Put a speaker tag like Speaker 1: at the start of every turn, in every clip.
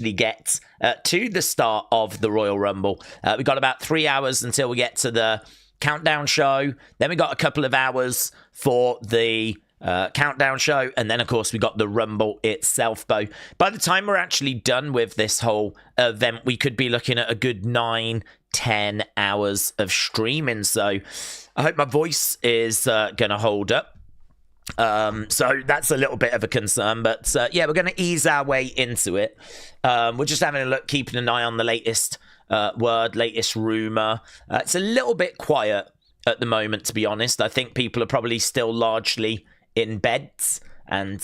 Speaker 1: get to the start of the Royal Rumble. We've got about 3 hours until we get to the countdown show. Then we got a couple of hours for the countdown show, and then of course we got the Rumble itself. But by the time we're actually done with this whole event, we could be looking at a good 9-10 hours of streaming. So I hope my voice is gonna hold up. So that's a little bit of a concern, but yeah, we're going to ease our way into it. We're just having a look, keeping an eye on the latest latest rumor. It's a little bit quiet at the moment, to be honest. I think people are probably still largely in beds and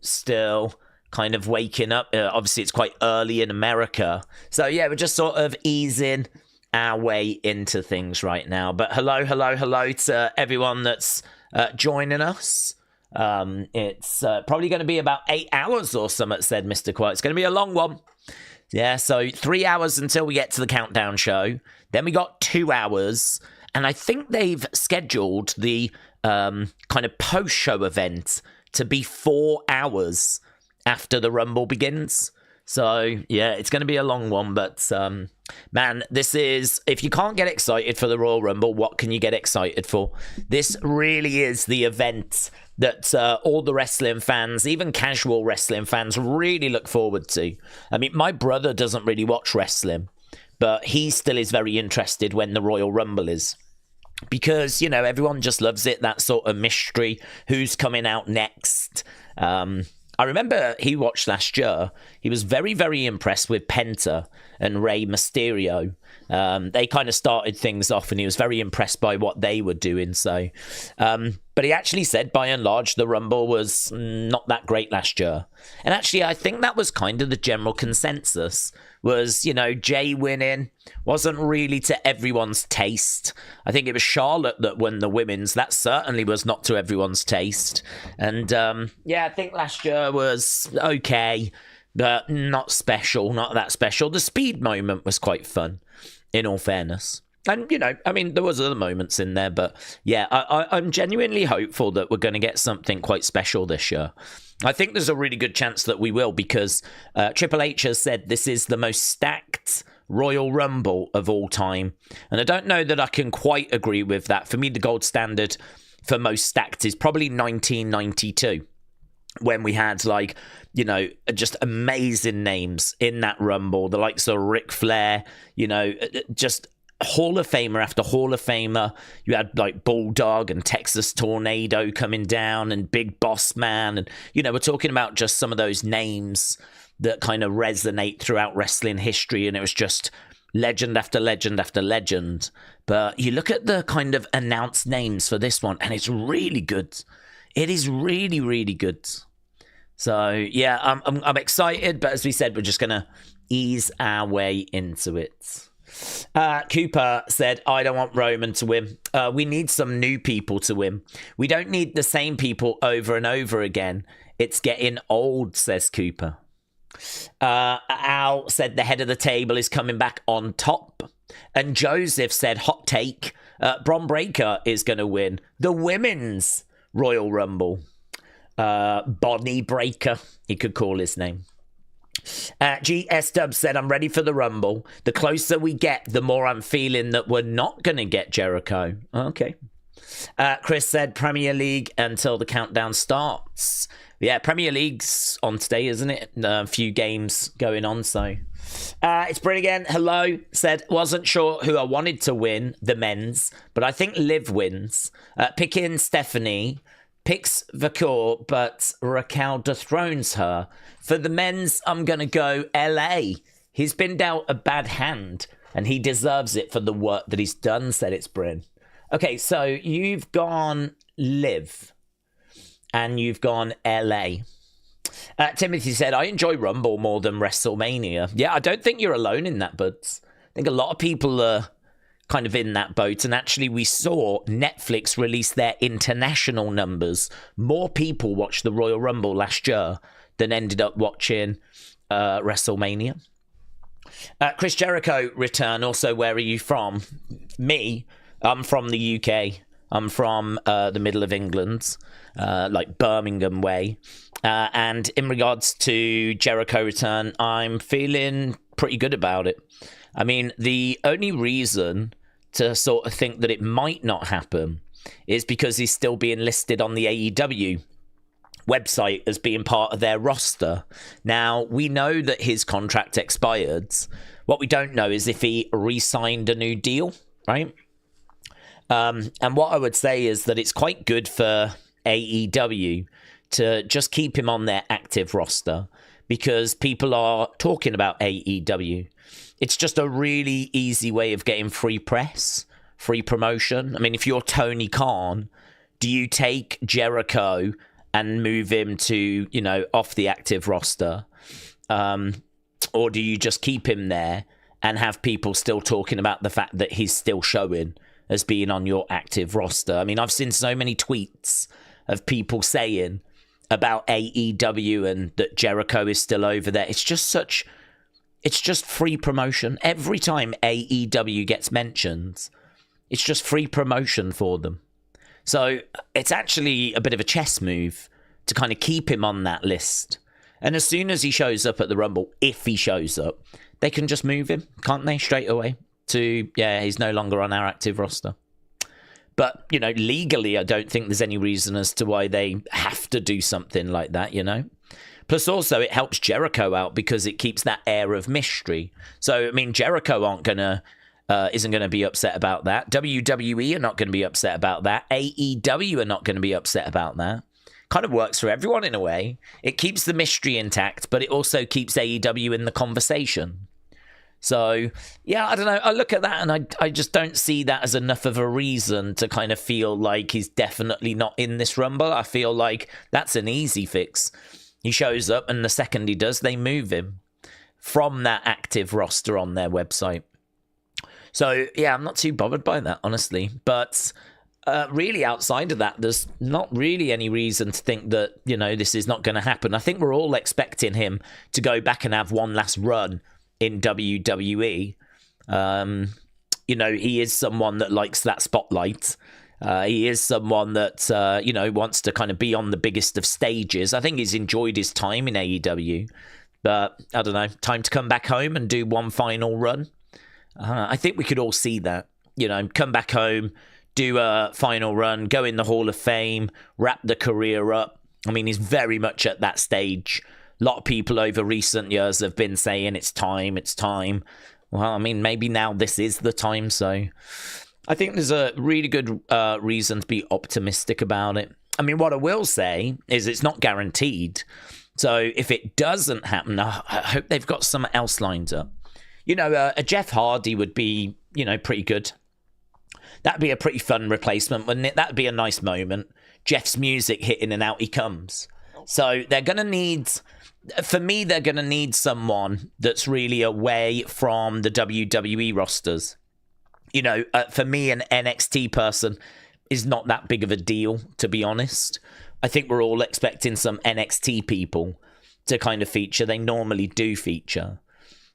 Speaker 1: still kind of waking up. Obviously, it's quite early in America. So yeah, we're just sort of easing our way into things right now. But hello to everyone that's joining us. It's probably going to be about 8 hours or something, said Mr. Quiet. It's going to be a long one. Yeah, so 3 hours until we get to the countdown show. Then we got 2 hours. And I think they've scheduled the kind of post-show event to be 4 hours after the Rumble begins. So, yeah, it's going to be a long one, but, man, this is, if you can't get excited for the Royal Rumble, what can you get excited for? This really is the event that all the wrestling fans, even casual wrestling fans, really look forward to. I mean, my brother doesn't really watch wrestling, but he still is very interested when the Royal Rumble is. Because, you know, everyone just loves it, that sort of mystery, who's coming out next. I remember he watched last year. He was very, very impressed with Penta and Rey Mysterio. They kind of started things off, and he was very impressed by what they were doing. So, but he actually said, by and large, the Rumble was not that great last year. And actually, I think that was kind of the general consensus. Was, you know, Jay winning wasn't really to everyone's taste. I think it was Charlotte that won the women's. That certainly was not to everyone's taste. And yeah, I think last year was okay, but not special, not that special. The speed moment was quite fun, in all fairness. And, you know, I mean, there was other moments in there, but yeah, I'm genuinely hopeful that we're going to get something quite special this year. I think there's a really good chance that we will, because Triple H has said this is the most stacked Royal Rumble of all time. And I don't know that I can quite agree with that. For me, the gold standard for most stacked is probably 1992. When we had, like, you know, just amazing names in that Rumble. The likes of Ric Flair, you know, just Hall of Famer after Hall of Famer. You had, like, Bulldog and Texas Tornado coming down and Big Boss Man. And, you know, we're talking about just some of those names that kind of resonate throughout wrestling history. And it was just legend after legend after legend. But you look at the kind of announced names for this one, and it's really good. It is really, really good. So, yeah, I'm excited, but as we said, we're just going to ease our way into it. Cooper said, I don't want Roman to win. We need some new people to win. We don't need the same people over and over again. It's getting old, says Cooper. Al said the head of the table is coming back on top. And Joseph said, hot take, Bron Breakker is going to win the women's Royal Rumble. Bonnie Breaker, he could call his name. GS Dub said, I'm ready for the Rumble. The closer we get, the more I'm feeling that we're not going to get Jericho. Okay. Chris said, Premier League until the countdown starts. Yeah, Premier League's on today, isn't it? A few games going on, so. It's Bryn again. Hello. Said, wasn't sure who I wanted to win the men's, but I think Liv wins. Picking Stephanie. Picks Vakor, but Raquel dethrones her. For the men's, I'm going to go LA. He's been dealt a bad hand, and he deserves it for the work that he's done, said it's Bryn. Okay, so you've gone Liv, and you've gone LA. Timothy said, I enjoy Rumble more than WrestleMania. Yeah, I don't think you're alone in that, but I think a lot of people are kind of in that boat. And actually, we saw Netflix release their international numbers. More people watched the Royal Rumble last year than ended up watching WrestleMania. Chris Jericho return. Also, where are you from? Me, I'm from the UK. I'm from the middle of England, like Birmingham way. And in regards to Jericho return, I'm feeling pretty good about it. I mean, the only reason to sort of think that it might not happen is because he's still being listed on the AEW website as being part of their roster. Now, we know that his contract expired. What we don't know is if he re-signed a new deal, right? And what I would say is that it's quite good for AEW to just keep him on their active roster because people are talking about AEW. It's just a really easy way of getting free press, free promotion. I mean, if you're Tony Khan, do you take Jericho and move him to, off the active roster? Or do you just keep him there and have people still talking about the fact that he's still showing as being on your active roster? I mean, I've seen so many tweets of people saying about AEW and that Jericho is still over there. It's just free promotion. Every time AEW gets mentioned, it's just free promotion for them. So it's actually a bit of a chess move to kind of keep him on that list. And as soon as he shows up at the Rumble, if he shows up, they can just move him, can't they, straight away to, he's no longer on our active roster. But, legally, I don't think there's any reason as to why they have to do something like that, Plus, also, it helps Jericho out because it keeps that air of mystery. So, I mean, Jericho isn't going to be upset about that. WWE are not going to be upset about that. AEW are not going to be upset about that. Kind of works for everyone in a way. It keeps the mystery intact, but it also keeps AEW in the conversation. So, I don't know. I look at that and I just don't see that as enough of a reason to kind of feel like he's definitely not in this Rumble. I feel like that's an easy fix. He shows up and the second he does, they move him from that active roster on their website. So, I'm not too bothered by that, honestly. But really, outside of that, there's not really any reason to think that, this is not going to happen. I think we're all expecting him to go back and have one last run in WWE. He is someone that likes that spotlight. He is someone that, wants to kind of be on the biggest of stages. I think he's enjoyed his time in AEW. But, I don't know, time to come back home and do one final run. I think we could all see that. Come back home, do a final run, go in the Hall of Fame, wrap the career up. I mean, he's very much at that stage. A lot of people over recent years have been saying it's time. Well, I mean, maybe now this is the time. So I think there's a really good reason to be optimistic about it. I mean, what I will say is it's not guaranteed. So if it doesn't happen, I hope they've got something else lined up. A Jeff Hardy would be, pretty good. That'd be a pretty fun replacement, wouldn't it? That'd be a nice moment. Jeff's music hitting and out he comes. So they're going to need... For me, they're going to need someone that's really away from the WWE rosters. For me, an NXT person is not that big of a deal, to be honest. I think we're all expecting some NXT people to kind of feature. They normally do feature.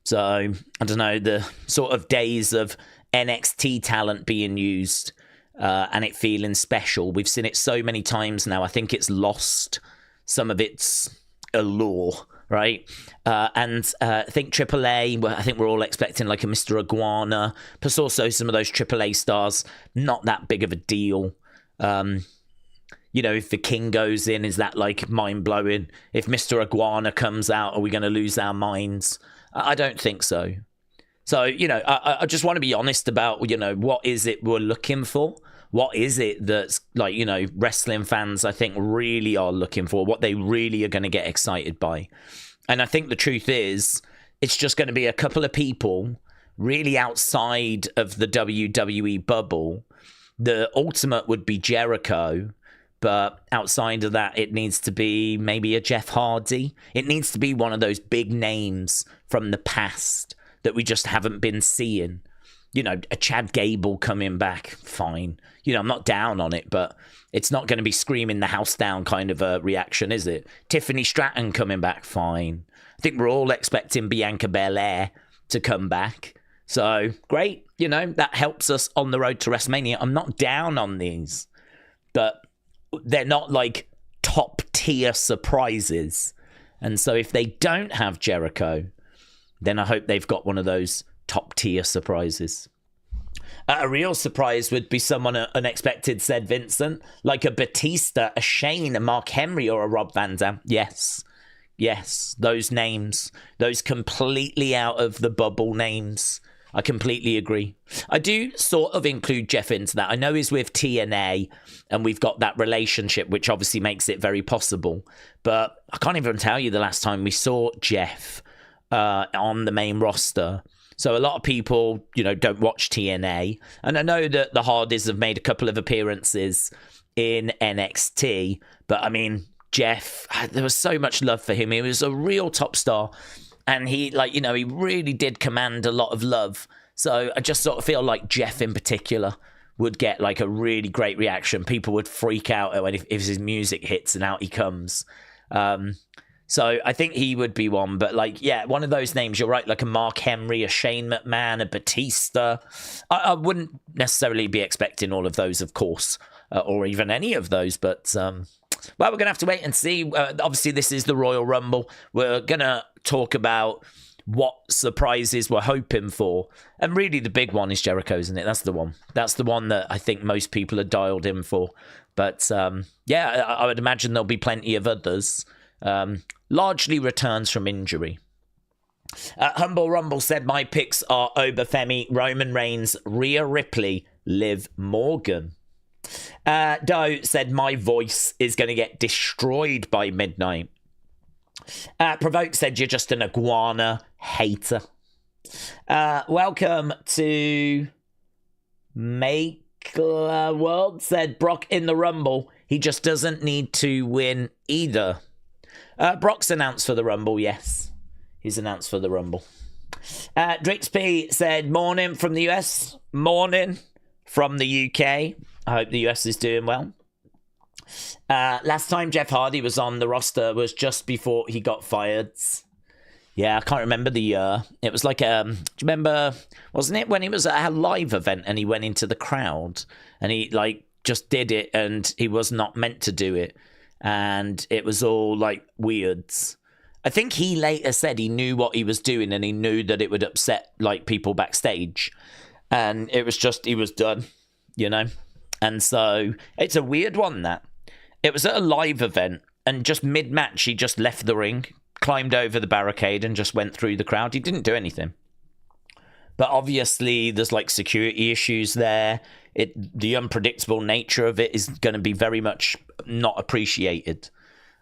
Speaker 1: So, I don't know, the sort of days of NXT talent being used and it feeling special. We've seen it so many times now. I think it's lost some of its allure, right? And I think AAA, I think we're all expecting like a Mr. Iguana, plus also some of those AAA stars, not that big of a deal. If the King goes in, is that like mind-blowing? If Mr. Iguana comes out, are we going to lose our minds? I don't think so. So, I just want to be honest about, what is it we're looking for? What is it that's like, wrestling fans, I think, really are looking for, what they really are going to get excited by. And I think the truth is, it's just going to be a couple of people really outside of the WWE bubble. The ultimate would be Jericho, but outside of that, it needs to be maybe a Jeff Hardy. It needs to be one of those big names from the past that we just haven't been seeing. A Chad Gable coming back, fine. I'm not down on it, but it's not going to be screaming the house down kind of a reaction, is it? Tiffany Stratton coming back, fine. I think we're all expecting Bianca Belair to come back. So, great. You know, that helps us on the road to WrestleMania. I'm not down on these, but they're not like top tier surprises. And so if they don't have Jericho, then I hope they've got one of those top tier surprises. A real surprise would be someone unexpected, said Vincent, like a Batista, a Shane, a Mark Henry, or a Rob Van Dam. Yes, those names, those completely out of the bubble names. I completely agree. I do sort of include Jeff into that. I know he's with TNA and we've got that relationship, which obviously makes it very possible. But I can't even tell you the last time we saw Jeff on the main roster. So a lot of people, you know, don't watch TNA. And I know that the Hardys have made a couple of appearances in NXT. But I mean, Jeff, there was so much love for him. He was a real top star. And he, like, you know, he really did command a lot of love. So I just sort of feel like Jeff in particular would get like a really great reaction. People would freak out when if his music hits and out he comes. So I think he would be one. But like, yeah, one of those names, you're right, like a Mark Henry, a Shane McMahon, a Batista. I wouldn't necessarily be expecting all of those, of course, or even any of those. But, well, we're going to have to wait and see. Obviously, this is the Royal Rumble. We're going to talk about what surprises we're hoping for. And really, the big one is Jericho, isn't it? That's the one. That's the one that I think most people are dialed in for. But, yeah, I would imagine there'll be plenty of others. Largely returns from injury. Humble Rumble said, my picks are Obafemi, Roman Reigns, Rhea Ripley, Liv Morgan. Doe said, my voice is going to get destroyed by midnight. Provoke said, you're just an iguana hater. Welcome to Make World said, Brock in the Rumble. He just doesn't need to win either. Brock's announced for the Rumble, yes. He's announced for the Rumble. Drixp said, morning from the US. Morning from the UK. I hope the US is doing well. Last time Jeff Hardy was on the roster was just before he got fired. Yeah, I can't remember the year. It was like, do you remember, wasn't it when he was at a live event and he went into the crowd and he like just did it and he was not meant to do it. And it was all like weirds. I think he later said he knew what he was doing and he knew that it would upset like people backstage. And it was just, he was done, you know? And so it's a weird one, that. It was at a live event and just mid-match, he just left the ring, climbed over the barricade and just went through the crowd. He didn't do anything. But obviously there's like security issues there. The unpredictable nature of it is going to be very much not appreciated.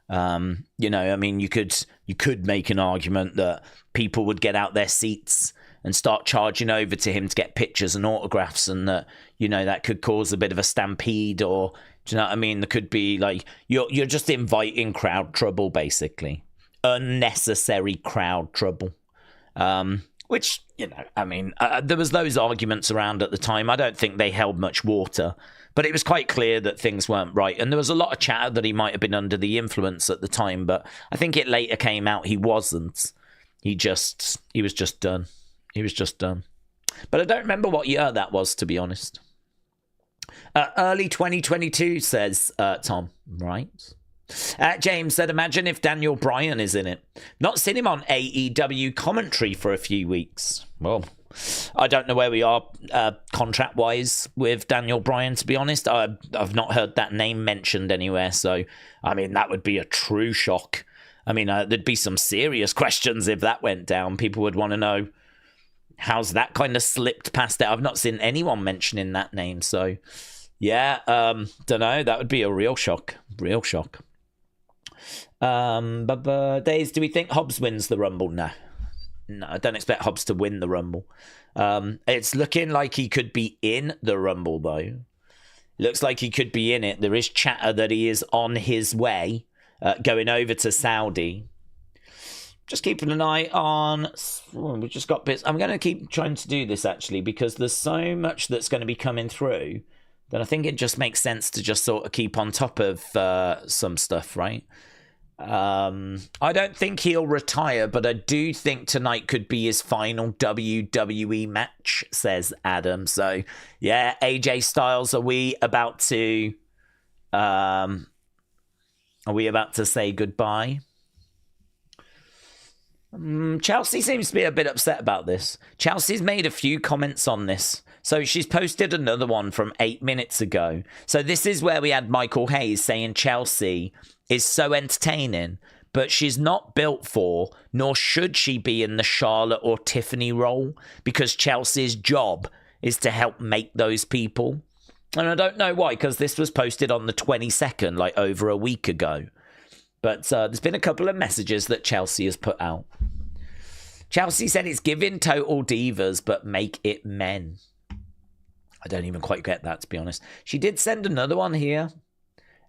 Speaker 1: You know, I mean, you could make an argument that people would get out their seats and start charging over to him to get pictures and autographs, and that, you know, that could cause a bit of a stampede, or do you know what I mean? There could be like you're just inviting crowd trouble, basically, unnecessary crowd trouble. Which, you know, I mean, there was those arguments around at the time. I don't think they held much water, but it was quite clear that things weren't right. And there was a lot of chatter that he might have been under the influence at the time, but I think it later came out he wasn't. He was just done. He was just done. But I don't remember what year that was, to be honest. Early 2022, says Tom. Right. James said, imagine if Daniel Bryan is in it. Not seen him on AEW commentary for a few weeks. Well, I don't know where we are contract-wise with Daniel Bryan, to be honest. I've not heard that name mentioned anywhere. So, I mean, that would be a true shock. I mean, there'd be some serious questions if that went down. People would want to know, how's that kind of slipped past it? I've not seen anyone mentioning that name. So, yeah, don't know. That would be a real shock. Real shock. But Days, do we think Hobbs wins the Rumble? No, I don't expect Hobbs to win the Rumble. It's looking like he could be in the Rumble, though. Looks like he could be in it. There is chatter that he is on his way, going over to Saudi. Just keeping an eye on. We've just got bits. I'm going to keep trying to do this, actually, because there's so much that's going to be coming through that I think it just makes sense to just sort of keep on top of some stuff, right? I don't think he'll retire, but I do think tonight could be his final WWE match, says Adam. So, yeah, AJ Styles, are we about to say goodbye? Chelsea seems to be a bit upset about this. Chelsea's made a few comments on this. So she's posted another one from 8 minutes ago. So this is where we had Michael Hayes saying Chelsea is so entertaining, but she's not built for, nor should she be in the Charlotte or Tiffany role, because Chelsea's job is to help make those people. And I don't know why, because this was posted on the 22nd, like over a week ago. But there's been a couple of messages that Chelsea has put out. Chelsea said it's giving Total Divas, but make it men. I don't even quite get that, to be honest. She did send another one here.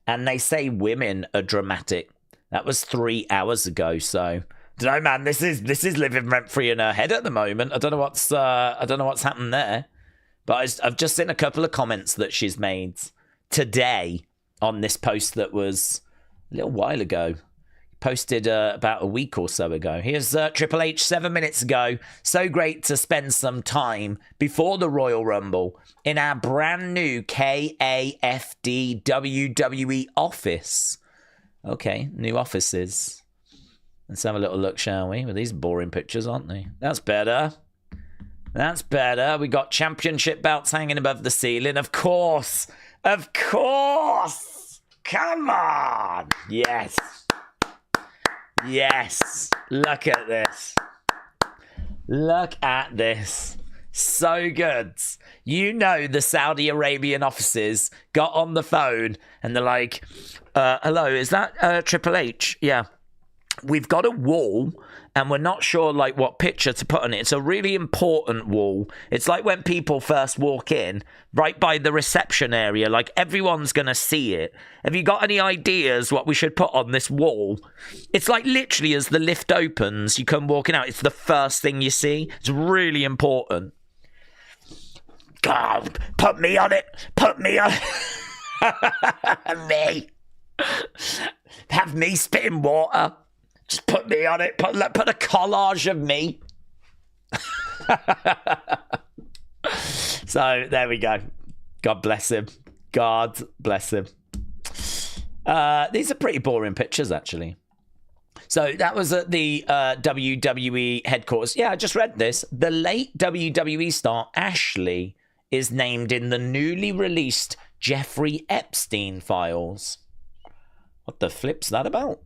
Speaker 1: And they say women are dramatic. That was 3 hours ago, so... I don't know, man. This is living rent-free in her head at the moment. I don't know what's happened there. But I've just seen a couple of comments that she's made today on this post that was a little while ago. Posted about a week or so ago. Here's Triple H 7 minutes ago. So great to spend some before the Royal Rumble in our brand new KAFD WWE office. Okay, new offices. Let's have a little look, shall we? Well, these boring pictures, aren't they? That's better. That's better. We got championship belts hanging above the ceiling. Of course. Of course. Come on. Yes. Yes. Look at this. Look at this. So good. You know the Saudi Arabian offices got on the phone and they're like, hello, is that Triple H? Yeah. We've got a wall and we're not sure like what picture to put on it. It's a really important wall. It's like when people first walk in, right by the reception area, like everyone's going to see it. Have you got any ideas what we should put on this wall? It's like literally as the lift opens, you come walking out. It's the first thing you see. It's really important. God, put me on it. Put me on it. Me. Have me spitting water. Just put me on it. Put a collage of me. So, there we go. God bless him. God bless him. These are pretty boring pictures, actually. So, that was at the WWE headquarters. Yeah, I just read this. The late WWE star Ashley is named in the newly released Jeffrey Epstein files. What the flip's that about?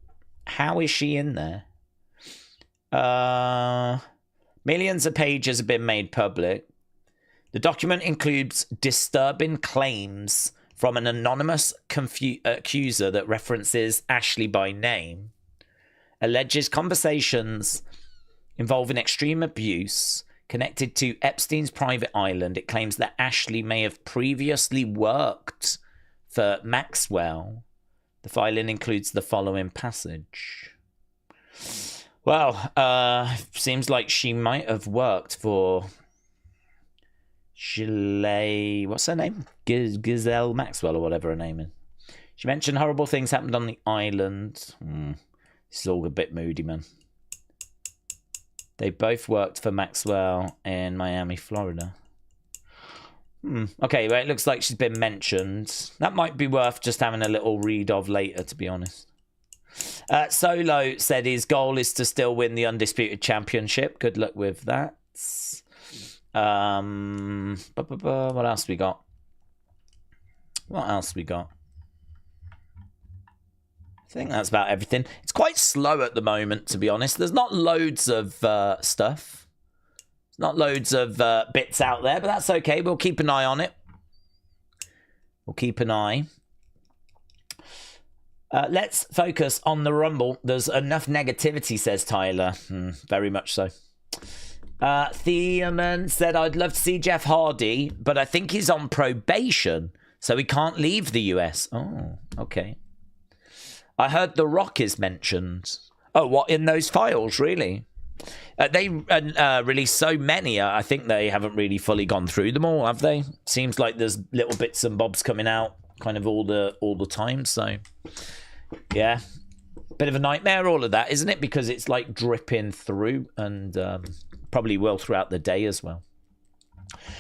Speaker 1: How is she in there? Millions of pages have been made public. The document includes disturbing claims from an anonymous accuser that references Ashley by name, alleges conversations involving extreme abuse connected to Epstein's private island. It claims that Ashley may have previously worked for Maxwell. The filing includes the following passage. Well, seems like she might have worked for Shirley, what's her name? Gazelle Maxwell or whatever her name is. She mentioned horrible things happened on the island. This is all a bit moody, man. They both worked for Maxwell in Miami, Florida. Okay, well, it looks like she's been mentioned. That might be worth just having a little read of later, to be honest. Solo said his goal is to still win the Undisputed Championship. Good luck with that. What else we got? What else we got? I think that's about everything. It's quite slow at the moment, to be honest. There's not loads of stuff. Not loads of bits out there, but that's okay. We'll keep an eye on it. We'll keep an eye. Let's focus on the Rumble. There's enough negativity, says Tyler. Very much so. Thiemann said, I'd love to see Jeff Hardy, but I think he's on probation, so he can't leave the US. Oh, okay. I heard The Rock is mentioned. Oh, what, in those files, really? They released so many, I think they haven't really fully gone through them all, have they? Seems like there's little bits and bobs coming out kind of all the time, so yeah. Bit of a nightmare, all of that, isn't it? Because it's like dripping through, and probably will throughout the day as well.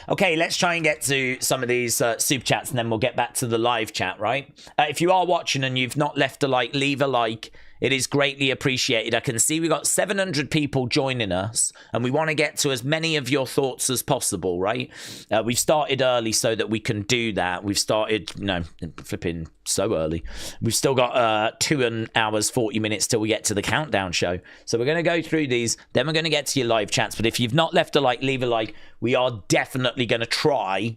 Speaker 1: Okay, let's try and get to some of these super chats, and then we'll get back to the live chat, right? If you are watching and you've not left a like, leave a like. It is greatly appreciated. I can see we've got 700 people joining us, and we want to get to as many of your thoughts as possible, right? We've started early so that we can do that. We've started, flipping so early. We've still got 2 hours, 40 minutes till we get to the countdown show. So we're going to go through these, then we're going to get to your live chats. But if you've not left a like, leave a like. We are definitely going to try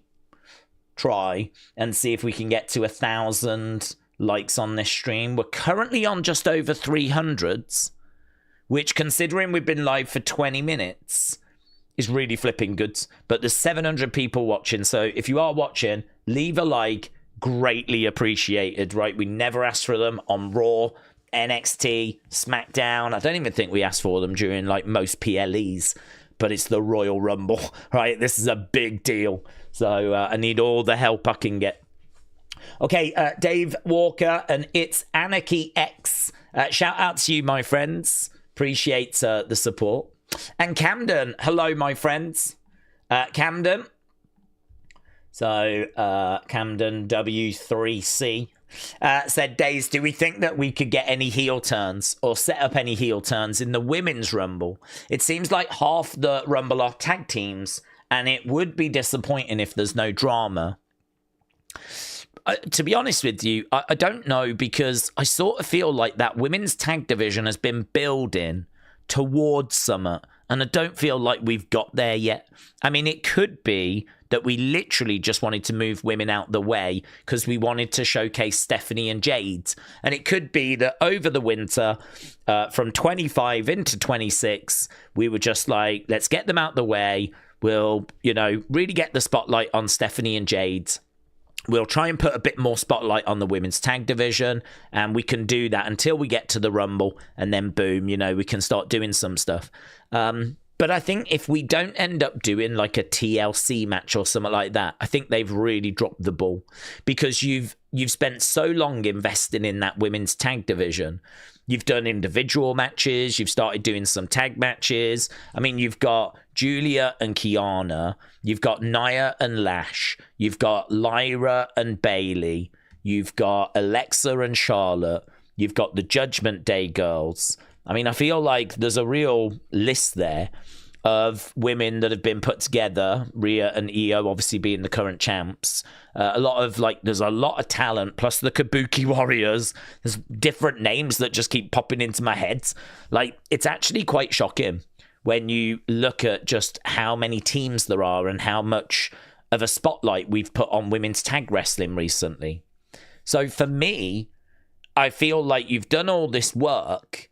Speaker 1: and see if we can get to 1,000 likes on this stream. We're currently on just over 300s, which, considering we've been live for 20 minutes, is really flipping good. But there's 700 people watching, so if you are watching, leave a like. Greatly appreciated, right? We never ask for them on Raw, NXT, SmackDown. I don't even think we asked for them during like most PLEs, but it's the Royal Rumble, right? This is a big deal, so I need all the help I can get. Okay, Dave Walker and It's Anarchy X. Shout out to you, my friends. Appreciate the support. And Camden, hello, my friends. Camden. So, Camden W3C said, Days, do we think that we could get any heel turns or set up any heel turns in the Women's Rumble? It seems like half the Rumble are tag teams, and it would be disappointing if there's no drama. To be honest with you, I don't know, because I sort of feel like that women's tag division has been building towards summer, and I don't feel like we've got there yet. I mean, it could be that we literally just wanted to move women out the way because we wanted to showcase Stephanie and Jade. And it could be that over the winter, from 25 into 26, we were just like, let's get them out the way. We'll, really get the spotlight on Stephanie and Jade. We'll try and put a bit more spotlight on the women's tag division, and we can do that until we get to the Rumble, and then boom, we can start doing some stuff. But I think if we don't end up doing like a TLC match or something like that, I think they've really dropped the ball, because you've spent so long investing in that women's tag division. You've done individual matches. You've started doing some tag matches. I mean, you've got Julia and Kiana. You've got Nia and Lash. You've got Lyra and Bailey. You've got Alexa and Charlotte. You've got the Judgment Day girls. I mean, I feel like there's a real list there of women that have been put together. Rhea and Io obviously being the current champs. There's a lot of talent, plus the Kabuki Warriors. There's different names that just keep popping into my head. Like, it's actually quite shocking when you look at just how many teams there are and how much of a spotlight we've put on women's tag wrestling recently. So for me, I feel like you've done all this work.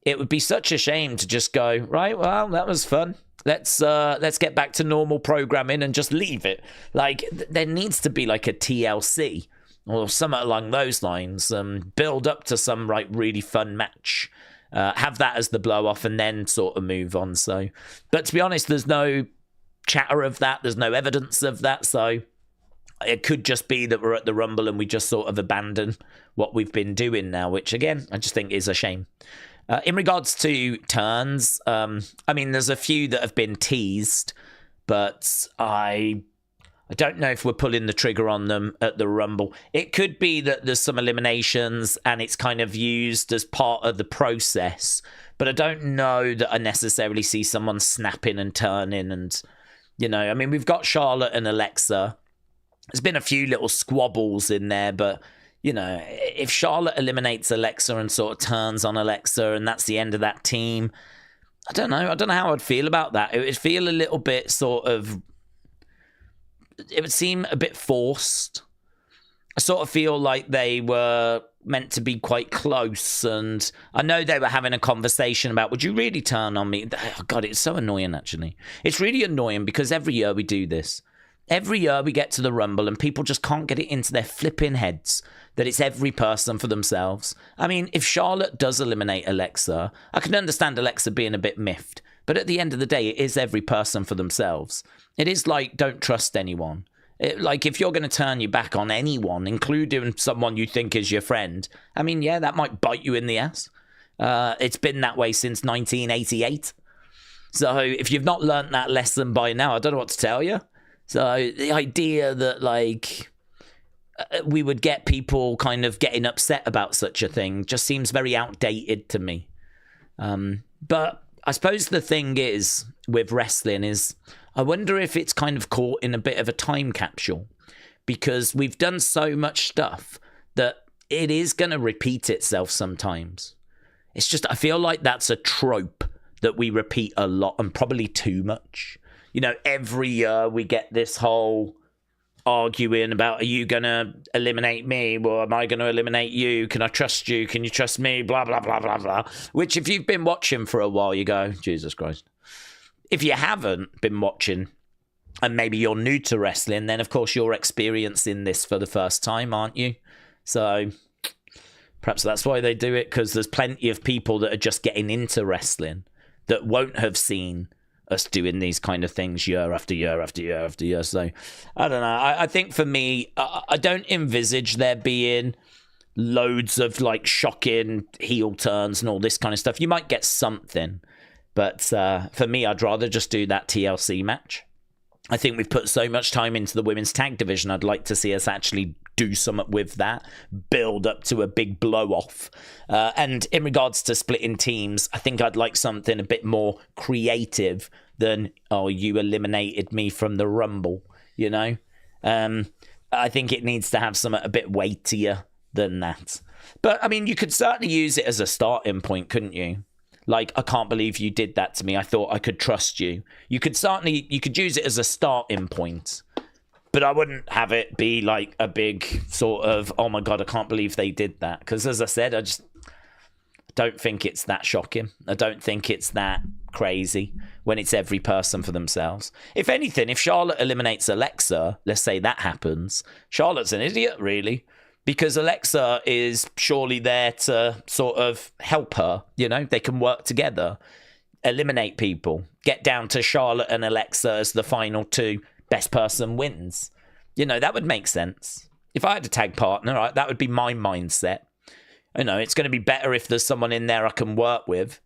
Speaker 1: It would be such a shame to just go, right, well, that was fun. Let's get back to normal programming and just leave it. Like, there needs to be like a TLC or something along those lines. Build up to some really fun match. Have that as the blow off, and then sort of move on. So, but to be honest, there's no chatter of that. There's no evidence of that. So it could just be that we're at the Rumble and we just sort of abandon what we've been doing now, which again, I just think is a shame. In regards to turns, I mean, there's a few that have been teased, but I don't know if we're pulling the trigger on them at the Rumble. It could be that there's some eliminations and it's kind of used as part of the process, but I don't know that I necessarily see someone snapping and turning. And, I mean, we've got Charlotte and Alexa. There's been a few little squabbles in there, but if Charlotte eliminates Alexa and sort of turns on Alexa and that's the end of that team, I don't know how I'd feel about that. It would feel a little bit it would seem a bit forced. I sort of feel like they were meant to be quite close, and I know they were having a conversation about, would you really turn on me? Oh, God, it's so annoying, actually. It's really annoying because every year we do this. Every year we get to the Rumble and people just can't get it into their flipping heads that it's every person for themselves. I mean, if Charlotte does eliminate Alexa, I can understand Alexa being a bit miffed. But at the end of the day, it is every person for themselves. It is like, don't trust anyone. Like, if you're going to turn your back on anyone, including someone you think is your friend, I mean, yeah, that might bite you in the ass. It's been that way since 1988. So if you've not learnt that lesson by now, I don't know what to tell you. So the idea that, like, we would get people kind of getting upset about such a thing just seems very outdated to me. But I suppose the thing is with wrestling is I wonder if it's kind of caught in a bit of a time capsule, because we've done so much stuff that it is going to repeat itself sometimes. It's just, I feel like that's a trope that we repeat a lot, and probably too much. You know, every year we get this whole arguing about, are you going to eliminate me? Or am I going to eliminate you? Can I trust you? Can you trust me? Blah, blah, blah, blah, blah. Which, if you've been watching for a while, you go, Jesus Christ. If you haven't been watching, and maybe you're new to wrestling, then of course you're experiencing this for the first time, aren't you? So perhaps that's why they do it, because there's plenty of people that are just getting into wrestling that won't have seen us doing these kind of things year after year after year after year. So I don't know. I think for me, I don't envisage there being loads of like shocking heel turns and all this kind of stuff. You might get something, but for me, I'd rather just do that TLC match. I think we've put so much time into the women's tag division. I'd like to see us actually do something with that, build up to a big blow off. And in regards to splitting teams, I think I'd like something a bit more creative than, oh, you eliminated me from the Rumble, you know? I think it needs to have something a bit weightier than that. But I mean, you could certainly use it as a starting point, couldn't you? Like, I can't believe you did that to me. I thought I could trust you. You could use it as a starting point. But I wouldn't have it be like a big sort of, oh my God, I can't believe they did that. Because as I said, I just don't think it's that shocking. I don't think it's that crazy when it's every person for themselves. If anything, if Charlotte eliminates Alexa, let's say that happens, Charlotte's an idiot, really. Because Alexa is surely there to sort of help her, you know? They can work together, eliminate people, get down to Charlotte and Alexa as the final two, best person wins. You know, that would make sense. If I had a tag partner, right, that would be my mindset. You know, it's going to be better if there's someone in there I can work with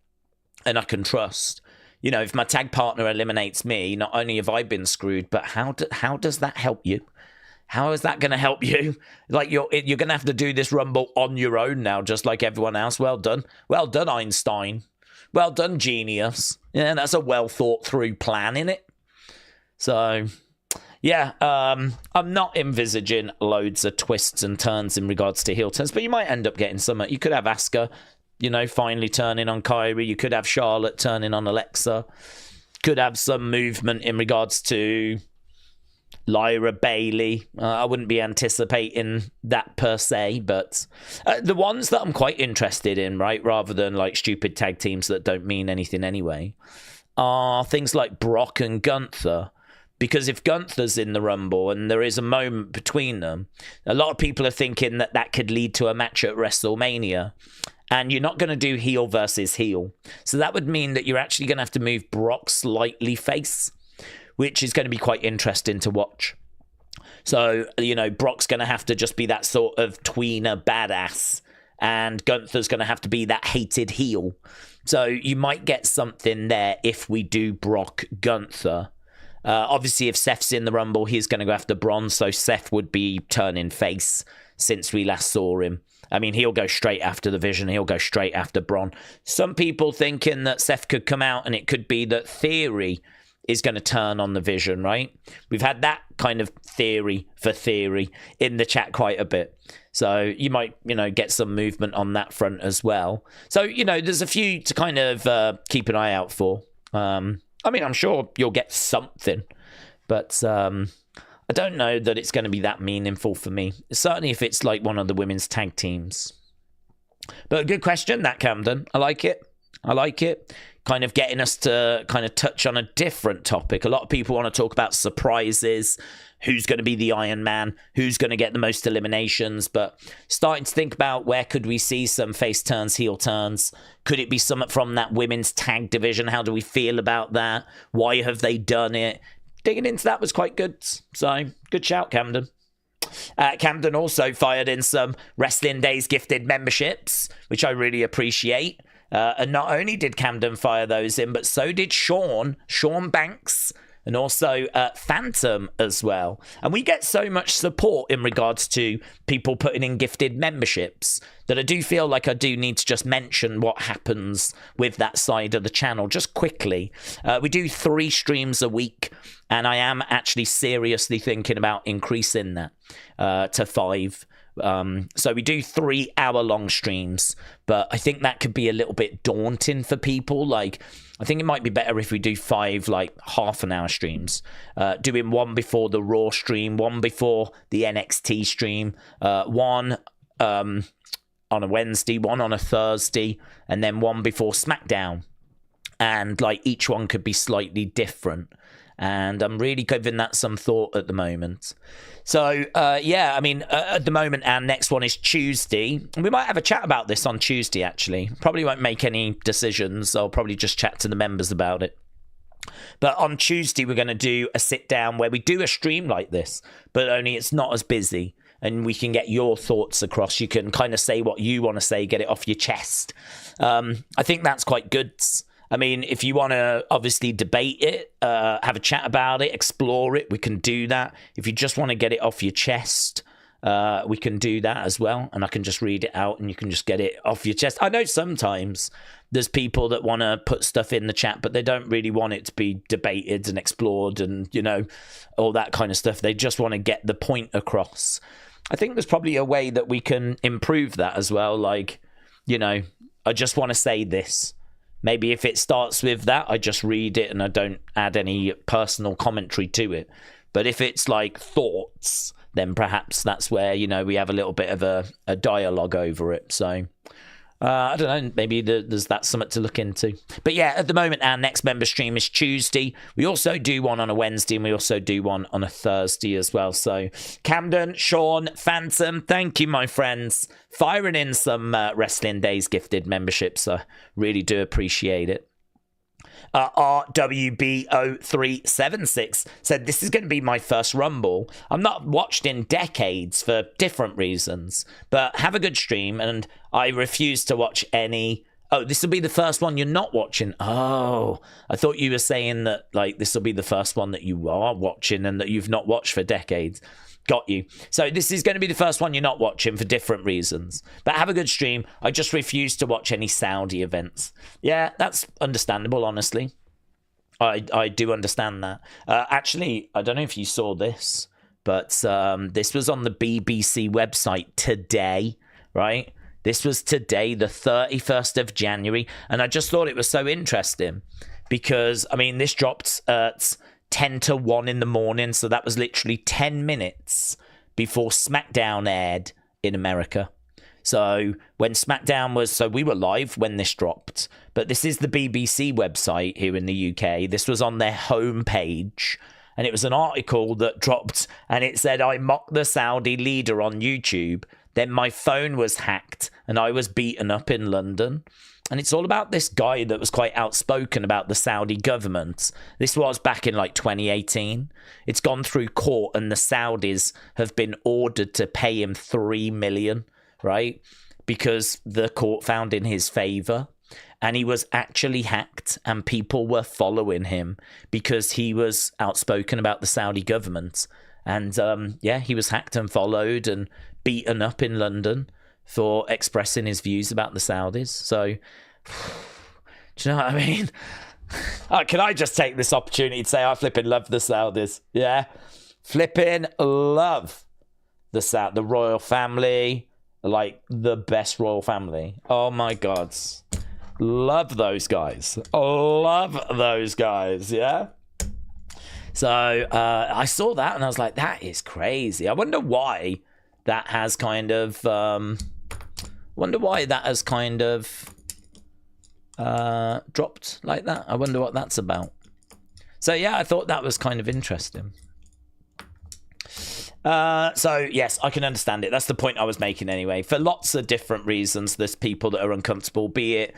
Speaker 1: and I can trust. You know, if my tag partner eliminates me, not only have I been screwed, but how does that help you? How is that going to help you? Like, you're going to have to do this Rumble on your own now, just like everyone else. Well done. Well done, Einstein. Well done, genius. Yeah, that's a well thought through plan, innit? So, yeah, I'm not envisaging loads of twists and turns in regards to heel turns, but you might end up getting some. You could have Asuka, you know, finally turning on Kyrie. You could have Charlotte turning on Alexa. Could have some movement in regards to Lyra Bailey. I wouldn't be anticipating that per se, but the ones that I'm quite interested in, right, rather than like stupid tag teams that don't mean anything anyway, are things like Brock and Gunther. Because if Gunther's in the Rumble and there is a moment between them, a lot of people are thinking that that could lead to a match at WrestleMania. And you're not going to do heel versus heel. So that would mean that you're actually going to have to move Brock slightly face, which is going to be quite interesting to watch. So, you know, Brock's going to have to just be that sort of tweener badass, and Gunther's going to have to be that hated heel. So you might get something there if we do Brock Gunther. Obviously, if Seth's in the Rumble, he's going to go after Braun, so Seth would be turning face since we last saw him. I mean, he'll go straight after the Vision. He'll go straight after Braun. Some people thinking that Seth could come out and it could be that Theory is going to turn on the Vision, right? We've had that kind of theory in the chat quite a bit. So you might, you know, get some movement on that front as well. So, you know, there's a few to kind of keep an eye out for. I mean, I'm sure you'll get something, but I don't know that it's going to be that meaningful for me. Certainly if it's like one of the women's tag teams. But a good question, that, Camden. I like it. Kind of getting us to kind of touch on a different topic. A lot of people want to talk about surprises, who's going to be the Iron Man, who's going to get the most eliminations, but starting to think about where could we see some face turns, heel turns. Could it be something from that women's tag division? How do we feel about that? Why have they done it? Digging into that was quite good. So, good shout, Camden. Camden also fired in some Wrestling Days gifted memberships, which I really appreciate. And not only did Camden fire those in, but so did Sean Banks, and also Phantom as well. And we get so much support in regards to people putting in gifted memberships that I do feel like I do need to just mention what happens with that side of the channel just quickly. We do 3 streams a week, and I am actually seriously thinking about increasing that to 5. So we do 3-hour-long streams, but I think that could be a little bit daunting for people. Like, I think it might be better if we do 5 like half-an-hour streams, doing one before the Raw stream, one before the NXT stream, one on a Wednesday, one on a Thursday, and then one before SmackDown. And like each one could be slightly different. And I'm really giving that some thought at the moment. So, yeah, I mean, at the moment, our next one is Tuesday. We might have a chat about this on Tuesday, actually. Probably won't make any decisions. I'll probably just chat to the members about it. But on Tuesday, we're going to do a sit-down where we do a stream like this, but only it's not as busy. And we can get your thoughts across. You can kind of say what you want to say, get it off your chest. I think that's quite good. I mean, if you want to obviously debate it, have a chat about it, explore it, we can do that. If you just want to get it off your chest, we can do that as well. And I can just read it out and you can just get it off your chest. I know sometimes there's people that want to put stuff in the chat, but they don't really want it to be debated and explored and, you know, all that kind of stuff. They just want to get the point across. I think there's probably a way that we can improve that as well. Like, you know, I just want to say this. Maybe if it starts with that, I just read it and I don't add any personal commentary to it. But if it's like thoughts, then perhaps that's where, you know, we have a little bit of a dialogue over it. So, I don't know, maybe there's that something to look into. But yeah, at the moment, our next member stream is Tuesday. We also do one on a Wednesday and we also do one on a Thursday as well. So Camden, Sean, Phantom, thank you, my friends. Firing in some Wrestling Days gifted memberships. I really do appreciate it. RWBO376 said, this is going to be my first Rumble. I'm not watched in decades for different reasons, but have a good stream, and I refuse to watch any... Oh, this will be the first one you're not watching. Oh, I thought you were saying that, like, this will be the first one that you are watching and that you've not watched for decades. Got you. So this is going to be the first one you're not watching for different reasons. But have a good stream. I just refuse to watch any Saudi events. Yeah, that's understandable, honestly. I do understand that. Actually, I don't know if you saw this, but this was on the BBC website today, right? This was today, the 31st of January. And I just thought it was so interesting because, I mean, this dropped at 10 to 1 in the morning, so that was literally 10 minutes before SmackDown aired in America. So when SmackDown was... So we were live when this dropped, but this is the BBC website here in the UK. This was on their homepage, and it was an article that dropped, and it said, I mocked the Saudi leader on YouTube, then my phone was hacked, and I was beaten up in London. And it's all about this guy that was quite outspoken about the Saudi government. This was back in like 2018. It's gone through court and the Saudis have been ordered to pay him $3 million, right? Because the court found in his favor. And he was actually hacked and people were following him because he was outspoken about the Saudi government. And yeah, he was hacked and followed and beaten up in London for expressing his views about the Saudis. So, do you know what I mean? Can I just take this opportunity to say I flipping love the Saudis? Yeah, flipping love the royal family, like the best royal family. Oh my God, love those guys. Love those guys. Yeah. So I saw that and I was like, that is crazy. I wonder why that has kind of dropped like that. I wonder what that's about. So yeah, I thought that was kind of interesting. So yes, I can understand it. That's the point I was making anyway. For lots of different reasons, there's people that are uncomfortable, be it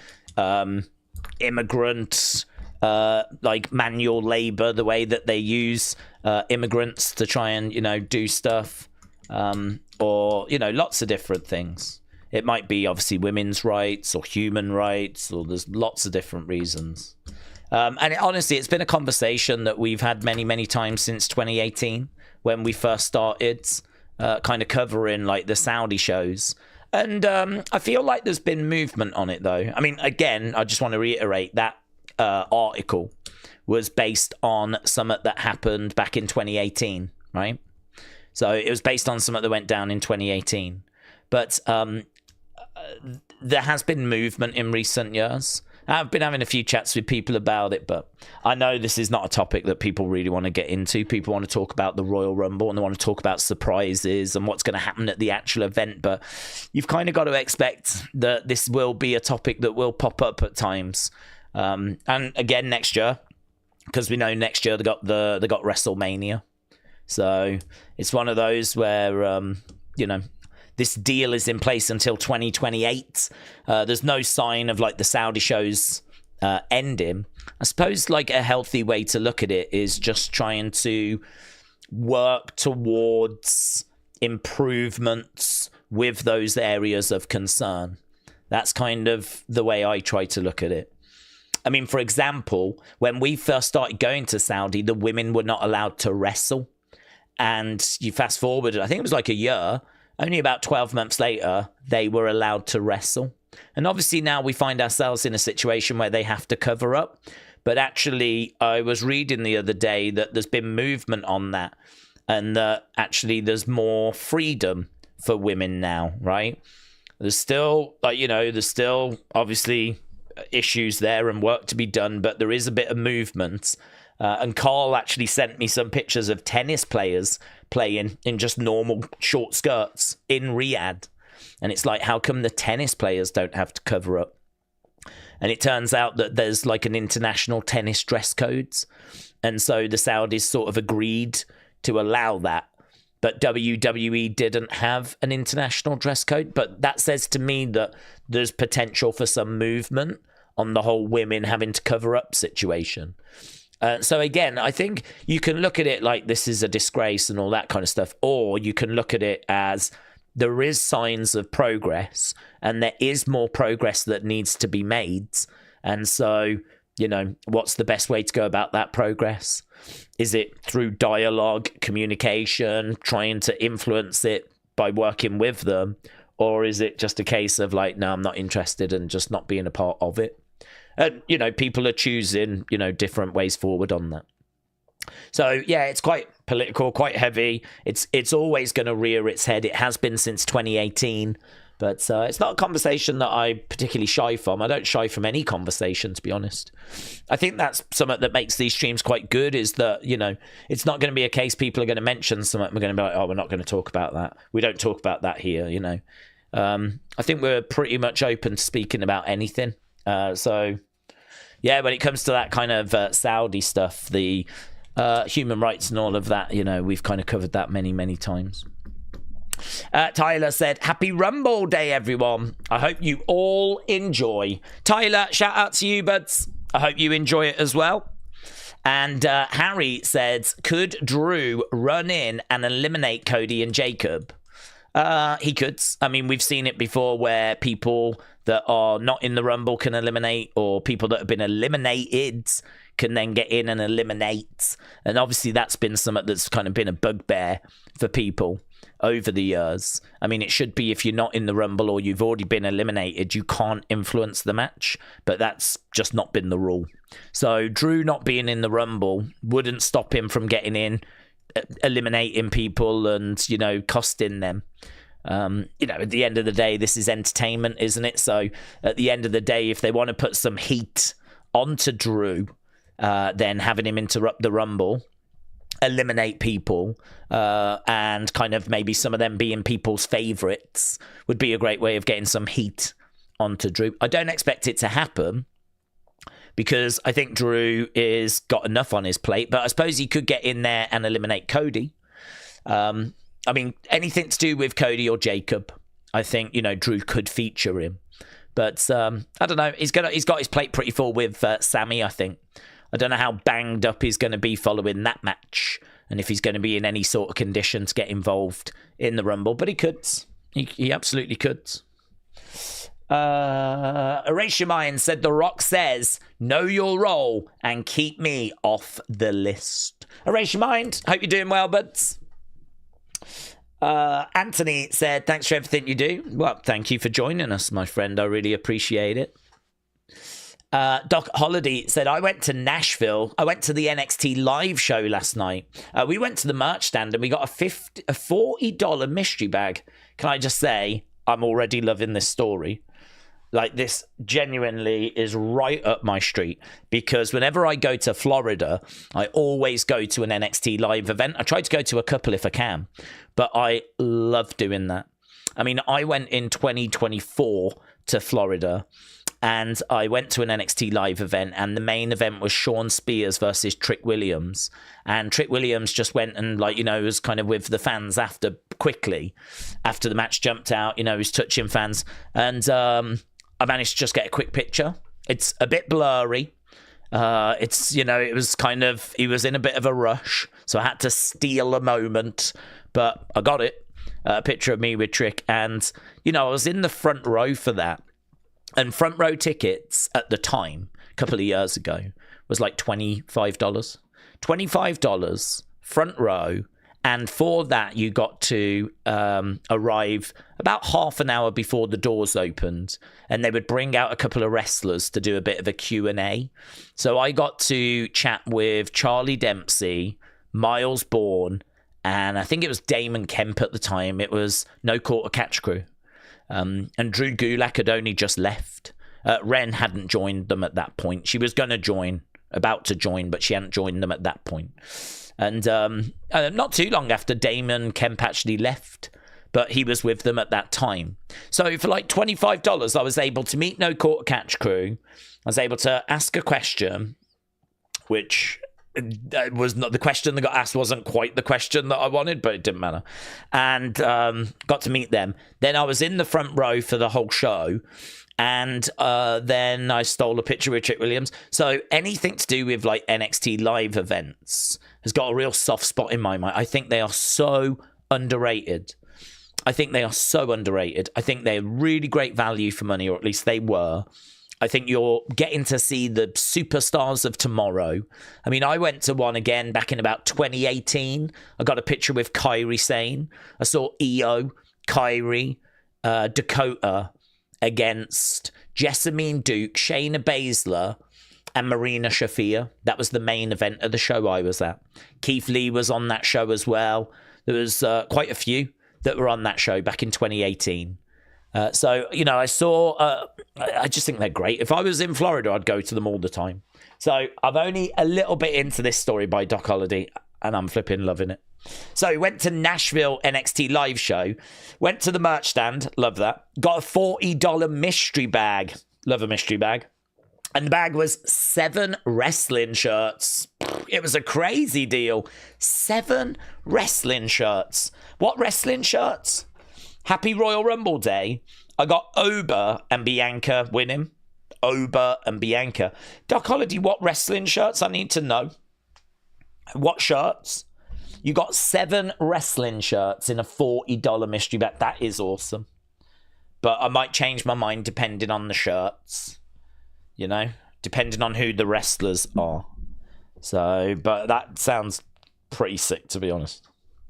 Speaker 1: immigrants, like manual labor, the way that they use immigrants to try and, you know, do stuff, or, you know, lots of different things. It might be obviously women's rights or human rights, or there's lots of different reasons. Honestly, it's been a conversation that we've had many, many times since 2018 when we first started kind of covering like the Saudi shows. And I feel like there's been movement on it, though. I mean, again, I just want to reiterate that article was based on something that happened back in 2018, right? So it was based on something that went down in 2018. But there has been movement in recent years. I've been having a few chats with people about it, but I know this is not a topic that people really want to get into. People want to talk about the Royal Rumble and they want to talk about surprises and what's going to happen at the actual event, but you've kind of got to expect that this will be a topic that will pop up at times. And again, next year, because we know next year they got WrestleMania. So it's one of those where, this deal is in place until 2028. There's no sign of like the Saudi shows ending. I suppose like a healthy way to look at it is just trying to work towards improvements with those areas of concern. That's kind of the way I try to look at it. I mean, for example, when we first started going to Saudi, the women were not allowed to wrestle. And you fast forward, I think it was like a year, only about 12 months later, they were allowed to wrestle. And obviously now we find ourselves in a situation where they have to cover up. But actually, I was reading the other day that there's been movement on that. And that actually there's more freedom for women now, right? There's still, there's still obviously issues there and work to be done, but there is a bit of movement. And Carl actually sent me some pictures of tennis players playing in just normal short skirts in Riyadh. And it's like, how come the tennis players don't have to cover up? And it turns out that there's like an international tennis dress codes. And so the Saudis sort of agreed to allow that. But WWE didn't have an international dress code. But that says to me that there's potential for some movement on the whole women having to cover up situation. So again, I think you can look at it like this is a disgrace and all that kind of stuff. Or you can look at it as there is signs of progress and there is more progress that needs to be made. And so, what's the best way to go about that progress? Is it through dialogue, communication, trying to influence it by working with them? Or is it just a case of like, no, I'm not interested and just not being a part of it? And, people are choosing, different ways forward on that. So, yeah, it's quite political, quite heavy. It's always going to rear its head. It has been since 2018. But it's not a conversation that I particularly shy from. I don't shy from any conversation, to be honest. I think that's something that makes these streams quite good is that, it's not going to be a case people are going to mention something. We're going to be like, oh, we're not going to talk about that. We don't talk about that here, I think we're pretty much open to speaking about anything. So, yeah, when it comes to that kind of Saudi stuff, the human rights and all of that, we've kind of covered that many, many times. Tyler said, happy Rumble Day, everyone. I hope you all enjoy. Tyler, shout out to you, buds. I hope you enjoy it as well. And Harry said, could Drew run in and eliminate Cody and Jacob? He could. I mean, we've seen it before where people that are not in the Rumble can eliminate, or people that have been eliminated can then get in and eliminate. And obviously that's been something that's kind of been a bugbear for people over the years. I mean, it should be if you're not in the Rumble or you've already been eliminated, you can't influence the match, but that's just not been the rule. So Drew not being in the Rumble wouldn't stop him from getting in, eliminating people and, costing them. At the end of the day, this is entertainment, isn't it? So at the end of the day, if they want to put some heat onto Drew, then having him interrupt the Rumble, eliminate people, and kind of maybe some of them being people's favorites would be a great way of getting some heat onto Drew. I don't expect it to happen because I think Drew is got enough on his plate, but I suppose he could get in there and eliminate Cody. I mean, anything to do with Cody or Jacob, I think, Drew could feature him. But I don't know. He's got his plate pretty full with Sammy, I think. I don't know how banged up he's going to be following that match and if he's going to be in any sort of condition to get involved in the Rumble. But he could. He absolutely could. Erase Your Mind said The Rock says, know your role and keep me off the list. Erase Your Mind, hope you're doing well, buds. Anthony said, thanks for everything you do. Well, thank you for joining us, my friend. I really appreciate it. Doc Holiday said, I went to Nashville. I went to the NXT live show last night. We went to the merch stand and we got a $40 mystery bag. Can I just say, I'm already loving this story. Like, this genuinely is right up my street, because whenever I go to Florida, I always go to an NXT live event. I try to go to a couple if I can, but I love doing that. I mean, I went in 2024 to Florida, and I went to an NXT live event, and the main event was Sean Spears versus Trick Williams. And Trick Williams just went and, like, you know, was kind of with the fans quickly after the match jumped out, you know, he was touching fans. And I managed to just get a quick picture. It's a bit blurry. It's, you know, it was kind of, he was in a bit of a rush, so I had to steal a moment, but I got it. A picture of me with Trick, and, you know, I was in the front row for that. And front row tickets at the time, a couple of years ago, was like $25. $25, front row. And for that, you got to arrive about half an hour before the doors opened. And they would bring out a couple of wrestlers to do a bit of a Q&A. So I got to chat with Charlie Dempsey, Miles Bourne, and I think it was Damon Kemp at the time. It was No Quarter Catch Crew. And Drew Gulak had only just left. Ren hadn't joined them at that point. She was going to join, about to join, but she hadn't joined them at that point. And not too long after, Damon Kemp actually left, but he was with them at that time. So for like $25, I was able to meet No Quarter Catch Crew. I was able to ask a question, which was not the question that got asked, wasn't quite the question that I wanted, but it didn't matter. And got to meet them. Then I was in the front row for the whole show. And then I stole a picture with Trick Williams. So anything to do with like NXT live events has got a real soft spot in my mind. I think they are so underrated. I think they're really great value for money, or at least they were. I think you're getting to see the superstars of tomorrow. I mean, I went to one again back in about 2018. I got a picture with Kairi Sane. I saw Io, Kairi, Dakota against Jessamine Duke, Shayna Baszler, and Marina Shafir. That was the main event of the show I was at. Keith Lee was on that show as well. There was quite a few that were on that show back in 2018. So, you know, I saw, I just think they're great. If I was in Florida, I'd go to them all the time. So I'm only a little bit into this story by Doc Holliday, and I'm flipping loving it. So we went to Nashville NXT live show, went to the merch stand, love that, got a $40 mystery bag, love a mystery bag, and the bag was 7 wrestling shirts. It was a crazy deal. 7 wrestling shirts. What wrestling shirts? Happy Royal Rumble Day. I got Oba and Bianca winning. Oba and Bianca. Doc Holliday, what wrestling shirts? I need to know. What shirts? You got 7 wrestling shirts in a $40 mystery bag. That is awesome. But I might change my mind depending on the shirts. You know? Depending on who the wrestlers are. So, but that sounds pretty sick, to be honest.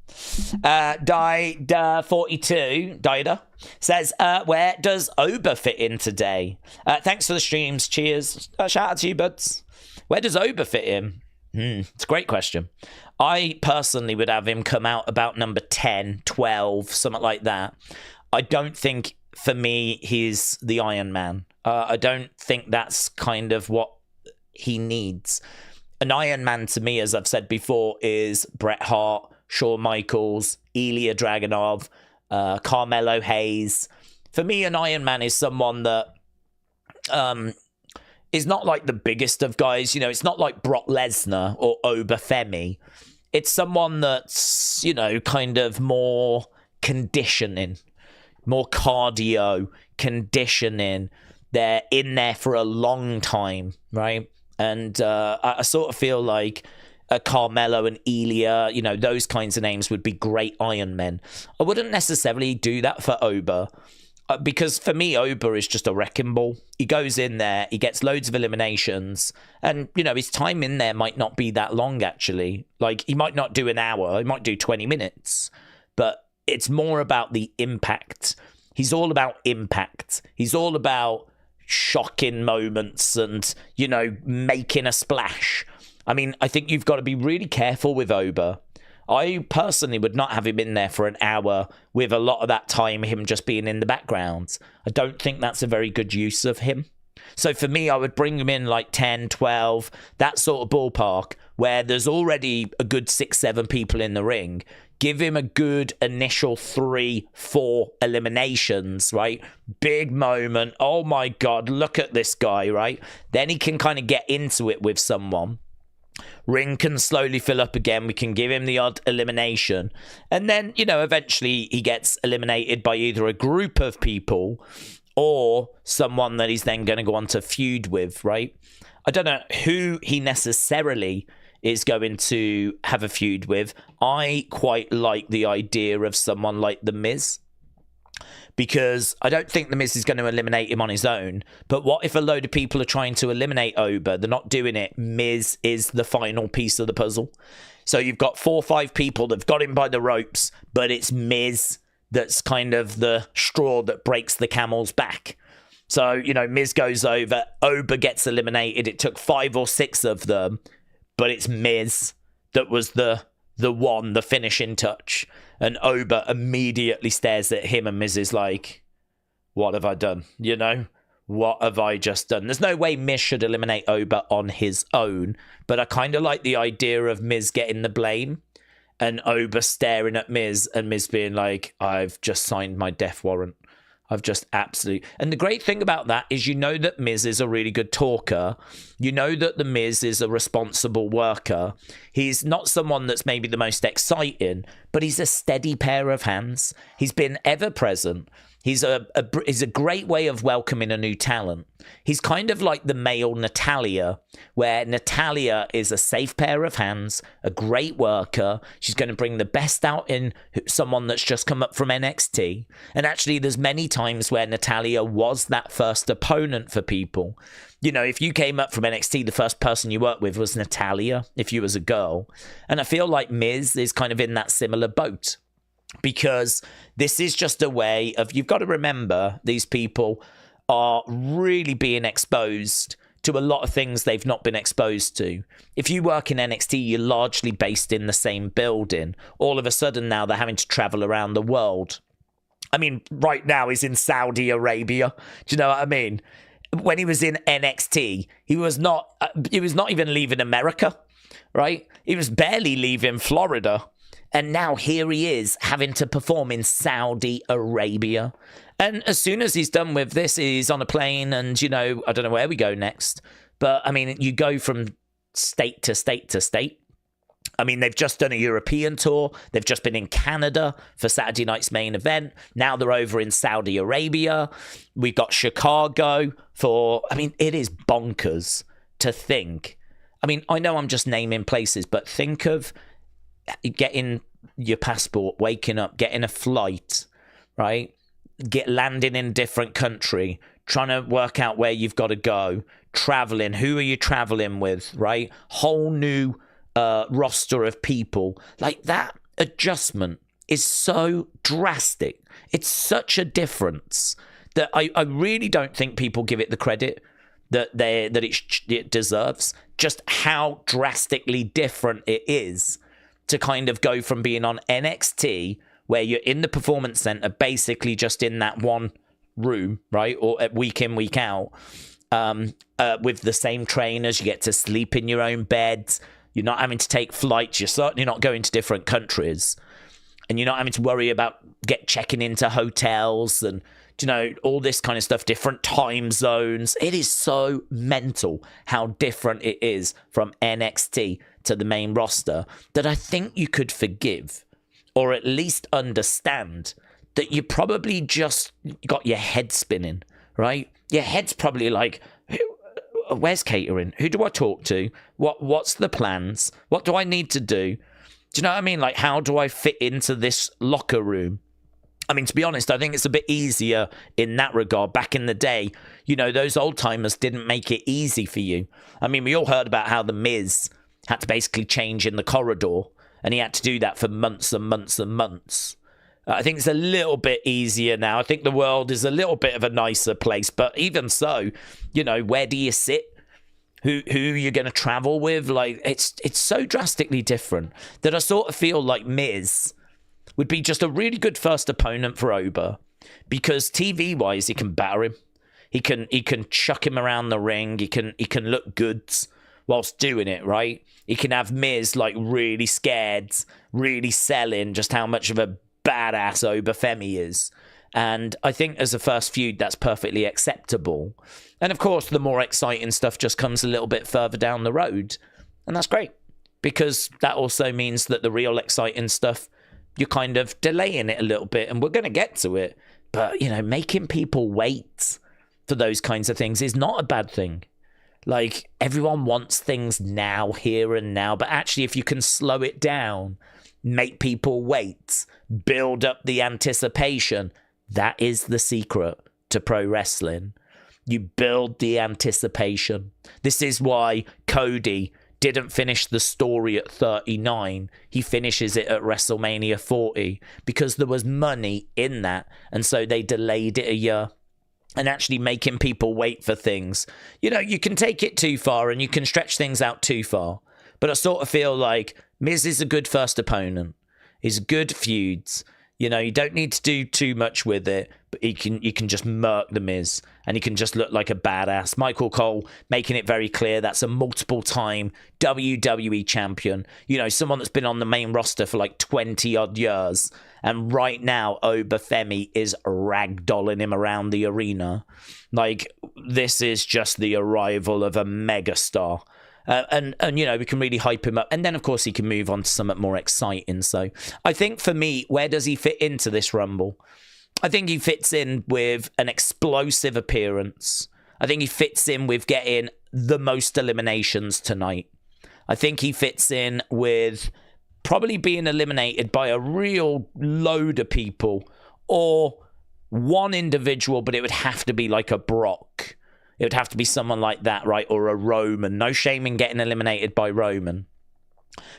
Speaker 1: Dida42 Dida says, where does Oba fit in today? Thanks for the streams, cheers. Shout out to you, buds. Where does Oba fit in? It's a great question. I personally would have him come out about number 10, 12, something like that. I don't think, for me, he's the Iron Man. I don't think that's kind of what he needs. An Iron Man, to me, as I've said before, is Bret Hart, Shawn Michaels, Ilya Dragunov, Carmelo Hayes. For me, an Iron Man is someone that is not like the biggest of guys. You know, it's not like Brock Lesnar or Oba Femi. It's someone that's, you know, kind of more conditioning, more cardio, conditioning. They're in there for a long time, right? And I sort of feel like Carmelo and Ilya, you know, those kinds of names would be great Iron Men. I wouldn't necessarily do that for Oba. because for me, Oba is just a wrecking ball. He goes in there, he gets loads of eliminations, and, you know, his time in there might not be that long, actually. Like, he might not do an hour, he might do 20 minutes, but it's more about the impact. He's all about impact. He's all about shocking moments and, you know, making a splash. I mean, I think you've got to be really careful with Oba. I personally would not have him in there for an hour with a lot of that time him just being in the background. I don't think that's a very good use of him. So for me, I would bring him in like 10, 12, that sort of ballpark where there's already a good 6, 7 people in the ring. Give him a good initial 3, 4 eliminations, right? Big moment. Oh my God, look at this guy, right? Then he can kind of get into it with someone. Ring can slowly fill up again. We can give him the odd elimination. And then, you know, eventually he gets eliminated by either a group of people or someone that he's then going to go on to feud with, right? I don't know who he necessarily is going to have a feud with. I quite like the idea of someone like The Miz, because I don't think The Miz is going to eliminate him on his own. But what if a load of people are trying to eliminate Oba? They're not doing it. Miz is the final piece of the puzzle. So you've got 4 or 5 people that've got him by the ropes, but it's Miz that's kind of the straw that breaks the camel's back. So, you know, Miz goes over, Oba gets eliminated. It took 5 or 6 of them, but it's Miz that was the finishing touch. And Oba immediately stares at him, and Miz is like, what have I done? You know, what have I just done? There's no way Miz should eliminate Oba on his own, but I kind of like the idea of Miz getting the blame and Oba staring at Miz and Miz being like, I've just signed my death warrant. I've just absolutely... And the great thing about that is, you know that Miz is a really good talker. You know that the Miz is a responsible worker. He's not someone that's maybe the most exciting, but he's a steady pair of hands. He's been ever present. He's a great way of welcoming a new talent. He's kind of like the male Natalia, where Natalia is a safe pair of hands, a great worker. She's going to bring the best out in someone that's just come up from NXT. And actually, there's many times where Natalia was that first opponent for people. You know, if you came up from NXT, the first person you worked with was Natalia, if you was a girl. And I feel like Miz is kind of in that similar boat, because this is just a way of, you've got to remember, these people are really being exposed to a lot of things they've not been exposed to. If you work in NXT, you're largely based in the same building. All of a sudden now they're having to travel around the world. I mean, right now he's in Saudi Arabia. Do you know what I mean? When he was in NXT, he was not even leaving America, right? He was barely leaving Florida. And now here he is having to perform in Saudi Arabia. And as soon as he's done with this, he's on a plane and, you know, I don't know where we go next. But, I mean, you go from state to state to state. I mean, they've just done a European tour. They've just been in Canada for Saturday night's main event. Now they're over in Saudi Arabia. We've got Chicago for... I mean, it is bonkers to think. I mean, I know I'm just naming places, but think of getting your passport, waking up, getting a flight, right? Landing in a different country, trying to work out where you've got to go, traveling. Who are you traveling with, right? Whole new roster of people. Like, that adjustment is so drastic. It's such a difference that I really don't think people give it the credit that it deserves. Just how drastically different it is to kind of go from being on NXT, where you're in the performance center, basically just in that one room, right? Or week in, week out, with the same trainers. You get to sleep in your own beds. You're not having to take flights. You're certainly not going to different countries. And you're not having to worry about checking into hotels and, you know, all this kind of stuff, different time zones. It is so mental how different it is from NXT to the main roster that I think you could forgive, or at least understand, that you probably just got your head spinning, right? Your head's probably like, where's catering? Who do I talk to? What's the plans? What do I need to do? Do you know what I mean? Like, how do I fit into this locker room? I mean, to be honest, I think it's a bit easier in that regard. Back in the day, those old timers didn't make it easy for you. I mean, we all heard about how The Miz had to basically change in the corridor, and he had to do that for months and months and months. I think it's a little bit easier now. I think the world is a little bit of a nicer place, but even so, where do you sit? Who you're going to travel with? Like, it's so drastically different that I sort of feel like Miz would be just a really good first opponent for Oba, because TV-wise, he can batter him. He can chuck him around the ring. He can look good whilst doing it, right? He can have Miz like really scared, really selling just how much of a badass Oba Femi is. And I think as a first feud, that's perfectly acceptable. And of course, the more exciting stuff just comes a little bit further down the road. And that's great, because that also means that the real exciting stuff, you're kind of delaying it a little bit, and we're going to get to it. But, making people wait for those kinds of things is not a bad thing. Like, everyone wants things now, here and now. But actually, if you can slow it down, make people wait, build up the anticipation, that is the secret to pro wrestling. You build the anticipation. This is why Cody didn't finish the story at 39. He finishes it at WrestleMania 40 because there was money in that. And so they delayed it a year. And actually making people wait for things. You can take it too far and you can stretch things out too far. But I sort of feel like Miz is a good first opponent. He's good feuds. You don't need to do too much with it, but you can just murk the Miz, and he can just look like a badass. Michael Cole making it very clear that's a multiple-time WWE champion. Someone that's been on the main roster for like 20-odd years, and right now Oba Femi is ragdolling him around the arena. Like, this is just the arrival of a megastar. And we can really hype him up. And then, of course, he can move on to something more exciting. So I think for me, where does he fit into this Rumble? I think he fits in with an explosive appearance. I think he fits in with getting the most eliminations tonight. I think he fits in with probably being eliminated by a real load of people, or one individual, but it would have to be like a Brock. It would have to be someone like that, right? Or a Roman. No shame in getting eliminated by Roman.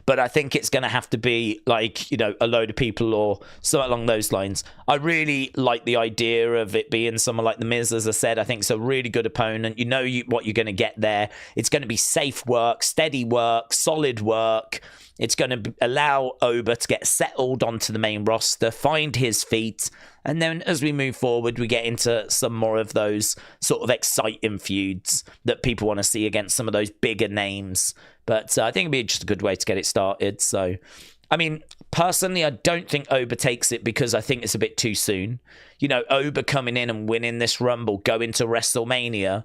Speaker 1: But I think it's going to have to be like, a load of people or something along those lines. I really like the idea of it being someone like The Miz, as I said. I think it's a really good opponent. What you're going to get there. It's going to be safe work, steady work, solid work. It's going to allow Oba to get settled onto the main roster, find his feet, and then as we move forward, we get into some more of those sort of exciting feuds that people want to see against some of those bigger names. But I think it'd be just a good way to get it started. So, I mean, personally, I don't think Oba takes it because I think it's a bit too soon. Oba coming in and winning this Rumble, going to WrestleMania,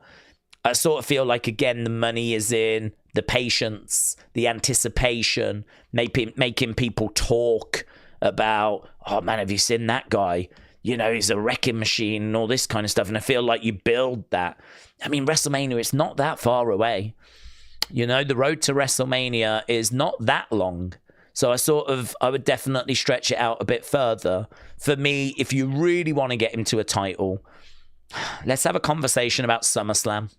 Speaker 1: I sort of feel like, again, the money is in the patience, the anticipation, making people talk about, oh man, have you seen that guy? He's a wrecking machine and all this kind of stuff. And I feel like you build that. I mean, WrestleMania, it's not that far away. The road to WrestleMania is not that long. So I would definitely stretch it out a bit further. For me, if you really want to get him to a title, let's have a conversation about SummerSlam.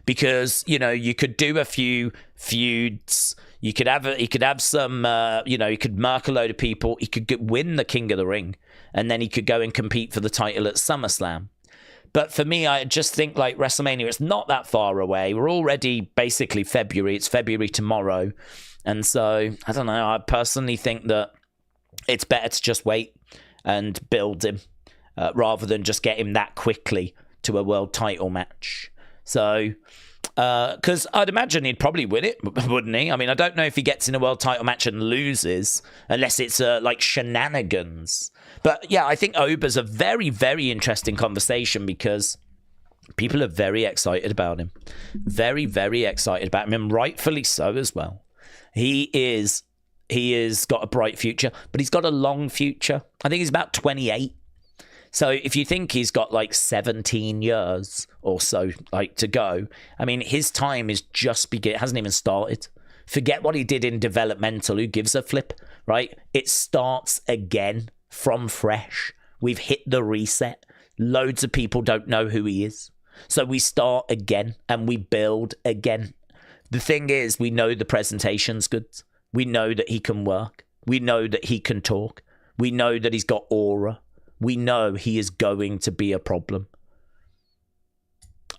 Speaker 1: Because, you could do a few feuds. He could have some, he could mark a load of people. He could win the King of the Ring. And then he could go and compete for the title at SummerSlam. But for me, I just think like WrestleMania, it's not that far away. We're already basically February. It's February tomorrow. And so, I don't know. I personally think that it's better to just wait and build him rather than just get him that quickly to a world title match. So, because I'd imagine he'd probably win it, wouldn't he? I mean, I don't know if he gets in a world title match and loses, unless it's like shenanigans. But yeah, I think Oba's a very, very interesting conversation because people are very excited about him. Very, very excited about him, and rightfully so as well. He is got a bright future, but he's got a long future. I think he's about 28. So if you think he's got like 17 years or so like to go, I mean, his time is just hasn't even started. Forget what he did in developmental. Who gives a flip, right? It starts again from fresh. We've hit the reset. Loads of people don't know who he is. So we start again and we build again. The thing is, we know the presentation's good. We know that he can work. We know that he can talk. We know that he's got aura. We know he is going to be a problem.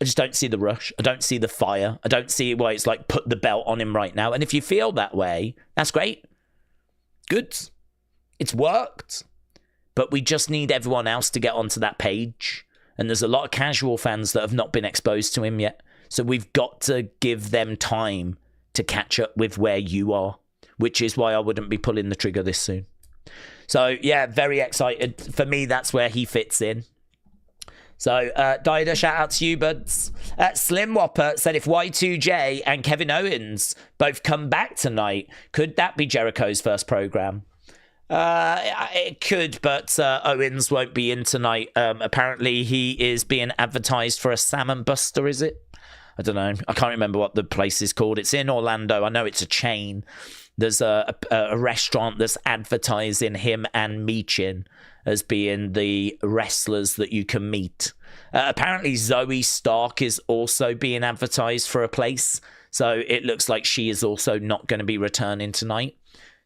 Speaker 1: I just don't see the rush. I don't see the fire. I don't see why it's like put the belt on him right now. And if you feel that way, that's great. Good. It's worked. But we just need everyone else to get onto that page. And there's a lot of casual fans that have not been exposed to him yet. So we've got to give them time to catch up with where you are, which is why I wouldn't be pulling the trigger this soon. So, yeah, very excited. For me, that's where he fits in. So, Dida, shout out to you, buds. Slim Whopper said, if Y2J and Kevin Owens both come back tonight, could that be Jericho's first program? It could, but Owens won't be in tonight. Apparently, he is being advertised for a Salmon Buster, is it? I don't know. I can't remember what the place is called. It's in Orlando. I know it's a chain. There's a restaurant that's advertising him and Michin as being the wrestlers that you can meet. Apparently, Zoe Stark is also being advertised for a place. So it looks like she is also not going to be returning tonight.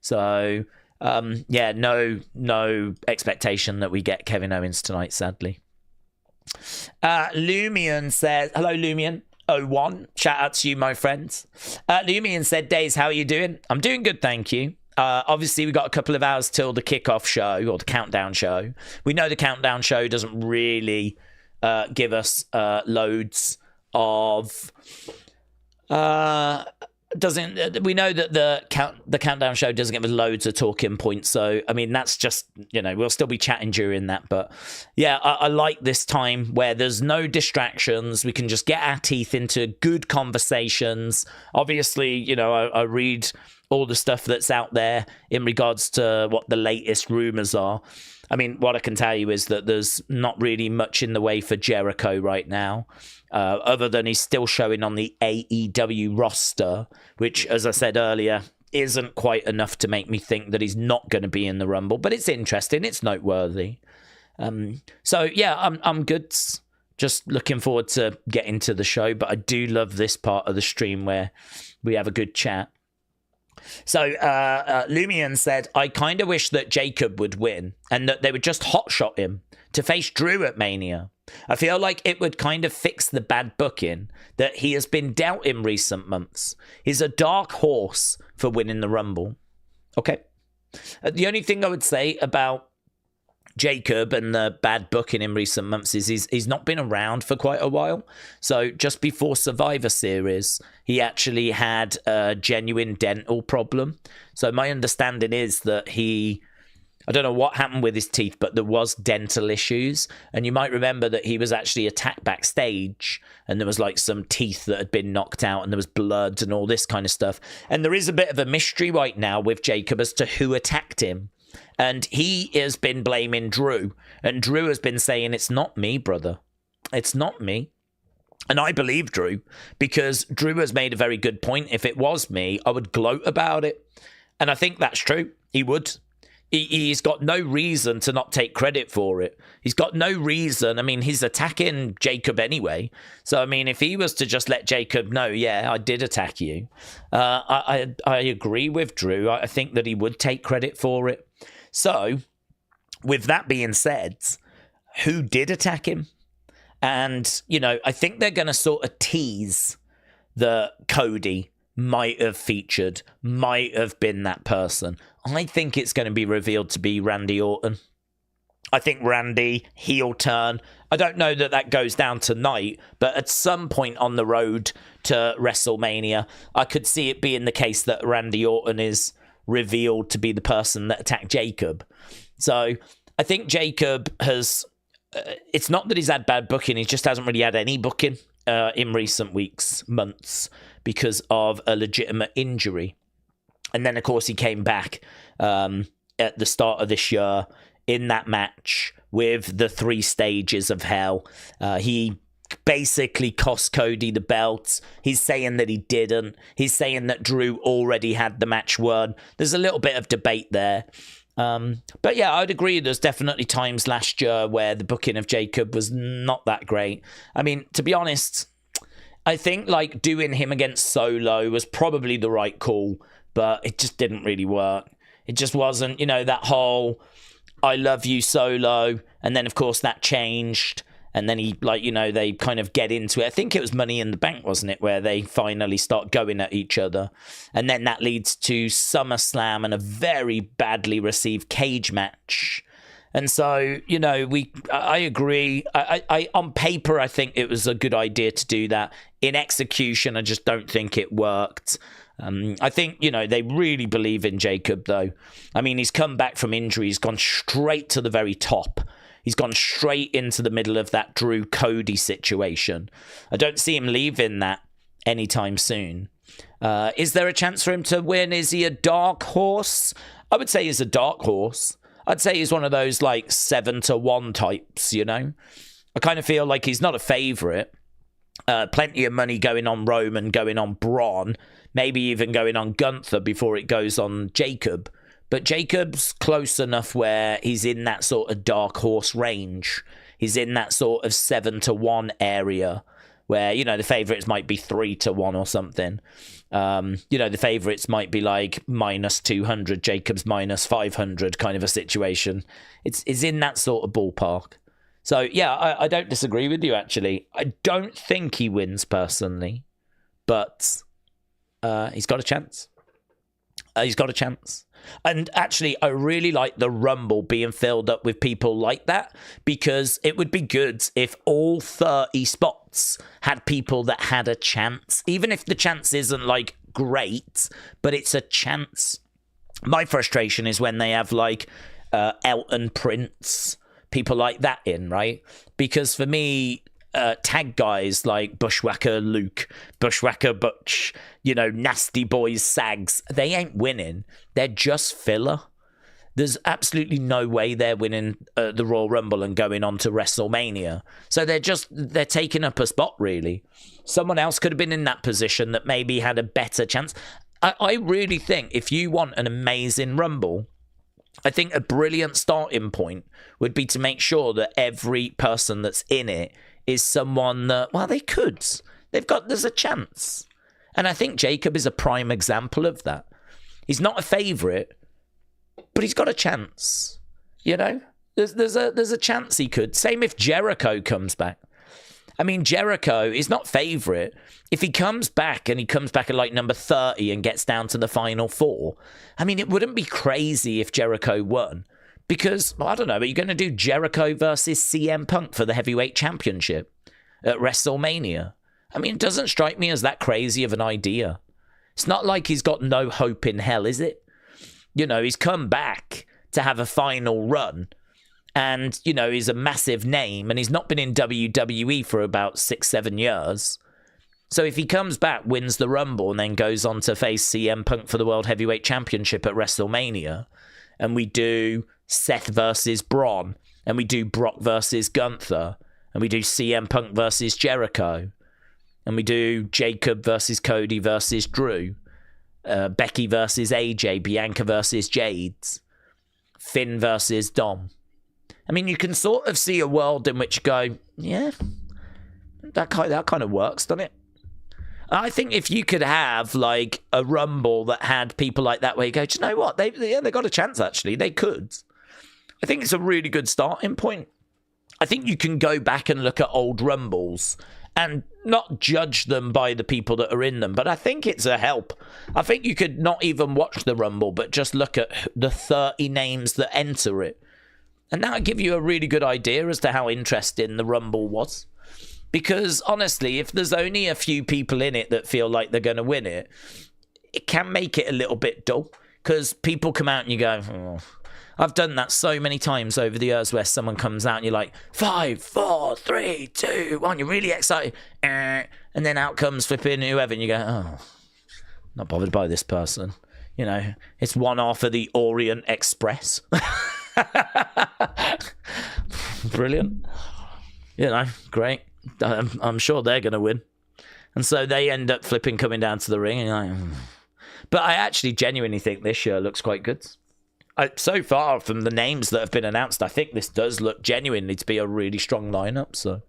Speaker 1: So, yeah, no expectation that we get Kevin Owens tonight, sadly. Lumion says, hello, Lumion. 01. Shout out to you, my friends. Lumion said, Days, how are you doing? I'm doing good, thank you. Obviously, we've got a couple of hours till the kickoff show, or the countdown show. We know the countdown show doesn't really give us loads of... we know that the countdown show doesn't give us loads of talking points, so I mean that's just, we'll still be chatting during that, but yeah, I like this time where there's no distractions. We can just get our teeth into good conversations. Obviously, I read all the stuff that's out there in regards to what the latest rumors are. I mean, what I can tell you is that there's not really much in the way for Jericho right now, other than he's still showing on the AEW roster, which, as I said earlier, isn't quite enough to make me think that he's not going to be in the Rumble. But it's interesting. It's noteworthy. So, yeah, I'm good. Just looking forward to getting to the show. But I do love this part of the stream where we have a good chat. So Lumion said, I kind of wish that Jacob would win and that they would just hotshot him to face Drew at Mania. I feel like it would kind of fix the bad booking that he has been dealt in recent months. He's a dark horse for winning the Rumble. Okay. The only thing I would say about Jacob and the bad booking in recent months is he's not been around for quite a while. So just before Survivor Series, he actually had a genuine dental problem. So my understanding is that I don't know what happened with his teeth, but there was dental issues. And you might remember that he was actually attacked backstage and there was like some teeth that had been knocked out and there was blood and all this kind of stuff. And there is a bit of a mystery right now with Jacob as to who attacked him. And he has been blaming Drew. And Drew has been saying, it's not me, brother. It's not me. And I believe Drew, because Drew has made a very good point. If it was me, I would gloat about it. And I think that's true. He would. He's got no reason to not take credit for it. He's got no reason. I mean, he's attacking Jacob anyway. So, I mean, if he was to just let Jacob know, yeah, I did attack you, I agree with Drew. I think that he would take credit for it. So, with that being said, who did attack him? And, I think they're going to sort of tease that Cody might have featured, might have been that person. I think it's going to be revealed to be Randy Orton. I think Randy, heel turn. I don't know that goes down tonight, but at some point on the road to WrestleMania, I could see it being the case that Randy Orton is revealed to be the person that attacked Jacob. So I think Jacob has... it's not that he's had bad booking, he just hasn't really had any booking in recent weeks, months, because of a legitimate injury. And then, of course, he came back at the start of this year in that match with the 3 stages of hell. He basically cost Cody the belt. He's saying that he didn't. He's saying that Drew already had the match won. There's a little bit of debate there. But yeah, I'd agree. There's definitely times last year where the booking of Jacob was not that great. I mean, to be honest, I think like doing him against Solo was probably the right call, but it just didn't really work. It just wasn't, that whole I love you Solo, and then of course that changed, and then he they kind of get into it. I think it was Money in the Bank, wasn't it, where they finally start going at each other, and then that leads to SummerSlam and a very badly received cage match. And so, I agree. I on paper, I think it was a good idea to do that. In execution, I just don't think it worked. I think, they really believe in Jacob, though. I mean, he's come back from injury. He's gone straight to the very top. He's gone straight into the middle of that Drew Cody situation. I don't see him leaving that anytime soon. Is there a chance for him to win? Is he a dark horse? I would say he's a dark horse. I'd say he's one of those 7-1 types, I kind of feel like he's not a favourite. Plenty of money going on Roman, going on Braun, maybe even going on Gunther before it goes on Jacob. But Jacob's close enough where he's in that sort of dark horse range. He's in that sort of 7-1 area where, the favourites might be 3-1 or something. The favourites might be minus 200, Jacob's minus 500 kind of a situation. It's in that sort of ballpark. So, yeah, I don't disagree with you, actually. I don't think he wins personally, but he's got a chance. He's got a chance. And actually, I really like the Rumble being filled up with people like that, because it would be good if all 30 spots had people that had a chance, even if the chance isn't great, but it's a chance. My frustration is when they have Elton Prince, people like that in, right? Because for me, tag guys like Bushwhacker Luke, Bushwhacker Butch, Nasty Boys Sags, they ain't winning. They're just filler. There's absolutely no way they're winning the Royal Rumble and going on to WrestleMania. So they're taking up a spot, really. Someone else could have been in that position that maybe had a better chance. I really think if you want an amazing Rumble, I think a brilliant starting point would be to make sure that every person that's in it is someone that, they could. There's a chance. And I think Jacob is a prime example of that. He's not a favourite, but he's got a chance. There's a chance he could. Same if Jericho comes back. I mean, Jericho is not favourite. If he comes back and he comes back at number 30 and gets down to the final 4, I mean, it wouldn't be crazy if Jericho won. Because, I don't know, are you going to do Jericho versus CM Punk for the heavyweight championship at WrestleMania? I mean, it doesn't strike me as that crazy of an idea. It's not like he's got no hope in hell, is it? He's come back to have a final run. And, he's a massive name. And he's not been in WWE for about 6-7 years. So if he comes back, wins the Rumble, and then goes on to face CM Punk for the World Heavyweight Championship at WrestleMania, and we do Seth versus Braun, and we do Brock versus Gunther, and we do CM Punk versus Jericho, and we do Jacob versus Cody versus Drew, Becky versus AJ, Bianca versus Jade, Finn versus Dom. I mean, you can sort of see a world in which you go, yeah, that kind of works, doesn't it? I think if you could have a Rumble that had people like that, where you go, do you know what? They got a chance, actually. They could. I think it's a really good starting point. I think you can go back and look at old Rumbles and not judge them by the people that are in them, but I think it's a help. I think you could not even watch the Rumble, but just look at the 30 names that enter it. And that would give you a really good idea as to how interesting the Rumble was. Because, honestly, if there's only a few people in it that feel like they're going to win it, it can make it a little bit dull. Because people come out and you go, oh. I've done that so many times over the years where someone comes out and you're like, 5, 4, 3, 2, 1, you're really excited. And then out comes flipping whoever and you go, oh, not bothered by this person. It's one half of the Orient Express. Brilliant. Great. I'm sure they're going to win. And so they end up coming down to the ring. And But I actually genuinely think this year looks quite good. So far from the names that have been announced, I think this does look genuinely to be a really strong lineup. So,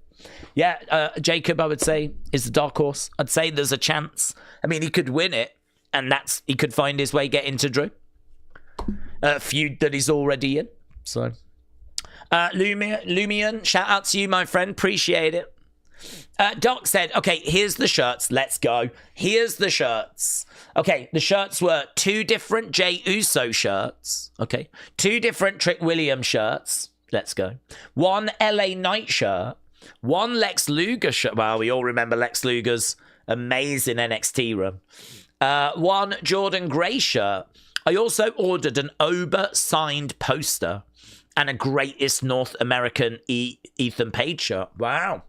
Speaker 1: yeah, Jacob, I would say, is the dark horse. I'd say there's a chance. I mean, he could win it, and he could find his way get into Drew. A feud that he's already in. So, Lumion, shout out to you, my friend. Appreciate it. Doc said, okay, here's the shirts. Let's go. Here's the shirts. Okay, the shirts were 2 different Jey Uso shirts. Okay, 2 different Trick Williams shirts. Let's go. 1 LA Knight shirt. 1 Lex Luger shirt. Well, we all remember Lex Luger's amazing NXT run. 1 Jordan Gray shirt. I also ordered an Oba signed poster and a Greatest North American Ethan Page shirt. Wow.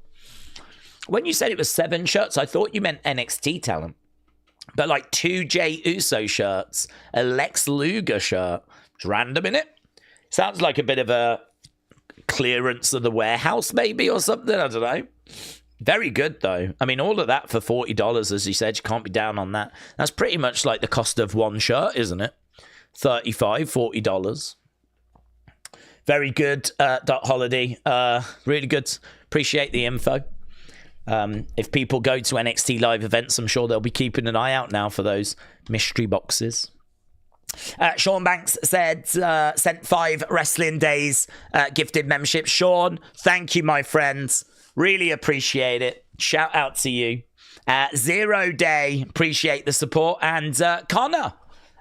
Speaker 1: When you said it was 7 shirts, I thought you meant NXT talent. But like 2 Jey Uso shirts, a Lex Luger shirt. It's random, innit? Sounds like a bit of a clearance of the warehouse, maybe, or something. I don't know. Very good, though. I mean, all of that for $40, as you said. You can't be down on that. That's pretty much like the cost of 1 shirt, isn't it? $35, $40. Very good, Dot Holiday. Really good. Appreciate the info. If people go to NXT live events, I'm sure they'll be keeping an eye out now for those mystery boxes. Sean Banks said, sent 5 wrestling days gifted membership. Sean, thank you, my friends. Really appreciate it. Shout out to you. 0 Day, appreciate the support. And Connor,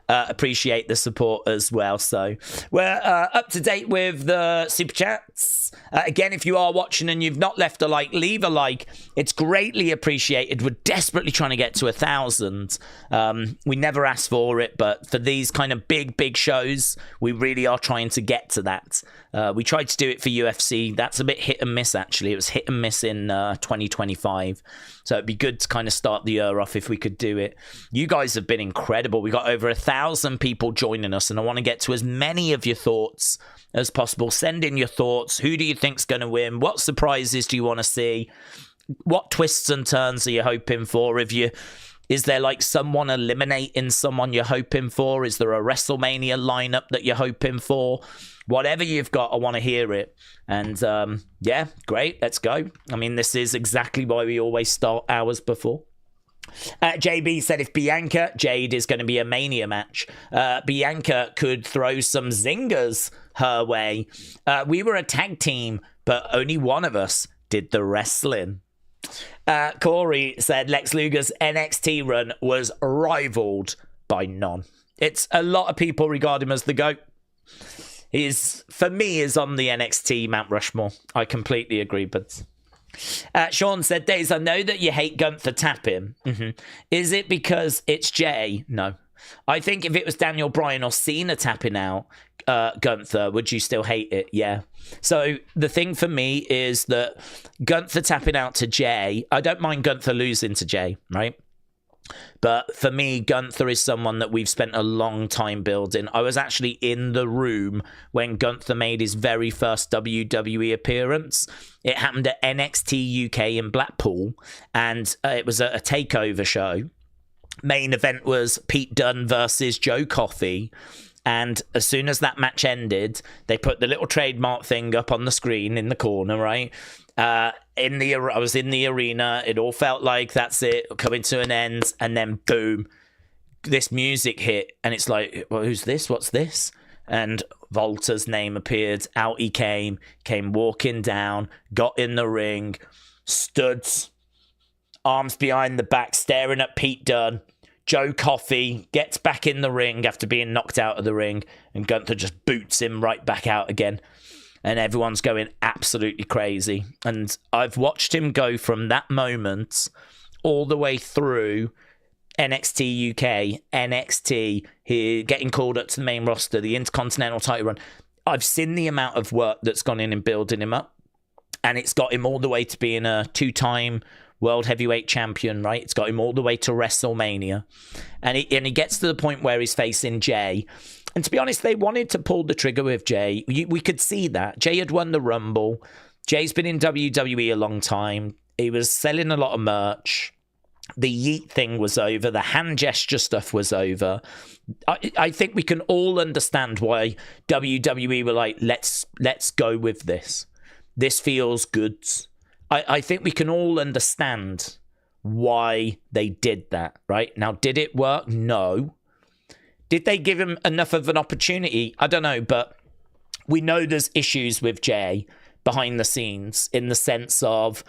Speaker 1: appreciate the support as well. So we're up to date with the super chats. Again, if you are watching and you've not left a like, leave a like. It's greatly appreciated. We're desperately trying to get to 1,000. We never asked for it, but for these kind of big shows, we really are trying to get to that. We tried to do it for UFC. That's a bit hit and miss, actually. It was hit and miss in 2025. So it'd be good to kind of start the year off if we could do it. You guys have been incredible. We got over 1,000 people joining us, and I want to get to as many of your thoughts as possible. Send in your thoughts. Who do you think's going to win? What surprises do you want to see? What twists and turns are you hoping for? Is there like someone eliminating someone you're hoping for? Is there a WrestleMania lineup that you're hoping for? Whatever you've got, I want to hear it. And yeah, great. Let's go. I mean, this is exactly why we always start hours before. JB said if Bianca Jade is going to be a Mania match, Bianca could throw some zingers her way. We were a tag team, but only one of us did the wrestling. Corey said Lex Luger's NXT run was rivaled by none. It's a lot of people regard him as the GOAT. For me, is on the NXT Mount Rushmore. I completely agree, but Sean said, Days, I know that you hate Gunther tapping. Is it because it's Jay? No. I think if it was Daniel Bryan or Cena tapping out Gunther, would you still hate it? Yeah. So the thing for me is that Gunther tapping out to Jay, I don't mind Gunther losing to Jay, right? But for me, Gunther is someone that we've spent a long time building. I was actually in the room when Gunther made his very first WWE appearance. It happened at NXT UK in Blackpool, and it was a takeover show. Main event was Pete Dunne versus Joe Coffey. And as soon as that match ended, they put the little trademark thing up on the screen in the corner, right? I was in the arena. It all felt like that's it, coming to an end. And then boom, this music hit. And it's like, well, who's this? What's this? And Volta's name appeared. Out he came walking down, got in the ring, stood, arms behind the back, staring at Pete Dunne. Joe Coffey gets back in the ring after being knocked out of the ring, and Gunther just boots him right back out again. And everyone's going absolutely crazy. And I've watched him go from that moment all the way through NXT UK, NXT, he getting called up to the main roster, the Intercontinental title run. I've seen the amount of work that's gone in building him up. And it's got him all the way to being a 2-time World Heavyweight Champion, right? It's got him all the way to WrestleMania. And he gets to the point where he's facing Jay. And to be honest, they wanted to pull the trigger with Jay. We could see that. Jay had won the Rumble. Jay's been in WWE a long time. He was selling a lot of merch. The yeet thing was over. The hand gesture stuff was over. I think we can all understand why WWE were like, let's go with this. This feels good. I think we can all understand why they did that, right? Now, did it work? No. Did they give him enough of an opportunity? I don't know, but we know there's issues with Jay behind the scenes in the sense of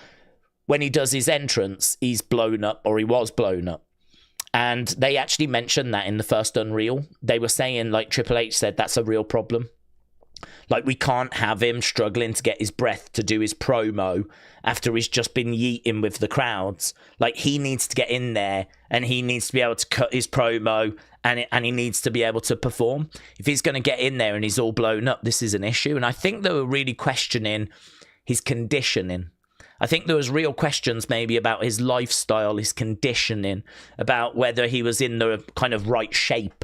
Speaker 1: when he does his entrance, he's blown up, or he was blown up. And they actually mentioned that in the first Unreal. They were saying, like, Triple H said, that's a real problem. Like, we can't have him struggling to get his breath to do his promo after he's just been yeeting with the crowds. Like, he needs to get in there and he needs to be able to cut his promo and he needs to be able to perform. If he's going to get in there and he's all blown up, this is an issue. And I think they were really questioning his conditioning. I think there was real questions maybe about his lifestyle, his conditioning, about whether he was in the kind of right shape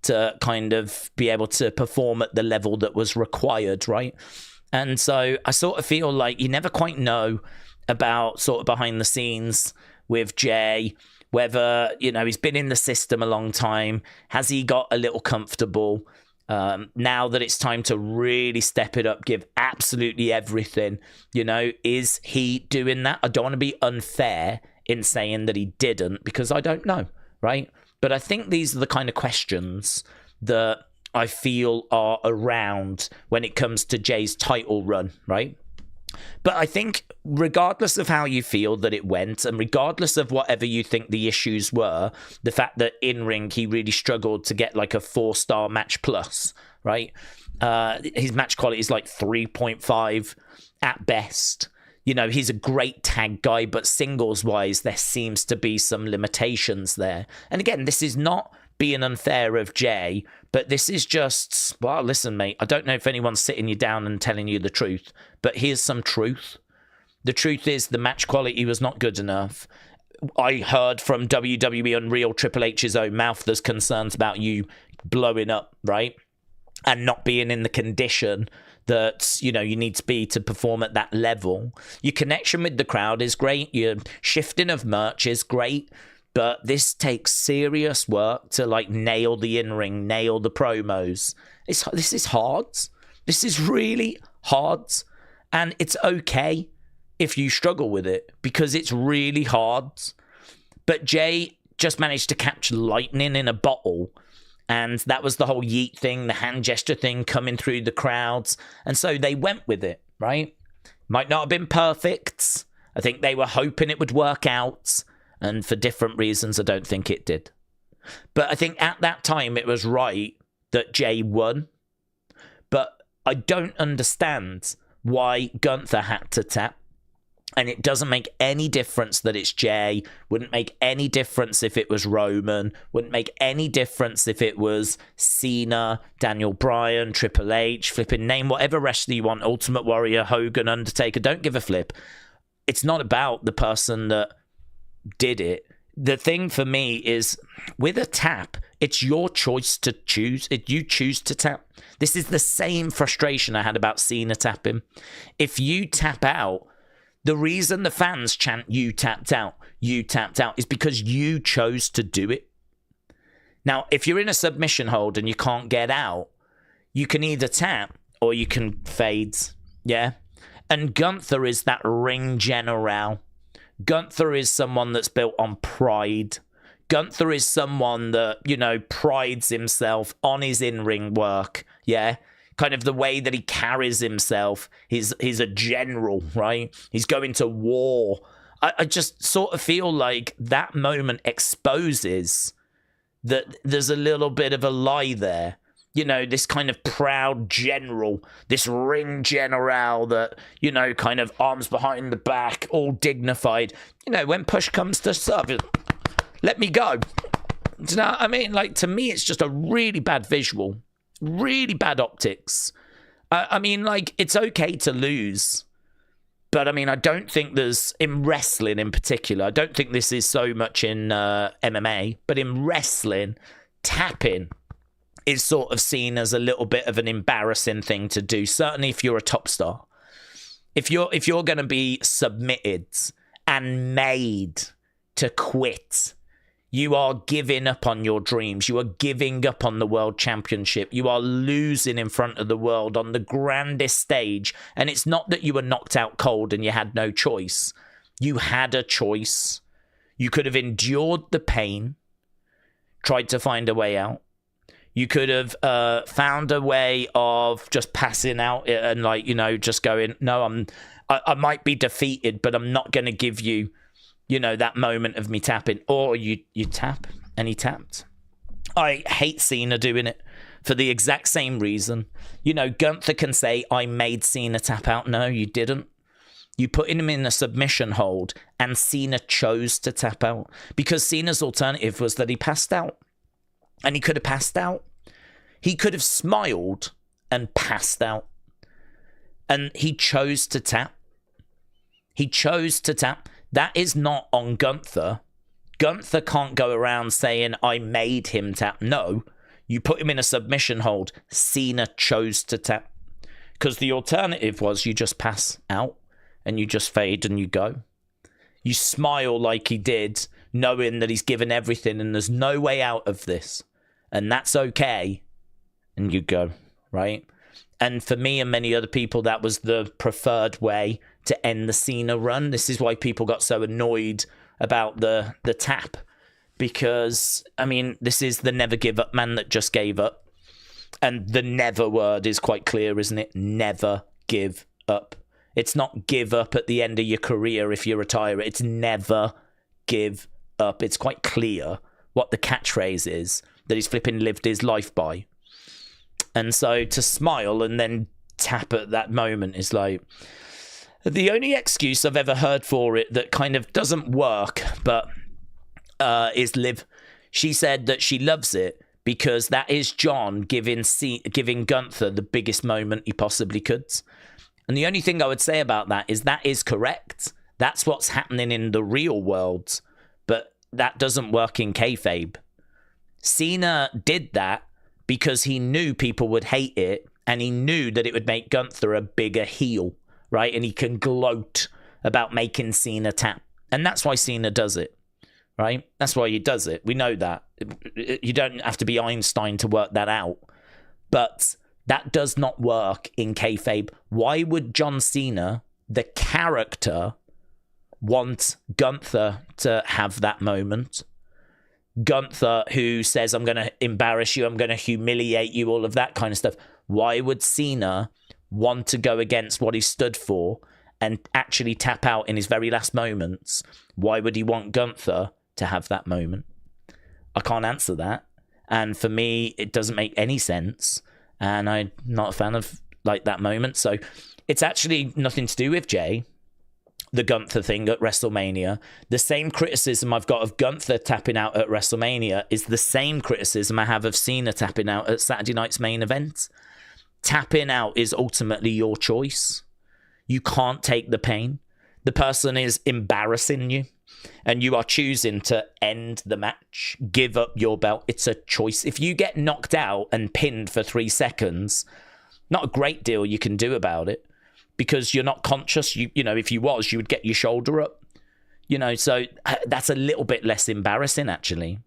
Speaker 1: to kind of be able to perform at the level that was required, right? And so I sort of feel like you never quite know about sort of behind the scenes with Jay, whether, you know, he's been in the system a long time. Has he got a little comfortable? Now that it's time to really step it up, give absolutely everything, you know, is he doing that? I don't want to be unfair in saying that he didn't, because I don't know, right? But I think these are the kind of questions that I feel are around when it comes to Jay's title run, right? But I think regardless of how you feel that it went, and regardless of whatever you think the issues were, the fact that in ring he really struggled to get like a 4-star match plus, right? His match quality is like 3.5 at best. You know, he's a great tag guy, but singles wise, there seems to be some limitations there. And again, this is not being unfair of Jay, but this is just, well, listen, mate, I don't know if anyone's sitting you down and telling you the truth, but here's some truth. The truth is the match quality was not good enough. I heard from WWE Unreal Triple H's own mouth there's concerns about you blowing up, right? And not being in the condition that, you know, you need to be to perform at that level. Your connection with the crowd is great. Your shifting of merch is great. But this takes serious work to, like, nail the in-ring, nail the promos. This is hard. This is really hard. And it's okay if you struggle with it, because it's really hard. But Jay just managed to catch lightning in a bottle. And that was the whole yeet thing, the hand gesture thing coming through the crowds. And so they went with it, right? Might not have been perfect. I think they were hoping it would work out. And for different reasons, I don't think it did. But I think at that time, it was right that Jay won. But I don't understand why Gunther had to tap. And it doesn't make any difference that it's Jay. Wouldn't make any difference if it was Roman. Wouldn't make any difference if it was Cena, Daniel Bryan, Triple H, flipping name whatever wrestler you want, Ultimate Warrior, Hogan, Undertaker. Don't give a flip. It's not about the person that did it. The thing for me is with a tap, it's your choice to choose. You choose to tap. This is the same frustration I had about Cena tapping. If you tap out, the reason the fans chant you tapped out is because you chose to do it. Now, if you're in a submission hold and you can't get out, you can either tap or you can fade. Yeah. And Gunther is that ring general. Gunther is someone that's built on pride. Gunther is someone that, you know, prides himself on his in-ring work. Yeah. Kind of the way that he carries himself. He's a general, right? He's going to war. I just sort of feel like that moment exposes that there's a little bit of a lie there. You know, this kind of proud general, this ring general that, you know, kind of arms behind the back, all dignified. You know, when push comes to shove, let me go. Do you know what I mean? Like, to me, it's just a really bad visual, really bad optics. I mean, like, it's okay to lose. But, I mean, I don't think there's, in wrestling in particular, I don't think this is so much in MMA, but in wrestling, tapping is sort of seen as a little bit of an embarrassing thing to do. Certainly if you're a top star. If you're going to be submitted and made to quit. You are giving up on your dreams. You are giving up on the world championship. You are losing in front of the world on the grandest stage. And it's not that you were knocked out cold and you had no choice. You had a choice. You could have endured the pain, tried to find a way out. You could have found a way of just passing out and, like, you know, just going, no, I might be defeated, but I'm not going to give you, you know, that moment of me tapping. Or you tap, and he tapped. I hate Cena doing it for the exact same reason. You know, Gunther can say, I made Cena tap out. No, you didn't. You put him in a submission hold, and Cena chose to tap out. Because Cena's alternative was that he passed out. And he could have passed out. He could have smiled and passed out. And he chose to tap. He chose to tap. That is not on Gunther. Gunther can't go around saying, I made him tap. No, you put him in a submission hold. Cena chose to tap. Because the alternative was you just pass out and you just fade and you go. You smile like he did, knowing that he's given everything and there's no way out of this. And that's okay. And you go, right? And for me and many other people, that was the preferred way to end the Cena run. This is why people got so annoyed about the tap. Because, I mean, this is the never give up man that just gave up. And the never word is quite clear, isn't it? Never give up. It's not give up at the end of your career if you retire. It's never give up. It's quite clear what the catchphrase is that he's flipping lived his life by. And so to smile and then tap at that moment is like... The only excuse I've ever heard for it that kind of doesn't work, but is Liv. She said that she loves it because that is John giving Gunther the biggest moment he possibly could. And the only thing I would say about that is correct. That's what's happening in the real world, but that doesn't work in kayfabe. Cena did that because he knew people would hate it, and he knew that it would make Gunther a bigger heel, right? And he can gloat about making Cena tap. And that's why Cena does it, right? That's why he does it. We know that. You don't have to be Einstein to work that out. But that does not work in kayfabe. Why would John Cena, the character, want Gunther to have that moment? Gunther, who says, I'm going to embarrass you, I'm going to humiliate you, all of that kind of stuff. Why would Cena want to go against what he stood for and actually tap out in his very last moments? Why would he want Gunther to have that moment? I can't answer that. And for me, it doesn't make any sense. And I'm not a fan of like that moment. So it's actually nothing to do with Jay, the Gunther thing at WrestleMania. The same criticism I've got of Gunther tapping out at WrestleMania is the same criticism I have of Cena tapping out at Saturday night's main event. Tapping out is ultimately your choice. You can't take the pain. The person is embarrassing you, and you are choosing to end the match, give up your belt. It's a choice. If you get knocked out and pinned for 3 seconds, not a great deal you can do about it because you're not conscious. You know, if you was, you would get your shoulder up. You know, so that's a little bit less embarrassing, actually.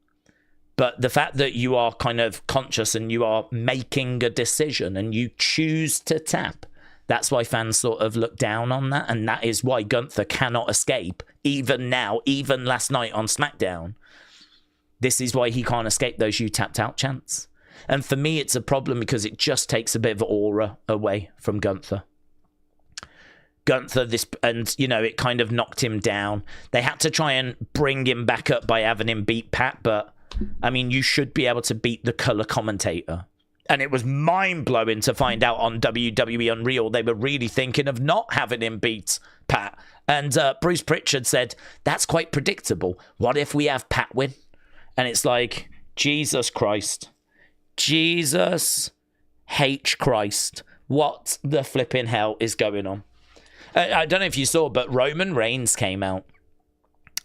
Speaker 1: But the fact that you are kind of conscious and you are making a decision and you choose to tap, that's why fans sort of look down on that. And that is why Gunther cannot escape, even now, even last night on SmackDown. This is why he can't escape those you tapped out chants. And for me, it's a problem because it just takes a bit of aura away from Gunther. Gunther, and you know, it kind of knocked him down. They had to try and bring him back up by having him beat Pat, but I mean, you should be able to beat the color commentator. And it was mind-blowing to find out on WWE Unreal they were really thinking of not having him beat Pat. And Bruce Pritchard said, that's quite predictable. What if we have Pat win? And it's like, Jesus Christ. Jesus H. Christ. What the flipping hell is going on? I don't know if you saw, but Roman Reigns came out.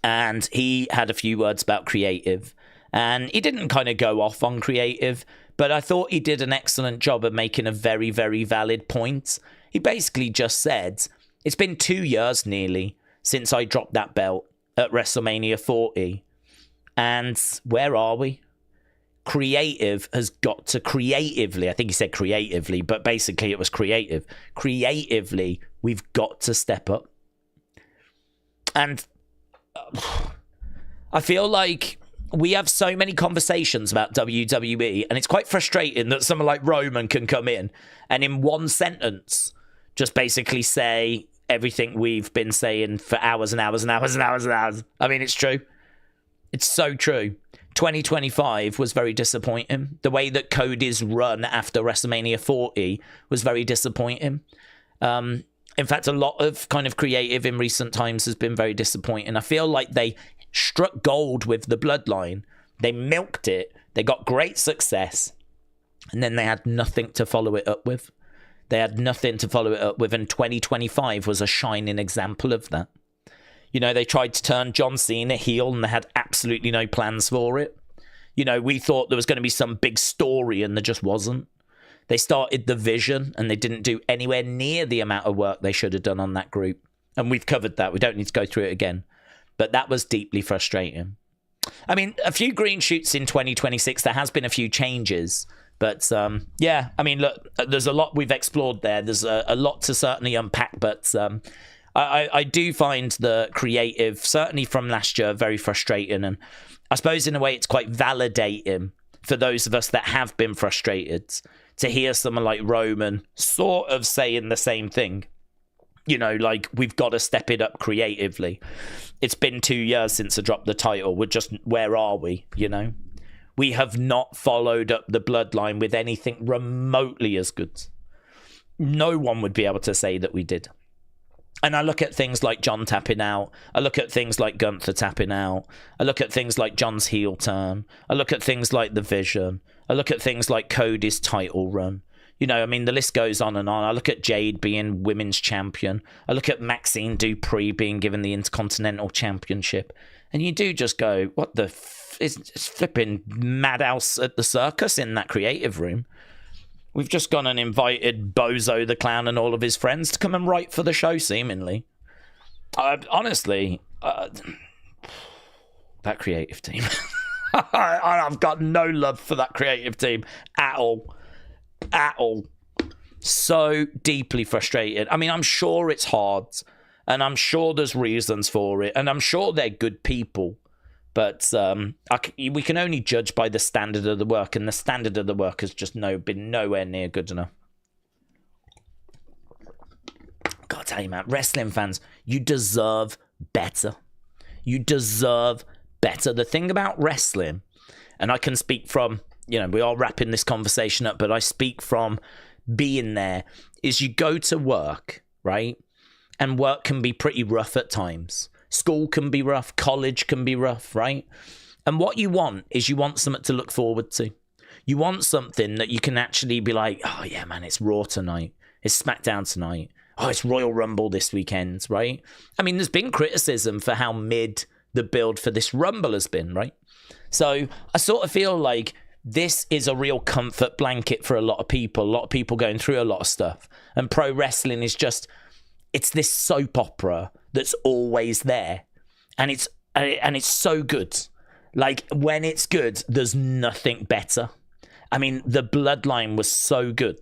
Speaker 1: And he had a few words about creative. And he didn't kind of go off on creative, but I thought he did an excellent job of making a very, very valid point. He basically just said, it's been 2 years nearly since I dropped that belt. at WrestleMania 40. And where are we? Creative has got to creatively, I think he said creatively, but basically it was creative. Creatively, we've got to step up. And I feel like we have so many conversations about WWE, and it's quite frustrating that someone like Roman can come in and in one sentence just basically say everything we've been saying for hours and hours and hours and hours and hours. I mean, it's true. It's so true. 2025 was very disappointing. The way that Cody's run after WrestleMania 40 was very disappointing. In fact, a lot of kind of creative in recent times has been very disappointing. I feel like they struck gold with the bloodline. They milked it. They got great success. And then they had nothing to follow it up with. They had nothing to follow it up with. And 2025 was a shining example of that. You know, they tried to turn John Cena heel and they had absolutely no plans for it. You know, we thought there was going to be some big story and there just wasn't. They started the vision and they didn't do anywhere near the amount of work they should have done on that group. And we've covered that. We don't need to go through it again. But that was deeply frustrating. I mean, a few green shoots in 2026. There has been a few changes. But, yeah, I mean, look, there's a lot we've explored there. There's a lot to certainly unpack. But I do find the creative, certainly from last year, very frustrating. And I suppose in a way it's quite validating for those of us that have been frustrated to hear someone like Roman sort of saying the same thing. You know, like, we've got to step it up creatively. It's been 2 years since I dropped the title. We're just, where are we, you know? We have not followed up the bloodline with anything remotely as good. No one would be able to say that we did. And I look at things like John tapping out. I look at things like Gunther tapping out. I look at things like John's heel turn. I look at things like the Vision. I look at things like Cody's title run. You know, I mean, the list goes on and on. I look at Jade being women's champion. I look at Maxine Dupree being given the Intercontinental Championship. And you do just go, what the it's flipping madhouse at the circus in that creative room. We've just gone and invited Bozo the Clown and all of his friends to come and write for the show, seemingly. Honestly, that creative team. I've got no love for that creative team at all. At all. So deeply frustrated. I mean, I'm sure it's hard, and I'm sure there's reasons for it, and I'm sure they're good people. But we can only judge by the standard of the work, and the standard of the work has just been nowhere near good enough. Gotta tell you, man, wrestling fans, you deserve better. You deserve better. The thing about wrestling, and I can speak from, you know, we are wrapping this conversation up, but I speak from being there, is you go to work, right? And work can be pretty rough at times. School can be rough. College can be rough, right? And what you want is you want something to look forward to. You want something that you can actually be like, oh, yeah, man, it's Raw tonight. It's SmackDown tonight. Oh, it's Royal Rumble this weekend, right? I mean, there's been criticism for how mid the build for this Rumble has been, right? So I sort of feel like this is a real comfort blanket for a lot of people going through a lot of stuff. And pro wrestling is just, it's this soap opera that's always there. And it's so good. Like, when it's good, there's nothing better. I mean, the bloodline was so good.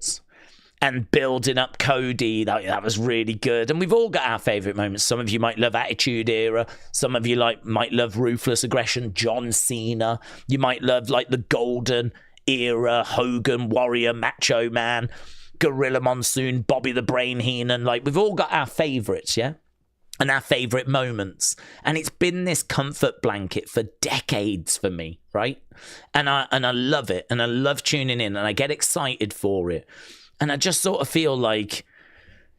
Speaker 1: And building up Cody, that was really good. And we've all got our favourite moments. Some of you might love Attitude Era. Some of you might love Ruthless Aggression, John Cena. You might love like the Golden Era, Hogan, Warrior, Macho Man, Gorilla Monsoon, Bobby the Brain Heenan. Like, we've all got our favourites, yeah? And our favourite moments. And it's been this comfort blanket for decades for me, right? And I love it. And I love tuning in. And I get excited for it. And I just sort of feel like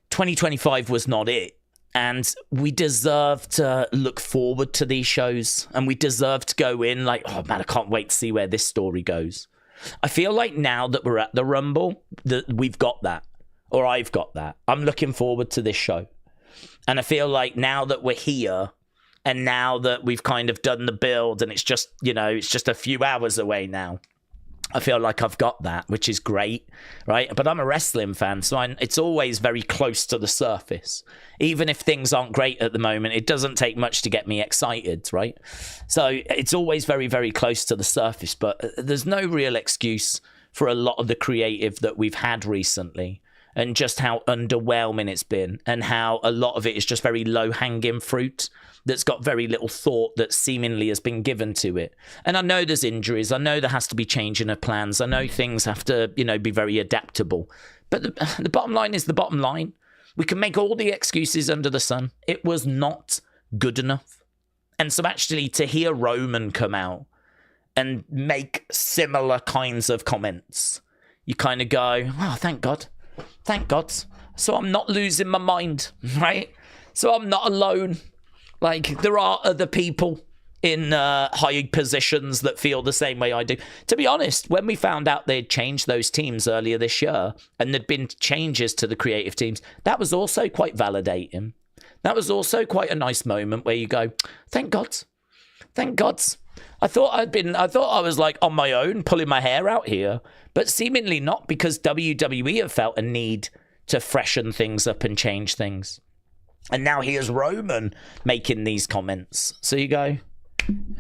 Speaker 1: 2025 was not it. And we deserve to look forward to these shows. And we deserve to go in like, oh man, I can't wait to see where this story goes. I feel like now that we're at the Rumble, that we've got that. Or I've got that. I'm looking forward to this show. And I feel like now that we're here, and now that we've kind of done the build, and it's just, you know, it's just a few hours away now. I feel like I've got that, which is great, right? But I'm a wrestling fan, so it's always very close to the surface. Even if things aren't great at the moment, it doesn't take much to get me excited, right? So it's always very, very close to the surface, but there's no real excuse for a lot of the creative that we've had recently, and just how underwhelming it's been, and how a lot of it is just very low-hanging fruit that's got very little thought that seemingly has been given to it. And I know there's injuries. I know there has to be changing of plans. I know things have to, be very adaptable. But the bottom line is the bottom line. We can make all the excuses under the sun. It was not good enough. And so actually to hear Roman come out and make similar kinds of comments, you kind of go, oh, thank God. Thank God. So I'm not losing my mind, right? So I'm not alone. Like, there are other people in high positions that feel the same way I do. To be honest, when we found out they'd changed those teams earlier this year and there'd been changes to the creative teams, that was also quite validating. That was also quite a nice moment where you go, thank God. Thank God. I thought I was like on my own pulling my hair out here, but seemingly not, because WWE have felt a need to freshen things up and change things. And now here's Roman making these comments. So you go,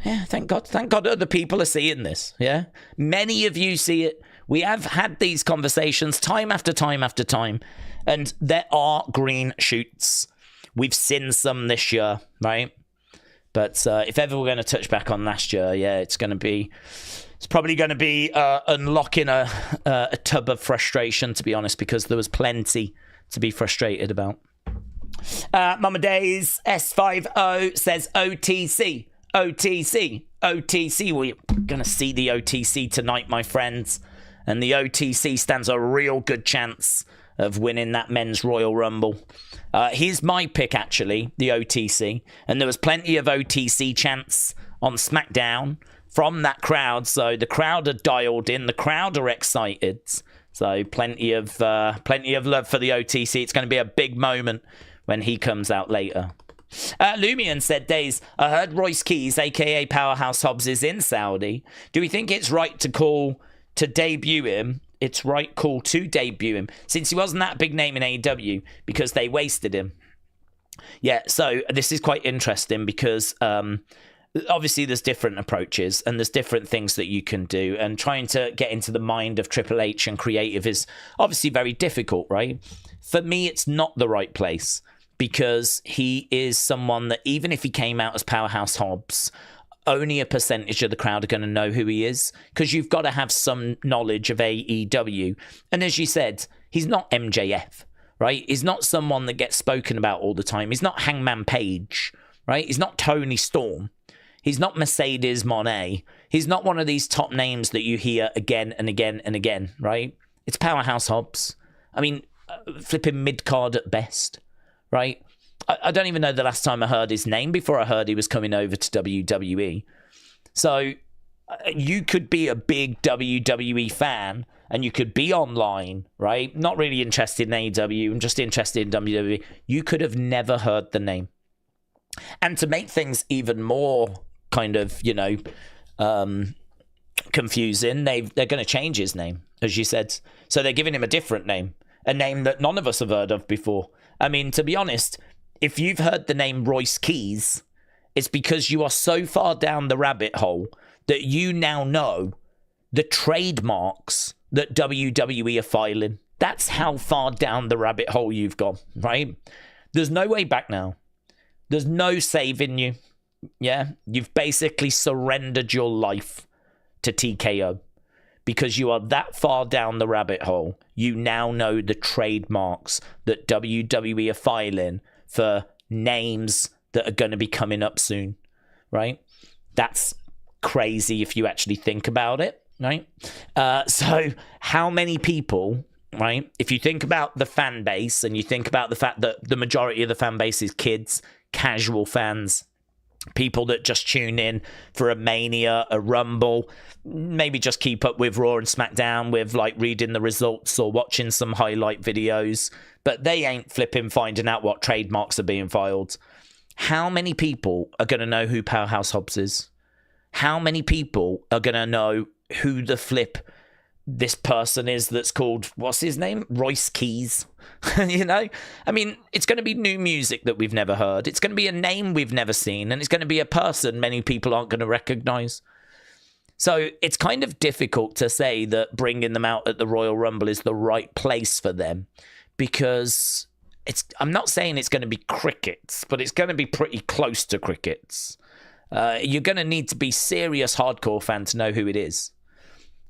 Speaker 1: yeah, thank God. Thank God other people are seeing this, yeah? Many of you see it. We have had these conversations time after time after time, and there are green shoots. We've seen some this year, right? But if ever we're going to touch back on last year, yeah, it's probably going to be unlocking a tub of frustration, to be honest, because there was plenty to be frustrated about. Mama Days S50 says OTC. We're going to see the OTC tonight, my friends. And the OTC stands a real good chance of winning that men's Royal Rumble. Here's my pick, actually, the OTC. And there was plenty of OTC chants on SmackDown from that crowd. So the crowd are dialed in. The crowd are excited. So plenty of love for the OTC. It's going to be a big moment when he comes out later. Lumion said, Days, I heard Royce Keys, a.k.a. Powerhouse Hobbs, is in Saudi. Do we think it's right to debut him? It's right call to debut him, since he wasn't that big name in AEW, because they wasted him. Yeah, so this is quite interesting, because obviously there's different approaches and there's different things that you can do, and trying to get into the mind of Triple H and creative is obviously very difficult, right? For me, it's not the right place, because he is someone that, even if he came out as Powerhouse Hobbs, only a percentage of the crowd are going to know who he is, because you've got to have some knowledge of AEW. And as you said, he's not MJF, right? He's not someone that gets spoken about all the time. He's not Hangman Page, right? He's not Tony Storm. He's not Mercedes Moné. He's not one of these top names that you hear again and again and again, right? It's Powerhouse Hobbs. I mean, flipping mid-card at best, right? I don't even know the last time I heard his name before I heard he was coming over to WWE. So you could be a big WWE fan and you could be online, right? Not really interested in AEW and just interested in WWE. You could have never heard the name. And to make things even more kind of, confusing, they're going to change his name, as you said. So they're giving him a different name, a name that none of us have heard of before. I mean, to be honest, if you've heard the name Royce Keys, it's because you are so far down the rabbit hole that you now know the trademarks that WWE are filing. That's how far down the rabbit hole you've gone, right? There's no way back now. There's no saving you. Yeah, you've basically surrendered your life to TKO because you are that far down the rabbit hole. You now know the trademarks that WWE are filing for names that are going to be coming up soon, right? That's crazy if you actually think about it, right? So how many people, right? If you think about the fan base and you think about the fact that the majority of the fan base is kids, casual fans, people that just tune in for a Mania, a Rumble, maybe just keep up with Raw and SmackDown with like reading the results or watching some highlight videos, but they ain't flipping finding out what trademarks are being filed. How many people are going to know who Powerhouse Hobbs is? How many people are going to know who the flip this person is that's called, what's his name? Royce Keys. You know? I mean, it's going to be new music that we've never heard. It's going to be a name we've never seen. And it's going to be a person many people aren't going to recognize. So it's kind of difficult to say that bringing them out at the Royal Rumble is the right place for them, because I'm not saying it's going to be crickets, but it's going to be pretty close to crickets. You're going to need to be serious hardcore fan to know who it is.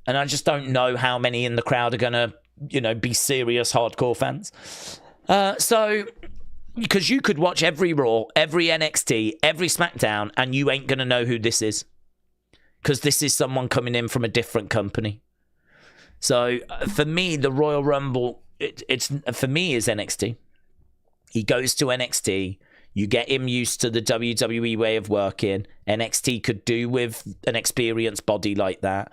Speaker 1: And I just don't know how many in the crowd are going to, be serious hardcore fans. So, because you could watch every Raw, every NXT, every SmackDown, and you ain't going to know who this is. Because this is someone coming in from a different company. So, for me, the Royal Rumble, it's for me, is NXT. He goes to NXT. You get him used to the WWE way of working. NXT could do with an experienced body like that.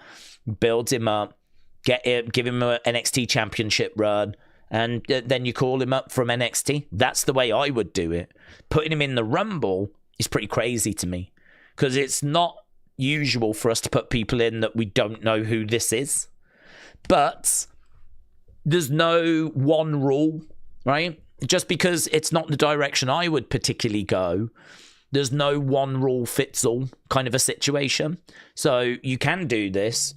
Speaker 1: Build him up, give him an NXT championship run, and then you call him up from NXT. That's the way I would do it. Putting him in the Rumble is pretty crazy to me, because it's not usual for us to put people in that we don't know who this is. But there's no one rule, right? Just because it's not the direction I would particularly go, there's no one rule fits all kind of a situation. So you can do this,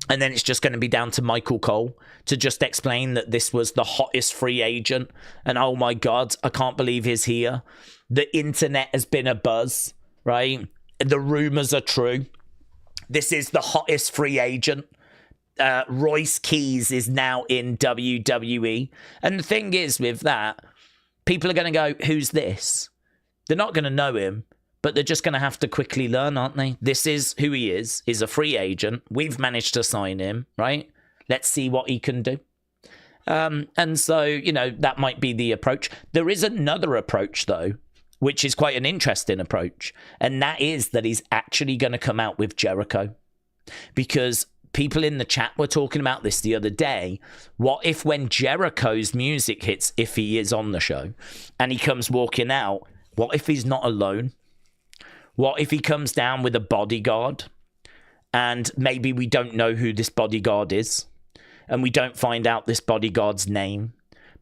Speaker 1: and then it's just going to be down to Michael Cole to just explain that this was the hottest free agent, and oh my God, I can't believe he's here. The internet has been a buzz, right? The rumors are true. This is the hottest free agent. Royce Keys is now in WWE. And the thing is with that, people are going to go, who's this? They're not going to know him, but they're just going to have to quickly learn, aren't they? This is who he is. He's a free agent. We've managed to sign him, right? Let's see what he can do. And so, that might be the approach. There is another approach, though, which is quite an interesting approach. And that is that he's actually going to come out with Jericho. Because people in the chat were talking about this the other day. What if when Jericho's music hits, if he is on the show, and he comes walking out, what if he's not alone? What if he comes down with a bodyguard, and maybe we don't know who this bodyguard is, and we don't find out this bodyguard's name,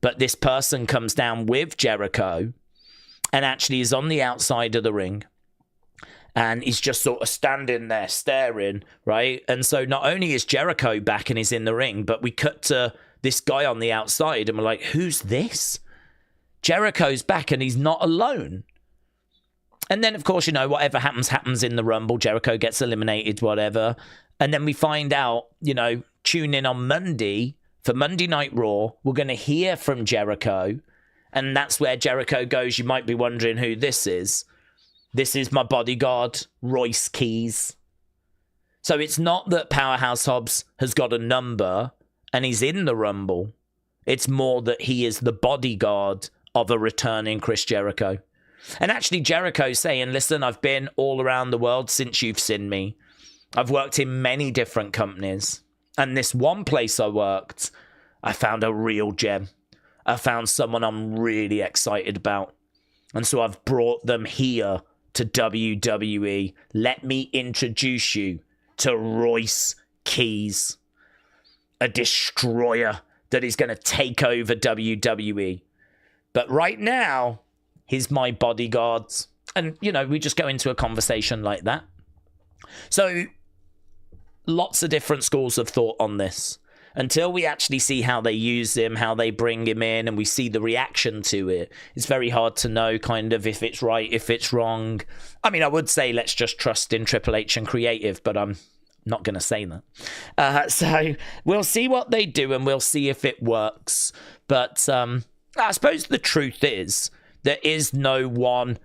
Speaker 1: but this person comes down with Jericho and actually is on the outside of the ring, and he's just sort of standing there staring, right? And so not only is Jericho back and he's in the ring, but we cut to this guy on the outside and we're like, who's this? Jericho's back and he's not alone. And then, of course, whatever happens in the Rumble. Jericho gets eliminated, whatever. And then we find out, tune in on Monday for Monday Night Raw. We're going to hear from Jericho. And that's where Jericho goes, you might be wondering who this is. This is my bodyguard, Royce Keys. So it's not that Powerhouse Hobbs has got a number and he's in the Rumble. It's more that he is the bodyguard of a returning Chris Jericho. And actually Jericho's saying, listen, I've been all around the world since you've seen me. I've worked in many different companies. And this one place I worked, I found a real gem. I found someone I'm really excited about. And so I've brought them here to WWE. Let me introduce you to Royce Keys, a destroyer that is going to take over WWE. But right now, he's my bodyguard. And, we just go into a conversation like that. So, lots of different schools of thought on this. Until we actually see how they use him, how they bring him in, and we see the reaction to it, it's very hard to know kind of if it's right, if it's wrong. I mean, I would say let's just trust in Triple H and creative, but I'm not going to say that. So we'll see what they do, and we'll see if it works. But I suppose the truth is there is no one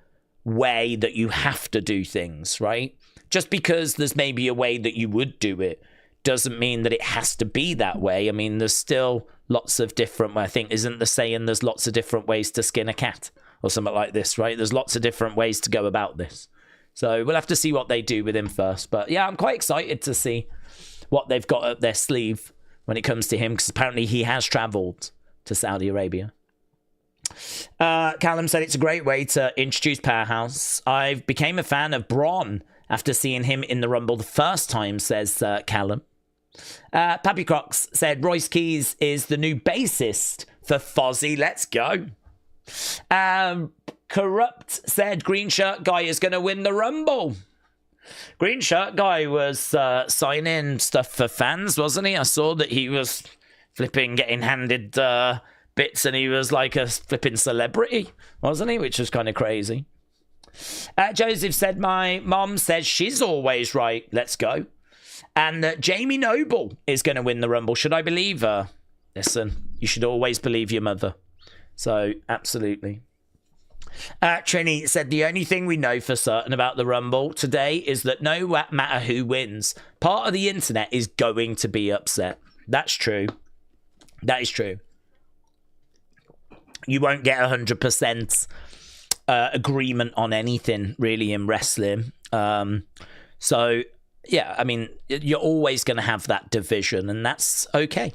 Speaker 1: way that you have to do things, right? Just because there's maybe a way that you would do it doesn't mean that it has to be that way. I mean, there's still lots of different, I think, isn't the saying there's lots of different ways to skin a cat or something like this, right? There's lots of different ways to go about this. So we'll have to see what they do with him first. But yeah, I'm quite excited to see what they've got up their sleeve when it comes to him, because apparently he has traveled to Saudi Arabia. Callum said it's a great way to introduce Powerhouse. I became a fan of Braun after seeing him in the Rumble the first time, says Callum. Pappy Crocs said Royce Keys is the new bassist for Fozzy. Let's go. Corrupt said Green Shirt Guy is going to win the Rumble. Green Shirt Guy was signing stuff for fans, wasn't he? I saw that he was flipping getting handed bits and he was like a flipping celebrity, wasn't he? Which was kind of crazy. Joseph said my mom says she's always right. Let's go. And Jamie Noble is going to win the Rumble. Should I believe her? Listen, you should always believe your mother. So, absolutely. Trini said the only thing we know for certain about the Rumble today is that no matter who wins, part of the internet is going to be upset. That's true. That is true. You won't get 100% agreement on anything, really, in wrestling. So, yeah, I mean, you're always going to have that division, and that's okay.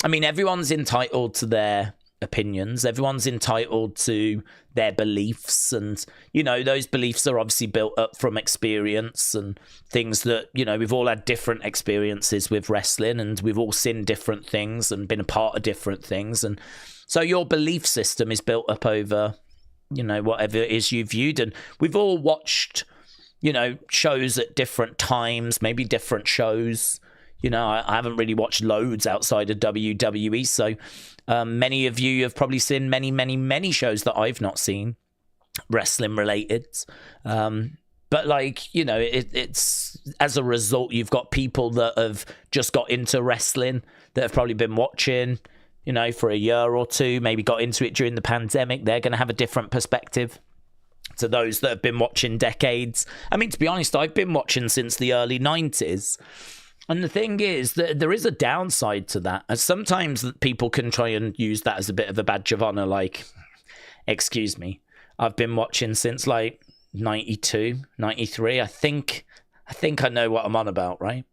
Speaker 1: I mean, everyone's entitled to their opinions. Everyone's entitled to their beliefs, and those beliefs are obviously built up from experience and things that we've all had different experiences with wrestling, and we've all seen different things and been a part of different things, and so your belief system is built up over whatever it is you've viewed. And we've all watched shows at different times, maybe different shows. I haven't really watched loads outside of WWE, so many of you have probably seen many, many, many shows that I've not seen, wrestling related. But it's as a result, you've got people that have just got into wrestling that have probably been watching, for a year or two, maybe got into it during the pandemic. They're going to have a different perspective to those that have been watching decades. I mean, to be honest, I've been watching since the early 90s. And the thing is that there is a downside to that. And sometimes people can try and use that as a bit of a badge of honor. Like, excuse me, I've been watching since 92, 93. I think I know what I'm on about, right?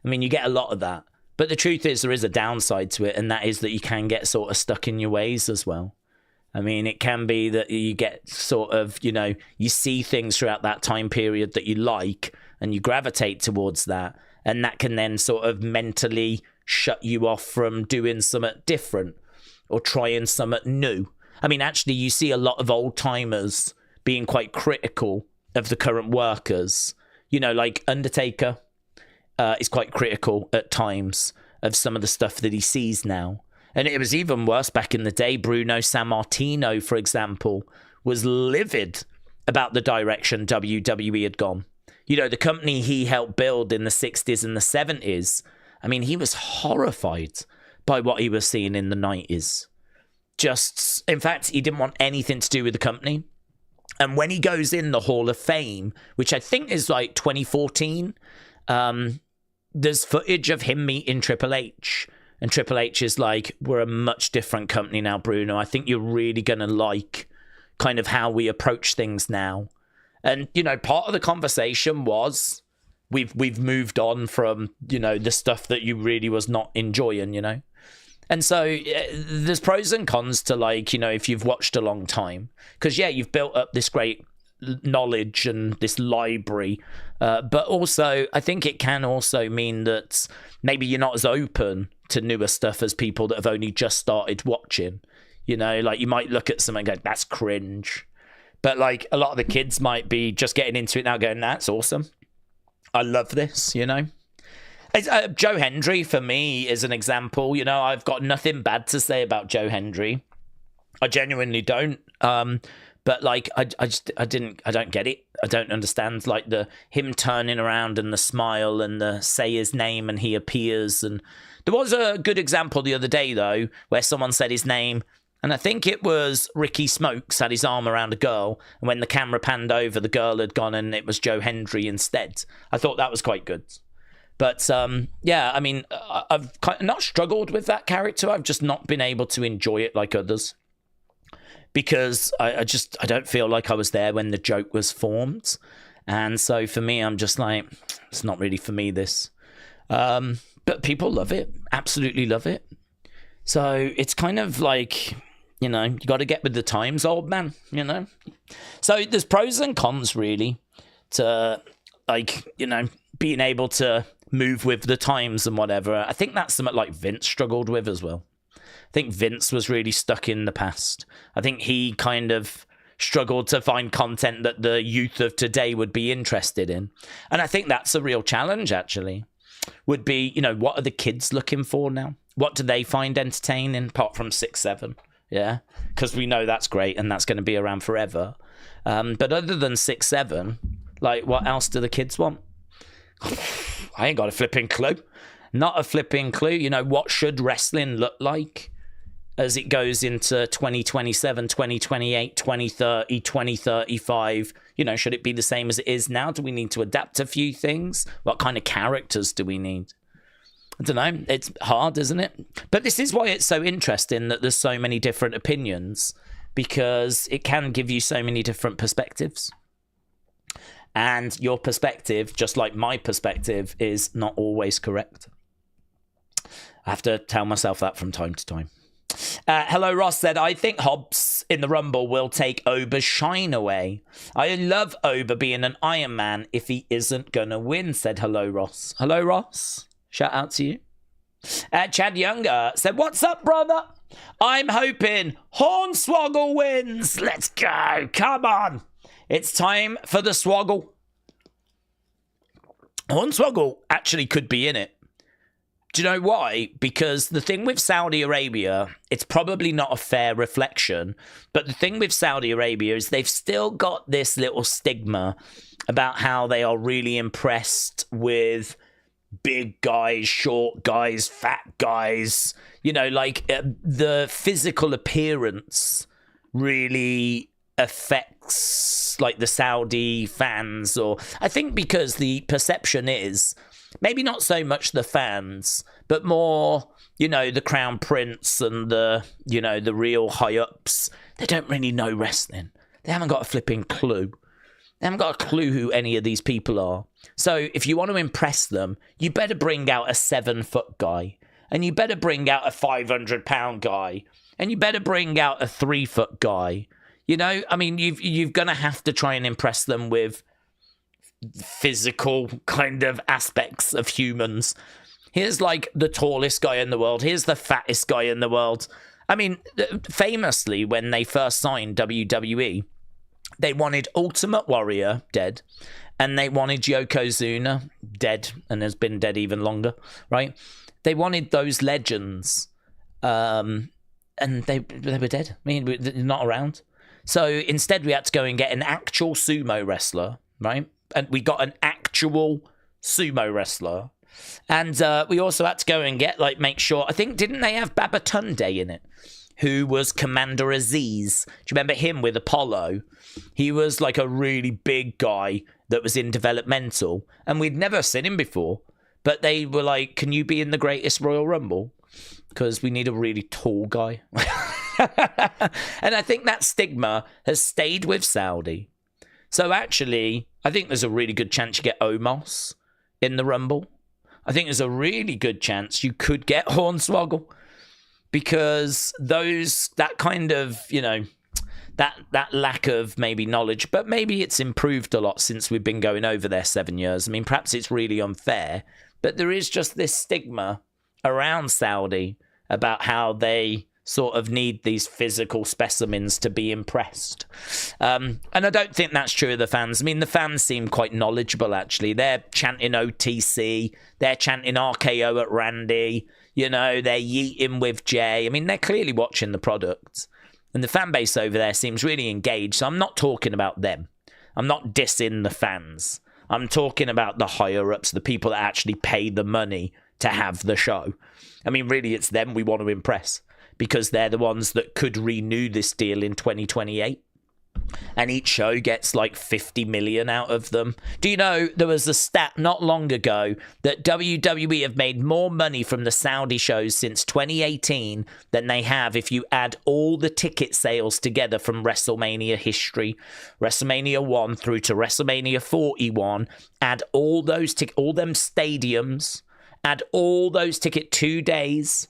Speaker 1: I mean, you get a lot of that. But the truth is there is a downside to it. And that is that you can get sort of stuck in your ways as well. I mean, it can be that you get sort of, you see things throughout that time period that you like and you gravitate towards that. And that can then sort of mentally shut you off from doing something different or trying something new. I mean, actually, you see a lot of old timers being quite critical of the current workers. Like Undertaker is quite critical at times of some of the stuff that he sees now. And it was even worse back in the day. Bruno Sammartino, for example, was livid about the direction WWE had gone. The company he helped build in the 60s and the 70s, I mean, he was horrified by what he was seeing in the 90s. In fact, he didn't want anything to do with the company. And when he goes in the Hall of Fame, which I think is 2014, there's footage of him meeting Triple H. And Triple H is like, we're a much different company now, Bruno. I think you're really going to like kind of how we approach things now. And, part of the conversation was we've moved on from, the stuff that you really was not enjoying, And so there's pros and cons to if you've watched a long time. Because, yeah, you've built up this great knowledge and this library. But also, I think it can also mean that maybe you're not as open to newer stuff as people that have only just started watching. You might look at something and go, that's cringe. But a lot of the kids might be just getting into it now going, that's awesome. I love this, Joe Hendry, for me, is an example. I've got nothing bad to say about Joe Hendry. I genuinely don't. But I don't get it. I don't understand him turning around and the smile and the say his name and he appears. And there was a good example the other day, though, where someone said his name. And I think it was Ricky Smokes had his arm around a girl. And when the camera panned over, the girl had gone and it was Joe Hendry instead. I thought that was quite good. But, yeah, I mean, I've not struggled with that character. I've just not been able to enjoy it like others. Because I don't feel like I was there when the joke was formed. And so for me, I'm just like, it's not really for me, this. But people love it. Absolutely love it. So it's kind of like, you got to get with the times, old man, So there's pros and cons, really, to, being able to move with the times and whatever. I think that's something like Vince struggled with as well. I think Vince was really stuck in the past. I think he kind of struggled to find content that the youth of today would be interested in. And I think that's a real challenge, actually, would be, you know, what are the kids looking for now? What do they find entertaining, apart from 6-7? Yeah, because we know that's great and that's going to be around forever. But other than 6-7, like, what else do the kids want? I ain't got a flipping clue. Not a flipping clue. You know, what should wrestling look like as it goes into 2027, 2028, 2030, 2035? You know, should it be the same as it is now? Do we need to adapt a few things? What kind of characters do we need? I don't know. It's hard, isn't it? But this is why it's so interesting that there's so many different opinions, because it can give you so many different perspectives. And your perspective, just like my perspective, is not always correct. I have to tell myself that from time to time. Hello, Ross said, I think Hobbs in the Rumble will take Ober's shine away. I love Ober being an Iron Man if he isn't going to win, said Hello, Ross. Hello, Ross. Shout out to you. Chad Younger said, what's up, brother? I'm hoping Hornswoggle wins. Let's go. Come on. It's time for the swoggle. Hornswoggle actually could be in it. Do you know why? Because the thing with Saudi Arabia, it's probably not a fair reflection, but the thing with Saudi Arabia is they've still got this little stigma about how they are really impressed with big guys, short guys, fat guys. You know, like the physical appearance really affects like the Saudi fans. Or I think because the perception is maybe not so much the fans, but more, you know, the Crown Prince and the, you know, the real high ups. They don't really know wrestling. They haven't got a flipping clue. They haven't got a clue who any of these people are. So if you want to impress them, you better bring out a 7-foot guy, and you better bring out a 500-pound guy, and you better bring out a 3-foot guy. You know, I mean, you've going to have to try and impress them with physical kind of aspects of humans. Here's like the tallest guy in the world. Here's the fattest guy in the world. I mean, famously, when they first signed WWE, they wanted Ultimate Warrior dead, and they wanted Yokozuna dead, and has been dead even longer, right? They wanted those legends, and they were dead. I mean, they're not around. So instead, we had to go and get an actual sumo wrestler, right? And we got an actual sumo wrestler. And we also had to go and get, like, make sure, I think, didn't they have Babatunde in it? Who was Commander Aziz. Do you remember him with Apollo? He was like a really big guy that was in developmental, and we'd never seen him before. But they were like, can you be in the greatest Royal Rumble? Because we need a really tall guy. And I think that stigma has stayed with Saudi. So actually, I think there's a really good chance you get Omos in the Rumble. I think there's a really good chance you could get Hornswoggle. Because that kind of, you know, that lack of maybe knowledge, but maybe it's improved a lot since we've been going over there 7 years. I mean, perhaps it's really unfair, but there is just this stigma around Saudi about how they sort of need these physical specimens to be impressed. And I don't think that's true of the fans. I mean, the fans seem quite knowledgeable, actually. They're chanting OTC. They're chanting RKO at Randy. You know, they're yeeting with Jay. I mean, they're clearly watching the product. And the fan base over there seems really engaged. So I'm not talking about them. I'm not dissing the fans. I'm talking about the higher-ups, the people that actually pay the money to have the show. I mean, really, it's them we want to impress, because they're the ones that could renew this deal in 2028. And each show gets like 50 million out of them. Do you know, there was a stat not long ago that WWE have made more money from the Saudi shows since 2018 than they have if you add all the ticket sales together from WrestleMania history, WrestleMania 1 through to WrestleMania 41, add all those all them stadiums, add all those 2 days,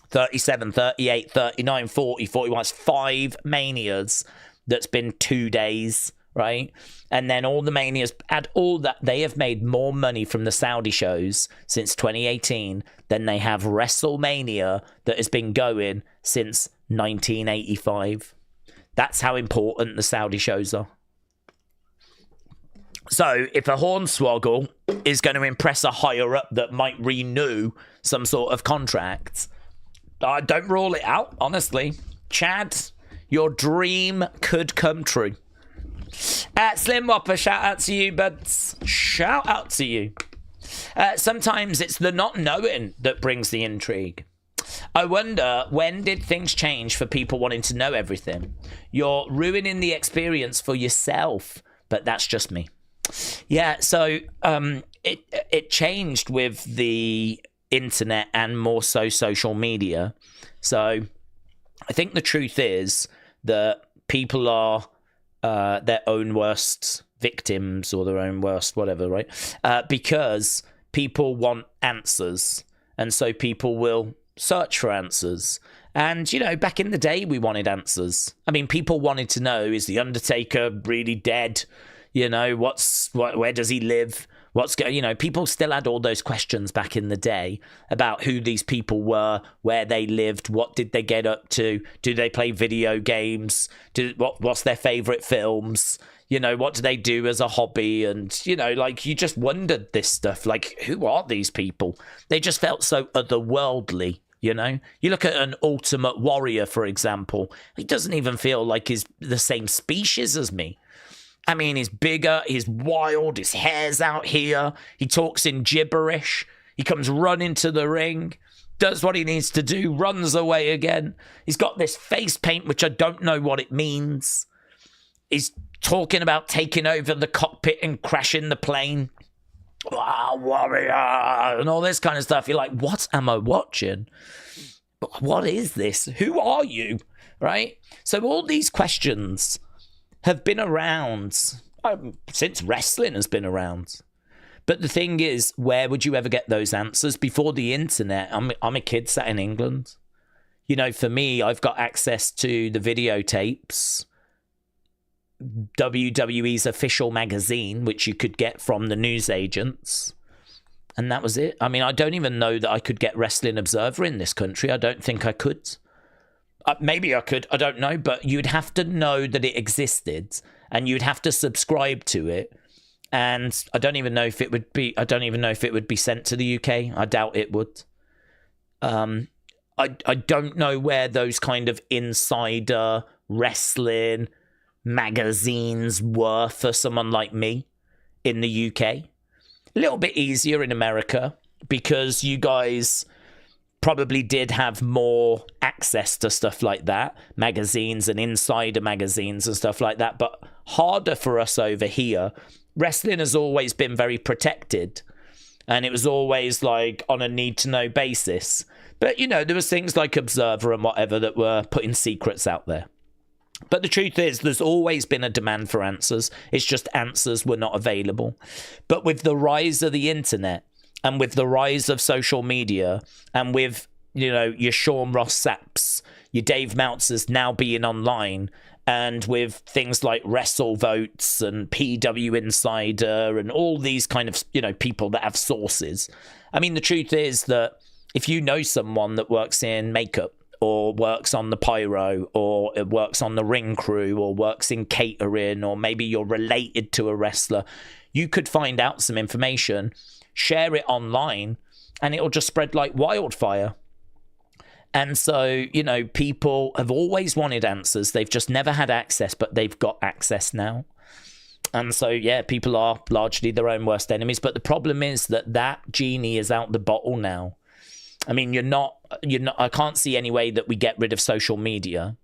Speaker 1: 37, 38, 39, 40, 41, it's 5 Manias. That's been 2 days right? And then all the Manias, add all that, they have made more money from the Saudi shows since 2018 than they have WrestleMania that has been going since 1985. That's how important the Saudi shows are. So if a Hornswoggle is going to impress a higher up that might renew some sort of contract, don't rule it out, honestly. Chad, your dream could come true. Slim Whopper, shout out to you, buds. Shout out to you. Sometimes it's the not knowing that brings the intrigue. I wonder, when did things change for people wanting to know everything? You're ruining the experience for yourself, but that's just me. Yeah, so it changed with the internet and more so social media. So I think the truth is that people are their own worst victims or their own worst whatever, right? Because people want answers, and so people will search for answers. And, you know, back in the day, we wanted answers. I mean, people wanted to know, is The Undertaker really dead? You know, where does he live? You know, people still had all those questions back in the day about who these people were, where they lived, what did they get up to, do they play video games, what's their favorite films, you know, what do they do as a hobby? And, you know, like, you just wondered this stuff, like, who are these people? They just felt so otherworldly, you know? You look at an Ultimate Warrior, for example, he doesn't even feel like he's the same species as me. I mean, he's bigger, he's wild, his hair's out here, he talks in gibberish, he comes running to the ring, does what he needs to do, runs away again. He's got this face paint, which I don't know what it means. He's talking about taking over the cockpit and crashing the plane. Wow, warrior, and all this kind of stuff. You're like, what am I watching? What is this? Who are you? Right? So all these questions have been around since wrestling has been around. But the thing is, where would you ever get those answers? Before the internet, I'm a kid sat in England. You know, for me, I've got access to the videotapes, WWE's official magazine, which you could get from the newsagents. And that was it. I mean, I don't even know that I could get Wrestling Observer in this country. I don't think I could. Maybe I could, I don't know, but you'd have to know that it existed and you'd have to subscribe to it. And I don't even know if it would be sent to the UK. I doubt it would. I don't know where those kind of insider wrestling magazines were for someone like me in the UK. A little bit easier in America because you guys probably did have more access to stuff like that, magazines and insider magazines and stuff like that, but harder for us over here. Wrestling has always been very protected, and it was always like on a need-to-know basis. But, you know, there was things like Observer and whatever that were putting secrets out there. But the truth is, there's always been a demand for answers. It's just answers were not available. But with the rise of the internet, and with the rise of social media, and with, you know, your Sean Ross Sapps, your Dave Meltzers now being online, and with things like WrestleVotes and PW Insider and all these kind of, you know, people that have sources. I mean, the truth is that if you know someone that works in makeup, or works on the pyro, or works on the ring crew, or works in catering, or maybe you're related to a wrestler, you could find out some information, share it online, and it'll just spread like wildfire. And so, you know, people have always wanted answers. They've just never had access, but they've got access now. And so, yeah, people are largely their own worst enemies. But the problem is that genie is out the bottle now. I mean, I can't see any way that we get rid of social media.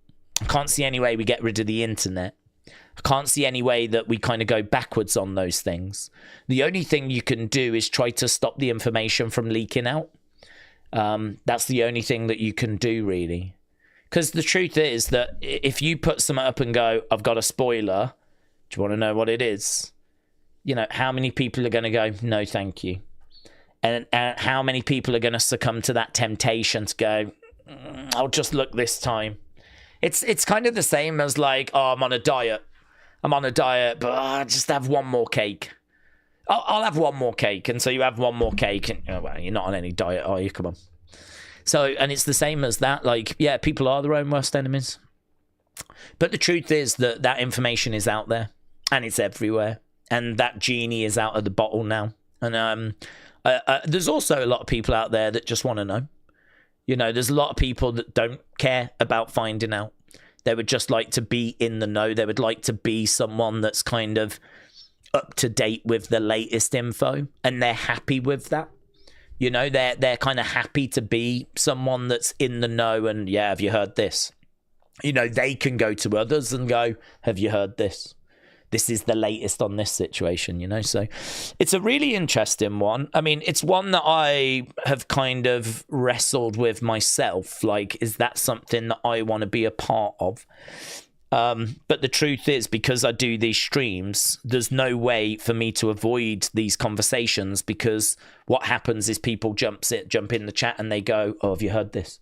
Speaker 1: I can't see any way we get rid of the internet. I can't see any way that we kind of go backwards on those things. The only thing you can do is try to stop the information from leaking out. That's the only thing that you can do, really. Because the truth is that if you put something up and go, I've got a spoiler, do you want to know what it is? You know, how many people are going to go, no, thank you? And how many people are going to succumb to that temptation to go, I'll just look this time. It's kind of the same as like, oh, I'm on a diet. I'm on a diet, but I just have one more cake. I'll have one more cake. And so you have one more cake. And well, you're not on any diet, are you? Come on. So, and it's the same as that. Like, yeah, people are their own worst enemies. But the truth is that that information is out there. And it's everywhere. And that genie is out of the bottle now. And there's also a lot of people out there that just want to know. You know, there's a lot of people that don't care about finding out. They would just like to be in the know. They would like to be someone that's kind of up to date with the latest info. And they're happy with that. You know, they're kind of happy to be someone that's in the know. And yeah, have you heard this? You know, they can go to others and go, have you heard this? This is the latest on this situation, you know? So it's a really interesting one. I mean, it's one that I have kind of wrestled with myself. Like, is that something that I want to be a part of? But the truth is, because I do these streams, there's no way for me to avoid these conversations, because what happens is people jump in the chat and they go, oh, have you heard this?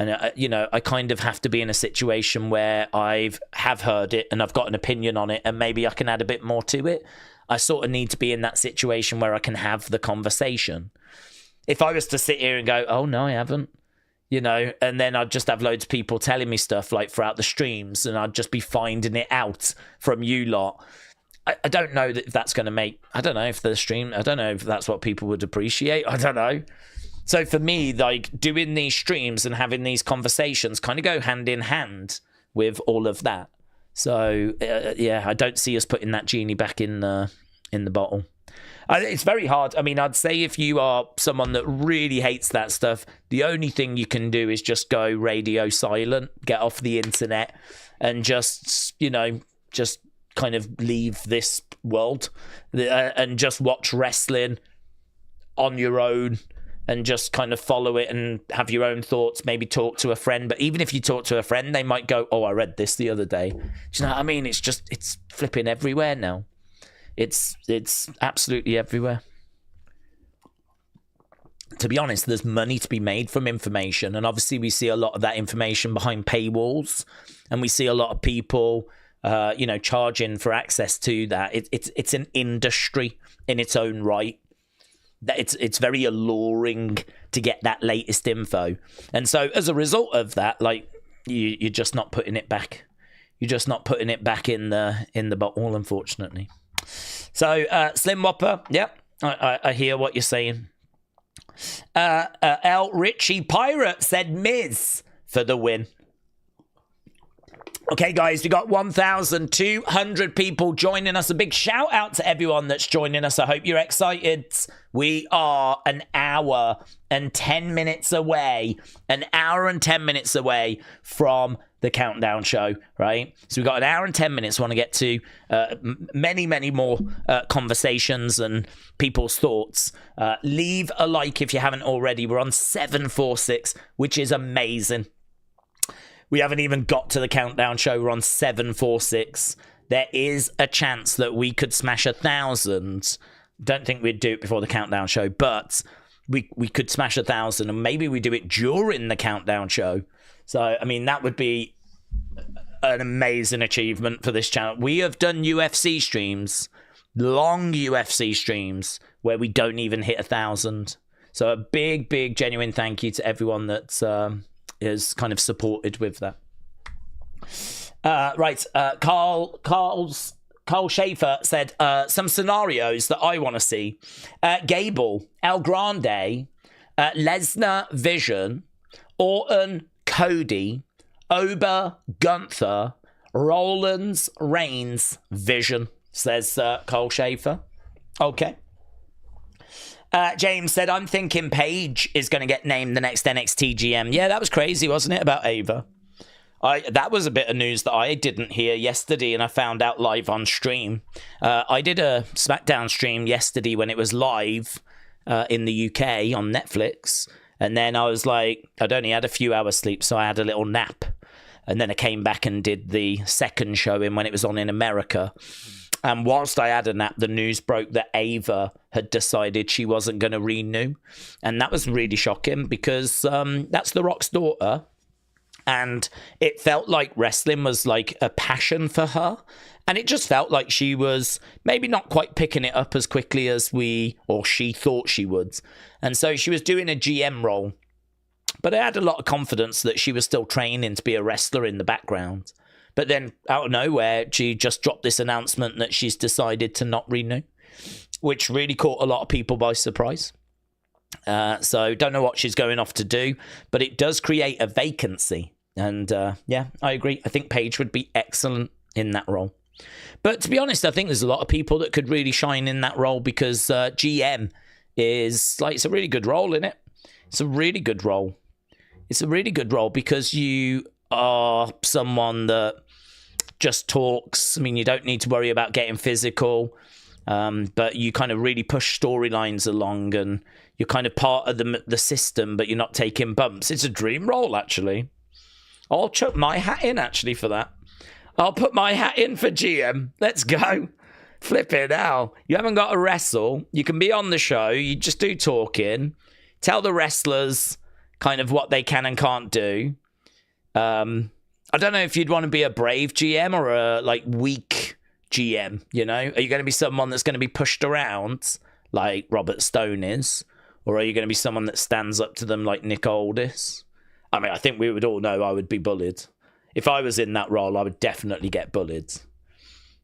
Speaker 1: And, you know, I kind of have to be in a situation where have heard it and I've got an opinion on it, and maybe I can add a bit more to it. I sort of need to be in that situation where I can have the conversation. If I was to sit here and go, oh, no, I haven't, you know, and then I'd just have loads of people telling me stuff like throughout the streams, and I'd just be finding it out from you lot. I don't know if that's going to make, I don't know if the stream, I don't know if that's what people would appreciate. I don't know. So for me, like, doing these streams and having these conversations kind of go hand in hand with all of that. So yeah, I don't see us putting that genie back in the bottle. It's very hard. I mean, I'd say if you are someone that really hates that stuff, the only thing you can do is just go radio silent, get off the internet, and just, you know, just kind of leave this world and just watch wrestling on your own. And just kind of follow it and have your own thoughts, maybe talk to a friend. But even if you talk to a friend, they might go, oh, I read this the other day. Do you know what I mean? It's flipping everywhere now. It's absolutely everywhere. To be honest, there's money to be made from information. And obviously we see a lot of that information behind paywalls. And we see a lot of people, you know, charging for access to that. It's an industry in its own right. That it's very alluring to get that latest info, and so as a result of that, like you're just not putting it back. You're just not putting it back in the bottle, unfortunately. So Slim Whopper, yeah, I hear what you're saying. L Richie Pirate said Miz for the win. Okay, guys, we got 1,200 people joining us. A big shout out to everyone that's joining us. I hope you're excited. We are an hour and 10 minutes away. An hour and 10 minutes away from the countdown show, right? So we've got an hour and 10 minutes. We want to get to many, many more conversations and people's thoughts. Leave a like if you haven't already. We're on 746, which is amazing. We haven't even got to the countdown show. We're on 746. There is a chance that we could smash 1,000. Don't think we'd do it before the countdown show, but we could smash 1,000, and maybe we do it during the countdown show. So, I mean, that would be an amazing achievement for this channel. We have done UFC streams, long UFC streams, where we don't even hit 1,000. So a big, big, genuine thank you to everyone that's... is kind of supported with that. Right, Carl Schaefer said some scenarios that I want to see. Gable, El Grande, Lesnar, Vision, Orton, Cody, Ober, Gunther, Rollins, Reigns, Vision, says Carl Schaefer. Okay. James said, I'm thinking Paige is going to get named the next NXT GM. Yeah, that was crazy, wasn't it, about Ava? That was a bit of news that I didn't hear yesterday, and I found out live on stream. I did a SmackDown stream yesterday when it was live in the UK on Netflix, and then I was like, I'd only had a few hours sleep, so I had a little nap. And then I came back and did the second showing when it was on in America. And whilst I had a nap, the news broke that Ava had decided she wasn't going to renew. And that was really shocking because that's The Rock's daughter. And it felt like wrestling was like a passion for her. And it just felt like she was maybe not quite picking it up as quickly as she thought she would. And so she was doing a GM role. But I had a lot of confidence that she was still training to be a wrestler in the background. But then out of nowhere, she just dropped this announcement that she's decided to not renew, which really caught a lot of people by surprise. So don't know what she's going off to do, but it does create a vacancy. And yeah, I agree. I think Paige would be excellent in that role. But to be honest, I think there's a lot of people that could really shine in that role because GM is like, it's a really good role, isn't it? It's a really good role. It's a really good role because you are someone that just talks. I mean, you don't need to worry about getting physical, but you kind of really push storylines along and you're kind of part of the system, but you're not taking bumps. It's a dream role, actually. I'll chuck my hat in, actually, for that. I'll put my hat in for GM. Let's go. Flip it now. You haven't got to wrestle. You can be on the show. You just do talking. Tell the wrestlers kind of what they can and can't do. I don't know if you'd want to be a brave GM or a like weak GM, you know? Are you going to be someone that's going to be pushed around like Robert Stone is? Or are you going to be someone that stands up to them like Nick Aldis? I mean, I think we would all know I would be bullied. If I was in that role, I would definitely get bullied.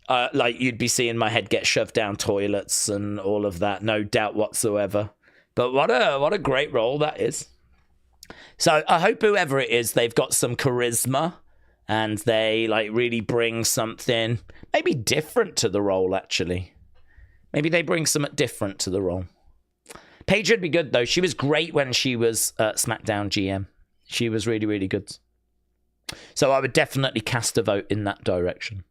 Speaker 1: Like, you'd be seeing my head get shoved down toilets and all of that, no doubt whatsoever. But what a great role that is. So I hope whoever it is, they've got some charisma and they like really bring something maybe different to the role, actually. Maybe they bring something different to the role. Paige would be good, though. She was great when she was SmackDown GM. She was really, really good. So I would definitely cast a vote in that direction.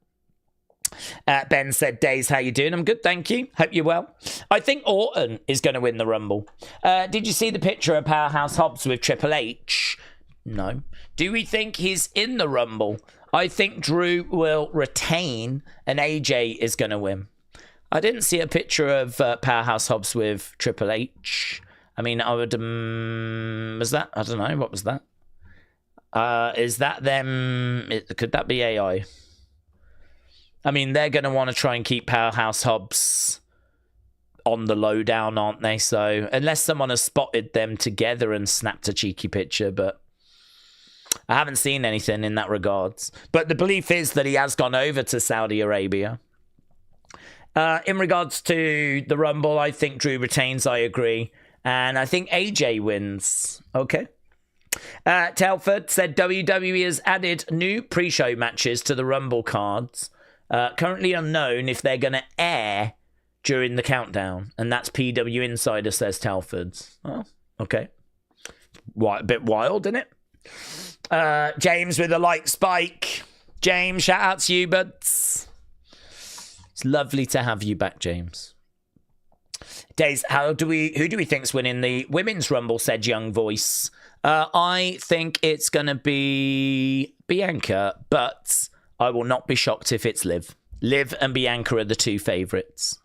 Speaker 1: Ben said, Days, how you doing? I'm good, thank you. Hope you're well. I think Orton is going to win the Rumble. Did you see the picture of Powerhouse Hobbs with Triple H? No. Do we think he's in the Rumble? I think Drew will retain and AJ is going to win. I didn't see a picture of Powerhouse Hobbs with Triple H. I mean, I would... was that? I don't know. What was that? Is that them? Could that be AI? I mean, they're going to want to try and keep Powerhouse Hobbs on the lowdown, aren't they? So, unless someone has spotted them together and snapped a cheeky picture, but I haven't seen anything in that regards. But the belief is that he has gone over to Saudi Arabia. In regards to the Rumble, I think Drew retains, I agree. And I think AJ wins. Okay. Telford said WWE has added new pre-show matches to the Rumble cards. Currently unknown if they're going to air during the countdown. And that's PW Insider, says Telford. Oh, okay. A bit wild, isn't it? James with a like spike. James, shout out to you, buds. It's lovely to have you back, James. Days, who do we think's winning the Women's Rumble, said Young Voice. I think it's going to be Bianca, but I will not be shocked if it's Liv. Liv and Bianca are the two favourites.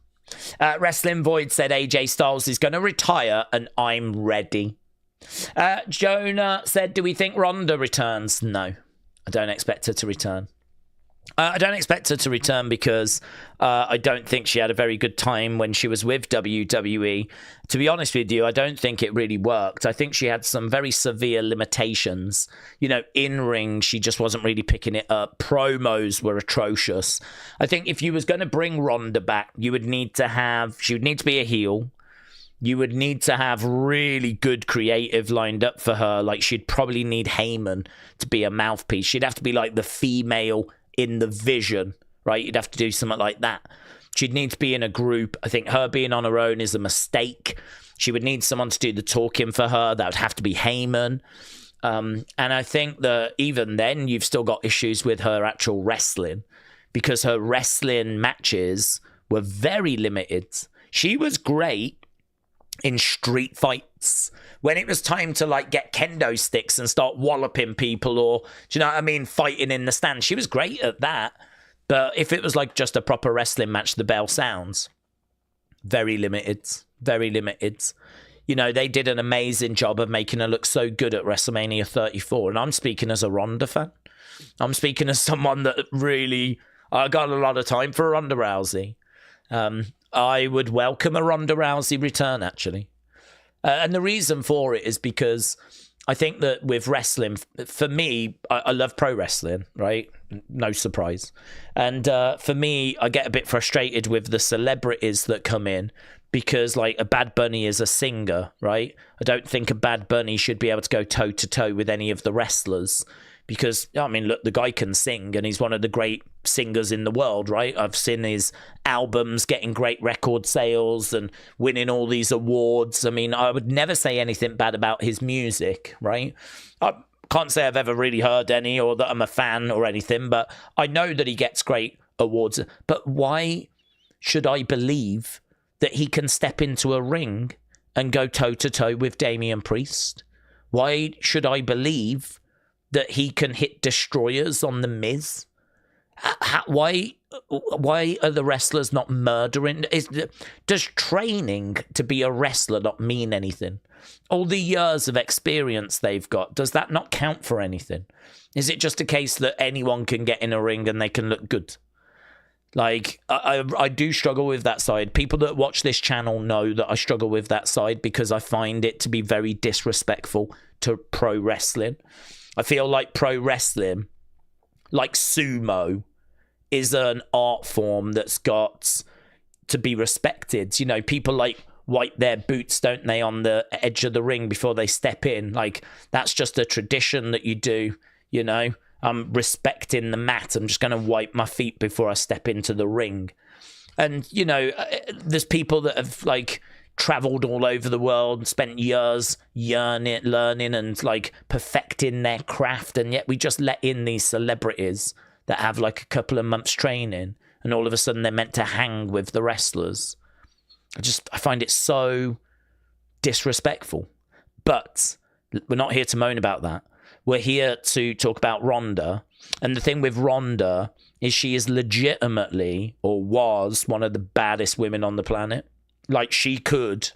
Speaker 1: Wrestling Void said AJ Styles is going to retire and I'm ready. Jonah said, do we think Ronda returns? No, I don't expect her to return. I don't expect her to return because I don't think she had a very good time when she was with WWE. To be honest with you, I don't think it really worked. I think she had some very severe limitations. You know, in ring, she just wasn't really picking it up. Promos were atrocious. I think if you was going to bring Ronda back, she would need to be a heel. You would need to have really good creative lined up for her. Like, she'd probably need Heyman to be a mouthpiece. She'd have to be like the female in the Vision, right? You'd have to do something like that. She'd need to be in a group. I think her being on her own is a mistake. She would need someone to do the talking for her. That would have to be Heyman. And I think that even then, you've still got issues with her actual wrestling because her wrestling matches were very limited. She was great in street fights when it was time to like get kendo sticks and start walloping people, or do you know what I mean, fighting in the stand. She was great at that, but if it was like just a proper wrestling match, the bell sounds very limited. you know, they did an amazing job of making her look so good at WrestleMania 34. And I'm speaking as a Ronda fan. I'm speaking as someone that really, I got a lot of time for Ronda Rousey. I would welcome a Ronda Rousey return, actually. And the reason for it is because I think that with wrestling, for me, I love pro wrestling, right? No surprise. And for me, I get a bit frustrated with the celebrities that come in because, like, a Bad Bunny is a singer, right? I don't think a Bad Bunny should be able to go toe-to-toe with any of the wrestlers because, I mean, look, the guy can sing and he's one of the great singers in the world, right? I've seen his albums getting great record sales and winning all these awards. I mean, I would never say anything bad about his music, right? I can't say I've ever really heard any or that I'm a fan or anything, but I know that he gets great awards. But why should I believe that he can step into a ring and go toe-to-toe with Damian Priest? Why should I believe that he can hit destroyers on The Miz? Why are the wrestlers not murdering? Does training to be a wrestler not mean anything? All the years of experience they've got, does that not count for anything? Is it just a case that anyone can get in a ring and they can look good? Like, I do struggle with that side. People that watch this channel know that I struggle with that side because I find it to be very disrespectful to pro wrestling. I feel like pro wrestling, like sumo, is an art form that's got to be respected. You know, people like wipe their boots, don't they, on the edge of the ring before they step in. Like, that's just a tradition that you do, you know. I'm respecting the mat. I'm just going to wipe my feet before I step into the ring. And, you know, there's people that have, like, traveled all over the world and spent years learning and, like, perfecting their craft. And yet we just let in these celebrities that have, like, a couple of months training. And all of a sudden they're meant to hang with the wrestlers. I find it so disrespectful. But we're not here to moan about that. We're here to talk about Ronda. And the thing with Ronda is she is legitimately, or was, one of the baddest women on the planet. Like, she could,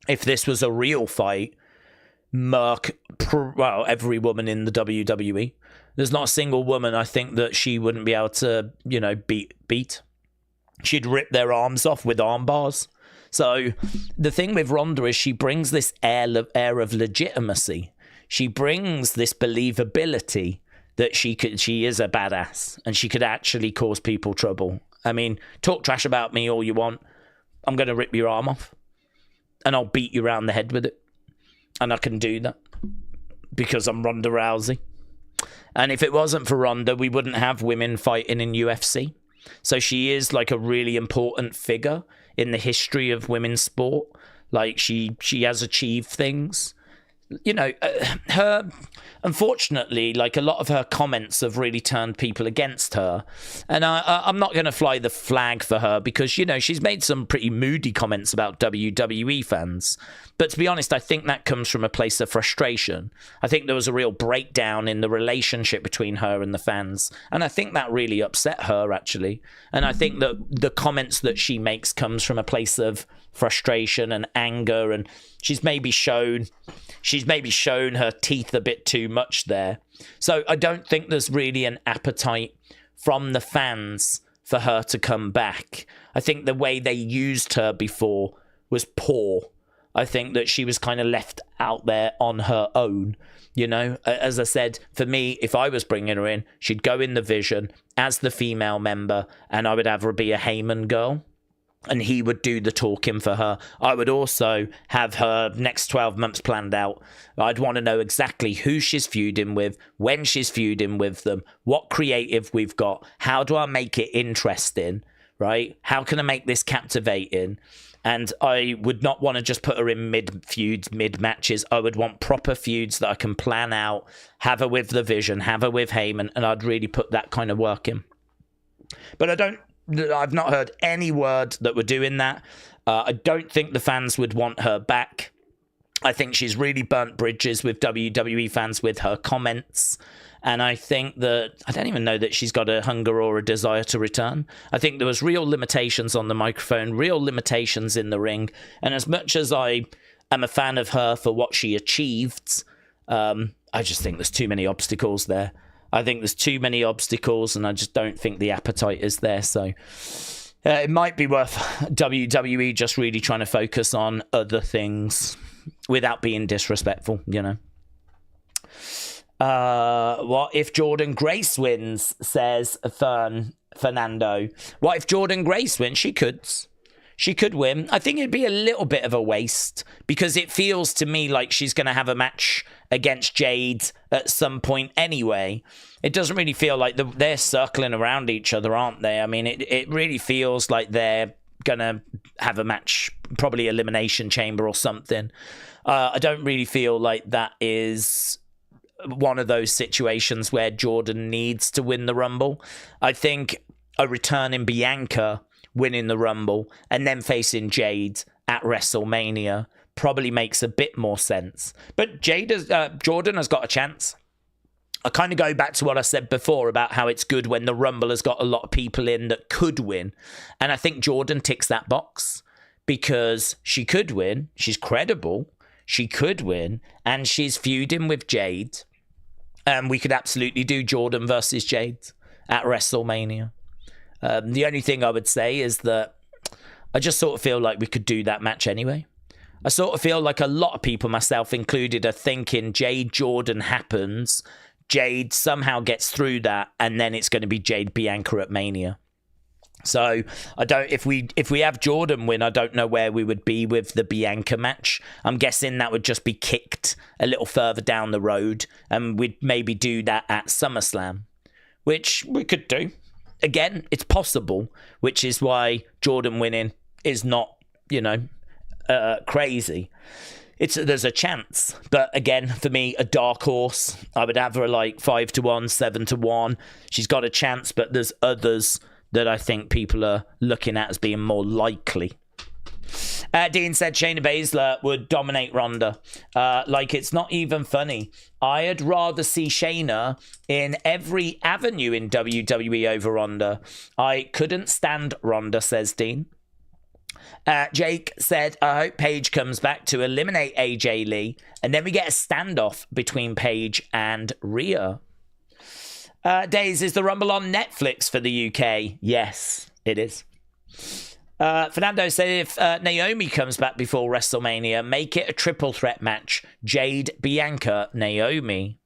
Speaker 1: if this was a real fight, murk, every woman in the WWE. There's not a single woman, I think, that she wouldn't be able to, you know, beat. She'd rip their arms off with arm bars. So the thing with Ronda is she brings this air of legitimacy. She brings this believability that she is a badass and she could actually cause people trouble. I mean, talk trash about me all you want. I'm going to rip your arm off and I'll beat you around the head with it. And I can do that because I'm Ronda Rousey. And if it wasn't for Ronda, we wouldn't have women fighting in UFC. So she is like a really important figure in the history of women's sport. Like, she has achieved things. You know, her, unfortunately, like, a lot of her comments have really turned people against her. And I'm not going to fly the flag for her because, you know, she's made some pretty moody comments about WWE fans. But to be honest, I think that comes from a place of frustration. I think there was a real breakdown in the relationship between her and the fans. And I think that really upset her, actually. And I think that the comments that she makes comes from a place of frustration and anger. And she's maybe shown her teeth a bit too much there. So I don't think there's really an appetite from the fans for her to come back. I think the way they used her before was poor. I think that she was kind of left out there on her own. You know, as I said, for me, if I was bringing her in, she'd go in the Vision as the female member, and I would have her be a Heyman girl. And he would do the talking for her. I would also have her next 12 months planned out. I'd want to know exactly who she's feuding with, when she's feuding with them, what creative we've got, how do I make it interesting, right? How can I make this captivating? And I would not want to just put her in mid-feuds, mid-matches. I would want proper feuds that I can plan out, have her with the Vision, have her with Heyman, and I'd really put that kind of work in. But I've not heard any word that we're doing that. I don't think the fans would want her back. I think she's really burnt bridges with WWE fans with her comments. And I think that, I don't even know that she's got a hunger or a desire to return. I think there was real limitations on the microphone, real limitations in the ring. And as much as I am a fan of her for what she achieved. I just think there's too many obstacles there. I think there's too many obstacles, and I just don't think the appetite is there. So it might be worth WWE just really trying to focus on other things without being disrespectful, you know. What if Jordan Grace wins, says Fernando. What if Jordan Grace wins? She could. She could win. I think it'd be a little bit of a waste because it feels to me like she's going to have a match against Jade at some point anyway. It doesn't really feel like they're circling around each other, aren't they? I mean, it really feels like they're going to have a match, probably Elimination Chamber or something. I don't really feel like that is one of those situations where Jordan needs to win the Rumble. I think a return in Bianca winning the Rumble and then facing Jade at WrestleMania probably makes a bit more sense. But Jordan has got a chance. I kind of go back to what I said before about how it's good when the Rumble has got a lot of people in that could win. And I think Jordan ticks that box because she could win. She's credible. She could win. And she's feuding with Jade. And we could absolutely do Jordan versus Jade at WrestleMania. The only thing I would say is that I just sort of feel like we could do that match anyway. I sort of feel like a lot of people, myself included, are thinking Jade Jordan happens, Jade somehow gets through that, and then it's going to be Jade Bianca at Mania. So I don't. If we have Jordan win, I don't know where we would be with the Bianca match. I'm guessing that would just be kicked a little further down the road, and we'd maybe do that at SummerSlam, which we could do. Again, it's possible, which is why Jordan winning is not, crazy. There's a chance, but again, for me, a dark horse. I would have her like 5-1, 7-1. She's got a chance, but there's others that I think people are looking at as being more likely. Dean said Shayna Baszler would dominate Ronda. Like, it's not even funny. I'd rather see Shayna in every avenue in WWE over Ronda. I couldn't stand Ronda, says Dean. Jake said, I hope Paige comes back to eliminate AJ Lee, and then we get a standoff between Paige and Rhea. Days, is the Rumble on Netflix for the UK? Yes, it is. Fernando said if Naomi comes back before WrestleMania, make it a triple threat match. Jade, Bianca, Naomi.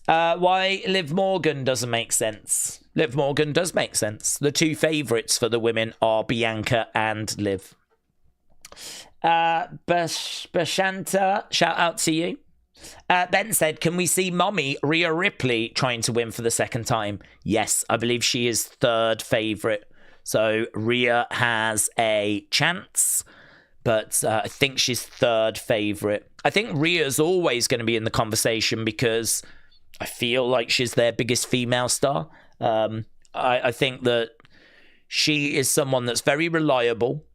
Speaker 1: Why Liv Morgan doesn't make sense. Liv Morgan does make sense. The two favourites for the women are Bianca and Liv. Bashanta, shout out to you. Ben said, can we see Mommy Rhea Ripley trying to win for the second time? Yes, I believe she is third favourite. So Rhea has a chance, but I think she's third favourite. I think Rhea's always going to be in the conversation because I feel like she's their biggest female star. I think that she is someone that's very reliable.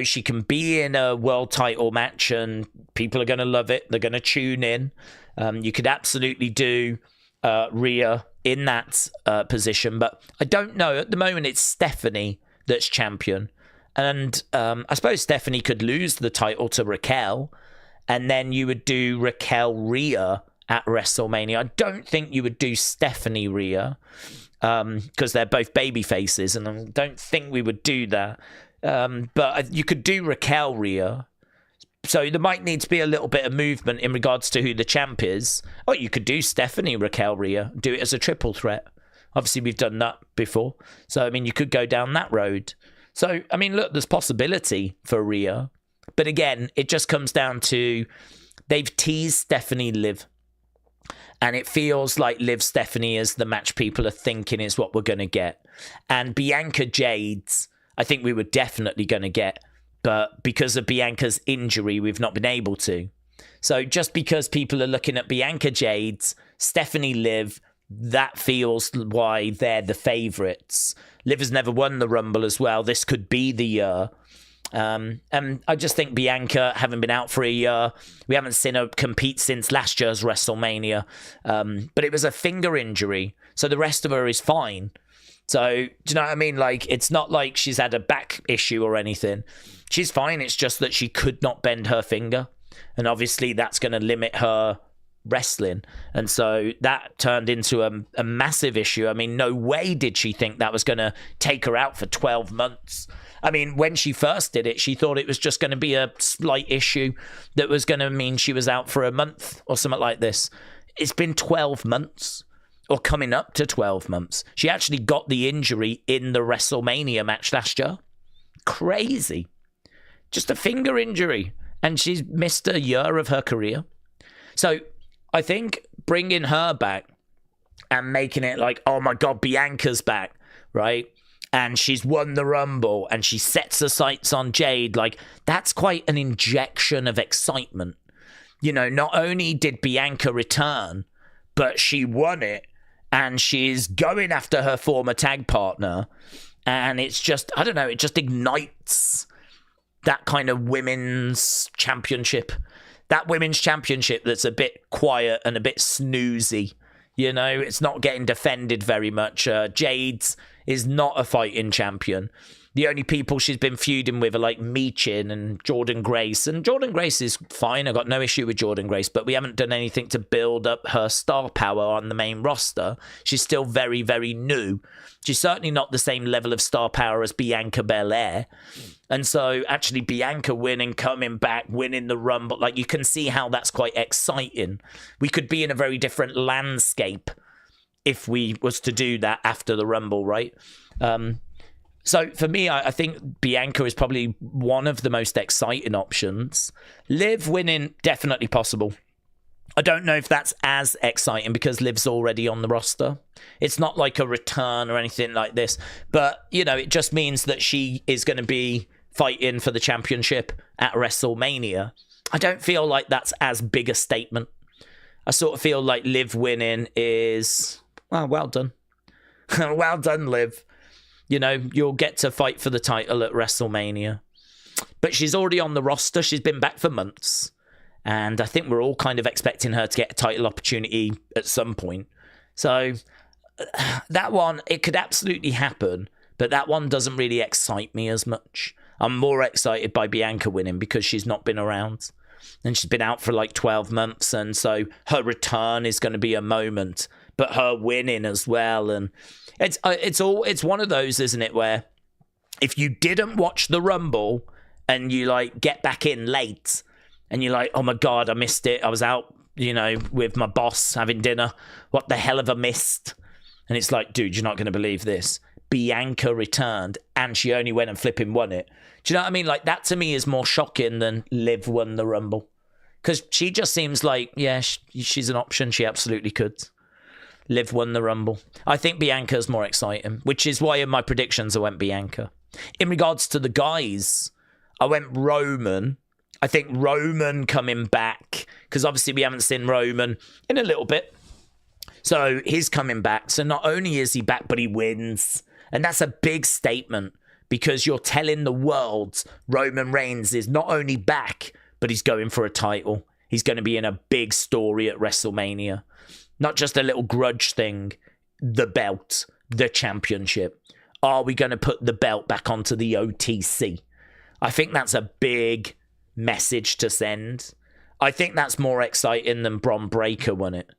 Speaker 1: She can be in a world title match and people are going to love it. They're going to tune in. You could absolutely do Rhea in that position, but I don't know. At the moment, it's Stephanie that's champion. And I suppose Stephanie could lose the title to Raquel, and then you would do Raquel Rhea at WrestleMania. I don't think you would do Stephanie Rhea because they're both baby faces, and I don't think we would do that. But you could do Raquel Rhea. So there might need to be a little bit of movement in regards to who the champ is. Oh, you could do Stephanie Raquel Rhea, do it as a triple threat. Obviously, we've done that before. So, I mean, you could go down that road. So, I mean, look, there's possibility for Rhea. But again, it just comes down to they've teased Stephanie Liv. And it feels like Liv Stephanie is the match people are thinking is what we're going to get. And Bianca Jade's, I think we were definitely going to get. But because of Bianca's injury, we've not been able to. So just because people are looking at Bianca Jade's, Stephanie Liv, that feels why they're the favourites. Liv has never won the Rumble as well. This could be the year. And I just think Bianca, having been out for a year, we haven't seen her compete since last year's WrestleMania. But it was a finger injury. So the rest of her is fine. So, do you know what I mean? Like, it's not like she's had a back issue or anything. She's fine. It's just that she could not bend her finger. And obviously, that's going to limit her wrestling. And so that turned into a massive issue. I mean, no way did she think that was going to take her out for 12 months. I mean, when she first did it, she thought it was just going to be a slight issue that was going to mean she was out for a month or something like this. It's been 12 months. Or coming up to 12 months. She actually got the injury in the WrestleMania match last year. Crazy. Just a finger injury. And she's missed a year of her career. So I think bringing her back and making it like, oh my God, Bianca's back, right? And she's won the Rumble and she sets her sights on Jade. Like, that's quite an injection of excitement. You know, not only did Bianca return, but she won it. And she's going after her former tag partner. And it's just, I don't know, it just ignites that kind of women's championship. That women's championship that's a bit quiet and a bit snoozy. You know, it's not getting defended very much. Jade's is not a fighting champion. The only people she's been feuding with are like Michin and Jordan Grace. And Jordan Grace is fine. I've got no issue with Jordan Grace, but we haven't done anything to build up her star power on the main roster. She's still very, very new. She's certainly not the same level of star power as Bianca Belair. And so actually Bianca winning, coming back, winning the Rumble, like you can see how that's quite exciting. We could be in a very different landscape if we was to do that after the Rumble, right? So for me, I think Bianca is probably one of the most exciting options. Liv winning, definitely possible. I don't know if that's as exciting because Liv's already on the roster. It's not like a return or anything like this. But, you know, it just means that she is going to be fighting for the championship at WrestleMania. I don't feel like that's as big a statement. I sort of feel like Liv winning is, well done. Well done, Liv. You know, you'll get to fight for the title at WrestleMania. But she's already on the roster. She's been back for months. And I think we're all kind of expecting her to get a title opportunity at some point. So that one, it could absolutely happen. But that one doesn't really excite me as much. I'm more excited by Bianca winning because she's not been around. And she's been out for like 12 months. And so her return is going to be a moment. But her winning as well. And it's one of those, isn't it, where if you didn't watch the Rumble and you like get back in late and you're like, oh my God, I missed it. I was out, you know, with my boss having dinner. What the hell have I missed? And it's like, dude, you're not going to believe this. Bianca returned and she only went and flipping won it. Do you know what I mean? Like, that to me is more shocking than Liv won the Rumble. Because she just seems like, yeah, she's an option. She absolutely could. Liv won the Rumble. I think Bianca's more exciting, which is why in my predictions I went Bianca. In regards to the guys, I went Roman. I think Roman coming back, because obviously we haven't seen Roman in a little bit. So he's coming back. So not only is he back, but he wins. And that's a big statement because you're telling the world Roman Reigns is not only back, but he's going for a title. He's going to be in a big story at WrestleMania. Not just a little grudge thing, the belt, the championship. Are we going to put the belt back onto the OTC? I think that's a big message to send. I think that's more exciting than Bron Breakker won it.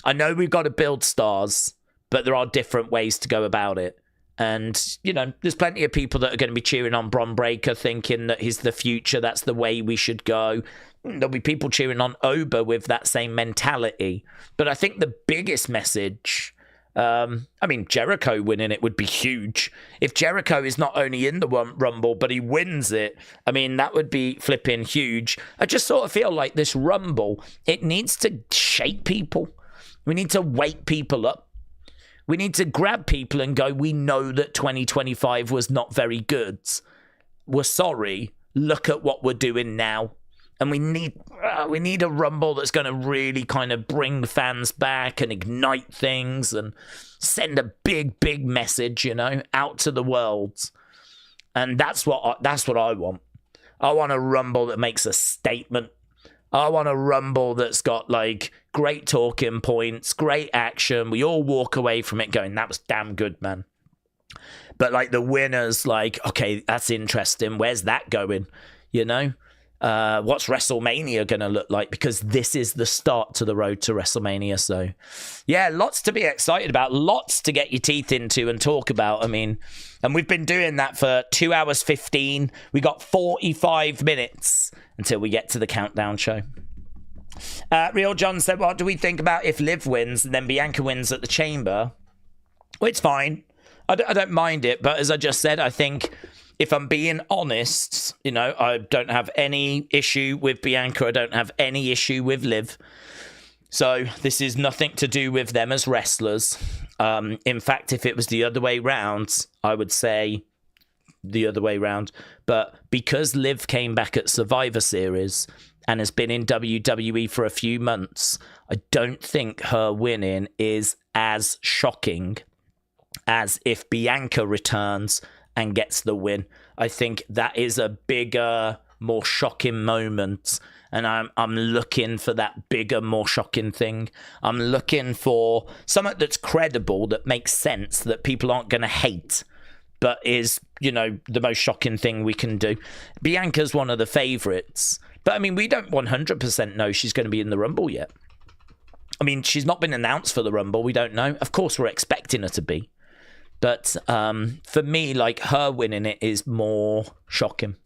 Speaker 1: I know we've got to build stars, but there are different ways to go about it. And, you know, there's plenty of people that are going to be cheering on Bron Breakker, thinking that he's the future, that's the way we should go. There'll be people cheering on Oba with that same mentality. But I think the biggest message, Jericho winning it would be huge. If Jericho is not only in the Rumble, but he wins it, I mean, that would be flipping huge. I just sort of feel like this Rumble, it needs to shake people. We need to wake people up. We need to grab people and go, we know that 2025 was not very good. We're sorry. Look at what we're doing now. And we need a Rumble that's going to really kind of bring fans back and ignite things and send a big, big message, you know, out to the world. And that's what I want. I want a Rumble that makes a statement. I want a Rumble that's got, like, great talking points, great action. We all walk away from it going, that was damn good, man. But like the winners, like, okay, that's interesting. Where's that going? You know? What's WrestleMania going to look like? Because this is the start to the road to WrestleMania. So, yeah, lots to be excited about, lots to get your teeth into and talk about. I mean, and we've been doing that for 2 hours 15. We got 45 minutes until we get to the countdown show. Real John said, what do we think about if Liv wins and then Bianca wins at the Chamber? Well, it's fine. I don't mind it. But as I just said, I think if I'm being honest, you know, I don't have any issue with Bianca. I don't have any issue with Liv. So this is nothing to do with them as wrestlers. In fact, if it was the other way round, I would say the other way round. But because Liv came back at Survivor Series and has been in WWE for a few months, I don't think her winning is as shocking as if Bianca returns and gets the win. I think that is a bigger, more shocking moment. And I'm looking for that bigger, more shocking thing. I'm looking for something that's credible, that makes sense, that people aren't going to hate, but is, you know, the most shocking thing we can do. Bianca's one of the favourites. But, I mean, we don't 100% know she's going to be in the Rumble yet. I mean, she's not been announced for the Rumble. We don't know. Of course, we're expecting her to be. But for me, like, her winning it is more shocking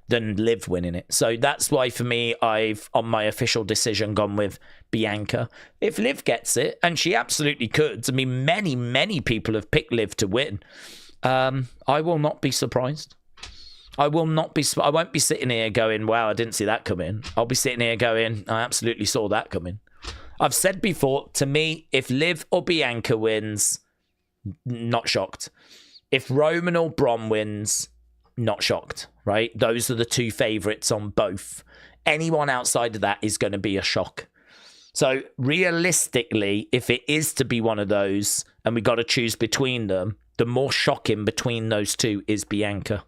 Speaker 1: than Liv winning it. So that's why, for me, I've, on my official decision, gone with Bianca. If Liv gets it, and she absolutely could, I mean, many people have picked Liv to win. I will not be surprised. I won't be sitting here going, wow, I didn't see that coming. I'll be sitting here going, I absolutely saw that coming. I've said before, to me, if Liv or Bianca wins, not shocked. If Roman or Braun wins, not shocked, right? Those are the two favourites on both. Anyone outside of that is going to be a shock. So realistically, if it is to be one of those and we got to choose between them, the more shocking between those two is Bianca.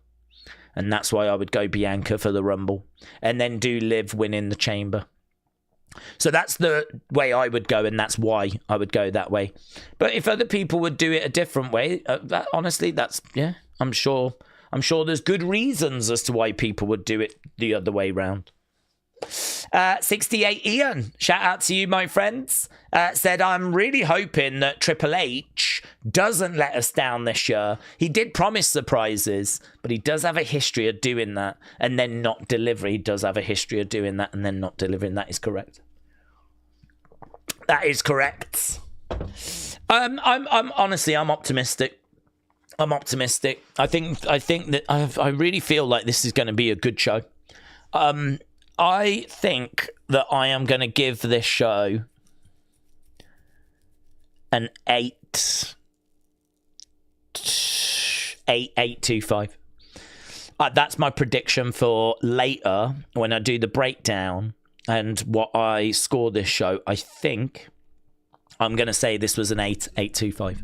Speaker 1: And that's why I would go Bianca for the Rumble and then do Liv winning the Chamber. So that's the way I would go, and that's why I would go that way. But if other people would do it a different way, honestly, that's, yeah, I'm sure there's good reasons as to why people would do it the other way round. 68 Ian, shout out to you, my friends, said, I'm really hoping that Triple H doesn't let us down this year. He did promise surprises, but he does have a history of doing that and then not deliver. He does have a history of doing that and then not delivering. That is correct. That is correct. I'm honestly, I'm optimistic. I'm optimistic. I think that I really feel like this is going to be a good show. I think that I am going to give this show an 8.25. That's my prediction for later when I do the breakdown and what I score this show. I think I'm going to say this was an 8.25.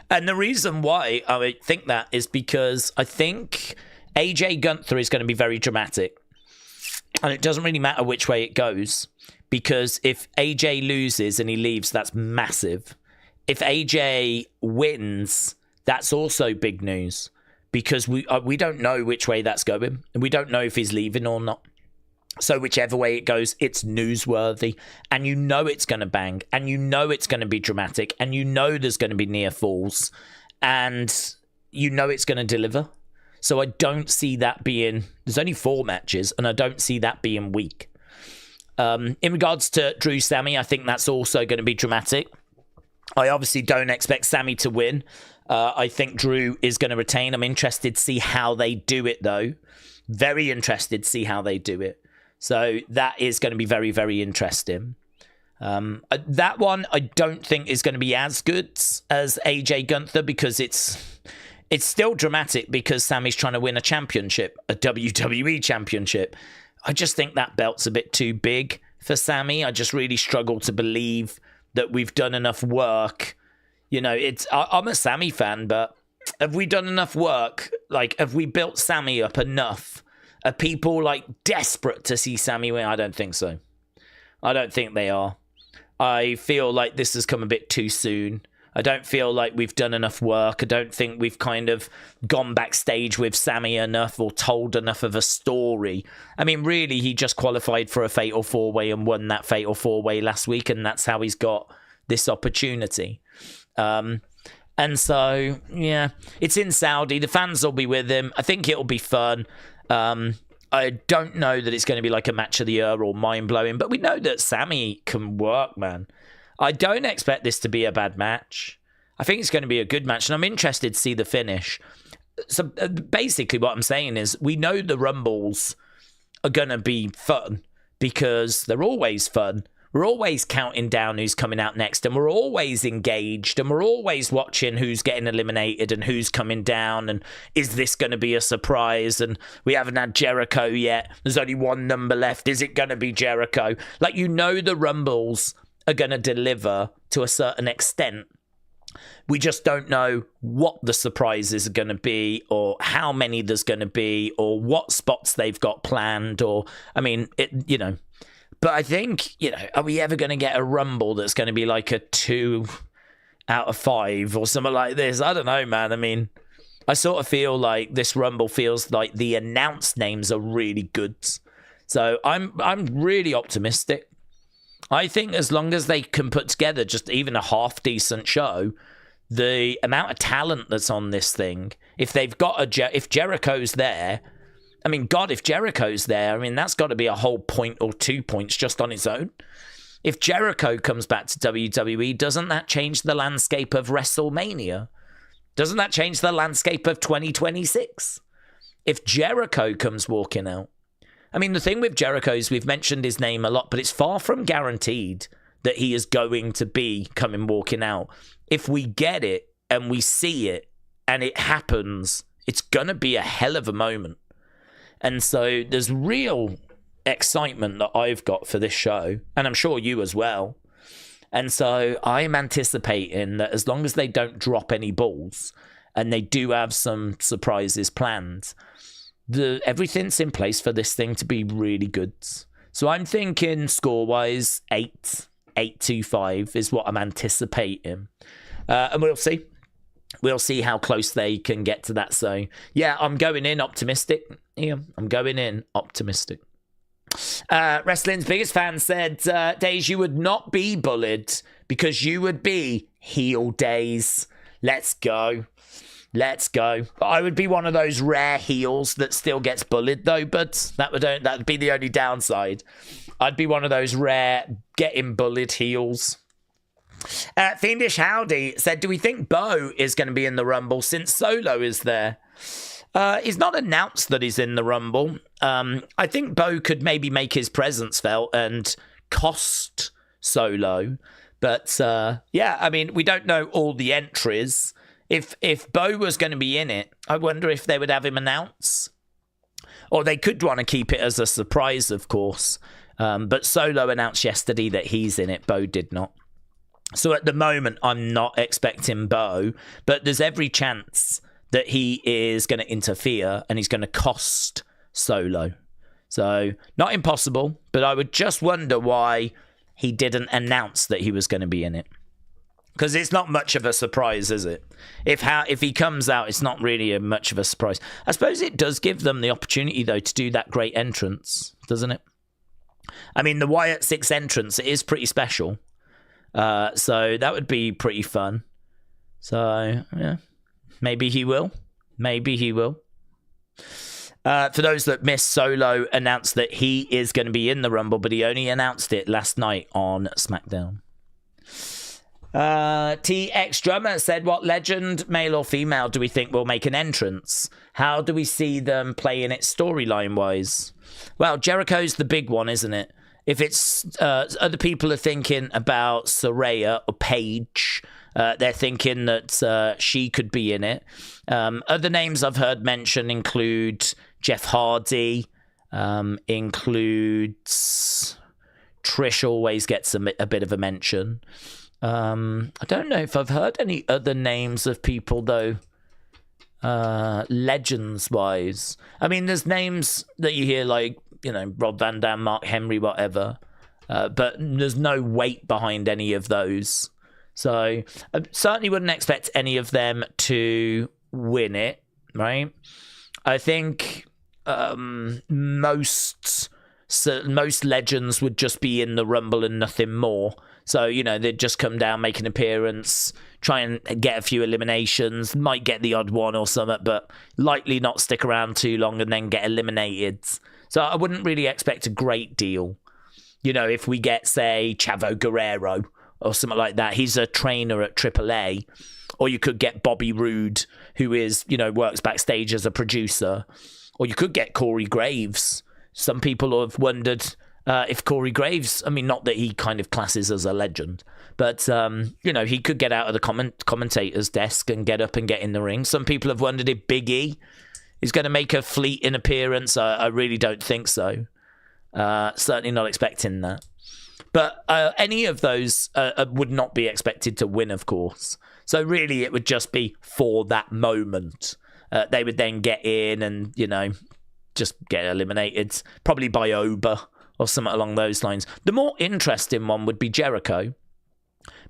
Speaker 1: And the reason why I think that is because I think AJ Gunther is going to be very dramatic. And it doesn't really matter which way it goes, because if AJ loses and he leaves, that's massive. If AJ wins, that's also big news, because we don't know which way that's going, and we don't know if he's leaving or not. So whichever way it goes, it's newsworthy, and you know it's going to bang, and you know it's going to be dramatic, and you know there's going to be near falls, and you know it's going to deliver. So I don't see that being... There's only 4 matches, and I don't see that being weak. In regards to Drew Sammy, I think that's also going to be dramatic. I obviously don't expect Sammy to win. I think Drew is going to retain. I'm interested to see how they do it, though. Very interested to see how they do it. So that is going to be very, very interesting. That one I don't think is going to be as good as AJ Gunther, because it's still dramatic, because Sammy's trying to win a championship, a WWE championship. I just think that belt's a bit too big for Sammy. I just really struggle to believe that we've done enough work. You know, I'm a Sammy fan, but have we done enough work? Like, have we built Sammy up enough? Are people, like, desperate to see Sammy win? I don't think so. I don't think they are. I feel like this has come a bit too soon. I don't feel like we've done enough work. I don't think we've kind of gone backstage with Sammy enough or told enough of a story. I mean, really, he just qualified for a Fatal 4-Way and won that Fatal 4-Way last week, and that's how he's got this opportunity. And so, yeah, it's in Saudi. The fans will be with him. I think it'll be fun. I don't know that it's going to be like a match of the year or mind-blowing, but we know that Sammy can work, man. I don't expect this to be a bad match. I think it's going to be a good match, and I'm interested to see the finish. So basically what I'm saying is we know the Rumbles are going to be fun because they're always fun. We're always counting down who's coming out next, and we're always engaged, and we're always watching who's getting eliminated and who's coming down, and is this going to be a surprise? And we haven't had Jericho yet. There's only one number left. Is it going to be Jericho? Like, you know the Rumbles are going to deliver to a certain extent. We just don't know what the surprises are going to be, or how many there's going to be, or what spots they've got planned, or, I mean, But I think, are we ever going to get a Rumble that's going to be like a 2 out of 5 or something like this? I don't know, man. I mean, I sort of feel like this Rumble feels like the announced names are really good. So I'm really optimistic. I think as long as they can put together just even a half decent show, the amount of talent that's on this thing, if they've got if Jericho's there, I mean, God, if Jericho's there, I mean, that's got to be a whole point or 2 points just on its own. If Jericho comes back to WWE, doesn't that change the landscape of WrestleMania? Doesn't that change the landscape of 2026? If Jericho comes walking out, I mean, the thing with Jericho is we've mentioned his name a lot, but it's far from guaranteed that he is going to be coming walking out. If we get it and we see it and it happens, it's going to be a hell of a moment. And so there's real excitement that I've got for this show, and I'm sure you as well. And so I'm anticipating that as long as they don't drop any balls and they do have some surprises planned, everything's in place for this thing to be really good. So I'm thinking score-wise, 8-2-5 is what I'm anticipating. And we'll see. We'll see how close they can get to that. So, yeah, I'm going in optimistic. Yeah, I'm going in optimistic. Wrestling's biggest fan said, Days, you would not be bullied because you would be heel Days. Let's go. Let's go. I would be one of those rare heels that still gets bullied, though, but that would be the only downside. I'd be one of those rare getting bullied heels. Fiendish Howdy said, do we think Bo is going to be in the Rumble since Solo is there? He's not announced that he's in the Rumble. I think Bo could maybe make his presence felt and cost Solo. But, yeah, I mean, we don't know all the entries. If Bo was going to be in it, I wonder if they would have him announce. Or they could want to keep it as a surprise, of course. But Solo announced yesterday that he's in it. Bo did not. So at the moment, I'm not expecting Bo. But there's every chance that he is going to interfere and he's going to cost Solo. So not impossible, but I would just wonder why he didn't announce that he was going to be in it. Because it's not much of a surprise, is it? If he comes out, it's not really much of a surprise. I suppose it does give them the opportunity, though, to do that great entrance, doesn't it? I mean, the Wyatt 6 entrance is pretty special. So that would be pretty fun. So, yeah. Maybe he will. Maybe he will. For those that missed, Solo announced that he is going to be in the Rumble, but he only announced it last night on SmackDown. TX Drummer said, what legend, male or female, do we think will make an entrance? How do we see them playing it storyline-wise? Well, Jericho's the big one, isn't it? If it's other people are thinking about Saraya or Paige, they're thinking that she could be in it. Other names I've heard mentioned include Jeff Hardy, includes Trish always gets a bit of a mention. I don't know if I've heard any other names of people, though, legends-wise. I mean, there's names that you hear, like, you know, Rob Van Dam, Mark Henry, whatever. But there's no weight behind any of those. So I certainly wouldn't expect any of them to win it, right? I think most legends would just be in the Rumble and nothing more. So, they'd just come down, make an appearance, try and get a few eliminations, might get the odd one or something, but likely not stick around too long and then get eliminated. So I wouldn't really expect a great deal. If we get, say, Chavo Guerrero or something like that, he's a trainer at AAA. Or you could get Bobby Roode, who is, works backstage as a producer. Or you could get Corey Graves. Some people have wondered if Corey Graves, not that he kind of classes as a legend, but, he could get out of the commentator's desk and get up and get in the ring. Some people have wondered if Big E is going to make a fleeting appearance. I really don't think so. Certainly not expecting that. But any of those would not be expected to win, of course. So really, it would just be for that moment. They would then get in and, just get eliminated, probably by Oba or something along those lines. The more interesting one would be Jericho,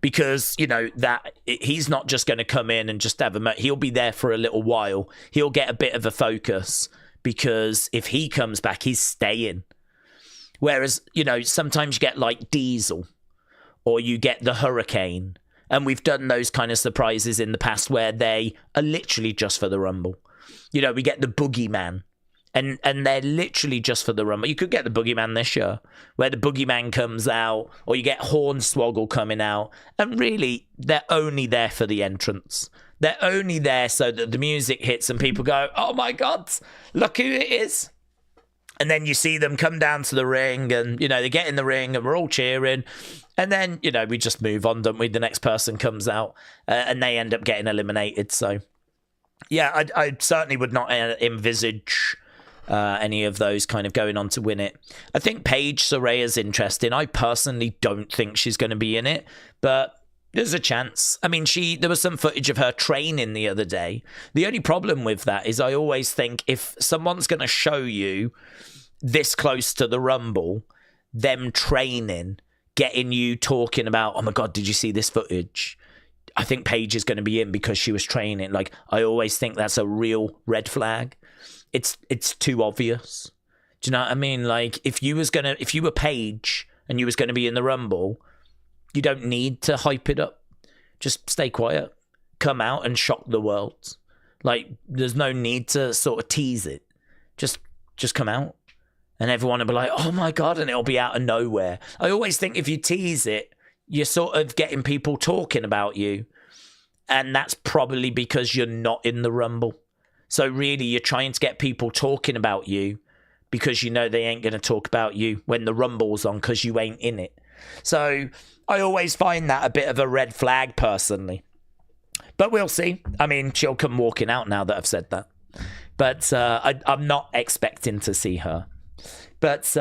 Speaker 1: because, that he's not just going to come in and just have he'll be there for a little while. He'll get a bit of a focus, because if he comes back, he's staying. Whereas, sometimes you get like Diesel, or you get the Hurricane. And we've done those kind of surprises in the past where they are literally just for the Rumble. We get the Boogeyman, and they're literally just for the Rumble. You could get the Boogeyman this year, where the Boogeyman comes out, or you get Hornswoggle coming out. And really, they're only there for the entrance. They're only there so that the music hits and people go, oh my God, look who it is. And then you see them come down to the ring and, they get in the ring and we're all cheering. And then, we just move on, don't we? The next person comes out and they end up getting eliminated. So, yeah, I certainly would not envisage any of those kind of going on to win it. I think Paige Soraya's interesting. I personally don't think she's going to be in it, but there's a chance. There was some footage of her training the other day. The only problem with that is I always think if someone's going to show you this close to the Rumble, them training, getting you talking about, oh my God, did you see this footage? I think Paige is going to be in because she was training. Like, I always think that's a real red flag. It's too obvious. Do you know what I mean? Like, if you were Paige and you was going to be in the Rumble, you don't need to hype it up. Just stay quiet. Come out and shock the world. Like, there's no need to sort of tease it. Just come out. And everyone will be like, oh my God, and it'll be out of nowhere. I always think if you tease it, you're sort of getting people talking about you. And that's probably because you're not in the Rumble. So really, you're trying to get people talking about you because they ain't going to talk about you when the Rumble's on because you ain't in it. So I always find that a bit of a red flag personally. But we'll see. She'll come walking out now that I've said that. But I'm not expecting to see her. But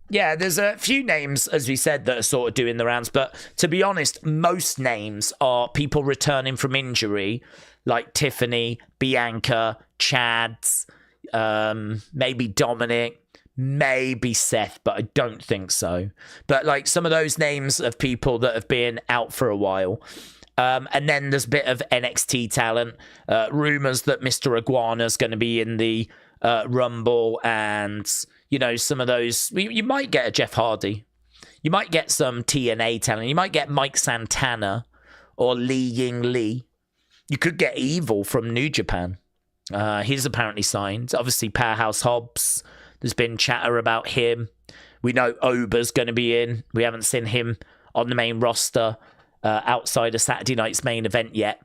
Speaker 1: yeah, there's a few names, as we said, that are sort of doing the rounds. But to be honest, most names are people returning from injury, like Tiffany, Bianca, Chad, maybe Dominic, maybe Seth, but I don't think so. But like some of those names of people that have been out for a while. And then there's a bit of NXT talent. Rumors that Mr. Iguana's going to be in the Rumble, and some of those. You might get a Jeff Hardy. You might get some TNA talent. You might get Mike Santana or Lee Ying Lee. You could get Evil from New Japan. He's apparently signed. Obviously, Powerhouse Hobbs. There's been chatter about him. We know Oba's going to be in. We haven't seen him on the main roster outside of Saturday night's main event yet.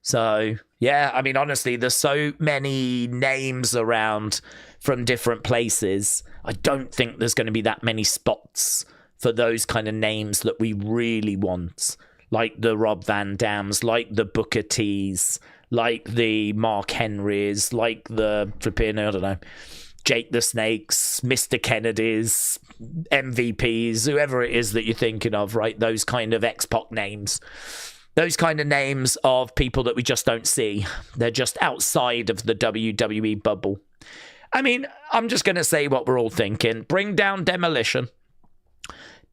Speaker 1: So, yeah, honestly, there's so many names around from different places. I don't think there's going to be that many spots for those kind of names that we really want. Like the Rob Van Dams, like the Booker T's, like the Mark Henrys, like the flipping, I don't know, Jake the Snakes, Mr. Kennedy's, MVPs, whoever it is that you're thinking of, right? Those kind of X-Pac names. Those kind of names of people that we just don't see. They're just outside of the WWE bubble. I'm just going to say what we're all thinking. Bring down Demolition.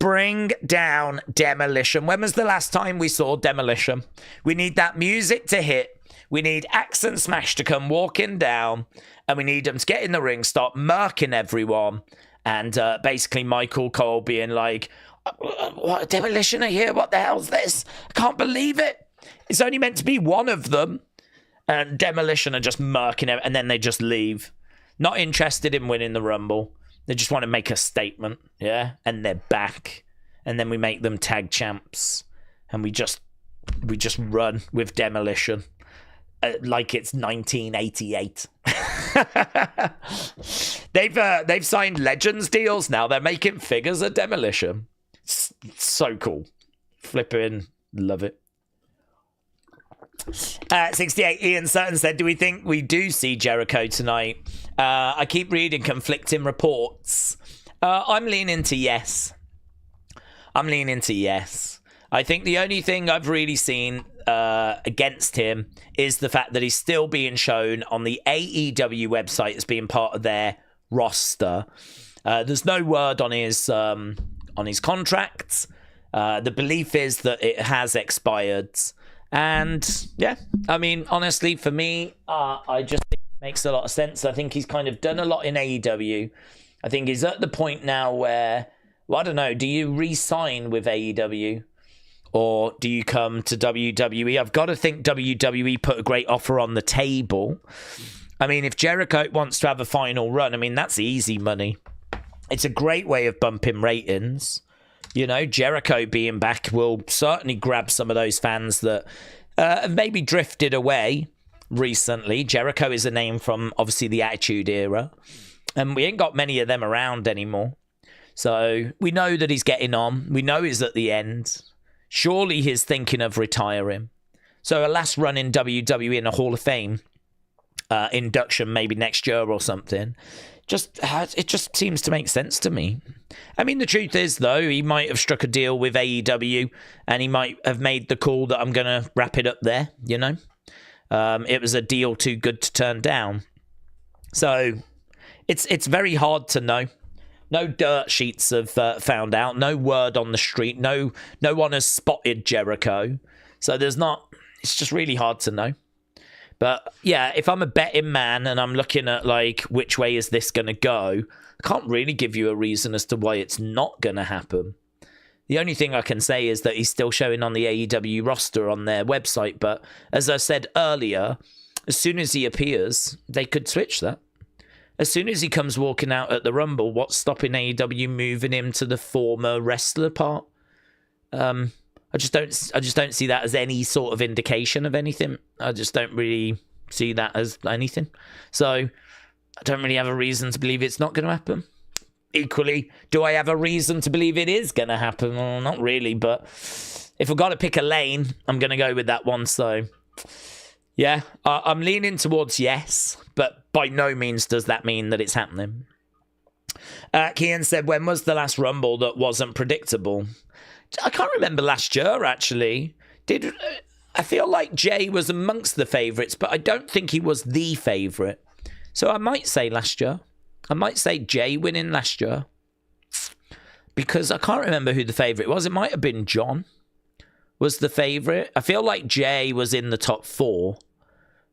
Speaker 1: Bring down Demolition. When was the last time we saw Demolition? We need that music to hit. We need Axe and Smash to come walking down. And we need them to get in the ring, start murking everyone. And basically Michael Cole being like, what, Demolition are here? What the hell's this? I can't believe it. It's only meant to be one of them. And Demolition are just murking it. And then they just leave. Not interested in winning the Rumble. They just want to make a statement, yeah? And they're back. And then we make them tag champs. And we just run with Demolition. Like it's 1988. They've signed Legends deals now. They're making figures of Demolition. It's so cool. Flipping love it. 68 Ian Sutton said, do we think we do see Jericho tonight? I keep reading conflicting reports. I'm leaning to yes. I think the only thing I've really seen against him is the fact that he's still being shown on the AEW website as being part of their roster. There's no word on his contract. The belief is that it has expired. And yeah, I mean, honestly, for me, I just think it makes a lot of sense. I think he's kind of done a lot in AEW. I think he's at the point now where, well, I don't know, do you re-sign with AEW? Or do you come to WWE? I've got to think WWE put a great offer on the table. I mean, if Jericho wants to have a final run, I mean, that's easy money. It's a great way of bumping ratings. You know, Jericho being back will certainly grab some of those fans that have maybe drifted away recently. Jericho is a name from, obviously, the Attitude Era. And we ain't got many of them around anymore. So we know that he's getting on. We know he's at the end. Surely he's thinking of retiring. So a last run in WWE in a Hall of Fame induction maybe next year or something. It just seems to make sense to me. I mean, the truth is, though, he might have struck a deal with AEW and he might have made the call that I'm going to wrap it up there, you know? It was a deal too good to turn down. So it's very hard to know. No dirt sheets have found out. No word on the street. No one has spotted Jericho. So it's just really hard to know. But yeah, if I'm a betting man and I'm looking at like which way is this going to go, I can't really give you a reason as to why it's not going to happen. The only thing I can say is that he's still showing on the AEW roster on their website. But as I said earlier, as soon as he appears, they could switch that. As soon as he comes walking out at the Rumble, what's stopping AEW moving him to the former wrestler part? I just don't see that as any sort of indication of anything. I just don't really see that as anything. So I don't really have a reason to believe it's not going to happen. Equally, do I have a reason to believe it is going to happen? Well, not really, but if I've got to pick a lane, I'm going to go with that one. So yeah, I'm leaning towards yes, but by no means does that mean that it's happening. Kian said, when was the last Rumble that wasn't predictable? I can't remember last year, actually. I feel like Jay was amongst the favourites, but I don't think he was the favourite. So I might say last year. I might say Jay winning last year. Because I can't remember who the favourite was. It might have been John was the favourite. I feel like Jay was in the top 4.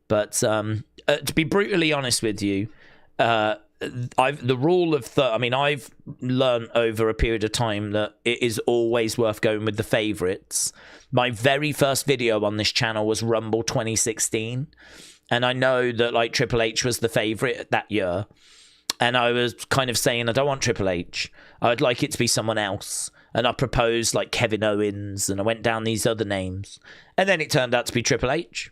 Speaker 1: But to be brutally honest with you, the rule of I've learned over a period of time that it is always worth going with the favourites. My very first video on this channel was Rumble 2016, and I know that like Triple H was the favourite that year, and I was kind of saying I don't want Triple H. I'd like it to be someone else, and I proposed like Kevin Owens, and I went down these other names, and then it turned out to be Triple H.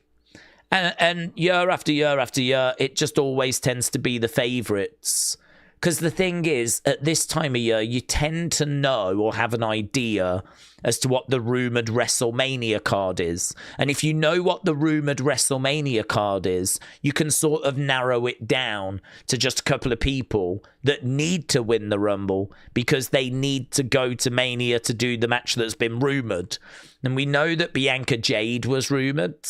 Speaker 1: And year after year after year, it just always tends to be the favourites. Because the thing is, at this time of year, you tend to know or have an idea as to what the rumoured WrestleMania card is. And if you know what the rumoured WrestleMania card is, you can sort of narrow it down to just a couple of people that need to win the Rumble because they need to go to Mania to do the match that's been rumoured. And we know that Bianca Jade was rumoured.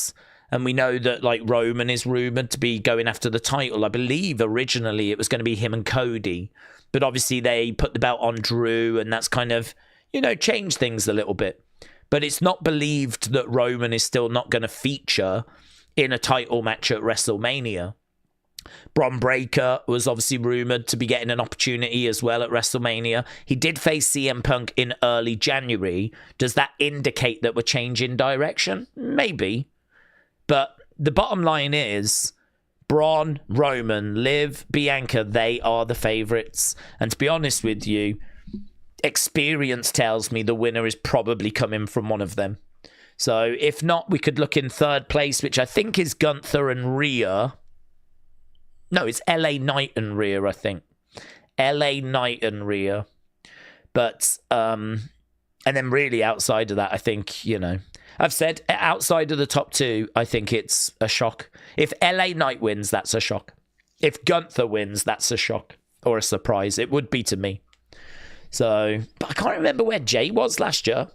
Speaker 1: And we know that like Roman is rumoured to be going after the title. I believe originally it was going to be him and Cody. But obviously they put the belt on Drew, and that's kind of, change things a little bit. But it's not believed that Roman is still not going to feature in a title match at WrestleMania. Bron Breakker was obviously rumored to be getting an opportunity as well at WrestleMania. He did face CM Punk in early January. Does that indicate that we're changing direction? Maybe. But the bottom line is, Braun, Roman, Liv, Bianca, they are the favourites. And to be honest with you, experience tells me the winner is probably coming from one of them. So if not, we could look in third place, which I think is Gunther and Rhea. No, it's LA Knight and Rhea, I think. LA Knight and Rhea. But, and then really outside of that, I think, I've said outside of the top two, I think it's a shock. If LA Knight wins, that's a shock. If Gunther wins, that's a shock or a surprise. It would be to me. So, but I can't remember where Jay was last year.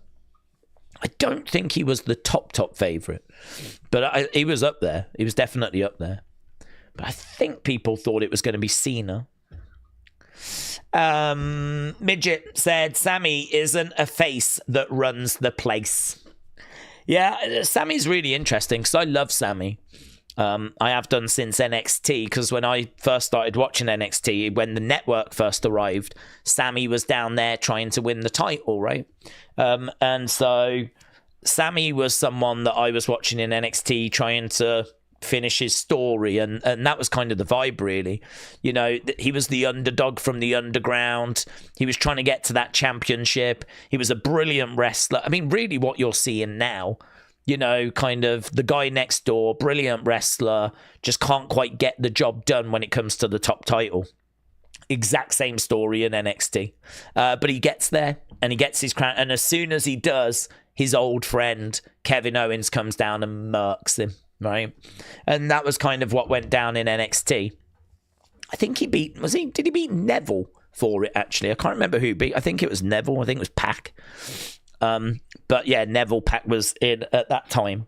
Speaker 1: I don't think he was the top favourite. But he was up there. He was definitely up there. But I think people thought it was going to be Cena. Midget said, Sammy isn't a face that runs the place. Yeah, Sammy's really interesting because I love Sammy. I have done since NXT, because when I first started watching NXT, when the network first arrived, Sammy was down there trying to win the title, right? And so Sammy was someone that I was watching in NXT trying to finish his story, and that was kind of the vibe, really. He was the underdog from the underground. He was trying to get to that championship. He was a brilliant wrestler. I mean, really what you're seeing now, kind of the guy next door, brilliant wrestler, just can't quite get the job done when it comes to the top title. Exact same story in NXT. But he gets there and he gets his crown, and as soon as he does, his old friend Kevin Owens comes down and murks him. Right, and that was kind of what went down in NXT. I think he beat, did he beat Neville for it, actually? I can't remember who beat. I think it was Neville. I think it was Pac. But yeah, Neville, Pac was in at that time.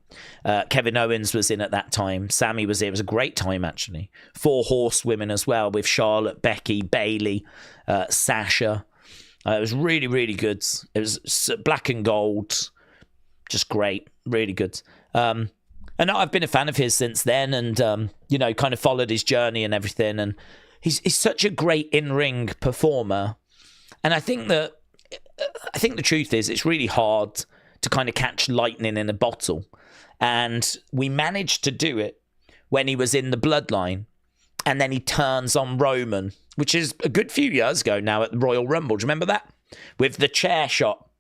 Speaker 1: Kevin Owens was in at that time. Sammy was in. It was a great time, actually. 4 horsewomen as well, with Charlotte, Becky, Bayley, Sasha. It was really, really good. It was black and gold. Just great. Really good. And I've been a fan of his since then, and, kind of followed his journey and everything. And he's such a great in-ring performer. And I think the truth is, it's really hard to kind of catch lightning in a bottle. And we managed to do it when he was in the Bloodline. And then he turns on Roman, which is a good few years ago now at the Royal Rumble. Do you remember that? With the chair shot.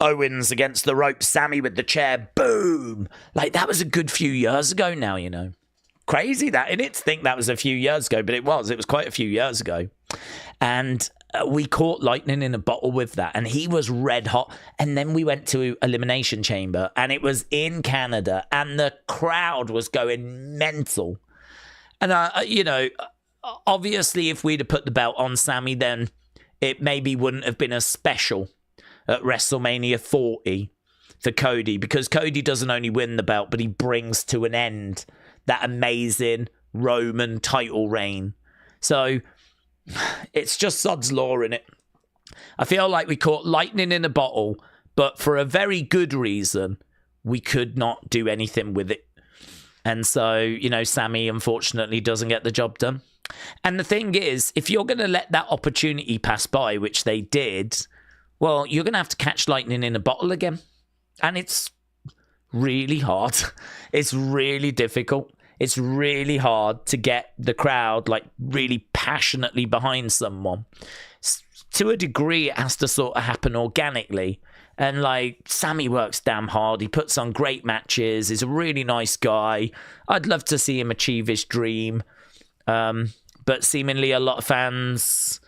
Speaker 1: Owens against the rope, Sammy with the chair, boom! Like, that was a good few years ago now, Crazy that, innit? To think that was a few years ago, but it was quite a few years ago. And we caught lightning in a bottle with that, and he was red hot. And then we went to Elimination Chamber, and it was in Canada, and the crowd was going mental. And, obviously, if we'd have put the belt on Sammy, then it maybe wouldn't have been as special at WrestleMania 40 for Cody, because Cody doesn't only win the belt, but he brings to an end that amazing Roman title reign. So it's just sod's law in it. I feel like we caught lightning in a bottle, but for a very good reason, we could not do anything with it. And so, Sammy unfortunately doesn't get the job done. And the thing is, if you're going to let that opportunity pass by, which they did, well, you're going to have to catch lightning in a bottle again. And it's really hard. It's really difficult. It's really hard to get the crowd, really passionately behind someone. To a degree, it has to sort of happen organically. And, Sammy works damn hard. He puts on great matches. He's a really nice guy. I'd love to see him achieve his dream. But seemingly a lot of fans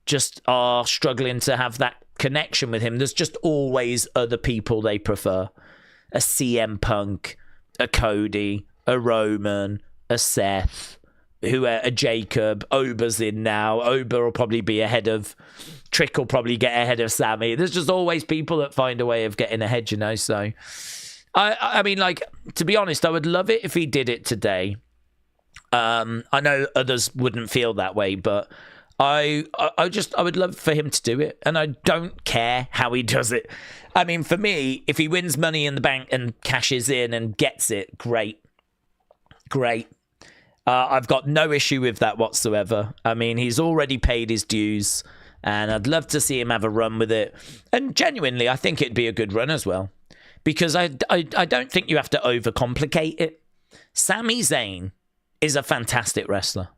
Speaker 1: just are struggling to have that connection with him. There's just always other people they prefer. A CM Punk, a Cody, a Roman, a Seth, a Jacob. Ober's in now. Ober will probably be ahead of... Trick will probably get ahead of Sammy. There's just always people that find a way of getting ahead, so... I mean, to be honest, I would love it if he did it today. I know others wouldn't feel that way, but I would love for him to do it, and I don't care how he does it. I mean, for me, if he wins Money in the Bank and cashes in and gets it, great. I've got no issue with that whatsoever. I mean, he's already paid his dues, and I'd love to see him have a run with it. And genuinely, I think it'd be a good run as well, because I don't think you have to overcomplicate it. Sami Zayn is a fantastic wrestler,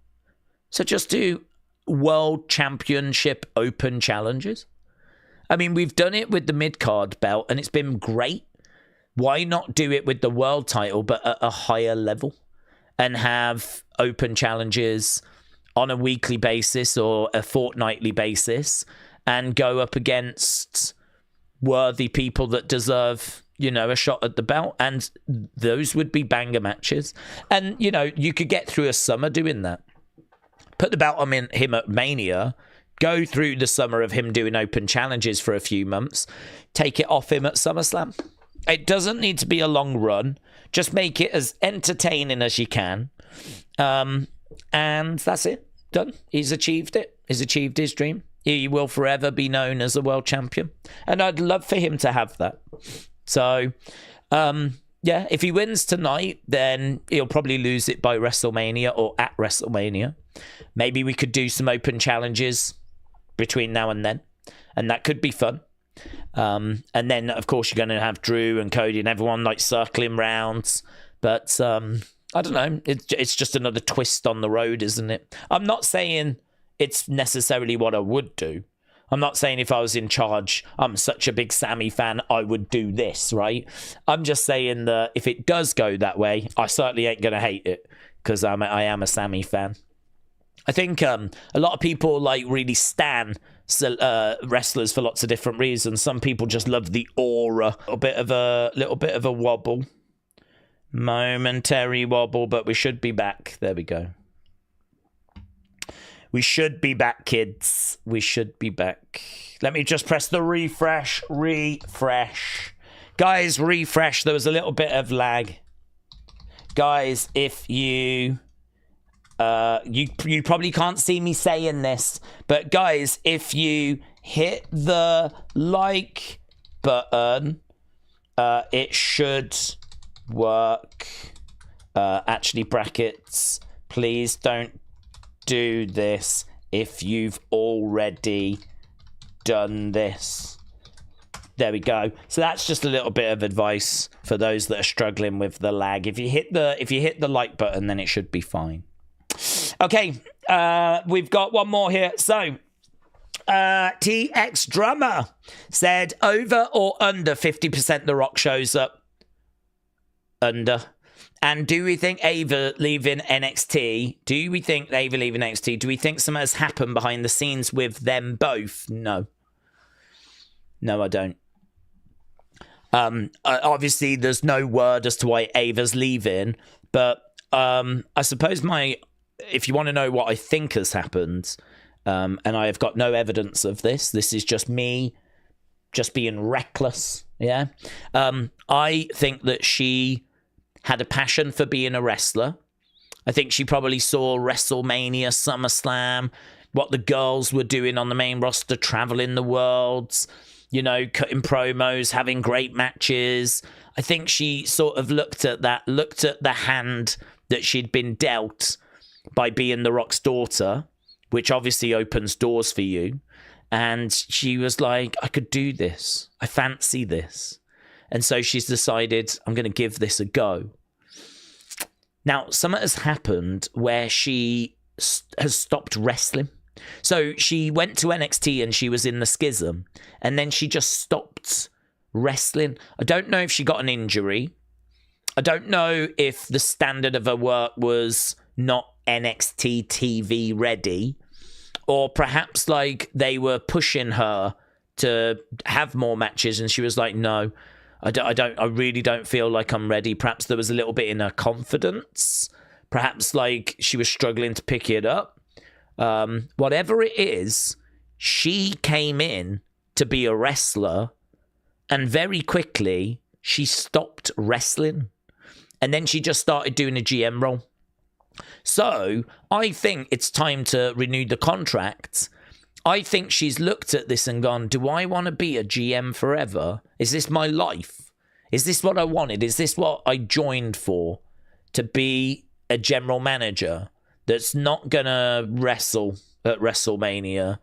Speaker 1: so just do World Championship Open challenges. I mean, we've done it with the mid-card belt, and it's been great. Why not do it with the world title, but at a higher level, and have open challenges on a weekly basis or a fortnightly basis, and go up against worthy people that deserve, you know, a shot at the belt? And those would be banger matches. And, you know, you could get through a summer doing that. Put the belt on him at Mania, go through the summer of him doing open challenges for a few months, take it off him at SummerSlam. It doesn't need to be a long run. Just make it as entertaining as you can. And that's it. Done. He's achieved it. He's achieved his dream. He will forever be known as a world champion. And I'd love for him to have that. So, yeah, if he wins tonight, then he'll probably lose it by WrestleMania or at WrestleMania. Maybe we could do some open challenges between now and then, and that could be fun. And then, of course, you're going to have Drew and Cody and everyone like circling rounds. But I don't know. It's just another twist on the road, isn't it? I'm not saying it's necessarily what I would do. I'm not saying if I was in charge, I'm such a big Sami fan, I would do this, right? I'm just saying that if it does go that way, I certainly ain't going to hate it, because I am a Sami fan. I think a lot of people like really stan wrestlers for lots of different reasons. Some people just love the aura. A little bit of a wobble. Momentary wobble, but we should be back. There we go. We should be back, kids. We should be back. Let me just press the refresh. Guys, refresh. There was a little bit of lag. Guys, if you probably can't see me saying this, but guys, if you hit the like button, it should work. Actually, brackets, please don't do this if you've already done this. There we go. So that's just a little bit of advice for those that are struggling with the lag. If you hit the like button, then it should be fine. Okay, we've got one more here. So, TX Drummer said, over or under 50% The Rock shows up? Under. And do we think Ava leaving NXT? Do we think something has happened behind the scenes with them both? No. No, I don't. Obviously, there's no word as to why Ava's leaving, but I suppose if you want to know what I think has happened, and I have got no evidence of this is just me just being reckless, yeah? I think that she had a passion for being a wrestler. I think she probably saw WrestleMania, SummerSlam, what the girls were doing on the main roster, traveling the world, you know, cutting promos, having great matches. I think she sort of looked at the hand that she'd been dealt by being The Rock's daughter, which obviously opens doors for you. And she was like, I could do this. I fancy this. And so she's decided, I'm going to give this a go. Now, something has happened where she has stopped wrestling. So she went to NXT and she was in the schism. And then she just stopped wrestling. I don't know if she got an injury. I don't know if the standard of her work was not NXT TV ready. Or perhaps like they were pushing her to have more matches and she was like, no, I really don't feel like I'm ready. Perhaps there was a little bit in her confidence. Perhaps like she was struggling to pick it up. Whatever it is, she came in to be a wrestler and very quickly she stopped wrestling. And then she just started doing a GM role. So I think it's time to renew the contract. I think she's looked at this and gone, do I want to be a GM forever? Is this my life? Is this what I wanted? Is this what I joined for? To be a general manager that's not going to wrestle at WrestleMania,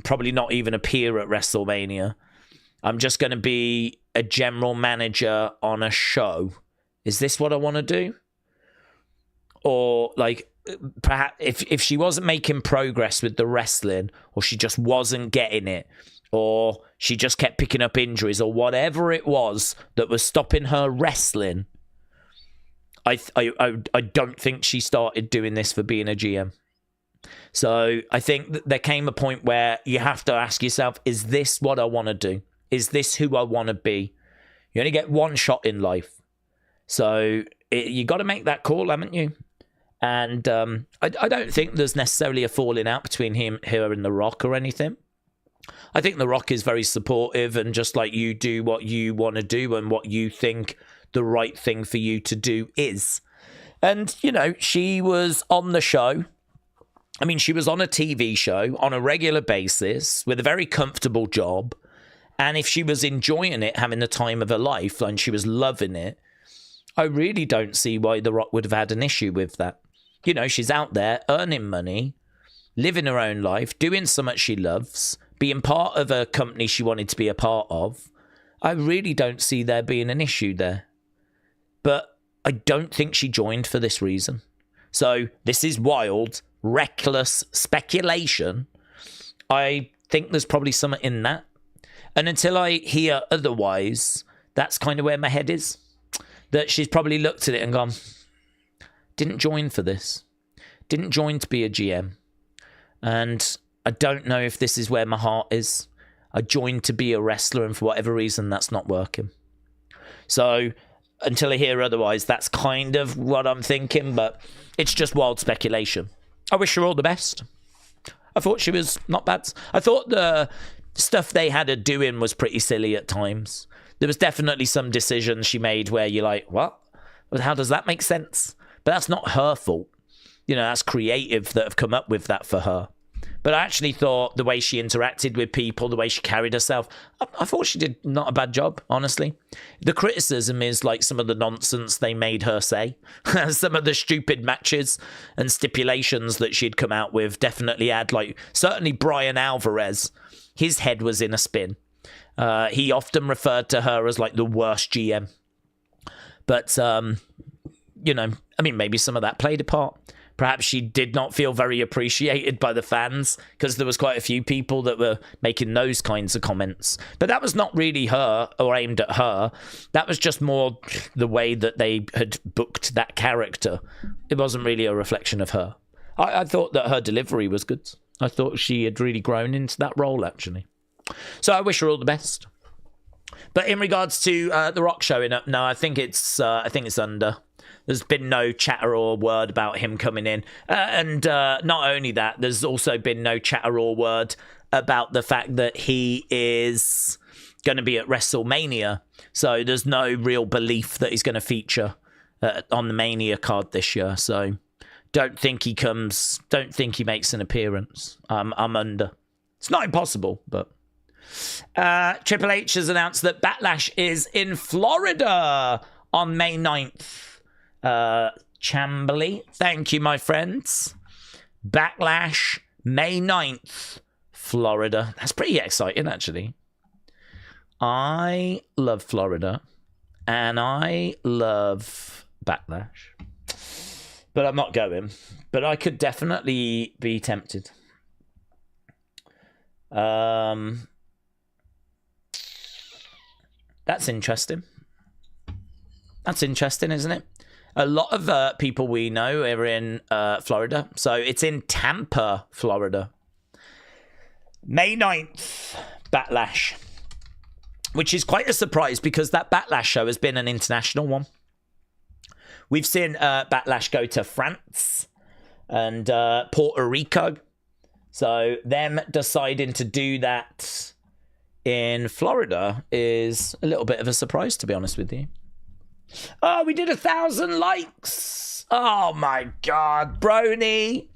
Speaker 1: probably not even appear at WrestleMania. I'm just going to be a general manager on a show. Is this what I want to do? Or like, perhaps if she wasn't making progress with the wrestling, or she just wasn't getting it, or she just kept picking up injuries, or whatever it was that was stopping her wrestling, I don't think she started doing this for being a GM. So I think that there came a point where you have to ask yourself, is this what I want to do? Is this who I want to be? You only get one shot in life. So you got to make that call, haven't you? And I don't think there's necessarily a falling out between her and The Rock or anything. I think The Rock is very supportive and just like, you do what you want to do and what you think the right thing for you to do is. And, you know, she was on the show. I mean, she was on a TV show on a regular basis with a very comfortable job. And if she was enjoying it, having the time of her life, and she was loving it, I really don't see why The Rock would have had an issue with that. You know, she's out there earning money, living her own life, doing so much she loves, being part of a company she wanted to be a part of. I really don't see there being an issue there. But I don't think she joined for this reason. So this is wild, reckless speculation. I think there's probably something in that. And until I hear otherwise, that's kind of where my head is. That she's probably looked at it and gone, didn't join for this. Didn't join to be a GM. And I don't know if this is where my heart is. I joined to be a wrestler, and for whatever reason, that's not working. So until I hear otherwise, that's kind of what I'm thinking, but it's just wild speculation. I wish her all the best. I thought she was not bad. I thought the stuff they had her doing was pretty silly at times. There was definitely some decisions she made where you're like, what? How does that make sense? But that's not her fault. You know, that's creative that have come up with that for her. But I actually thought the way she interacted with people, the way she carried herself, I thought she did not a bad job, honestly. The criticism is like some of the nonsense they made her say. Some of the stupid matches and stipulations that she'd come out with definitely had, like, certainly Brian Alvarez, his head was in a spin. He often referred to her as like the worst GM. But, you know, I mean, maybe some of that played a part. Perhaps she did not feel very appreciated by the fans because there was quite a few people that were making those kinds of comments. But that was not really her or aimed at her. That was just more the way that they had booked that character. It wasn't really a reflection of her. I thought that her delivery was good. I thought she had really grown into that role, actually. So I wish her all the best. But in regards to The Rock showing up, no, I think it's under. There's been no chatter or word about him coming in. And not only that, there's also been no chatter or word about the fact that he is going to be at WrestleMania. So there's no real belief that he's going to feature on the Mania card this year. So don't think he comes. Don't think he makes an appearance. I'm under. It's not impossible, but... Triple H has announced that Backlash is in Florida on May 9th. Chamberlain, thank you, my friends. Backlash, May 9th, Florida. That's pretty exciting, actually. I love Florida, and I love Backlash. But I'm not going. But I could definitely be tempted. That's interesting. That's interesting, isn't it? A lot of people we know are in Florida. So it's in Tampa, Florida. May 9th, Backlash. Which is quite a surprise because that Backlash show has been an international one. We've seen Backlash go to France and Puerto Rico. So them deciding to do that in Florida is a little bit of a surprise, to be honest with you. Oh, we did 1,000 likes. Oh my God, Brony.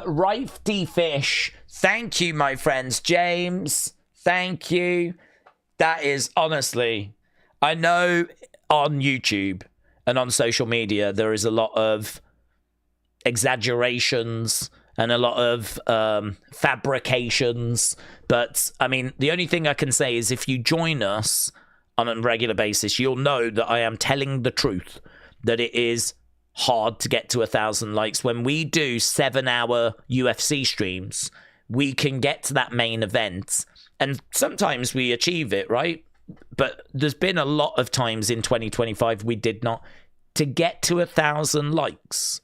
Speaker 1: Rifty Fish. Thank you, my friends. James, thank you. That is honestly, I know on YouTube and on social media, there is a lot of exaggerations and a lot of fabrications. But I mean, the only thing I can say is if you join us on a regular basis, you'll know that I am telling the truth, that it is hard to get to 1,000 likes. When we do 7-hour UFC streams, we can get to that main event, and sometimes we achieve it, right? But there's been a lot of times in 2025 we did not. To get to 1,000 likes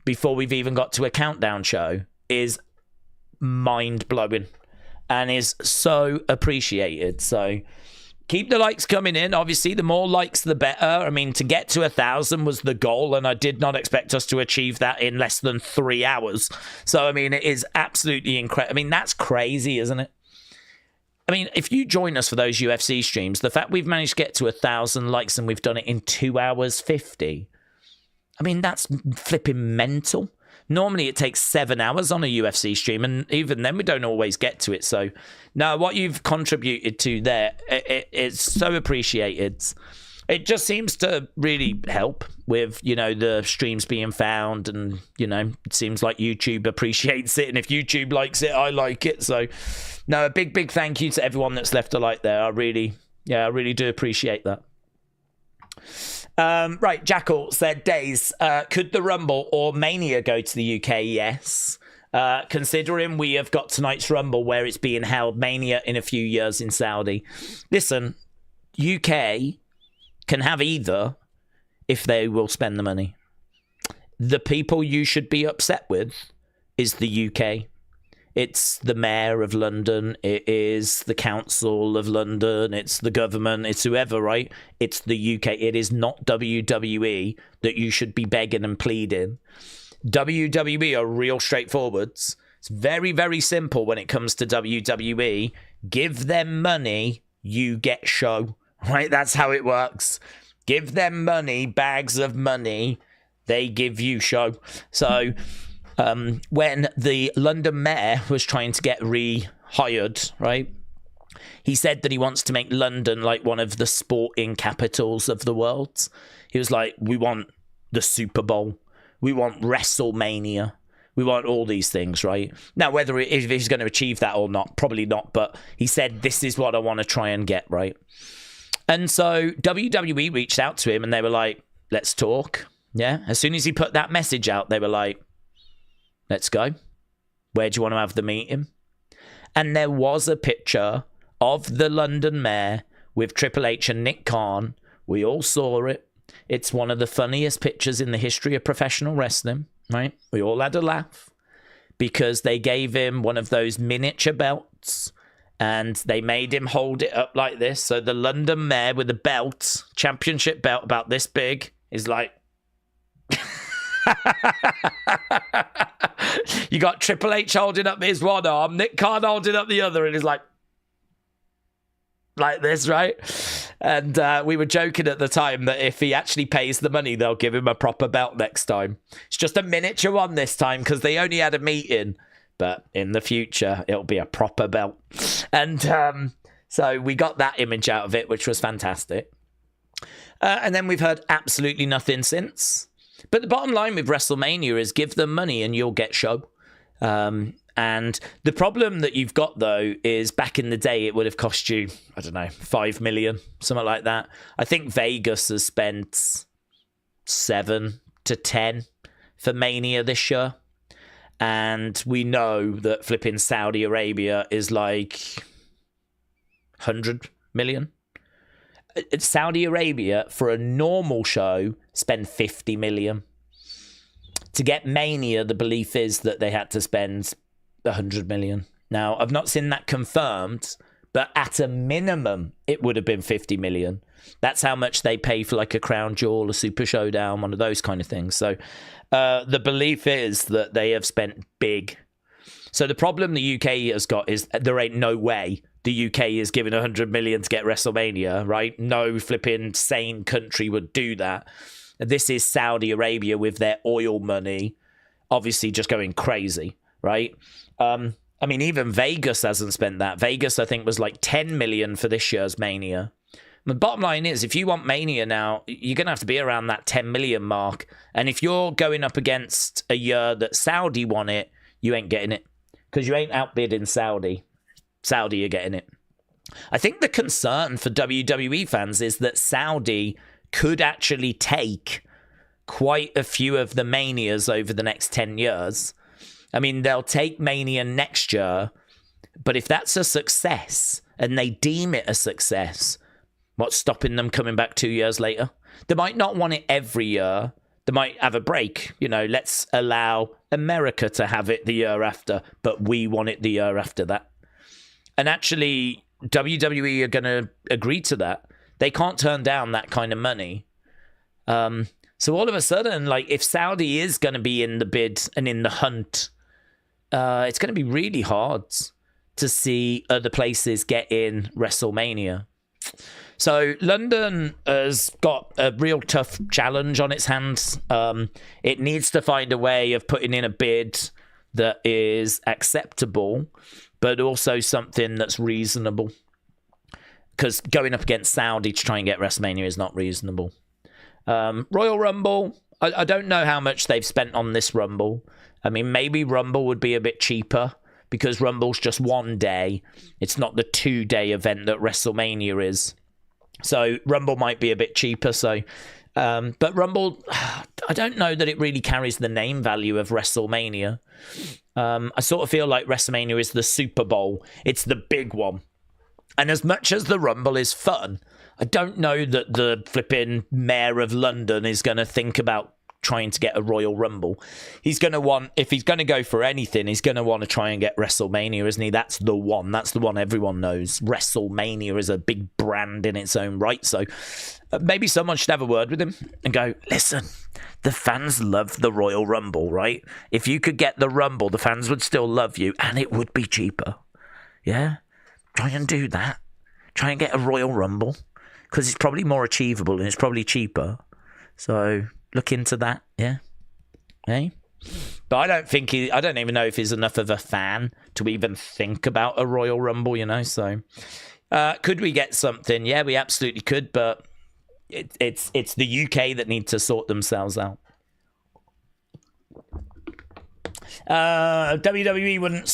Speaker 1: before we've even got to a countdown show is mind-blowing and is so appreciated. So keep the likes coming in. Obviously, the more likes, the better. I mean, to get to 1,000 was the goal, and I did not expect us to achieve that in less than 3 hours. So, I mean, it is absolutely incredible. I mean, that's crazy, isn't it? I mean, if you join us for those UFC streams, the fact we've managed to get to 1,000 likes and we've done it in 2 hours 50, I mean, that's flipping mental. Normally it takes 7 hours on a UFC stream, and even then we don't always get to it. So, no, what you've contributed to there, it's so appreciated. It just seems to really help with, you know, the streams being found, and, you know, it seems like YouTube appreciates it, and if YouTube likes it, I like it. So, no, a big thank you to everyone that's left a like there. I really do appreciate that. Right, Jackal said, Days, could the Rumble or Mania go to the UK? Yes. Considering we have got tonight's Rumble where it's being held, Mania in a few years in Saudi. Listen, UK can have either if they will spend the money. The people you should be upset with is the UK. It's the mayor of London. It is the council of London. It's the government. It's whoever, right? It's the UK. It is not WWE that you should be begging and pleading. WWE are real straightforwards. It's very, very simple when it comes to WWE. Give them money, you get show, right? That's how it works. Give them money, bags of money, they give you show. So when the London mayor was trying to get rehired, right, he said that he wants to make London like one of the sporting capitals of the world. He was like, we want the Super Bowl. We want WrestleMania. We want all these things, right? Now, whether if he's going to achieve that or not, probably not. But he said, this is what I want to try and get, right? And so WWE reached out to him and they were like, let's talk. Yeah. As soon as he put that message out, they were like, let's go. Where do you want to have the meeting? And there was a picture of the London mayor with Triple H and Nick Khan. We all saw it. It's one of the funniest pictures in the history of professional wrestling, right? We all had a laugh because they gave him one of those miniature belts and they made him hold it up like this. So the London mayor with a belt, championship belt about this big, is like... You got Triple H holding up his one arm, Nick Khan holding up the other, and he's like this, right? And we were joking at the time that if he actually pays the money, they'll give him a proper belt next time. It's just a miniature one this time because they only had a meeting, but in the future it'll be a proper belt. And so we got that image out of it, which was fantastic. And then we've heard absolutely nothing since. But the bottom line with WrestleMania is give them money and you'll get show. And the problem that you've got, though, is back in the day, it would have cost you, I don't know, 5 million, something like that. I think Vegas has spent 7 to 10 for Mania this year. And we know that flipping Saudi Arabia is like 100 million. Saudi Arabia, for a normal show, spend 50 million. To get Mania, the belief is that they had to spend 100 million. Now, I've not seen that confirmed, but at a minimum, it would have been 50 million. That's how much they pay for like a Crown Jewel, a Super Showdown, one of those kind of things. So the belief is that they have spent big. So the problem the UK has got is there ain't no way the UK is giving 100 million to get WrestleMania, right? No flipping sane country would do that. This is Saudi Arabia with their oil money, obviously just going crazy, right? I mean, even Vegas hasn't spent that. Vegas, I think, was like 10 million for this year's Mania. The bottom line is, if you want Mania now, you're going to have to be around that 10 million mark. And if you're going up against a year that Saudi won it, you ain't getting it. Because you ain't outbidding Saudi. Saudi are getting it. I think the concern for WWE fans is that Saudi could actually take quite a few of the Manias over the next 10 years. I mean, they'll take Mania next year, but if that's a success and they deem it a success, what's stopping them coming back 2 years later? They might not want it every year. They might have a break. You know, let's allow America to have it the year after, but we want it the year after that. And actually, WWE are going to agree to that. They can't turn down that kind of money. So all of a sudden, like, if Saudi is going to be in the bid and in the hunt, it's going to be really hard to see other places get in WrestleMania. So London has got a real tough challenge on its hands. It needs to find a way of putting in a bid that is acceptable, but also something that's reasonable. Because going up against Saudi to try and get WrestleMania is not reasonable. Royal Rumble, I don't know how much they've spent on this Rumble. I mean, maybe Rumble would be a bit cheaper because Rumble's just 1 day. It's not the 2-day event that WrestleMania is. So Rumble might be a bit cheaper. So, but Rumble, I don't know that it really carries the name value of WrestleMania. I sort of feel like WrestleMania is the Super Bowl. It's the big one. And as much as the Rumble is fun, I don't know that the flipping mayor of London is going to think about trying to get a Royal Rumble. He's going to want, if he's going to go for anything, he's going to want to try and get WrestleMania, isn't he? That's the one. That's the one everyone knows. WrestleMania is a big brand in its own right. So maybe someone should have a word with him and go, listen, the fans love the Royal Rumble, right? If you could get the Rumble, the fans would still love you and it would be cheaper. Yeah? Try and do that. Try and get a Royal Rumble because it's probably more achievable and it's probably cheaper. So look into that, yeah. Hey? But I don't even know if he's enough of a fan to even think about a Royal Rumble, you know. So could we get something? Yeah, we absolutely could, but it's the UK that need to sort themselves out. WWE wouldn't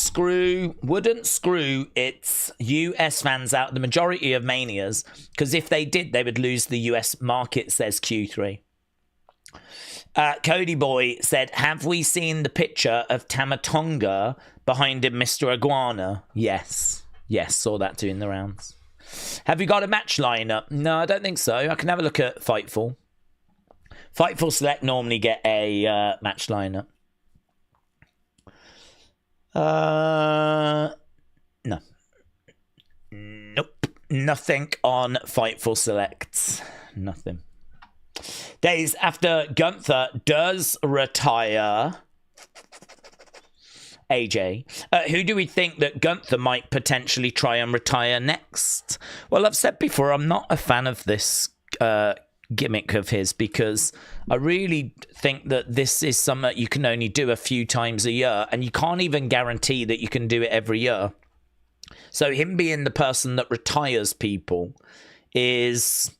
Speaker 1: screw its US fans out the majority of Manias, because if they did, they would lose the US market, says Q3. Cody Boy said, have we seen the picture of Tamatonga behind him, Mr. Iguana? Yes, saw that doing the rounds. Have you got a match lineup? No, I don't think so. I can have a look at Fightful. Fightful Select normally get a match lineup. No. Nope. Nothing on Fightful Select. Nothing. Days after Gunther does retire, AJ, who do we think that Gunther might potentially try and retire next? Well, I've said before, I'm not a fan of this gimmick of his, because I really think that this is something you can only do a few times a year, and you can't even guarantee that you can do it every year. So him being the person that retires people is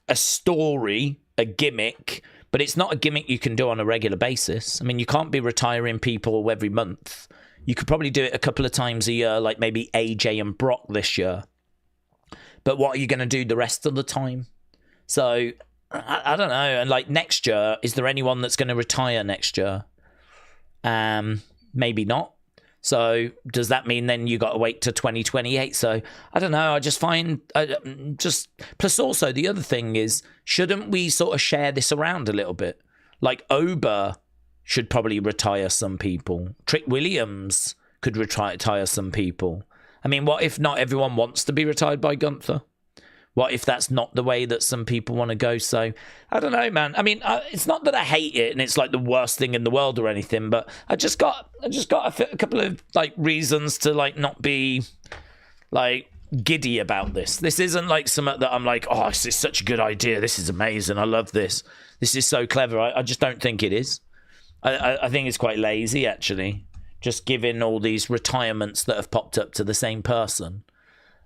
Speaker 1: a story, a gimmick, but it's not a gimmick you can do on a regular basis. I mean, you can't be retiring people every month. You could probably do it a couple of times a year, like maybe AJ and Brock this year. But what are you going to do the rest of the time? So, I don't know. And like next year, is there anyone that's going to retire next year? Maybe not. So does that mean then you got to wait to 2028? So I don't know. I just find plus also the other thing is, shouldn't we sort of share this around a little bit? Like Oba should probably retire some people. Trick Williams could retire some people. I mean, what if not everyone wants to be retired by Gunther? What if that's not the way that some people want to go? So, I don't know, man. I mean, it's not that I hate it and it's like the worst thing in the world or anything, but I just got a couple of like reasons to like not be like giddy about this. This isn't like something that I'm like, oh, this is such a good idea. This is amazing. I love this. This is so clever. I just don't think it is. I think it's quite lazy, actually. Just giving all these retirements that have popped up to the same person.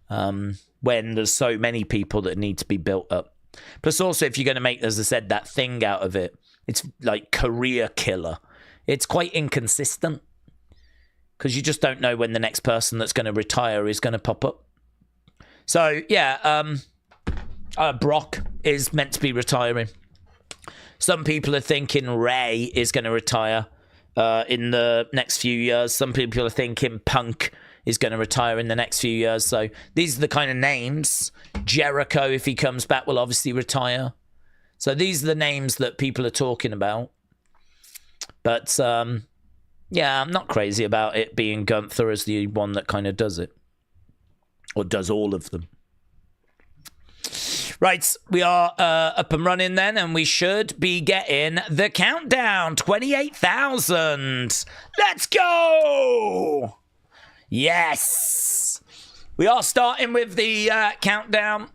Speaker 1: When there's so many people that need to be built up. Plus also, if you're going to make, as I said, that thing out of it, it's like career killer. It's quite inconsistent. Because you just don't know when the next person that's going to retire is going to pop up. So, yeah, Brock is meant to be retiring. Some people are thinking Ray is going to retire in the next few years. Some people are thinking Punk is going to retire in the next few years. So these are the kind of names. Jericho, if he comes back, will obviously retire. So these are the names that people are talking about. But, yeah, I'm not crazy about it being Gunther as the one that kind of does it. Or does all of them. Right, we are up and running then, and we should be getting the countdown. 28,000. Let's go! Yes! We are starting with the countdown.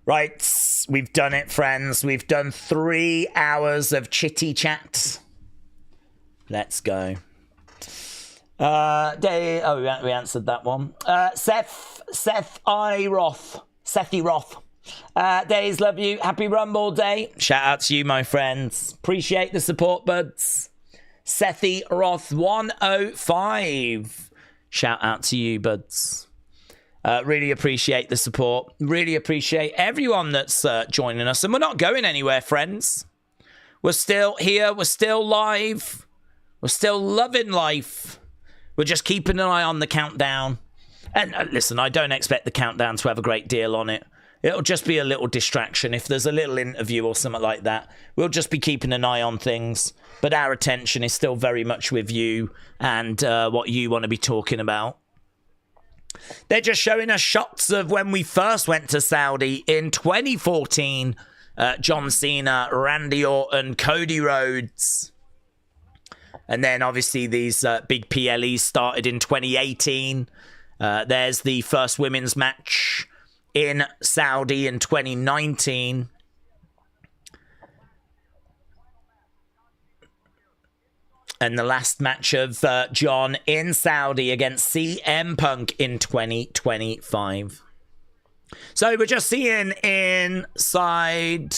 Speaker 1: Right, we've done it, friends. We've done 3 hours of chitty chat. Let's go. We answered that one. Sethi Roth. Days, love you. Happy Rumble Day. Shout out to you, my friends. Appreciate the support, buds. Sethi Roth 105. Shout out to you, buds. Really appreciate the support. Really appreciate everyone that's joining us. And we're not going anywhere, friends. We're still here. We're still live. We're still loving life. We're just keeping an eye on the countdown. And listen, I don't expect the countdown to have a great deal on it. It'll just be a little distraction. If there's a little interview or something like that, we'll just be keeping an eye on things. But our attention is still very much with you and what you want to be talking about. They're just showing us shots of when we first went to Saudi in 2014. John Cena, Randy Orton, Cody Rhodes. And then obviously these big PLEs started in 2018. There's the first women's match in Saudi in 2019. And the last match of John in Saudi against CM Punk in 2025. So we're just seeing inside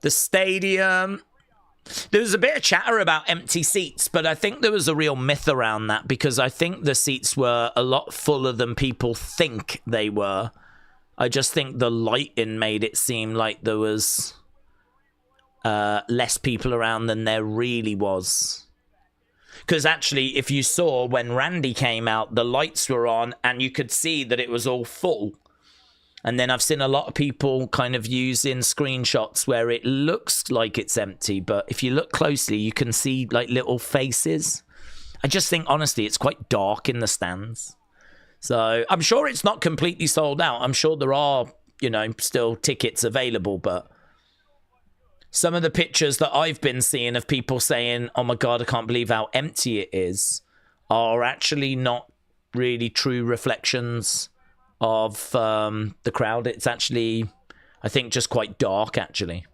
Speaker 1: the stadium. There was a bit of chatter about empty seats, but I think there was a real myth around that because I think the seats were a lot fuller than people think they were. I just think the lighting made it seem like there was less people around than there really was. Because actually, if you saw when Randy came out, the lights were on and you could see that it was all full. And then I've seen a lot of people kind of using screenshots where it looks like it's empty, but if you look closely, you can see like little faces. I just think, honestly, it's quite dark in the stands. So I'm sure it's not completely sold out. I'm sure there are, you know, still tickets available, but some of the pictures that I've been seeing of people saying, oh my God, I can't believe how empty it is, are actually not really true reflections of the crowd. It's actually, I think, just quite dark, actually.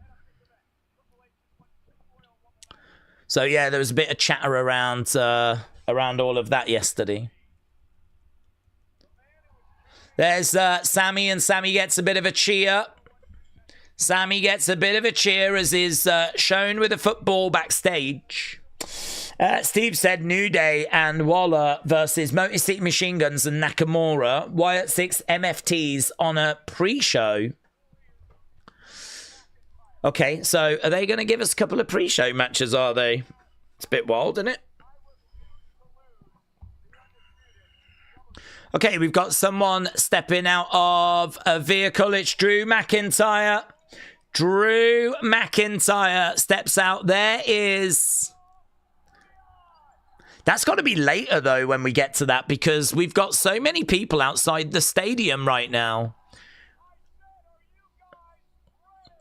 Speaker 1: So, yeah, there was a bit of chatter around all of that yesterday. There's Sammy, and Sammy gets a bit of a cheer. Sammy gets a bit of a cheer as is shown with a football backstage. Steve said New Day and Waller versus Motor City Machine Guns and Nakamura. Wyatt 6 MFTs on a pre-show. Okay, so are they going to give us a couple of pre-show matches, are they? It's a bit wild, isn't it? Okay, we've got someone stepping out of a vehicle. It's Drew McIntyre. Drew McIntyre steps out. There is... That's got to be later, though, when we get to that, because we've got so many people outside the stadium right now.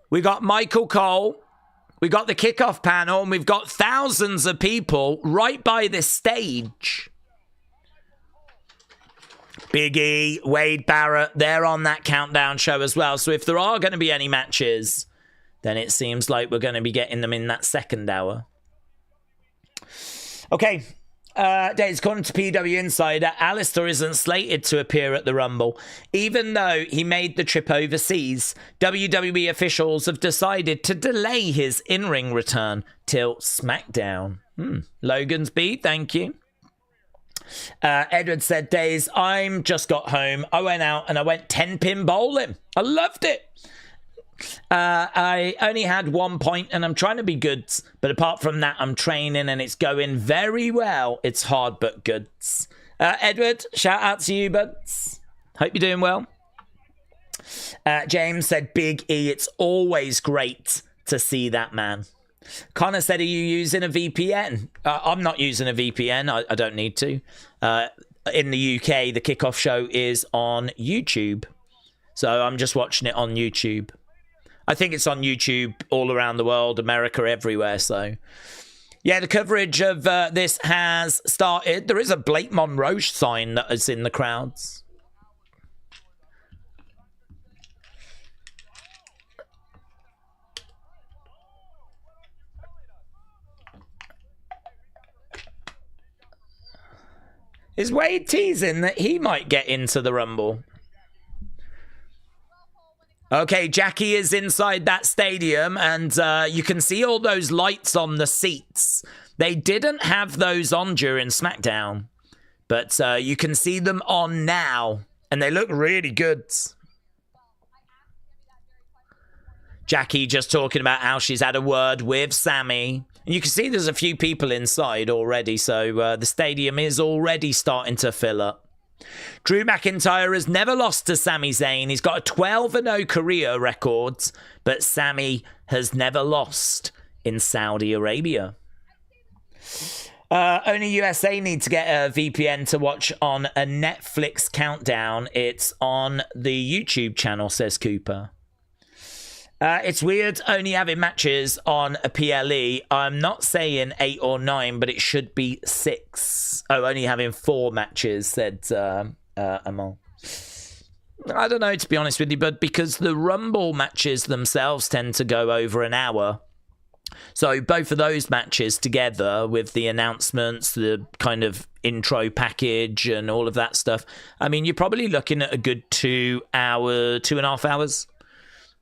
Speaker 1: We got Michael Cole. We got the kickoff panel, and we've got thousands of people right by this stage. Big E, Wade Barrett, they're on that countdown show as well. So if there are going to be any matches, then it seems like we're going to be getting them in that second hour. Okay. Days, according to PW Insider, Alistair isn't slated to appear at the Rumble. Even though he made the trip overseas, WWE officials have decided to delay his in-ring return till SmackDown. Logan's B, thank you. Edward said, Days, I'm just got home. I went out and I went 10-pin bowling. I loved it. I only had 1 point and I'm trying to be good, but apart from that, I'm training and it's going very well. It's hard but good. Edward, shout out to you, buds. Hope you're doing well. James said, Big E, it's always great to see that man. Connor said, are you using a VPN? I'm not using a VPN. I don't need to. In the UK, the kickoff show is on YouTube. So I'm just watching it on YouTube. I think it's on YouTube all around the world, America, everywhere. So, yeah, the coverage of this has started. There is a Blake Monroe sign that is in the crowds. Is Wade teasing that he might get into the Rumble? Okay, Jackie is inside that stadium, and you can see all those lights on the seats. They didn't have those on during SmackDown, but you can see them on now, and they look really good. Jackie just talking about how she's had a word with Sammy. And you can see there's a few people inside already, so the stadium is already starting to fill up. Drew McIntyre has never lost to Sami Zayn. He's got a 12-0 career record, but Sami has never lost in Saudi Arabia. Only USA need to get a VPN to watch on a Netflix countdown. It's on the YouTube channel, says Cooper. It's weird only having matches on a PLE. I'm not saying 8 or 9, but it should be 6. Oh, only having 4 matches, said Amal. I don't know, to be honest with you, but because the Rumble matches themselves tend to go over an hour. So both of those matches together with the announcements, the kind of intro package and all of that stuff, I mean, you're probably looking at a good 2.5 hours.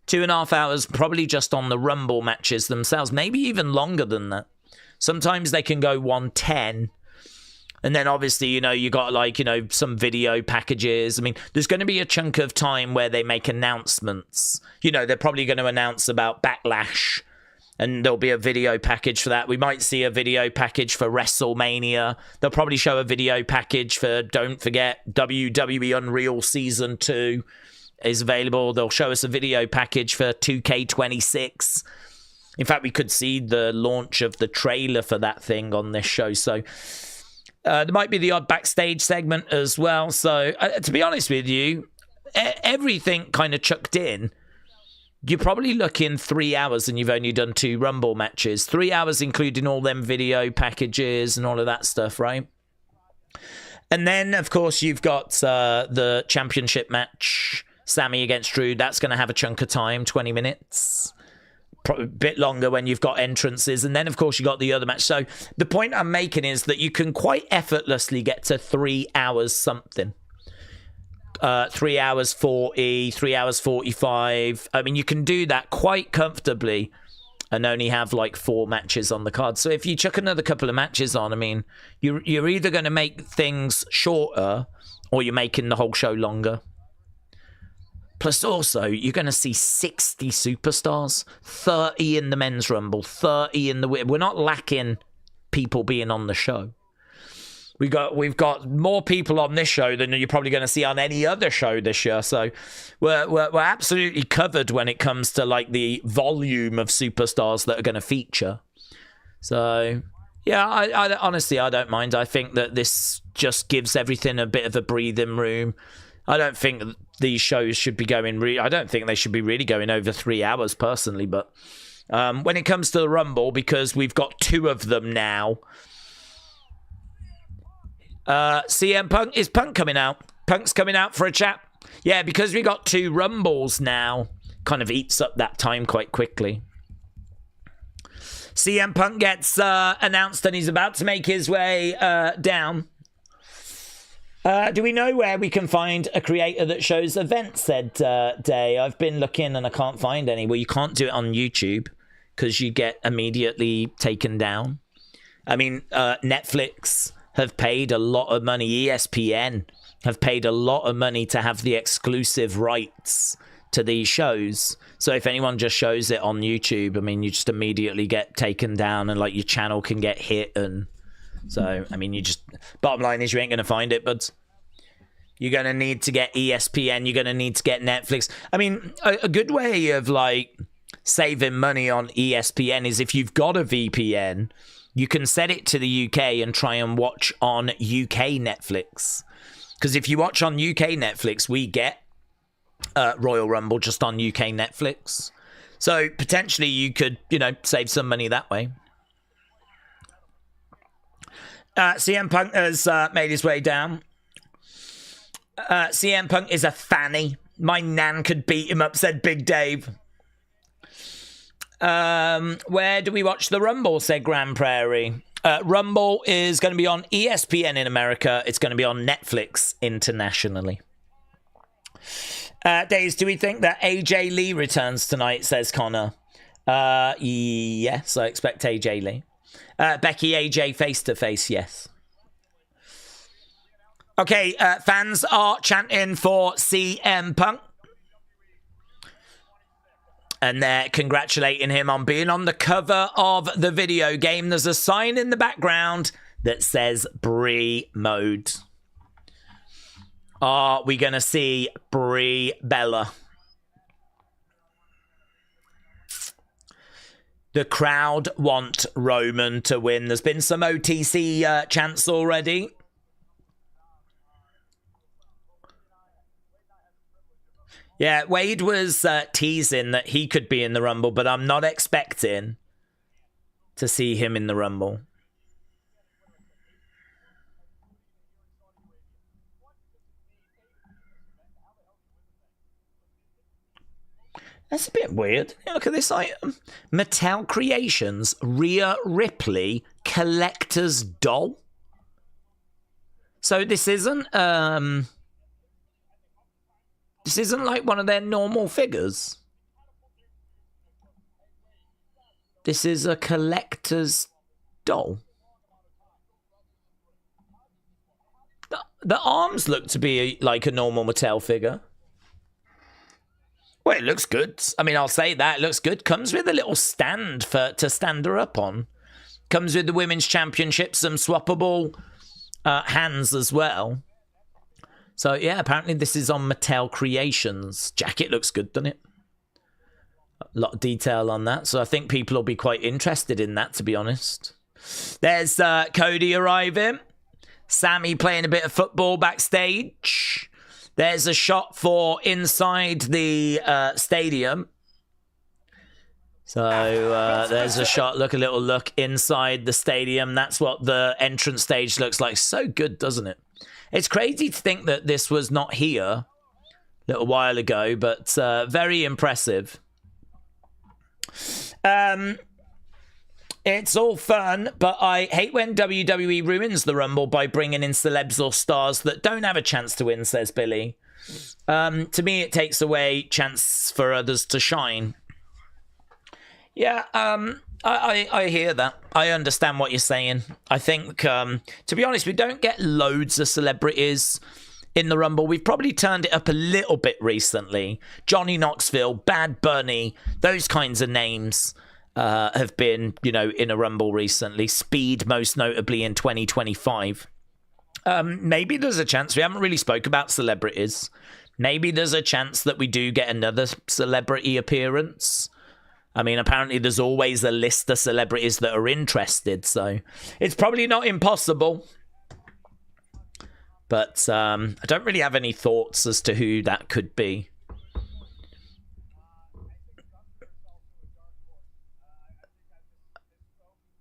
Speaker 1: 2.5 hours probably just on the Rumble matches themselves, maybe even longer than that. Sometimes they can go 110. And then obviously, you got some video packages. I mean, there's going to be a chunk of time where they make announcements. They're probably going to announce about Backlash, and there'll be a video package for that. We might see a video package for WrestleMania. They'll probably show a video package for, don't forget, WWE Unreal Season 2 is available. They'll show us a video package for 2K26. In fact, we could see the launch of the trailer for that thing on this show. So there might be the odd backstage segment as well. So to be honest with you, everything kind of chucked in. You're probably looking 3 hours and you've only done 2 Rumble matches. 3 hours including all them video packages and all of that stuff, right? And then, of course, you've got the championship match, Sammy against Drew. That's going to have a chunk of time, 20 minutes. Probably a bit longer when you've got entrances. And then, of course, you got the other match. So the point I'm making is that you can quite effortlessly get to 3 hours something. 3 hours 40, 3 hours 45. I mean, you can do that quite comfortably and only have like 4 matches on the card. So if you chuck another couple of matches on, I mean, you're either going to make things shorter or you're making the whole show longer. Plus, also, you're going to see 60 superstars, 30 in the men's rumble, 30 in the... We're not lacking people being on the show. We've got more people on this show than you're probably going to see on any other show this year. So we're absolutely covered when it comes to like the volume of superstars that are going to feature. So yeah, I honestly, I don't mind. I think that this just gives everything a bit of a breathing room. I don't think these shows should be going... I don't think they should be really going over 3 hours personally. But when it comes to the Rumble, because we've got 2 of them now... CM Punk, is Punk coming out? Punk's coming out for a chat. Yeah, because we got 2 Rumbles now, kind of eats up that time quite quickly. CM Punk gets announced and he's about to make his way down. Do we know where we can find a creator that shows events, said Day? I've been looking and I can't find any. Well, you can't do it on YouTube because you get immediately taken down. I mean, Netflix have paid a lot of money. ESPN have paid a lot of money to have the exclusive rights to these shows. So if anyone just shows it on YouTube, I mean, you just immediately get taken down and like your channel can get hit. And so, I mean, you just, bottom line is you ain't going to find it, but you're going to need to get ESPN. You're going to need to get Netflix. I mean, a good way of like saving money on ESPN is if you've got a VPN, you can set it to the UK and try and watch on UK Netflix. Because if you watch on UK Netflix, we get Royal Rumble just on UK Netflix. So potentially you could, you know, save some money that way. CM Punk has made his way down. CM Punk is a fanny. My nan could beat him up, said Big Dave. Where do we watch the Rumble, said Grand Prairie. Rumble is going to be on ESPN in America. It's going to be on Netflix internationally. Days, do we think that AJ Lee returns tonight, says Connor. Yes, I expect AJ Lee. Becky AJ face-to-face, yes. Okay, fans are chanting for CM Punk. And they're congratulating him on being on the cover of the video game. There's a sign in the background that says Brie Mode. Are we going to see Brie Bella? The crowd want Roman to win. There's been some OTC chants already. Yeah, Wade was teasing that he could be in the Rumble, but I'm not expecting to see him in the Rumble. That's a bit weird. Look at this item. Mattel Creations, Rhea Ripley, Collector's Doll. So this isn't like one of their normal figures. This is a collector's doll. The arms look to be like a normal Mattel figure. Well, it looks good. I mean, I'll say that. It looks good. Comes with a little stand to stand her up on. Comes with the Women's Championship, some swappable hands as well. So, yeah, apparently this is on Mattel Creations. Jacket looks good, doesn't it? A lot of detail on that. So I think people will be quite interested in that, to be honest. There's Cody arriving. Sammy playing a bit of football backstage. There's a shot for inside the stadium. So there's a shot, a little look inside the stadium. That's what the entrance stage looks like. So good, doesn't it? It's crazy to think that this was not here a little while ago, but very impressive. It's all fun, but I hate when WWE ruins the Rumble by bringing in celebs or stars that don't have a chance to win, says Billy. To me, it takes away chance for others to shine. Yeah, I hear that. I understand what you're saying. I think, to be honest, we don't get loads of celebrities in the Rumble. We've probably turned it up a little bit recently. Johnny Knoxville, Bad Bunny, those kinds of names have been, you know, in a Rumble recently. Speed, most notably, in 2025. Maybe there's a chance. We haven't really spoke about celebrities. Maybe there's a chance that we do get another celebrity appearance. I mean, apparently there's always a list of celebrities that are interested, so it's probably not impossible. But I don't really have any thoughts as to who that could be.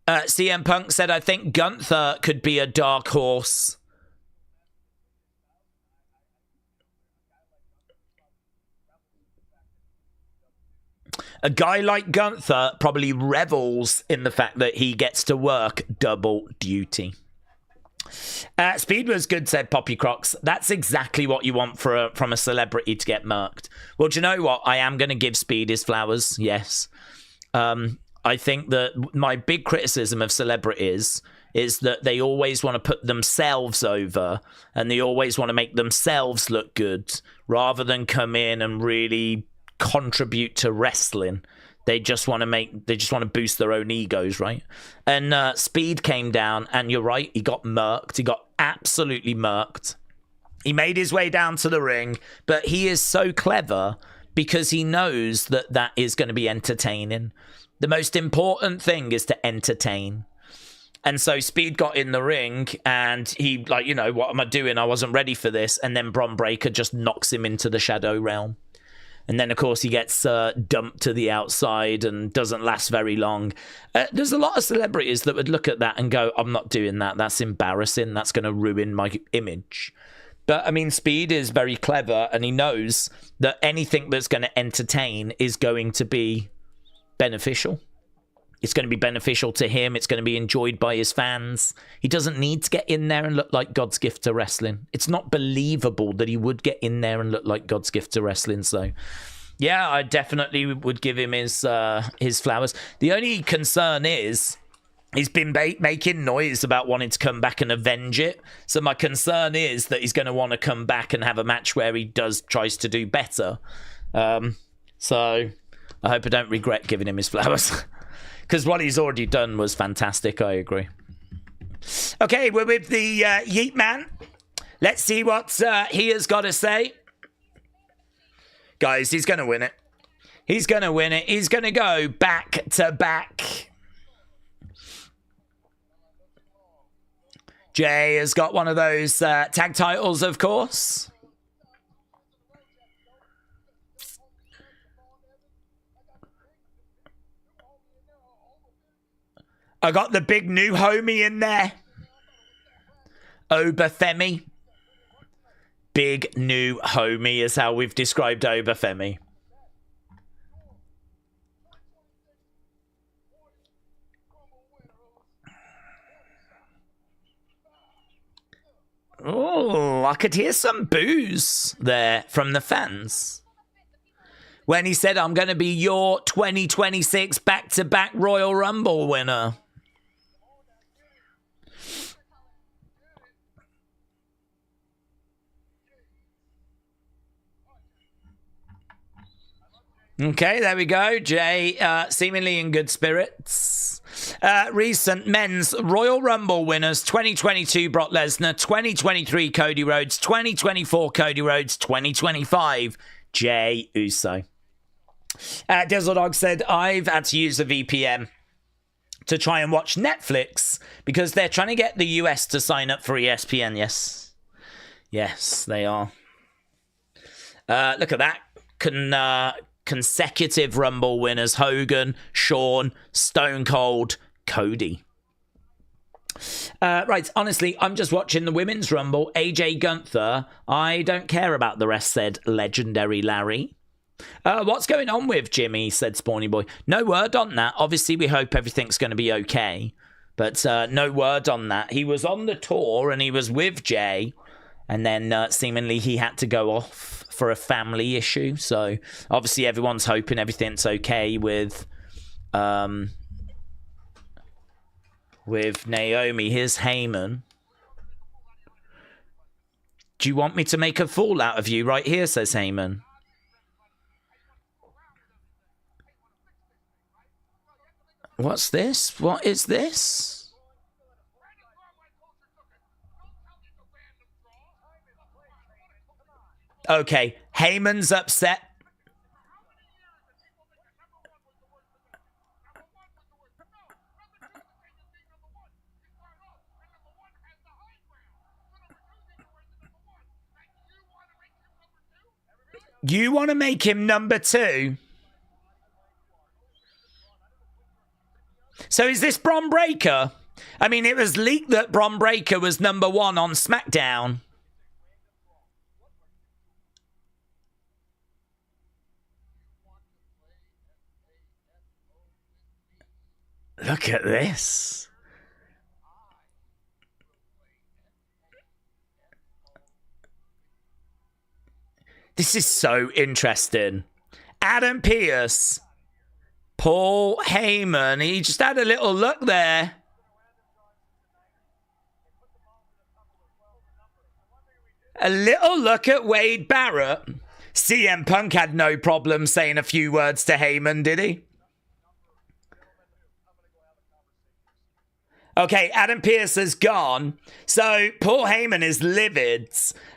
Speaker 1: CM Punk said, I think Gunther could be a dark horse. A guy like Gunther probably revels in the fact that he gets to work double duty. Speed was good, said Poppy Crocs. That's exactly what you want from a celebrity to get murked. Well, do you know what? I am going to give Speed his flowers, yes. I think that my big criticism of celebrities is that they always want to put themselves over and they always want to make themselves look good rather than come in and really contribute to wrestling. They just want to boost their own egos, right? And Speed came down, and you're right, he got murked. He got absolutely murked. He made his way down to the ring, but he is so clever because he knows that that is going to be entertaining. The most important thing is to entertain. And so Speed got in the ring, and he, like, you know, what am I doing? I wasn't ready for this. And then Bron Breakker just knocks him into the Shadow Realm. And then, of course, he gets dumped to the outside and doesn't last very long. There's a lot of celebrities that would look at that and go, I'm not doing that. That's embarrassing. That's going to ruin my image. But, I mean, Speed is very clever, and he knows that anything that's going to entertain is going to be beneficial. It's going to be beneficial to him. It's going to be enjoyed by his fans. He doesn't need to get in there and look like God's gift to wrestling. It's not believable that he would get in there and look like God's gift to wrestling. So, yeah, I definitely would give him his flowers. The only concern is he's been making noise about wanting to come back and avenge it. So my concern is that he's going to want to come back and have a match where he tries to do better. So I hope I don't regret giving him his flowers. Because what he's already done was fantastic, I agree. Okay, we're with the Yeet Man. Let's see what he has got to say. Guys, he's going to win it. He's going to win it. He's going to go back to back. Jay has got one of those tag titles, of course. I got the big new homie in there. Obafemi. Big new homie is how we've described Obafemi. Oh, I could hear some boos there from the fans. When he said, I'm going to be your 2026 back-to-back Royal Rumble winner. Okay, there we go. Jay, seemingly in good spirits. Recent men's Royal Rumble winners: 2022 Brock Lesnar, 2023 Cody Rhodes, 2024 Cody Rhodes, 2025 Jey Uso. Dizzledog said, I've had to use a VPN to try and watch Netflix because they're trying to get the US to sign up for ESPN. Yes. Yes, they are. Look at that. Consecutive Rumble winners: Hogan, Shawn, Stone Cold, Cody. Right, honestly, I'm just watching the Women's Rumble. AJ Gunther. I don't care about the rest, said Legendary Larry. What's going on with Jimmy, said Spawny Boy. No word on that. Obviously, we hope everything's going to be okay. But no word on that. He was on the tour and he was with Jay. And then seemingly he had to go off for a family issue. So obviously everyone's hoping everything's okay with Naomi. Here's Heyman. Do you want me to make a fool out of you right here, says Heyman. What's this? What is this? Okay, Heyman's upset. You want to make him number 2? So is this Bron Breakker? I mean, it was leaked that Bron Breakker was number 1 on SmackDown. at this. This is so interesting. Adam Pearce, Paul Heyman, he just had a little look there. A little look at Wade Barrett. CM Punk had no problem saying a few words to Heyman, did he? Okay, Adam Pearce has gone. So Paul Heyman is livid.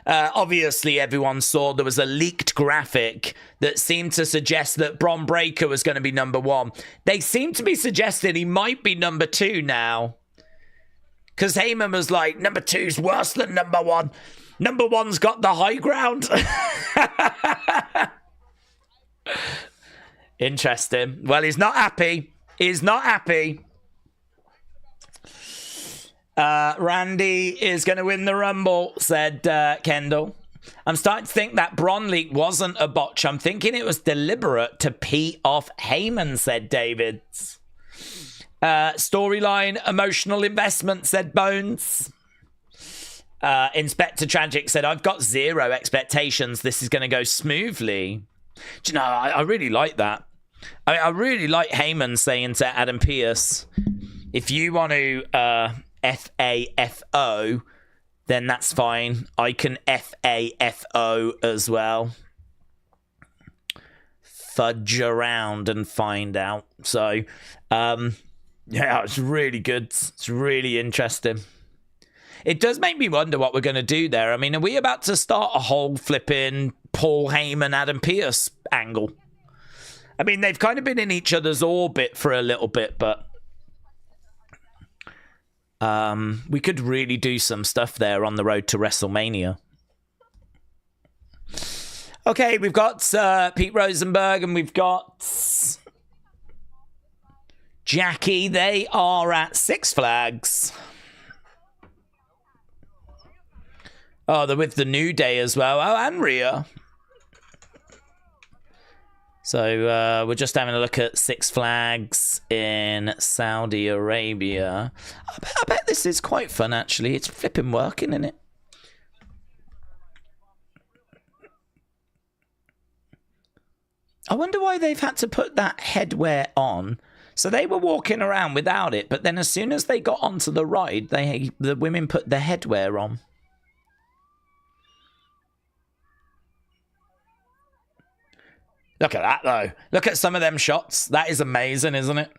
Speaker 1: Obviously, everyone saw there was a leaked graphic that seemed to suggest that Bron Breakker was going to be number 1. They seem to be suggesting he might be number 2 now. Because Heyman was like, number 2's worse than number 1. Number 1's got the high ground. Interesting. Well, he's not happy. He's not happy. Randy is going to win the Rumble, said Kendall. I'm starting to think that Bron leak wasn't a botch. I'm thinking it was deliberate to pee off Heyman, said David. Storyline, emotional investment, said Bones. Inspector Tragic said, I've got 0 expectations. This is going to go smoothly. Do you know, I really like that. I really like Heyman saying to Adam Pearce, if you want to FAFO, then that's fine. I can FAFO as well. Fudge around and find out. So, yeah, it's really good. It's really interesting. It does make me wonder what we're going to do there. I mean, are we about to start a whole flipping Paul Heyman, Adam Pearce angle? I mean, they've kind of been in each other's orbit for a little bit, but we could really do some stuff there on the road to WrestleMania. Okay, we've got Pete Rosenberg and we've got Jackie. They are at Six Flags. Oh, they're with the New Day as well. Oh, and Rhea. So we're just having a look at Six Flags in Saudi Arabia. I bet this is quite fun, actually. It's flipping working, isn't it? I wonder why they've had to put that headwear on. So they were walking around without it, but then as soon as they got onto the ride, the women put the headwear on. Look at that, though. Look at some of them shots. That is amazing, isn't it?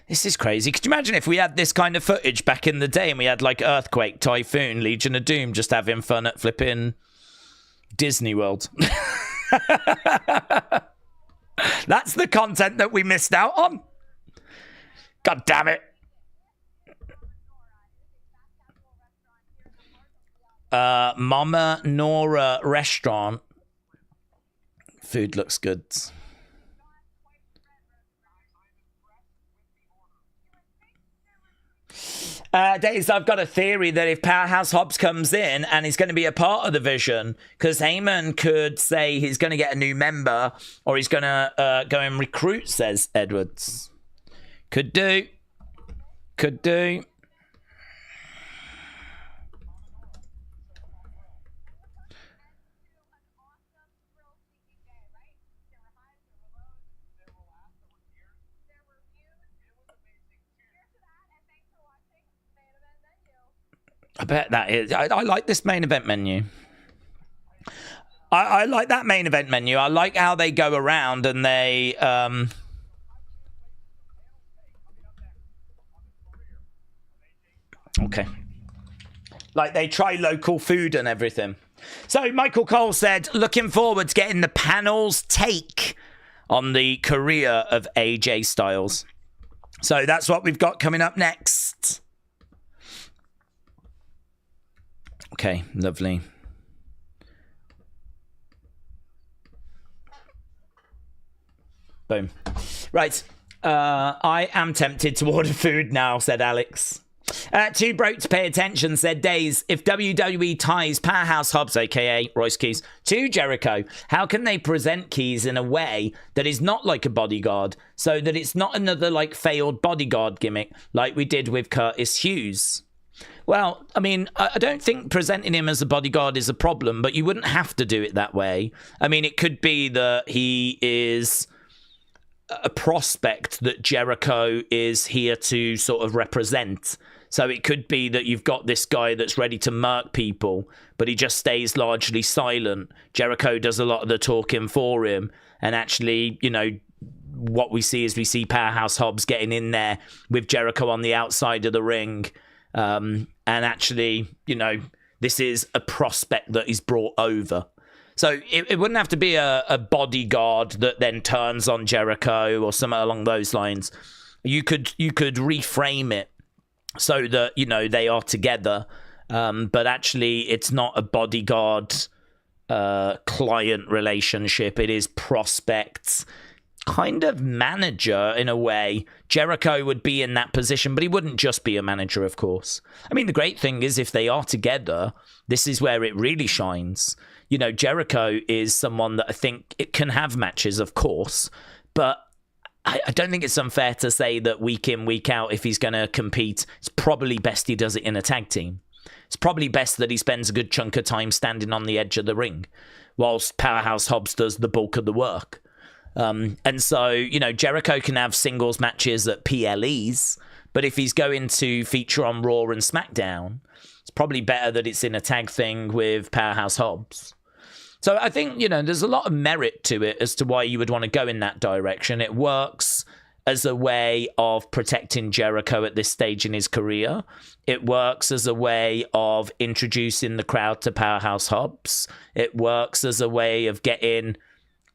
Speaker 1: This is crazy. Could you imagine if we had this kind of footage back in the day and we had like Earthquake, Typhoon, Legion of Doom just having fun at flipping Disney World? That's the content that we missed out on. God damn it. Mama Nora restaurant. Food looks good. Days, I've got a theory that if Powerhouse Hobbs comes in and he's going to be a part of the Vision, because Heyman could say he's going to get a new member or he's going to go and recruit, says Edwards. Could do. Could do. I bet that is. I like this main event menu. I like that main event menu. I like how they go around and they... Okay. Like they try local food and everything. So Michael Cole said, looking forward to getting the panel's take on the career of AJ Styles. So that's what we've got coming up next. Okay, lovely. Boom. Right. I am tempted to order food now, said Alex. Too broke to pay attention, said Days. If WWE ties Powerhouse Hobbs, aka Royce Keys, to Jericho, how can they present Keys in a way that is not like a bodyguard, so that it's not another like failed bodyguard gimmick like we did with Curtis Hughes? Well, I mean, I don't think presenting him as a bodyguard is a problem, but you wouldn't have to do it that way. I mean, it could be that he is a prospect that Jericho is here to sort of represent. So it could be that you've got this guy that's ready to murk people, but he just stays largely silent. Jericho does a lot of the talking for him. And actually, you know, what we see is we see Powerhouse Hobbs getting in there with Jericho on the outside of the ring. And actually, you know, this is a prospect that is brought over. So it wouldn't have to be a bodyguard that then turns on Jericho or something along those lines. You could reframe it so that, you know, they are together. But actually, it's not a bodyguard client relationship. It is prospects, kind of manager in a way. Jericho would be in that position, but he wouldn't just be a manager, of course. I mean, the great thing is if they are together, this is where it really shines. You know, Jericho is someone that I think it can have matches, of course, but I don't think it's unfair to say that week in, week out, if he's going to compete, it's probably best he does it in a tag team. It's probably best that he spends a good chunk of time standing on the edge of the ring, whilst Powerhouse Hobbs does the bulk of the work. And so, you know, Jericho can have singles matches at PLEs, but if he's going to feature on Raw and SmackDown, it's probably better that it's in a tag thing with Powerhouse Hobbs. So I think, you know, there's a lot of merit to it as to why you would want to go in that direction. It works as a way of protecting Jericho at this stage in his career. It works as a way of introducing the crowd to Powerhouse Hobbs. It works as a way of getting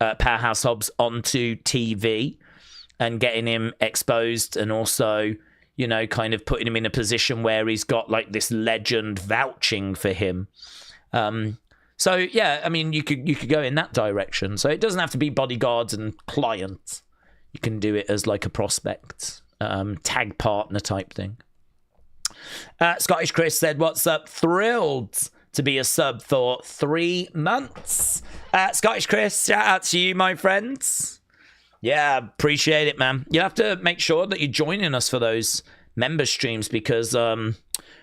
Speaker 1: Powerhouse Hobbs onto TV and getting him exposed, and also, you know, kind of putting him in a position where he's got like this legend vouching for him. So yeah, I mean, you could go in that direction. So it doesn't have to be bodyguards and clients. You can do it as like a prospect, tag partner type thing. Scottish Chris said, "What's up? Thrilled to be a sub for 3 months." Scottish Chris, shout out to you, my friends. Yeah, appreciate it, man. You'll have to make sure that you're joining us for those member streams, because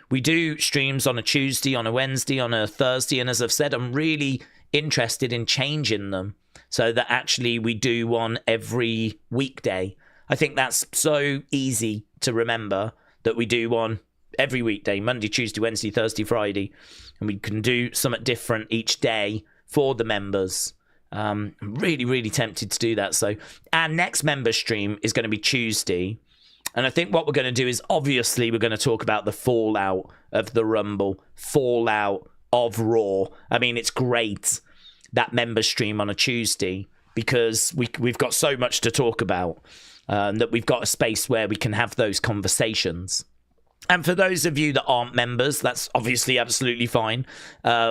Speaker 1: we do streams on a Tuesday, on a Wednesday, on a Thursday, and as I've said, I'm really interested in changing them so that actually we do one every weekday. I think that's so easy to remember that we do one every weekday, Monday, Tuesday, Wednesday, Thursday, Friday, and we can do something different each day for the members. I'm really, really tempted to do that. So our next member stream is going to be Tuesday. And I think what we're going to do is, obviously, we're going to talk about the fallout of the Rumble, fallout of Raw. I mean, it's great, that member stream on a Tuesday, because we've got so much to talk about, that we've got a space where we can have those conversations. And for those of you that aren't members, that's obviously absolutely fine.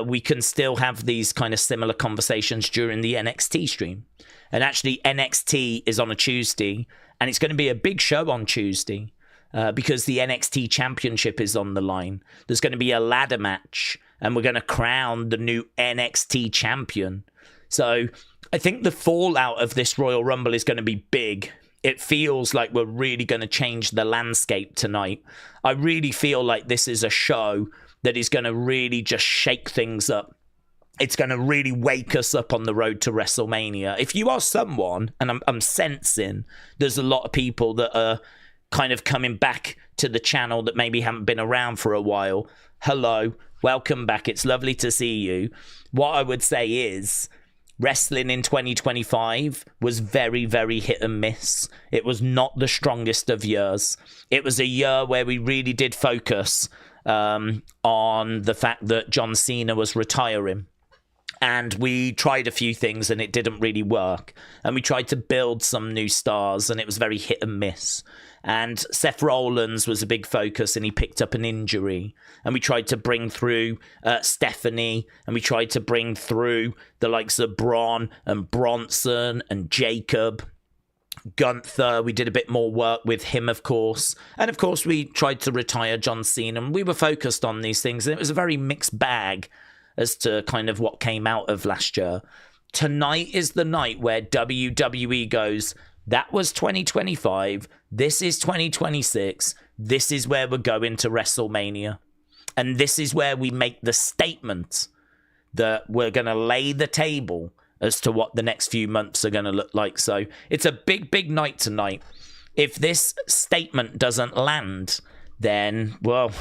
Speaker 1: We can still have these kind of similar conversations during the NXT stream. And actually, NXT is on a Tuesday, and it's going to be a big show on Tuesday because the NXT Championship is on the line. There's going to be a ladder match, and we're going to crown the new NXT champion. So I think the fallout of this Royal Rumble is going to be big. It feels like we're really going to change the landscape tonight. I really feel like this is a show that is going to really just shake things up. It's going to really wake us up on the road to WrestleMania. If you are someone, and I'm sensing there's a lot of people that are kind of coming back to the channel that maybe haven't been around for a while. Hello, welcome back. It's lovely to see you. What I would say is, wrestling in 2025 was very, very hit and miss. It was not the strongest of years. It was a year where we really did focus on the fact that John Cena was retiring. And we tried a few things and it didn't really work. And we tried to build some new stars and it was very hit and miss. And Seth Rollins was a big focus and he picked up an injury. And we tried to bring through Stephanie, and we tried to bring through the likes of Braun and Bronson and Jacob. Gunther, we did a bit more work with him, of course. And of course, we tried to retire John Cena, and we were focused on these things. And it was a very mixed bag as to kind of what came out of last year. Tonight is the night where WWE goes, that was 2025. This is 2026. This is where we're going to WrestleMania. And this is where we make the statement that we're going to lay the table as to what the next few months are going to look like. So it's a big, big night tonight. If this statement doesn't land, then, well,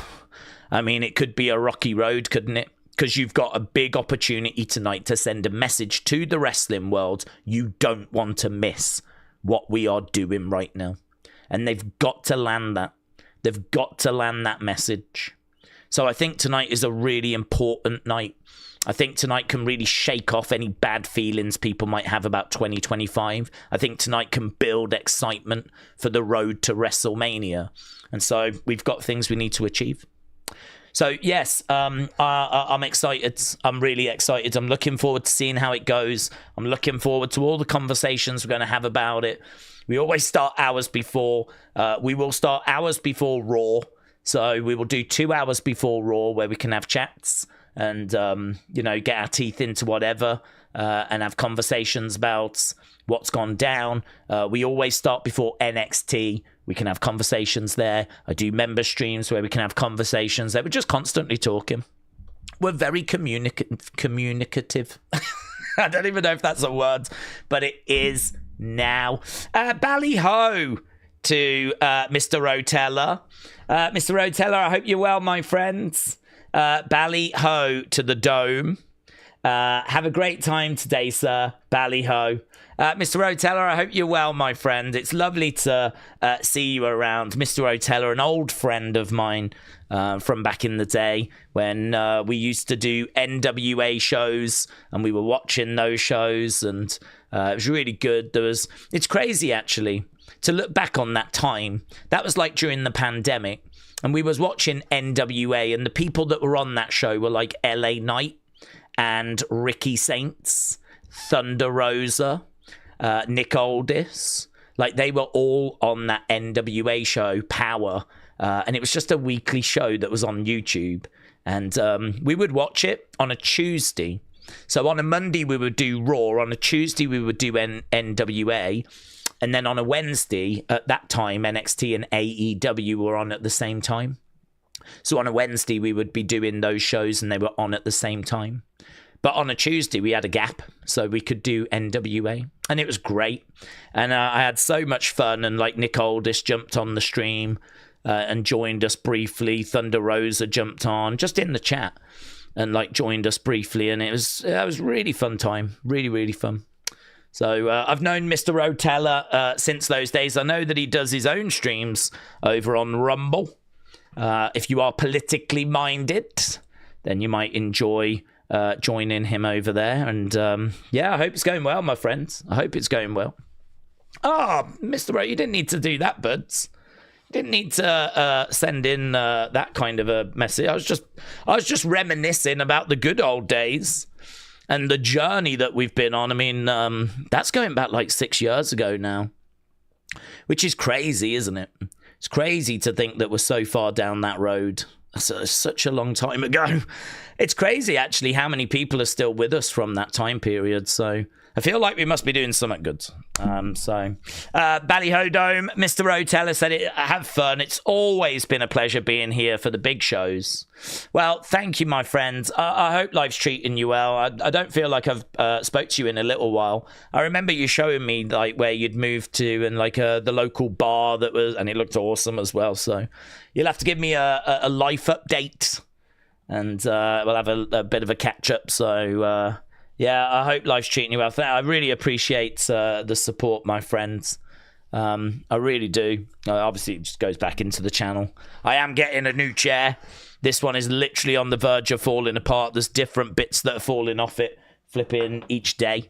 Speaker 1: I mean, it could be a rocky road, couldn't it? Because you've got a big opportunity tonight to send a message to the wrestling world. You don't want to miss what we are doing right now. And they've got to land that. They've got to land that message. So I think tonight is a really important night. I think tonight can really shake off any bad feelings people might have about 2025. I think tonight can build excitement for the road to WrestleMania. And so we've got things we need to achieve. So, yes, I'm excited. I'm really excited. I'm looking forward to seeing how it goes. I'm looking forward to all the conversations we're going to have about it. We always start hours before. We will start hours before Raw. So we will do 2 hours before Raw where we can have chats and, get our teeth into whatever and have conversations about what's gone down. We always start before NXT. We can have conversations there. I do member streams where we can have conversations there. We're just constantly talking. We're very communicative. I don't even know if that's a word, but it is now. Bally-ho to Mr. Rotella. Mr. Rotella, I hope you're well, my friends. Bally-ho to the Dome. Have a great time today, sir. Bally-ho. Mr. Rotella, I hope you're well, my friend. It's lovely to see you around. Mr. Rotella, an old friend of mine from back in the day when we used to do NWA shows and we were watching those shows, and it was really good. It's crazy, actually, to look back on that time. That was like during the pandemic, and we was watching NWA, and the people that were on that show were like LA Knight and Ricky Saints, Thunder Rosa, Nick Aldis. Like, they were all on that NWA show, Power, and it was just a weekly show that was on YouTube, and we would watch it on a Tuesday. So on a Monday we would do Raw, on a Tuesday we would do NWA, and then on a Wednesday, at that time, NXT and AEW were on at the same time. So on a Wednesday, we would be doing those shows and they were on at the same time. But on a Tuesday, we had a gap, so we could do NWA. And it was great. And I had so much fun. And like Nick Aldis jumped on the stream and joined us briefly. Thunder Rosa jumped on, just in the chat, and like joined us briefly. And it was really fun time. Really, really fun. So I've known Mr. Rotella since those days. I know that he does his own streams over on Rumble. If you are politically minded, then you might enjoy joining him over there. And I hope it's going well, my friends. I hope it's going well. Oh, Mr. Ro, you didn't need to do that, buds. You didn't need to send in that kind of a message. I was just reminiscing about the good old days and the journey that we've been on. I mean, that's going back like 6 years ago now, which is crazy, isn't it? It's crazy to think that we're so far down that road. That's such a long time ago. It's crazy, actually, how many people are still with us from that time period. So I feel like we must be doing something good. Ballyho Dome, Mr. Rotella said it. Have fun. It's always been a pleasure being here for the big shows. Well, thank you, my friends. I hope life's treating you well. I don't feel like I've spoke to you in a little while. I remember you showing me like where you'd moved to and like the local bar that was, and it looked awesome as well. So you'll have to give me a life update, and we'll have a bit of a catch up. So I hope life's treating you well. I really appreciate the support, my friends. I really do. Obviously, it just goes back into the channel. I am getting a new chair. This one is literally on the verge of falling apart. There's different bits that are falling off it, flipping each day.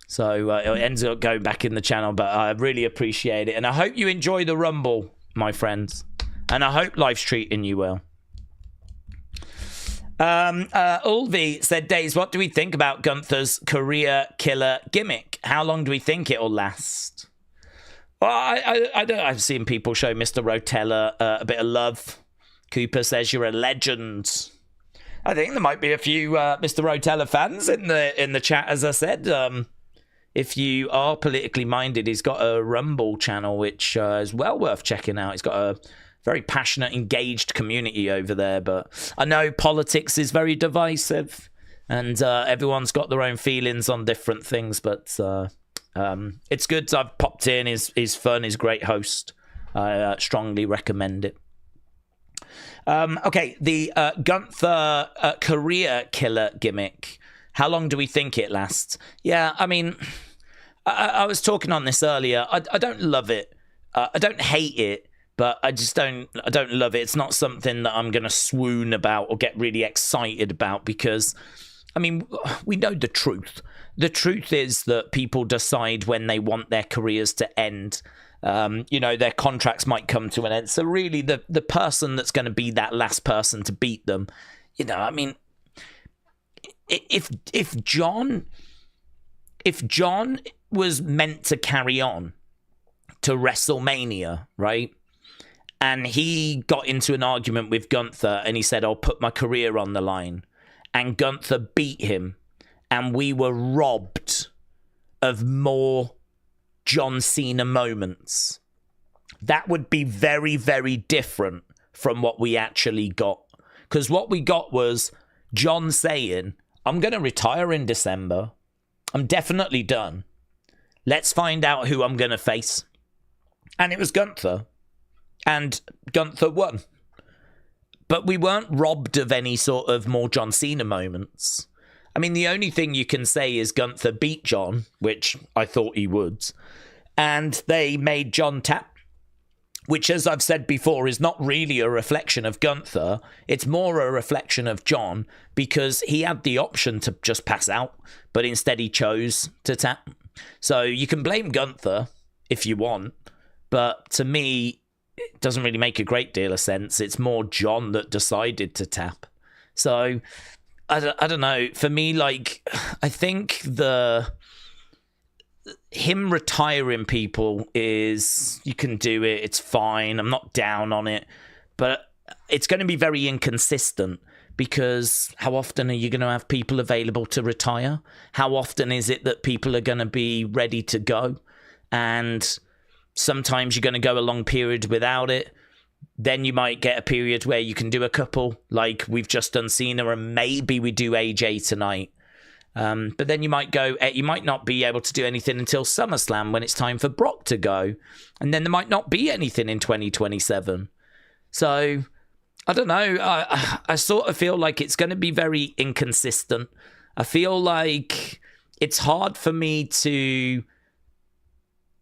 Speaker 1: So it ends up going back in the channel, but I really appreciate it. And I hope you enjoy the Rumble, my friends. And I hope life's treating you well. Ulvi said, Days, what do we think about Gunther's career killer gimmick? How long do we think it'll last? Well, I don't. I've seen people show Mr. Rotella a bit of love. Cooper says you're a legend. I think there might be a few Mr. Rotella fans in the chat. As I said, if you are politically minded, he's got a Rumble channel which is well worth checking out. He's got a very passionate, engaged community over there. But I know politics is very divisive, and everyone's got their own feelings on different things. But it's good. I've popped in. He's fun. He's a great host. I strongly recommend it. Okay, the Gunther career killer gimmick. How long do we think it lasts? Yeah, I mean, I was talking on this earlier. I don't love it. I don't hate it, but I don't love it. It's not something that I'm going to swoon about or get really excited about because, I mean, we know the truth. The truth is that people decide when they want their careers to end. Their contracts might come to an end. So really, the person that's going to be that last person to beat them, I mean, if John was meant to carry on to WrestleMania, right, and he got into an argument with Gunther and he said, "I'll put my career on the line," and Gunther beat him, and we were robbed of more John Cena moments, that would be very, very different from what we actually got. Because what we got was John saying, "I'm going to retire in December. I'm definitely done. Let's find out who I'm going to face." And it was Gunther. And Gunther won. But we weren't robbed of any sort of more John Cena moments. I mean, the only thing you can say is Gunther beat John, which I thought he would, and they made John tap, which, as I've said before, is not really a reflection of Gunther. It's more a reflection of John because he had the option to just pass out, but instead he chose to tap. So you can blame Gunther if you want, but to me, it doesn't really make a great deal of sense. It's more John that decided to tap. So I don't know. For me, like, I think him retiring people is, you can do it. It's fine. I'm not down on it, but it's going to be very inconsistent because how often are you going to have people available to retire? How often is it that people are going to be ready to go? And sometimes you're going to go a long period without it. Then you might get a period where you can do a couple, like we've just done Cena, and maybe we do AJ tonight. But then you might not be able to do anything until SummerSlam when it's time for Brock to go. And then there might not be anything in 2027. So, I don't know. I sort of feel like it's going to be very inconsistent. I feel like it's hard for me to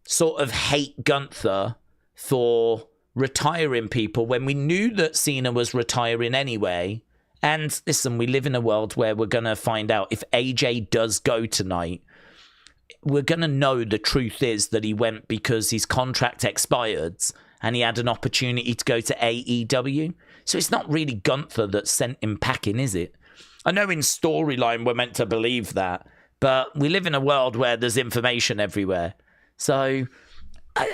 Speaker 1: sort of hate Gunther for retiring people when we knew that Cena was retiring anyway. And listen, we live in a world where we're going to find out if AJ does go tonight. We're going to know the truth is that he went because his contract expired and he had an opportunity to go to AEW. So it's not really Gunther that sent him packing, is it? I know in storyline we're meant to believe that, but we live in a world where there's information everywhere. So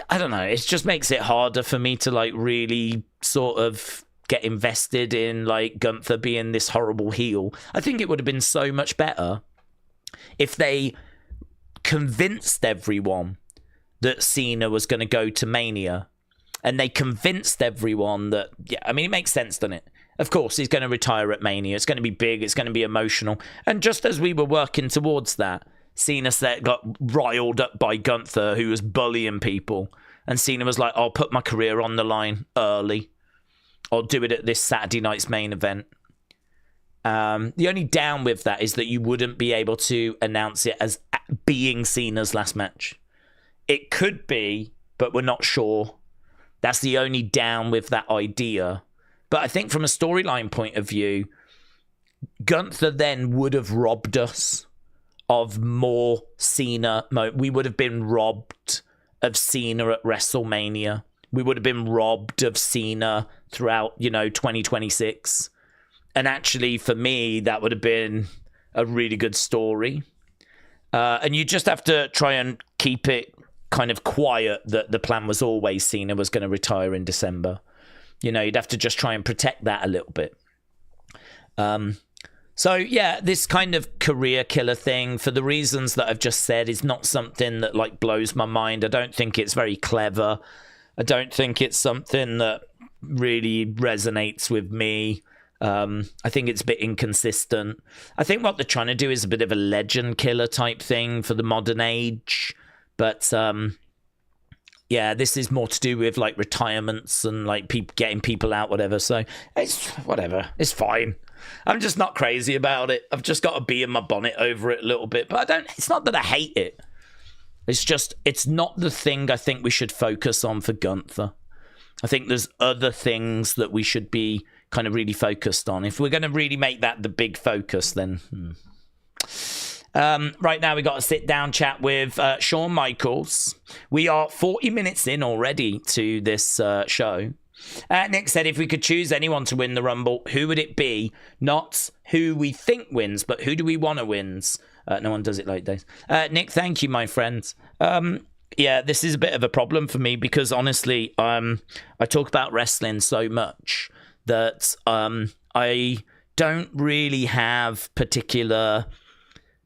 Speaker 1: I don't know. It just makes it harder for me to like really sort of get invested in like Gunther being this horrible heel. I think it would have been so much better if they convinced everyone that Cena was going to go to Mania, and they convinced everyone that, yeah, I mean, it makes sense, doesn't it? Of course, he's going to retire at Mania. It's going to be big. It's going to be emotional. And just as we were working towards that, Cena got riled up by Gunther, who was bullying people. And Cena was like, "I'll put my career on the line early. I'll do it at this Saturday night's main event." The only down with that is that you wouldn't be able to announce it as being Cena's last match. It could be, but we're not sure. That's the only down with that idea. But I think from a storyline point of view, Gunther then would have robbed us of more Cena. We would have been robbed of Cena at WrestleMania. We would have been robbed of Cena throughout, 2026. And actually, for me, that would have been a really good story. And you just have to try and keep it kind of quiet that the plan was always Cena was going to retire in December. You know, you'd have to just try and protect that a little bit. So, yeah, this kind of career killer thing, for the reasons that I've just said, is not something that, like, blows my mind. I don't think it's very clever. I don't think it's something that really resonates with me. I think it's a bit inconsistent. I think what they're trying to do is a bit of a legend killer type thing for the modern age. But, yeah, this is more to do with, like, retirements and, like, getting people out, whatever. So, it's whatever. It's fine. I'm just not crazy about it. I've just got to be in my bonnet over it a little bit. But it's not that I hate it. It's just, it's not the thing I think we should focus on for Gunther. I think there's other things that we should be kind of really focused on. If we're going to really make that the big focus, then... right now we got a sit-down chat with Shawn Michaels. We are 40 minutes in already to this show. Nick said, if we could choose anyone to win the Rumble, who would it be? Not who we think wins, but who do we want to wins? No one does it like this. Nick, thank you, my friend. Yeah, this is a bit of a problem for me because, honestly, I talk about wrestling so much that I don't really have particular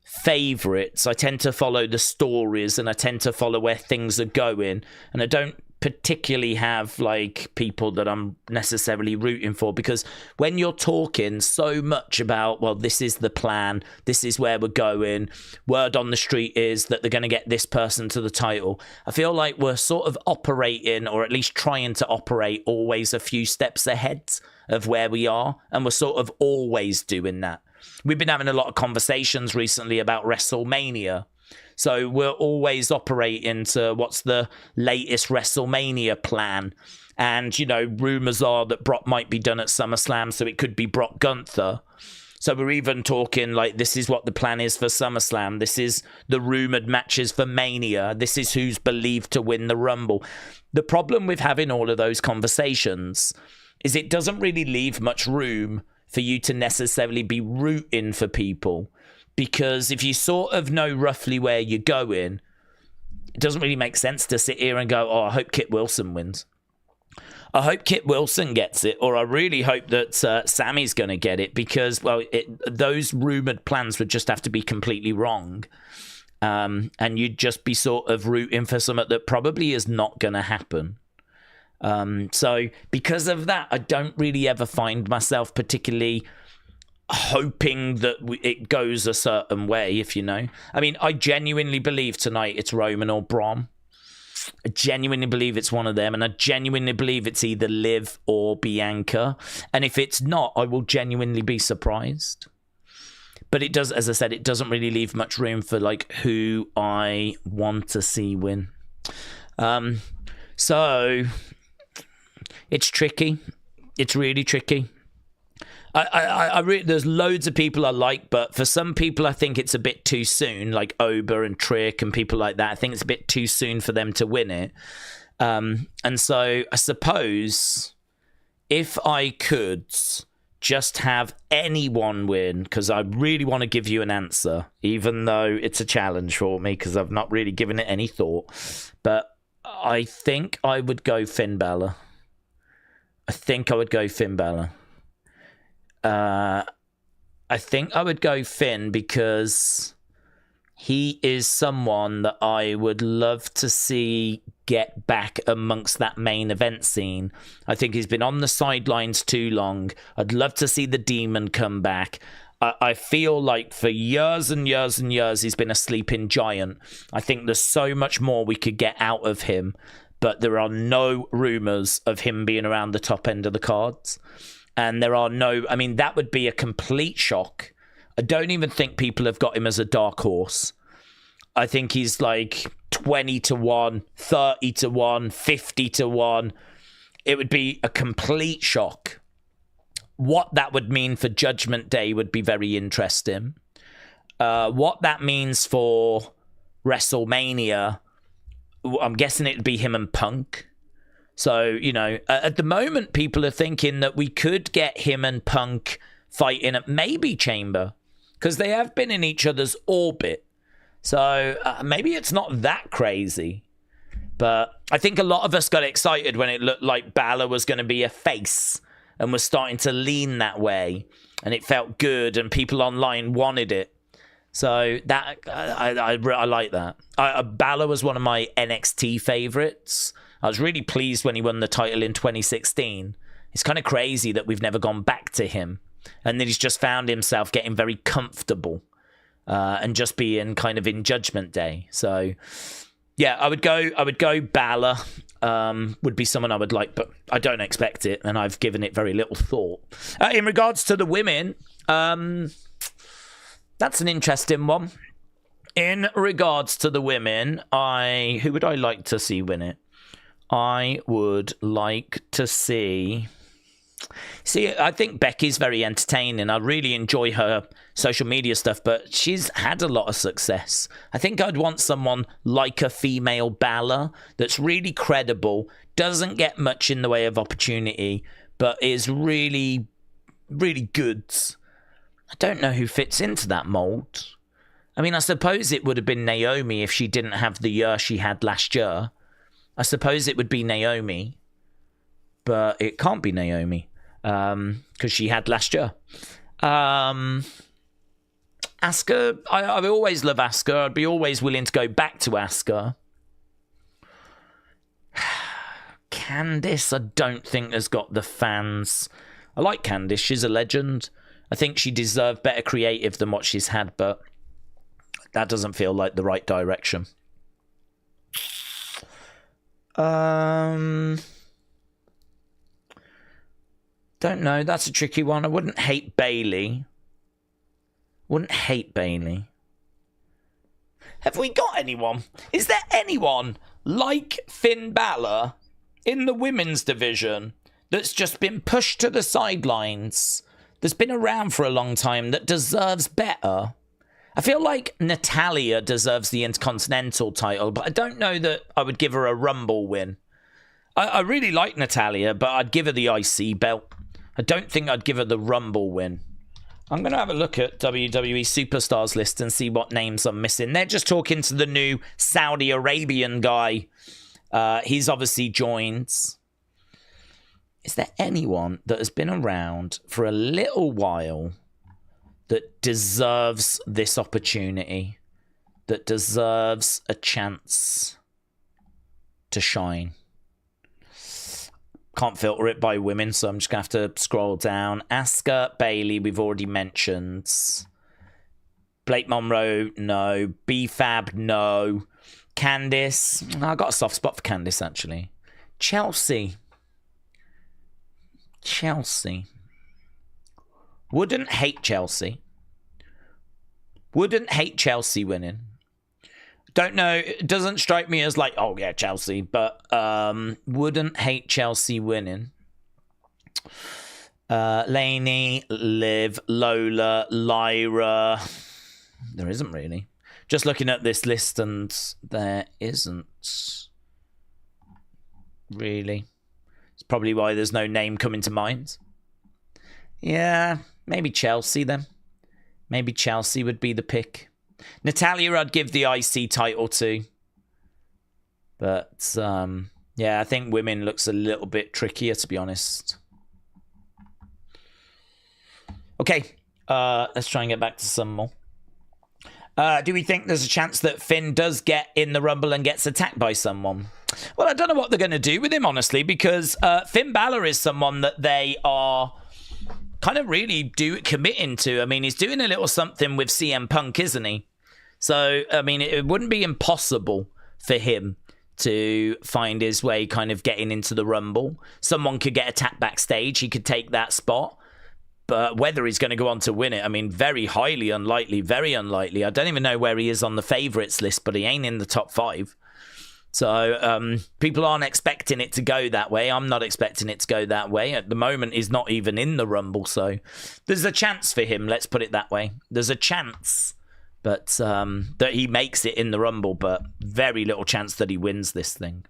Speaker 1: favorites. I tend to follow the stories and I tend to follow where things are going, and I don't particularly have like people that I'm necessarily rooting for, because when you're talking so much about, well, this is the plan, this is where we're going, word on the street is that they're going to get this person to the title, I feel like we're sort of operating, or at least trying to operate, always a few steps ahead of where we are, and we're sort of always doing that. We've been having a lot of conversations recently about WrestleMania. So we're always operating to what's the latest WrestleMania plan. And, you know, rumors are that Brock might be done at SummerSlam, so it could be Brock Gunther. So we're even talking like, this is what the plan is for SummerSlam. This is the rumored matches for Mania. This is who's believed to win the Rumble. The problem with having all of those conversations is it doesn't really leave much room for you to necessarily be rooting for people. Because if you sort of know roughly where you're going, it doesn't really make sense to sit here and go, oh, I hope Kit Wilson wins. I hope Kit Wilson gets it, or I really hope that Sammy's going to get it, because, well, those rumoured plans would just have to be completely wrong. And you'd just be sort of rooting for something that probably is not going to happen. So because of that, I don't really ever find myself particularly hoping that it goes a certain way, if you know. I mean, I genuinely believe tonight it's Roman or Braun. I genuinely believe it's one of them, and I genuinely believe it's either Liv or Bianca. And if it's not, I will genuinely be surprised. But it does, as I said, it doesn't really leave much room for like who I want to see win. So it's tricky. It's really tricky. There's loads of people I like, but for some people I think it's a bit too soon, like Oba and Trick and people like that. I think it's a bit too soon for them to win it. And so I suppose if I could just have anyone win, because I really want to give you an answer, even though it's a challenge for me because I've not really given it any thought, but I think I would go Finn Balor. I think I would go Finn because he is someone that I would love to see get back amongst that main event scene. I think he's been on the sidelines too long. I'd love to see the Demon come back. I feel like for years and years and years he's been a sleeping giant. I think there's so much more we could get out of him, but there are no rumours of him being around the top end of the cards. And there are no... I mean, that would be a complete shock. I don't even think people have got him as a dark horse. I think he's like 20-1, 30-1, 50-1. It would be a complete shock. What that would mean for Judgment Day would be very interesting. What that means for WrestleMania, I'm guessing it'd be him and Punk. So, you know, at the moment, people are thinking that we could get him and Punk fighting at maybe Chamber, because they have been in each other's orbit. So maybe it's not that crazy. But I think a lot of us got excited when it looked like Balor was going to be a face and was starting to lean that way. And it felt good and people online wanted it. So that I like that. Balor was one of my NXT favorites. I was really pleased when he won the title in 2016. It's kind of crazy that we've never gone back to him. And that he's just found himself getting very comfortable and just being kind of in Judgment Day. So, yeah, I would go Balor. Would be someone I would like, but I don't expect it, and I've given it very little thought. In regards to the women, that's an interesting one. In regards to the women, who would I like to see win it? I would like to see... See, I think Becky's very entertaining. I really enjoy her social media stuff, but she's had a lot of success. I think I'd want someone like a female Balor that's really credible, doesn't get much in the way of opportunity, but is really, really good. I don't know who fits into that mold. I mean, I suppose it would have been Naomi if she didn't have the year she had last year. I suppose it would be Naomi. But it can't be Naomi because she had last year. Asuka, I always love Asuka. I'd be always willing to go back to Asuka. Candice, I don't think has got the fans. I like Candice. She's a legend. I think she deserved better creative than what she's had, but that doesn't feel like the right direction. Don't know. That's a tricky one. I wouldn't hate Bayley. Have we got anyone? Is there anyone like Finn Balor in the women's division that's just been pushed to the sidelines, that's been around for a long time, that deserves better? I feel like Natalya deserves the Intercontinental title, but I don't know that I would give her a Rumble win. I really like Natalya, but I'd give her the IC belt. I don't think I'd give her the Rumble win. I'm going to have a look at WWE Superstars list and see what names I'm missing. They're just talking to the new Saudi Arabian guy. He's obviously joined. Is there anyone that has been around for a little while that deserves this opportunity, that deserves a chance to shine? Can't filter it by women, so I'm just going to have to scroll down. Asuka, Bayley, we've already mentioned. Blake Monroe, no. B-Fab, no. Candice, I got a soft spot for Candice, actually. Chelsea. Wouldn't hate Chelsea. Wouldn't hate Chelsea winning. Don't know. It doesn't strike me as like, oh yeah, Chelsea, but wouldn't hate Chelsea winning. Lainey, Liv, Lola, Lyra. There isn't really. Just looking at this list, and there isn't really. It's probably why there's no name coming to mind. Yeah, maybe Chelsea then. Maybe Chelsea would be the pick. Natalya, I'd give the IC title to. But, yeah, I think women looks a little bit trickier, to be honest. Okay, let's try and get back to some more. Do we think there's a chance that Finn does get in the Rumble and gets attacked by someone? Well, I don't know what they're going to do with him, honestly, because Finn Balor is someone that they are kind of really committing to. I mean, he's doing a little something with CM Punk, isn't he? So, I mean, it wouldn't be impossible for him to find his way kind of getting into the Rumble. Someone could get attacked backstage. He could take that spot. But whether he's going to go on to win it, I mean, very highly unlikely, very unlikely. I don't even know where he is on the favourites list, but he ain't in the top 5. So people aren't expecting it to go that way. I'm not expecting it to go that way. At the moment, he's not even in the Rumble. So there's a chance for him, let's put it that way. There's a chance but that he makes it in the Rumble, but very little chance that he wins this thing.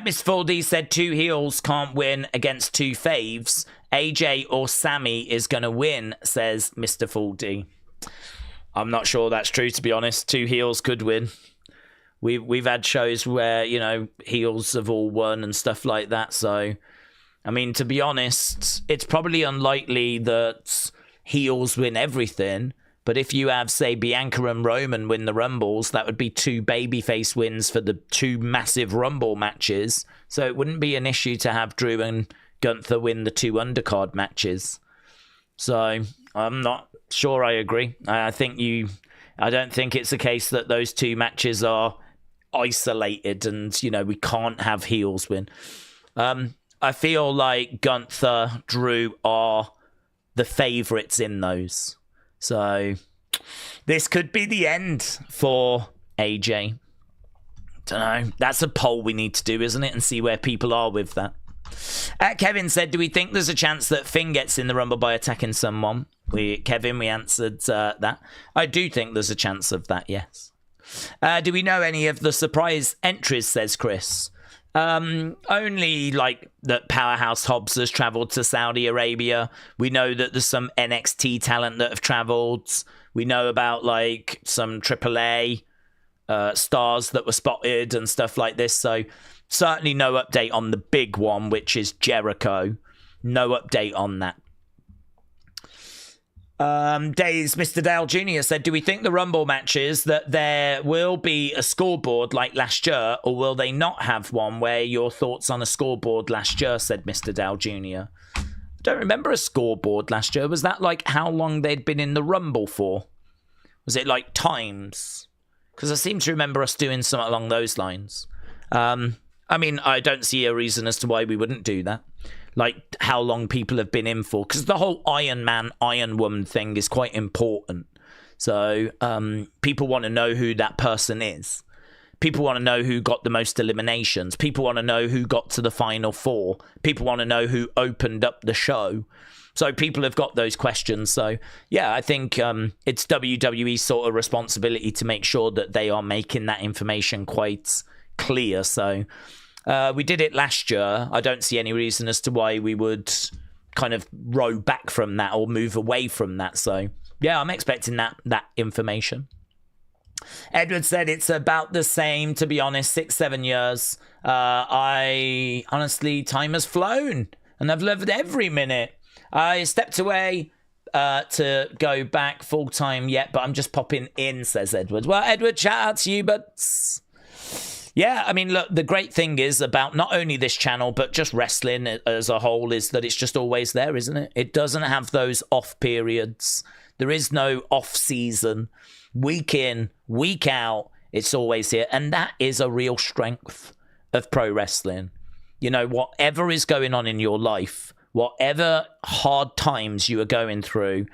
Speaker 1: Miss Foldy said 2 heels can't win against 2 faves. AJ or Sammy is going to win, says Mr. Foldy. I'm not sure that's true, to be honest. 2 heels could win. We've had shows where, you know, heels have all won and stuff like that. So, I mean, to be honest, it's probably unlikely that heels win everything. But if you have, say, Bianca and Roman win the Rumbles, that would be 2 babyface wins for the 2 massive Rumble matches. So it wouldn't be an issue to have Drew and Gunther win the 2 undercard matches. So I'm not sure I agree. I don't think it's a case that those 2 matches are isolated and, you know, we can't have heels win. I feel like Gunther, Drew are the favourites in those. So this could be the end for AJ. Don't know. That's a poll we need to do, isn't it? And see where people are with that. Kevin said, do we think there's a chance that Finn gets in the Rumble by attacking someone? Kevin, we answered that. I do think there's a chance of that, yes. Do we know any of the surprise entries, says Chris? Only like that Powerhouse Hobbs has travelled to Saudi Arabia. We know that there's some NXT talent that have travelled. We know about like some AAA stars that were spotted and stuff like this. So certainly no update on the big one, which is Jericho. No update on that. Days, Mr. Dale Jr. said, do we think the Rumble matches that there will be a scoreboard like last year, or will they not have one? Where your thoughts on a scoreboard last year, said Mr. Dale Jr. I don't remember a scoreboard last year. Was that like how long they'd been in the Rumble for? Was it like times? Because I seem to remember us doing something along those lines. I mean, I don't see a reason as to why we wouldn't do that. Like how long people have been in for, because the whole Iron Man, Iron Woman thing is quite important. So people want to know who that person is. People want to know who got the most eliminations. People want to know who got to the final 4. People want to know who opened up the show. So people have got those questions. So yeah, I think it's WWE's sort of responsibility to make sure that they are making that information quite clear. So we did it last year. I don't see any reason as to why we would kind of row back from that or move away from that. So yeah, I'm expecting that information. Edward said it's about the same, to be honest, 6-7 years. I honestly, time has flown and I've loved every minute. I stepped away to go back full time yet, but I'm just popping in, says Edward. Well, Edward, shout out to you, but yeah, I mean, look, the great thing is about not only this channel, but just wrestling as a whole is that it's just always there, isn't it? It doesn't have those off periods. There is no off season. Week in, week out, it's always here. And that is a real strength of pro wrestling. You know, whatever is going on in your life, whatever hard times you are going through,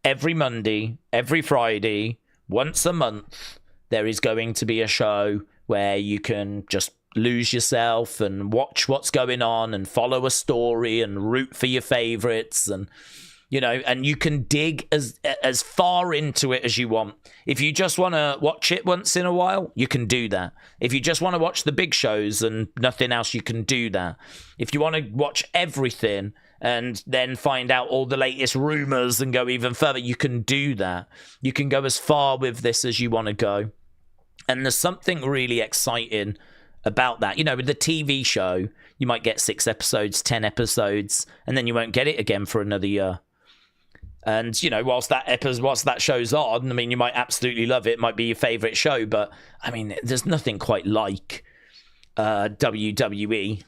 Speaker 1: every Monday, every Friday, once a month, there is going to be a show where you can just lose yourself and watch what's going on and follow a story and root for your favorites, and you know, and you can dig as far into it as you want. If you just want to watch it once in a while, you can do that. If you just want to watch the big shows and nothing else, you can do that. If you want to watch everything and then find out all the latest rumors and go even further, you can do that. You can go as far with this as you want to go. And there's something really exciting about that. You know, with the TV show, you might get 6 episodes, 10 episodes, and then you won't get it again for another year. And, you know, whilst that show's on, I mean, you might absolutely love it. It might be your favourite show, but, I mean, there's nothing quite like WWE.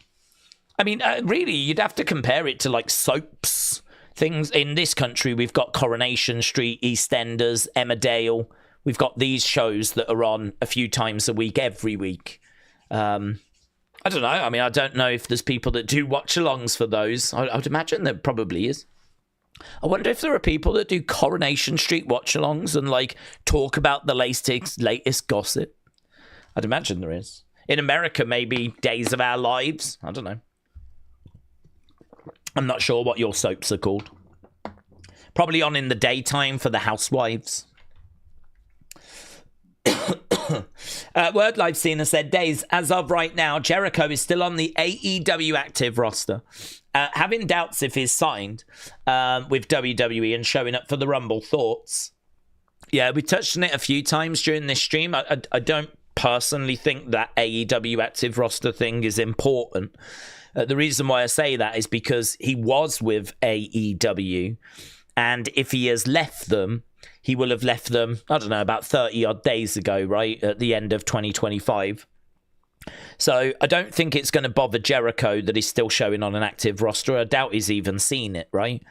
Speaker 1: I mean, really, you'd have to compare it to, like, soaps. Things in this country, we've got Coronation Street, EastEnders, Emmerdale. We've got these shows that are on a few times a week, every week. I don't know. I mean, I don't know if there's people that do watch-alongs for those. I would imagine there probably is. I wonder if there are people that do Coronation Street watch-alongs and, like, talk about the latest gossip. I'd imagine there is. In America, maybe Days of Our Lives. I don't know. I'm not sure what your soaps are called. Probably on in the daytime for the housewives. Word Live Cena said, Days, as of right now, Jericho is still on the AEW active roster. Having doubts if he's signed with WWE and showing up for the Rumble. Thoughts? Yeah, we touched on it a few times during this stream. I don't personally think that AEW active roster thing is important. The reason why I say that is because he was with AEW, and if he has left them, he will have left them, I don't know, about 30 odd days ago, right? At the end of 2025. So I don't think it's going to bother Jericho that he's still showing on an active roster. I doubt he's even seen it, right?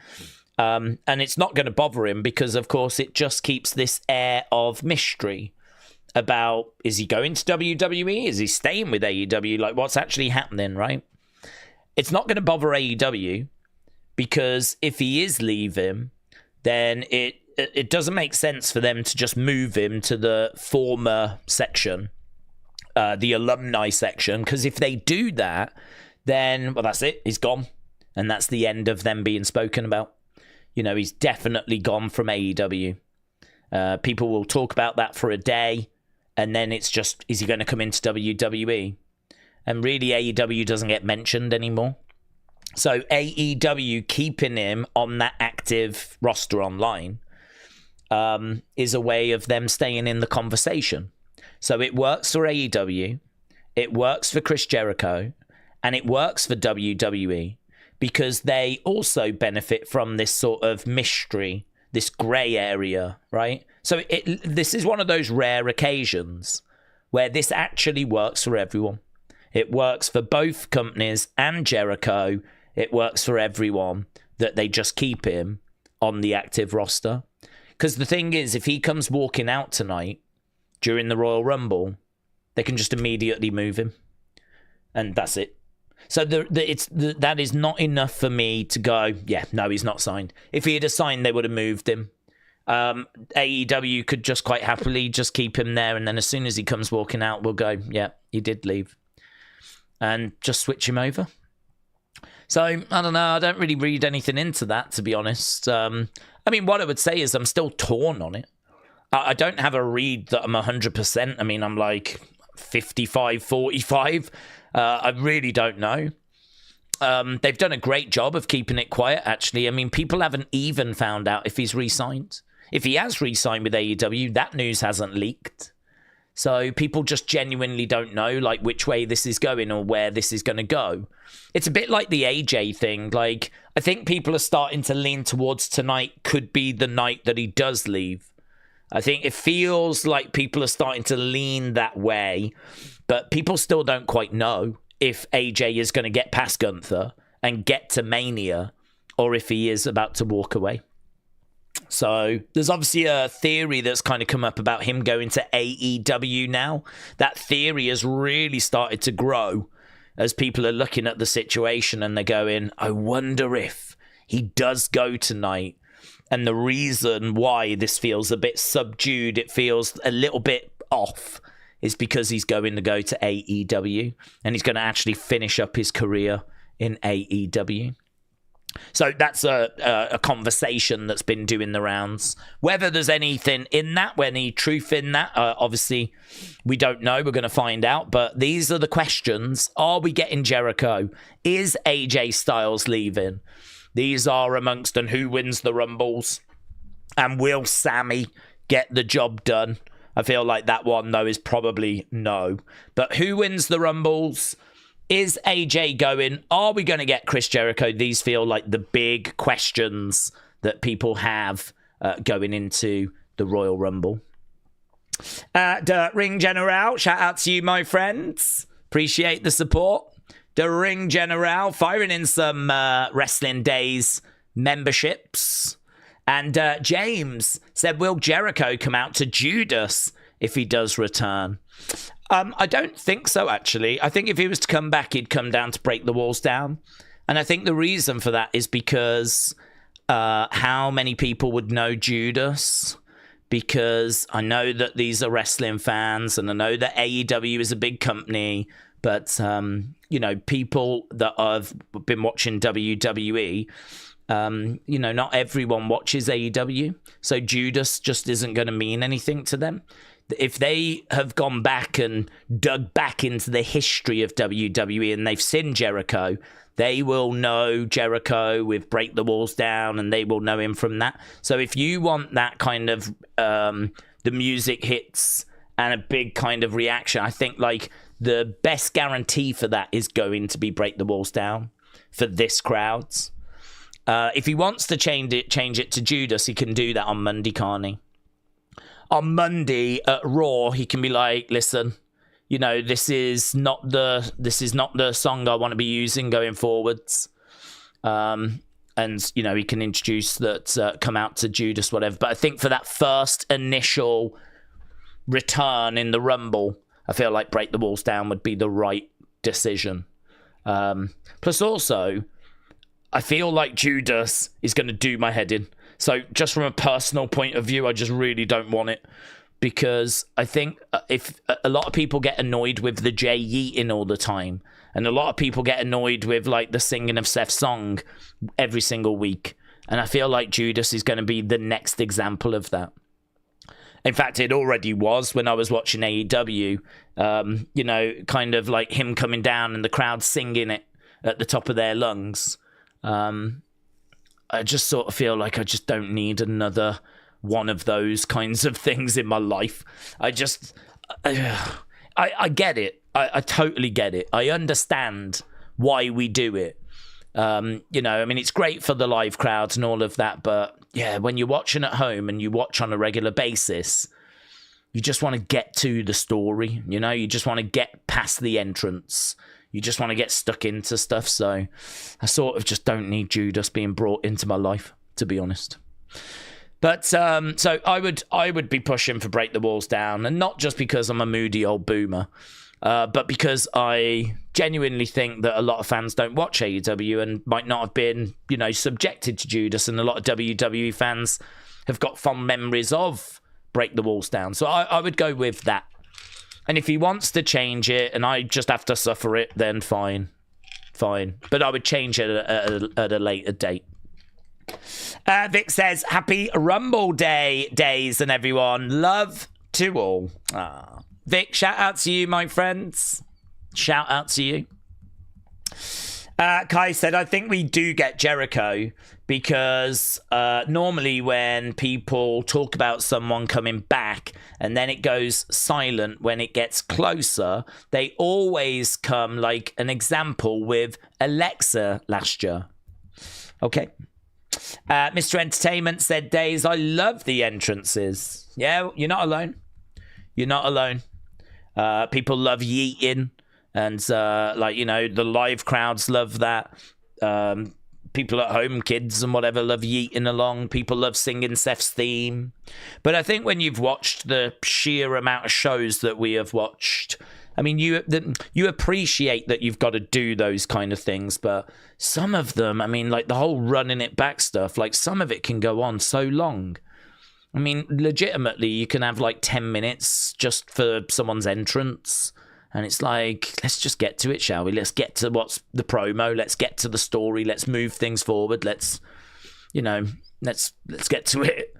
Speaker 1: And it's not going to bother him because, of course, it just keeps this air of mystery about, is he going to WWE? Is he staying with AEW? Like, what's actually happening, right? It's not going to bother AEW because if he is leaving, then it doesn't make sense for them to just move him to the former section, the alumni section, because if they do that, then, well, that's it. He's gone. And that's the end of them being spoken about. You know, he's definitely gone from AEW. People will talk about that for a day, and then it's just, is he going to come into WWE? And really, AEW doesn't get mentioned anymore. So AEW keeping him on that active roster online is a way of them staying in the conversation. So it works for AEW, it works for Chris Jericho, and it works for WWE because they also benefit from this sort of mystery, this grey area, right? So this is one of those rare occasions where this actually works for everyone. It works for both companies and Jericho. It works for everyone that they just keep him on the active roster. Because the thing is, if he comes walking out tonight during the Royal Rumble, they can just immediately move him. And that's it. So that is not enough for me to go, yeah, no, he's not signed. If he had signed, they would have moved him. AEW could just quite happily just keep him there. And then as soon as he comes walking out, we'll go, yeah, he did leave. And just switch him over. So, I don't know. I don't really read anything into that, to be honest. I mean, what I would say is I'm still torn on it. I don't have a read that I'm 100%. I mean, I'm like 55, 45. I really don't know. They've done a great job of keeping it quiet, actually. I mean, people haven't even found out if he's re-signed. If he has re-signed with AEW, that news hasn't leaked. So people just genuinely don't know, like, which way this is going or where this is going to go. It's a bit like the AJ thing. Like, I think people are starting to lean towards tonight could be the night that he does leave. I think it feels like people are starting to lean that way, but people still don't quite know if AJ is going to get past Gunther and get to Mania or if he is about to walk away. So there's obviously a theory that's kind of come up about him going to AEW now. That theory has really started to grow as people are looking at the situation and they're going, I wonder if he does go tonight. And the reason why this feels a bit subdued, it feels a little bit off, is because he's going to go to AEW and he's going to actually finish up his career in AEW. So that's a conversation that's been doing the rounds. Whether there's anything in that, any truth in that, obviously we don't know. We're going to find out. But these are the questions. Are we getting Jericho? Is AJ Styles leaving? These are amongst and who wins the Rumbles. And will Sammy get the job done? I feel like that one, though, is probably no. But who wins the Rumbles? Is AJ going? Are we going to get Chris Jericho? These feel like the big questions that people have going into the Royal Rumble. Ring General, shout out to you, my friends. Appreciate the support. The Ring General firing in some Wrestling Days memberships. And James said, will Jericho come out to Judas if he does return? I don't think so, actually. I think if he was to come back, he'd come down to break the walls down. And I think the reason for that is because how many people would know Judas? Because I know that these are wrestling fans, and I know that AEW is a big company, but, you know, people that have been watching WWE, you know, not everyone watches AEW. So Judas just isn't going to mean anything to them. If they have gone back and dug back into the history of WWE and they've seen Jericho, they will know Jericho with Break the Walls Down, and they will know him from that. So if you want that kind of the music hits and a big kind of reaction. I think like the best guarantee for that is going to be Break the Walls Down for this crowds. If he wants to change it to Judas, he can do that on Monday, can't he? On Monday at Raw, he can be like, listen, you know, this is not the song I want to be using going forwards. And, you know, he can introduce that come out to Judas, whatever. But I think for that first initial return in the Rumble, I feel like Break the Walls Down would be the right decision. Plus also, I feel like Judas is going to do my head in. So just from a personal point of view, I just really don't want it. Because I think if a lot of people get annoyed with the Jay yeeting all the time, and a lot of people get annoyed with like the singing of Seth's song every single week, and I feel like Judas is going to be the next example of that. In fact, it already was when I was watching AEW. You know, kind of like him coming down and the crowd singing it at the top of their lungs. I just sort of feel like I just don't need another one of those kinds of things in my life. I get it. I totally get it. I understand why we do it. You know, I mean, it's great for the live crowds and all of that, but yeah, when you're watching at home and you watch on a regular basis, you just want to get to the story, you know? You just want to get past the entrance. You just want to get stuck into stuff, so I sort of just don't need Judas being brought into my life, to be honest. But so I would be pushing for Break the Walls Down, and not just because I'm a moody old boomer, but because I genuinely think that a lot of fans don't watch AEW and might not have been, you know, subjected to Judas, and a lot of WWE fans have got fond memories of Break the Walls Down. So I would go with that. And if he wants to change it and I just have to suffer it, then fine. But I would change it at a later date. Vic says, happy Rumble days and everyone. Love to all. Vic, shout out to you, my friends. Shout out to you. Kai said, I think we do get Jericho because normally when people talk about someone coming back and then it goes silent when it gets closer, they always come like an example with Alexa last year. Okay. Mr. Entertainment said, Days, I love the entrances. Yeah, you're not alone. You're not alone. People love yeeting, and like, you know, the live crowds love that. People at home, kids and whatever, love yeeting along. People love singing Seth's theme. But I think when you've watched the sheer amount of shows that we have watched, I mean, you appreciate that you've got to do those kind of things, but some of them, I mean, like the whole running it back stuff, like some of it can go on so long. I mean, legitimately, you can have like 10 minutes just for someone's entrance. And it's like, let's just get to it, shall we? Let's get to what's the promo. Let's get to the story. Let's move things forward. Let's get to it.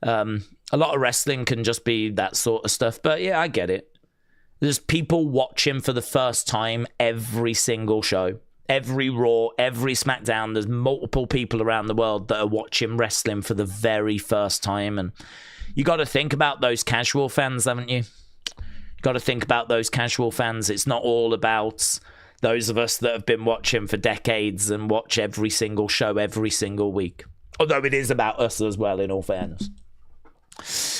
Speaker 1: A lot of wrestling can just be that sort of stuff. But yeah, I get it. There's people watching for the first time every single show. Every Raw, every SmackDown. There's multiple people around the world that are watching wrestling for the very first time. And you got to think about those casual fans, haven't you? Got to think about those casual fans. It's not all about those of us that have been watching for decades and watch every single show every single week. Although it is about us as well, in all fairness.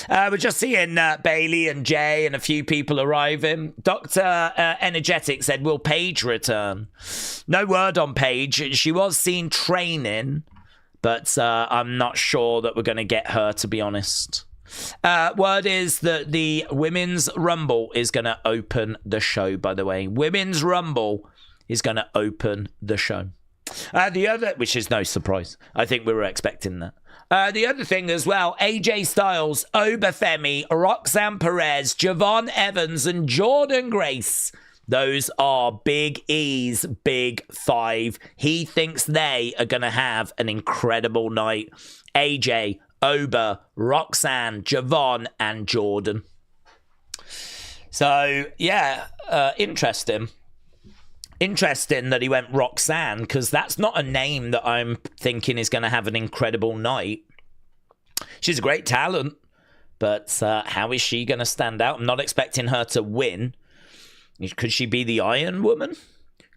Speaker 1: We're just seeing Bailey and Jay and a few people arriving. Dr. Energetic said, will Paige return? No word on Paige. She was seen training, but I'm not sure that we're going to get her, to be honest. Word is that the Women's Rumble is going to open the show, by the way. Women's Rumble is going to open the show. The other, which is no surprise. I think we were expecting that. The other thing as well, AJ Styles, Obafemi, Roxanne Perez, Javon Evans, and Jordan Grace. Those are Big E's Big Five. He thinks they are going to have an incredible night. AJ, Oba, Roxanne, Javon, and Jordan. So, yeah, interesting. Interesting that he went Roxanne, because that's not a name that I'm thinking is going to have an incredible night. She's a great talent, But how is she going to stand out? I'm not expecting her to win. Could she be the Iron Woman?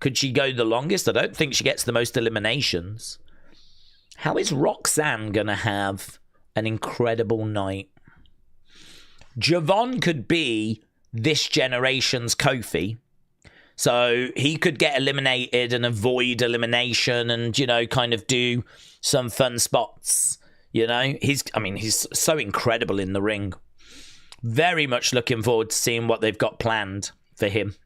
Speaker 1: Could she go the longest? I don't think she gets the most eliminations. How is Roxanne going to have an incredible night? Javon could be this generation's Kofi. So he could get eliminated and avoid elimination and, you know, kind of do some fun spots. You know, he's so incredible in the ring. Very much looking forward to seeing what they've got planned for him.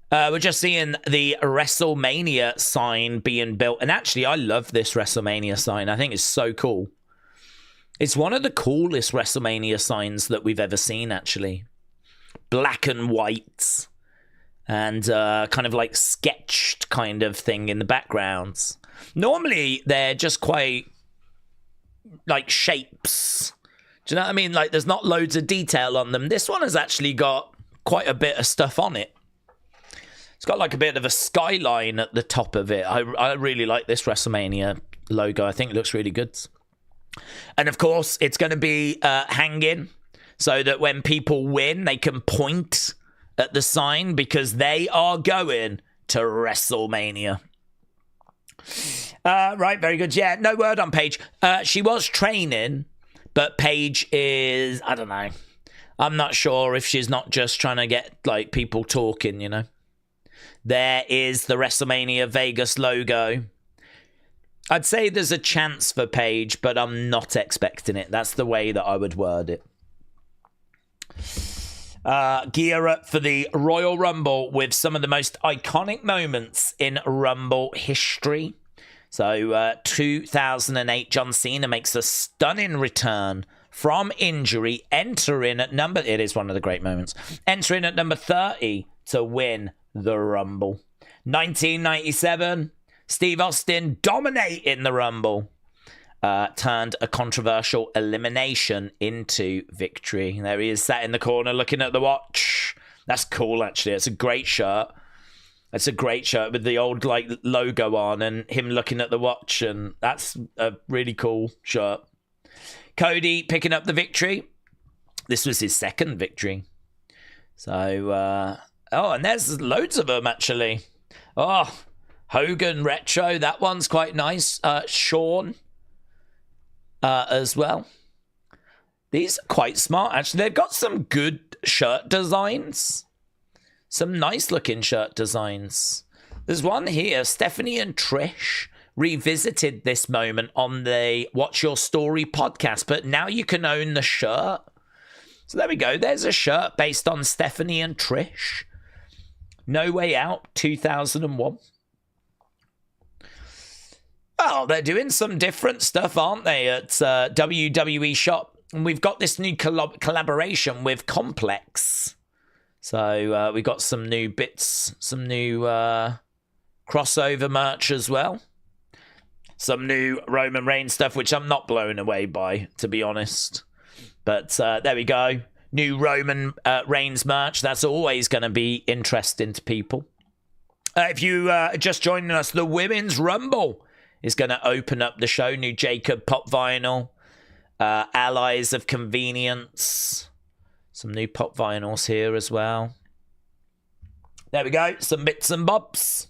Speaker 1: We're just seeing the WrestleMania sign being built. And actually, I love this WrestleMania sign. I think it's so cool. It's one of the coolest WrestleMania signs that we've ever seen, actually. Black and white. And kind of like sketched kind of thing in the backgrounds. Normally, they're just quite like shapes. Do you know what I mean? Like, there's not loads of detail on them. This one has actually got quite a bit of stuff on it. It's got like a bit of a skyline at the top of it. I really like this WrestleMania logo. I think it looks really good. And of course, it's going to be hanging so that when people win, they can point at the sign because they are going to WrestleMania. Right, very good. Yeah, no word on Paige. She was training, but Paige is, I don't know. I'm not sure if she's not just trying to get like people talking, you know. There is the WrestleMania Vegas logo. I'd say there's a chance for Paige, but I'm not expecting it. That's the way that I would word it. Gear up for the Royal Rumble with some of the most iconic moments in Rumble history. So 2008, John Cena makes a stunning return from injury, entering at number... It is one of the great moments. Entering at number 30 to win the Rumble. 1997, Steve Austin dominating the Rumble. Turned a controversial elimination into victory. There he is, sat in the corner looking at the watch. That's cool, actually. It's a great shirt. It's a great shirt with the old like logo on and him looking at the watch, and that's a really cool shirt. Cody picking up the victory. This was his second victory. So, and there's loads of them, actually. Oh, Hogan Retro. That one's quite nice. Shawn as well. These are quite smart, actually. They've got some good shirt designs. Some nice looking shirt designs. There's one here. Stephanie and Trish revisited this moment on the What's Your Story podcast, but now you can own the shirt. So there we go. There's a shirt based on Stephanie and Trish. No Way Out 2001. Oh, they're doing some different stuff, aren't they, at WWE Shop? And we've got this new collaboration with Complex. So we got some new bits, some new crossover merch as well. Some new Roman Reigns stuff, which I'm not blown away by, to be honest. But there we go. New Roman Reigns merch. That's always going to be interesting to people. If you are just joining us, the Women's Rumble is going to open up the show. New Jacob pop vinyl. Allies of Convenience. Some new pop vinyls here as well. There we go. Some bits and bobs.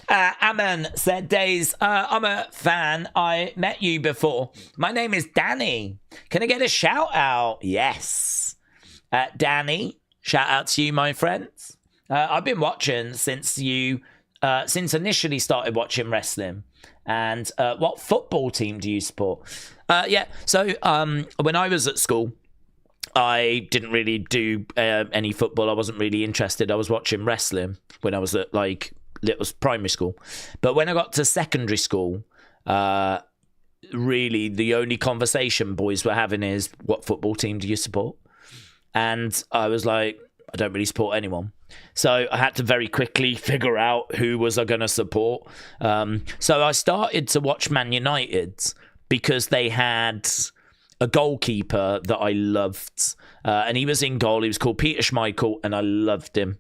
Speaker 1: Ammon said, Days, I'm a fan. I met you before. My name is Danny. Can I get a shout out? Yes. Danny, shout out to you, my friends. I've been watching since initially started watching wrestling. And what football team do you support? So when I was at school, I didn't really do any football. I wasn't really interested. I was watching wrestling when I was at it was primary school. But when I got to secondary school, really the only conversation boys were having is, what football team do you support? And I was like, I don't really support anyone. So I had to very quickly figure out who was I going to support. So I started to watch Man United because they had a goalkeeper that I loved. And he was in goal. He was called Peter Schmeichel, and I loved him.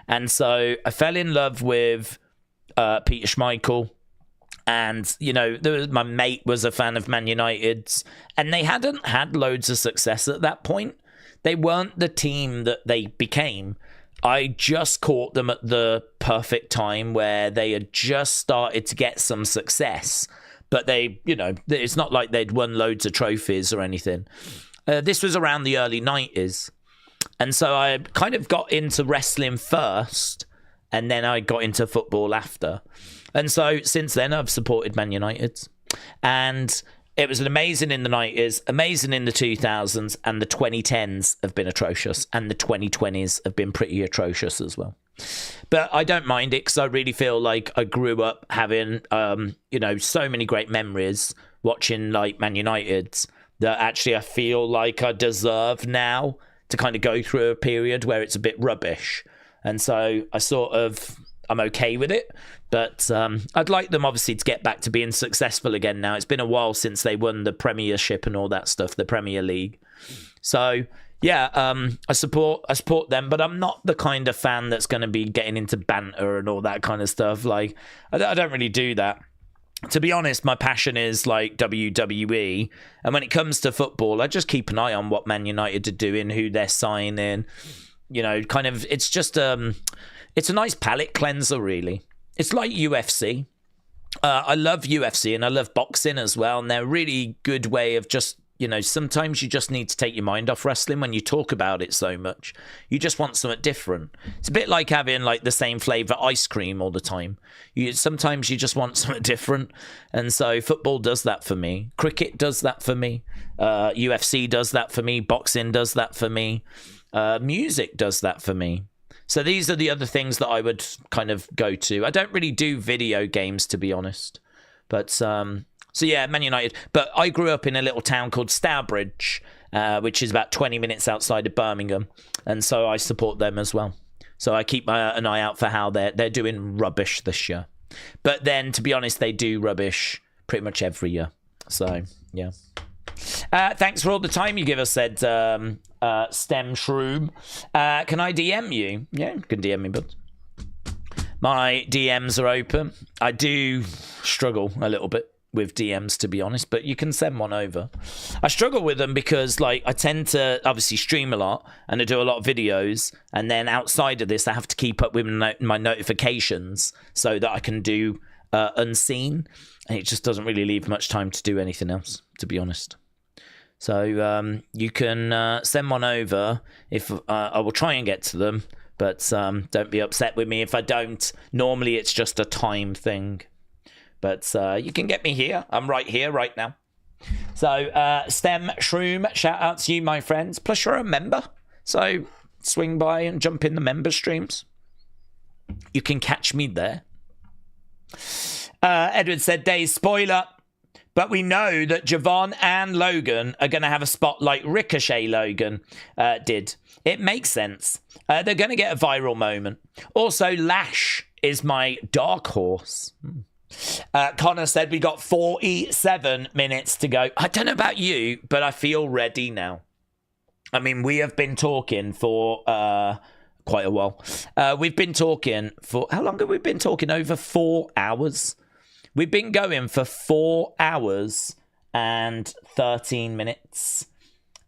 Speaker 1: And so I fell in love with Peter Schmeichel. And, you know, my mate was a fan of Man United's, and they hadn't had loads of success at that point. They weren't the team that they became. I just caught them at the perfect time where they had just started to get some success. But they, you know, it's not like they'd won loads of trophies or anything. This was around the early 90s. And so I kind of got into wrestling first, and then I got into football after. And so since then, I've supported Man United. And it was amazing in the 90s, amazing in the 2000s, and the 2010s have been atrocious. And the 2020s have been pretty atrocious as well. But I don't mind it because I really feel like I grew up having, you know, so many great memories watching like Man United that actually I feel like I deserve now to kind of go through a period where it's a bit rubbish. And so I'm okay with it. But I'd like them obviously to get back to being successful again now. It's been a while since they won the Premiership and all that stuff, the Premier League. So yeah, I support them, but I'm not the kind of fan that's going to be getting into banter and all that kind of stuff. Like, I don't really do that. To be honest, my passion is like WWE, and when it comes to football, I just keep an eye on what Man United are doing, who they're signing. You know, kind of, it's just it's a nice palate cleanser, really. It's like UFC. I love UFC and I love boxing as well, and they're a really good way of just, you know, sometimes you just need to take your mind off wrestling when you talk about it so much. You just want something different. It's a bit like having like the same flavour ice cream all the time. Sometimes you just want something different. And so football does that for me. Cricket does that for me. UFC does that for me. Boxing does that for me. Music does that for me. So these are the other things that I would kind of go to. I don't really do video games, to be honest. But so yeah, Man United. But I grew up in a little town called Stourbridge, which is about 20 minutes outside of Birmingham, and so I support them as well. So I keep an eye out for how they're doing rubbish this year. But then, to be honest, they do rubbish pretty much every year. So yeah. Thanks for all the time you give us, said Stem Shroom. Can I DM you? Yeah, you can DM me, bud. My DMs are open. I do struggle a little bit with DMs, to be honest, but you can send one over. I struggle with them because, like, I tend to obviously stream a lot and I do a lot of videos, and then outside of this I have to keep up with my notifications so that I can do unseen, and it just doesn't really leave much time to do anything else, to be honest. So you can send one over. If I will try and get to them, but don't be upset with me if I don't. Normally it's just a time thing. But you can get me here. I'm right here, right now. So, Stem Shroom, shout out to you, my friends. Plus, you're a member. So, swing by and jump in the member streams. You can catch me there. Edward said, Days, spoiler. But we know that Javon and Logan are going to have a spot like Ricochet Logan did. It makes sense. They're going to get a viral moment. Also, Lash is my dark horse. Connor said we got 47 minutes to go. I don't know about you, but I feel ready now. I mean, we have been talking for quite a while. We've been talking for... How long have we been talking? Over 4 hours. We've been going for 4 hours and 13 minutes.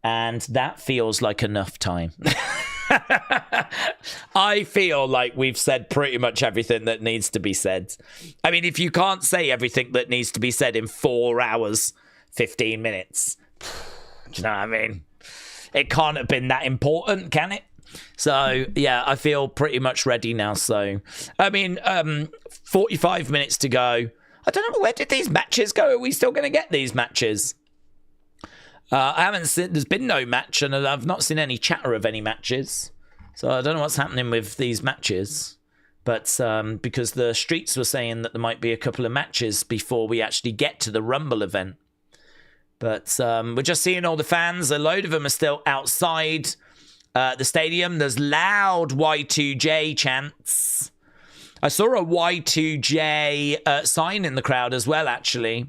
Speaker 1: And that feels like enough time. I feel like we've said pretty much everything that needs to be said. I mean, if you can't say everything that needs to be said in 4 hours, 15 minutes, do you know what I mean? It can't have been that important, can it? So, yeah, I feel pretty much ready now. So, I mean, 45 minutes to go. I don't know, where did these matches go? Are we still going to get these matches? I haven't seen, there's been no match, and I've not seen any chatter of any matches. So I don't know what's happening with these matches. But because the streets were saying that there might be a couple of matches before we actually get to the Rumble event. But we're just seeing all the fans. A load of them are still outside the stadium. There's loud Y2J chants. I saw a Y2J sign in the crowd as well, actually.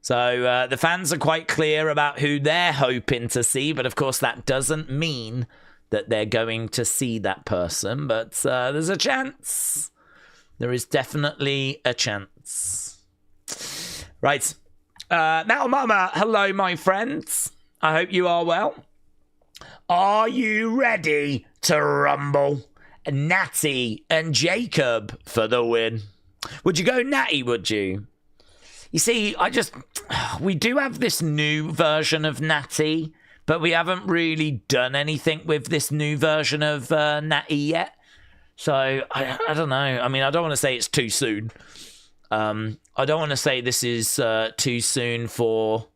Speaker 1: So the fans are quite clear about who they're hoping to see, but of course that doesn't mean that they're going to see that person. But there's a chance. There is definitely a chance. Right. Metal Mama, hello, my friends. I hope you are well. Are you ready to rumble? Natty and Jacob for the win. Would you go Natty, would you? You see, we do have this new version of Natty, but we haven't really done anything with this new version of Natty yet. So, I don't know. I mean, I don't want to say it's too soon. I don't want to say this is too soon for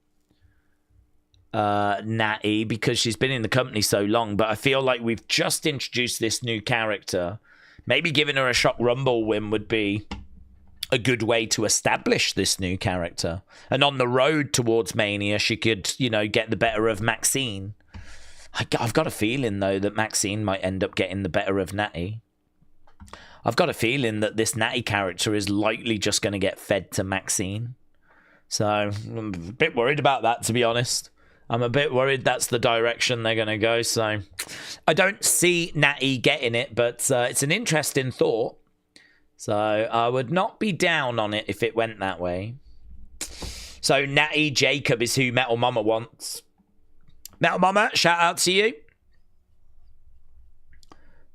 Speaker 1: Natty because she's been in the company so long, but I feel like we've just introduced this new character. Maybe giving her a Shock Rumble win would be a good way to establish this new character. And on the road towards Mania, she could, get the better of Maxine. I've got a feeling, though, that Maxine might end up getting the better of Natty. I've got a feeling that this Natty character is likely just going to get fed to Maxine. So I'm a bit worried about that, to be honest. I'm a bit worried that's the direction they're going to go. So I don't see Natty getting it, but it's an interesting thought. So I would not be down on it if it went that way. So Natty Jacob is who Metal Mama wants. Metal Mama, shout out to you.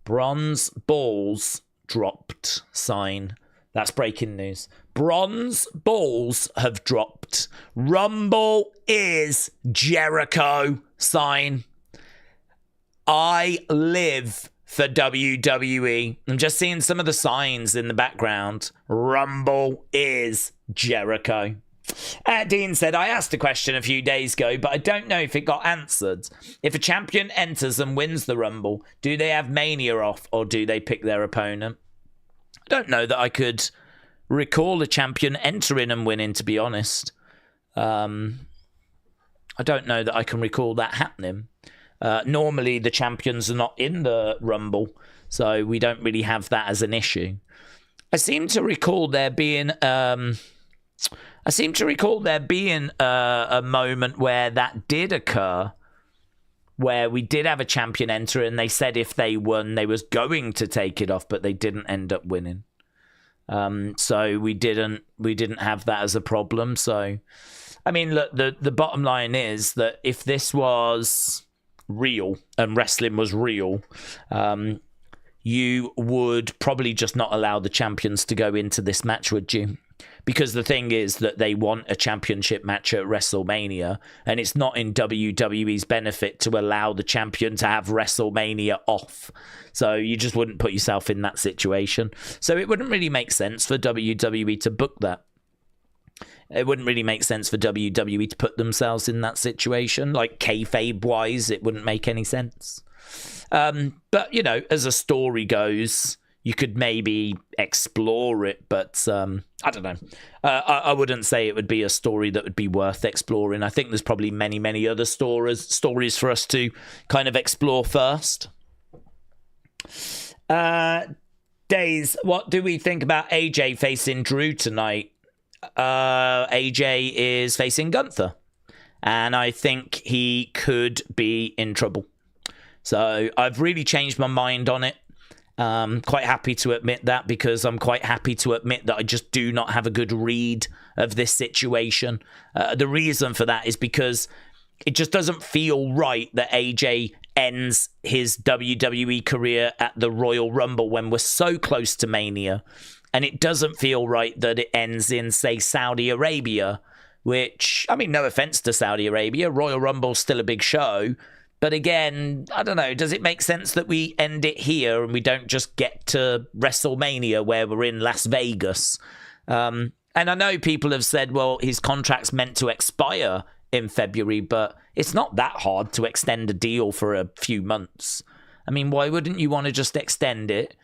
Speaker 1: Bronze balls dropped sign. That's breaking news. Bronze balls have dropped. Rumble is Jericho sign. I live for WWE. I'm just seeing some of the signs in the background. Rumble is Jericho. Dean said, I asked a question a few days ago, but I don't know if it got answered. If a champion enters and wins the Rumble, do they have Mania off or do they pick their opponent? I don't know that I could recall a champion entering and winning, to be honest. I don't know that I can recall that happening. Normally, the champions are not in the Rumble, so we don't really have that as an issue. I seem to recall there being a moment where that did occur, where we did have a champion enter, and they said if they won, they was going to take it off, but they didn't end up winning. So we didn't have that as a problem. So, I mean, look, the bottom line is that if this was real and wrestling was real, you would probably just not allow the champions to go into this match, would you? Because the thing is that they want a championship match at WrestleMania, and it's not in WWE's benefit to allow the champion to have WrestleMania off. So you just wouldn't put yourself in that situation. So it wouldn't really make sense for WWE to book that. It wouldn't really make sense for WWE to put themselves in that situation. Like kayfabe-wise, it wouldn't make any sense. But, as a story goes, you could maybe explore it, but I don't know. I wouldn't say it would be a story that would be worth exploring. I think there's probably many, many other stories for us to kind of explore first. Days, what do we think about AJ facing Drew tonight? AJ is facing Gunther, and I think he could be in trouble. So I've really changed my mind on it. Quite happy to admit that, because I'm quite happy to admit that I just do not have a good read of this situation. The reason for that is because it just doesn't feel right that AJ ends his WWE career at the Royal Rumble when we're so close to Mania. And it doesn't feel right that it ends in, say, Saudi Arabia, which, I mean, no offense to Saudi Arabia, Royal Rumble's still a big show. But again, I don't know, does it make sense that we end it here and we don't just get to WrestleMania where we're in Las Vegas? And I know people have said, well, his contract's meant to expire in February, but it's not that hard to extend a deal for a few months. I mean, why wouldn't you want to just extend it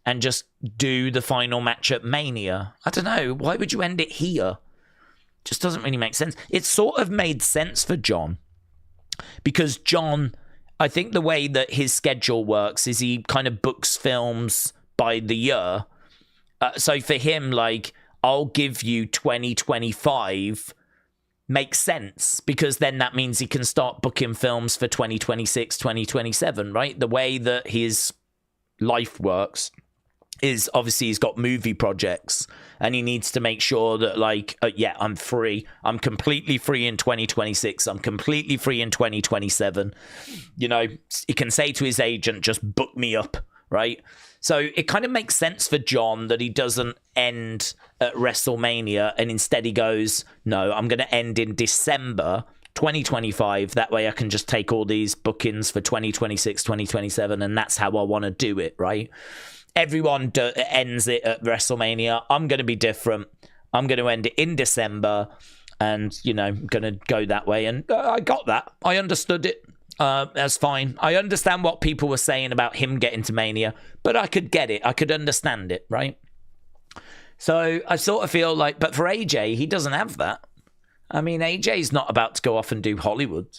Speaker 1: and just do the final match at Mania? I don't know. Why would you end it here? Just doesn't really make sense. It sort of made sense for John. Because John, I think the way that his schedule works is he kind of books films by the year. So for him, like, I'll give you 2025 makes sense, because then that means he can start booking films for 2026, 2027, right? The way that his life works is obviously he's got movie projects and he needs to make sure that like, yeah, I'm free. I'm completely free in 2026. I'm completely free in 2027. You know, he can say to his agent, just book me up, right? So it kind of makes sense for John that he doesn't end at WrestleMania and instead he goes, no, I'm going to end in December 2025. That way I can just take all these bookings for 2026, 2027, and that's how I want to do it, right? Everyone ends it at WrestleMania. I'm going to be different. I'm going to end it in December and, you know, I'm going to go that way. And I got that. I understood it. That's fine. I understand what people were saying about him getting to Mania, but I could get it. I could understand it, right? So I sort of feel like, but for AJ, he doesn't have that. I mean, AJ's not about to go off and do Hollywood.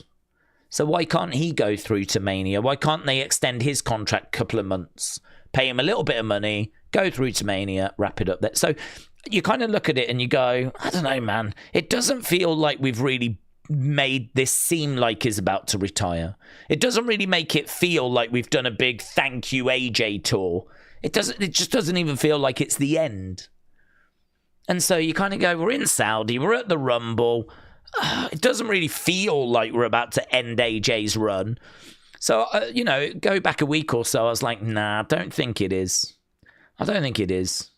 Speaker 1: So why can't he go through to Mania? Why can't they extend his contract a couple of months? Pay him a little bit of money, go through to Mania, wrap it up there. So you kind of look at it and you go, I don't know, man. It doesn't feel like we've really made this seem like he's about to retire. It doesn't really make it feel like we've done a big thank you AJ tour. It just doesn't even feel like it's the end. And so you kind of go, we're in Saudi, we're at the Rumble. It doesn't really feel like we're about to end AJ's run. So, you know, go back a week or so, I was like, nah, I don't think it is. I don't think it is.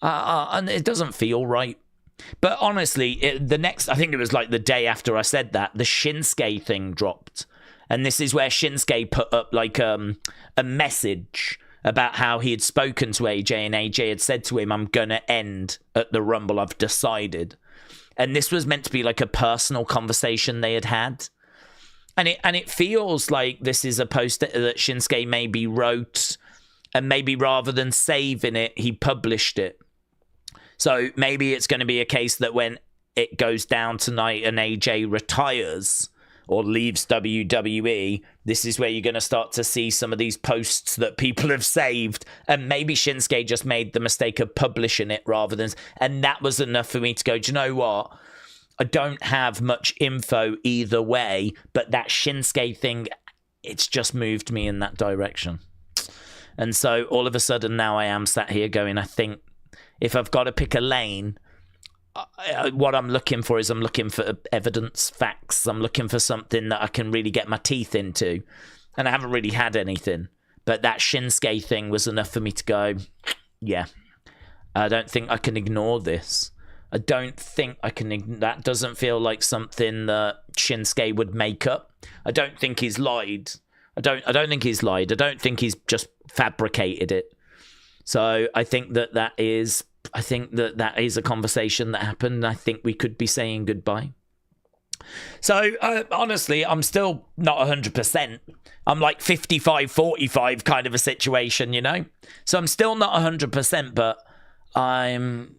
Speaker 1: And it doesn't feel right. But honestly, I think it was like the day after I said that, the Shinsuke thing dropped. And this is where Shinsuke put up like a message about how he had spoken to AJ and AJ had said to him, I'm going to end at the Rumble, I've decided. And this was meant to be like a personal conversation they had had. And it feels like this is a post that Shinsuke maybe wrote, and maybe rather than saving it, he published it. So maybe it's going to be a case that when it goes down tonight and AJ retires or leaves WWE, this is where you're going to start to see some of these posts that people have saved. And maybe Shinsuke just made the mistake of publishing it rather than... And that was enough for me to go, do you know what? I don't have much info either way, but that Shinsuke thing, it's just moved me in that direction. And so all of a sudden now I am sat here going, I think if I've got to pick a lane, what I'm looking for is I'm looking for evidence, facts. I'm looking for something that I can really get my teeth into. And I haven't really had anything. But that Shinsuke thing was enough for me to go, yeah, I don't think I can ignore this. I don't think I can. That doesn't feel like something that Shinsuke would make up. I don't think he's lied. I don't think he's lied. I don't think he's just fabricated it. So I think that is a conversation that happened. I think we could be saying goodbye. So honestly, I'm still not 100%. I'm like 55-45 kind of a situation, you know. So I'm still not 100%, but I'm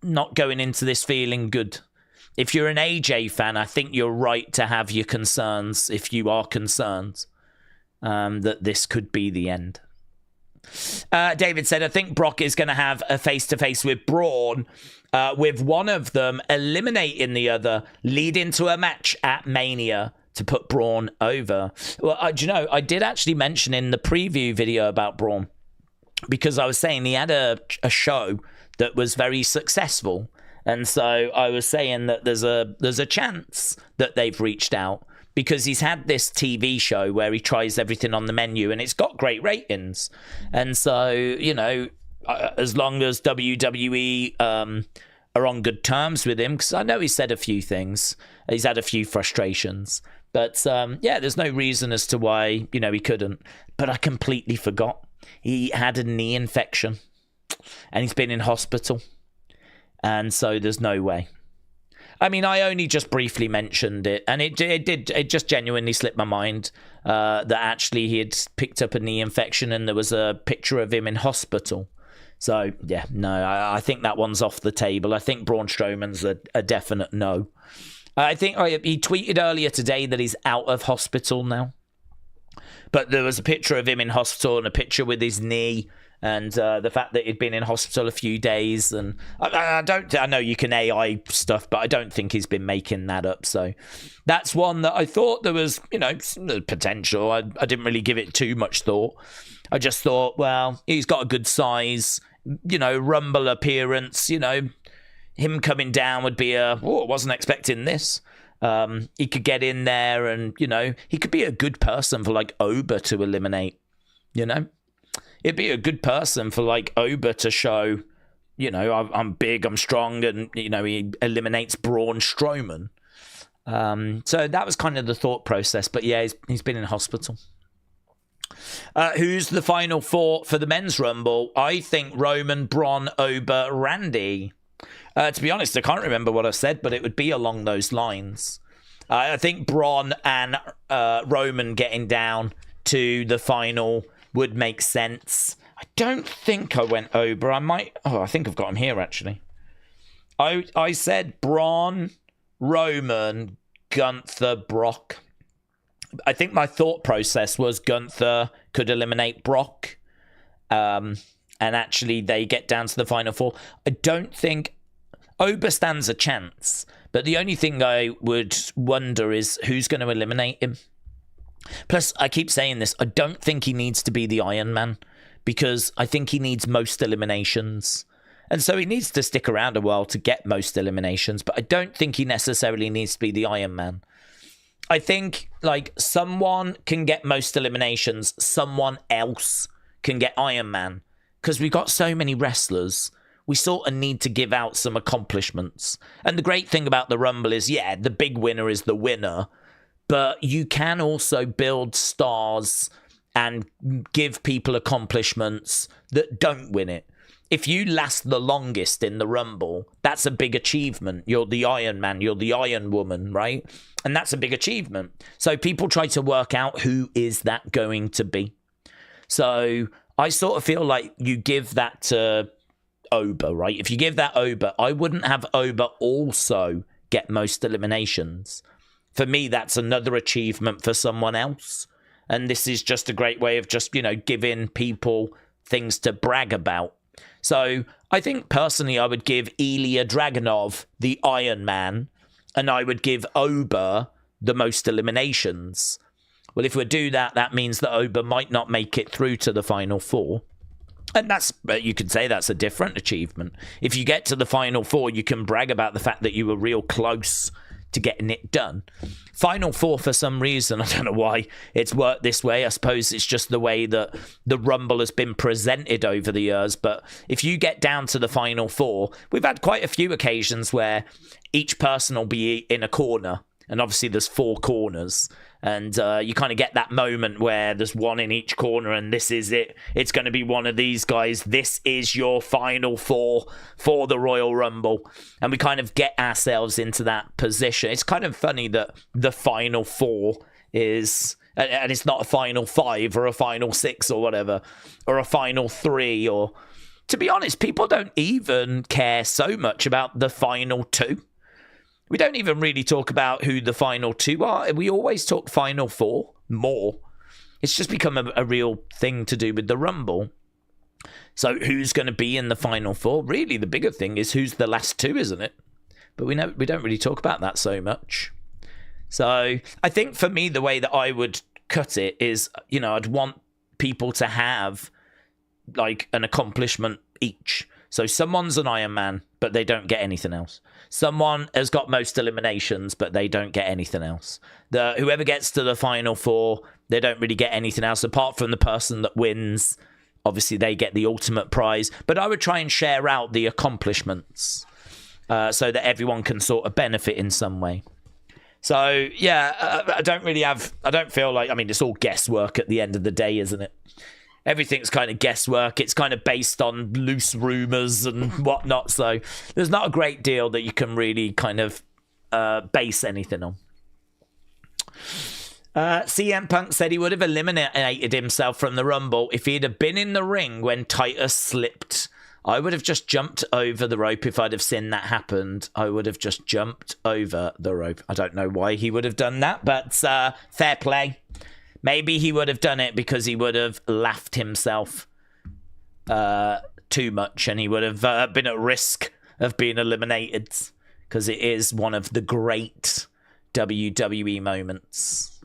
Speaker 1: not going into this feeling good. If you're an AJ fan, I think you're right to have your concerns, if you are concerned, that this could be the end. David said, I think Brock is going to have a face-to-face with Braun, with one of them eliminating the other, leading to a match at Mania to put Braun over. Well, do you know, I did actually mention in the preview video about Braun, because I was saying he had a show that was very successful. And so I was saying that there's a chance that they've reached out, because he's had this TV show where he tries everything on the menu and it's got great ratings. And so, you know, as long as WWE are on good terms with him, because I know he's said a few things, he's had a few frustrations, but yeah, there's no reason as to why, you know, he couldn't. But I completely forgot. He had a knee infection and he's been in hospital. And so there's no way. I mean, I only just briefly mentioned it, and it just genuinely slipped my mind that actually he had picked up a knee infection and there was a picture of him in hospital. So, yeah, no, I think that one's off the table. I think Braun Strowman's a definite no. I think he tweeted earlier today that he's out of hospital now. But there was a picture of him in hospital and a picture with his knee. and the fact that he'd been in hospital a few days, and I know you can AI stuff, but I don't think he's been making that up. So that's one that I thought there was, potential. I didn't really give it too much thought. I just thought, well, he's got a good size, Rumble appearance, him coming down would be I wasn't expecting this. He could get in there and, he could be a good person for like Oba to eliminate, It'd be a good person for like Oba to show, I'm big, I'm strong, and, he eliminates Braun Strowman. So that was kind of the thought process. But yeah, he's been in hospital. Who's the final four for the men's Rumble? I think Roman, Braun, Oba, Randy. To be honest, I can't remember what I said, but it would be along those lines. I think Braun and Roman getting down to the final would make sense. I don't think I went Oba. I think I've got him here, actually. I said Braun, Roman, Gunther, Brock. I think my thought process was Gunther could eliminate Brock. And actually, they get down to the final four. I don't think Oba stands a chance. But the only thing I would wonder is who's going to eliminate him. Plus, I keep saying this, I don't think he needs to be the Iron Man, because I think he needs most eliminations. And so he needs to stick around a while to get most eliminations, but I don't think he necessarily needs to be the Iron Man. I think, like, someone can get most eliminations, someone else can get Iron Man, because we've got so many wrestlers. We sort of need to give out some accomplishments. And the great thing about the Rumble is, yeah, the big winner is the winner, but you can also build stars and give people accomplishments that don't win it. If you last the longest in the Rumble, that's a big achievement. You're the Iron Man, you're the Iron Woman, right? And that's a big achievement. So people try to work out who is that going to be. So I sort of feel like you give that to Oba, right? If you give that Oba, I wouldn't have Oba also get most eliminations. For me, that's another achievement for someone else. And this is just a great way of just, giving people things to brag about. So I think personally, I would give Ilya Dragunov the Iron Man, and I would give Oba the most eliminations. Well, if we do that, that means that Oba might not make it through to the final four. And you could say that's a different achievement. If you get to the final four, you can brag about the fact that you were real close to getting it done. Final four, for some reason, I don't know why it's worked this way. I suppose it's just the way that the Rumble has been presented over the years. But if you get down to the final four, we've had quite a few occasions where each person will be in a corner. And obviously there's four corners. And you kind of get that moment where there's one in each corner and this is it. It's going to be one of these guys. This is your final four for the Royal Rumble. And we kind of get ourselves into that position. It's kind of funny that the final four is... And it's not a final five or a final six or whatever. Or a final three or... To be honest, people don't even care so much about the final two. We don't even really talk about who the final two are. We always talk final four more. It's just become a real thing to do with the Rumble. So who's going to be in the final four? Really, the bigger thing is who's the last two, isn't it? But we don't really talk about that so much. So I think for me, the way that I would cut it is, I'd want people to have like an accomplishment each. So someone's an Iron Man, but they don't get anything else. Someone has got most eliminations, but they don't get anything else. Whoever gets to the final four, they don't really get anything else, apart from the person that wins. Obviously, they get the ultimate prize. But I would try and share out the accomplishments so that everyone can sort of benefit in some way. So, yeah, I don't feel like, it's all guesswork at the end of the day, isn't it? Everything's kind of guesswork. It's kind of based on loose rumors and whatnot. So there's not a great deal that you can really kind of base anything on. CM Punk said he would have eliminated himself from the Rumble if he'd have been in the ring when Titus slipped. I would have just jumped over the rope if I'd have seen that happened. I would have just jumped over the rope. I don't know why he would have done that, but fair play. Maybe he would have done it because he would have laughed himself too much, and he would have been at risk of being eliminated, because it is one of the great WWE moments.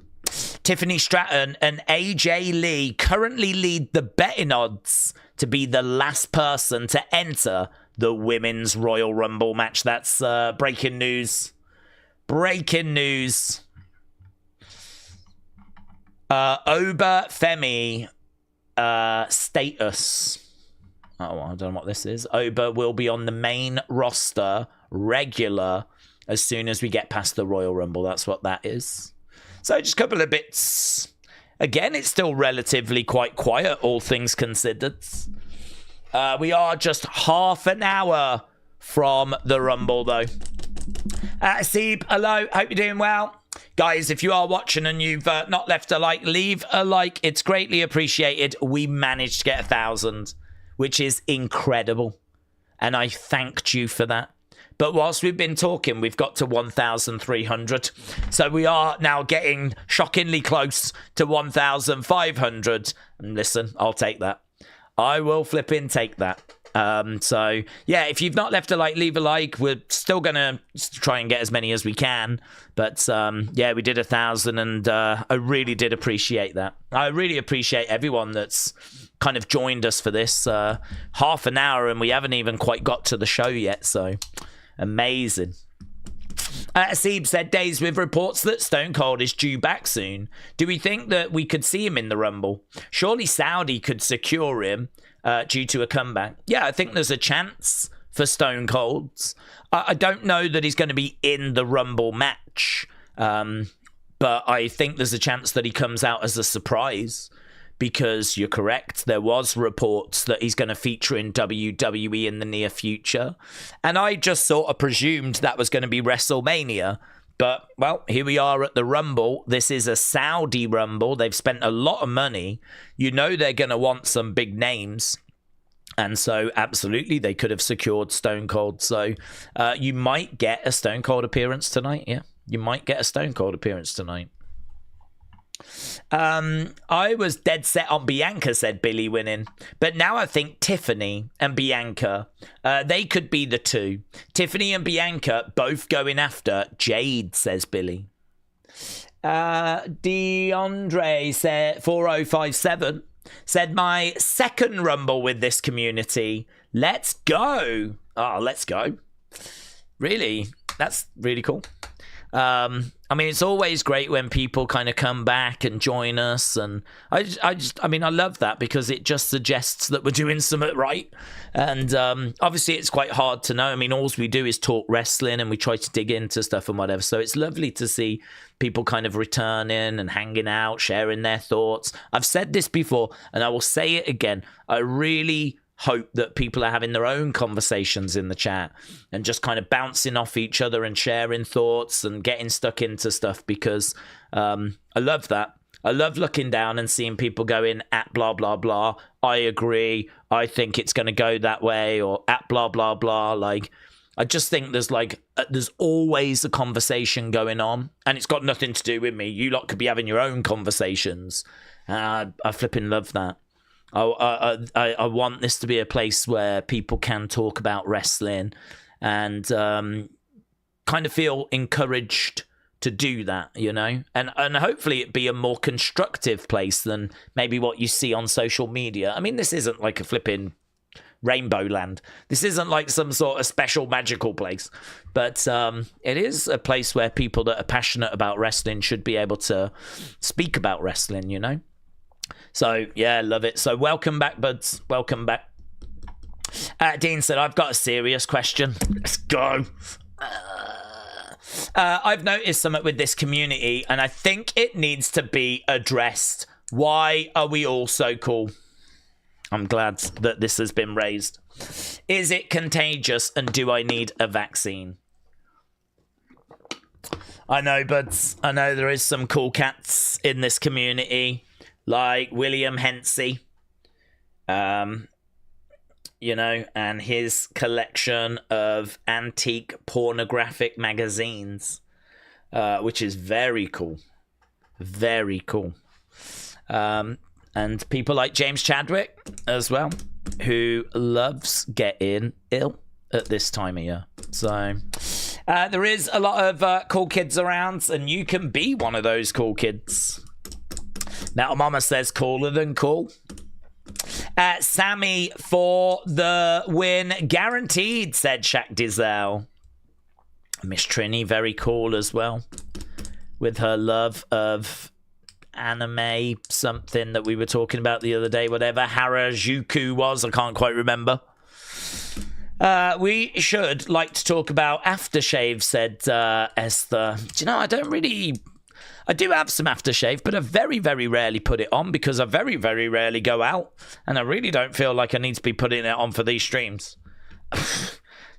Speaker 1: Tiffany Stratton and AJ Lee currently lead the betting odds to be the last person to enter the Women's Royal Rumble match. That's breaking news. Breaking news. Oba Femi status. Oh, I don't know what this is. Oba will be on the main roster regular as soon as we get past the Royal Rumble. That's what that is. So just a couple of bits. Again, it's still relatively quite quiet, all things considered. We are just half an hour from the Rumble, though. Seeb, hello. Hope you're doing well. Guys, if you are watching and you've not left a like, leave a like. It's greatly appreciated. We managed to get 1,000, which is incredible. And I thanked you for that. But whilst we've been talking, we've got to 1,300. So we are now getting shockingly close to 1,500. And listen, I'll take that. I will flipping take that. So, yeah, if you've not left a like, leave a like. We're still going to try and get as many as we can. But, yeah, we did 1,000, and I really did appreciate that. I really appreciate everyone that's kind of joined us for this. Half an hour, and we haven't even quite got to the show yet, so amazing. Seeb said, days with reports that Stone Cold is due back soon. Do we think that we could see him in the Rumble? Surely Saudi could secure him due to a comeback. Yeah, I think there's a chance for Stone Cold's. I don't know that he's going to be in the Rumble match, but I think there's a chance that he comes out as a surprise. Because you're correct, there was reports that he's going to feature in WWE in the near future. And I just sort of presumed that was going to be WrestleMania. But, well, here we are at the Rumble. This is a Saudi Rumble. They've spent a lot of money. You know they're going to want some big names. And so, absolutely, they could have secured Stone Cold. So, you might get a Stone Cold appearance tonight. Yeah, you might get a Stone Cold appearance tonight. I was dead set on Bianca, said Billy, winning, but now I think Tiffany and Bianca, they could be the two. Tiffany and Bianca both going after Jade, says Billy. DeAndre said 4057 said, my second Rumble with this community. Let's go. Oh, let's go. Really? That's really cool. I mean, it's always great when people kind of come back and join us, and I love that because it just suggests that we're doing something right. And obviously, it's quite hard to know. I mean, all we do is talk wrestling, and we try to dig into stuff and whatever. So it's lovely to see people kind of returning and hanging out, sharing their thoughts. I've said this before, and I will say it again. I really hope that people are having their own conversations in the chat and just kind of bouncing off each other and sharing thoughts and getting stuck into stuff, because I love that. I love looking down and seeing people going at blah, blah, blah. I agree. I think it's going to go that way, or at blah, blah, blah. Like, I just think there's always a conversation going on, and it's got nothing to do with me. You lot could be having your own conversations. I flipping love that. I want this to be a place where people can talk about wrestling and kind of feel encouraged to do that, you know, and hopefully it be a more constructive place than maybe what you see on social media. I mean, this isn't like a flipping Rainbow Land. This isn't like some sort of special magical place, but it is a place where people that are passionate about wrestling should be able to speak about wrestling, you know. So, yeah, love it. So, welcome back, buds. Welcome back. Dean said, I've got a serious question. Let's go. I've noticed something with this community, and I think it needs to be addressed. Why are we all so cool? I'm glad that this has been raised. Is it contagious, and do I need a vaccine? I know, buds. I know there is some cool cats in this community. Like William Hensey, you know, and his collection of antique pornographic magazines, which is very cool. Very cool. And people like James Chadwick as well. who loves getting ill at this time of year. So there is a lot of cool kids around, and you can be one of those cool kids. Metal Mama says cooler than cool. Sammy for the win. Guaranteed, said Shaq Dizel. Miss Trini, very cool as well. With her love of anime, something that we were talking about the other day, whatever Harajuku was, I can't quite remember. We should like to talk about aftershave, said Esther. Do you know, I do have some aftershave, but I very, very rarely put it on because I very, very rarely go out, and I really don't feel like I need to be putting it on for these streams.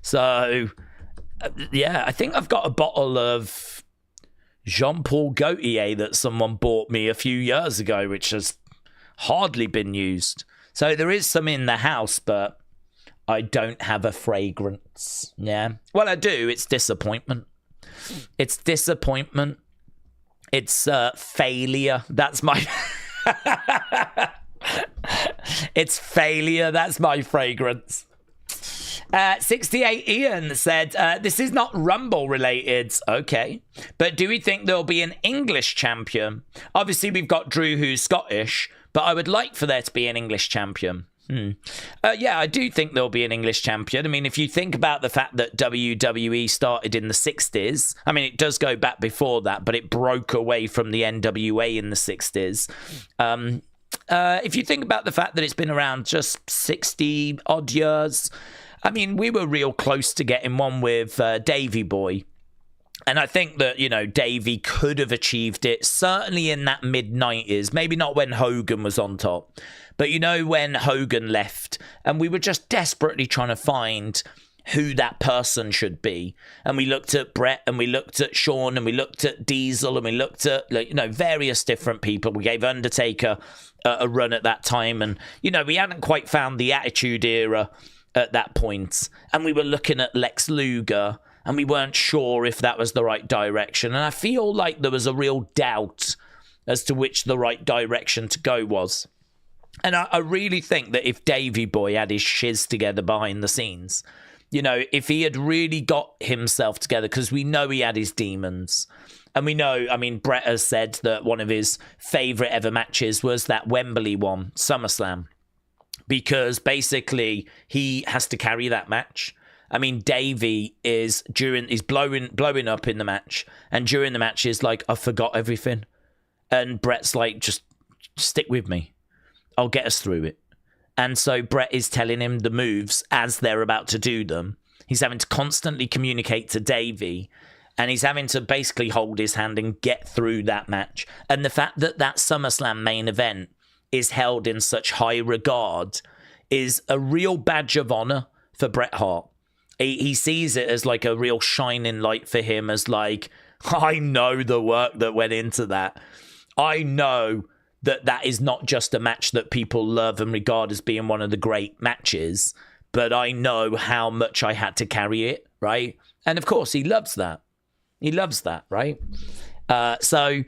Speaker 1: So, yeah, I think I've got a bottle of Jean-Paul Gaultier that someone bought me a few years ago, which has hardly been used. So there is some in the house, but I don't have a fragrance. Yeah. Well, I do. It's disappointment. It's disappointment. It's failure. That's my... It's failure. That's my fragrance. 68 Ian said, this is not Rumble related. Okay. But do we think there'll be an English champion? Obviously, we've got Drew, who's Scottish, but I would like for there to be an English champion. Yeah, I do think there'll be an English champion. I mean, if you think about the fact that WWE started in the 60s, I mean, it does go back before that, but it broke away from the NWA in the 60s. If you think about the fact that it's been around just 60 odd years, I mean, we were real close to getting one with Davey Boy. And I think that, you know, Davey could have achieved it, certainly in that mid-90s, maybe not when Hogan was on top. But, you know, when Hogan left and we were just desperately trying to find who that person should be. And we looked at Brett and we looked at Shawn and we looked at Diesel and we looked at, like, you know, various different people. We gave Undertaker a run at that time. And, you know, we hadn't quite found the Attitude Era at that point. And we were looking at Lex Luger and we weren't sure if that was the right direction. And I feel like there was a real doubt as to which the right direction to go was. And I really think that if Davey Boy had his shiz together behind the scenes, you know, if he had really got himself together, because we know he had his demons. And we know, I mean, Brett has said that one of his favourite ever matches was that Wembley one, SummerSlam. Because basically he has to carry that match. I mean, Davey is blowing up in the match. And during the match is like, I forgot everything. And Brett's like, just stick with me. I'll get us through it. And so Brett is telling him the moves as they're about to do them. He's having to constantly communicate to Davey. And he's having to basically hold his hand and get through that match. And the fact that that SummerSlam main event is held in such high regard is a real badge of honor for Bret Hart. He sees it as like a real shining light for him, as like, I know the work that went into that. I know that is not just a match that people love and regard as being one of the great matches, but I know how much I had to carry it, right? And of course, he loves that. He loves that, right? So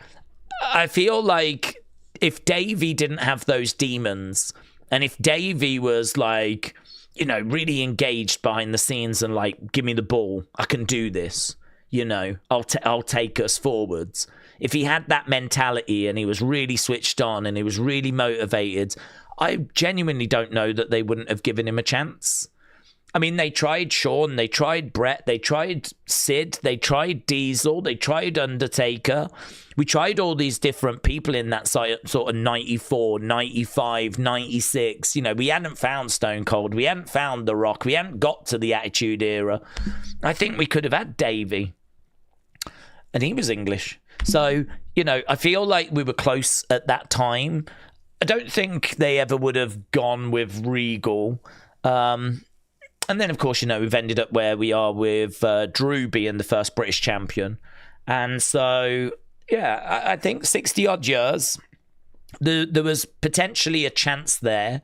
Speaker 1: I feel like if Davey didn't have those demons, and if Davey was like, you know, really engaged behind the scenes and like, give me the ball, I can do this, you know, I'll take us forwards. If he had that mentality and he was really switched on and he was really motivated, I genuinely don't know that they wouldn't have given him a chance. I mean, they tried Shawn, they tried Brett, they tried Sid, they tried Diesel, they tried Undertaker. We tried all these different people in that sort of 94, 95, 96. You know, we hadn't found Stone Cold, we hadn't found The Rock, we hadn't got to the Attitude Era. I think we could have had Davey. And he was English. So, you know, I feel like we were close at that time. I don't think they ever would have gone with Regal. And then, of course, you know, we've ended up where we are with Drew being the first British champion. And so, yeah, I think 60-odd years, there was potentially a chance there.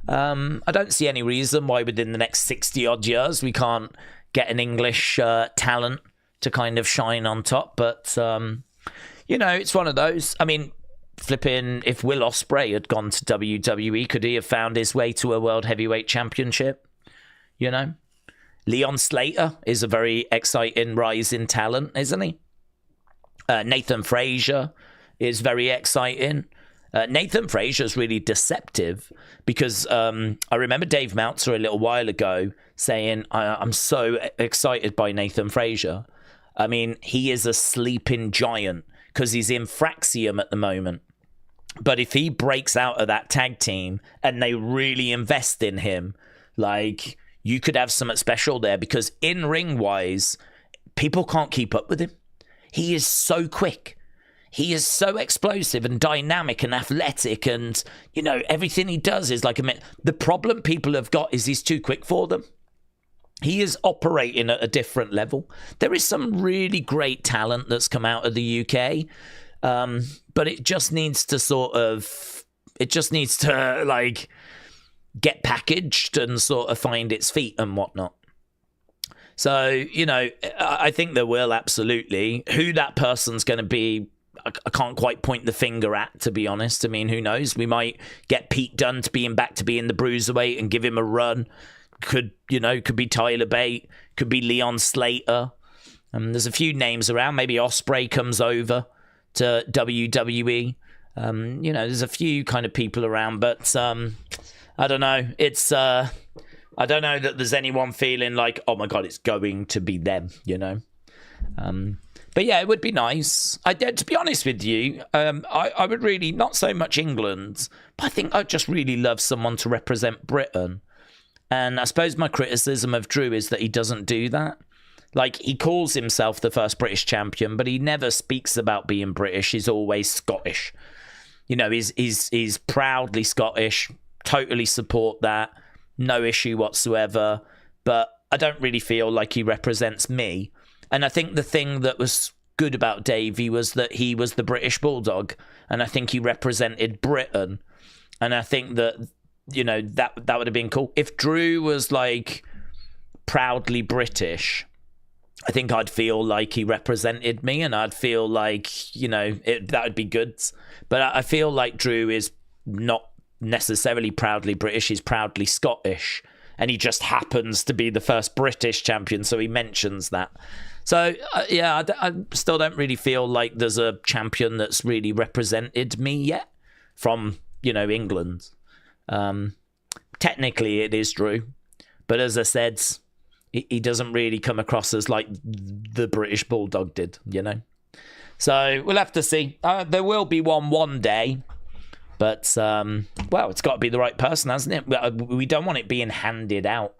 Speaker 1: I don't see any reason why within the next 60-odd years we can't get an English talent to kind of shine on top. But, you know, it's one of those. I mean, flipping, if Will Ospreay had gone to WWE, could he have found his way to a World Heavyweight Championship? You know? Leon Slater is a very exciting rising talent, isn't he? Nathan Frazier is very exciting. Nathan Frazier is really deceptive because I remember Dave Meltzer a little while ago saying, I'm so excited by Nathan Frazier. I mean, he is a sleeping giant because he's in Fraxium at the moment. But if he breaks out of that tag team and they really invest in him, like, you could have something special there because in-ring wise, people can't keep up with him. He is so quick. He is so explosive and dynamic and athletic, and, you know, everything he does is like the problem people have got is he's too quick for them. He is operating at a different level. There is some really great talent that's come out of the UK, but it just needs to like get packaged and sort of find its feet and whatnot. So, you know, I think there will absolutely. Who that person's going to be, I can't quite point the finger at, to be honest. I mean, who knows? We might get Pete Dunne to being back to being the Bruiserweight and give him a run. Could be Tyler Bate, could be Leon Slater. There's a few names around. Maybe Ospreay comes over to WWE. There's a few kind of people around, but I don't know. It's I don't know that there's anyone feeling like, oh my God, it's going to be them, you know. But yeah, it would be nice. To be honest with you, I would really, not so much England, but I think I'd just really love someone to represent Britain. And I suppose my criticism of Drew is that he doesn't do that. Like, he calls himself the first British champion, but he never speaks about being British. He's always Scottish. You know, he's proudly Scottish. Totally support that. No issue whatsoever. But I don't really feel like he represents me. And I think the thing that was good about Davey was that he was the British Bulldog. And I think he represented Britain. And I think that, you know, that would have been cool. If Drew was like proudly British, I think I'd feel like he represented me, and I'd feel like, you know, that would be good. But I feel like Drew is not necessarily proudly British, he's proudly Scottish, and he just happens to be the first British champion, so he mentions that. So, yeah, I still don't really feel like there's a champion that's really represented me yet from, you know, England. Technically it is Drew, but as I said, he doesn't really come across as like the British Bulldog did, you know. So we'll have to see. There will be one day, but well, it's got to be the right person, hasn't it? We don't want it being handed out.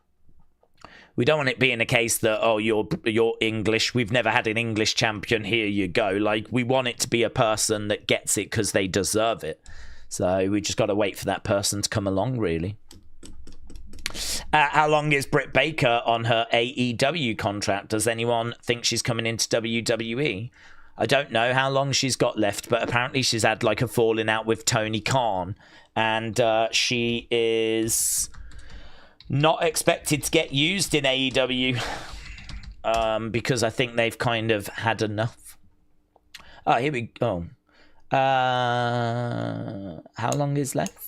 Speaker 1: We don't want it being a case that, oh, you're English, we've never had an English champion, here you go. Like, we want it to be a person that gets it because they deserve it. So we just got to wait for that person to come along, really. How long is Britt Baker on her AEW contract? Does anyone think she's coming into WWE? I don't know how long she's got left, but apparently she's had like a falling out with Tony Khan, and she is not expected to get used in AEW because I think they've kind of had enough. Oh, here we go. How long is left?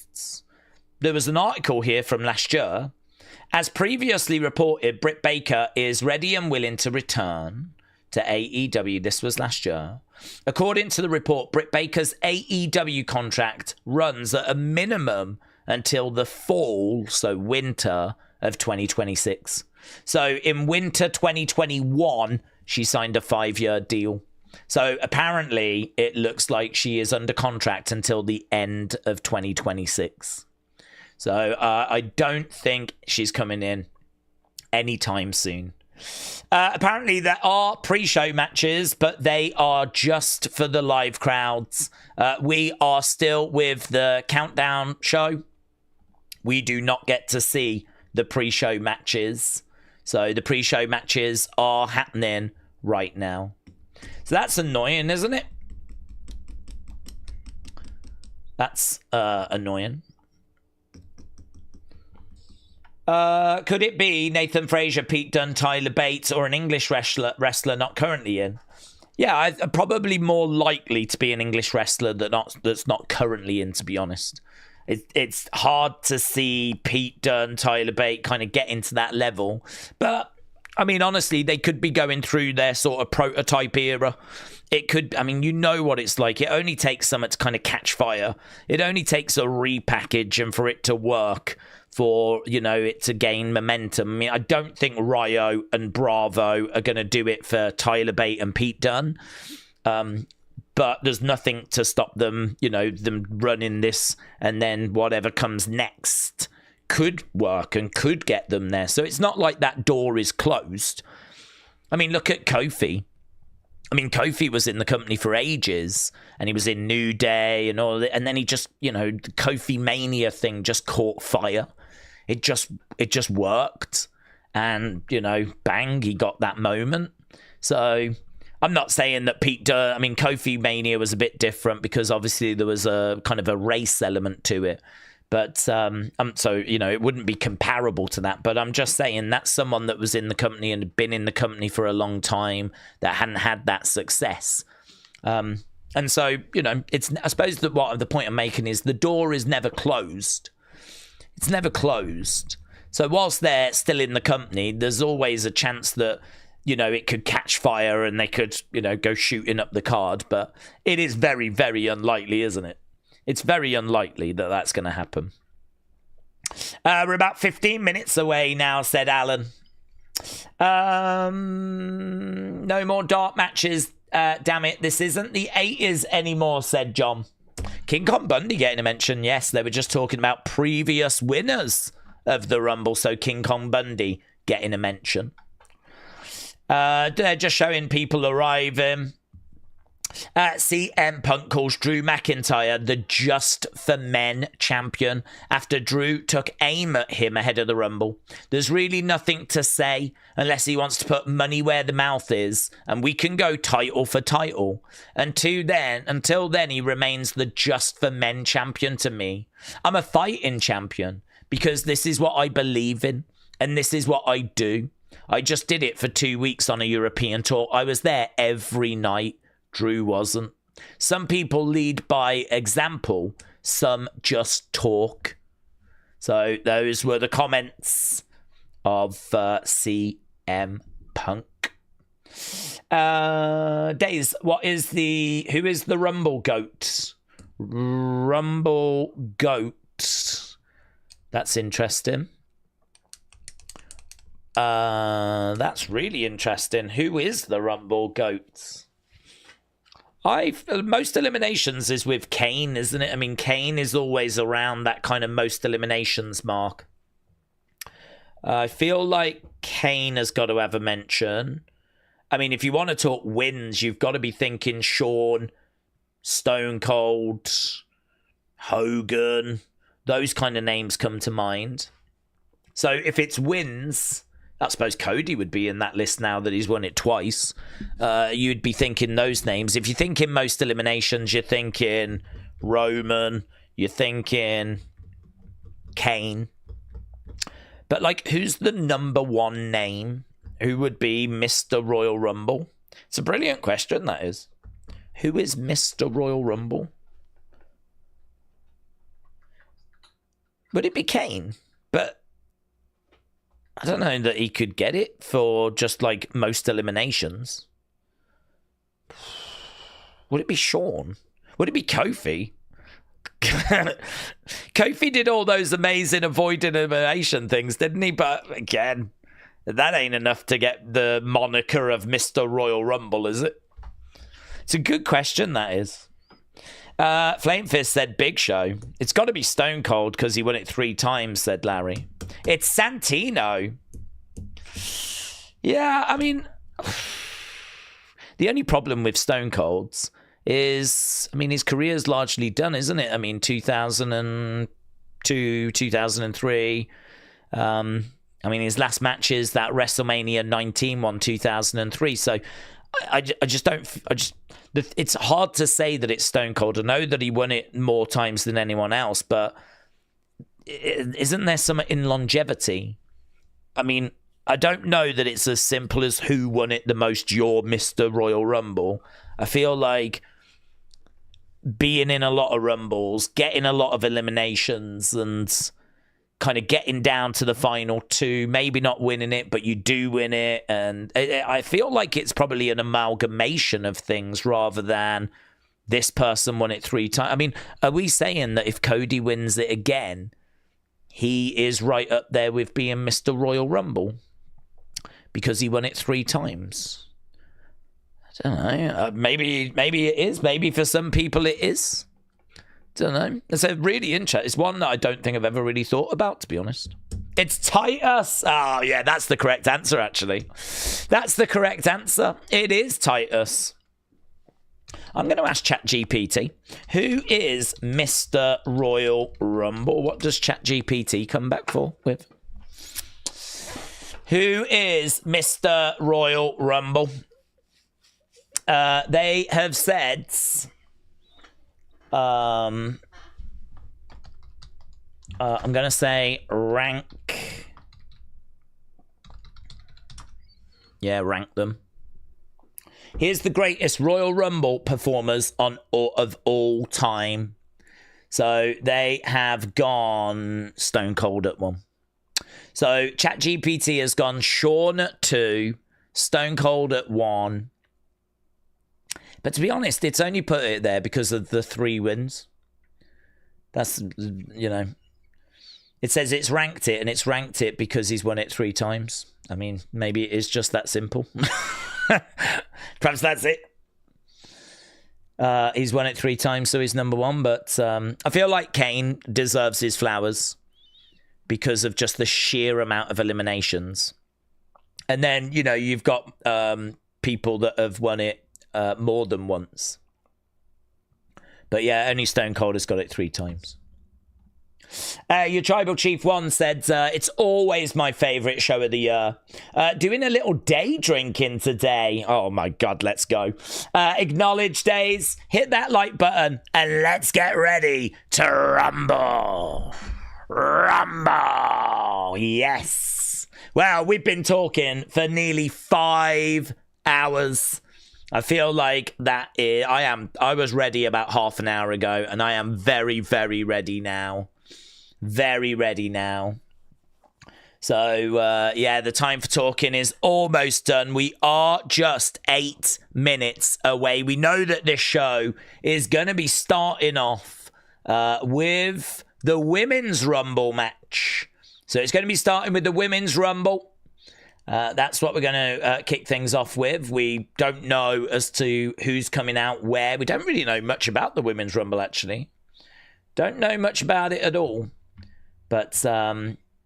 Speaker 1: There was an article here from last year. As previously reported, Britt Baker is ready and willing to return to AEW. This was last year. According to the report, Britt Baker's AEW contract runs at a minimum until the fall, so winter of 2026. So in winter 2021, she signed a 5-year deal. So apparently it looks like she is under contract until the end of 2026. So I don't think she's coming in anytime soon. Apparently there are pre-show matches, but they are just for the live crowds. We are still with the countdown show. We do not get to see the pre-show matches. So the pre-show matches are happening right now. So that's annoying, isn't it? That's annoying. Could it be Nathan Frazier, Pete Dunne, Tyler Bates, or an English wrestler not currently in? Yeah, I'm probably more likely to be an English wrestler that's not currently in, to be honest. It's hard to see Pete Dunne, Tyler Bate kind of get into that level. But, I mean, honestly, they could be going through their sort of prototype era. It could, I mean, you know what it's like. It only takes something to kind of catch fire. It only takes a repackage and for it to work, for, you know, it to gain momentum. I mean, I don't think Ryo and Bravo are going to do it for Tyler Bate and Pete Dunne. But there's nothing to stop them, you know, them running this, and then whatever comes next could work and could get them there. So it's not like that door is closed. I mean, look at Kofi. I mean, Kofi was in the company for ages, and he was in New Day and all that, and then he just, you know, the Kofi Mania thing just caught fire. It just worked, and, you know, bang, he got that moment. So I'm not saying that Pete Dunne, I mean, Kofi Mania was a bit different because obviously there was a kind of a race element to it. But so, you know, it wouldn't be comparable to that. But I'm just saying that's someone that was in the company and had been in the company for a long time that hadn't had that success. And so, you know, it's, I suppose that what the point I'm making is the door is never closed. It's never closed. So whilst they're still in the company, there's always a chance that, you know, it could catch fire and they could, you know, go shooting up the card. But it is very, very unlikely, isn't it? It's very unlikely that that's going to happen. We're about 15 minutes away now, said Alan. No more dark matches. Damn it, this isn't the 80s anymore, said John. King Kong Bundy getting a mention. Yes, they were just talking about previous winners of the Rumble. So King Kong Bundy getting a mention. They're just showing people arriving. CM Punk calls Drew McIntyre the Just for Men champion after Drew took aim at him ahead of the Rumble. There's really nothing to say unless he wants to put money where the mouth is, and we can go title for title. Until then, he remains the Just for Men champion to me. I'm a fighting champion because this is what I believe in, and this is what I do. I just did it for 2 weeks on a European tour. I was there every night. Drew wasn't. Some people lead by example, some just talk. So those were the comments of CM Punk. Days, who is the Rumble GOAT? Rumble GOAT. That's interesting. That's really interesting. Who is the Rumble GOAT? Most eliminations is with Kane, isn't it? I mean, Kane is always around that kind of most eliminations mark. I feel like Kane has got to have a mention. I mean, if you want to talk wins, you've got to be thinking Shawn, Stone Cold, Hogan. Those kind of names come to mind. So if it's wins, I suppose Cody would be in that list now that he's won it twice. You'd be thinking those names. If you're thinking most eliminations, you're thinking Roman, you're thinking Kane. But, like, who's the number one name? Who would be Mr. Royal Rumble? It's a brilliant question, that is. Who is Mr. Royal Rumble? Would it be Kane? But I don't know that he could get it for just, like, most eliminations. Would it be Shawn? Would it be Kofi? Kofi did all those amazing avoiding elimination things, didn't he? But, again, that ain't enough to get the moniker of Mr. Royal Rumble, is it? It's a good question, that is. Flame Fist said Big Show. It's got to be Stone Cold because he won it 3 times, said Larry. It's Santino. Yeah, I mean, the only problem with Stone Cold's is, I mean, his career's largely done, isn't it? I mean, 2002, 2003. I mean, his last matches, that WrestleMania 19 one, 2003. So I just don't, it's hard to say that it's Stone Cold. I know that he won it more times than anyone else, but isn't there some in longevity? I mean, I don't know that it's as simple as who won it the most, your Mr. Royal Rumble. I feel like being in a lot of Rumbles, getting a lot of eliminations, and kind of getting down to the final two, maybe not winning it, but you do win it. And I feel like it's probably an amalgamation of things rather than this person won it 3 times. I mean, are we saying that if Cody wins it again, he is right up there with being Mr. Royal Rumble because he won it 3 times? I don't know. Maybe it is. Maybe for some people it is. Don't know. It's a really interesting. It's one that I don't think I've ever really thought about, to be honest. It's Titus. Oh, yeah, that's the correct answer, actually. That's the correct answer. It is Titus. I'm going to ask ChatGPT, who is Mr. Royal Rumble? What does ChatGPT come back with? Who is Mr. Royal Rumble? They have said... I'm going to say rank. Yeah, rank them. Here's the greatest Royal Rumble performers of all time. So they have gone Stone Cold at 1. So ChatGPT has gone Shawn at 2, Stone Cold at 1. But to be honest, it's only put it there because of the 3 wins. That's, you know. It says it's ranked it, and it's ranked it because he's won it 3 times. I mean, maybe it is just that simple. Perhaps that's it. He's won it 3 times, so he's number 1. But I feel like Kane deserves his flowers because of just the sheer amount of eliminations. And then, you know, you've got people that have won it more than once. But yeah, only Stone Cold has got it 3 times. Your Tribal Chief 1 said, it's always my favourite show of the year. Doing a little day drinking today. Oh my God, let's go. Acknowledge days, hit that like button, and let's get ready to rumble. Rumble. Yes. Well, we've been talking for nearly 5 hours. I feel like that is, I was ready about half an hour ago, and I am very, very ready now. Very ready now. So, yeah, the time for talking is almost done. We are just 8 minutes away. We know that this show is going to be starting off with the Women's Rumble match. So it's going to be starting with the Women's Rumble. That's what we're going to kick things off with. We don't know as to who's coming out where. We don't really know much about the Women's Rumble, actually. Don't know much about it at all. But,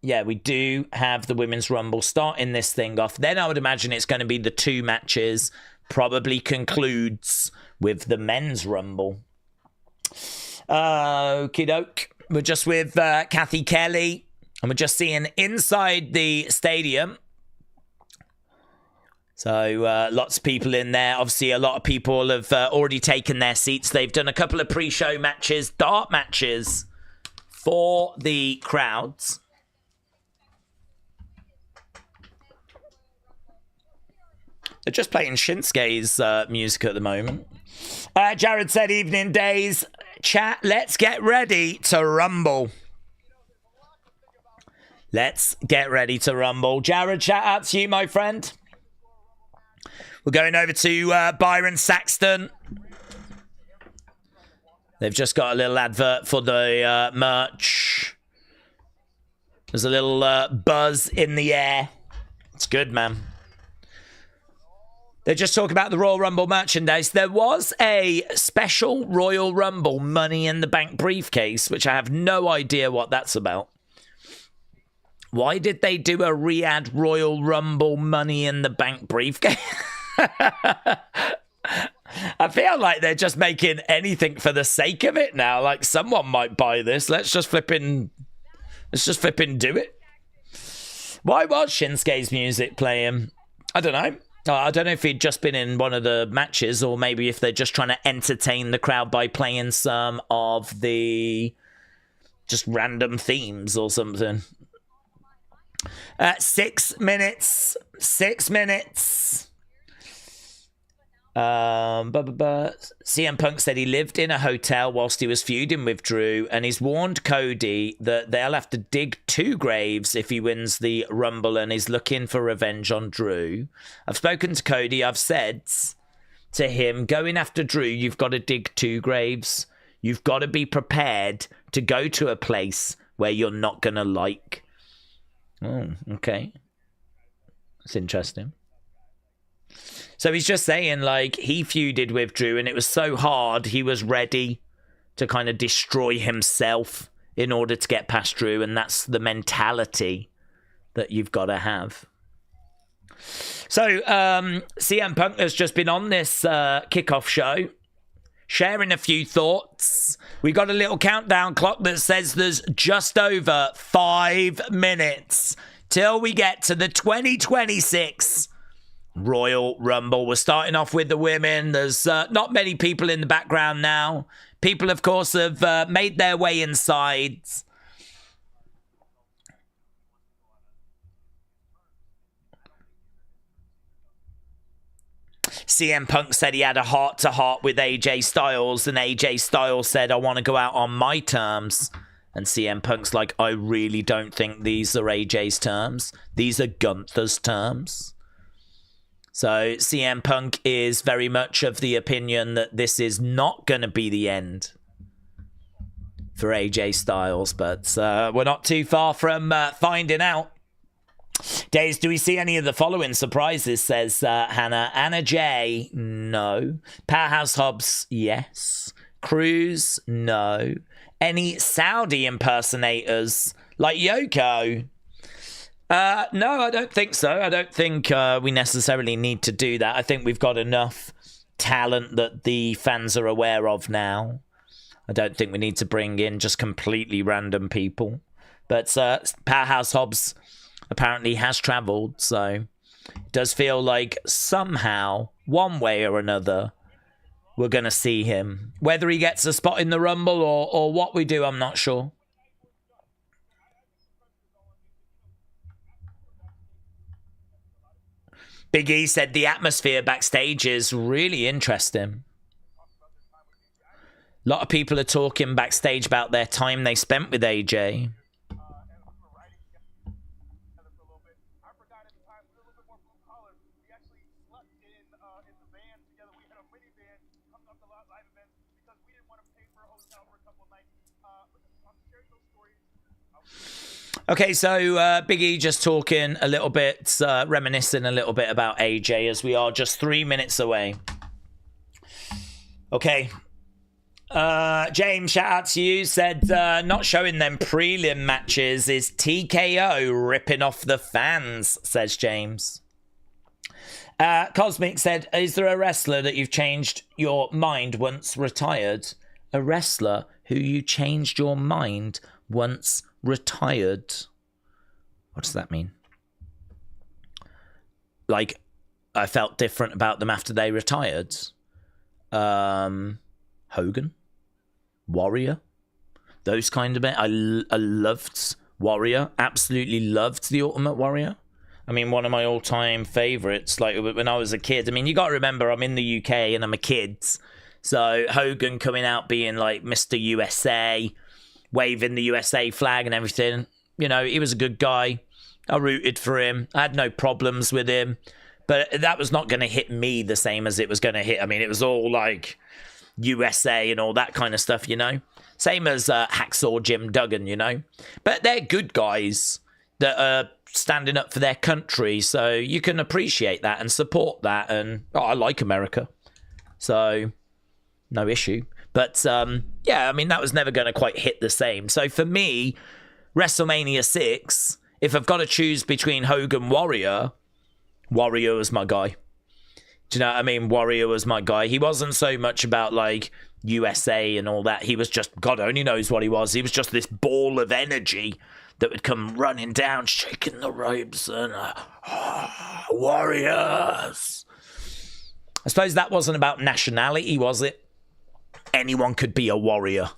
Speaker 1: yeah, we do have the Women's Rumble starting this thing off. Then I would imagine it's going to be the 2 matches. Probably concludes with the Men's Rumble. Okie doke. We're just with Kathy Kelly. And we're just seeing inside the stadium. So lots of people in there. Obviously, a lot of people have already taken their seats. They've done a couple of pre-show matches, dart matches for the crowds. They're just playing Shinsuke's music at the moment. Jared said, evening days. Chat, let's get ready to rumble. Let's get ready to rumble. Jared, shout out to you, my friend. We're going over to Byron Saxton. They've just got a little advert for the merch. There's a little buzz in the air. It's good, man. They're just talking about the Royal Rumble merchandise. There was a special Royal Rumble Money in the Bank briefcase, which I have no idea what that's about. Why did they do a Riyadh Royal Rumble Money in the Bank briefcase? I feel like they're just making anything for the sake of it now. Like, someone might buy this. Let's just flipping do it. Why was Shinsuke's music playing? I don't know. I don't know if he'd just been in one of the matches, or maybe if they're just trying to entertain the crowd by playing some of the just random themes or something. 6 minutes. 6 minutes. CM Punk said he lived in a hotel whilst he was feuding with Drew, and he's warned Cody that they'll have to dig 2 graves if he wins the Rumble and is looking for revenge on Drew. I've spoken to Cody. I've said to him, going after Drew, you've got to dig 2 graves. You've got to be prepared to go to a place where you're not going to like. Oh, okay. That's interesting. So he's just saying, like, he feuded with Drew and it was so hard, he was ready to kind of destroy himself in order to get past Drew, and that's the mentality that you've got to have. So CM Punk has just been on this kickoff show, sharing a few thoughts. We got a little countdown clock that says there's just over 5 minutes till we get to the 2026 Royal Rumble. We're starting off with the women. There's not many people in the background now. People, of course, have made their way inside. CM Punk said he had a heart-to-heart with AJ Styles, and AJ Styles said, I want to go out on my terms. And CM Punk's like, I really don't think these are AJ's terms. These are Gunther's terms. So CM Punk is very much of the opinion that this is not going to be the end for AJ Styles, but we're not too far from finding out. Days, do we see any of the following surprises, says Hannah. Anna J, no. Powerhouse Hobbs, yes. Cruz, no. Any Saudi impersonators like Yoko? No, I don't think so. I don't think we necessarily need to do that. I think we've got enough talent that the fans are aware of now. I don't think we need to bring in just completely random people. But Powerhouse Hobbs apparently has travelled, so it does feel like somehow, one way or another, we're going to see him. Whether he gets a spot in the Rumble or what we do, I'm not sure. Big E said the atmosphere backstage is really interesting. A lot of people are talking backstage about their time they spent with AJ. Okay, so Big E just talking a little bit, reminiscing a little bit about AJ as we are just 3 minutes away. Okay. James, shout out to you, said not showing them prelim matches is TKO ripping off the fans, says James. Cosmic said, is there a wrestler that you've changed your mind once retired? A wrestler who you changed your mind once retired. What does that mean? Like, I felt different about them after they retired. Hogan, Warrior, those kind of men. I loved Warrior, absolutely loved the Ultimate Warrior. I mean, one of my all-time favorites, like when I was a kid. I mean, you got to remember, I'm in the UK and I'm a kid. So Hogan coming out being like Mr. USA, waving the USA flag and everything. You know, he was a good guy. I rooted for him. I had no problems with him. But that was not going to hit me the same as it was going to hit. I mean, it was all like USA and all that kind of stuff, you know. Same as Hacksaw Jim Duggan, you know. But they're good guys that are standing up for their country. So you can appreciate that and support that. And I like America. So no issue. But, yeah, I mean, that was never going to quite hit the same. So for me, WrestleMania 6, if I've got to choose between Hogan Warrior, Warrior was my guy. Do you know what I mean? Warrior was my guy. He wasn't so much about, like, USA and all that. He was just, God only knows what he was. He was just this ball of energy that would come running down, shaking the ropes and, Warriors. I suppose that wasn't about nationality, was it? Anyone could be a warrior.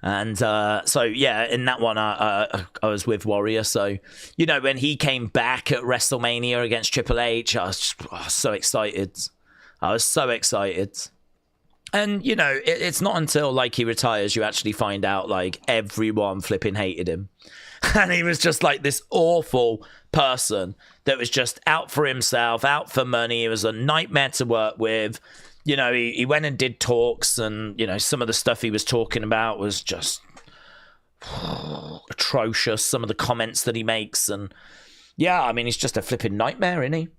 Speaker 1: And so, yeah, in that one, I was with Warrior. So, you know, when he came back at WrestleMania against Triple H, I was so excited. I was so excited. And, you know, it's not until, like, he retires you actually find out, like, everyone flipping hated him. And he was just, like, this awful person that was just out for himself, out for money. He was a nightmare to work with. You know, he went and did talks, and, you know, some of the stuff he was talking about was just atrocious. Some of the comments that he makes. And, yeah, I mean, he's just a flipping nightmare, isn't he?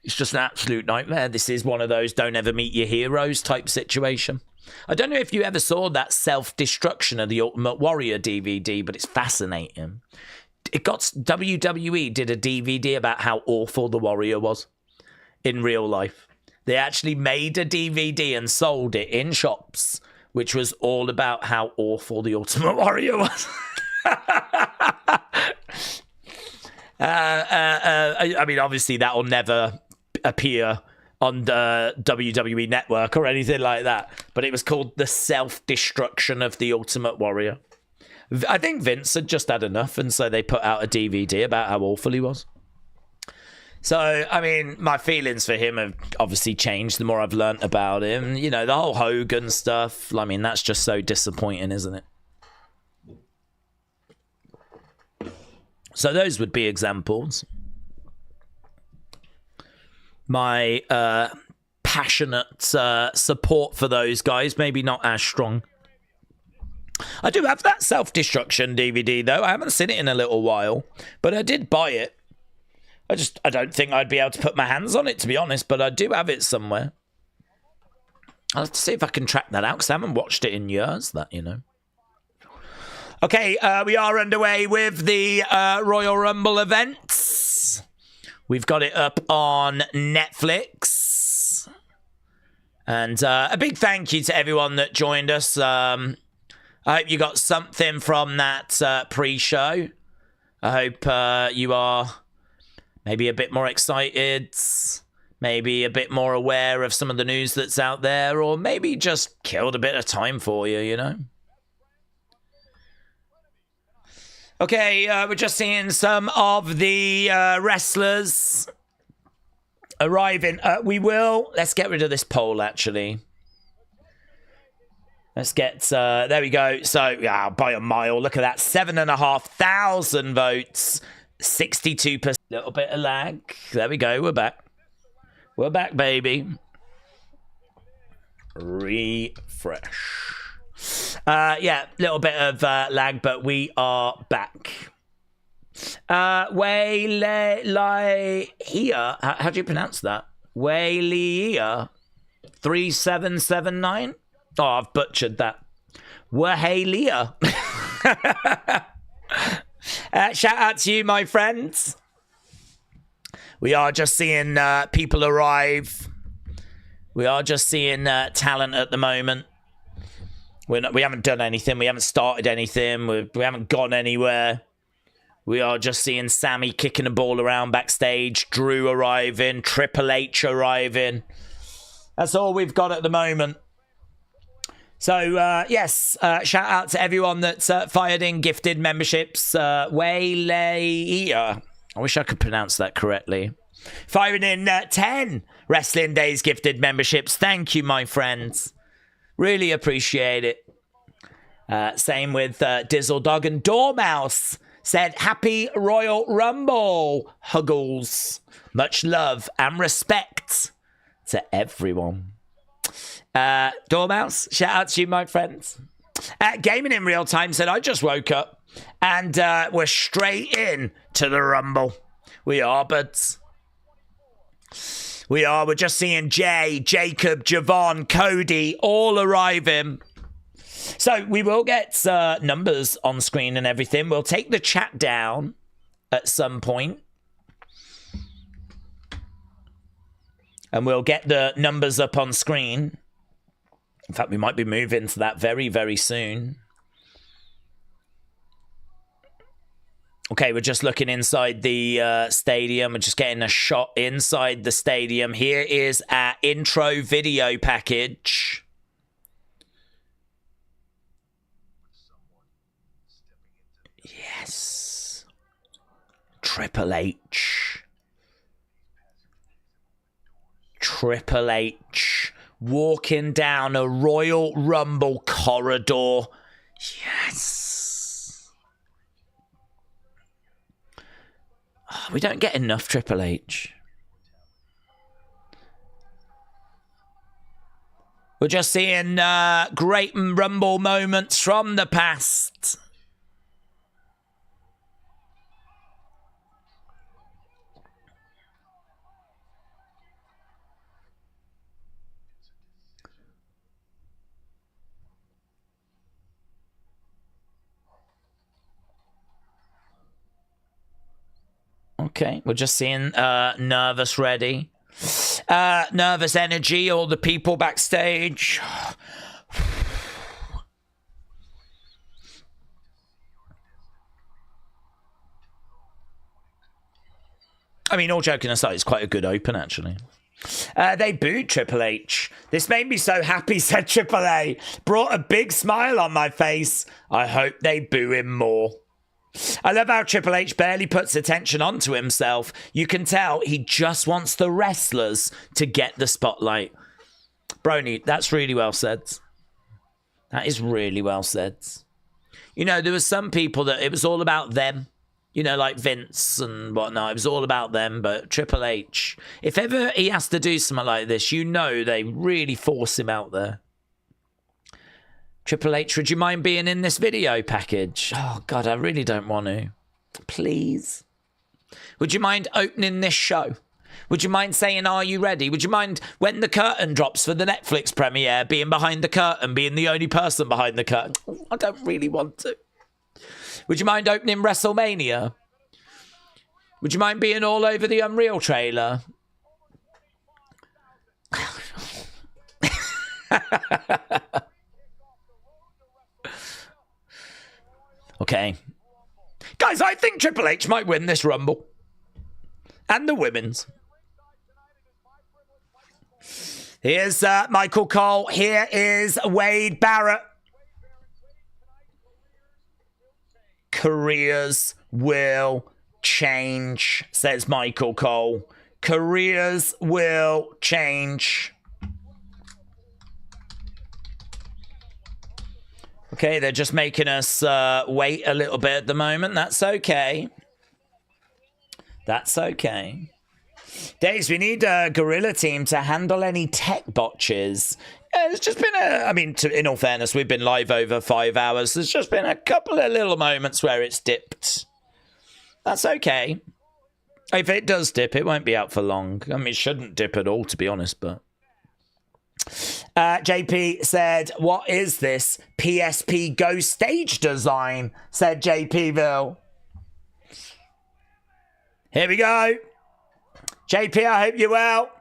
Speaker 1: It's just an absolute nightmare. This is one of those don't ever meet your heroes type situation. I don't know if you ever saw that Self-Destruction of the Ultimate Warrior DVD, but it's fascinating. WWE did a DVD about how awful the Warrior was in real life. They actually made a DVD and sold it in shops, which was all about how awful the Ultimate Warrior was. I mean, obviously that will never appear on the WWE network or anything like that, but it was called The Self-Destruction of the Ultimate Warrior. I think Vince had just had enough, and so they put out a DVD about how awful he was. So, I mean, my feelings for him have obviously changed the more I've learnt about him. You know, the whole Hogan stuff, I mean, that's just so disappointing, isn't it? So those would be examples. My passionate support for those guys, maybe not as strong. I do have that Self-Destruction DVD, though. I haven't seen it in a little while, but I did buy it. I don't think I'd be able to put my hands on it, to be honest, but I do have it somewhere. I'll have to see if I can track that out, because I haven't watched it in years, that, you know. Okay, we are underway with the Royal Rumble events. We've got it up on Netflix. And a big thank you to everyone that joined us. I hope you got something from that pre-show. I hope you are maybe a bit more excited, maybe a bit more aware of some of the news that's out there, or maybe just killed a bit of time for you, you know? Okay, we're just seeing some of the wrestlers arriving. Let's get rid of this poll, actually. Let's get, there we go. So, yeah, by a mile, look at that. 7,500 votes, 62%. Little bit of lag. There we go, we're back. We're back, baby. Refresh. Yeah, little bit of lag, but we are back. Waylea, how do you pronounce that? Waylea 3779. Oh, I've butchered that. Waylea. Shout out to you, my friends. We are just seeing people arrive. We are just seeing talent at the moment. We haven't done anything. We haven't started anything. We haven't gone anywhere. We are just seeing Sammy kicking a ball around backstage. Drew arriving. Triple H arriving. That's all we've got at the moment. So, yes, shout out to everyone that's fired in gifted memberships. Waylea. I wish I could pronounce that correctly. Firing in 10 Wrestling Days gifted memberships. Thank you, my friends. Really appreciate it. Same with Dizzle Dog, and Dormouse said, Happy Royal Rumble, Huggles. Much love and respect to everyone. Dormouse, shout out to you, my friends. Gaming in Real Time said, I just woke up and we're straight in to the Rumble. We are, buds. We're just seeing Jay, Jacob, Javon, Cody all arriving. So we will get numbers on screen and everything. We'll take the chat down at some point. And we'll get the numbers up on screen. In fact, we might be moving to that very, very soon. Okay, we're just looking inside the stadium. We're just getting a shot inside the stadium. Here is our intro video package. Triple H. Triple H walking down a Royal Rumble corridor. Yes. Oh, we don't get enough Triple H. We're just seeing great Rumble moments from the past. Okay, we're just seeing nervous ready. Nervous energy, all the people backstage. I mean, all joking aside, it's quite a good open, actually. They booed Triple H. This made me so happy, said Triple A. Brought a big smile on my face. I hope they boo him more. I love how Triple H barely puts attention onto himself. You can tell he just wants the wrestlers to get the spotlight. Brony, that's really well said. That is really well said. You know, there were some people that it was all about them. You know, like Vince and whatnot. It was all about them. But Triple H, if ever he has to do something like this, you know they really force him out there. Triple H, would you mind being in this video package? Oh, God, I really don't want to. Please. Would you mind opening this show? Would you mind saying, are you ready? Would you mind, when the curtain drops for the Netflix premiere, being behind the curtain, being the only person behind the curtain? Oh, I don't really want to. Would you mind opening WrestleMania? Would you mind being all over the Unreal trailer? Okay. Guys, I think Triple H might win this Rumble. And the women's. Here's Michael Cole. Here is Wade Barrett. Careers will change, says Michael Cole. Careers will change. Okay, they're just making us wait a little bit at the moment. That's okay. That's okay. Days, we need a Gorilla team to handle any tech botches. Yeah, it's just been in all fairness, we've been live over 5 hours. There's just been a couple of little moments where it's dipped. That's okay. If it does dip, it won't be out for long. I mean, it shouldn't dip at all, to be honest, but... JP said, what is this? PSP Go stage design, said JPville. Here we go. JP, I hope you're well.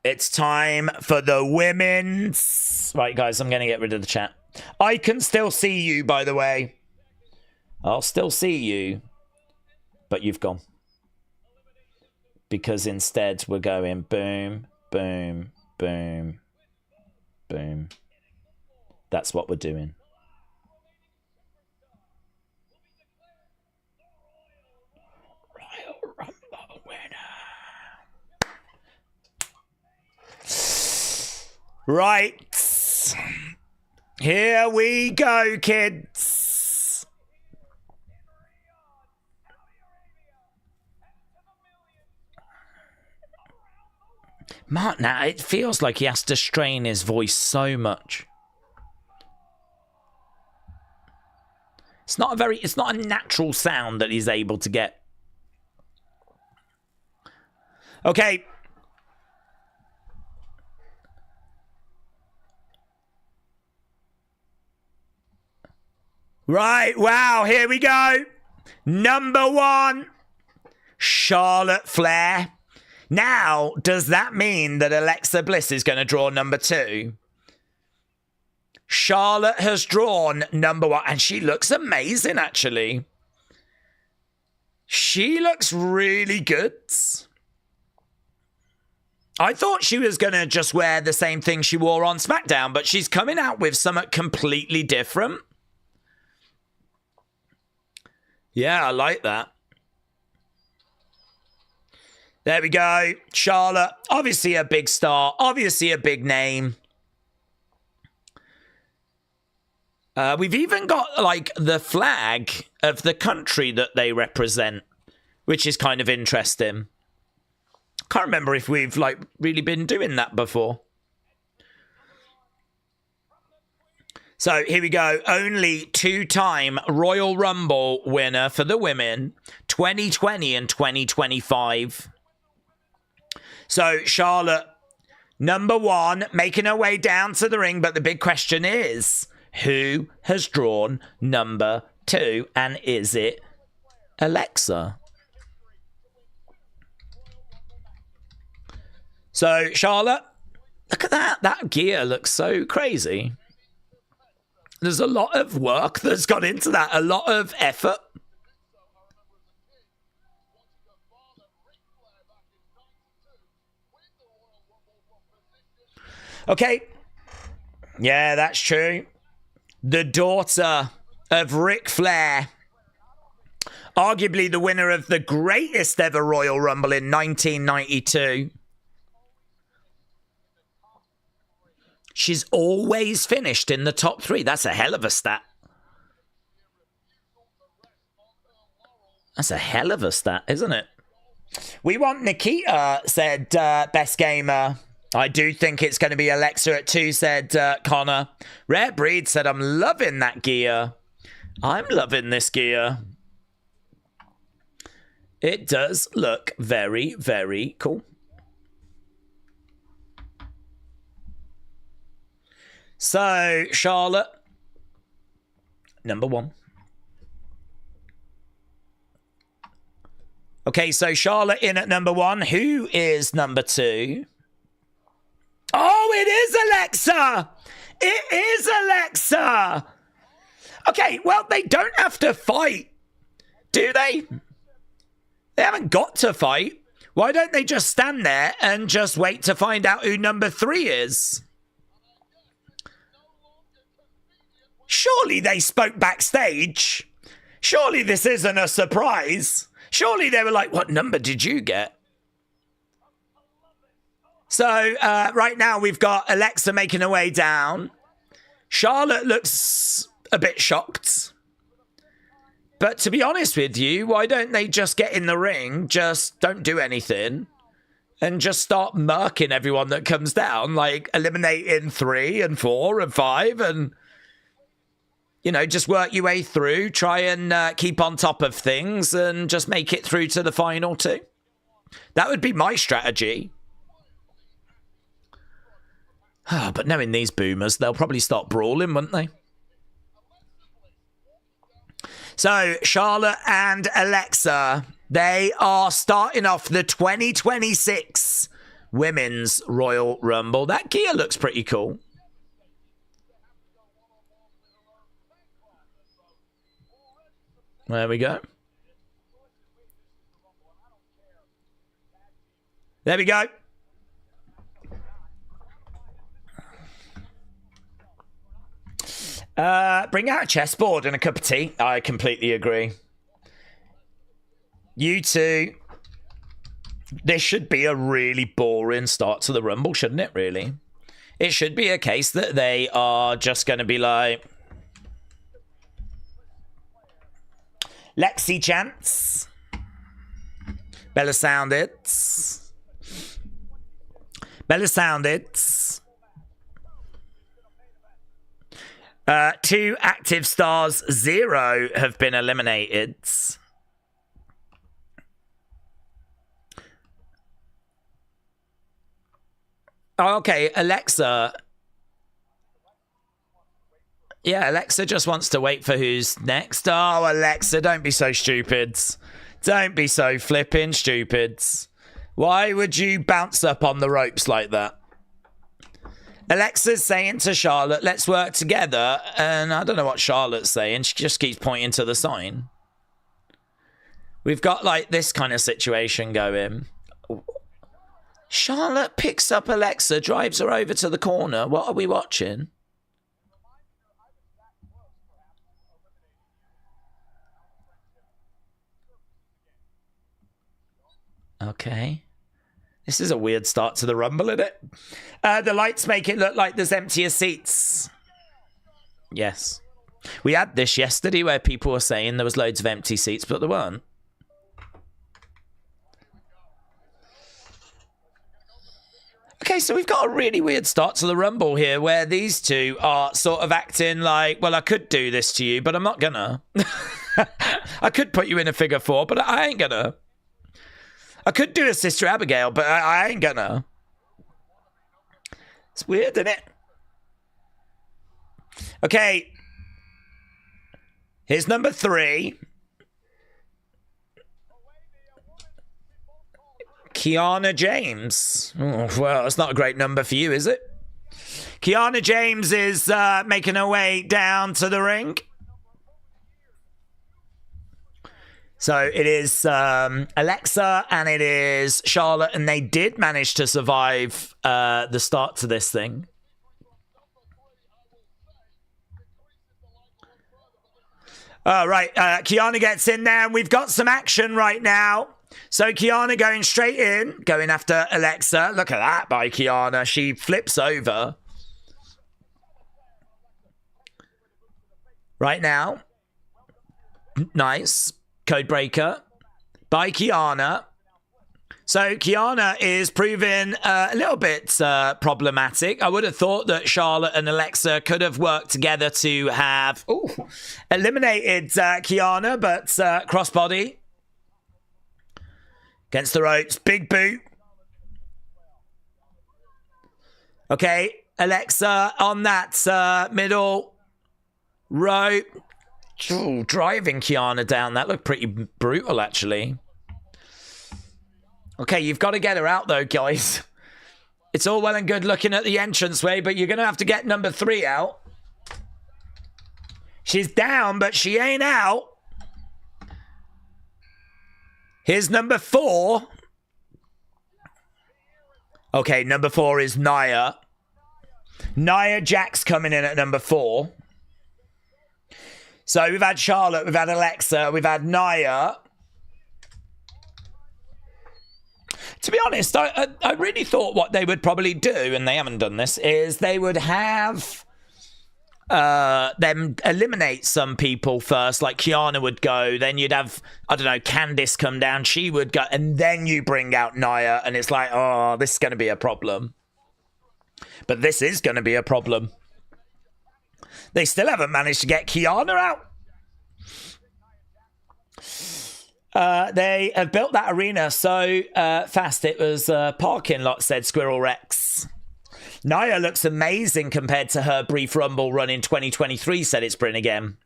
Speaker 1: It's time for the women's. Right, guys, I'm going to get rid of the chat. I can still see you, by the way. I'll still see you. But you've gone. Because instead we're going boom, boom, boom, boom. That's what we're doing. Royal Rumble winner. Right. Here we go, kids. Mark, now it feels like he has to strain his voice so much. It's not a natural sound that he's able to get. Okay. Right, wow, here we go. Number 1, Charlotte Flair. Now, does that mean that Alexa Bliss is going to draw number 2? Charlotte has drawn number 1, and she looks amazing, actually. She looks really good. I thought she was going to just wear the same thing she wore on SmackDown, but she's coming out with something completely different. Yeah, I like that. There we go. Charlotte, obviously a big star, obviously a big name. We've even got, like, the flag of the country that they represent, which is kind of interesting. Can't remember if we've, like, really been doing that before. So, here we go. Only two-time Royal Rumble winner for the women, 2020 and 2025. So, Charlotte, number one, making her way down to the ring, but the big question is, who has drawn number two, and is it Alexa? So, Charlotte, look at that. That gear looks so crazy. There's a lot of work that's gone into that, a lot of effort. Okay. Yeah, that's true. The daughter of Ric Flair, arguably the winner of the greatest ever Royal Rumble in 1992. She's always finished in the top three. That's a hell of a stat. That's a hell of a stat, isn't it? We want Nikita, said Best Gamer. I do think it's going to be Alexa at 2, said Connor. Rare Breed said, I'm loving that gear. I'm loving this gear. It does look very, very cool. So, Charlotte, number one. Okay, so Charlotte in at number one. Who is number two? Oh, it is Alexa! It is Alexa! Okay, well, they don't have to fight, do they? They haven't got to fight. Why don't they just stand there and just wait to find out who number three is? Surely they spoke backstage. Surely this isn't a surprise. Surely they were like, what number did you get? So, right now we've got Alexa making her way down. Charlotte looks a bit shocked. But to be honest with you, why don't they just get in the ring, just don't do anything, and just start murking everyone that comes down, like eliminating 3 and 4 and 5, and, you know, just work your way through, try and keep on top of things, and just make it through to the final 2. That would be my strategy. But knowing these boomers, they'll probably start brawling, won't they? So, Charlotte and Alexa, they are starting off the 2026 Women's Royal Rumble. That gear looks pretty cool. There we go. There we go. Bring out a chessboard and a cup of tea. I completely agree. You two. This should be a really boring start to the Rumble, shouldn't it, really? It should be a case that they are just going to be like... Lexi chants. Bella sounded. Bella sounded. 2 active stars, 0 have been eliminated. Oh, okay, Alexa. Yeah, Alexa just wants to wait for who's next. Oh, Alexa, don't be so stupid. Don't be so flipping stupid. Why would you bounce up on the ropes like that? Alexa's saying to Charlotte, let's work together. And I don't know what Charlotte's saying. She just keeps pointing to the sign. We've got like this kind of situation going. Charlotte picks up Alexa, drives her over to the corner. What are we watching? Okay. This is a weird start to the Rumble, isn't it? The lights make it look like there's emptier seats. Yes. We had this yesterday where people were saying there was loads of empty seats, but there weren't. Okay, so we've got a really weird start to the Rumble here where these two are sort of acting like, well, I could do this to you, but I'm not gonna. I could put you in a figure four, but I ain't gonna. I could do a Sister Abigail, but I ain't gonna. It's weird, isn't it? Okay. Here's number 3. Kiana James. Oh, well, it's not a great number for you, is it? Kiana James is making her way down to the ring. So it is Alexa and it is Charlotte, and they did manage to survive the start to this thing. All right, Kiana gets in there, and we've got some action right now. So Kiana going straight in, going after Alexa. Look at that by Kiana. She flips over. Right now. Nice. Codebreaker by Kiana. So Kiana is proving a little bit problematic. I would have thought that Charlotte and Alexa could have worked together to have eliminated Kiana, but crossbody against the ropes. Big boot. Okay, Alexa on that middle rope. Ooh, driving Kiana down. That looked pretty brutal, actually. Okay, you've got to get her out, though, guys. It's all well and good looking at the entranceway, but you're going to have to get number 3 out. She's down, but she ain't out. Here's number 4. Okay, number 4 is Nia. Nia Jax coming in at number 4. So we've had Charlotte, we've had Alexa, we've had Nia. To be honest, I really thought what they would probably do, and they haven't done this, is they would have them eliminate some people first, like Kiana would go, then you'd have, I don't know, Candice come down, she would go, and then you bring out Nia, and it's like, oh, this is going to be a problem. But this is going to be a problem. They still haven't managed to get Kiana out. They have built that arena so fast it was a parking lot, said Squirrel Rex. Nia looks amazing compared to her brief Rumble run in 2023, said it's Bryn again.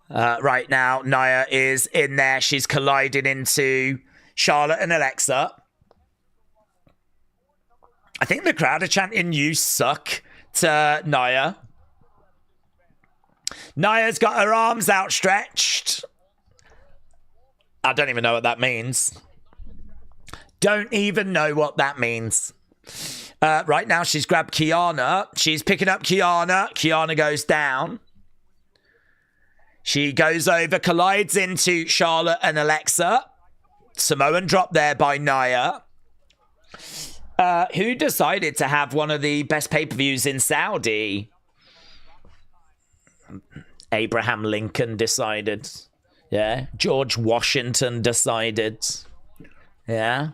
Speaker 1: Right now, Nia is in there. She's colliding into Charlotte and Alexa. I think the crowd are chanting, "You suck," to Nia. Nia's got her arms outstretched. I don't even know what that means. Don't even know what that means. Right now, she's grabbed Kiana. She's picking up Kiana. Kiana goes down. She goes over, collides into Charlotte and Alexa. Samoan drop there by Nia. Who decided to have one of the best pay-per-views in Saudi? Abraham Lincoln decided. Yeah. George Washington decided. Yeah.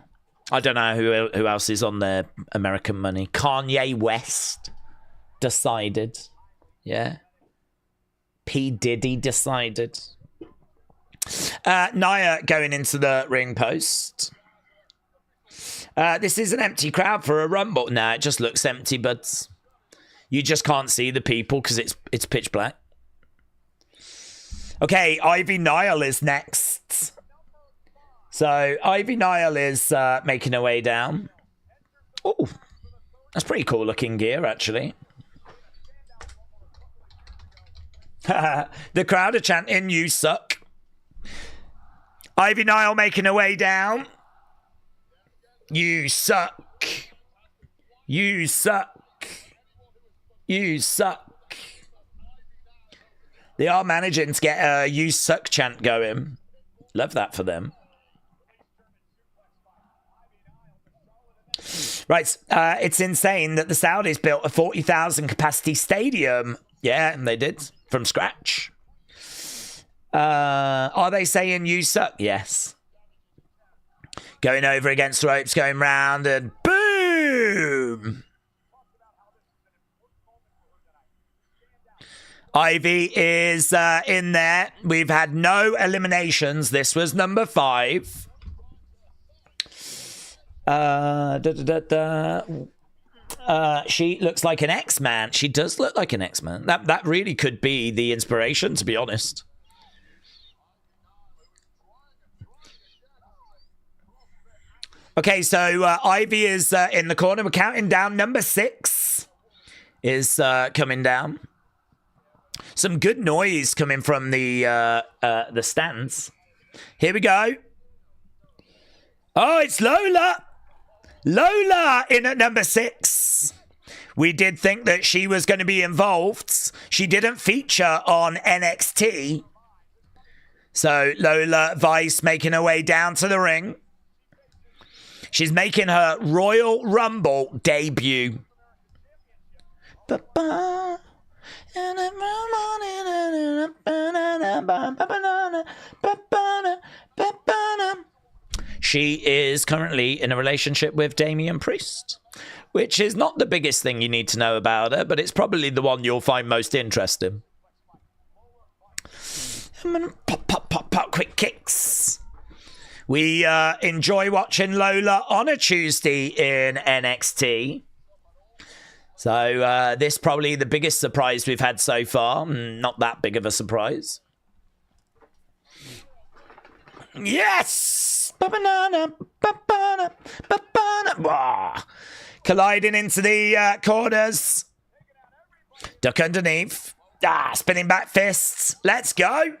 Speaker 1: I don't know who else is on their American money. Kanye West decided. Yeah. P. Diddy decided. Nia going into the ring post. This is an empty crowd for a Rumble. Nah, it just looks empty, but you just can't see the people because it's pitch black. Okay, Ivy Nile is next. So Ivy Nile is making her way down. Oh, that's pretty cool looking gear, actually. The crowd are chanting, "You suck." Ivy Nile making her way down. You suck. You suck. You suck. They are managing to get a "you suck" chant going. Love that for them. Right, it's insane that the Saudis built a 40,000 capacity stadium. Yeah, and they did, from scratch. Are they saying you suck? Yes. Going over against ropes, going round, and boom! Ivy is in there. We've had no eliminations. This was number 5. She looks like an X-Man. She does look like an X-Man. That really could be the inspiration, to be honest. Okay, so Ivy is in the corner. We're counting down. Number 6 is coming down. Some good noise coming from the stands. Here we go. Oh, it's Lola. Lola in at number 6. We did think that she was going to be involved. She didn't feature on NXT. So Lola Vice making her way down to the ring. She's making her Royal Rumble debut. She is currently in a relationship with Damian Priest, which is not the biggest thing you need to know about her, but it's probably the one you'll find most interesting. Pop, pop, pop, pop, quick kicks. We enjoy watching Lola on a Tuesday in NXT. So this probably the biggest surprise we've had so far. Not that big of a surprise. Yes! Colliding into the corners. Duck underneath. Spinning back fists. Let's go.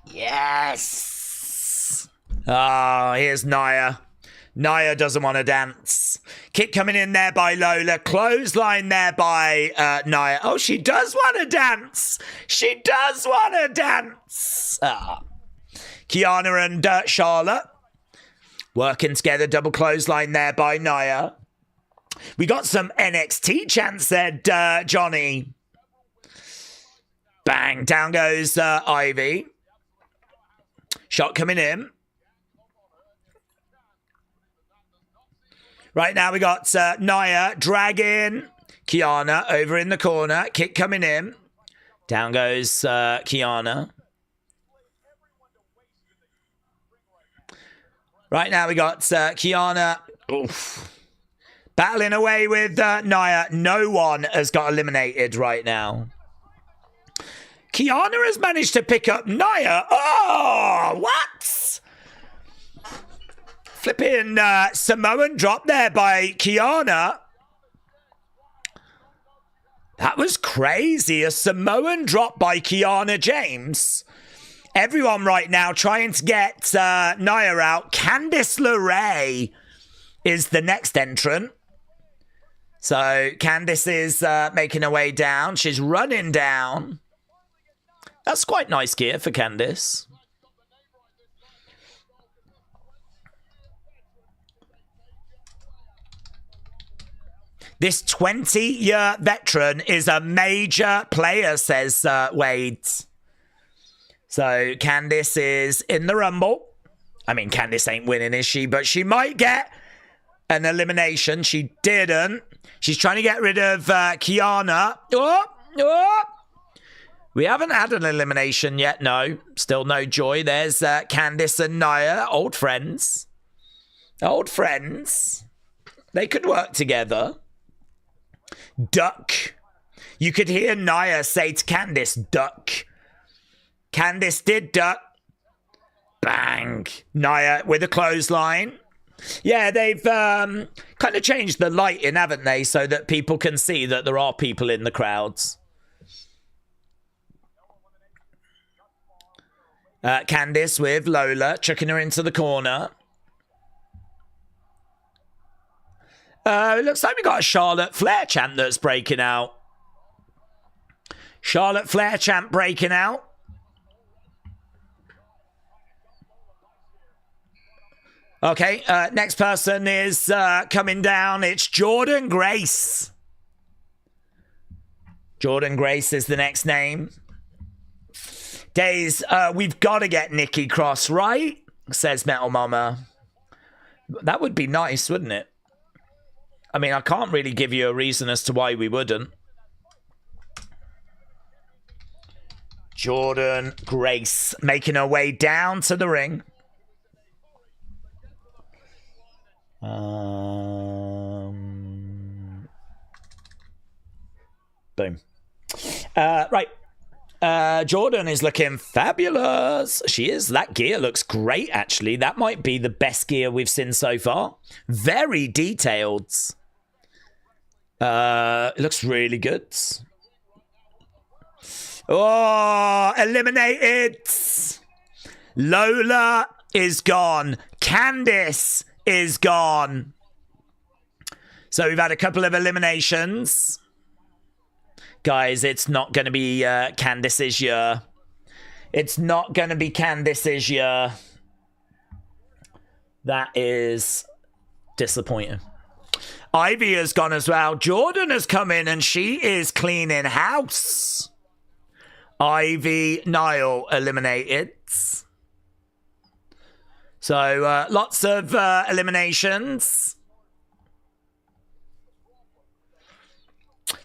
Speaker 1: Yes! Here's Nia. Nia doesn't want to dance. Kick coming in there by Lola. Clothesline there by Nia. Oh, she does want to dance. She does want to dance. Kiana and Charlotte working together. Double clothesline there by Nia. We got some NXT chants, said Johnny. Bang. Down goes Ivy. Shot coming in. Right now we got Nia dragging Kiana over in the corner. Kick coming in. Down goes Kiana. Right now we got Kiana battling away with Nia. No one has got eliminated right now. Kiana has managed to pick up Nia. Oh, what? Flipping Samoan drop there by Kiana. That was crazy. A Samoan drop by Kiana James. Everyone right now trying to get Nia out. Candice LeRae is the next entrant. So Candice is making her way down. She's running down. That's quite nice gear for Candice. This 20-year veteran is a major player, says Wade. So Candice is in the Rumble. I mean, Candice ain't winning, is she? But she might get an elimination. She didn't. She's trying to get rid of Kiana. Oh! We haven't had an elimination yet, no. Still no joy. There's Candice and Nia, old friends. Old friends. They could work together. Duck. You could hear Nia say to Candice, duck. Candice did duck. Bang. Nia with a clothesline. Yeah, they've kind of changed the lighting, haven't they? So that people can see that there are people in the crowds. Candice with Lola, chucking her into the corner. It looks like we got a Charlotte Flair chant that's breaking out. Charlotte Flair chant breaking out. Okay, next person is coming down. It's Jordynne Grace. Jordynne Grace is the next name. Days, we've got to get Nikki Cross, right? Says Metal Mama. That would be nice, wouldn't it? I mean, I can't really give you a reason as to why we wouldn't. Jordynne Grace making her way down to the ring. Boom. Right. Jordynne is looking fabulous. She is. That gear looks great, actually. That might be the best gear we've seen so far. Very detailed. It looks really good. Oh, eliminated. Lola is gone. Candice is gone. So we've had a couple of eliminations. Guys, it's not going to be Candice's year. It's not going to be Candice's year. That is disappointing. Ivy has gone as well. Jordan has come in and she is cleaning house. Ivy, Niall eliminated. So lots of eliminations.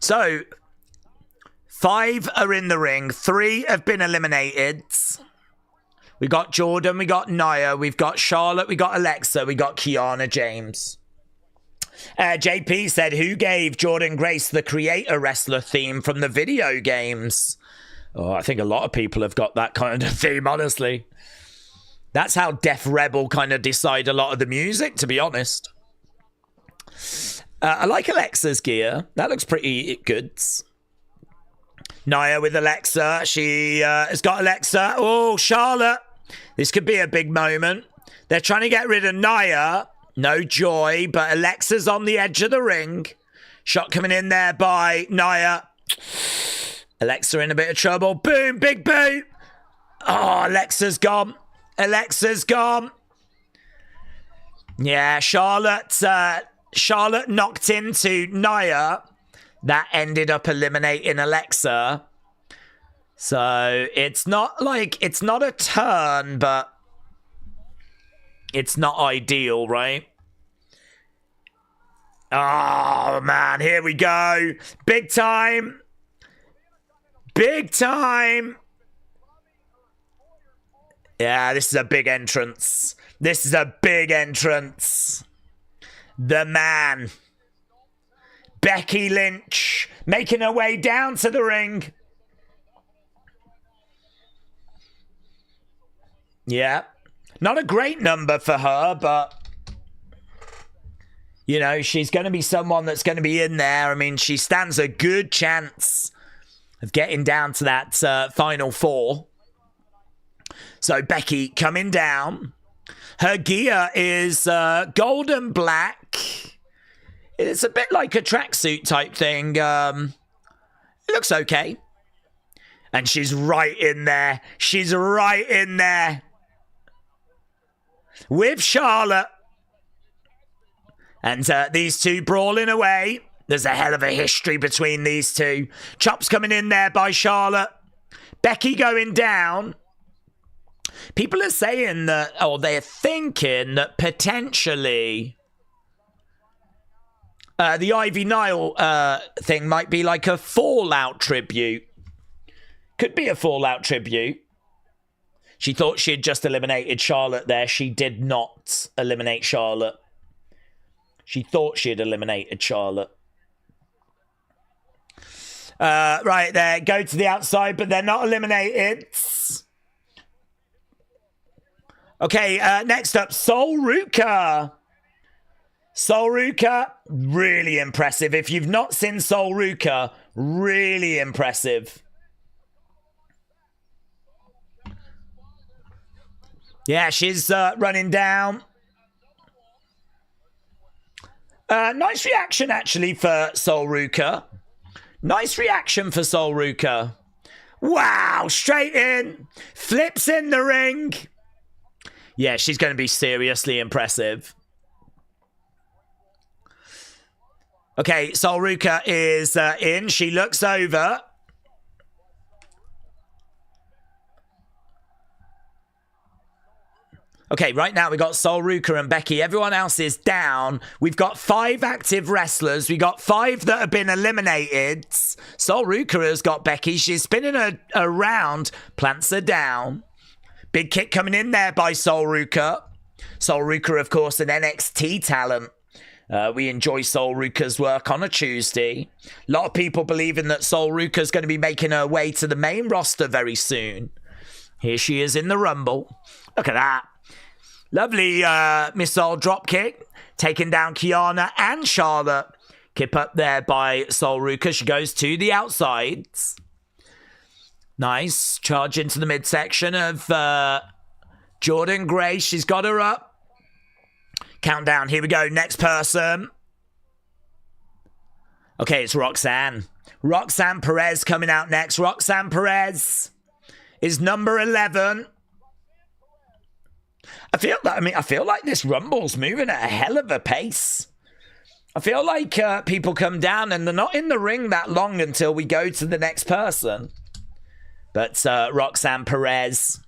Speaker 1: So 5 are in the ring. 3 have been eliminated. We got Jordan, we got Nia, we've got Charlotte, we got Alexa, we got Kiana James. JP said, who gave Jordynne Grace the creator wrestler theme from the video games? Oh, I think a lot of people have got that kind of theme, honestly. That's how Def Rebel kind of decide a lot of the music, to be honest. I like Alexa's gear. That looks pretty good. Nia with Alexa. She has got Alexa. Oh, Charlotte. This could be a big moment. They're trying to get rid of Nia. No joy, but Alexa's on the edge of the ring. Shot coming in there by Nia. Alexa in a bit of trouble. Boom, big boot. Oh, Alexa's gone. Alexa's gone. Yeah, Charlotte knocked into Nia. That ended up eliminating Alexa. So it's not a turn, but it's not ideal, right? Oh, man, here we go. Big time. Big time. Yeah, this is a big entrance. This is a big entrance. The man. Becky Lynch making her way down to the ring. Yeah. Not a great number for her, but you know, she's going to be someone that's going to be in there. I mean, she stands a good chance of getting down to that final 4. So Becky coming down. Her gear is gold and black. It's a bit like a tracksuit type thing. It looks okay. And she's right in there. She's right in there. With Charlotte. And these two brawling away. There's a hell of a history between these two. Chops coming in there by Charlotte. Becky going down. People are saying that, or they're thinking that potentially the Ivy Nile thing might be like a Fallout tribute. Could be a Fallout tribute. She thought she had just eliminated Charlotte there. She did not eliminate Charlotte. She thought she had eliminated Charlotte. Right there. Go to the outside, but they're not eliminated. Okay, next up, Sol Ruka. Sol Ruka, really impressive. If you've not seen Sol Ruka, really impressive. Yeah, she's running down. Nice reaction, actually, for Sol Ruka. Nice reaction for Sol Ruka. Wow, straight in. Flips in the ring. Yeah, she's going to be seriously impressive. Okay, Sol Ruka is in. She looks over. Okay, right now we got Sol Ruka and Becky. Everyone else is down. We've got 5 active wrestlers. We got 5 that have been eliminated. Sol Ruka has got Becky. She's spinning her around. Plants her down. Big kick coming in there by Sol Ruka. Sol Ruka, of course, an NXT talent. We enjoy Sol Ruka's work on a Tuesday. A lot of people believing that Sol Ruka's going to be making her way to the main roster very soon. Here she is in the Rumble. Look at that. Lovely missile drop kick. Taking down Kiana and Charlotte. Kip up there by Sol Ruka. She goes to the outsides. Nice. Charge into the midsection of Jordan Grace. She's got her up. Countdown. Here we go. Next person. Okay, it's Roxanne. Roxanne Perez coming out next. Roxanne Perez is number 11. I feel like this Rumble's moving at a hell of a pace. I feel like people come down and they're not in the ring that long until we go to the next person. But Roxanne Perez.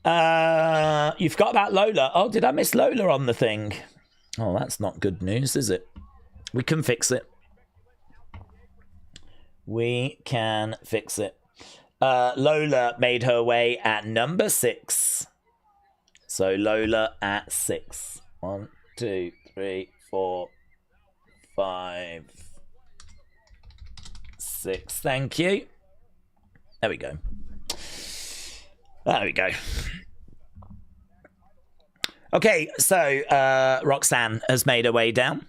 Speaker 1: You forgot about Lola. Oh, did I miss Lola on the thing? Oh, that's not good news, is it? We can fix it. We can fix it. Lola made her way at number 6. So Lola at 6. 1, 2, 3, 4, 5, 6. Thank you. There we go. There we go. Okay, so Roxanne has made her way down.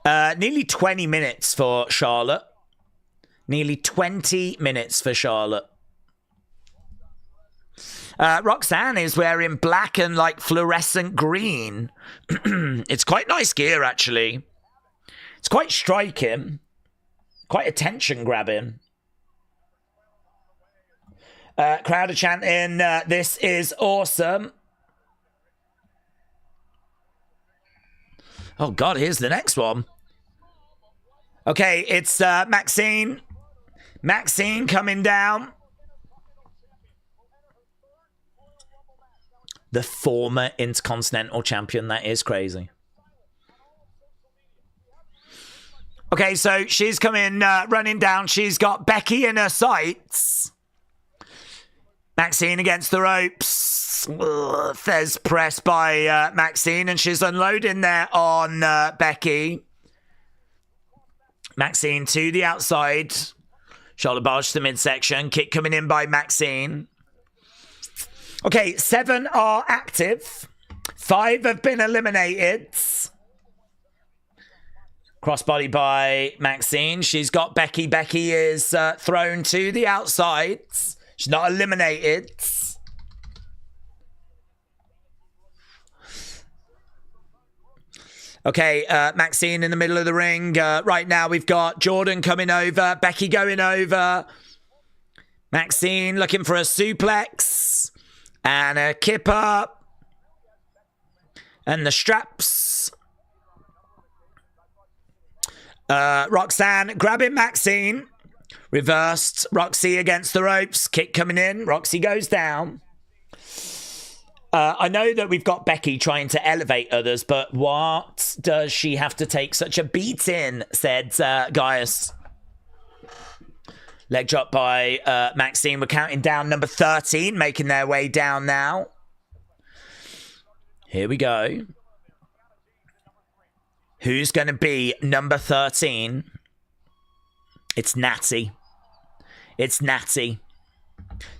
Speaker 1: Nearly 20 minutes for Charlotte. Nearly 20 minutes for Charlotte. Roxanne is wearing black and like fluorescent green. It's quite nice gear, actually. It's quite striking. Quite attention grabbing. Crowd are chanting, this is awesome. Oh, God, here's the next one. Okay, it's Maxine. Maxine coming down. The former Intercontinental Champion. That is crazy. Okay, so she's coming, running down. She's got Becky in her sights. Maxine against the ropes. Fez press by Maxine, and she's unloading there on Becky. Maxine to the outside. Charlotte barge to the midsection. Kick coming in by Maxine. Okay, 7 are active. 5 have been eliminated. Crossbody by Maxine. She's got Becky. Becky is thrown to the outsides. She's not eliminated. Okay, Maxine in the middle of the ring. Right now we've got Jordan coming over. Becky going over. Maxine looking for a suplex. And a kip up. And the straps. Roxanne grabbing Maxine. Reversed. Roxy against the ropes. Kick coming in. Roxy goes down. I know that we've got Becky trying to elevate others, but what does she have to take such a beating, said Gaius. Leg drop by Maxine. We're counting down number 13, making their way down now. Here we go. Who's going to be number 13? It's Natty. It's Natty.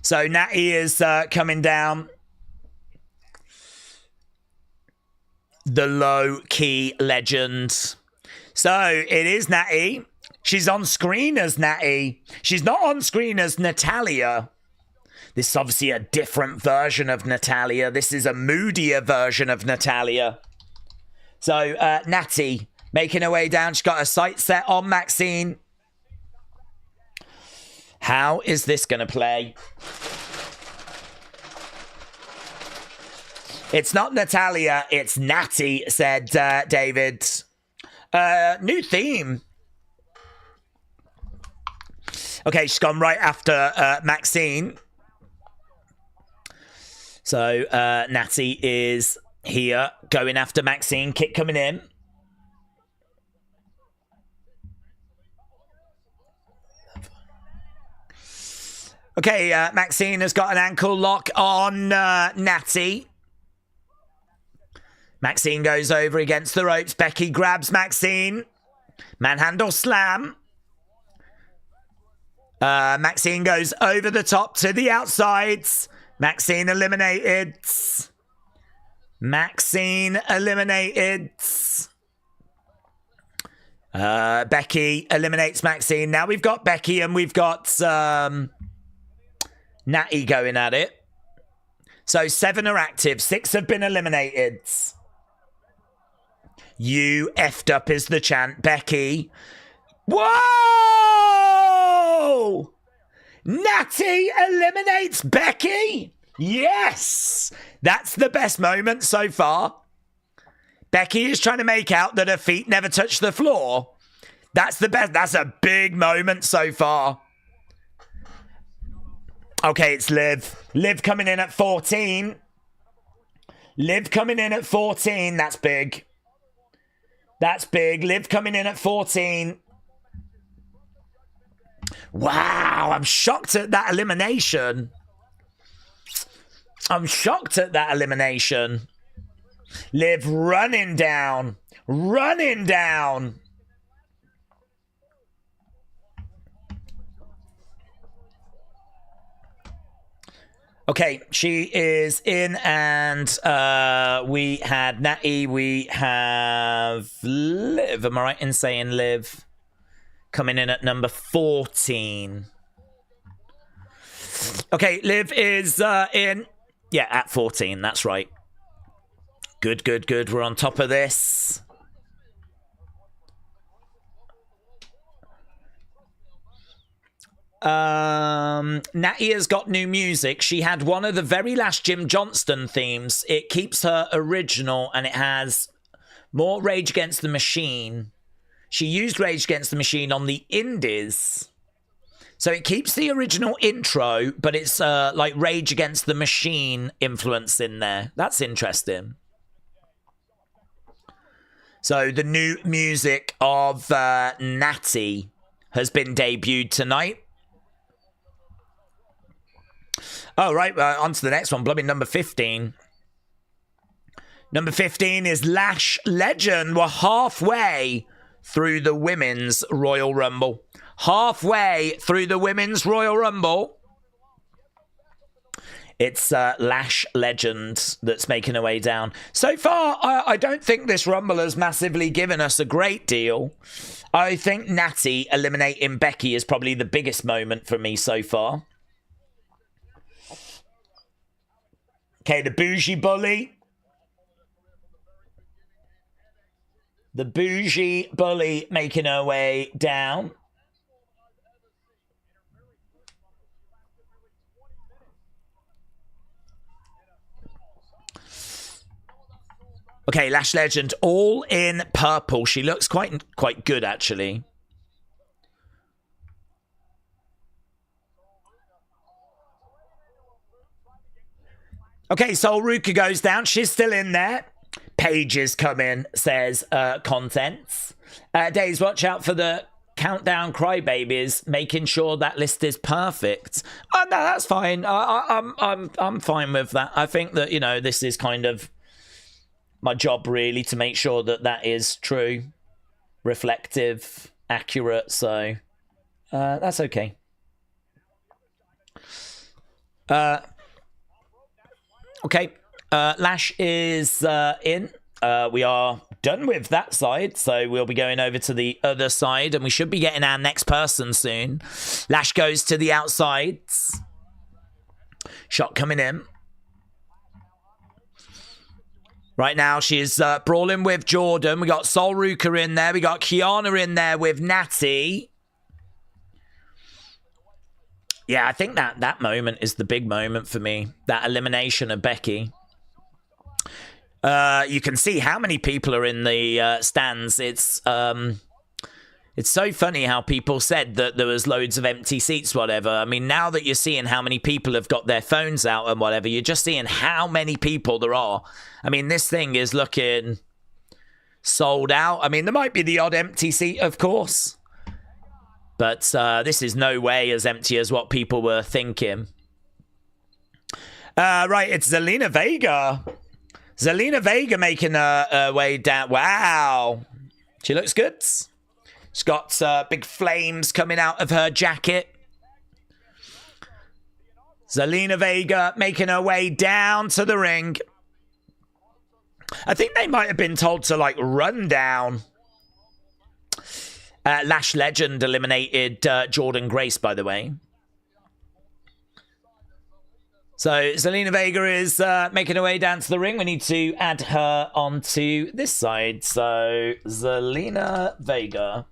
Speaker 1: So Natty is coming down. The low-key legend. So it is Natty. She's on screen as Natty. She's not on screen as Natalia. This is obviously a different version of Natalia. This is a moodier version of Natalia. So Natty making her way down. She's got her sights set on Maxine. How is this going to play? It's not Natalia, it's Natty, said David. New theme. Okay, she's gone right after Maxine. So Natty is here going after Maxine. Kick coming in. Okay, Maxine has got an ankle lock on Natty. Maxine goes over against the ropes. Becky grabs Maxine. Manhandle slam. Maxine goes over the top to the outsides. Maxine eliminated. Maxine eliminated. Becky eliminates Maxine. Now we've got Becky and we've got Natty going at it. So 7 are active. 6 have been eliminated. You effed up is the chant. Becky. Whoa! Natty eliminates Becky. Yes! That's the best moment so far. Becky is trying to make out that her feet never touch the floor. That's the best. That's a big moment so far. Okay, it's Liv. Liv coming in at 14. Liv coming in at 14. That's big. That's big. Liv coming in at 14. Wow, I'm shocked at that elimination. I'm shocked at that elimination. Liv running down. Running down. Okay, she is in, and we had Natty, we have Liv. Am I right in saying Liv? Coming in at number 14. Okay, Liv is in. Yeah, at 14, that's right. Good, good, good. We're on top of this. Natty has got new music. She had one of the very last Jim Johnston themes. It keeps her original and it has more Rage Against the Machine. She used Rage Against the Machine on the Indies. So it keeps the original intro, but it's like Rage Against the Machine influence in there. That's interesting. So the new music of Natty has been debuted tonight. Oh, right. On to the next one. Blooming number 15. Number 15 is Lash Legend. We're halfway through the Women's Royal Rumble. Halfway through the Women's Royal Rumble. It's Lash Legend that's making her way down. So far, I don't think this Rumble has massively given us a great deal. I think Natty eliminating Becky is probably the biggest moment for me so far. Okay, the Bougie Bully. The Bougie Bully making her way down. Okay, Lash Legend, all in purple. She looks quite good, actually. Okay, Sol Ruka goes down. She's still in there. Pages come in, says Contents. Days, watch out for the Countdown Crybabies, making sure that list is perfect. Oh, no, that's fine. I'm fine with that. I think that, you know, this is kind of my job, really, to make sure that that is true, reflective, accurate. So that's okay. Okay, Lash is in. We are done with that side, so we'll be going over to the other side, and we should be getting our next person soon. Lash goes to the outsides. Shot coming in. Right now, she's brawling with Jordan. We got Sol Ruka in there. We got Kiana in there with Natty. Yeah, I think that moment is the big moment for me. That elimination of Becky. You can see how many people are in the stands. It's so funny how people said that there was loads of empty seats, whatever. I mean, now that you're seeing how many people have got their phones out and whatever, you're just seeing how many people there are. I mean, this thing is looking sold out. I mean, there might be the odd empty seat, of course. But this is no way as empty as what people were thinking. Right, it's Zelina Vega. Zelina Vega making her way down. Wow. She looks good. She's got big flames coming out of her jacket. Zelina Vega making her way down to the ring. I think they might have been told to, like, run down. Lash Legend eliminated Jordan Grace, by the way. So Zelina Vega is making her way down to the ring. We need to add her onto this side. So Zelina Vega,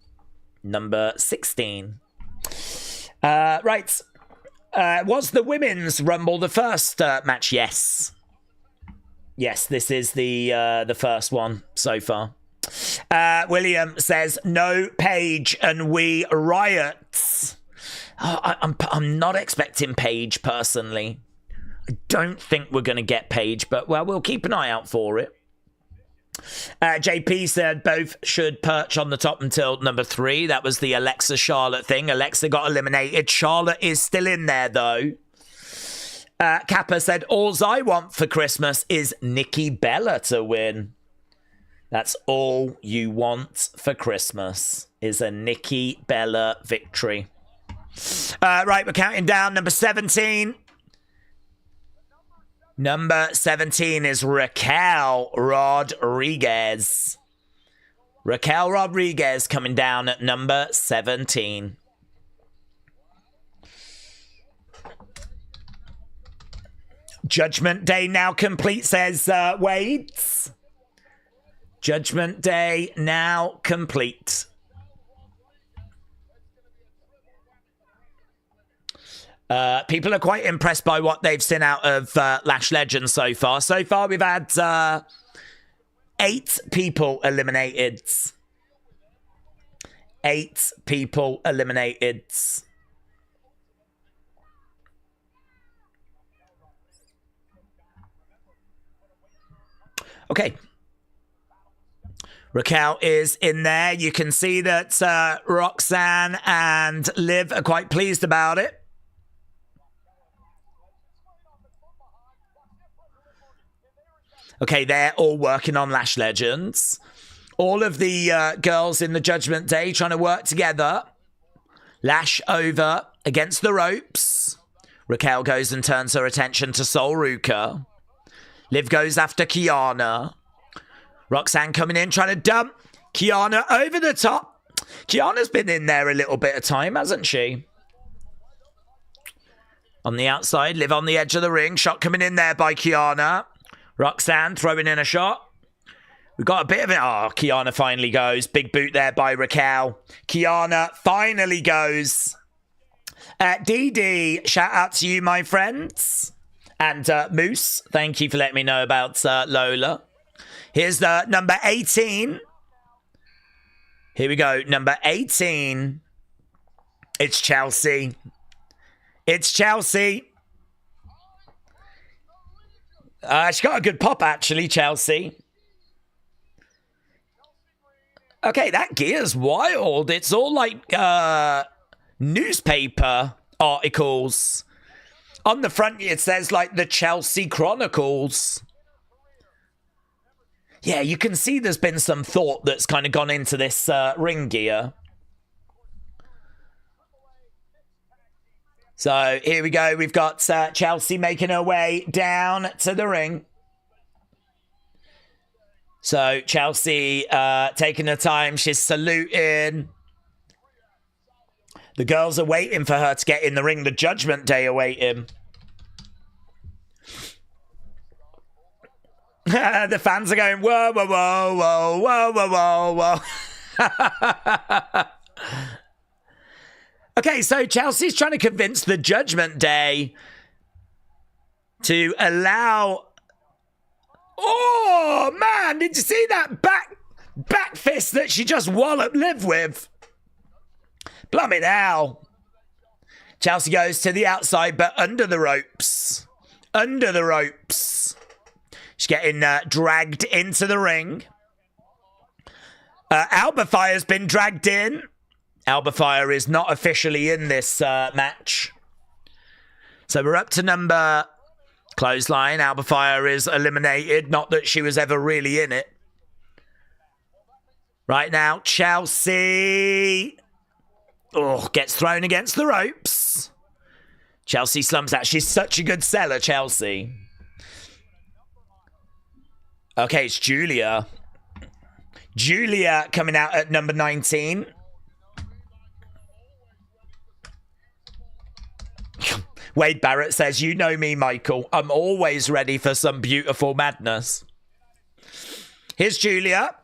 Speaker 1: number 16. Right. Was the Women's Rumble the first match? Yes. Yes, this is the first one so far. William says, no Paige and we riot. I'm not expecting Paige personally. I don't think we're going to get Paige, but, well, we'll keep an eye out for it. JP said both should perch on the top until number 3. That was the Alexa Charlotte thing. Alexa got eliminated. Charlotte is still in there, though. Kappa said, all I want for Christmas is Nikki Bella to win. That's all you want for Christmas is a Nikki Bella victory. Right, we're counting down. Number 17. Number 17 is Raquel Rodriguez. Raquel Rodriguez coming down at number 17. Judgment Day now complete, says Wade. Judgment Day now complete. People are quite impressed by what they've seen out of Lash Legends so far. So far, we've had 8 people eliminated. 8 people eliminated. Okay. Raquel is in there. You can see that Roxanne and Liv are quite pleased about it. Okay, they're all working on Lash Legends. All of the girls in the Judgment Day trying to work together. Lash over against the ropes. Raquel goes and turns her attention to Sol Ruka. Liv goes after Kiana. Roxanne coming in, trying to dump Kiana over the top. Kiana's been in there a little bit of time, hasn't she? On the outside, Liv on the edge of the ring. Shot coming in there by Kiana. Roxanne throwing in a shot. We've got a bit of it. Oh, Kiana finally goes. Big boot there by Raquel. Kiana finally goes. DD, shout out to you, my friends. And Moose, thank you for letting me know about Lola. Here's the number 18. Here we go. Number 18. It's Chelsea. It's Chelsea. She got a good pop, actually, Chelsea. Okay, that gear's wild. It's all like newspaper articles. On the front, it says, like, the Chelsea Chronicles. Yeah, you can see there's been some thought that's kind of gone into this ring gear. So here we go. We've got Chelsea making her way down to the ring. So Chelsea taking her time. She's saluting. The girls are waiting for her to get in the ring. The Judgment Day are waiting. The fans are going, whoa, whoa, whoa, whoa, whoa, whoa, whoa, whoa. Okay, so Chelsea's trying to convince the Judgment Day to allow... Oh, man, did you see that back fist that she just walloped Liv with? Blumming hell. Chelsea goes to the outside, but under the ropes. Under the ropes. She's getting dragged into the ring. Albafire's been dragged in. Albafire is not officially in this match. So we're up to number... Clothesline. Albafire is eliminated. Not that she was ever really in it. Right now, Chelsea... Oh, gets thrown against the ropes. Chelsea slumps out. She's such a good seller, Chelsea. Okay, it's Julia. Julia coming out at number 19. Wade Barrett says, you know me, Michael. I'm always ready for some beautiful madness. Here's Julia,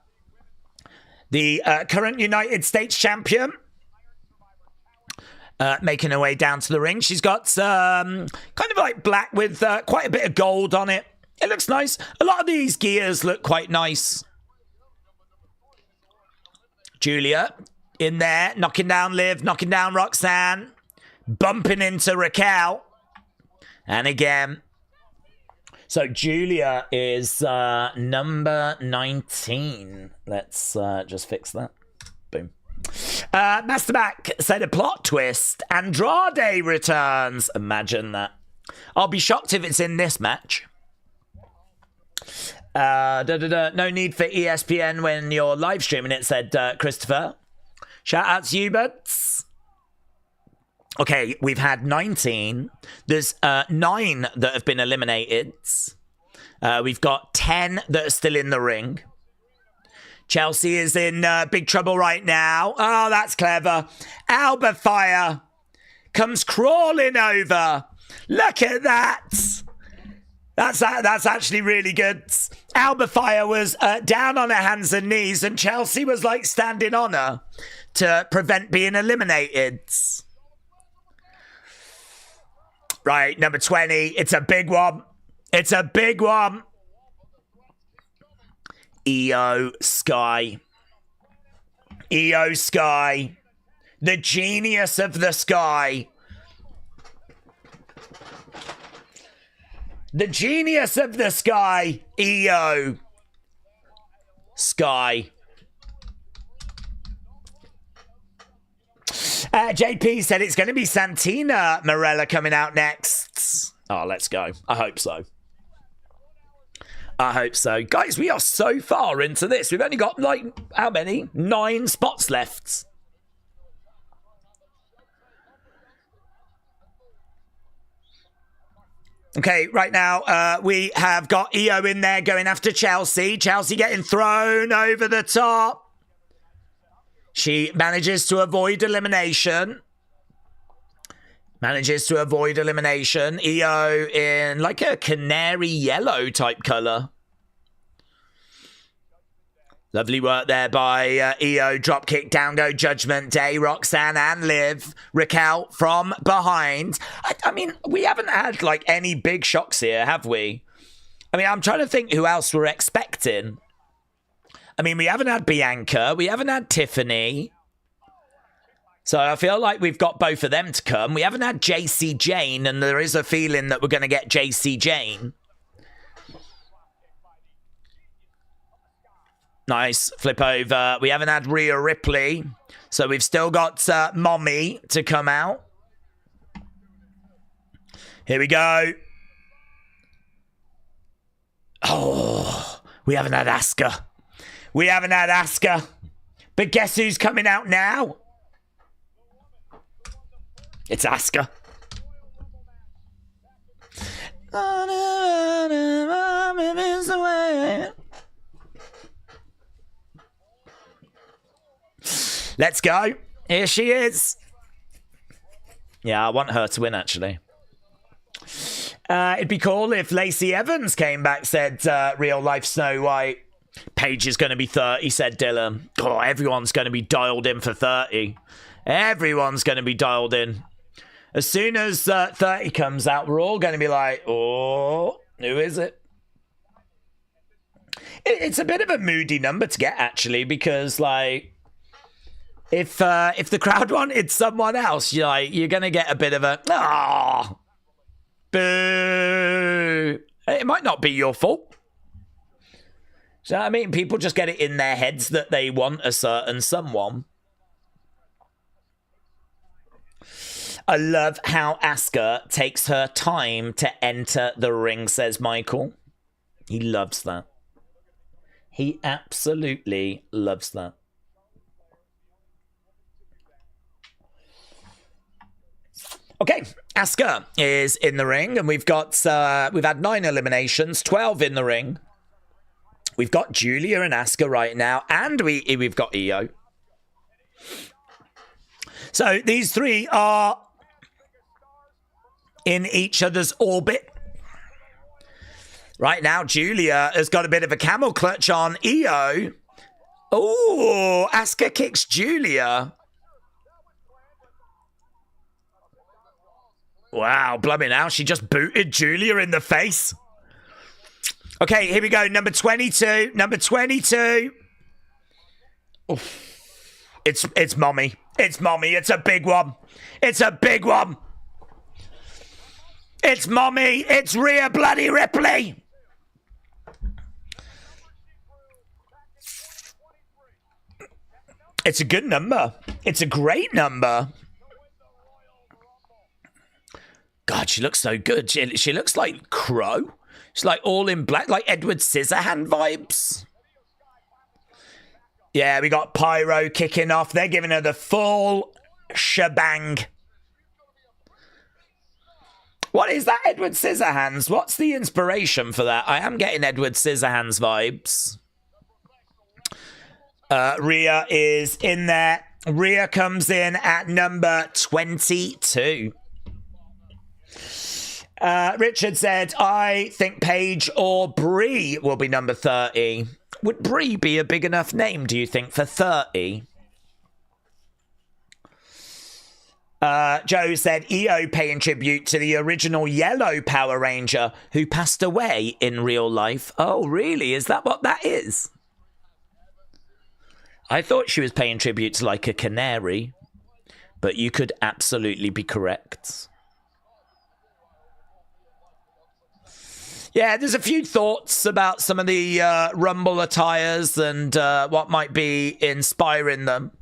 Speaker 1: the current United States champion. Making her way down to the ring. She's got kind of like black with quite a bit of gold on it. It looks nice. A lot of these gears look quite nice. Julia in there, knocking down Liv, knocking down Roxanne, bumping into Raquel. And again. So Julia is number 19. Let's just fix that. Boom. Master Mac said a plot twist. Andrade returns. Imagine that. I'll be shocked if it's in this match. No need for ESPN when you're live streaming it, said Christopher. Shout out to you, buds. Okay, we've had 19. There's 9 that have been eliminated. We've got 10 that are still in the ring. Chelsea is in big trouble right now. Oh, that's clever. Albafire comes crawling over. Look at that. That's actually really good. Albafire was down on her hands and knees, and Chelsea was like standing on her to prevent being eliminated. Right, number 20. It's a big one. It's a big one. Io Sky. Io Sky. The genius of the sky. The genius of the sky. Io Sky. JP said it's going to be Santina Morella coming out next. Oh, let's go. I hope so. I hope so. Guys, we are so far into this. We've only got, like, how many? 9 spots left. Okay, right now, we have got Io in there going after Chelsea. Chelsea getting thrown over the top. She manages to avoid elimination. Manages to avoid elimination. Io in like a canary yellow type colour. Lovely work there by Io. Dropkick, down go Judgment Day. Roxanne and Liv. Raquel from behind. I mean, we haven't had like any big shocks here, have we? I mean, I'm trying to think who else we're expecting. I mean, we haven't had Bianca. We haven't had Tiffany. So I feel like we've got both of them to come. We haven't had JC Jane, and there is a feeling that we're going to get JC Jane. Nice. Flip over. We haven't had Rhea Ripley. So we've still got Mommy to come out. Here we go. Oh, we haven't had Asuka. We haven't had Asuka. But guess who's coming out now? It's Asuka. Let's go. Here she is. Yeah, I want her to win, actually. It'd be cool if Lacey Evans came back, said real life Snow White. Paige is going to be 30, said Dylan. Oh, everyone's going to be dialed in for 30. Everyone's going to be dialed in. As soon as 30 comes out, we're all going to be like, oh, who is it? It's a bit of a moody number to get, actually, because, like, if the crowd wanted someone else, you're going to get a bit of a, ah, boo. It might not be your fault. So, I mean, people just get it in their heads that they want a certain someone. I love how Asuka takes her time to enter the ring, says Michael. He loves that. He absolutely loves that. Okay, Asuka is in the ring, and we've had 9 eliminations, 12 in the ring. We've got Julia and Asuka right now, and we've got Io. So these 3 are in each other's orbit. Right now, Julia has got a bit of a camel clutch on Io. Oh, Asuka kicks Julia. Wow, blumming out. She just booted Julia in the face. Okay, here we go. Number 22. Number 22. Oof. It's Mommy. It's Mommy. It's a big one. It's a big one. It's Mommy. It's Rhea bloody Ripley. It's a good number. It's a great number. God, she looks so good. She looks like Crow. She's like all in black, like Edward Scissorhand vibes. Yeah, we got Pyro kicking off. They're giving her the full shebang. What is that, Edward Scissorhands? What's the inspiration for that? I am getting Edward Scissorhands vibes. Rhea is in there. Rhea comes in at number 22. Richard said, I think Paige or Brie will be number 30. Would Brie be a big enough name, do you think, for 30? Joe said, EO paying tribute to the original yellow Power Ranger who passed away in real life. Oh, really? Is that what that is? I thought she was paying tribute to like a canary, but you could absolutely be correct. Yeah, there's a few thoughts about some of the Rumble attires and what might be inspiring them.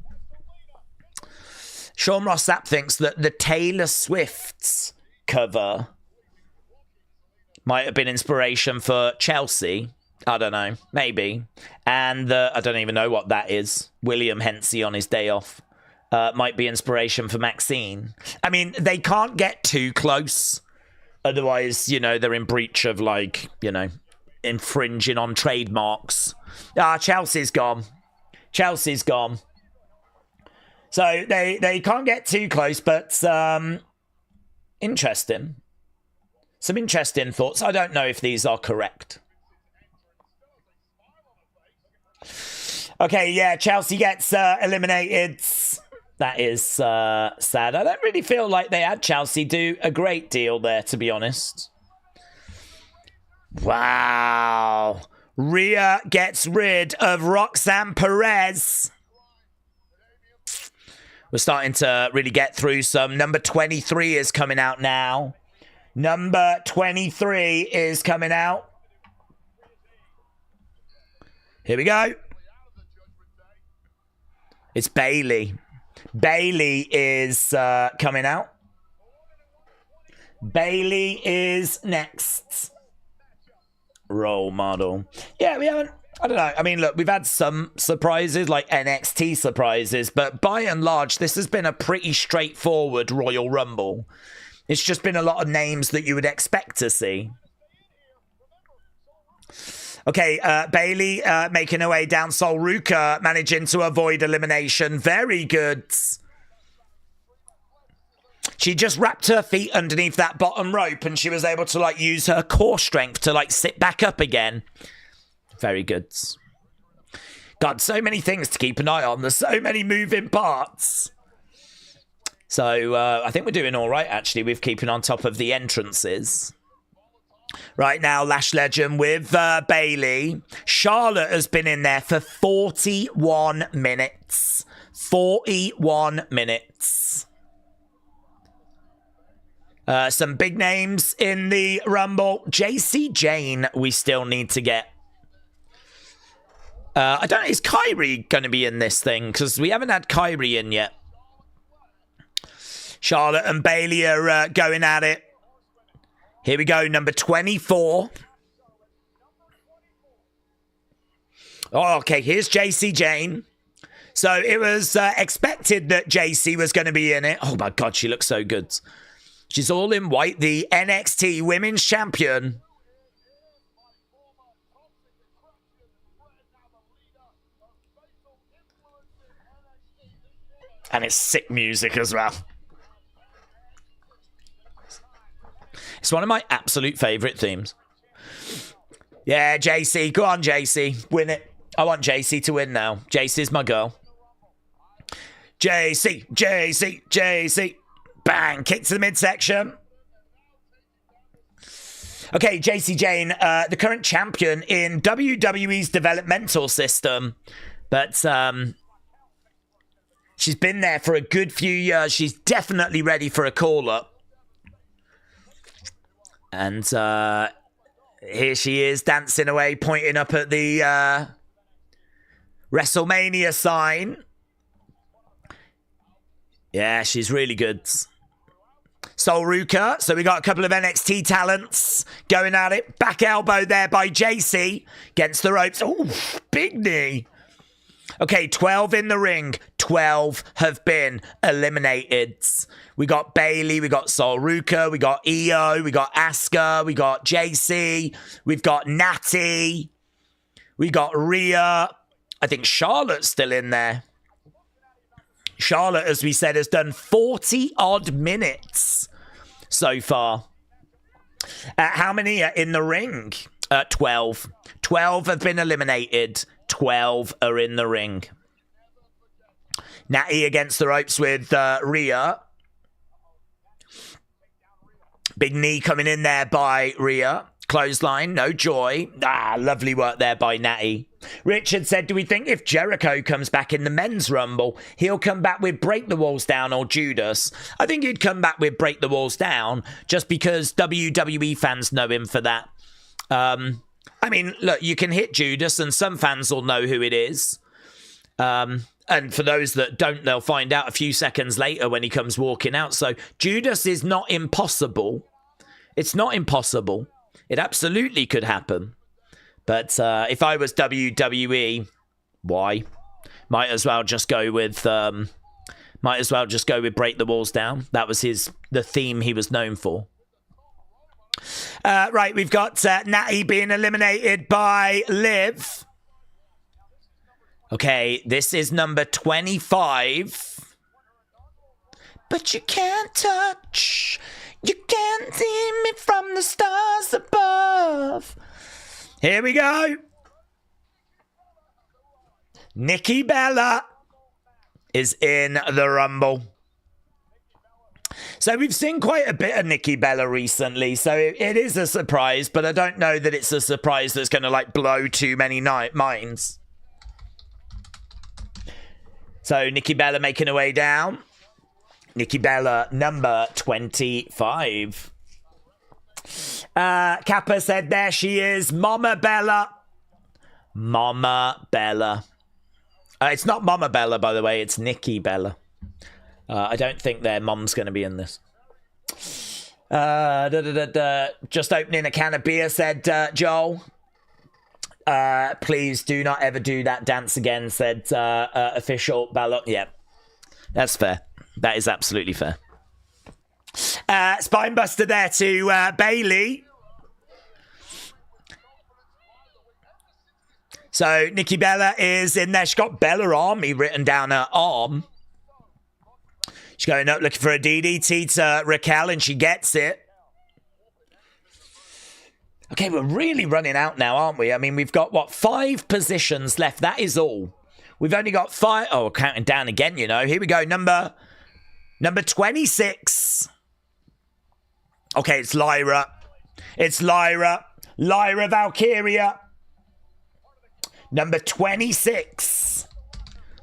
Speaker 1: Sean Ross Sapp thinks that the Taylor Swift's cover might have been inspiration for Chelsea. I don't know, maybe. And I don't even know what that is. William Hensey on his day off might be inspiration for Maxine. I mean, they can't get too close. Otherwise, you know, they're in breach of, like, you know, infringing on trademarks. Chelsea's gone. Chelsea's gone. So they can't get too close, but interesting. Some interesting thoughts. I don't know if these are correct. Okay, yeah, Chelsea gets eliminated. That is sad. I don't really feel like they had Chelsea do a great deal there, to be honest. Wow. Rhea gets rid of Roxanne Perez. We're starting to really get through some. Number 23 is coming out now. Number 23 is coming out. Here we go. It's Bailey. Bailey is coming out. Bailey is next. Role model. Yeah, we haven't... I don't know. I mean, look, we've had some surprises, like NXT surprises, but by and large, this has been a pretty straightforward Royal Rumble. It's just been a lot of names that you would expect to see. Okay, Bailey making her way down. Sol Ruka managing to avoid elimination. Very good. She just wrapped her feet underneath that bottom rope and she was able to, like, use her core strength to, like, sit back up again. Very good. God, so many things to keep an eye on. There's so many moving parts. So I think we're doing all right, actually, with keeping on top of the entrances. Right now, Lash Legend with Bailey. Charlotte has been in there for 41 minutes. 41 minutes. Some big names in the Rumble. JC Jane, we still need to get. I don't know, is Kyrie going to be in this thing? Because we haven't had Kyrie in yet. Charlotte and Bailey are going at it. Here we go, number 24. Oh, okay, here's JC Jane. So it was expected that JC was going to be in it. Oh my God, she looks so good. She's all in white, the NXT Women's Champion. And it's sick music as well. It's one of my absolute favourite themes. Yeah, JC. Go on, JC. Win it. I want JC to win now. JC's my girl. JC, JC, JC. Bang. Kick to the midsection. Okay, JC Jane, the current champion in WWE's developmental system. But she's been there for a good few years. She's definitely ready for a call-up. And here she is dancing away, pointing up at the WrestleMania sign. Yeah, she's really good. Sol Ruka. So we got a couple of NXT talents going at it. Back elbow there by JC against the ropes. Oh, big knee. Okay, 12 in the ring. 12 have been eliminated. We got Bailey, we got Sol Ruka, we got Io, we got Asuka, we got JC, we've got Natty, we got Rhea. I think Charlotte's still in there. Charlotte, as we said, has done 40-odd minutes so far. How many are in the ring? 12. 12 have been eliminated. 12 are in the ring. Natty against the ropes with Rhea. Big knee coming in there by Rhea. Clothesline, no joy. Ah, lovely work there by Natty. Richard said, do we think if Jericho comes back in the men's rumble, he'll come back with Break the Walls Down or Judas? I think he'd come back with Break the Walls Down just because WWE fans know him for that. I mean, look, you can hit Judas and some fans will know who it is. And for those that don't, they'll find out a few seconds later when he comes walking out. So Judas is not impossible. It's not impossible. It absolutely could happen. But if I was WWE, why? Might as well just go with Break the Walls Down. That was the theme he was known for. Right, we've got Natty being eliminated by Liv. Okay, this is number 25. But you can't touch, you can't see me from the stars above. Here we go. Nikki Bella is in the Rumble. So we've seen quite a bit of Nikki Bella recently, so it is a surprise, but I don't know that it's a surprise that's going to like blow too many minds. So Nikki Bella making her way down. Nikki Bella, number 25. Kappa said there she is, Mama Bella. Mama Bella. It's not Mama Bella, by the way, it's Nikki Bella. I don't think their mom's going to be in this. Just opening a can of beer, said Joel. Please do not ever do that dance again, said official Bella. Yeah, that's fair. That is absolutely fair. Spinebuster there to Bailey. So Nikki Bella is in there. She's got Bella Army written down her arm. She's going up looking for a DDT to Raquel, and she gets it. Okay, we're really running out now, aren't we? I mean, we've got, what, 5 positions left. That is all. We've only got 5. Oh, we're counting down again, you know. Here we go. Number Number 26. Okay, it's Lyra. It's Lyra. Lyra Valkyria. Number 26.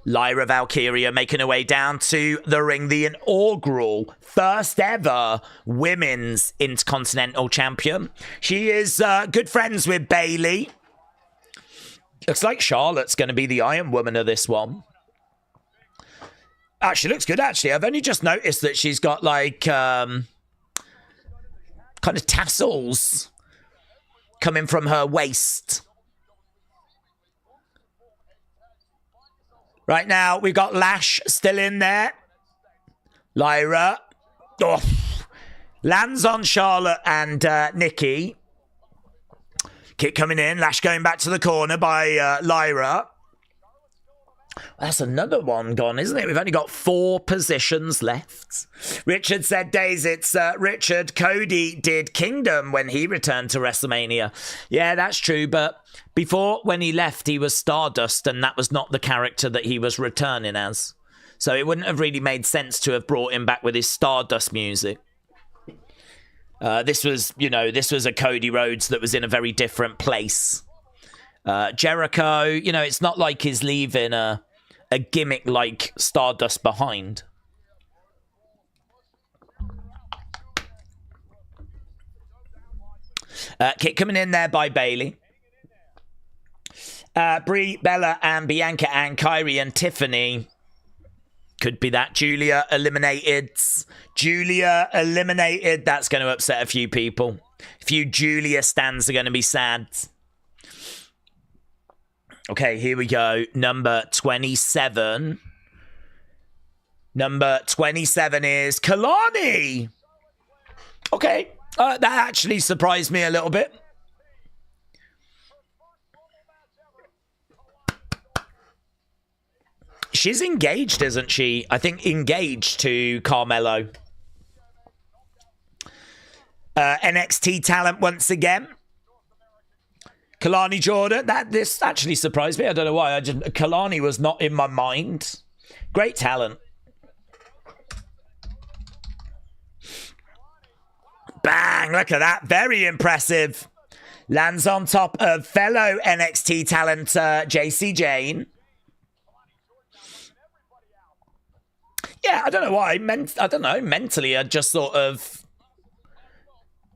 Speaker 1: Lyra Valkyria making her way down to the ring. The inaugural first ever women's Intercontinental Champion. She is good friends with Bayley. Looks like Charlotte's going to be the Iron Woman of this one. Actually, looks good, actually. I've only just noticed that she's got, like, kind of tassels coming from her waist. Right now, we've got Lash still in there. Lyra. Oh, lands on Charlotte and Nikki. Kick coming in. Lash going back to the corner by Lyra. That's another one gone, isn't it? We've only got 4 positions left. Richard said, Days, it's Richard. Cody did Kingdom when he returned to WrestleMania. Yeah, that's true, but before, when he left, he was Stardust, and that was not the character that he was returning as. So it wouldn't have really made sense to have brought him back with his Stardust music. This was a Cody Rhodes that was in a very different place. Jericho, it's not like he's leaving a gimmick like Stardust behind. Kick coming in there by Bayley. Brie, Bella, and Bianca, and Kyrie and Tiffany. Could be that. Julia eliminated. That's going to upset a few people. A few Julia stans are going to be sad. Okay, here we go. Number 27. Number 27 is Kalani. Okay, that actually surprised me a little bit. She's engaged, isn't she? I think engaged to Carmelo. NXT talent once again. Kalani Jordan. This actually surprised me. I don't know why. Kalani was not in my mind. Great talent. Bang! Look at that. Very impressive. Lands on top of fellow NXT talent JC Jane. Yeah, I don't know why. I don't know. Mentally, I just sort of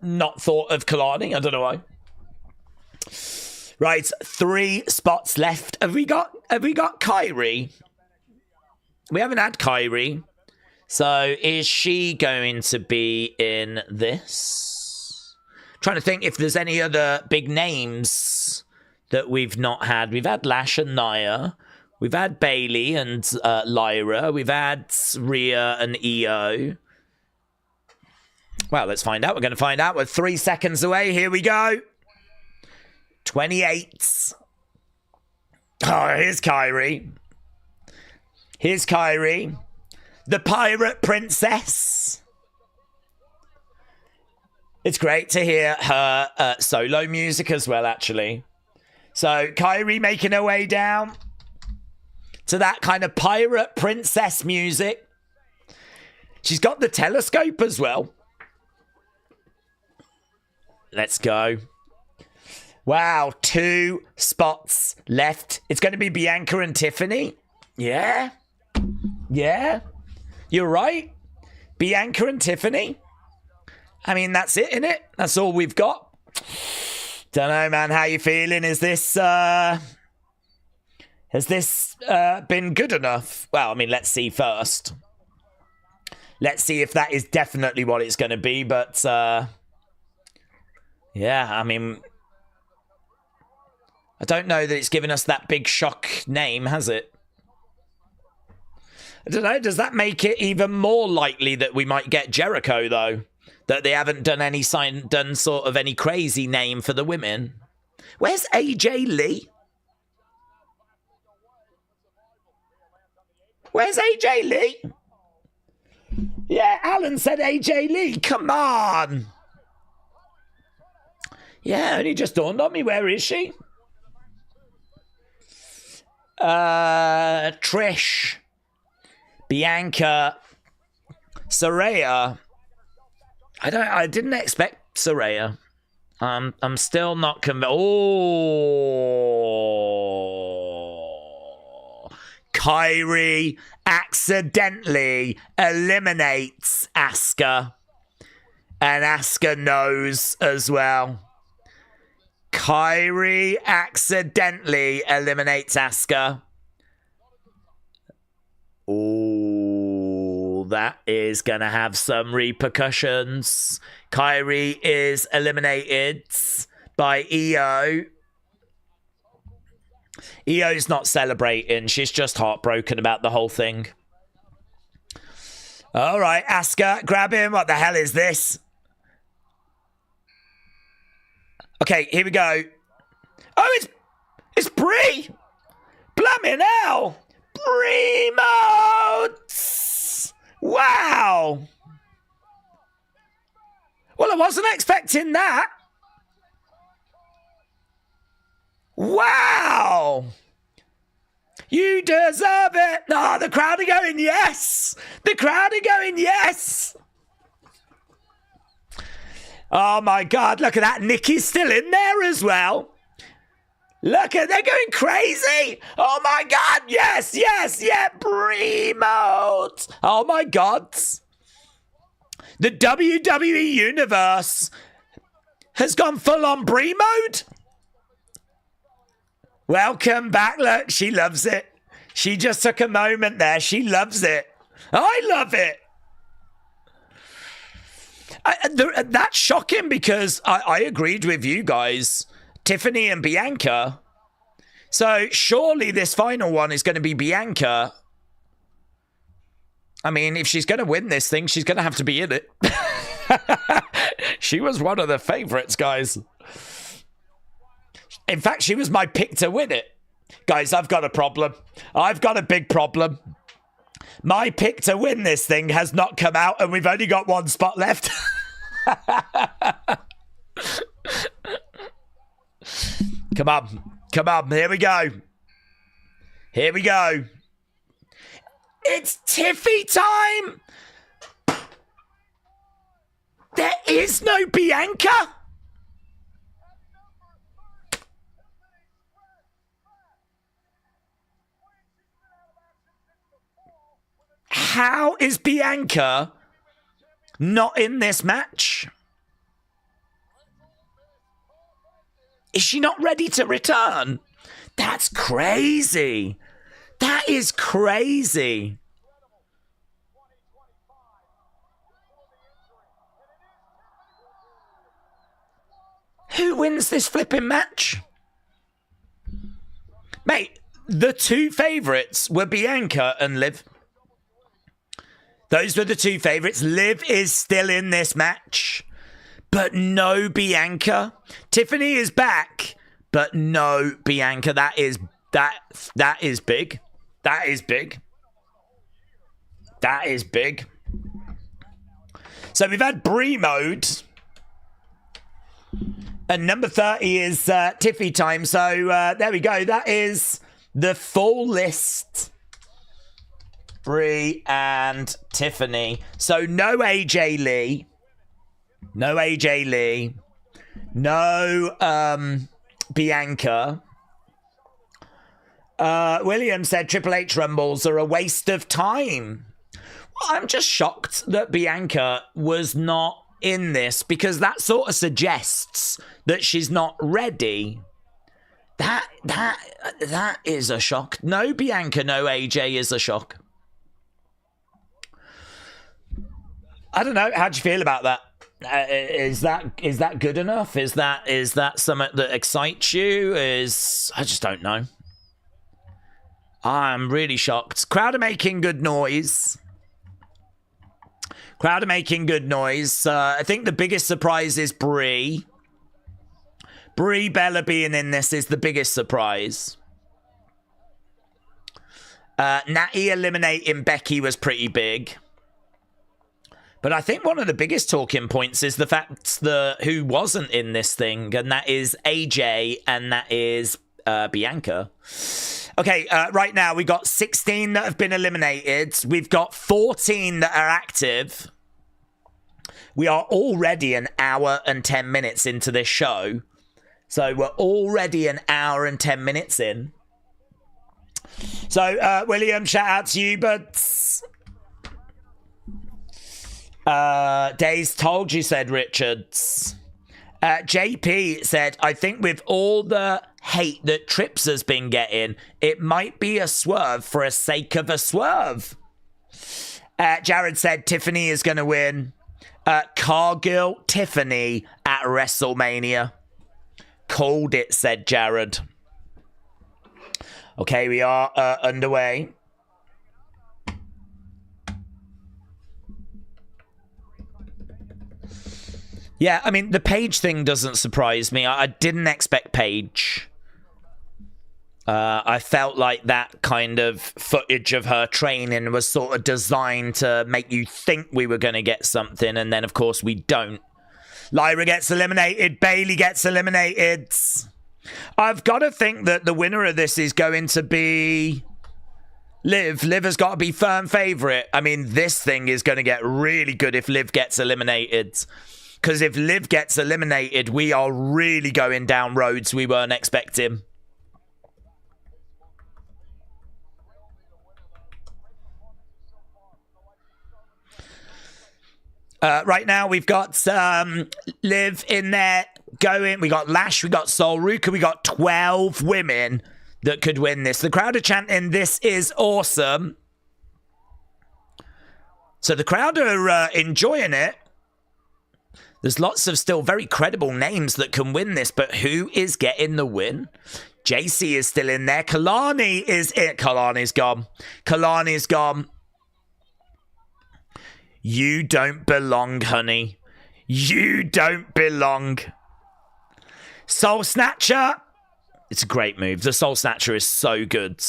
Speaker 1: not thought of Kalani. I don't know why. Right, 3 spots left. Have we got Kyrie? We haven't had Kyrie. So is she going to be in this? Trying to think if there's any other big names that we've not had. We've had Lash and Nia. We've had Bayley and Lyra. We've had Rhea and Io. Well, let's find out. We're going to find out. We're 3 seconds away. Here we go. 28. Oh, here's Kyrie. Here's Kyrie. The Pirate Princess. It's great to hear her solo music as well, actually. So, Kyrie making her way down to that kind of Pirate Princess music. She's got the telescope as well. Let's go. Wow, 2 spots left. It's going to be Bianca and Tiffany. Yeah. Yeah. You're right. Bianca and Tiffany. I mean, that's it, innit? That's all we've got. Don't know, man. How you feeling? Is this, has this been good enough? Well, I mean, let's see first. Let's see if that is definitely what it's going to be. But, yeah, I mean, I don't know that it's given us that big shock name, has it? I don't know. Does that make it even more likely that we might get Jericho, though? That they haven't done sort of any crazy name for the women? Where's AJ Lee? Where's AJ Lee? Yeah, Alan said AJ Lee. Come on. Yeah, only just dawned on me. Where is she? Trish, Bianca, Saraya. I didn't expect Saraya. I'm still not convinced. Oh, Kyrie accidentally eliminates Asuka, and Asuka knows as well. Kyrie accidentally eliminates Asuka. Oh, that is going to have some repercussions. Kyrie is eliminated by Io. Io's not celebrating. She's just heartbroken about the whole thing. All right, Asuka, grab him. What the hell is this? Okay, here we go. Oh, it's Brie. Blimey hell. Brie modes. Wow. Well, I wasn't expecting that. Wow. You deserve it. Oh, the crowd are going, yes. The crowd are going, yes. Oh, my God. Look at that. Nikki's still in there as well. Look at, they're going crazy. Oh, my God. Yes, yes, yeah. Brie mode. Oh, my God. The WWE Universe has gone full on Brie mode. Welcome back. Look, she loves it. She just took a moment there. She loves it. I love it. That's shocking because I agreed with you guys. Tiffany and Bianca. So surely this final one is going to be Bianca. I mean, if she's going to win this thing, she's going to have to be in it. She was one of the favorites, guys. In fact, she was my pick to win it. Guys, I've got a problem. I've got a big problem. My pick to win this thing has not come out, and we've only got one spot left. Come on. Come on. Here we go. Here we go. It's Tiffy time. There is no Bianca. How is Bianca not in this match? Is she not ready to return? That's crazy. That is crazy. Who wins this flipping match? Mate, the two favourites were Bianca and Liv. Those were the two favourites. Liv is still in this match, but no Bianca. Tiffany is back, but no Bianca. That is big. That is big. That is big. So we've had Brie mode. And number 30 is Tiffy time. So there we go. That is the full list. Brie and Tiffany. So no AJ Lee. No AJ Lee. No Bianca. William said Triple H Rumbles are a waste of time. Well, I'm just shocked that Bianca was not in this because that sort of suggests that she's not ready. That is a shock. No Bianca, no AJ is a shock. I don't know. How do you feel about that? Is that good enough? Is that something that excites you? I just don't know. I'm really shocked. Crowd are making good noise. Crowd are making good noise. I think the biggest surprise is Brie. Brie Bella being in this is the biggest surprise. Natty eliminating Becky was pretty big. But I think one of the biggest talking points is the fact that who wasn't in this thing, and that is AJ and that is Bianca. Okay, right now we've got 16 that have been eliminated. We've got 14 that are active. We are already an hour and 10 minutes into this show. So we're already an hour and 10 minutes in. So, William, shout out to you, but... Days told you, said Richards. JP said, I think with all the hate that Trips has been getting, it might be a swerve for a sake of a swerve. Jared said Tiffany is going to win. Cargill Tiffany at WrestleMania. Called it, said Jared. Okay, we are underway. Yeah, I mean, the Paige thing doesn't surprise me. I didn't expect Paige. I felt like that kind of footage of her training was sort of designed to make you think we were going to get something, and then, of course, we don't. Lyra gets eliminated. Bailey gets eliminated. I've got to think that the winner of this is going to be Liv. Liv has got to be firm favourite. I mean, this thing is going to get really good if Liv gets eliminated. Because if Liv gets eliminated, we are really going down roads we weren't expecting. Right now, we've got Liv in there going. We got Lash, we got Sol Ruka, we got 12 women that could win this. The crowd are chanting, "This is awesome." So the crowd are enjoying it. There's lots of still very credible names that can win this, but who is getting the win? JC is still in there. Kalani is it. Kalani's gone. Kalani's gone. You don't belong, honey. You don't belong. Soul Snatcher. It's a great move. The Soul Snatcher is so good.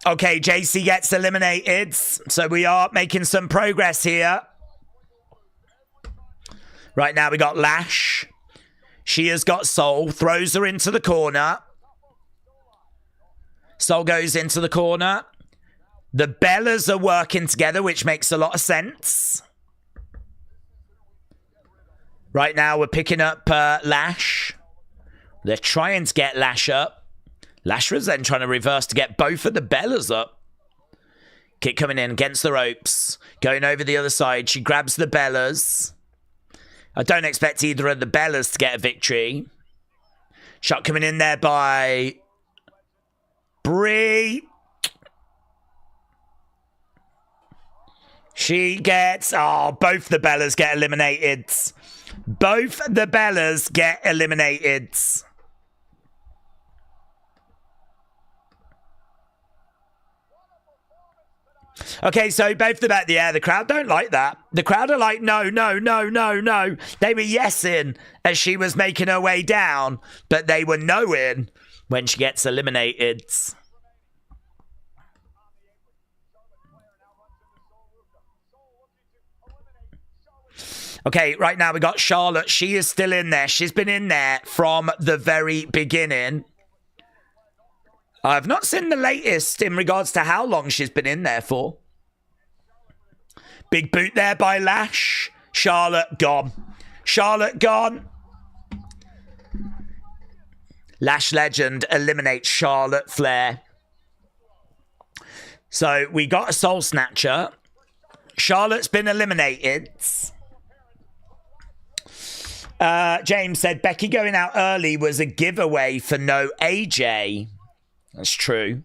Speaker 1: Okay, JC gets eliminated. So we are making some progress here. Right now we got Lash. She has got Soul. Throws her into the corner. Soul goes into the corner. The Bellas are working together, which makes a lot of sense. Right now we're picking up Lash. They're trying to get Lash up. Lash was then trying to reverse to get both of the Bellas up. Kick coming in against the ropes. Going over the other side. She grabs the Bellas. I don't expect either of the Bellas to get a victory. Shot coming in there by Brie. She gets... Oh, both the Bellas get eliminated. Both the Bellas get eliminated. Okay, so both the the crowd don't like that. The crowd are like, no, no, no, no, no. They were yesing as she was making her way down, but they were knowing when she gets eliminated. Okay, right now we got Charlotte. She is still in there. She's been in there from the very beginning. I've not seen the latest in regards to how long she's been in there for. Big boot there by Lash. Charlotte gone. Charlotte gone. Lash Legend eliminates Charlotte Flair. So we got a Soul Snatcher. Charlotte's been eliminated. James said Becky going out early was a giveaway for no AJ. That's true.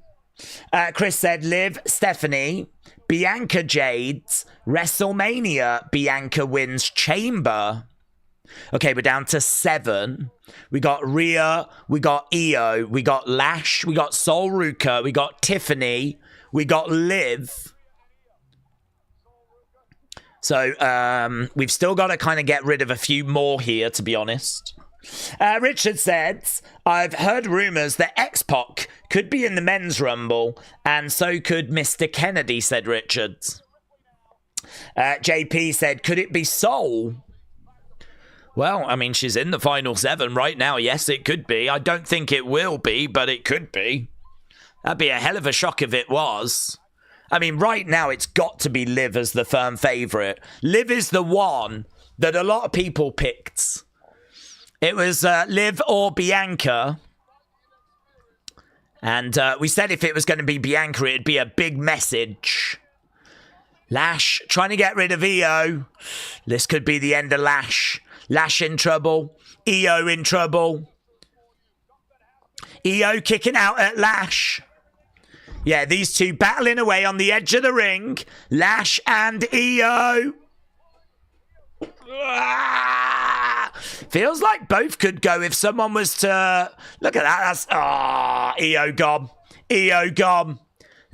Speaker 1: Chris said Liv, Stephanie, Bianca Jades, WrestleMania, Bianca wins Chamber. Okay, we're down to 7. We got Rhea, we got Io, we got Lash, we got Sol Ruka, we got Tiffany, we got Liv. So we've still got to kind of get rid of a few more here, to be honest. Richard said, I've heard rumours that X-Pac could be in the men's rumble, and so could Mr. Kennedy, said Richard. JP said, could it be Soul? Well, I mean, she's in the final 7 right now. Yes, it could be. I don't think it will be, but it could be. That'd be a hell of a shock if it was. I mean, right now, it's got to be Liv as the firm favourite. Liv is the one that a lot of people picked. It was Liv or Bianca. And we said if it was going to be Bianca, it'd be a big message. Lash trying to get rid of Io. This could be the end of Lash. Lash in trouble. Io in trouble. Io kicking out at Lash. Yeah, these two battling away on the edge of the ring. Lash and Io. Ah! Feels like both could go if someone was to... Look at that. That's... Io gone. Io gone.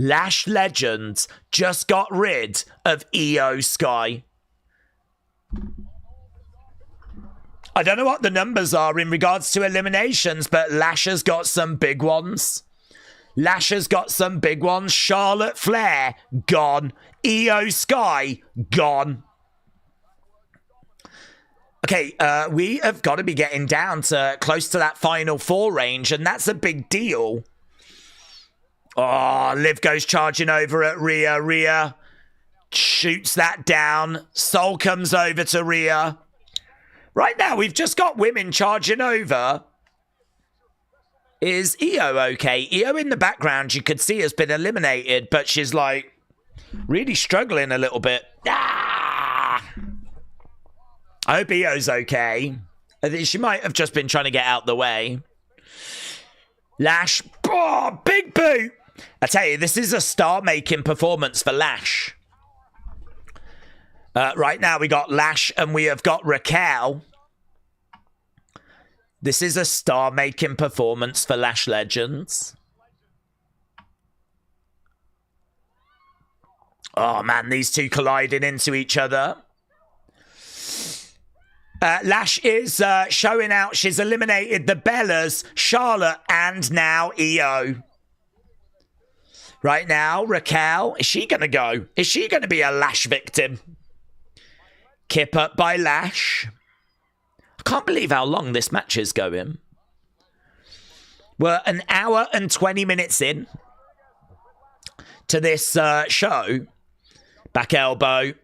Speaker 1: Lash Legends just got rid of Io Sky. I don't know what the numbers are in regards to eliminations, but Lash has got some big ones. Lash has got some big ones. Charlotte Flair, gone. Io Sky, gone. Okay, we have got to be getting down to close to that final 4 range, and that's a big deal. Oh, Liv goes charging over at Rhea. Rhea shoots that down. Sol comes over to Rhea. Right now, we've just got women charging over. Is Io okay? Io in the background, you could see has been eliminated, but she's like really struggling a little bit. Ah! I hope Io's okay. I think she might have just been trying to get out the way. Lash. Oh, big boot. I tell you, this is a star-making performance for Lash. Right now, we got Lash and we have got Raquel. This is a star-making performance for Lash Legends. Oh, man, these two colliding into each other. Lash is showing out. She's eliminated the Bellas, Charlotte, and now Io. Right now, Raquel, is she going to go? Is she going to be a Lash victim? Kip up by Lash. I can't believe how long this match is going. We're an hour and 20 minutes in to this show. Back elbow.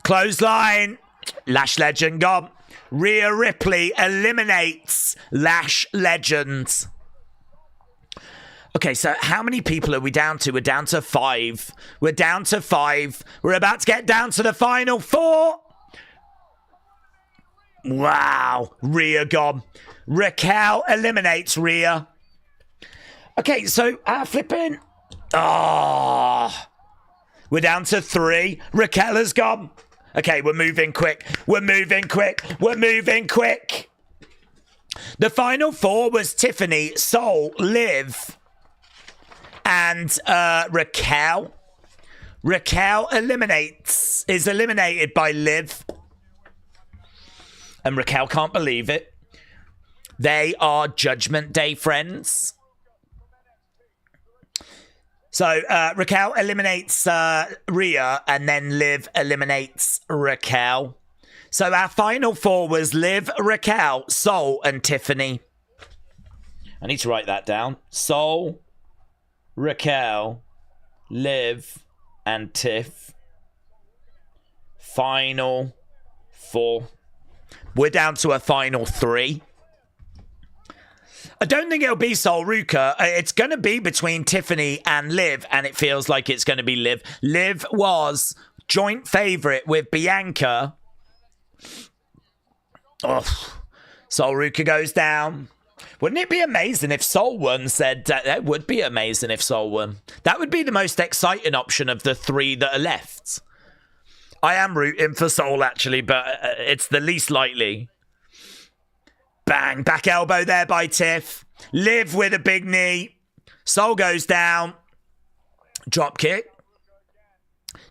Speaker 1: Clothesline. Lash Legend gone. Rhea Ripley eliminates Lash Legend. Okay, so how many people are we down to? We're down to 5. We're down to 5. We're about to get down to the final 4. Wow. Rhea gone. Raquel eliminates Rhea. Okay, so flipping. Oh. We're down to 3. Raquel has gone. Okay, we're moving quick. We're moving quick. We're moving quick. The final 4 was Tiffany, Sol, Liv, and Raquel. Raquel is eliminated by Liv. And Raquel can't believe it. They are Judgment Day friends. So Raquel eliminates Rhea, and then Liv eliminates Raquel. So our final 4 was Liv, Raquel, Sol, and Tiffany. I need to write that down. Sol, Raquel, Liv, and Tiff. Final 4. We're down to a final 3. I don't think it'll be Sol Ruka. It's going to be between Tiffany and Liv, and it feels like it's going to be Liv. Liv was joint favourite with Bianca. Oh, Sol Ruka goes down. Wouldn't it be amazing if Sol won? That would be amazing if Sol won. That would be the most exciting option of the 3 that are left. I am rooting for Sol, actually, but it's the least likely. Bang, back elbow there by Tiff. Liv with a big knee. Sol goes down. Drop kick.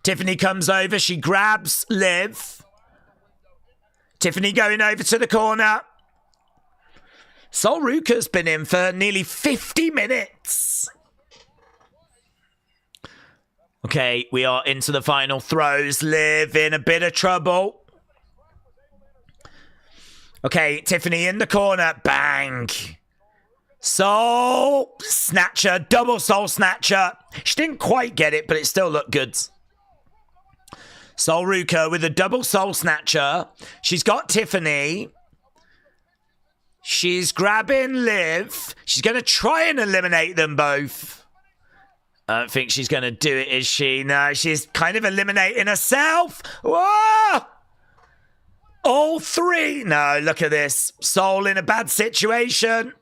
Speaker 1: Tiffany comes over. She grabs Liv. Tiffany going over to the corner. Sol Ruka's been in for nearly 50 minutes. Okay, we are into the final throws. Liv in a bit of trouble. Okay, Tiffany in the corner. Bang. Soul Snatcher. Double Soul Snatcher. She didn't quite get it, but it still looked good. Soul Ruka with a double Soul Snatcher. She's got Tiffany. She's grabbing Liv. She's going to try and eliminate them both. I don't think she's going to do it, is she? No, she's kind of eliminating herself. Whoa! All three. No, look at this. Soul in a bad situation.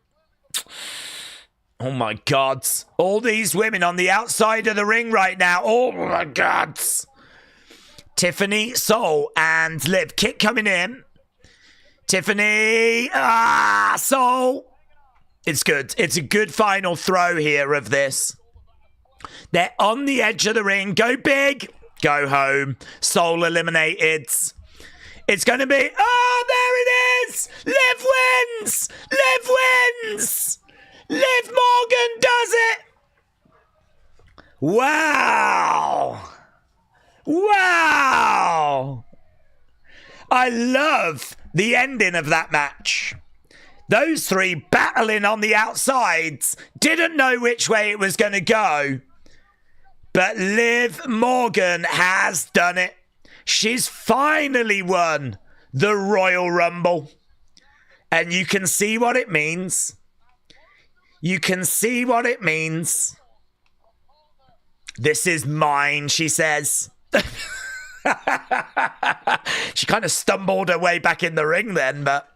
Speaker 1: Oh, my God. All these women on the outside of the ring right now. Oh, my God. Tiffany, Soul, and Liv. Kick coming in. Tiffany. Soul. It's good. It's a good final throw here of this. They're on the edge of the ring. Go big. Go home. Soul eliminated. It's going to be... Oh, there it is. Liv wins. Liv wins. Liv Morgan does it. Wow. Wow! I love the ending of that match. Those three battling on the outsides, didn't know which way it was going to go. But Liv Morgan has done it. She's finally won the Royal Rumble. And you can see what it means. You can see what it means. This is mine, she says. She kind of stumbled her way back in the ring then, but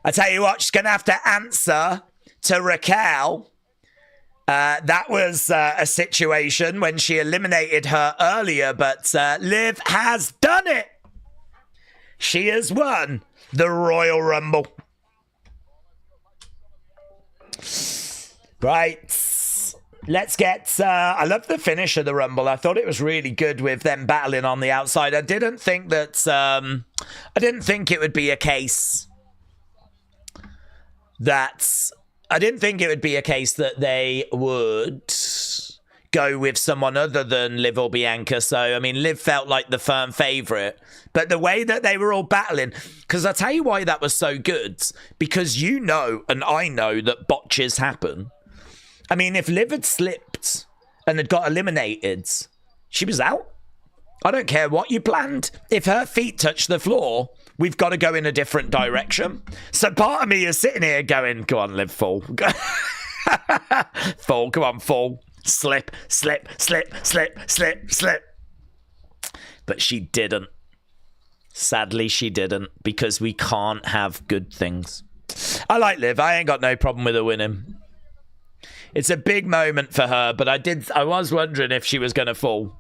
Speaker 1: I tell you what, she's going to have to answer to Raquel. That was a situation when she eliminated her earlier, but Liv has done it. She has won the Royal Rumble. Right. Let's get... I love the finish of the Rumble. I thought it was really good with them battling on the outside. I didn't think that... I didn't think it would be a case that... I didn't think it would be a case that they would go with someone other than Liv or Bianca. So, I mean, Liv felt like the firm favourite. But the way that they were all battling... Because I'll tell you why that was so good. Because you know, and I know, that botches happen. I mean, if Liv had slipped and had got eliminated, she was out. I don't care what you planned. If her feet touch the floor, we've got to go in a different direction. So part of me is sitting here going, go on, Liv, fall. Fall, come on, fall. Slip, slip, slip, slip, slip, slip. But she didn't. Sadly, she didn't, because we can't have good things. I like Liv. I ain't got no problem with her winning. It's a big moment for her, but I was wondering if she was going to fall.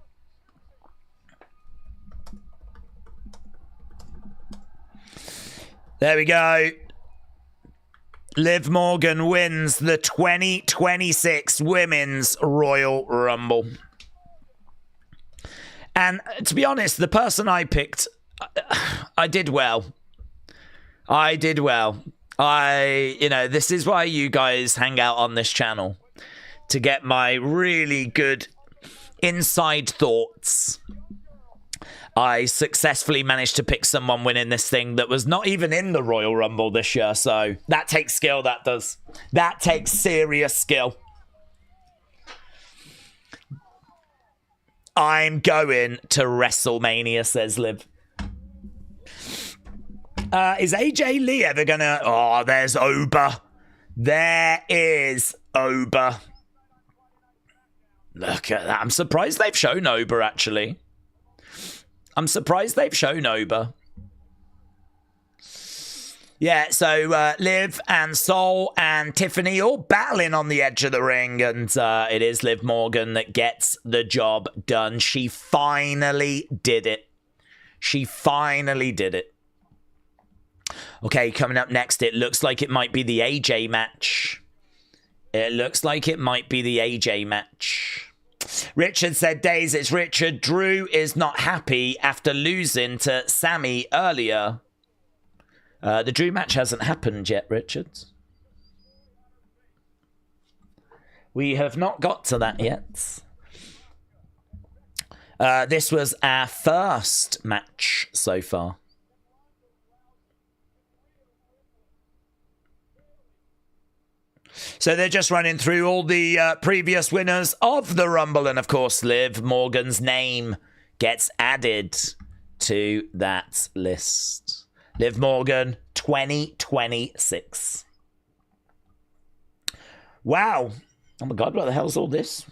Speaker 1: There we go. Liv Morgan wins the 2026 Women's Royal Rumble. And to be honest, the person I picked, I did well. I did well. This is why you guys hang out on this channel. To get my really good inside thoughts. I successfully managed to pick someone winning this thing that was not even in the Royal Rumble this year. So that takes skill, that does. That takes serious skill. I'm going to WrestleMania, says Liv. Is AJ Lee ever gonna... Oh, there's Oba. There is Oba. Look at that. I'm surprised they've shown Oba, actually. I'm surprised they've shown Oba. Yeah, so Liv and Soul and Tiffany all battling on the edge of the ring. And it is Liv Morgan that gets the job done. She finally did it. She finally did it. Okay, coming up next, it looks like it might be the AJ match. It looks like it might be the AJ match. Richard said, Days, it's Richard. Drew is not happy after losing to Sammy earlier. The Drew match hasn't happened yet, Richard. We have not got to that yet. This was our first match so far. So they're just running through all the previous winners of the Rumble. And, of course, Liv Morgan's name gets added to that list. Liv Morgan, 2026. Wow. Oh, my God, what the hell's all this?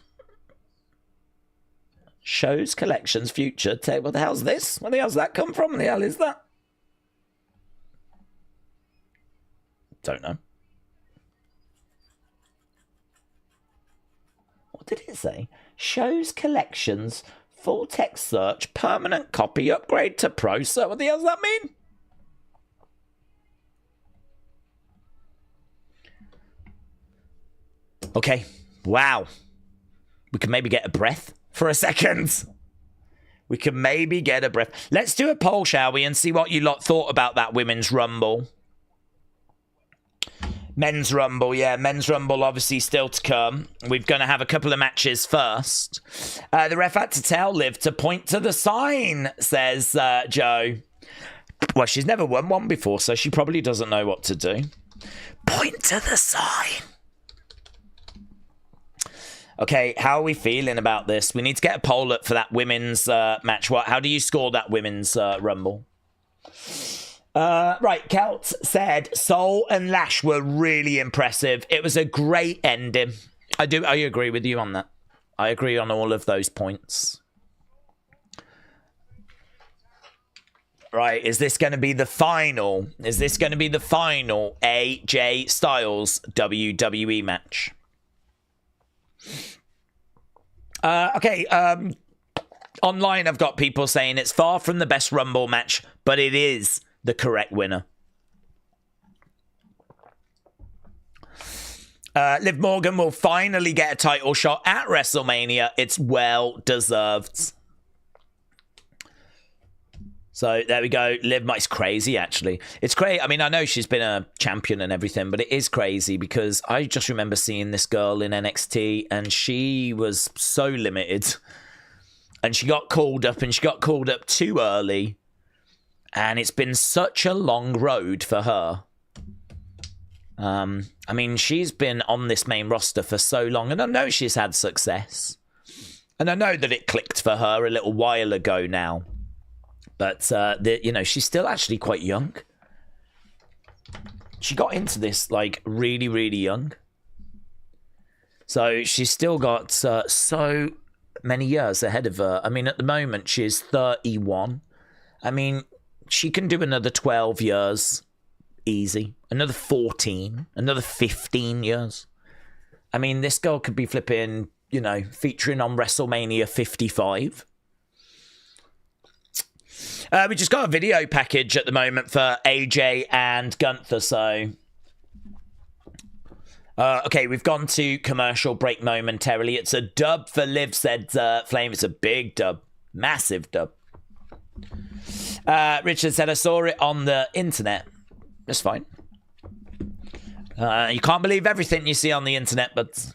Speaker 1: Shows, collections, future. What the hell's this? Where the hell's that come from? What the hell is that? Don't know. What did it say? Shows, collections, full text search, permanent copy, upgrade to pro. So what the hell does that mean? Okay. Wow. We can maybe get a breath for a second. We can maybe get a breath. Let's do a poll, shall we, and see what you lot thought about that Women's Rumble. Men's Rumble, yeah. Men's Rumble obviously still to come. We're going to have a couple of matches first. The ref had to tell Liv to point to the sign, says Joe. Well, she's never won one before, so she probably doesn't know what to do. Point to the sign. Okay, how are we feeling about this? We need to get a poll up for that women's match. How do you score that women's Rumble? Right, Kelt said Sol and Lash were really impressive. It was a great ending. I agree with you on that. I agree on all of those points. Right, is this going to be the final? Is this going to be the final AJ Styles WWE match? Okay, online I've got people saying it's far from the best Rumble match, but it is the correct winner. Liv Morgan will finally get a title shot at WrestleMania. It's well deserved. So there we go. Liv, it's crazy, actually. It's crazy. I mean, I know she's been a champion and everything, but it is crazy because I just remember seeing this girl in NXT and she was so limited. And she got called up and she got called up too early. And it's been such a long road for her. I mean, she's been on this main roster for so long and I know she's had success. And I know that it clicked for her a little while ago now. But, you know, she's still actually quite young. She got into this, like, really, really young. So she's still got so many years ahead of her. I mean, at the moment, she's 31. I mean, she can do another 12 years easy. Another 14. Another 15 years. I mean, this girl could be flipping, you know, featuring on WrestleMania 55. We just got a video package at the moment for AJ and Gunther, so... okay, we've gone to commercial break momentarily. It's a dub for Liv, said Flame. It's a big dub. Massive dub. Richard said, I saw it on the internet. That's fine. You can't believe everything you see on the internet, but...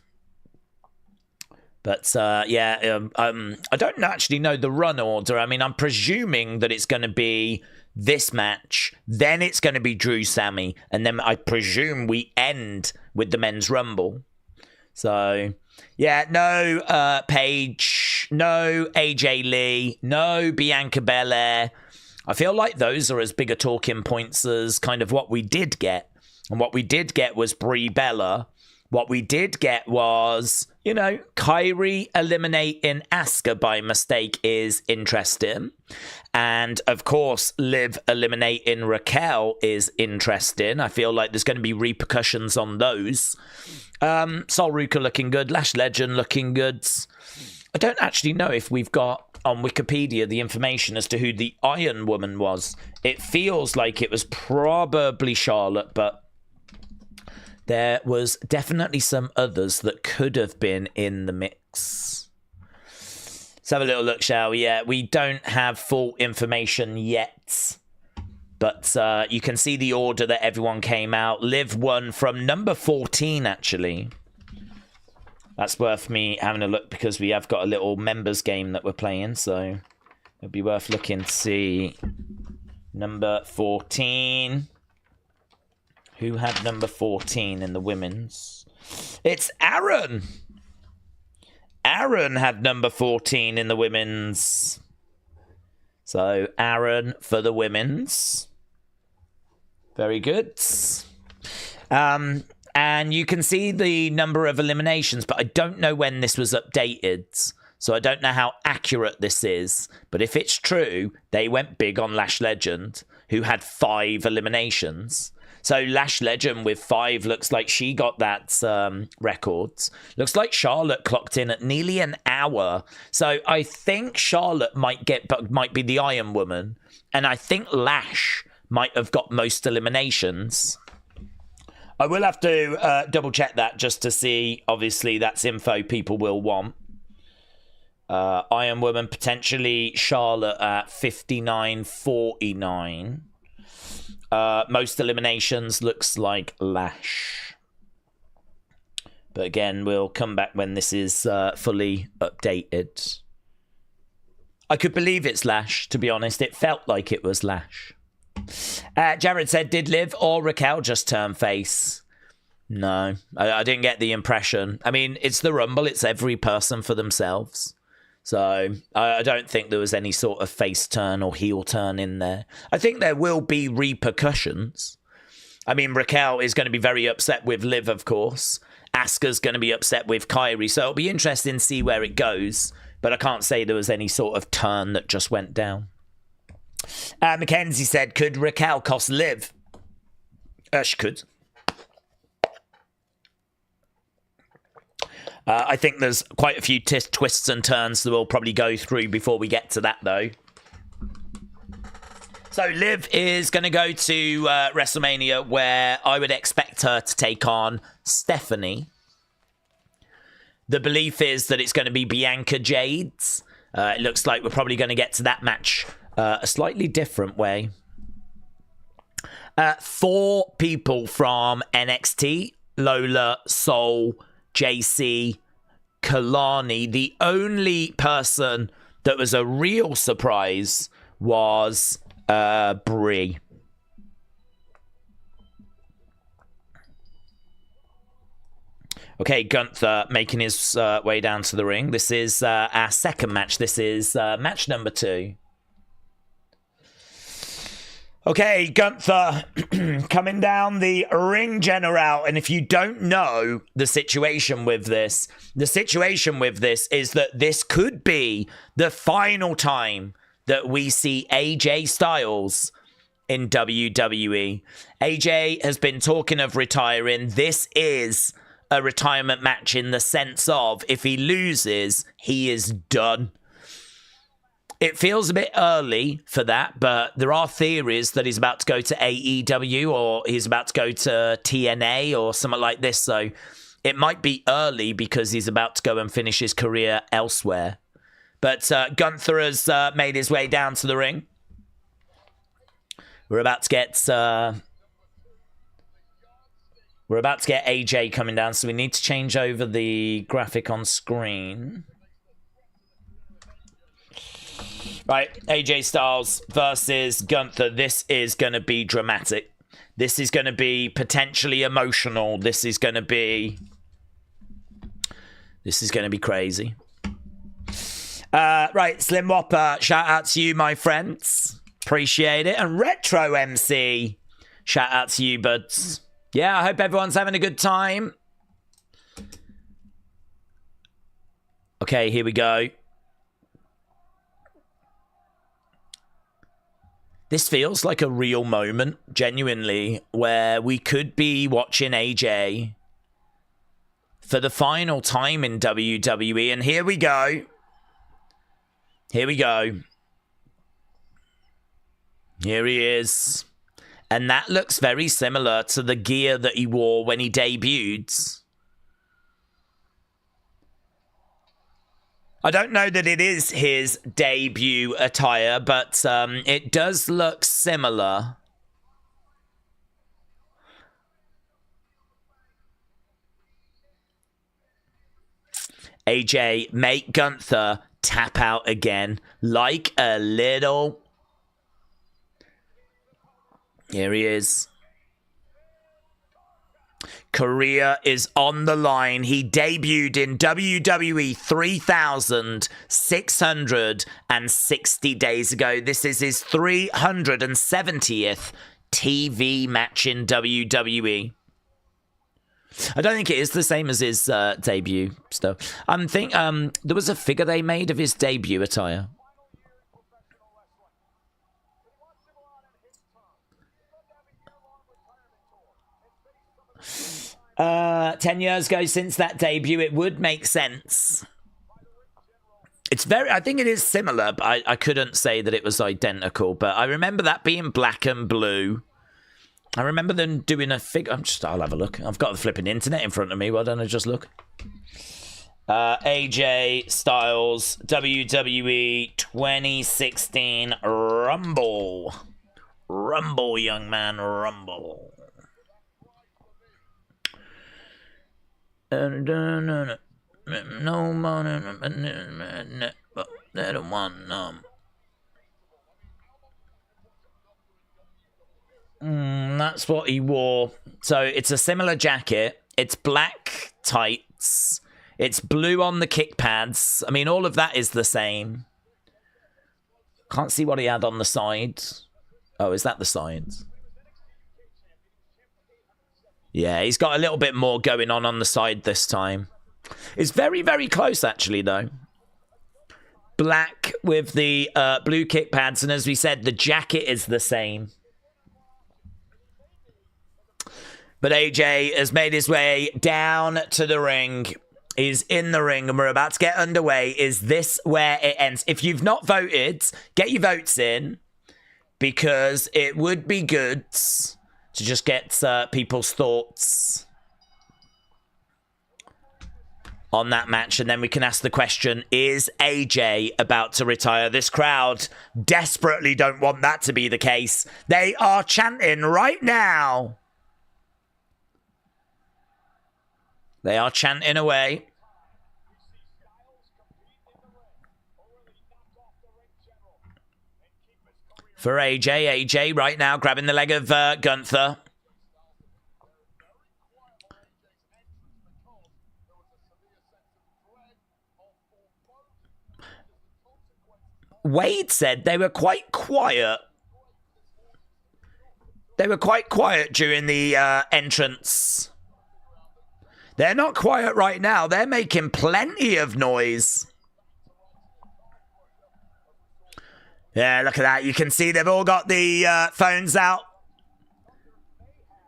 Speaker 1: yeah, I don't actually know the run order. I mean, I'm presuming that it's going to be this match, then it's going to be Drew Sammy, and then I presume we end with the Men's Rumble. So, yeah, no Paige, no AJ Lee, no Bianca Belair. I feel like those are as big a talking points as kind of what we did get. And what we did get was Brie Bella. What we did get was, you know, Kyrie eliminating Asuka by mistake is interesting. And, of course, Liv eliminating Raquel is interesting. I feel like there's going to be repercussions on those. Sol Ruka looking good. Lash Legend looking good. I don't actually know if we've got on Wikipedia the information as to who the Iron Woman was. It feels like it was probably Charlotte, but... there was definitely some others that could have been in the mix. Let's have a little look, shall we? Yeah, we don't have full information yet. But you can see the order that everyone came out. Liv won from number 14, actually. That's worth me having a look because we have got a little members game that we're playing. So it'll be worth looking to see. Number 14... who had number 14 in the women's? It's Aaron. Aaron had number 14 in the women's. So Aaron for the women's. Very good. And you can see the number of eliminations, but I don't know when this was updated. So I don't know how accurate this is. But if it's true, they went big on Lash Legend, who had 5 eliminations. So Lash Legend with 5 looks like she got that record. Looks like Charlotte clocked in at nearly an hour. So I think Charlotte might be the Iron Woman. And I think Lash might have got most eliminations. I will have to double check that just to see. Obviously, that's info people will want. Iron Woman, potentially Charlotte at 59.49. Most eliminations looks like Lash. But again, we'll come back when this is fully updated. I could believe it's Lash, to be honest. It felt like it was Lash. Jared said, did Liv or Raquel just turn face? No, I didn't get the impression. I mean, it's the Rumble. It's every person for themselves. So I don't think there was any sort of face turn or heel turn in there. I think there will be repercussions. I mean, Raquel is going to be very upset with Liv, of course. Asuka's going to be upset with Kairi. So it'll be interesting to see where it goes. But I can't say there was any sort of turn that just went down. Mackenzie said, could Raquel cost Liv? She could. I think there's quite a few twists and turns that we'll probably go through before we get to that, though. So Liv is going to go to WrestleMania, where I would expect her to take on Stephanie. The belief is that it's going to be Bianca Jades. It looks like we're probably going to get to that match a slightly different way. 4 people from NXT: Lola, Soul, JC, Kalani. The only person that was a real surprise was Brie. Okay, Gunther making his way down to the ring. This is our second match. This is match number 2. Okay, Gunther coming down the ring general. And if you don't know the situation with this is that this could be the final time that we see AJ Styles in WWE. AJ has been talking of retiring. This is a retirement match in the sense of if he loses, he is done. It feels a bit early for that, but there are theories that he's about to go to AEW or he's about to go to TNA or something like this. So it might be early because he's about to go and finish his career elsewhere. But Gunther has made his way down to the ring. We're about to get AJ coming down, so we need to change over the graphic on screen. Right, AJ Styles versus Gunther. This is going to be dramatic. This is going to be potentially emotional. This is going to be crazy. Right, Slim Whopper, shout out to you, my friends. Appreciate it. And Retro MC, shout out to you, buds. Yeah, I hope everyone's having a good time. Okay, here we go. This feels like a real moment, genuinely, where we could be watching AJ for the final time in WWE. And here we go. Here we go. Here he is. And that looks very similar to the gear that he wore when he debuted. I don't know that it is his debut attire, but it does look similar. AJ, make Gunther tap out again like a little. Here he is. Career is on the line. He debuted in WWE 3,660 days ago. This is his 370th TV match in WWE. I don't think it is the same as his debut stuff. There was a figure they made of his debut attire. 10 years ago since that debut, it would make sense. I think it is similar, but I couldn't say that it was identical. But I remember that being black and blue. I remember them doing a figure. I'll have a look. I've got the flipping internet in front of me. Why don't I just look? AJ Styles, WWE 2016 Rumble. Rumble, young man, Rumble. No money, but they don't want that's what he wore. So it's a similar jacket. It's black tights. It's blue on the kick pads. I mean, all of that is the same. Can't see what he had on the side. Oh, is that the side? Yeah, he's got a little bit more going on the side this time. It's very, very close, actually, though. Black with the blue kick pads, and as we said, the jacket is the same. But AJ has made his way down to the ring. He's in the ring, and we're about to get underway. Is this where it ends? If you've not voted, get your votes in, because it would be good to just get people's thoughts on that match, and then we can ask the question, is AJ about to retire? This crowd desperately don't want that to be the case. They are chanting right now. They are chanting away. For AJ right now grabbing the leg of Gunther. Wade said they were quite quiet. They were quite quiet during the entrance. They're not quiet right now. They're making plenty of noise. Yeah, look at that. You can see they've all got the phones out.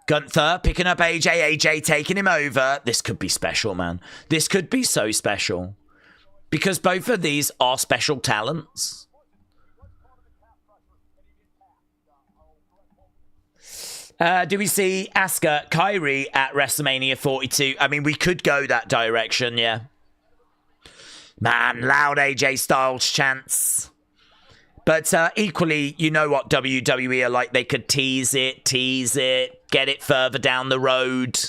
Speaker 1: Gunther picking up AJ. AJ taking him over. This could be special, man. This could be so special. Because both of these are special talents. Do we see Asuka, Kairi at WrestleMania 42? I mean, we could go that direction, yeah. Man, loud AJ Styles chants. But equally, you know what WWE are like. They could tease it, get it further down the road.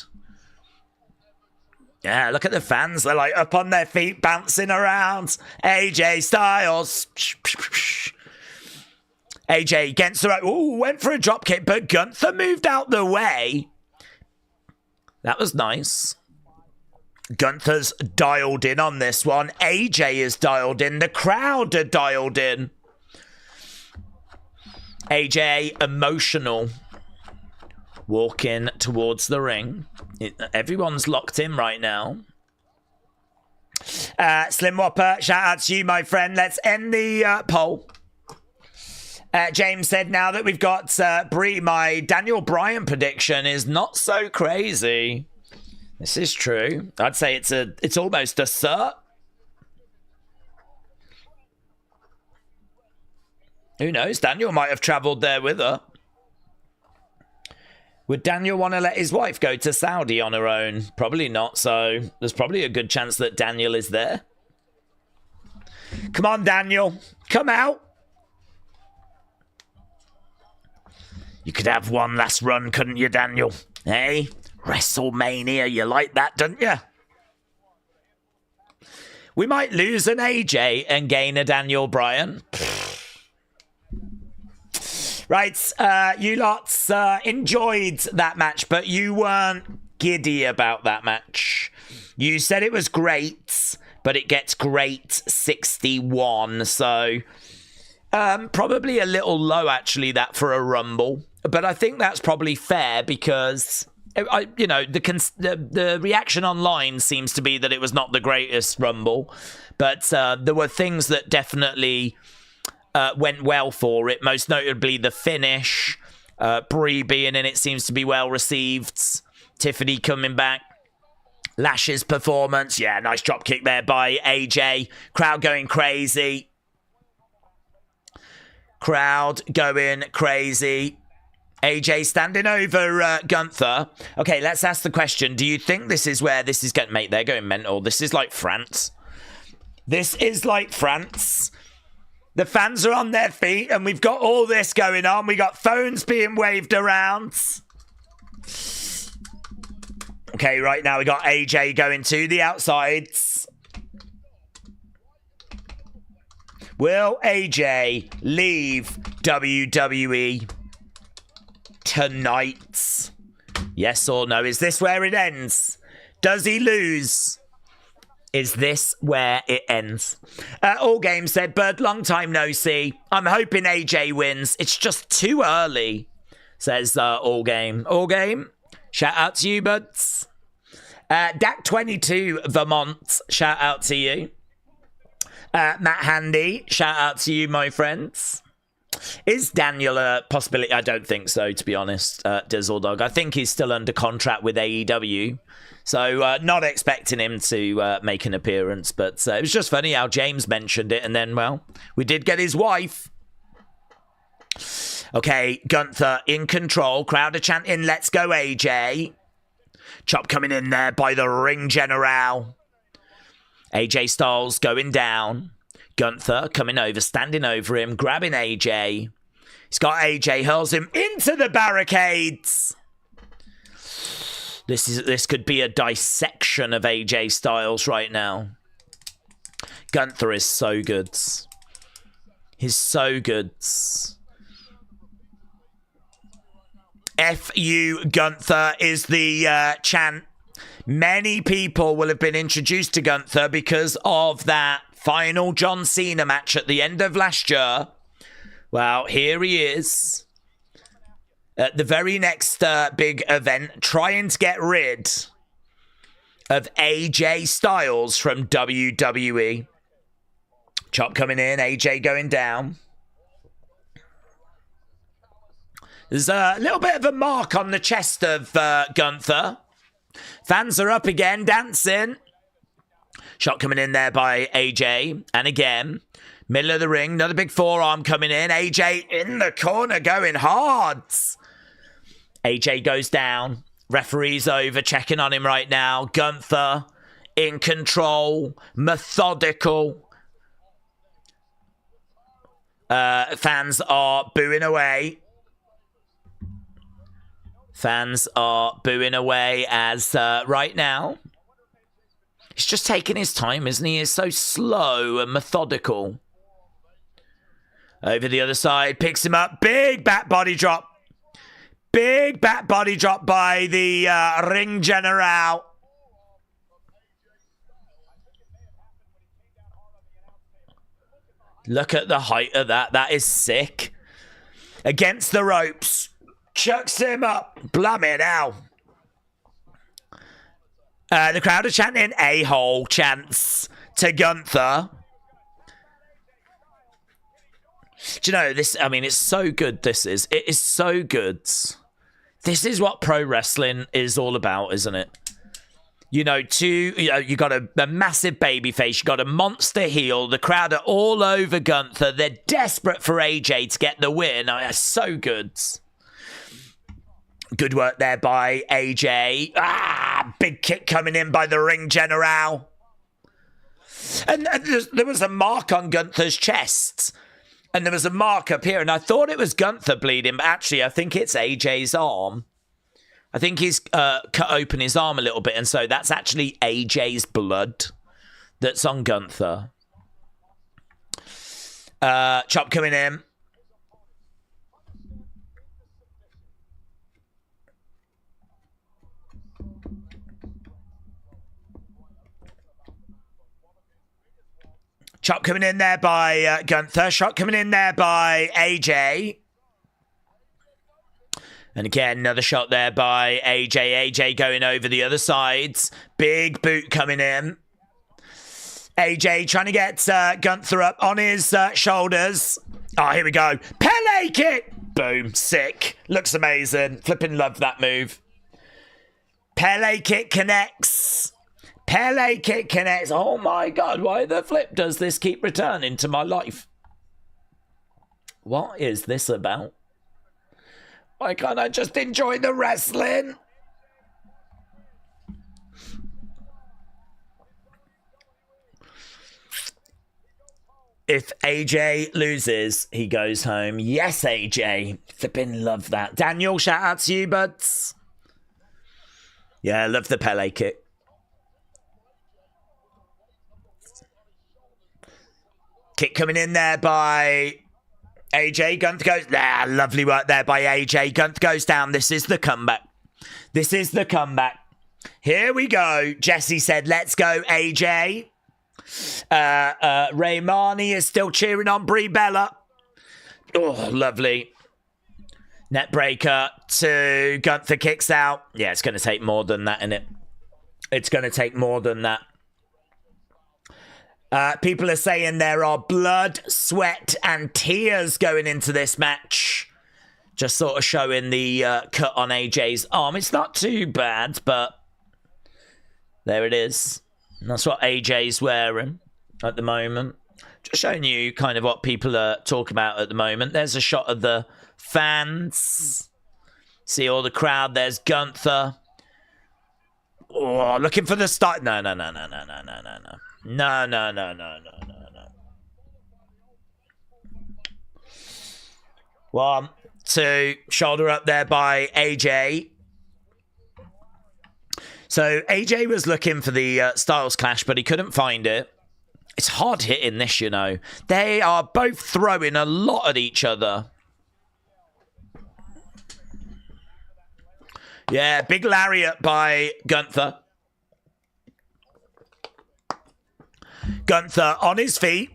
Speaker 1: Yeah, look at the fans. They're like up on their feet, bouncing around. AJ Styles. AJ gets the right. Ooh, went for a drop kick, but Gunther moved out the way. That was nice. Gunther's dialed in on this one. AJ is dialed in. The crowd are dialed in. AJ emotional. Walking towards the ring. Everyone's locked in right now. Slim Whopper, shout out to you, my friend. Let's end the poll. James said, now that we've got Brie, my Daniel Bryan prediction is not so crazy. This is true. I'd say it's almost a cert. Who knows? Daniel might have travelled there with her. Would Daniel want to let his wife go to Saudi on her own? Probably not, so there's probably a good chance that Daniel is there. Come on, Daniel. Come out. You could have one last run, couldn't you, Daniel? Hey? WrestleMania, you like that, don't you? We might lose an AJ and gain a Daniel Bryan. Right, you lots enjoyed that match, but you weren't giddy about that match. You said it was great, but it gets great 61. So probably a little low, actually, that for a Rumble. But I think that's probably fair because, the reaction online seems to be that it was not the greatest Rumble. But there were things that definitely went well for it, most notably the finish. Brie being in it seems to be well received. Tiffany coming back. Lash's performance. Yeah, nice drop kick there by AJ. Crowd going crazy. Crowd going crazy. AJ standing over Gunther. Okay, let's ask the question. Do you think this is where this is going? Mate, they're going mental. This is like France. This is like France. The fans are on their feet and we've got all this going on. We got phones being waved around. Okay, right now we got AJ going to the outsides. Will AJ leave WWE tonight? Yes or no? Is this where it ends? Does he lose? Is this where it ends? All Game said, Bird, long time no see. I'm hoping AJ wins. It's just too early, says All Game. All Game, shout out to you, buds. Dak22 Vermont, shout out to you. Matt Handy, shout out to you, my friends. Is Daniel a possibility? I don't think so, to be honest, Dizzle Dog. I think he's still under contract with AEW. So not expecting him to make an appearance. But it was just funny how James mentioned it. And then, well, we did get his wife. Okay, Gunther in control. Crowd are chanting, let's go, AJ. Chop coming in there by the ring general. AJ Styles going down. Gunther coming over, standing over him, grabbing AJ. He's got AJ, hurls him into the barricades. This could be a dissection of AJ Styles right now. Gunther is so good. He's so good. F.U. Gunther is the chant. Many people will have been introduced to Gunther because of that final John Cena match at the end of last year. Well, here he is. At the very next big event, trying to get rid of AJ Styles from WWE. Chop coming in, AJ going down. There's a little bit of a mark on the chest of Gunther. Fans are up again, dancing. Shot coming in there by AJ. And again, middle of the ring, another big forearm coming in. AJ in the corner going hard. AJ goes down. Referee's over, checking on him right now. Gunther in control, methodical. Fans are booing away. Fans are booing away as right now, he's just taking his time, isn't he? He's so slow and methodical. Over the other side, picks him up. Big back body drop. Big back body drop by the ring general. Look at the height of that. That is sick. Against the ropes. Chucks him up. Blumming now. The crowd are chanting a-hole chants to Gunther. Do you know, this, I mean, it's so good, this is. It is so good. This is what pro wrestling is all about, isn't it? You know, you got a massive baby face, you got a monster heel, the crowd are all over Gunther. They're desperate for AJ to get the win. Oh, it's so good. Good work there by AJ. Big kick coming in by the ring general. And there was a mark on Gunther's chest. And there was a mark up here. And I thought it was Gunther bleeding. But actually, I think it's AJ's arm. I think he's cut open his arm a little bit. And so that's actually AJ's blood that's on Gunther. Chop coming in. Chop coming in there by Gunther. Shot coming in there by AJ. And again, another shot there by AJ. AJ going over the other sides. Big boot coming in. AJ trying to get Gunther up on his shoulders. Oh, here we go. Pele kick. Boom. Sick. Looks amazing. Flipping love that move. Pele kick connects. Pele kick connects. Oh my God. Why the flip does this keep returning to my life? What is this about? Why can't I just enjoy the wrestling? If AJ loses, he goes home. Yes, AJ. Flipping love that. Daniel, shout out to you, buds. Yeah, love the Pele kick. Kick coming in there by AJ. Gunther goes, lovely work there by AJ. Gunther goes down. This is the comeback. This is the comeback. Here we go. Jesse said, let's go, AJ. Ray Marnie is still cheering on Brie Bella. Oh, lovely. Net breaker to Gunther, kicks out. Yeah, it's going to take more than that, innit? It's going to take more than that. People are saying there are blood, sweat, and tears going into this match. Just sort of showing the cut on AJ's arm. It's not too bad, but there it is. And that's what AJ's wearing at the moment. Just showing you kind of what people are talking about at the moment. There's a shot of the fans. See all the crowd. There's Gunther. Oh, looking for the start. No. No. 1, 2, shoulder up there by AJ. So AJ was looking for the Styles Clash, but he couldn't find it. It's hard hitting this, you know. They are both throwing a lot at each other. Yeah, big lariat by Gunther. Gunther on his feet.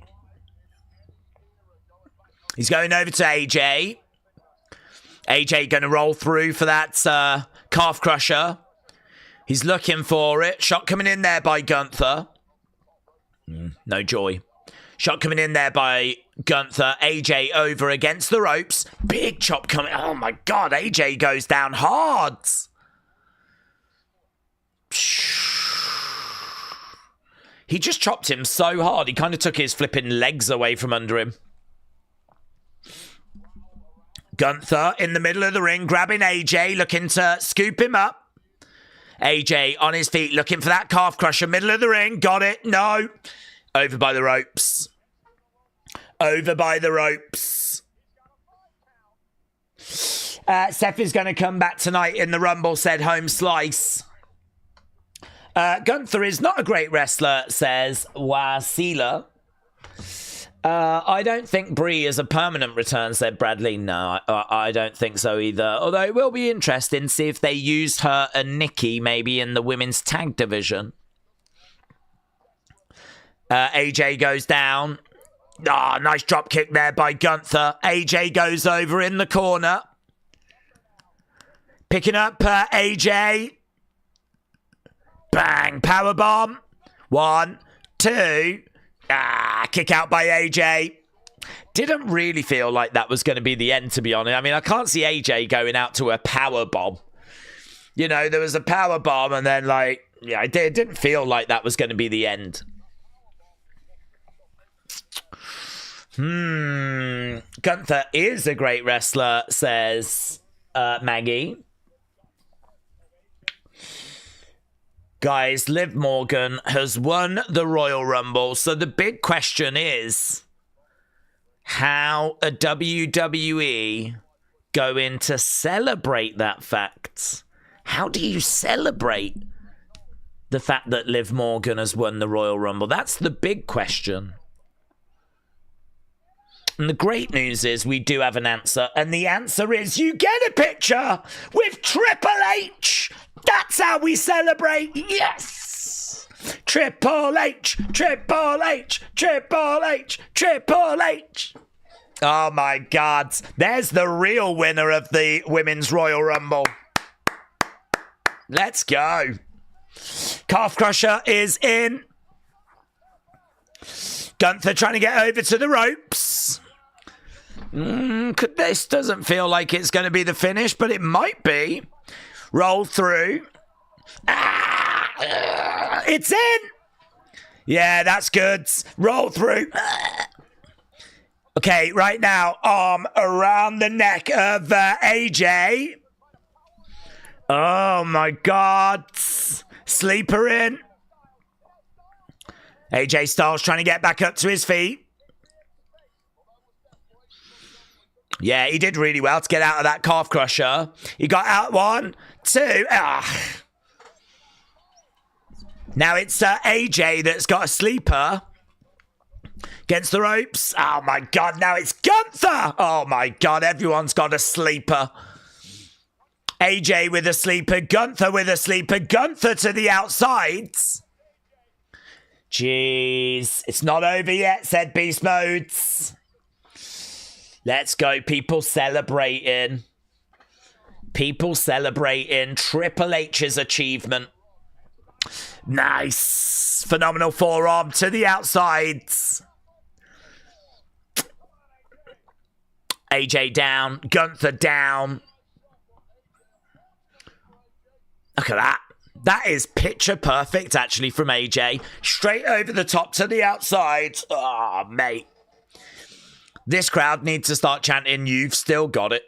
Speaker 1: He's going over to AJ. AJ going to roll through for that calf crusher. He's looking for it. Shot coming in there by Gunther. No joy. Shot coming in there by Gunther. AJ over against the ropes. Big chop coming. Oh my God, AJ goes down hard. He just chopped him so hard. He kind of took his flipping legs away from under him. Gunther in the middle of the ring, grabbing AJ, looking to scoop him up. AJ on his feet, looking for that calf crusher. Middle of the ring. Got it. No. Over by the ropes. Over by the ropes. Seth is going to come back tonight in the Rumble, said Home Slice. Gunther is not a great wrestler, says Wasila. I don't think Brie is a permanent return, said Bradley. No, I don't think so either. Although it will be interesting to see if they use her and Nikki maybe in the women's tag division. AJ goes down. Nice drop kick there by Gunther. AJ goes over in the corner. Picking up AJ. Bang, powerbomb. 1, 2. Kick out by AJ. Didn't really feel like that was going to be the end, to be honest. I mean, I can't see AJ going out to a power bomb. You know, there was a power bomb and then it didn't feel like that was going to be the end. Gunther is a great wrestler, says Maggie. Guys, Liv Morgan has won the Royal Rumble. So the big question is, how are WWE going to celebrate that fact? How do you celebrate the fact that Liv Morgan has won the Royal Rumble? That's the big question. And the great news is we do have an answer. And the answer is you get a picture with Triple H. That's how we celebrate. Yes. Triple H, Triple H, Triple H, Triple H. Oh my God. There's the real winner of the Women's Royal Rumble. Let's go. Calf Crusher is in. Gunther trying to get over to the ropes. This doesn't feel like it's going to be the finish, but it might be. Roll through. It's in. Yeah, that's good. Roll through. Okay, right now, arm around the neck of AJ. Oh my God. Sleeper in. AJ Styles trying to get back up to his feet. Yeah, he did really well to get out of that calf crusher. He got out 1, 2. Now it's AJ that's got a sleeper against the ropes. Oh my God, now it's Gunther. Oh my God, everyone's got a sleeper. AJ with a sleeper, Gunther with a sleeper, Gunther to the outsides. Jeez, it's not over yet, said Beast Modes. Let's go, people celebrating. People celebrating Triple H's achievement. Nice. Phenomenal forearm to the outsides. AJ down, Gunther down. Look at that. That is picture perfect, actually, from AJ. Straight over the top to the outside. Oh, mate. This crowd needs to start chanting, "You've still got it."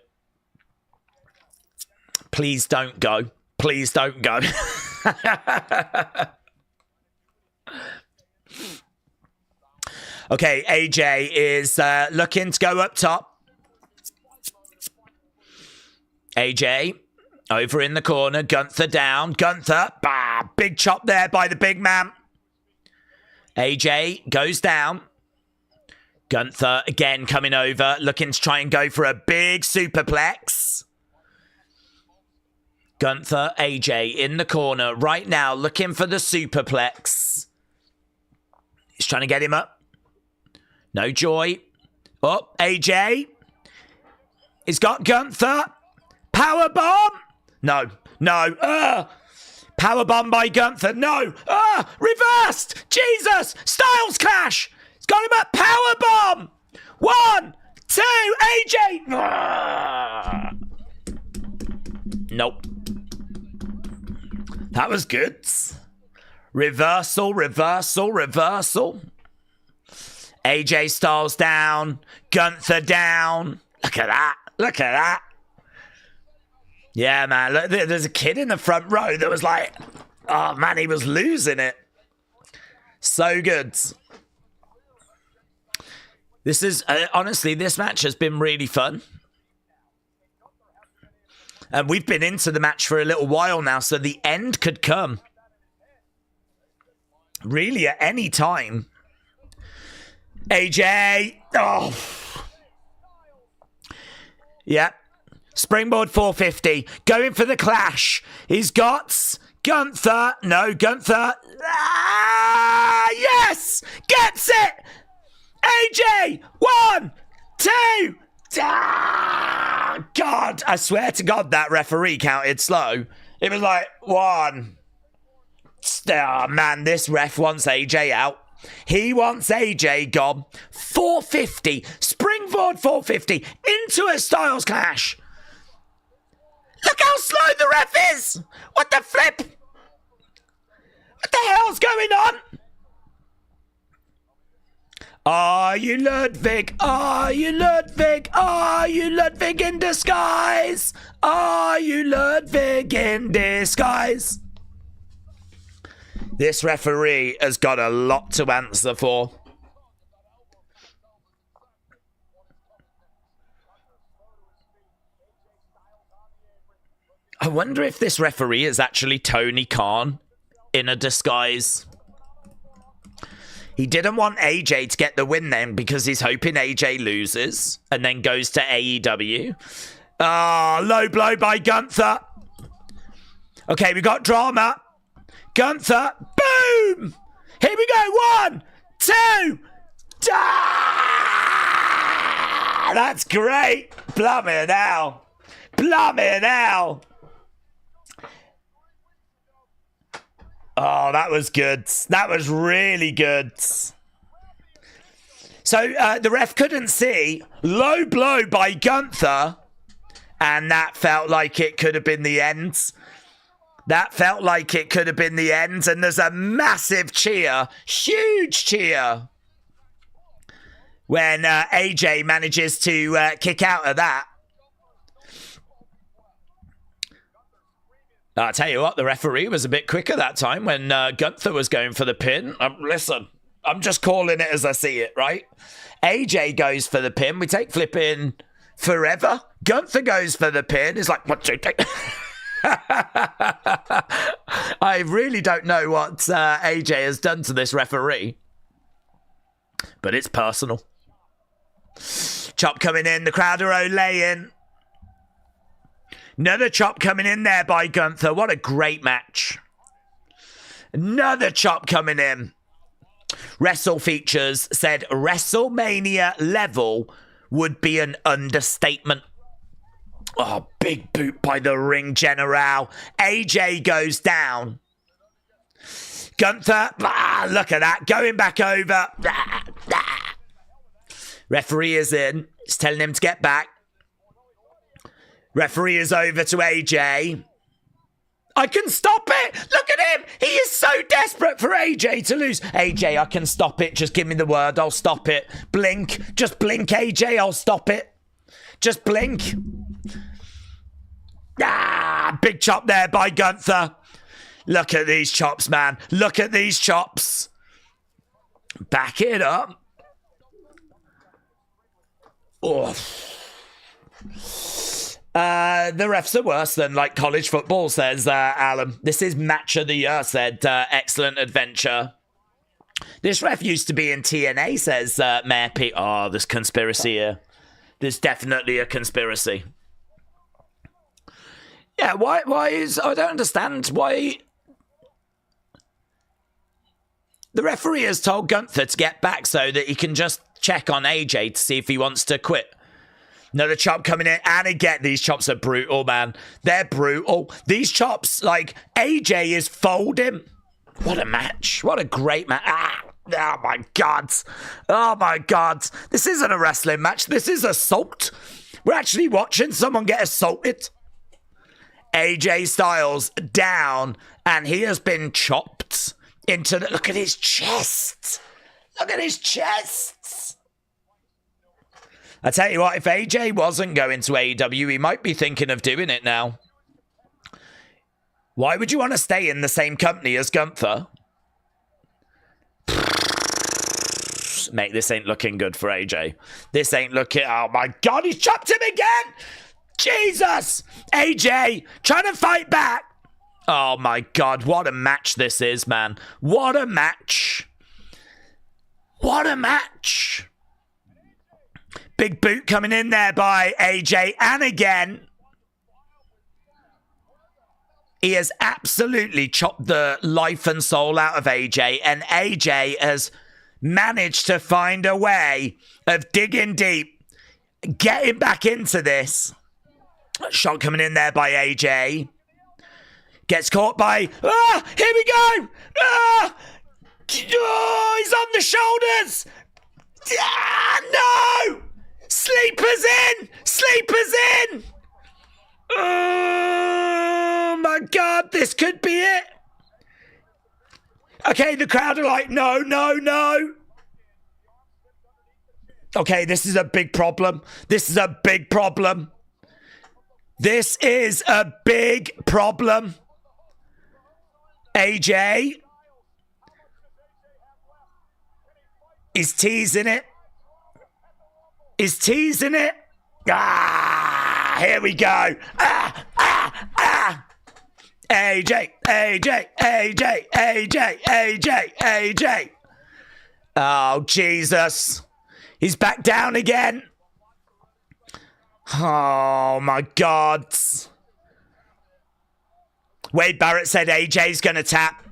Speaker 1: Please don't go. Please don't go. Okay, AJ is looking to go up top. AJ over in the corner. Gunther down. Gunther. Bah, big chop there by the big man. AJ goes down. Gunther again coming over, looking to try and go for a big superplex. Gunther, AJ in the corner right now, looking for the superplex. He's trying to get him up. No joy. Oh, AJ. He's got Gunther. Powerbomb. No. Powerbomb by Gunther. No. Reversed. Jesus. Styles Clash. He's got him up. Powerbomb. 1, 2. AJ. Nope. That was good. Reversal. AJ Styles down. Gunther down. Look at that. Yeah, man. Look, there's a kid in the front row that was like, oh, man, he was losing it. So good. This is, honestly, this match has been really fun. And we've been into the match for a little while now, so the end could come. Really, at any time. AJ. Oh. Yep. Springboard 450. Going for the clash. He's got Gunther. No, Gunther. Yes! Gets it! AJ! 1, 2. God, I swear to God that referee counted slow. It was like 1. Oh, man, this ref wants AJ out. He wants AJ gone. 450. Springboard 450 into a Styles Clash. Look how slow the ref is. What the flip? What the hell's going on? Are you Ludwig? Are you Ludwig? Are you Ludwig in disguise? Are you Ludwig in disguise? This referee has got a lot to answer for. I wonder if this referee is actually Tony Khan in a disguise. He didn't want AJ to get the win then because he's hoping AJ loses and then goes to AEW. Low blow by Gunther. Okay, we got drama. Gunther. Boom! Here we go. 1, 2. Ah! That's great. Blimey now. Blimey now. Oh, that was good. That was really good. So the ref couldn't see. Low blow by Gunther. And that felt like it could have been the end. That felt like it could have been the end. And there's a massive cheer. Huge cheer. When AJ manages to kick out of that. I'll tell you what, the referee was a bit quicker that time when Gunther was going for the pin. Listen, I'm just calling it as I see it, right? AJ goes for the pin. We take flipping forever. Gunther goes for the pin. It's like, 1, 2, 3. I really don't know what AJ has done to this referee. But it's personal. Chop coming in. The crowd are olaying. Another chop coming in there by Gunther. What a great match. Another chop coming in. Wrestle Features said WrestleMania level would be an understatement. Oh, big boot by the ring general. AJ goes down. Gunther, look at that. Going back over. Referee is in. He's telling him to get back. Referee is over to AJ. I can stop it. Look at him. He is so desperate for AJ to lose. AJ, I can stop it. Just give me the word. I'll stop it. Blink. Just blink, AJ. I'll stop it. Just blink. Big chop there by Gunther. Look at these chops, man. Look at these chops. Back it up. Oh. The refs are worse than like college football, says Alan. This is match of the year, said Excellent Adventure. This ref used to be in TNA, says Mayor Pete. Oh, there's conspiracy here. There's definitely a conspiracy. Yeah, why is... I don't understand why... The referee has told Gunther to get back so that he can just check on AJ to see if he wants to quit. Another chop coming in, and again, these chops are brutal, man. They're brutal. These chops, like, AJ is folding. What a match. What a great match. Oh, my God. Oh, my God. This isn't a wrestling match. This is assault. We're actually watching someone get assaulted. AJ Styles down, and he has been chopped into the... Look at his chest. Look at his chest. I tell you what, if AJ wasn't going to AEW, he might be thinking of doing it now. Why would you want to stay in the same company as Gunther? Mate, this ain't looking good for AJ. This ain't looking... Oh, my God, he's chopped him again! Jesus! AJ, trying to fight back. Oh, my God, what a match this is, man. What a match. What a match. Big boot coming in there by AJ. And again, he has absolutely chopped the life and soul out of AJ. And AJ has managed to find a way of digging deep, getting back into this. Shot coming in there by AJ. Gets caught by... here we go! Oh, he's on the shoulders! No! Sleepers in! Sleepers in! Oh, my God, this could be it. Okay, the crowd are like, no, no, no. Okay, this is a big problem. This is a big problem. This is a big problem. AJ is teasing it. Is teasing it. Here we go. AJ, AJ, AJ, AJ, AJ, AJ. Oh, Jesus. He's back down again. Oh, my God. Wade Barrett said AJ's going to tap.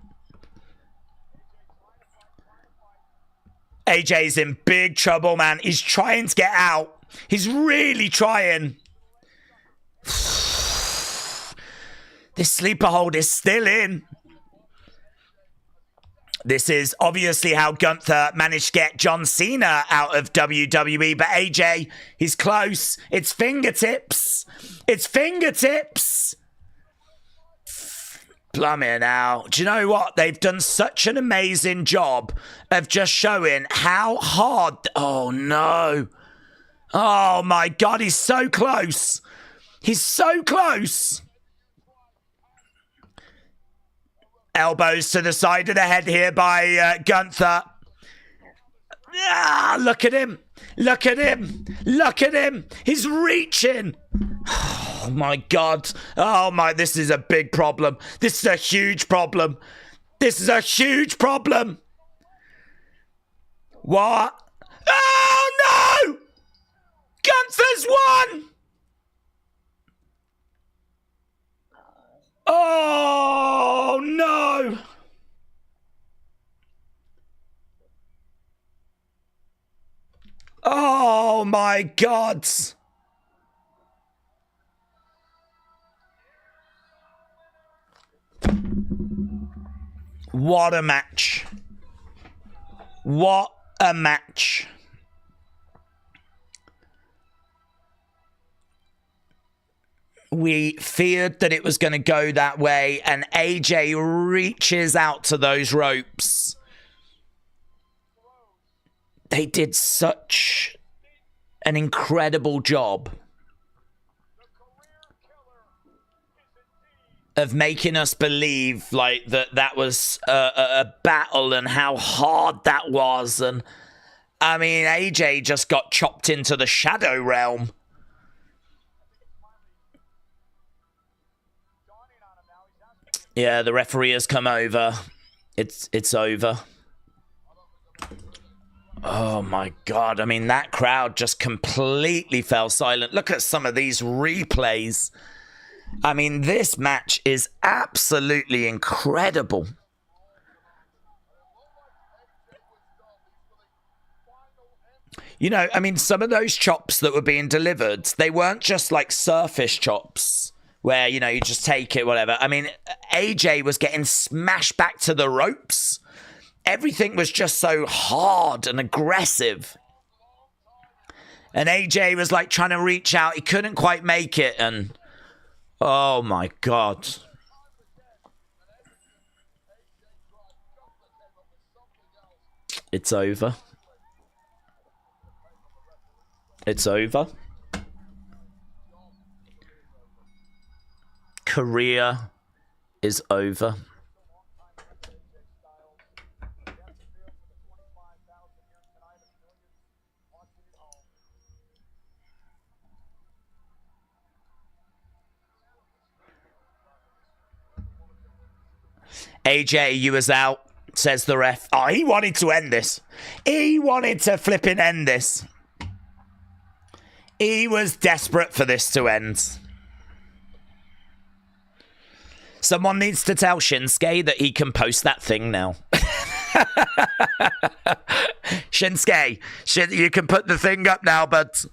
Speaker 1: AJ's in big trouble, man. He's trying to get out. He's really trying. This sleeper hold is still in. This is obviously how Gunther managed to get John Cena out of WWE, but AJ, he's close. It's fingertips. It's fingertips. Blimey now. Do you know what? They've done such an amazing job of just showing how hard... Oh, no. Oh, my God. He's so close. He's so close. Elbows to the side of the head here by Gunther. Ah, look at him. Look at him. Look at him. He's reaching. Oh, my God. Oh, my. This is a big problem. This is a huge problem. This is a huge problem. What? Oh, no! Gunther's won! Oh, no! Oh, my God! What a match. What a match. We feared that it was going to go that way, and AJ reaches out to those ropes. They did such an incredible job of making us believe like that was a battle and how hard that was. And I mean, AJ just got chopped into the shadow realm. Yeah, the referee has come over. It's over. Oh my God. I mean, that crowd just completely fell silent. Look at some of these replays. I mean, this match is absolutely incredible. You know, I mean, some of those chops that were being delivered, they weren't just like surface chops where, you know, you just take it, whatever. I mean, AJ was getting smashed back to the ropes. Everything was just so hard and aggressive. And AJ was like trying to reach out. He couldn't quite make it. And oh my God. It's over. It's over. Career is over. AJ, you was out, says the ref. Oh, he wanted to end this. He wanted to flipping end this. He was desperate for this to end. Someone needs to tell Shinsuke that he can post that thing now. Shinsuke, you can put the thing up now, but...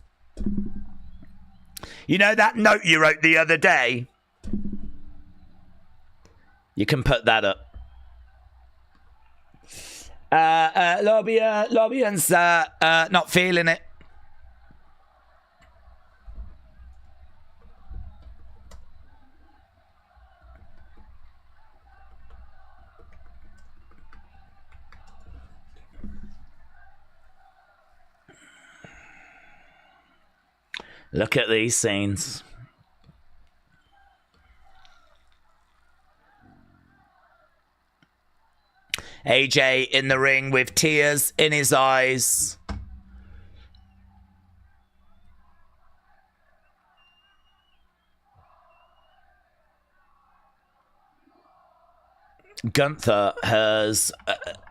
Speaker 1: You know that note you wrote the other day? You can put that up. Lobbyians not feeling it. Look at these scenes. AJ in the ring with tears in his eyes. Gunther has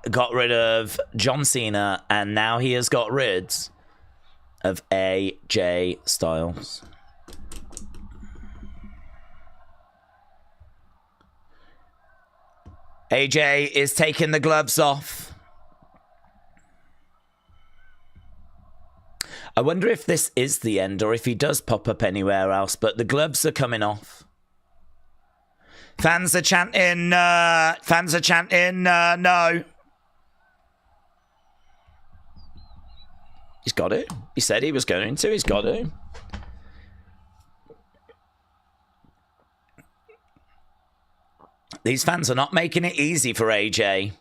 Speaker 1: got rid of John Cena, and now he has got rid of AJ Styles. AJ is taking the gloves off. I wonder if this is the end or if he does pop up anywhere else, but the gloves are coming off. Fans are chanting, no. He's got it. He said he was going to. He's got it. These fans are not making it easy for AJ.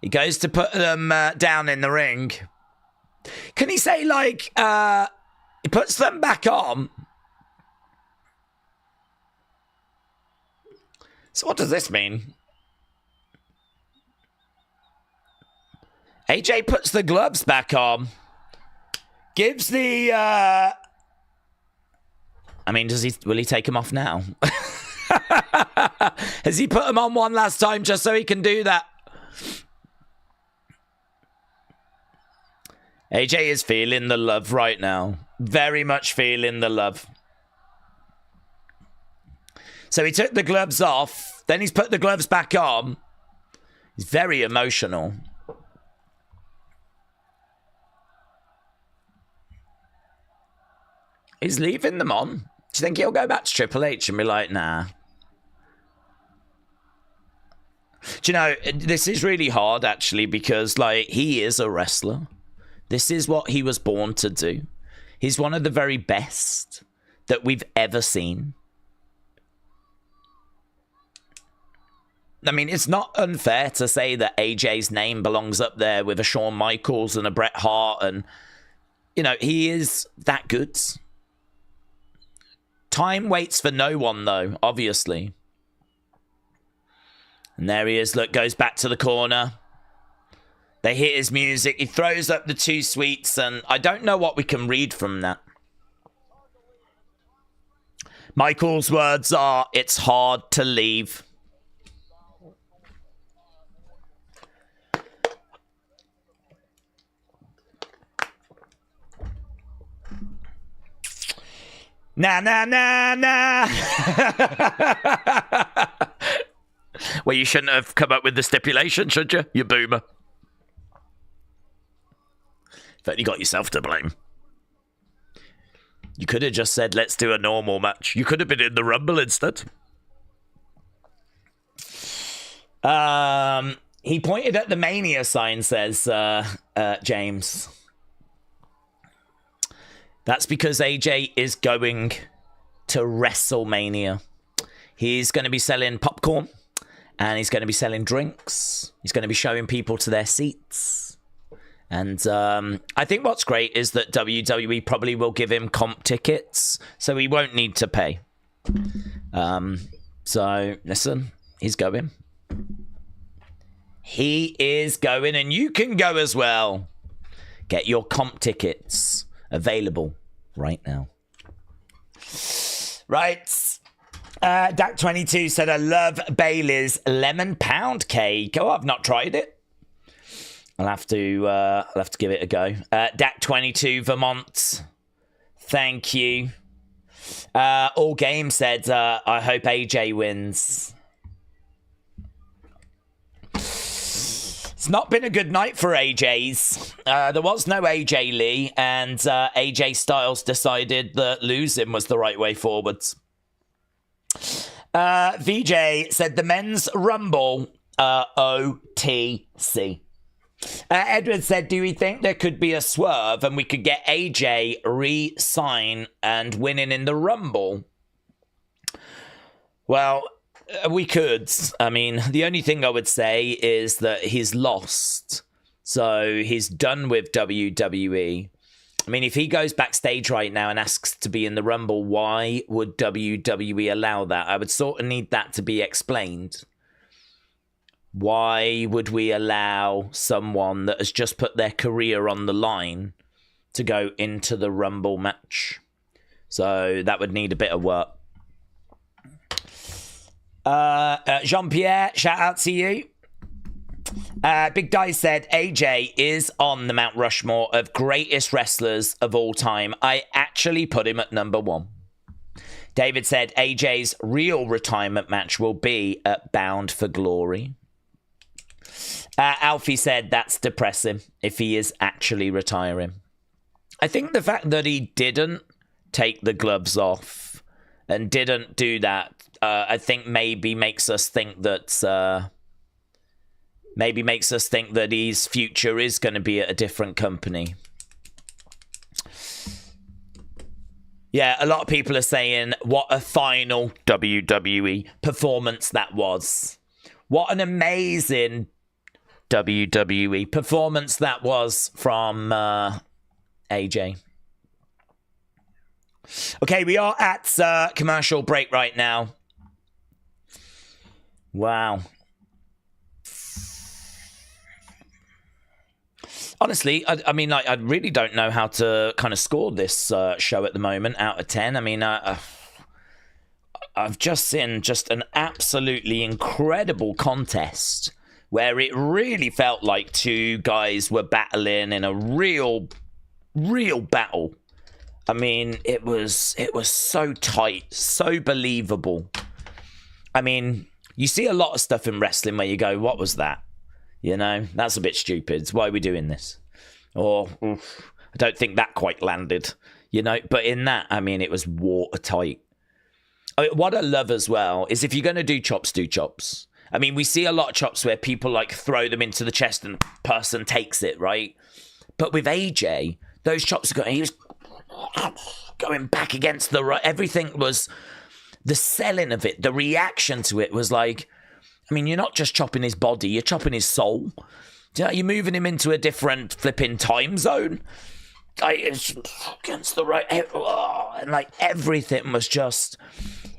Speaker 1: He goes to put them down in the ring. Can he say, like, he puts them back on? So what does this mean? AJ puts the gloves back on. Gives the... I mean, will he take them off now? Has he put them on one last time just so he can do that? AJ is feeling the love right now. Very much feeling the love. So he took the gloves off. Then he's put the gloves back on. He's very emotional. He's leaving them on. Do you think he'll go back to Triple H and be like, nah? Do you know, this is really hard, actually, because, like, he is a wrestler. This is what he was born to do. He's one of the very best that we've ever seen. I mean, it's not unfair to say that AJ's name belongs up there with a Shawn Michaels and a Bret Hart. And, you know, he is that good. Time waits for no one, though, obviously. And there he is. Look, goes back to the corner. They hit his music. He throws up the two sweets. And I don't know what we can read from that. Michael's words are, it's hard to leave. Nah, nah, nah, nah. Well, you shouldn't have come up with the stipulation, should you? You boomer. But you got yourself to blame. You could have just said, let's do a normal match. You could have been in the Rumble instead. He pointed at the Mania sign, says James. That's because AJ is going to WrestleMania. He's going to be selling popcorn. And he's going to be selling drinks. He's going to be showing people to their seats. And I think what's great is that WWE probably will give him comp tickets. So he won't need to pay. So, listen, he's going. He is going, and you can go as well. Get your comp tickets available right now. Right. Dak22 said, I love Bailey's lemon pound cake. Oh, I've not tried it. I'll have to give it a go. Dak22 Vermont. Thank you. All Game said, I hope AJ wins. It's not been a good night for AJ's. There was no AJ Lee, and AJ Styles decided that losing was the right way forwards. VJ said the men's Rumble OTC. Edward said, do we think there could be a swerve and we could get AJ re-sign and winning in the Rumble? Well, we could. I mean, the only thing I would say is that he's lost. So he's done with WWE. I mean, if he goes backstage right now and asks to be in the Rumble, why would WWE allow that? I would sort of need that to be explained. Why would we allow someone that has just put their career on the line to go into the Rumble match? So that would need a bit of work. Jean-Pierre, shout out to you. Big Di said, AJ is on the Mount Rushmore of greatest wrestlers of all time. I actually put him at number 1. David said, AJ's real retirement match will be at Bound for Glory. Alfie said, that's depressing if he is actually retiring. I think the fact that he didn't take the gloves off and didn't do that, I think maybe makes us think that his future is going to be at a different company. Yeah, a lot of people are saying what a final WWE performance that was. What an amazing WWE performance that was from AJ. Okay, we are at commercial break right now. Wow. Honestly, I mean, like, I really don't know how to kind of score this show at the moment out of 10. I mean, I've just seen just an absolutely incredible contest where it really felt like two guys were battling in a real battle. I mean, it was so tight, so believable. I mean, you see a lot of stuff in wrestling where you go, what was that? You know, that's a bit stupid. Why are we doing this? Or, I don't think that quite landed. You know, but in that, I mean, it was watertight. I mean, what I love as well is if you're going to do chops, do chops. I mean, we see a lot of chops where people like throw them into the chest and the person takes it, right? But with AJ, those chops are going, he was going back against the right. Everything was, the selling of it, the reaction to it was like, I mean, you're not just chopping his body, you're chopping his soul. You know, you're moving him into a different flipping time zone. Like, it's against the right, and like everything was just,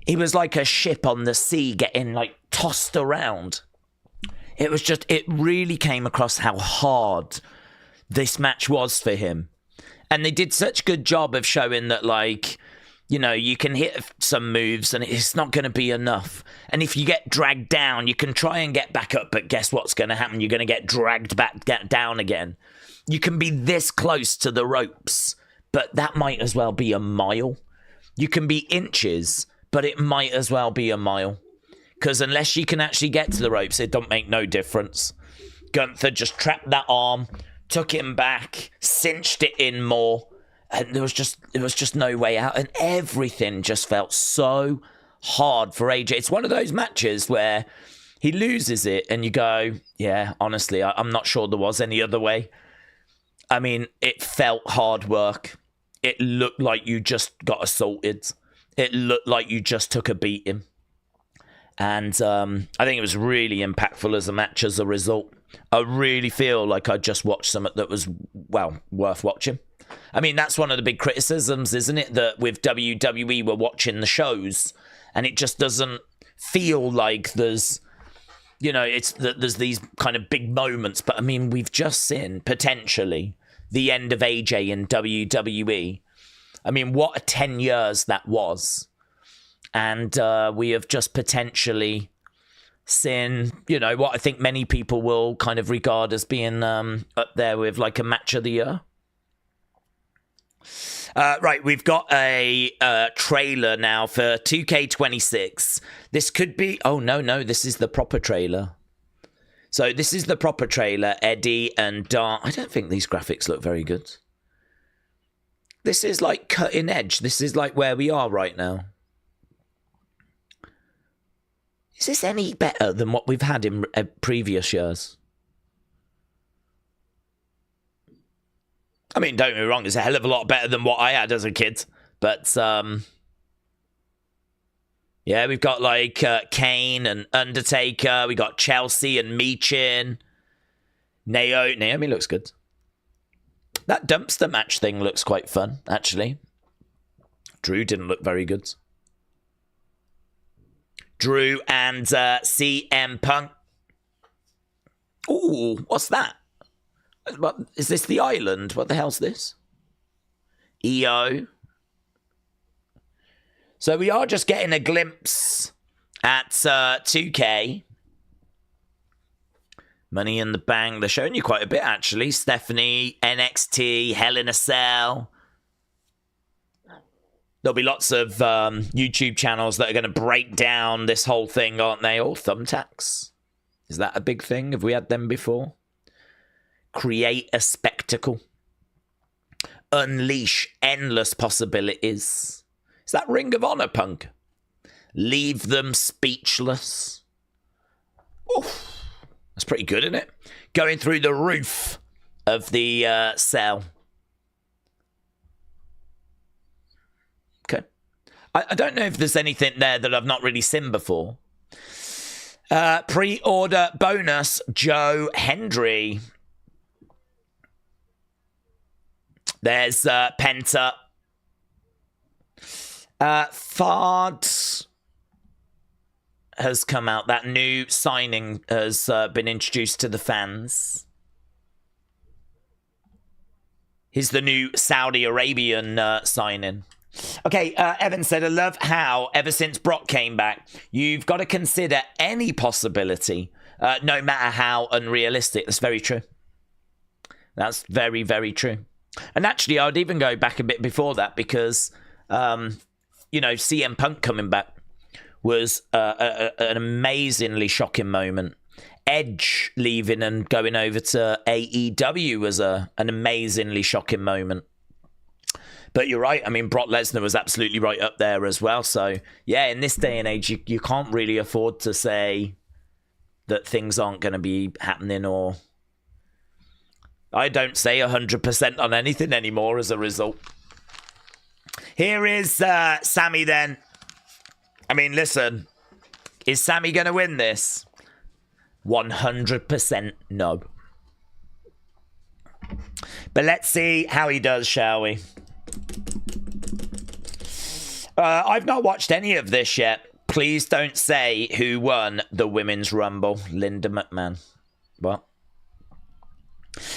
Speaker 1: he was like a ship on the sea getting like tossed around. It was just, it really came across how hard this match was for him. And they did such a good job of showing that, like, you know, you can hit some moves and it's not going to be enough. And if you get dragged down, you can try and get back up, but guess what's going to happen? You're going to get dragged back down again. You can be this close to the ropes, but that might as well be a mile. You can be inches, but it might as well be a mile. Because unless you can actually get to the ropes, it don't make no difference. Gunther just trapped that arm, took him back, cinched it in more. And there was just no way out. And everything just felt so hard for AJ. It's one of those matches where he loses it and you go, yeah, honestly, I'm not sure there was any other way. I mean, it felt hard work. It looked like you just got assaulted. It looked like you just took a beating. And I think it was really impactful as a match as a result. I really feel like I just watched something that was, well, worth watching. I mean, that's one of the big criticisms, isn't it? That with WWE, we're watching the shows and it just doesn't feel like there's, you know, there's these kind of big moments. But I mean, we've just seen potentially the end of AJ in WWE. I mean, what a 10 years that was. And we have just potentially seen, you know, what I think many people will kind of regard as being up there with like a match of the year. Right, we've got a trailer now for 2K26. This could be... Oh, no, this is the proper trailer. So this is the proper trailer. Eddie and Dart. I don't think these graphics look very good. This is like cutting edge. This is like where we are right now. Is this any better than what we've had in previous years? I mean, don't get me wrong, it's a hell of a lot better than what I had as a kid. But, yeah, we've got, like, Kane and Undertaker. We got Chelsea and Michin. Naomi looks good. That dumpster match thing looks quite fun, actually. Drew didn't look very good. Drew and CM Punk. Ooh, what's that? What, is this the island? What the hell's this? EO. So we are just getting a glimpse at 2K. Money in the Bank. They're showing you quite a bit, actually. Stephanie, NXT, Hell in a Cell. There'll be lots of YouTube channels that are going to break down this whole thing, aren't they? Or thumbtacks. Is that a big thing? Have we had them before? Create a spectacle. unleash endless possibilities. Is that Ring of Honor, Punk? Leave them speechless. Oof. That's pretty good, isn't it? Going through the roof of the cell. Okay. I don't know if there's anything there that I've not really seen before. Pre-order bonus, Joe Hendry. There's Penta. Fard has come out. That new signing has been introduced to the fans. He's the new Saudi Arabian signing. Okay, Evan said, I love how, ever since Brock came back, you've got to consider any possibility, no matter how unrealistic. That's very true. That's very, very true. And actually, I would even go back a bit before that because, you know, CM Punk coming back was an amazingly shocking moment. Edge leaving and going over to AEW was an amazingly shocking moment. But you're right. I mean, Brock Lesnar was absolutely right up there as well. So, yeah, in this day and age, you can't really afford to say that things aren't going to be happening, or I don't say 100% on anything anymore as a result. Here is Sammy then. I mean, listen, is Sammy going to win this? 100% no. But let's see how he does, shall we? I've not watched any of this yet. Please don't say who won the Women's Rumble. Linda McMahon. What?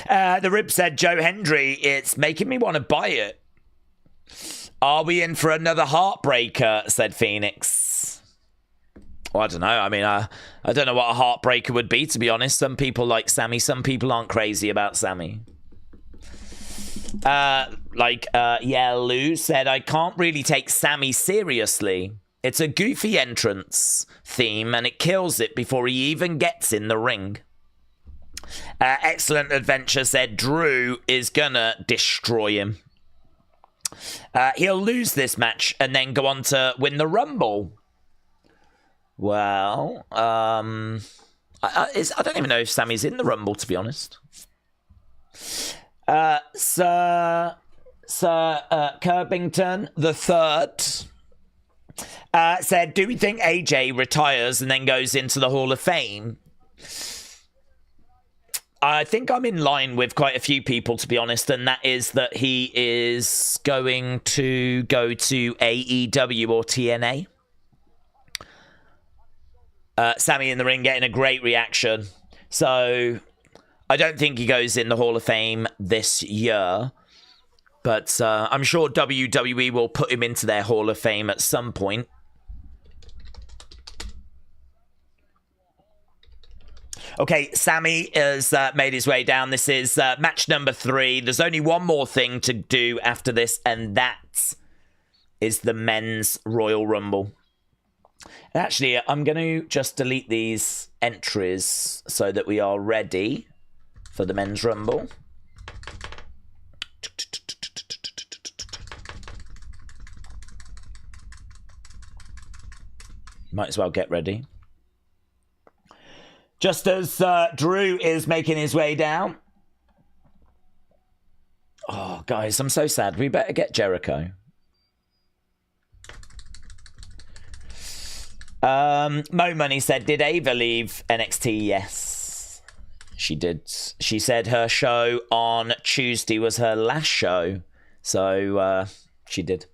Speaker 1: The Rib said, Joe Hendry, it's making me want to buy it. Are we in for another heartbreaker? Said Phoenix. Well, I don't know. I mean, I don't know what a heartbreaker would be, to be honest. Some people like Sammy. Some people aren't crazy about Sammy. Lou said, I can't really take Sammy seriously. It's a goofy entrance theme, and it kills it before he even gets in the ring. Excellent Adventure said, Drew is gonna destroy him. He'll lose this match and then go on to win the Rumble. Well, I don't even know if Sammy's in the Rumble, to be honest. Sir Curbington the Third said, do we think AJ retires and then goes into the Hall of Fame? I think I'm in line with quite a few people, to be honest, and that is that he is going to go to AEW or TNA. Sammy in the ring getting a great reaction. So I don't think he goes in the Hall of Fame this year, but I'm sure WWE will put him into their Hall of Fame at some point. Okay, Sammy has made his way down. This is match number 3. There's only one more thing to do after this, and that is the Men's Royal Rumble. And actually, I'm going to just delete these entries so that we are ready for the Men's Rumble. Might as well get ready. Just as Drew is making his way down. Oh, guys, I'm so sad. We better get Jericho. Mo Money said, did Ava leave NXT? Yes, she did. She said her show on Tuesday was her last show. So she did.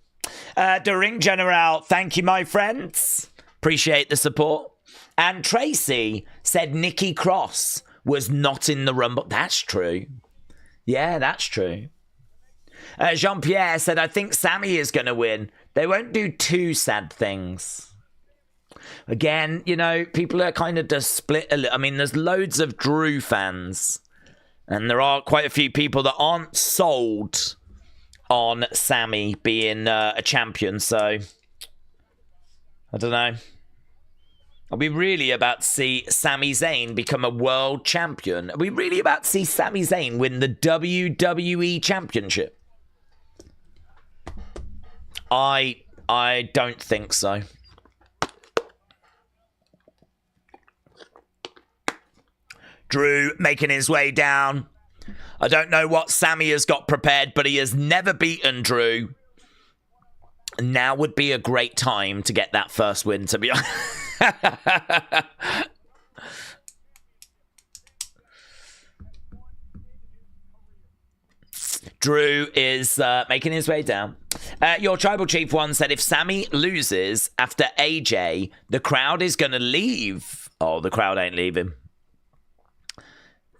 Speaker 1: The Ring General, thank you, my friends. Appreciate the support. And Tracy said Nikki Cross was not in the Rumble. That's true. Yeah, that's true. Jean-Pierre said, I think Sammy is going to win. They won't do two sad things. Again, you know, people are kind of just split a little. I mean, there's loads of Drew fans. And there are quite a few people that aren't sold on Sammy being a champion. So, I don't know. Are we really about to see Sami Zayn become a world champion? Are we really about to see Sami Zayn win the WWE Championship? I don't think so. Drew making his way down. I don't know what Sammy has got prepared, but he has never beaten Drew. Now would be a great time to get that first win, to be honest. Drew is making his way down. Your tribal chief one said if Sammy loses after AJ, the crowd is going to leave. Oh, the crowd ain't leaving.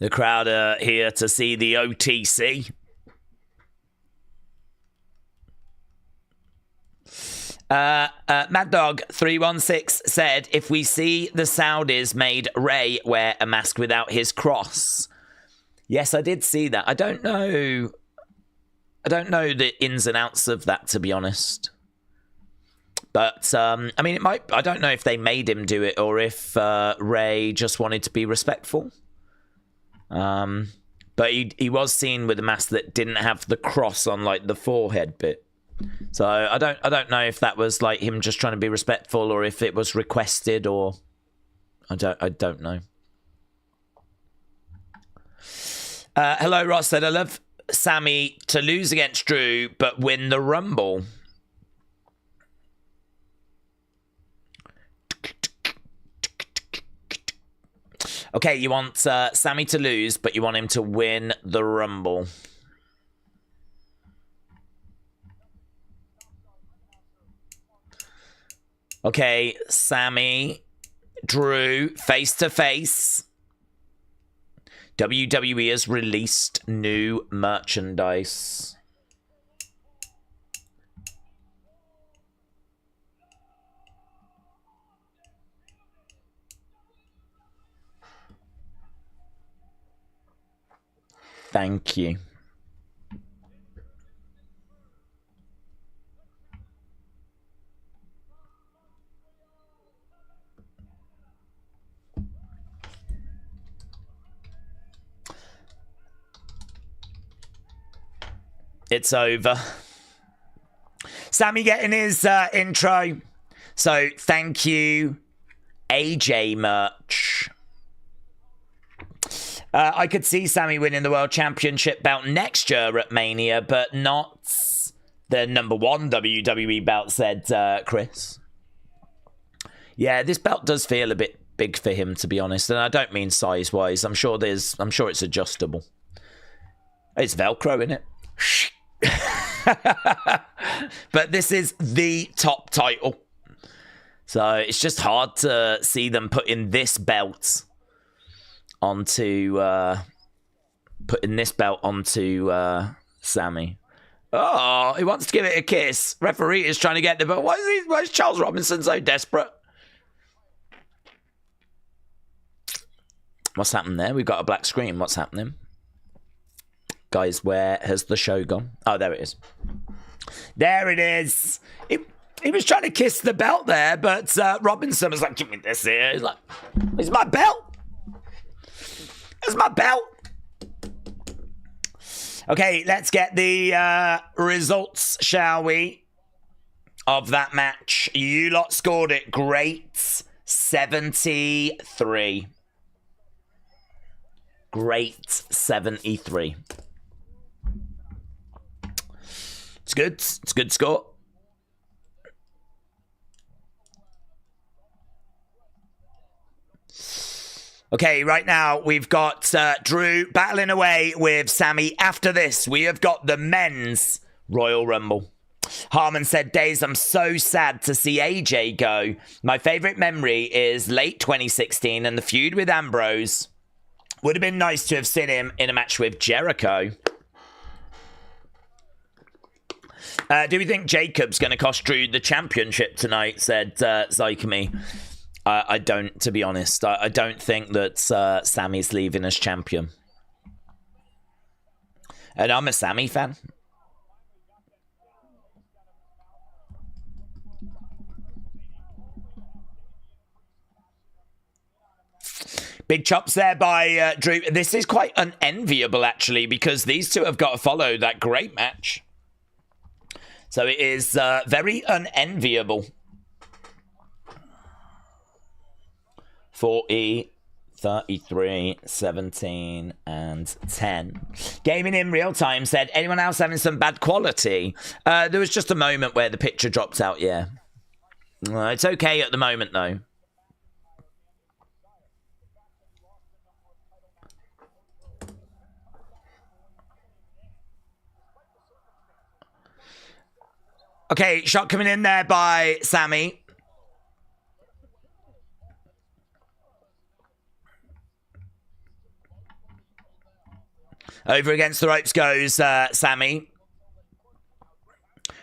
Speaker 1: The crowd are here to see the OTC. Mad Dog 316 said if we see the Saudis made Ray wear a mask without his cross. Yes, I did see that. I don't know the ins and outs of that, to be honest. But, I mean, it might... I don't know if they made him do it or if Ray just wanted to be respectful. But he was seen with a mask that didn't have the cross on, like, the forehead bit. So I don't know if that was, like, him just trying to be respectful or if it was requested or... I don't know. Hello, Ross said, I love Sammy to lose against Drew, but win the Rumble. Okay, you want Sammy to lose, but you want him to win the Rumble. Okay, Sammy, Drew, face to face. WWE has released new merchandise. Thank you. It's over. Sammy getting his intro. So thank you, AJ merch. I could see Sammy winning the World Championship belt next year at Mania, but not the #1 WWE belt, said Chris. Yeah, this belt does feel a bit big for him, to be honest, and I don't mean size-wise. I'm sure it's adjustable. It's Velcro, isn't it? But this is the top title, so it's just hard to see them putting this belt onto Sammy. Oh, he wants to give it a kiss. Referee is trying to get the belt. Why is Charles Robinson so desperate? What's happened there? We've got a black screen. What's happening? Guys, where has the show gone? Oh, there it is. There it is. He was trying to kiss the belt there, but Robinson was like, give me this here. He's like, it's my belt. It's my belt. Okay, let's get the results, shall we, of that match. You lot scored it great. 73. Great 73. It's good. It's a good score. Okay, right now we've got Drew battling away with Sammy. After this, we have got the men's Royal Rumble. Harmon said, Days, I'm so sad to see AJ go. My favourite memory is late 2016 and the feud with Ambrose. Would have been nice to have seen him in a match with Jericho. Do we think Jacob's going to cost Drew the championship tonight, said Zycamy. I don't, to be honest. I don't think that Sammy's leaving as champion. And I'm a Sammy fan. Big chops there by Drew. This is quite unenviable, actually, because these two have got to follow that great match. So it is very unenviable. 40, 33, 17, and 10. Gaming in real time said, anyone else having some bad quality? There was just a moment where the picture dropped out, yeah. It's okay at the moment, though. Okay, shot coming in there by Sammy. Over against the ropes goes Sammy.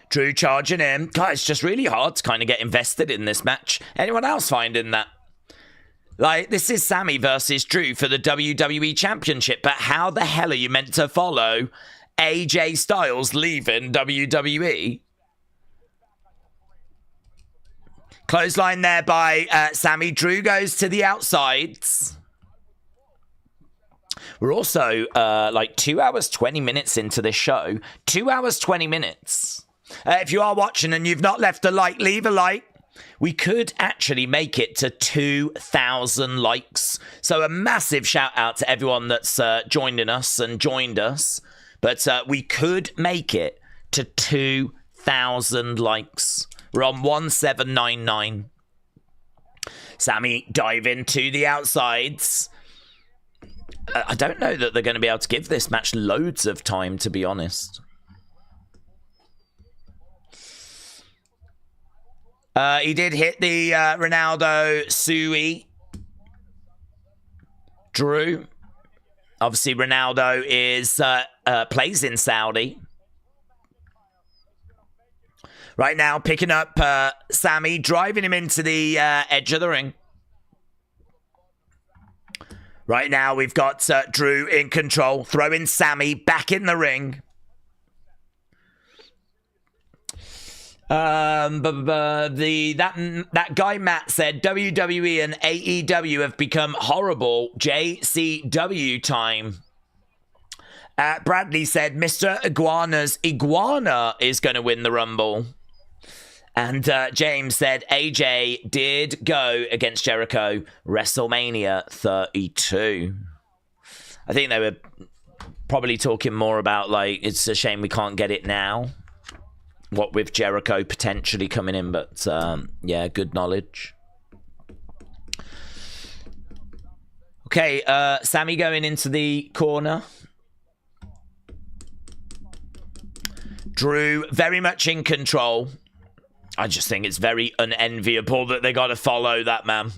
Speaker 1: Drew charging in. God, it's just really hard to kind of get invested in this match. Anyone else finding that? Like, this is Sammy versus Drew for the WWE Championship, but how the hell are you meant to follow AJ Styles leaving WWE? Clothesline there by Sammy. Drew goes to the outsides. We're also like 2 hours, 20 minutes into this show. 2 hours, 20 minutes. If you are watching and you've not left a like, leave a like. We could actually make it to 2,000 likes. So a massive shout out to everyone that's joining us and joined us. But we could make it to 2,000 likes. We're on 1799. Sammy diving to the outsides. I don't know that they're going to be able to give this match loads of time, to be honest. He did hit the Ronaldo Sui. Drew. Obviously, Ronaldo is plays in Saudi. Right now, picking up Sammy, driving him into the edge of the ring. Right now, we've got Drew in control, throwing Sammy back in the ring. That guy Matt said WWE and AEW have become horrible. JCW time. Bradley said Mr. Iguana's Iguana is going to win the Rumble. And James said AJ did go against Jericho WrestleMania 32. I think they were probably talking more about, like, it's a shame we can't get it now. What with Jericho potentially coming in, but yeah, good knowledge. Okay, Sammy going into the corner. Drew very much in control. I just think it's very unenviable that they got to follow that man.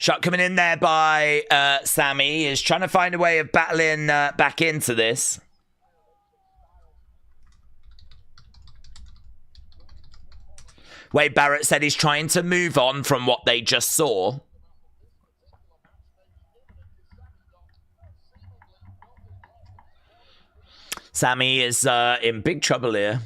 Speaker 1: Shot coming in there by Sammy. Is trying to find a way of battling back into this. Wade Barrett said he's trying to move on from what they just saw. Sammy is in big trouble here.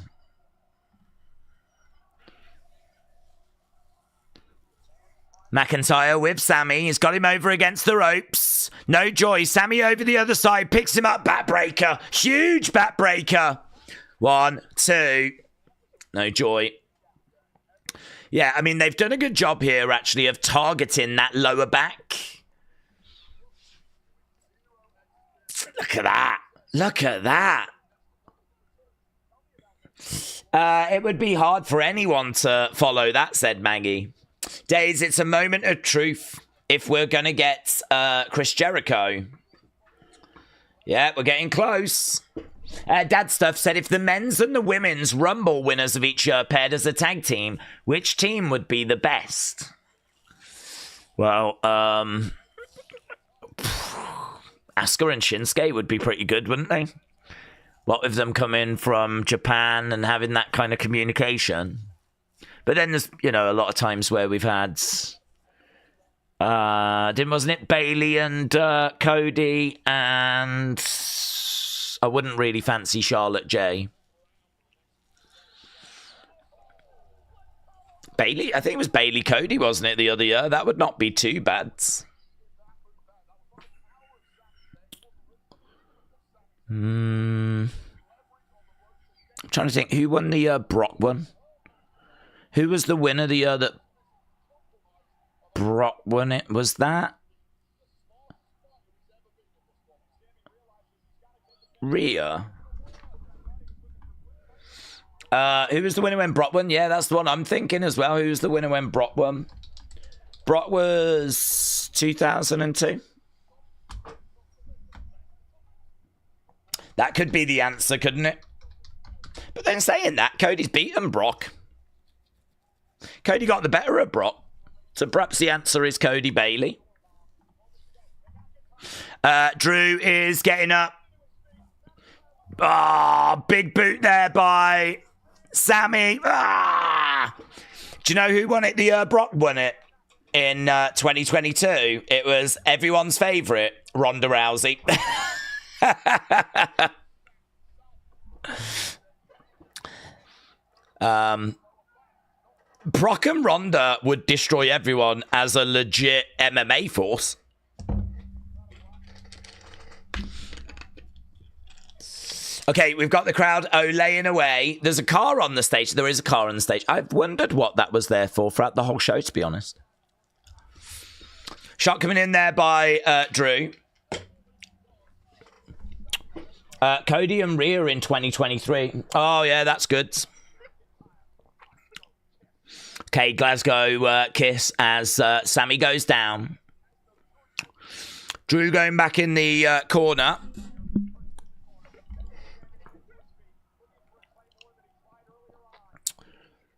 Speaker 1: McIntyre with Sammy. He's got him over against the ropes. No joy. Sammy over the other side. Picks him up. Backbreaker. Huge backbreaker. 1, 2. No joy. Yeah, I mean, they've done a good job here, actually, of targeting that lower back. Look at that. Look at that. It would be hard for anyone to follow that, said Maggie. Days, it's a moment of truth if we're going to get Chris Jericho. Yeah, we're getting close. Dad Stuff said, if the men's and the women's Rumble winners of each year paired as a tag team, which team would be the best? Well, Asuka and Shinsuke would be pretty good, wouldn't they? What with them coming from Japan and having that kind of communication. But then there's, you know, a lot of times where we've had, wasn't it Bailey and Cody, and I wouldn't really fancy Charlotte J. Bailey, I think it was Bailey Cody, wasn't it, the other year? That would not be too bad. I'm trying to think. Who won the Brock one? Who was the winner the year that Brock won it? Was that Rhea? Who was the winner when Brock won? Yeah, that's the one I'm thinking as well. Who was the winner when Brock won? Brock was 2002. That could be the answer, couldn't it? But then saying that, Cody's beaten Brock. Cody got the better of Brock. So perhaps the answer is Cody Bailey. Drew is getting up. Oh, big boot there by Sammy. Ah! Do you know who won it? The Brock won it in 2022. It was everyone's favourite, Ronda Rousey. Brock and Ronda would destroy everyone as a legit MMA force. Okay, we've got the crowd olaying away. There's a car on the stage. There is a car on the stage. I've wondered what that was there for throughout the whole show, to be honest. Shot coming in there by Drew. Cody and Rhea in 2023. Oh, yeah, that's good. Okay, Glasgow kiss as Sammy goes down. Drew going back in the corner.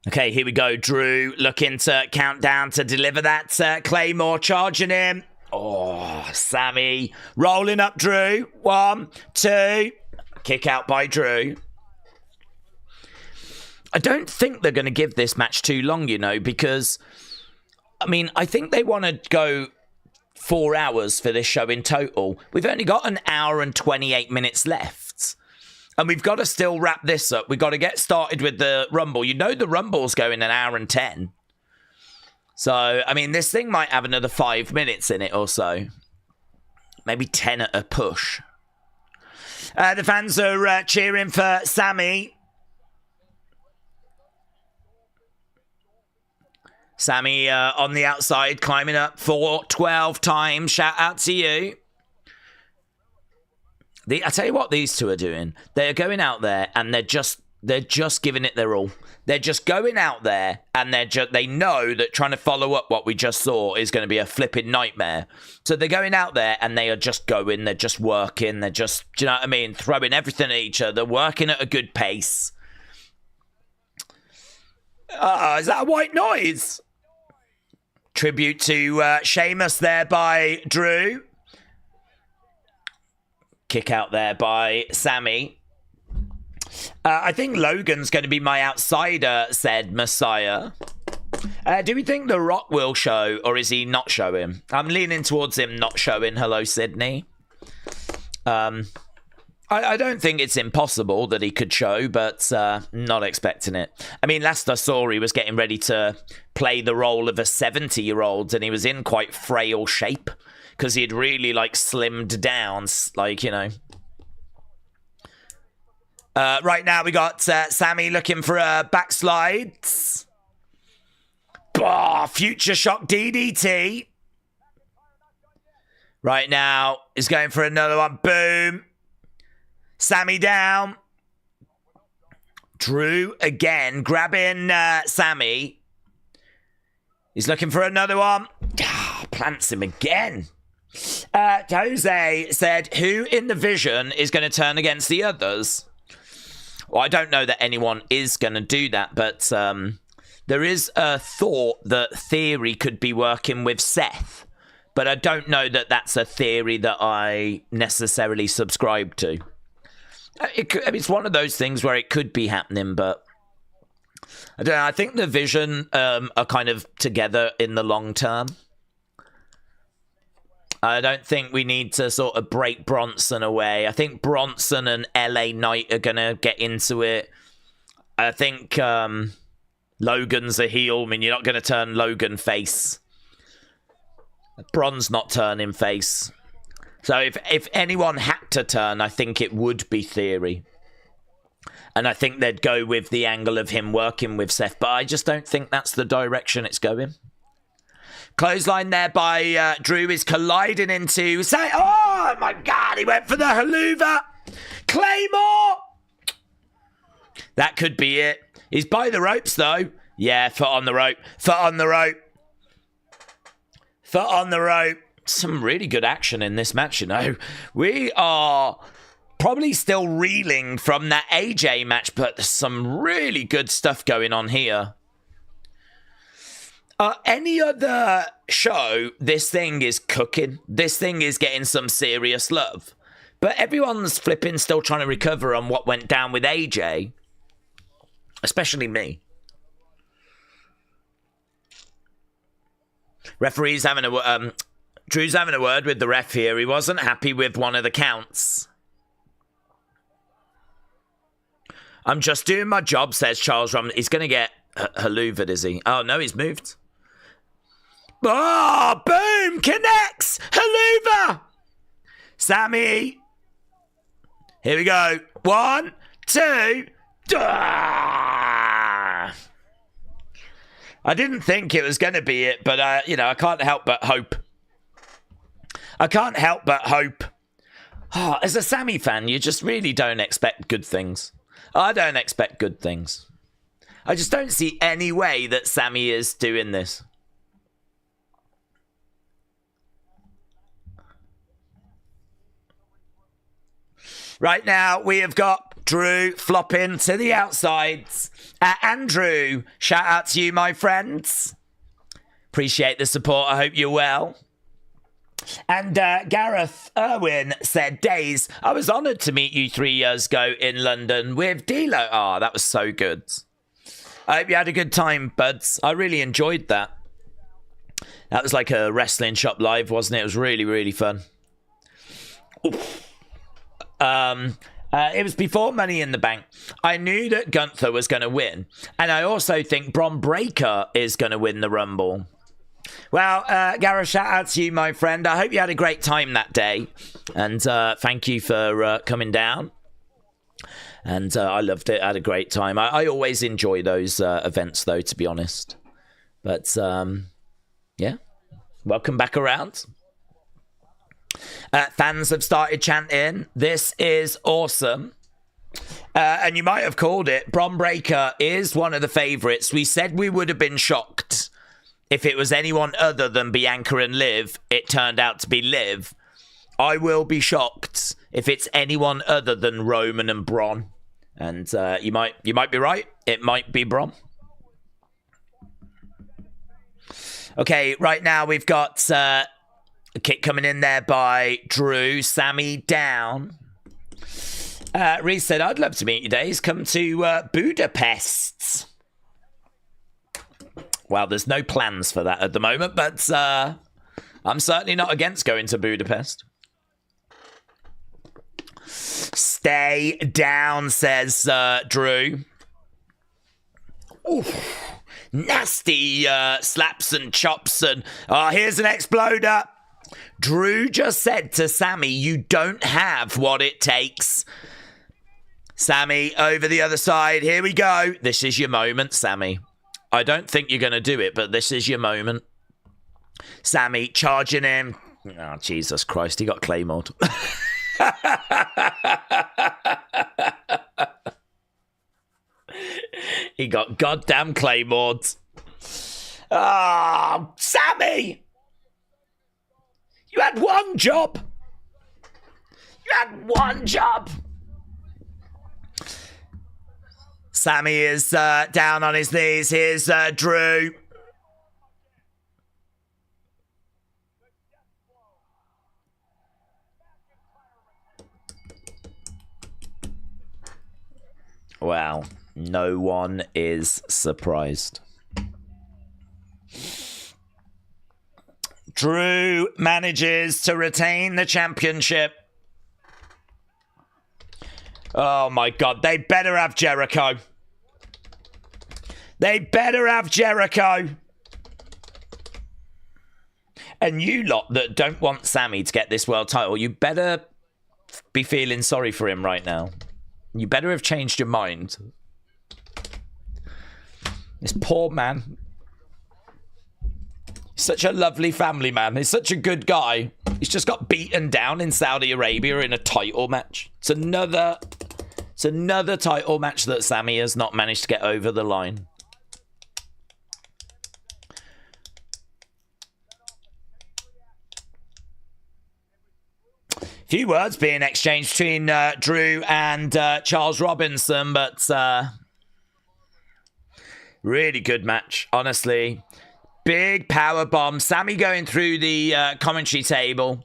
Speaker 1: Okay, here we go. Drew looking to count down to deliver that Claymore, charging him. Oh, Sammy rolling up Drew. 1, 2. Kick out by Drew. I don't think they're going to give this match too long, you know, because, I mean, I think they want to go 4 hours for this show in total. We've only got an hour and 28 minutes left. And we've got to still wrap this up. We've got to get started with the Rumble. You know the Rumble's going an hour and 10. So, I mean, this thing might have another 5 minutes in it or so. Maybe 10 at a push. The fans are cheering for Sammy. Sammy on the outside, climbing up for 12 times. Shout out to you. I tell you what these two are doing. They're going out there and they're just giving it their all. They're just going out there and they know that trying to follow up what we just saw is going to be a flipping nightmare. So they're going out there and they are just going. They're just working. They're just, do you know what I mean? Throwing everything at each other, working at a good pace. Is that a white noise? Tribute to Sheamus there by Drew. Kick out there by Sammy. I think Logan's going to be my outsider, said Messiah. Do we think The Rock will show, or is he not showing? I'm leaning towards him not showing. Hello, Sydney. I don't think it's impossible that he could show, but not expecting it. I mean, last I saw, he was getting ready to play the role of a 70-year-old, and he was in quite frail shape because he had really, like, slimmed down, like, you know. Right now, we got Sammy looking for a backslide. Future shock DDT. Right now, he's going for another one. Boom. Sammy down. Drew again, grabbing Sammy. He's looking for another one. Plants him again. Jose said, who in the Vision is going to turn against the others? Well, I don't know that anyone is going to do that, but there is a thought that Theory could be working with Seth. But I don't know that that's a theory that I necessarily subscribe to. It's one of those things where it could be happening, but I don't know. I think the Vision are kind of together in the long term. I don't think we need to sort of break Bronson away. I think Bronson and LA Knight are going to get into it. I think Logan's a heel. I mean, you're not going to turn Logan face. Bron's not turning face. So if anyone had to turn, I think it would be Theory. And I think they'd go with the angle of him working with Seth, but I just don't think that's the direction it's going. Clothesline there by Drew is colliding into... Oh, my God, he went for the haluva. Claymore! That could be it. He's by the ropes, though. Yeah, foot on the rope. Foot on the rope. Foot on the rope. Some really good action in this match, you know. We are probably still reeling from that AJ match, but there's some really good stuff going on here. Any other show, this thing is cooking. This thing is getting some serious love. But everyone's flipping still trying to recover on what went down with AJ. Especially me. Referee's having a... Drew's having a word with the ref here. He wasn't happy with one of the counts. I'm just doing my job, says Charles Roman. He's going to get haluvaed, is he? Oh, no, he's moved. Oh, boom! Connects! Haluva! Sammy. Here we go. 1, 2. Ah! I didn't think it was going to be it, but, you know, I can't help but hope. I can't help but hope. Oh, as a Sammy fan, you just really don't expect good things. I don't expect good things. I just don't see any way that Sammy is doing this. Right now, we have got Drew flopping to the outsides. Andrew, shout out to you, my friends. Appreciate the support. I hope you're well. And Gareth Irwin said, Days, I was honoured to meet you 3 years ago in London with D'Lo. Oh, that was so good. I hope you had a good time, buds. I really enjoyed that. That was like a wrestling shop live, wasn't it? It was really, really fun. It was before Money in the Bank. I knew that Gunther was going to win. And I also think Bron Breakker is going to win the Rumble. Well, Gareth, shout out to you, my friend. I hope you had a great time that day. And thank you for coming down. And I loved it. I had a great time. I always enjoy those events, though, to be honest. But, yeah. Welcome back around. Fans have started chanting, this is awesome. And you might have called it. Bron Breakker is one of the favourites. We said we would have been shocked if it was anyone other than Bianca and Liv. It turned out to be Liv. I will be shocked if it's anyone other than Roman and Bron. And you might be right. It might be Bron. Okay, right now we've got a kick coming in there by Drew. Sammy down. Reese said, I'd love to meet you, Days. Come to Budapest. Well, there's no plans for that at the moment, but I'm certainly not against going to Budapest. Stay down, says Drew. Oof. Nasty slaps and chops. And here's an exploder. Drew just said to Sammy, you don't have what it takes. Sammy over the other side. Here we go. This is your moment, Sammy. I don't think you're going to do it, but this is your moment. Sammy charging him. Oh, Jesus Christ. He got claymored. He got goddamn claymored. Ah, Sammy! You had one job. You had one job. Sammy is down on his knees. Here's Drew. Wow. No one is surprised. Drew manages to retain the championship. Oh my God, they better have Jericho. They better have Jericho. And you lot that don't want Sammy to get this world title, you better be feeling sorry for him right now. You better have changed your mind. This poor man. He's such a lovely family man. He's such a good guy. He's just got beaten down in Saudi Arabia in a title match. It's another title match that Sammy has not managed to get over the line. Few words being exchanged between Drew and Charles Robinson, but really good match, honestly. Big power bomb. Sammy going through the commentary table.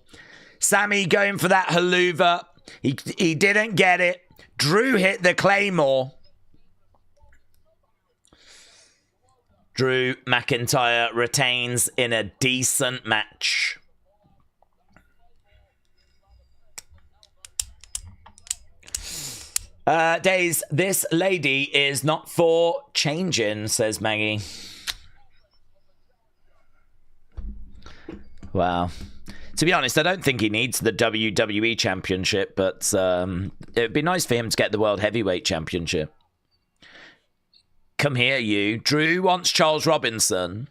Speaker 1: Sammy going for that haluva. He didn't get it. Drew hit the Claymore. Drew McIntyre retains in a decent match. Days, this lady is not for changing, says Maggie. Wow. To be honest, I don't think he needs the WWE Championship, but it would be nice for him to get the World Heavyweight Championship. Come here, you. Drew wants Charles Robinson.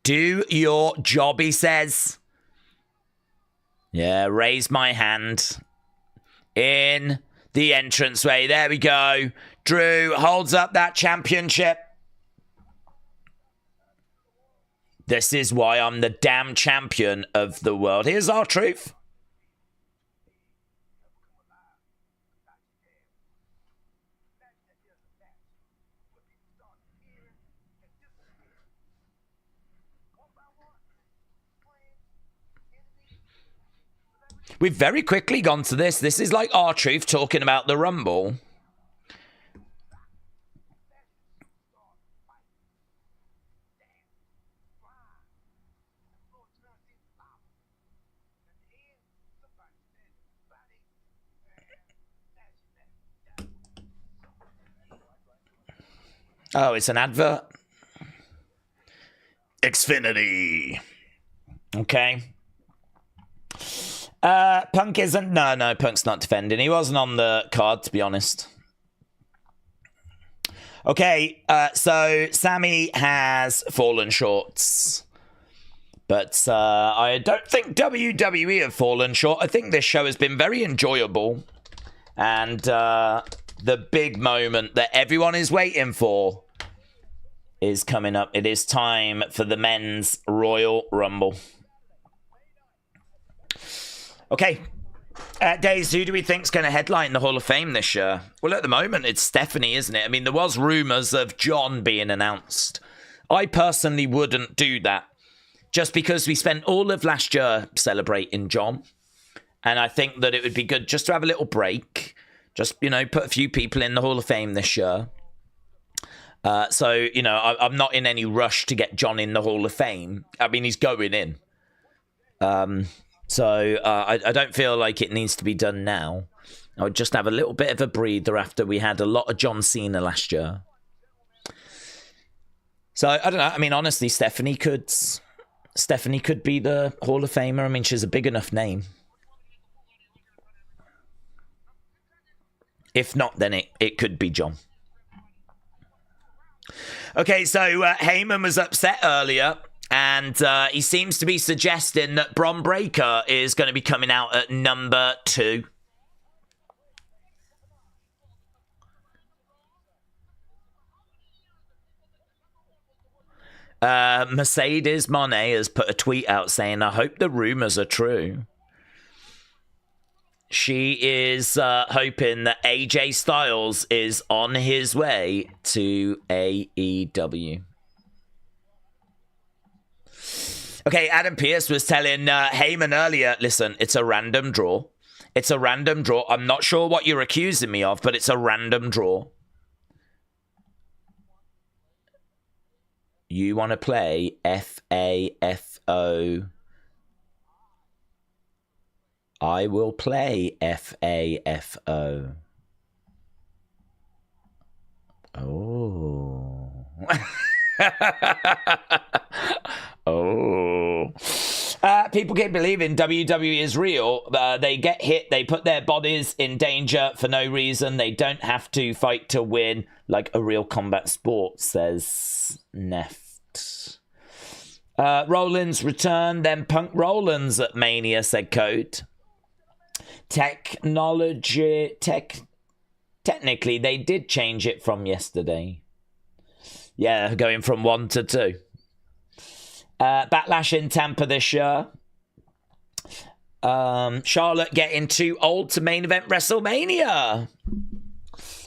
Speaker 1: Do your job, he says. Yeah, raise my hand. In the entranceway. There we go. Drew holds up that championship. This is why I'm the damn champion of the world. Here's our truth. We've very quickly gone to this. This is like R-Truth talking about the Rumble. Oh, it's an advert? Xfinity. Okay. Punk isn't... No, Punk's not defending. He wasn't on the card, to be honest. Okay, so Sammy has fallen short. But I don't think WWE have fallen short. I think this show has been very enjoyable. And the big moment that everyone is waiting for is coming up. It is time for the men's Royal Rumble. Okay, Days, who do we think's going to headline the Hall of Fame this year? Well, at the moment, it's Stephanie, isn't it? I mean, there was rumours of John being announced. I personally wouldn't do that, just because we spent all of last year celebrating John. And I think that it would be good just to have a little break. Just, you know, put a few people in the Hall of Fame this year. So, you know, I'm not in any rush to get John in the Hall of Fame. I mean, he's going in. So I don't feel like it needs to be done now. I would just have a little bit of a breather after we had a lot of John Cena last year. So I don't know. I mean, honestly, Stephanie could be the Hall of Famer. I mean, she's a big enough name. If not, then it could be John. Okay, so Heyman was upset earlier. And he seems to be suggesting that Bron Breakker is going to be coming out at number 2. Mercedes Monet has put a tweet out saying, I hope the rumours are true. She is hoping that AJ Styles is on his way to AEW. Okay, Adam Pearce was telling Heyman earlier, listen, it's a random draw. It's a random draw. I'm not sure what you're accusing me of, but it's a random draw. You want to play FAFO? I will play FAFO. Oh. Oh. People keep believing WWE is real. They get hit. They put their bodies in danger for no reason. They don't have to fight to win like a real combat sport, says Neft. Rollins returned, then Punk Rollins at Mania, said Code. Technically, they did change it from yesterday. Yeah, going from 1 to 2. Backlash in Tampa this year. Charlotte getting too old to main event WrestleMania.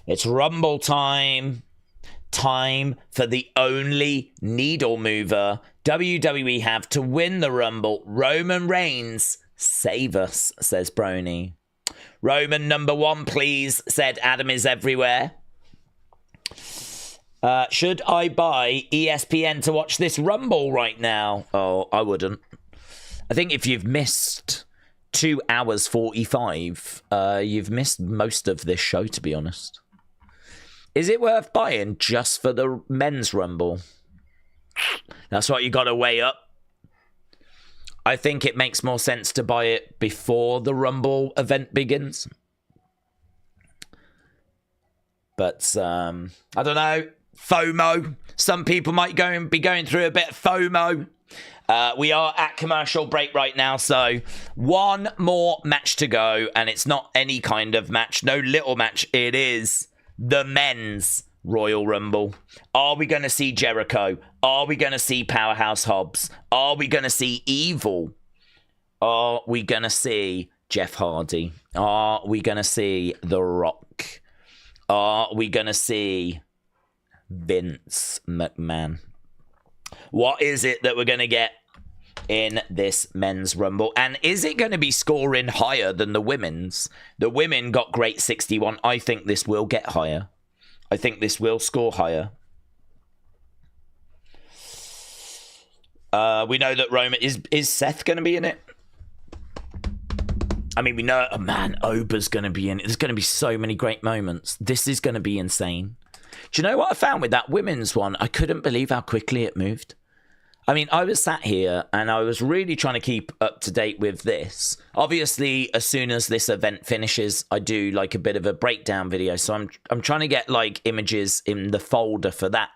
Speaker 1: It's Rumble time. Time for the only needle mover WWE have to win the Rumble. Roman Reigns, save us, says Brony. Roman number 1, please, said Adam is everywhere. Should I buy ESPN to watch this Rumble right now? Oh, I wouldn't. I think if you've missed 2 hours 45, you've missed most of this show, to be honest. Is it worth buying just for the men's Rumble? That's what you got to weigh up. I think it makes more sense to buy it before the Rumble event begins. But, I don't know. FOMO. Some people might be going through a bit of FOMO. We are at commercial break right now, so one more match to go, and it's not any kind of match, no little match. It is the men's Royal Rumble. Are we going to see Jericho? Are we going to see Powerhouse Hobbs? Are we going to see Evil? Are we going to see Jeff Hardy? Are we going to see The Rock? Are we going to see Vince McMahon? What is it that we're going to get in this men's Rumble? And is it going to be scoring higher than the women's? The women got great 61. I think this will get higher. I think this will score higher. We know that Roman... Is Seth going to be in it? I mean, we know... Oh, man, Ober's going to be in it. There's going to be so many great moments. This is going to be insane. Do you know what I found with that women's one? I couldn't believe how quickly it moved. I mean, I was sat here and I was really trying to keep up to date with this. Obviously, as soon as this event finishes, I do like a bit of a breakdown video. So I'm trying to get like images in the folder for that.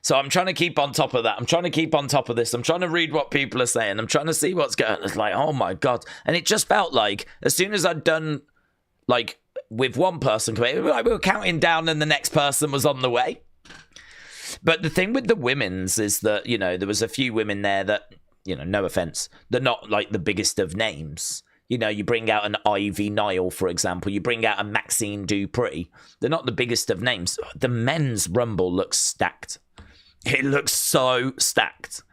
Speaker 1: So I'm trying to keep on top of that. I'm trying to keep on top of this. I'm trying to read what people are saying. I'm trying to see what's going on. It's like, oh my God. And it just felt like as soon as I'd done like with one person, we were counting down and the next person was on the way. But the thing with the women's is that, you know, there was a few women there that, you know, no offense, they're not like the biggest of names. You know, you bring out an Ivy Nile, for example. You bring out a Maxine Dupree. They're not the biggest of names. The men's Rumble looks stacked. It looks so stacked.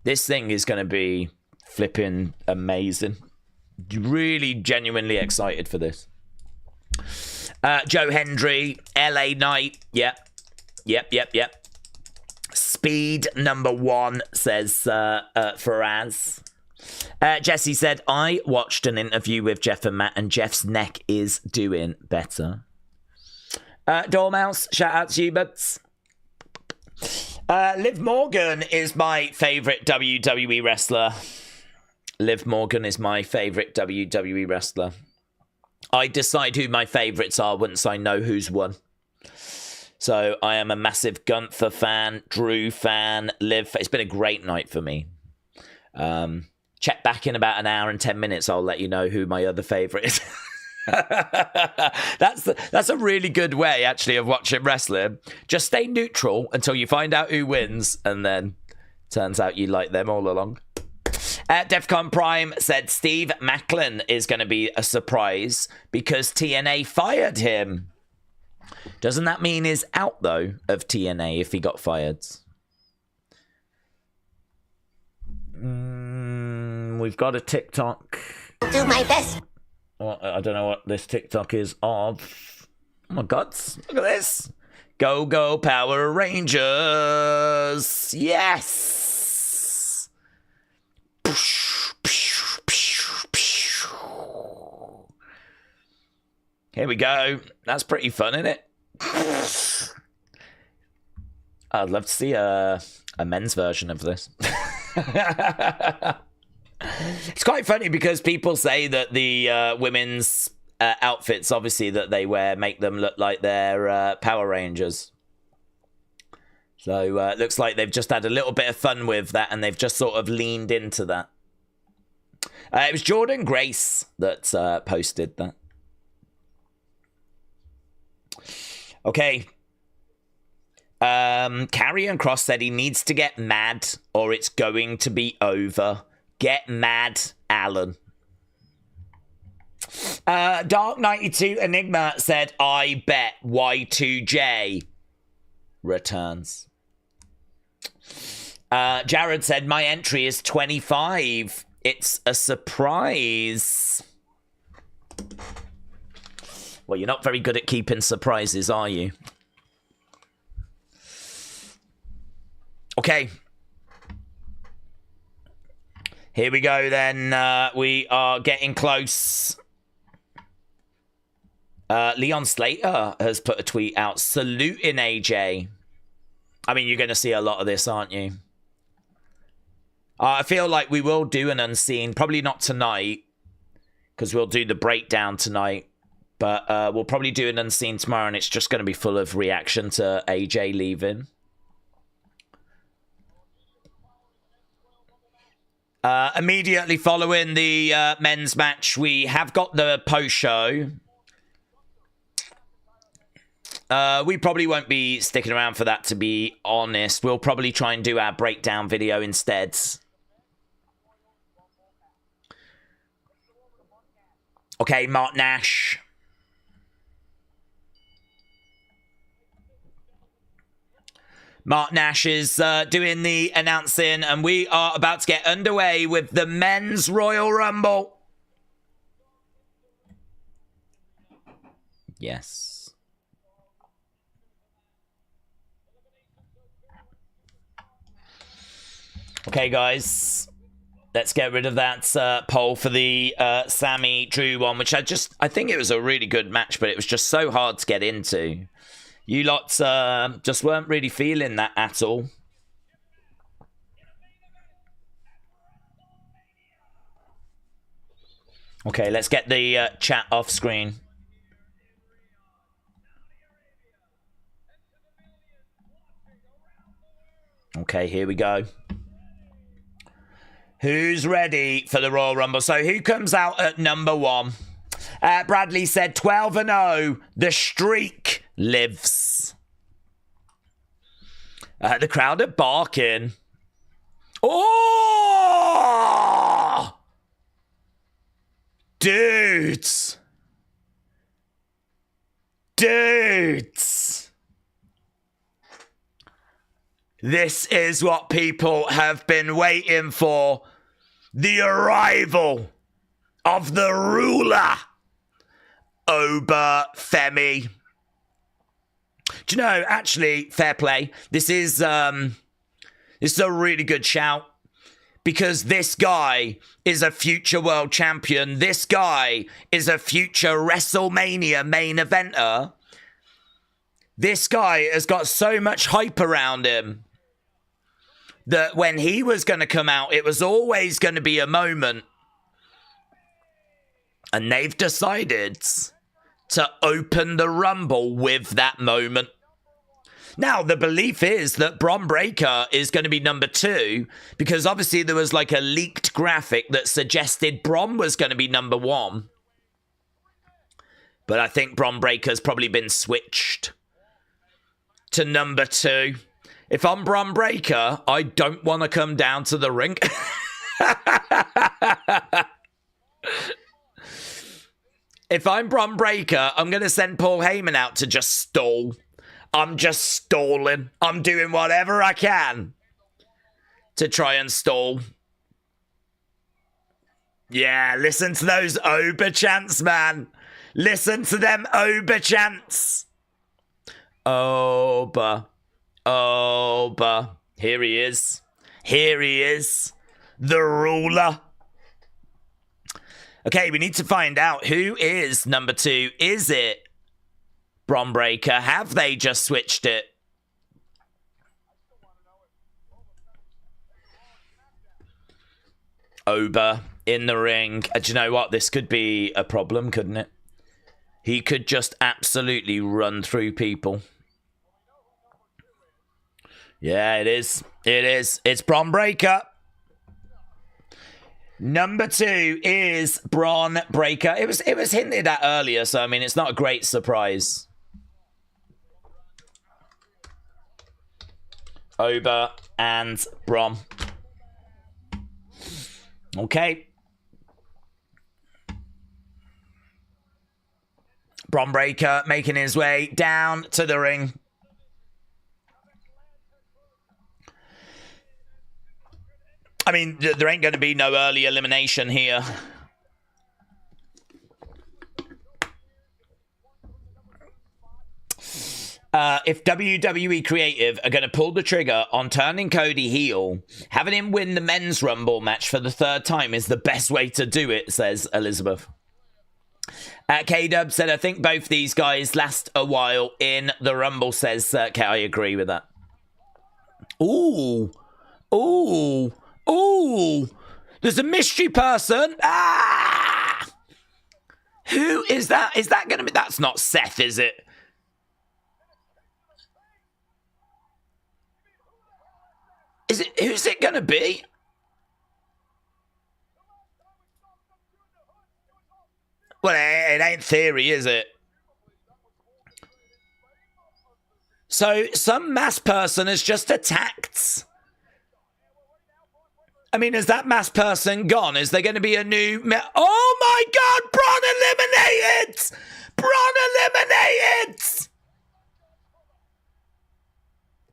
Speaker 1: This thing is going to be flipping amazing. Really genuinely excited for this. Joe Hendry, LA Knight. Yep. Speed number 1, says Faraz. Jesse said, I watched an interview with Jeff and Matt, and Jeff's neck is doing better. Dormouse, shout out to you, buds. Liv Morgan is my favourite WWE wrestler. Liv Morgan is my favourite WWE wrestler. I decide who my favourites are once I know who's won. So I am a massive Gunther fan, Drew fan, Liv. It's been a great night for me. Check back in about an hour and 10 minutes. I'll let you know who my other favourite is. That's a really good way, actually, of watching wrestling. Just stay neutral until you find out who wins, and then turns out you like them all along. Defcon Prime said Steve Macklin is going to be a surprise because TNA fired him. Doesn't that mean he's out, though, of TNA if he got fired? We've got a TikTok.
Speaker 2: Do my best.
Speaker 1: Well, I don't know what this TikTok is of. Oh my God, look at this. Go, go, Power Rangers. Yes. Here we go. That's pretty fun, isn't it? I'd love to see a men's version of this. It's quite funny because people say that the women's outfits, obviously, that they wear make them look like they're Power Rangers. So it looks like they've just had a little bit of fun with that and they've just sort of leaned into that. It was Jordan Grace that posted that. Okay. Karrion Kross said he needs to get mad or it's going to be over. Get mad, Alan. Dark92 Enigma said, I bet Y2J returns. Jared said, my entry is 25. It's a surprise. Well, you're not very good at keeping surprises, are you? Okay. Here we go then. We are getting close. Leon Slater has put a tweet out saluting AJ. I mean, you're going to see a lot of this, aren't you? I feel like we will do an unseen. Probably not tonight, because we'll do the breakdown tonight. But we'll probably do an unseen tomorrow, and it's just going to be full of reaction to AJ leaving. Immediately following the men's match, we have got the post-show. We probably won't be sticking around for that, to be honest. We'll probably try and do our breakdown video instead. Okay, Mark Nash. Mark Nash is doing the announcing, and we are about to get underway with the men's Royal Rumble. Yes. Okay, guys. Let's get rid of that poll for the Sammy Drew one, which I think it was a really good match, but it was just so hard to get into. You lots just weren't really feeling that at all. Okay, let's get the chat off screen. Okay, here we go. Who's ready for the Royal Rumble? So who comes out at number 1? Bradley said 12-0. The streak lives. The crowd are barking. Oh! Dudes. Dudes. This is what people have been waiting for. The arrival of the ruler, Oba Femi. Do you know, actually, fair play. This is a really good shout, because this guy is a future world champion. This guy is a future WrestleMania main eventer. This guy has got so much hype around him that when he was going to come out, it was always going to be a moment. And they've decided to open the Rumble with that moment. Now, the belief is that Bron Breakker is going to be number 2, because obviously there was like a leaked graphic that suggested Bron was going to be number 1. But I think Bron Breakker's probably been switched to number 2. If I'm Bron Breakker, I don't want to come down to the ring. If I'm Bron Breakker, I'm going to send Paul Heyman out to just stall. I'm just stalling. I'm doing whatever I can to try and stall. Yeah, listen to those Oba chants, man. Listen to them Oba chants. Oba. Oba. Here he is. Here he is. The ruler. Okay, we need to find out who is number 2. Is it Bron Breakker? Have they just switched it? Oba in the ring. Do you know what? This could be a problem, couldn't it? He could just absolutely run through people. Yeah, it is. It is. It's Bron Breakker. Number 2 is Bron Breakker. It was hinted at earlier, so I mean, it's not a great surprise. Oba and Bron. Okay. Bron Breakker making his way down to the ring. I mean, there ain't going to be no early elimination here. If WWE Creative are going to pull the trigger on turning Cody heel, having him win the men's Rumble match for the 3rd time is the best way to do it, says Elizabeth. K-Dub said, I think both these guys last a while in the Rumble, says I agree with that. Ooh. Ooh. Ooh. There's a mystery person. Ah! Who is that? Is that going to be... That's not Seth, is it? Is it? Who's it going to be? Well, it ain't Theory, is it? So, some mass person has just attacked. I mean, is that mass person gone? Is there going to be a new... Oh my God! Bron eliminated! Bron eliminated!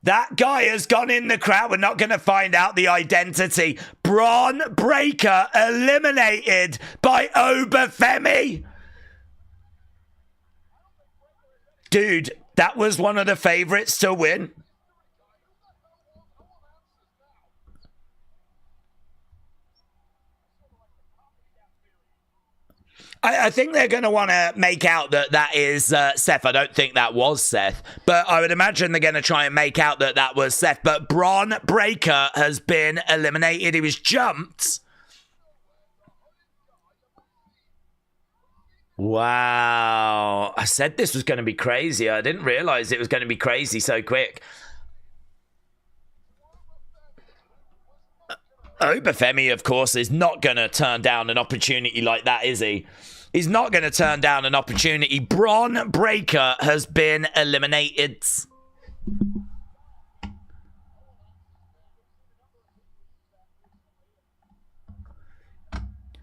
Speaker 1: That guy has gone in the crowd. We're not going to find out the identity. Bron Breakker eliminated by Obafemi. Dude, that was one of the favorites to win. I think they're going to want to make out that that is Seth. I don't think that was Seth, but I would imagine they're going to try and make out that that was Seth. But Bron Breakker has been eliminated. He was jumped. Wow. I said this was going to be crazy. I didn't realize it was going to be crazy so quick. Obafemi, of course, is not going to turn down an opportunity like that, is he? He's not going to turn down an opportunity. Bron Breakker has been eliminated.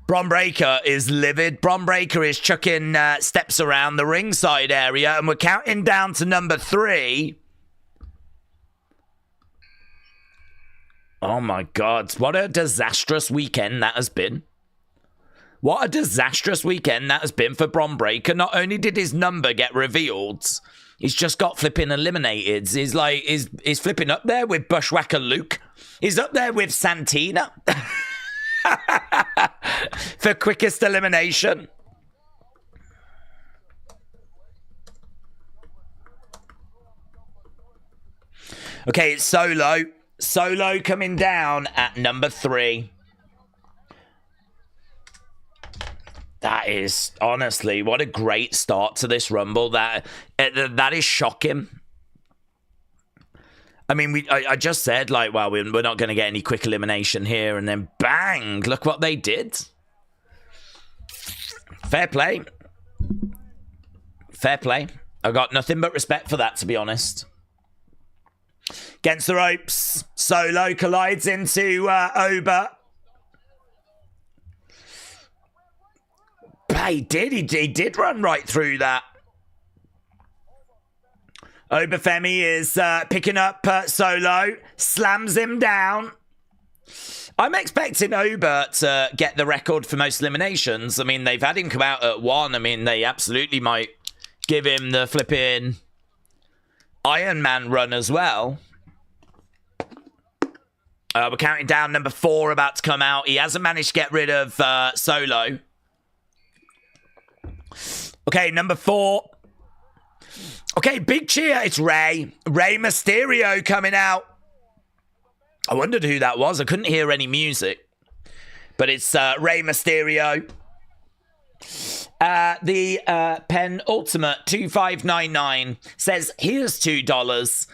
Speaker 1: Bron Breakker is livid. Bron Breakker is chucking steps around the ringside area, and we're counting down to number 3. Oh my God, what a disastrous weekend that has been. What a disastrous weekend that has been for Bron Breakker. Not only did his number get revealed, he's just got flipping eliminated. He's like, he's flipping up there with Bushwhacker Luke. He's up there with Santina for quickest elimination. Okay, it's Solo. Solo coming down at number 3. That is, honestly, what a great start to this Rumble. That is shocking. I mean, I just said, like, well, we're not going to get any quick elimination here. And then, bang, look what they did. Fair play. Fair play. I've got nothing but respect for that, to be honest. Against the ropes, Solo collides into Oba. He did run right through that. Obafemi is picking up Solo, slams him down. I'm expecting Oba to get the record for most eliminations. I mean, they've had him come out at 1. I mean, they absolutely might give him the flipping Iron Man run as well. We're counting down number 4 about to come out. He hasn't managed to get rid of Solo. Okay, number 4. Okay, big cheer. It's Rey. Rey Mysterio coming out. I wondered who that was. I couldn't hear any music. but it's Rey Mysterio. The penultimate 2599 says, here's $2,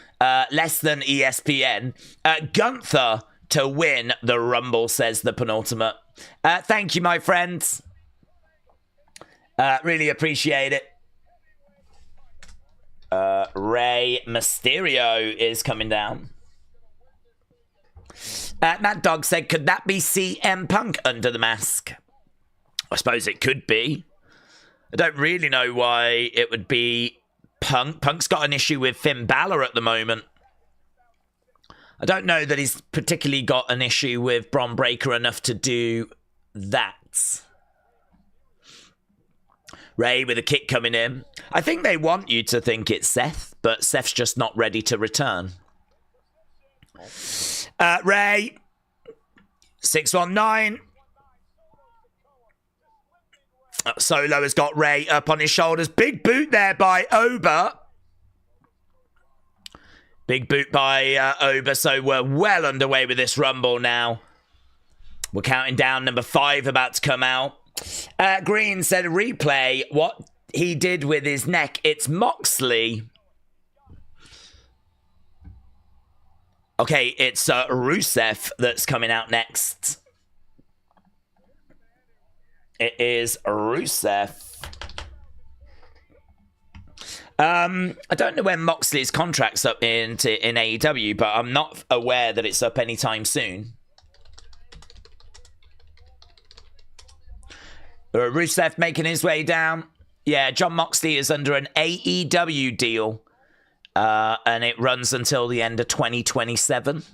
Speaker 1: less than ESPN. Gunther to win the Rumble, says the penultimate. Thank you, my friends. Really appreciate it. Rey Mysterio is coming down. Matt Dog said, could that be CM Punk under the mask? I suppose it could be. I don't really know why it would be Punk. Punk's got an issue with Finn Balor at the moment. I don't know that he's particularly got an issue with Bron Breakker enough to do that. Ray with a kick coming in. I think they want you to think it's Seth, but Seth's just not ready to return. Ray, 619. Solo has got Ray up on his shoulders. Big boot there by Oba. Big boot by Oba, so we're well underway with this Rumble now. We're counting down number 5 about to come out. Green said, replay what he did with his neck. It's Moxley. Okay, it's Rusev that's coming out next. It is Rusev. I don't know when Moxley's contract's up in AEW, but I'm not aware that it's up anytime soon. Rusev making his way down. Yeah, John Moxley is under an AEW deal, and it runs until the end of 2027.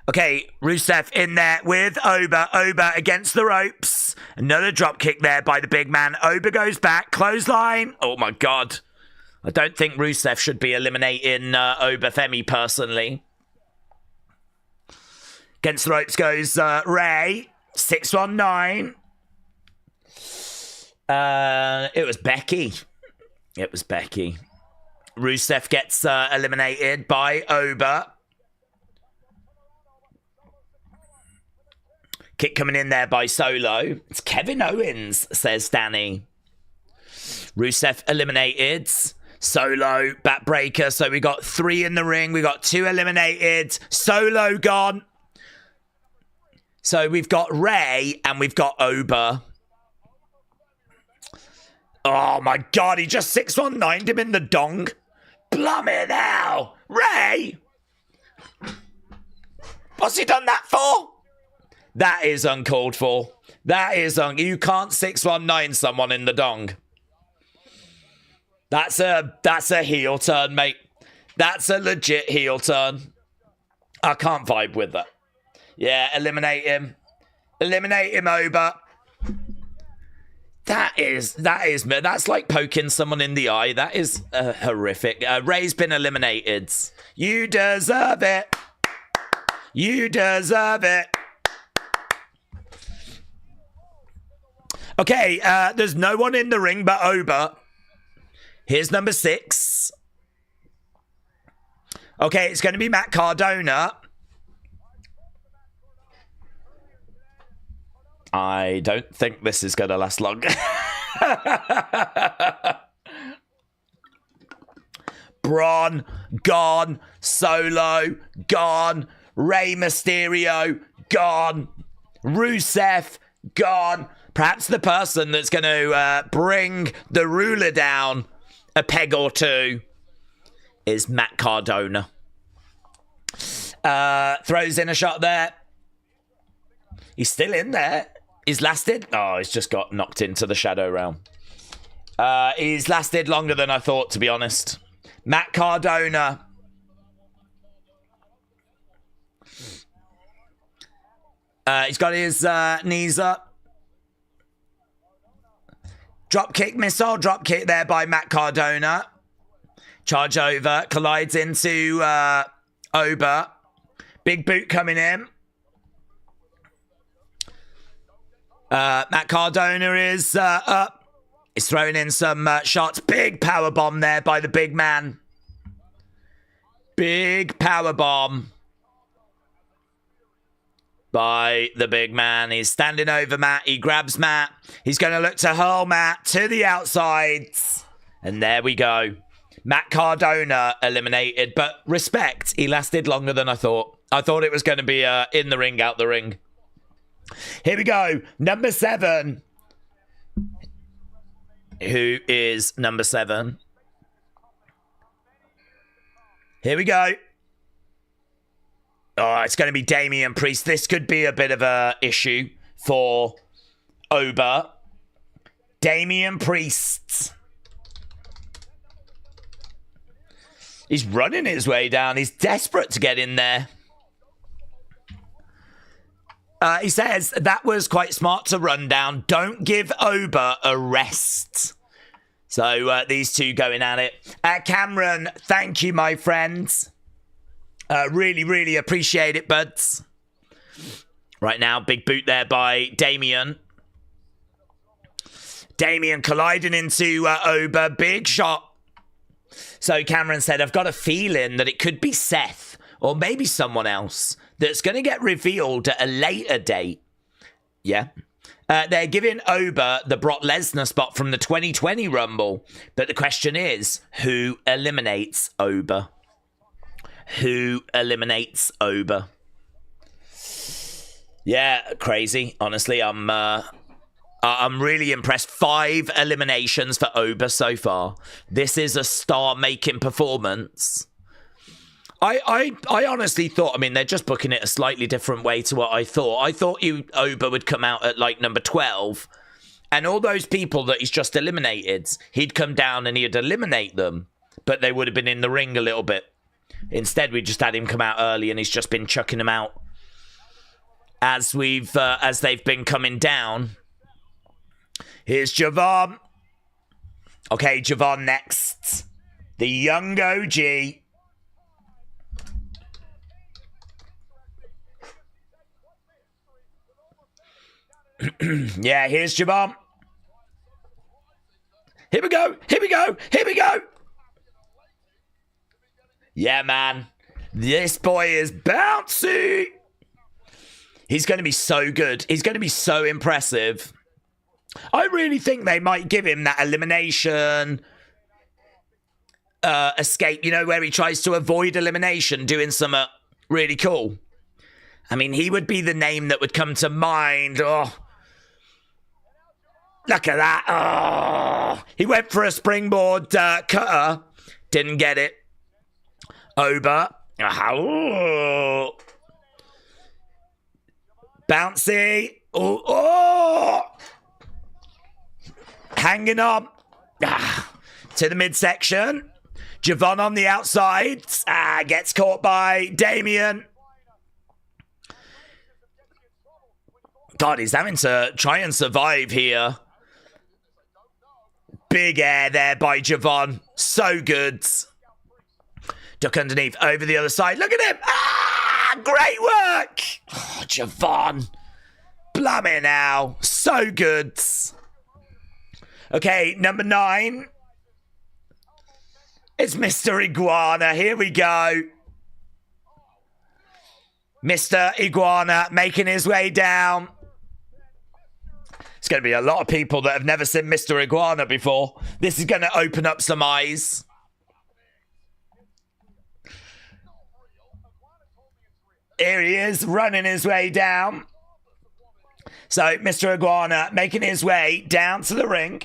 Speaker 1: Okay, Rusev in there with Oba. Oba against the ropes. Another drop kick there by the big man. Oba goes back. Clothesline. Oh, my God. I don't think Rusev should be eliminating Oba Femi personally. Against the ropes goes Ray. 619. It was Becky. It was Becky. Rusev gets eliminated by Oba. Kick coming in there by Solo. It's Kevin Owens, says Danny. Rusev eliminated. Solo, backbreaker. So we got 3 in the ring. We got 2 eliminated. Solo gone. So we've got Ray and we've got Oba. Oh my God, he just 619'd him in the dong. Blimey now. Ray! What's he done that for? That is uncalled for. That is you can't 619 someone in the dong. That's a heel turn, mate. That's a legit heel turn. I can't vibe with that. Yeah, eliminate him. Eliminate him, Oba. That's like poking someone in the eye. That is horrific. Ray's been eliminated. You deserve it. You deserve it. Okay, there's no one in the ring but Oba. Here's number 6. Okay, it's going to be Matt Cardona. I don't think this is going to last long. Braun, gone. Solo, gone. Rey Mysterio, gone. Rusev, gone. Perhaps the person that's going to bring the ruler down a peg or two is Matt Cardona. Throws in a shot there. He's still in there. He's lasted. Oh, he's just got knocked into the Shadow Realm. He's lasted longer than I thought, to be honest. Matt Cardona. He's got his knees up. Drop kick missile. Drop kick there by Matt Cardona. Charge over. Collides into Oba. Big boot coming in. Matt Cardona is up. He's throwing in some shots. Big power bomb there by the big man. Big power bomb. by the big man. He's standing over Matt. He grabs Matt. He's going to look to hurl Matt to the outsides. And there we go. Matt Cardona eliminated, but respect, he lasted longer than I thought. I thought it was going to be in the ring, out the ring. Here we go. Number 7. Who is number 7? Here we go. Oh, it's going to be Damian Priest. This could be a bit of a issue for Oba. Damian Priest. He's running his way down. He's desperate to get in there. He says, that was quite smart to run down. Don't give Oba a rest. So these two going at it. Cameron, thank you, my friends. Really, really appreciate it, buds. Right now, big boot there by Damien. Damien colliding into Oba. Big shot. So Cameron said, I've got a feeling that it could be Seth or maybe someone else that's going to get revealed at a later date. Yeah. They're giving Oba the Brock Lesnar spot from the 2020 Rumble. But the question is, who eliminates Oba? Who eliminates Oba? Yeah, crazy. Honestly, I'm really impressed. 5 eliminations for Oba so far. This is a star-making performance. I honestly thought, I mean, they're just booking it a slightly different way to what I thought. I thought Oba would come out at like number 12, and all those people that he's just eliminated, he'd come down and he'd eliminate them, but they would have been in the ring a little bit. Instead, we just had him come out early, and he's just been chucking them out as they've been coming down. Here's Javon. Okay, Javon next. The young OG. Yeah, here's Javon. Here we go. Here we go. Here we go. Yeah, man. This boy is bouncy. He's going to be so good. He's going to be so impressive. I really think they might give him that elimination escape, you know, where he tries to avoid elimination, doing something really cool. I mean, he would be the name that would come to mind. Oh, look at that. Oh, he went for a springboard cutter. Didn't get it. Oba. Oh. Bouncy. Oh, oh. Hanging on to the midsection. Javon on the outside. Gets caught by Damien. God, he's having to try and survive here. Big air there by Javon. So good. Duck underneath, over the other side. Look at him. Great work. Oh, Javon. Blimey now. So good. Okay, number 9. It's Mr. Iguana. Here we go. Mr. Iguana making his way down. It's going to be a lot of people that have never seen Mr. Iguana before. This is going to open up some eyes. Here he is, running his way down. So, Mr. Iguana making his way down to the ring.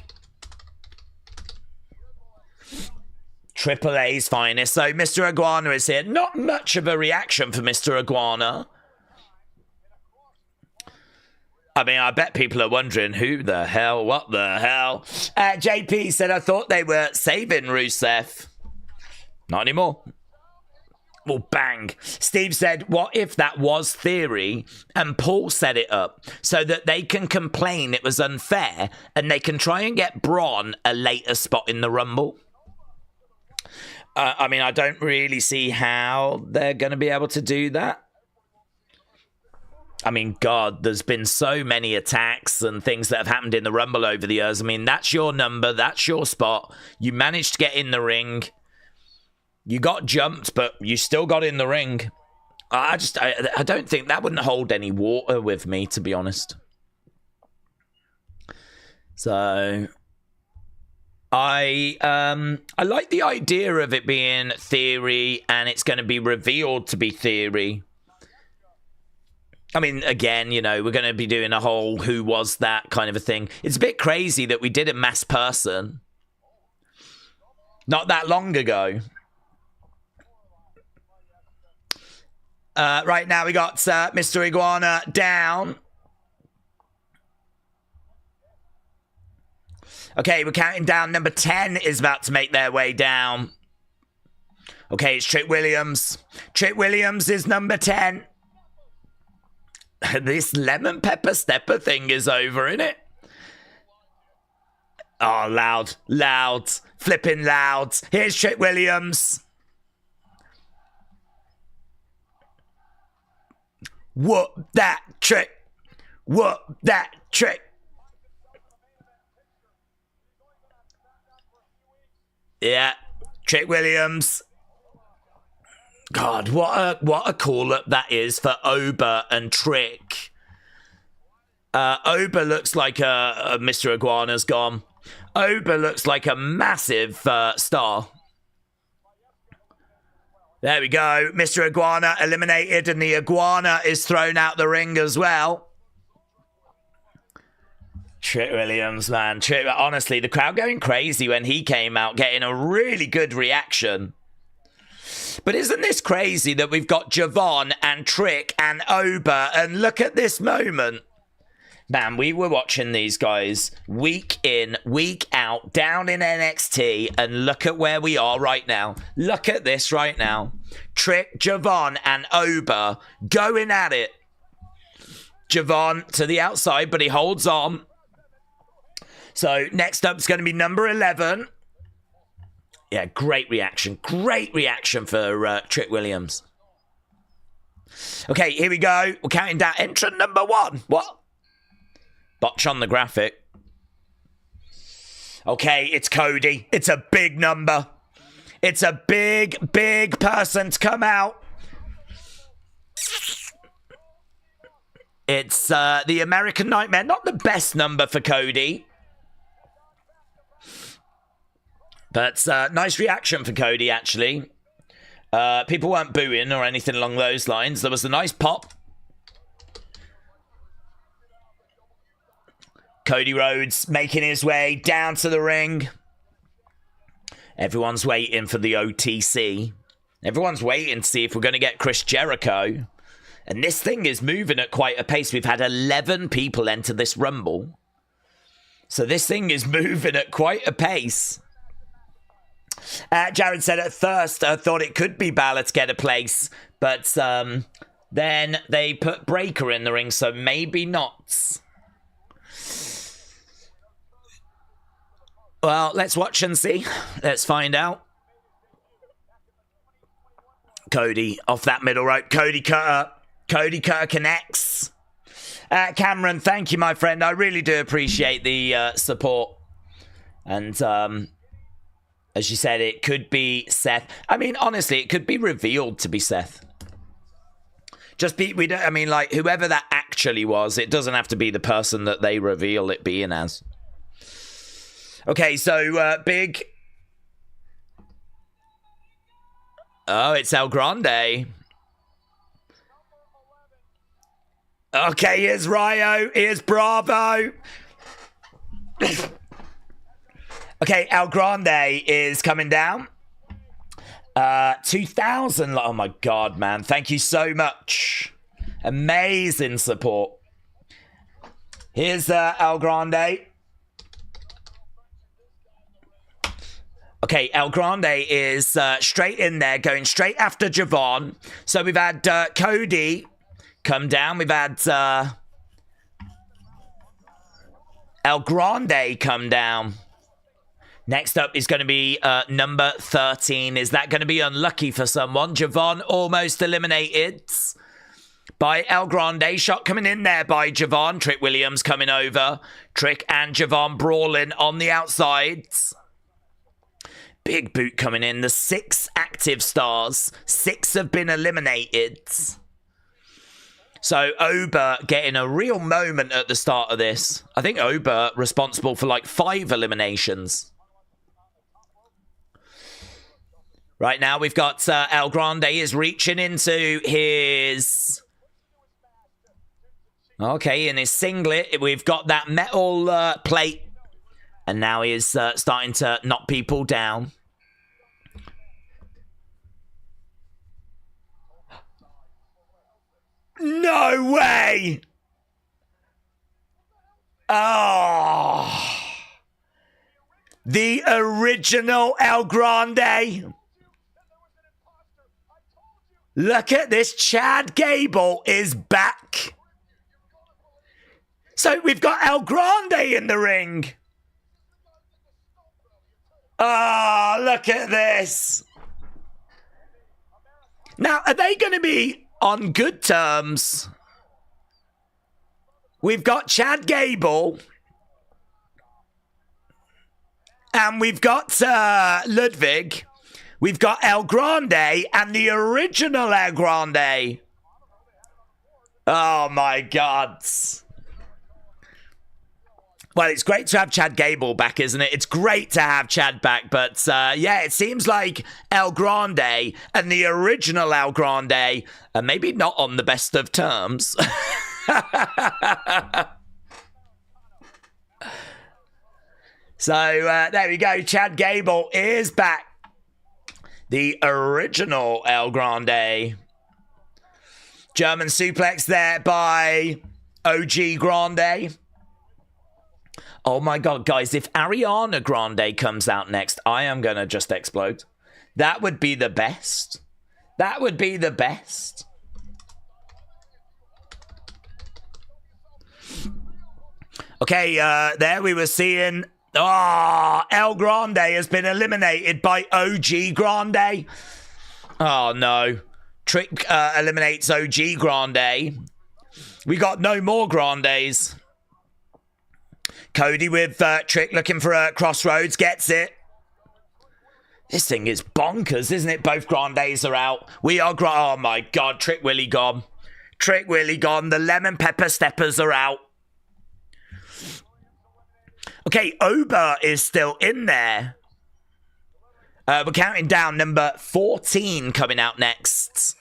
Speaker 1: Triple A's finest. So, Mr. Iguana is here. Not much of a reaction for Mr. Iguana. I mean, I bet people are wondering, who the hell, what the hell? JP said, I thought they were saving Rusev. Not anymore. Well, bang. Steve said, what if that was theory and Paul set it up so that they can complain it was unfair and they can try and get Braun a later spot in the Rumble? I mean, I don't really see how they're going to be able to do that. I mean, God, there's been so many attacks and things that have happened in the Rumble over the years. I mean, that's your number. That's your spot. You managed to get in the ring. You got jumped, but you still got in the ring. I don't think that wouldn't hold any water with me, to be honest. So I like the idea of it being theory and it's going to be revealed to be theory. I mean, again, you know, we're going to be doing a whole who was that kind of a thing. It's a bit crazy that we did a masked person not that long ago. Right now we got Mr. Iguana down. Okay, we're counting down. Number 10 is about to make their way down. Okay, it's Trick Williams. Trick Williams is number 10. This lemon pepper stepper thing is over, isn't it? Oh, loud, loud, flipping loud. Here's Trick Williams. Whoop that trick. Whoop that trick. Yeah, Trick Williams. God, what a call-up that is for Oba and Trick. Oba looks like a Mr. Iguana's gone. Oba looks like a massive star. There we go. Mr. Iguana eliminated, and the Iguana is thrown out the ring as well. Trick Williams, man. Honestly, the crowd going crazy when he came out, getting a really good reaction. But isn't this crazy that we've got Javon and Trick and Oba, and look at this moment. Man, we were watching these guys week in, week out, down in NXT, and look at where we are right now. Look at this right now. Trick, Javon, and Oba going at it. Javon to the outside, but he holds on. So next up is going to be number 11. Yeah, great reaction. Great reaction for Trick Williams. Okay, here we go. We're counting down. Entrant number 1. What? Botch on the graphic. Okay, it's Cody. It's a big number. It's a big, big person to come out. It's the American Nightmare. Not the best number for Cody. But nice reaction for Cody, actually. People weren't booing or anything along those lines. There was a nice pop. Cody Rhodes making his way down to the ring. Everyone's waiting for the OTC. Everyone's waiting to see if we're going to get Chris Jericho. And this thing is moving at quite a pace. We've had 11 people enter this Rumble. So this thing is moving at quite a pace. Jared said at first, I thought it could be Balor to get a place. But then they put Breaker in the ring, so maybe not. Well, let's watch and see. Let's find out. Cody off that middle rope. Cody Cutter. Cody Cutter connects. Cameron, thank you, my friend. I really do appreciate the support. And as you said, it could be Seth. I mean, honestly, it could be revealed to be Seth. I mean, like, whoever that actually was, it doesn't have to be the person that they reveal it being as. Okay, so big. Oh, it's El Grande. Okay, here's Ryo. Here's Bravo. Okay, El Grande is coming down. 2,000. Oh my God, man. Thank you so much. Amazing support. Here's El Grande. Okay, El Grande is straight in there, going straight after Javon. So we've had Cody come down. We've had El Grande come down. Next up is going to be number 13. Is that going to be unlucky for someone? Javon almost eliminated by El Grande. Shot coming in there by Javon. Trick Williams coming over. Trick and Javon brawling on the outsides. Big boot coming in. The 6 active stars. 6 have been eliminated. So Ober getting a real moment at the start of this. I think Ober responsible for like 5 eliminations. Right now we've got El Grande is reaching into his... Okay, in his singlet, we've got that metal plate. And now he is starting to knock people down. No way! Oh! The original El Grande. Look at this. Chad Gable is back. So we've got El Grande in the ring. Oh, look at this. Now, are they going to be on good terms? We've got Chad Gable. And we've got Ludwig. We've got El Grande and the original El Grande. Oh, my God. Well, it's great to have Chad Gable back, isn't it? It's great to have Chad back, but yeah, it seems like El Grande and the original El Grande are maybe not on the best of terms. So there we go. Chad Gable is back. The original El Grande. German suplex there by OG Grande. Oh my God, guys, if Ariana Grande comes out next, I am going to just explode. That would be the best. That would be the best. Okay, there we were seeing... Oh, El Grande has been eliminated by OG Grande. Oh, no. Trick eliminates OG Grande. We got no more Grandes. Cody with Trick looking for a crossroads. Gets it. This thing is bonkers, isn't it? Both Grandes are out. We are... Oh, my God. Trick Willie gone. Trick Willie gone. The lemon pepper steppers are out. Okay, Ober is still in there. We're counting down. Number 14 coming out next.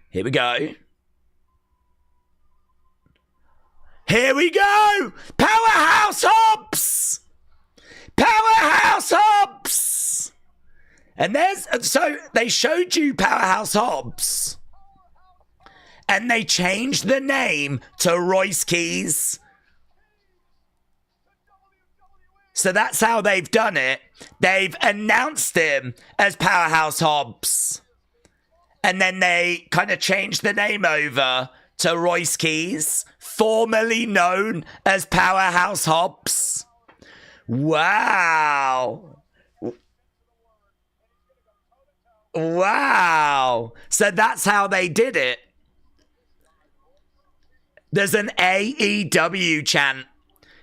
Speaker 1: Here we go. Here we go! Powerhouse Hobbs! Powerhouse Hobbs! And there's... So, they showed you Powerhouse Hobbs. And they changed the name to Royce Keys. So that's how they've done it. They've announced him as Powerhouse Hobbs. And then they kind of changed the name over to Royce Keys, formerly known as Powerhouse Hobbs. Wow. Wow. So that's how they did it. There's an AEW chant.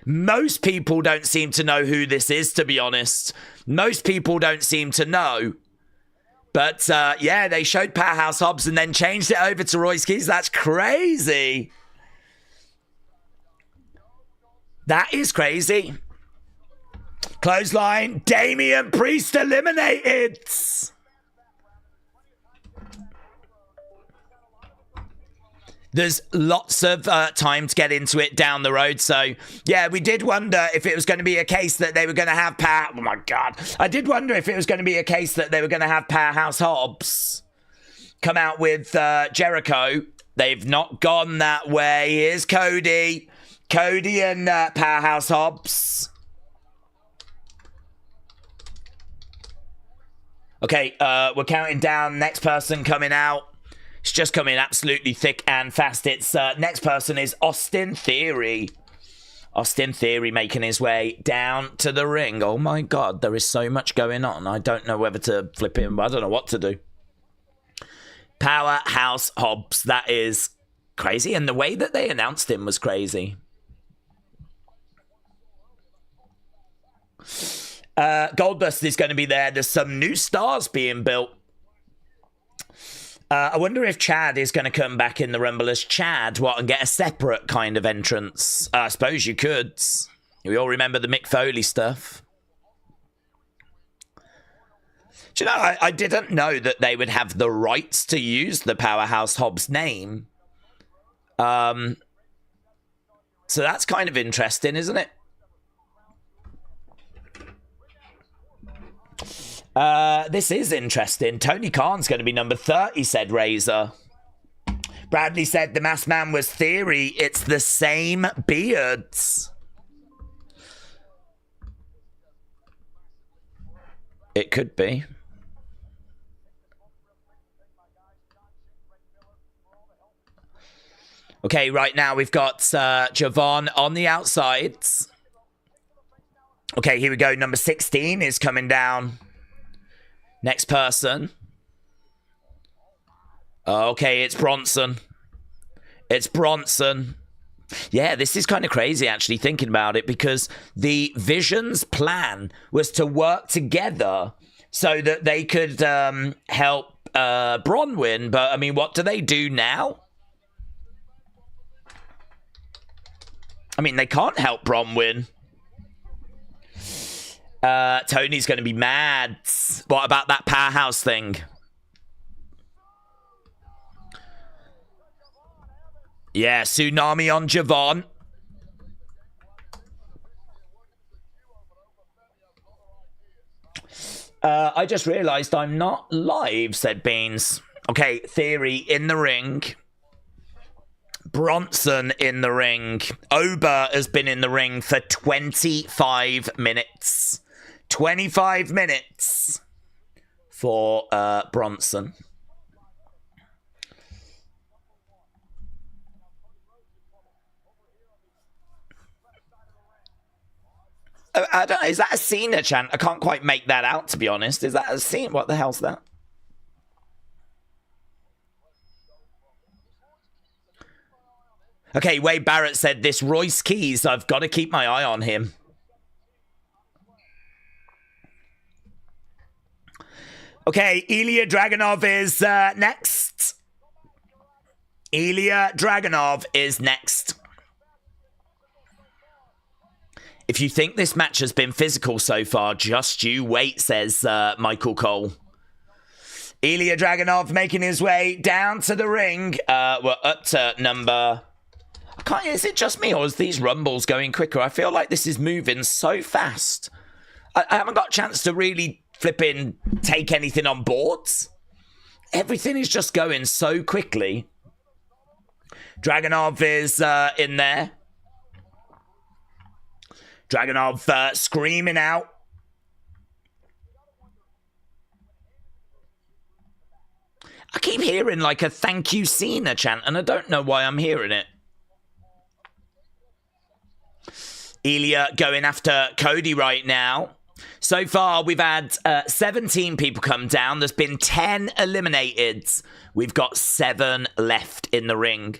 Speaker 1: Most people don't seem to know who this is, to be honest. Most people don't seem to know. But, yeah, they showed Powerhouse Hobbs and then changed it over to Royce Keys. That's crazy. That is crazy. Clothesline. Damian Priest eliminated. There's lots of time to get into it down the road. So, yeah, we did wonder if it was going to be a case that they were going to have Oh, my God. I did wonder if it was going to be a case that they were going to have Powerhouse Hobbs come out with Jericho. They've not gone that way. Here's Cody. Cody and Powerhouse Hobbs. Okay, we're counting down. Next person coming out. It's just coming absolutely thick and fast. It's next person is Austin Theory. Austin Theory making his way down to the ring. Oh my God, there is so much going on. I don't know whether to flip him. I don't know what to do. Powerhouse Hobbs. That is crazy. And the way that they announced him was crazy. Goldust is going to be there. There's some new stars being built. I wonder if Chad is going to come back in the Rumble as Chad, and get a separate kind of entrance. I suppose you could. We all remember the Mick Foley stuff. Do you know, I didn't know that they would have the rights to use the Powerhouse Hobbs name. So that's kind of interesting, isn't it? This is interesting. Tony Khan's going to be number 30, said Razor. Bradley said the masked man was Theory. It's the same beards. It could be. Okay, right now we've got Javon on the outsides. Okay, here we go. Number 16 is coming down. Next person. Okay, it's Bronson. It's Bronson. Yeah, this is kind of crazy, actually, thinking about it, because the Vision's plan was to work together so that they could help Bron win. But, I mean, what do they do now? I mean, they can't help Bron win. Tony's going to be mad. What about that Powerhouse thing? Yeah, Tsunami on Javon. I just realised I'm not live, said Beans. Okay, Theory in the ring. Bronson in the ring. Oba has been in the ring for 25 minutes. 25 minutes for Bronson. I don't know, is that a Cena chant? I can't quite make that out, to be honest. Is that a Cena? What the hell's that? Okay, Wade Barrett said, this Royce Keys, I've got to keep my eye on him. Okay, Ilya Dragunov is next. Ilya Dragunov is next. If you think this match has been physical so far, just you wait, says Michael Cole. Ilya Dragunov making his way down to the ring. We're up to number... Is it just me, or is these rumbles going quicker? I feel like this is moving so fast. I haven't got a chance to really flipping take anything on boards. Everything is just going so quickly. Dragunov is in there. Dragunov screaming out. I keep hearing like a thank you Cena chant, and I don't know why I'm hearing it. Ilya going after Cody right now. So far, we've had 17 people come down. There's been 10 eliminated. We've got 7 left in the ring.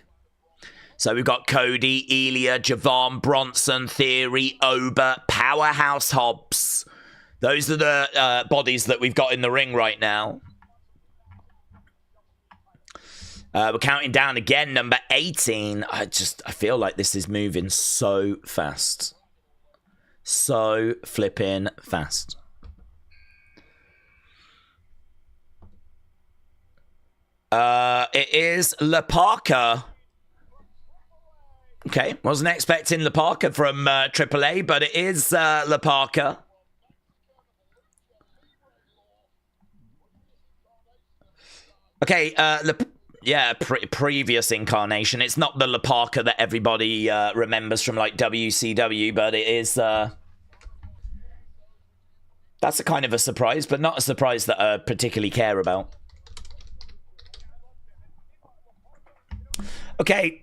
Speaker 1: So we've got Cody, Ilya, Javon, Bronson, Theory, Oba, Powerhouse Hobbs. Those are the bodies that we've got in the ring right now. We're counting down again, number 18. I feel like this is moving so fast. So flipping fast. It is La Parka. Okay, wasn't expecting La Parka from AAA, but it is La Parka. Okay, previous incarnation. It's not the La Parka that everybody remembers from like WCW, but it is. That's a kind of a surprise, but not a surprise that I particularly care about. Okay.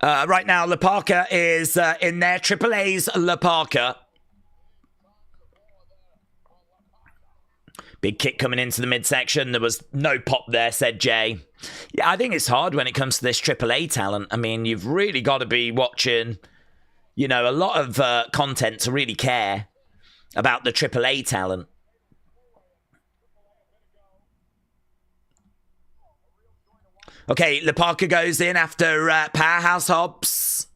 Speaker 1: Right now, La Parka is in there. AAA's La Parka. Big kick coming into the midsection. There was no pop there, said Jay. Yeah, I think it's hard when it comes to this AAA talent. I mean, you've really got to be watching, a lot of content to really care about the AAA talent. Okay, Parker goes in after Powerhouse Hobbs.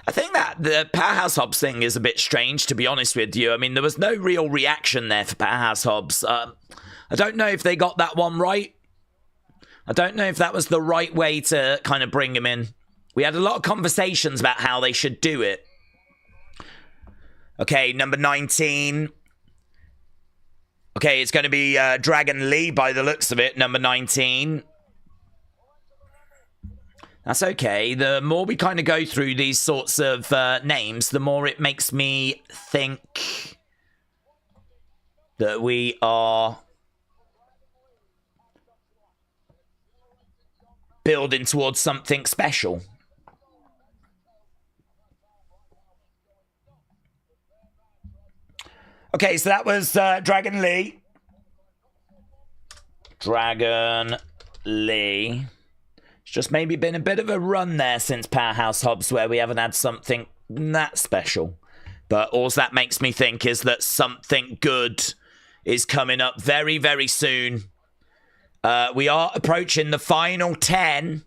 Speaker 1: I think that the Powerhouse Hobbs thing is a bit strange, to be honest with you. I mean, there was no real reaction there for Powerhouse Hobbs. I don't know if they got that one right. I don't know if that was the right way to kind of bring him in. We had a lot of conversations about how they should do it. Okay, number 19. Okay, it's going to be Dragon Lee by the looks of it, number 19. That's okay. The more we kind of go through these sorts of names, the more it makes me think that we are building towards something special. Okay, so that was Dragon Lee. Dragon Lee. It's just maybe been a bit of a run there since Powerhouse Hobbs where we haven't had something that special. But all that makes me think is that something good is coming up very, very soon. We are approaching the final 10.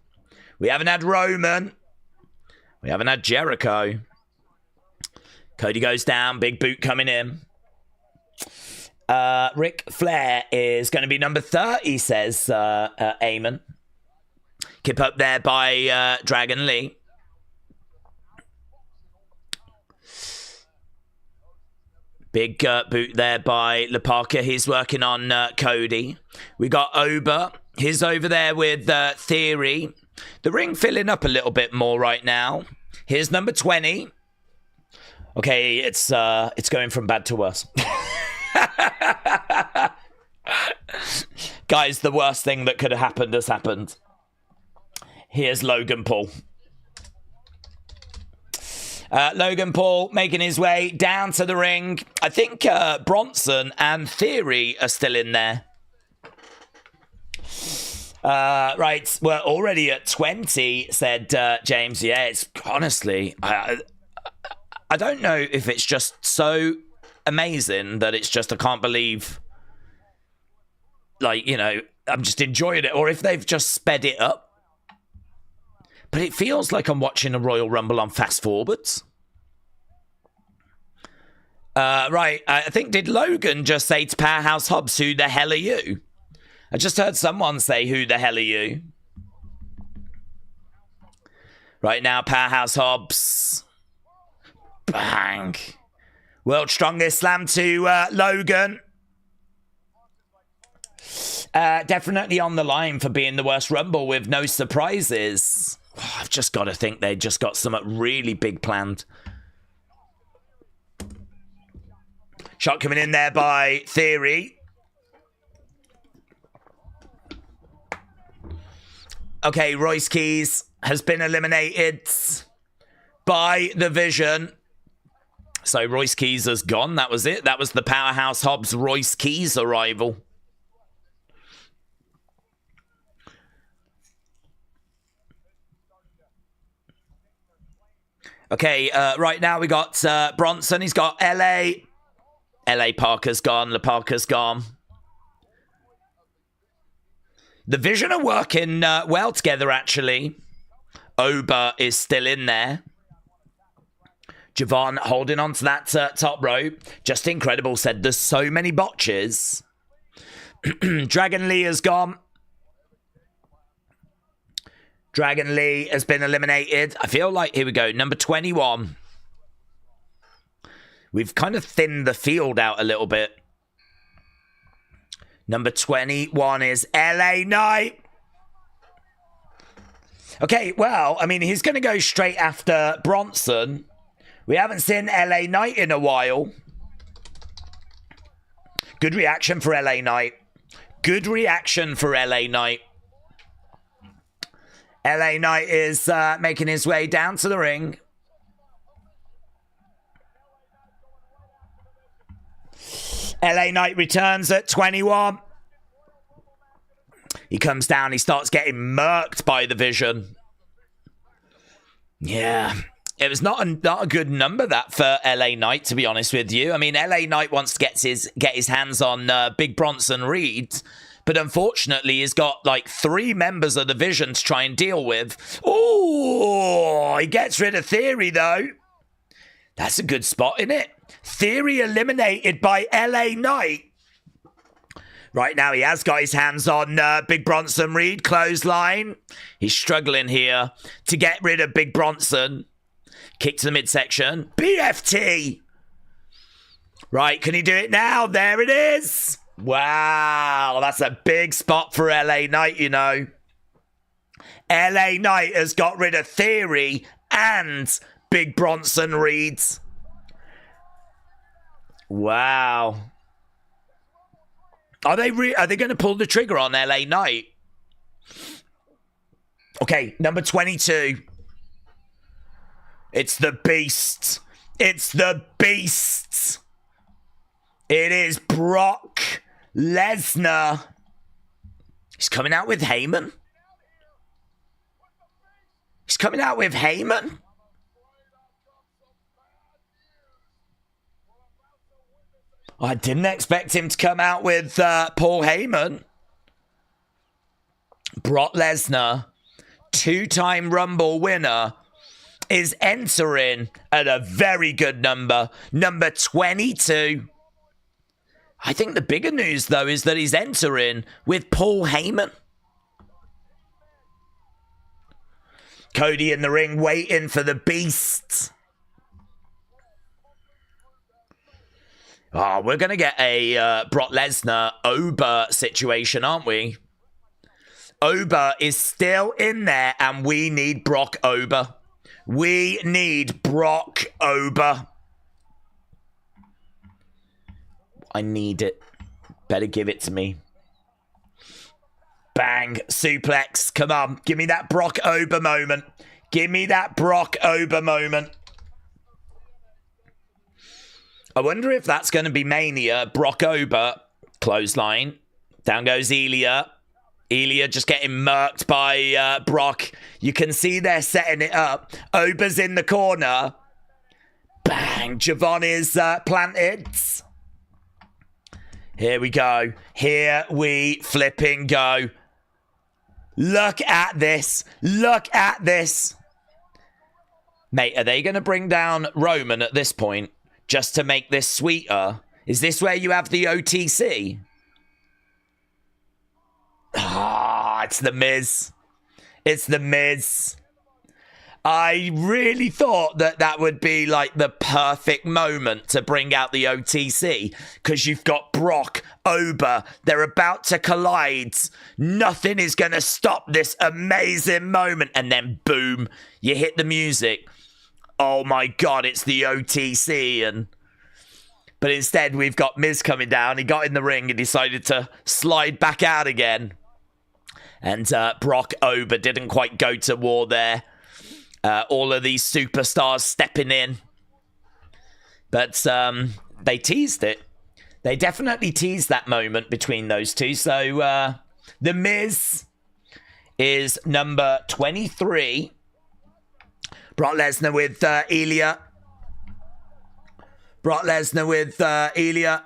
Speaker 1: We haven't had Roman. We haven't had Jericho. Cody goes down. Big boot coming in. Ric Flair is going to be number 30, says Eamon. Keep up there by Dragon Lee. Big boot there by Parker. He's working on Cody. We got Oba. He's over there with Theory. The ring filling up a little bit more right now. Here's number 20. Okay, it's going from bad to worse. Guys, the worst thing that could have happened has happened. Here's Logan Paul. Logan Paul making his way down to the ring. I think Bronson and Theory are still in there. Right, we're already at 20, said James. Yeah, it's honestly, I don't know if it's just so amazing that it's just, I can't believe, like, you know, I'm just enjoying it, or if they've just sped it up. But it feels like I'm watching a Royal Rumble on fast forwards. Right, I think, did Logan just say to Powerhouse Hobbs, who the hell are you? I just heard someone say, who the hell are you? Right now, Powerhouse Hobbs. Bang. World's Strongest Slam to Logan. Definitely on the line for being the worst Rumble with no surprises. Oh, I've just got to think they just got something really big planned. Shot coming in there by Theory. Okay, Royce Keys has been eliminated by the Vision. So Royce Keys has gone. That was it. That was the Powerhouse Hobbs Royce Keys arrival. Okay, right now we got Bronson. He's got LA. LA Parker's gone. Parker's gone. The Vision are working well together, actually. Oba is still in there. Javon holding on to that top rope. Just incredible, said there's so many botches. Dragon Lee has gone. Dragon Lee has been eliminated. I feel like, here we go, number 21. We've kind of thinned the field out a little bit. Number 21 is LA Knight. Okay, well, I mean, he's going to go straight after Bronson. We haven't seen LA Knight in a while. Good reaction for LA Knight. Good reaction for LA Knight. LA Knight is making his way down to the ring. LA Knight returns at 21. He comes down. He starts getting murked by the Vision. Yeah. It was not a good number, that, for LA Knight, to be honest with you. I mean, LA Knight wants to get his hands on Big Bronson Reed, But unfortunately, he's got like 3 members of the Vision to try and deal with. Oh, he gets rid of Theory, though. That's a good spot, isn't it? Theory eliminated by LA Knight. Right now, he has got his hands on Big Bronson Reed. Clothesline. He's struggling here to get rid of Big Bronson. Kick to the midsection. BFT. Right, can he do it now? There it is. Wow, that's a big spot for LA Knight, you know. LA Knight has got rid of Theory and Big Bronson Reed. Wow. Are they going to pull the trigger on LA Knight? Okay, number 22. It's the Beast. It's the Beast. It is Brock Lesnar. He's coming out with Heyman. He's coming out with Heyman. I didn't expect him to come out with Paul Heyman. Brock Lesnar, 2-time Rumble winner, is entering at a very good number. Number 22. I think the bigger news, though, is that he's entering with Paul Heyman. Cody in the ring waiting for the Beast. Oh, we're going to get a Brock Lesnar Oba situation, aren't we? Oba is still in there, and we need Brock Oba. We need Brock Oba. I need it. Better give it to me. Bang. Suplex. Come on. Give me that Brock Oba moment. Give me that Brock Oba moment. I wonder if that's going to be Mania. Brock Oba. Clothesline. Down goes Ilya. Ilya just getting murked by Brock. You can see they're setting it up. Oba's in the corner. Bang. Javon is planted. Here we go. Here we flipping go. Look at this. Look at this. Mate, are they going to bring down Roman at this point just to make this sweeter? Is this where you have the OTC? Ah, it's the Miz. It's the Miz. I really thought that that would be like the perfect moment to bring out the OTC, because you've got Brock, Oba, they're about to collide. Nothing is going to stop this amazing moment. And then boom, you hit the music. Oh my God, it's the OTC. But instead we've got Miz coming down. He got in the ring and decided to slide back out again. And Brock Oba didn't quite go to war there. All of these superstars stepping in. But they teased it. They definitely teased that moment between those two. So The Miz is number 23. Brock Lesnar with Ilya. Brock Lesnar with Ilya.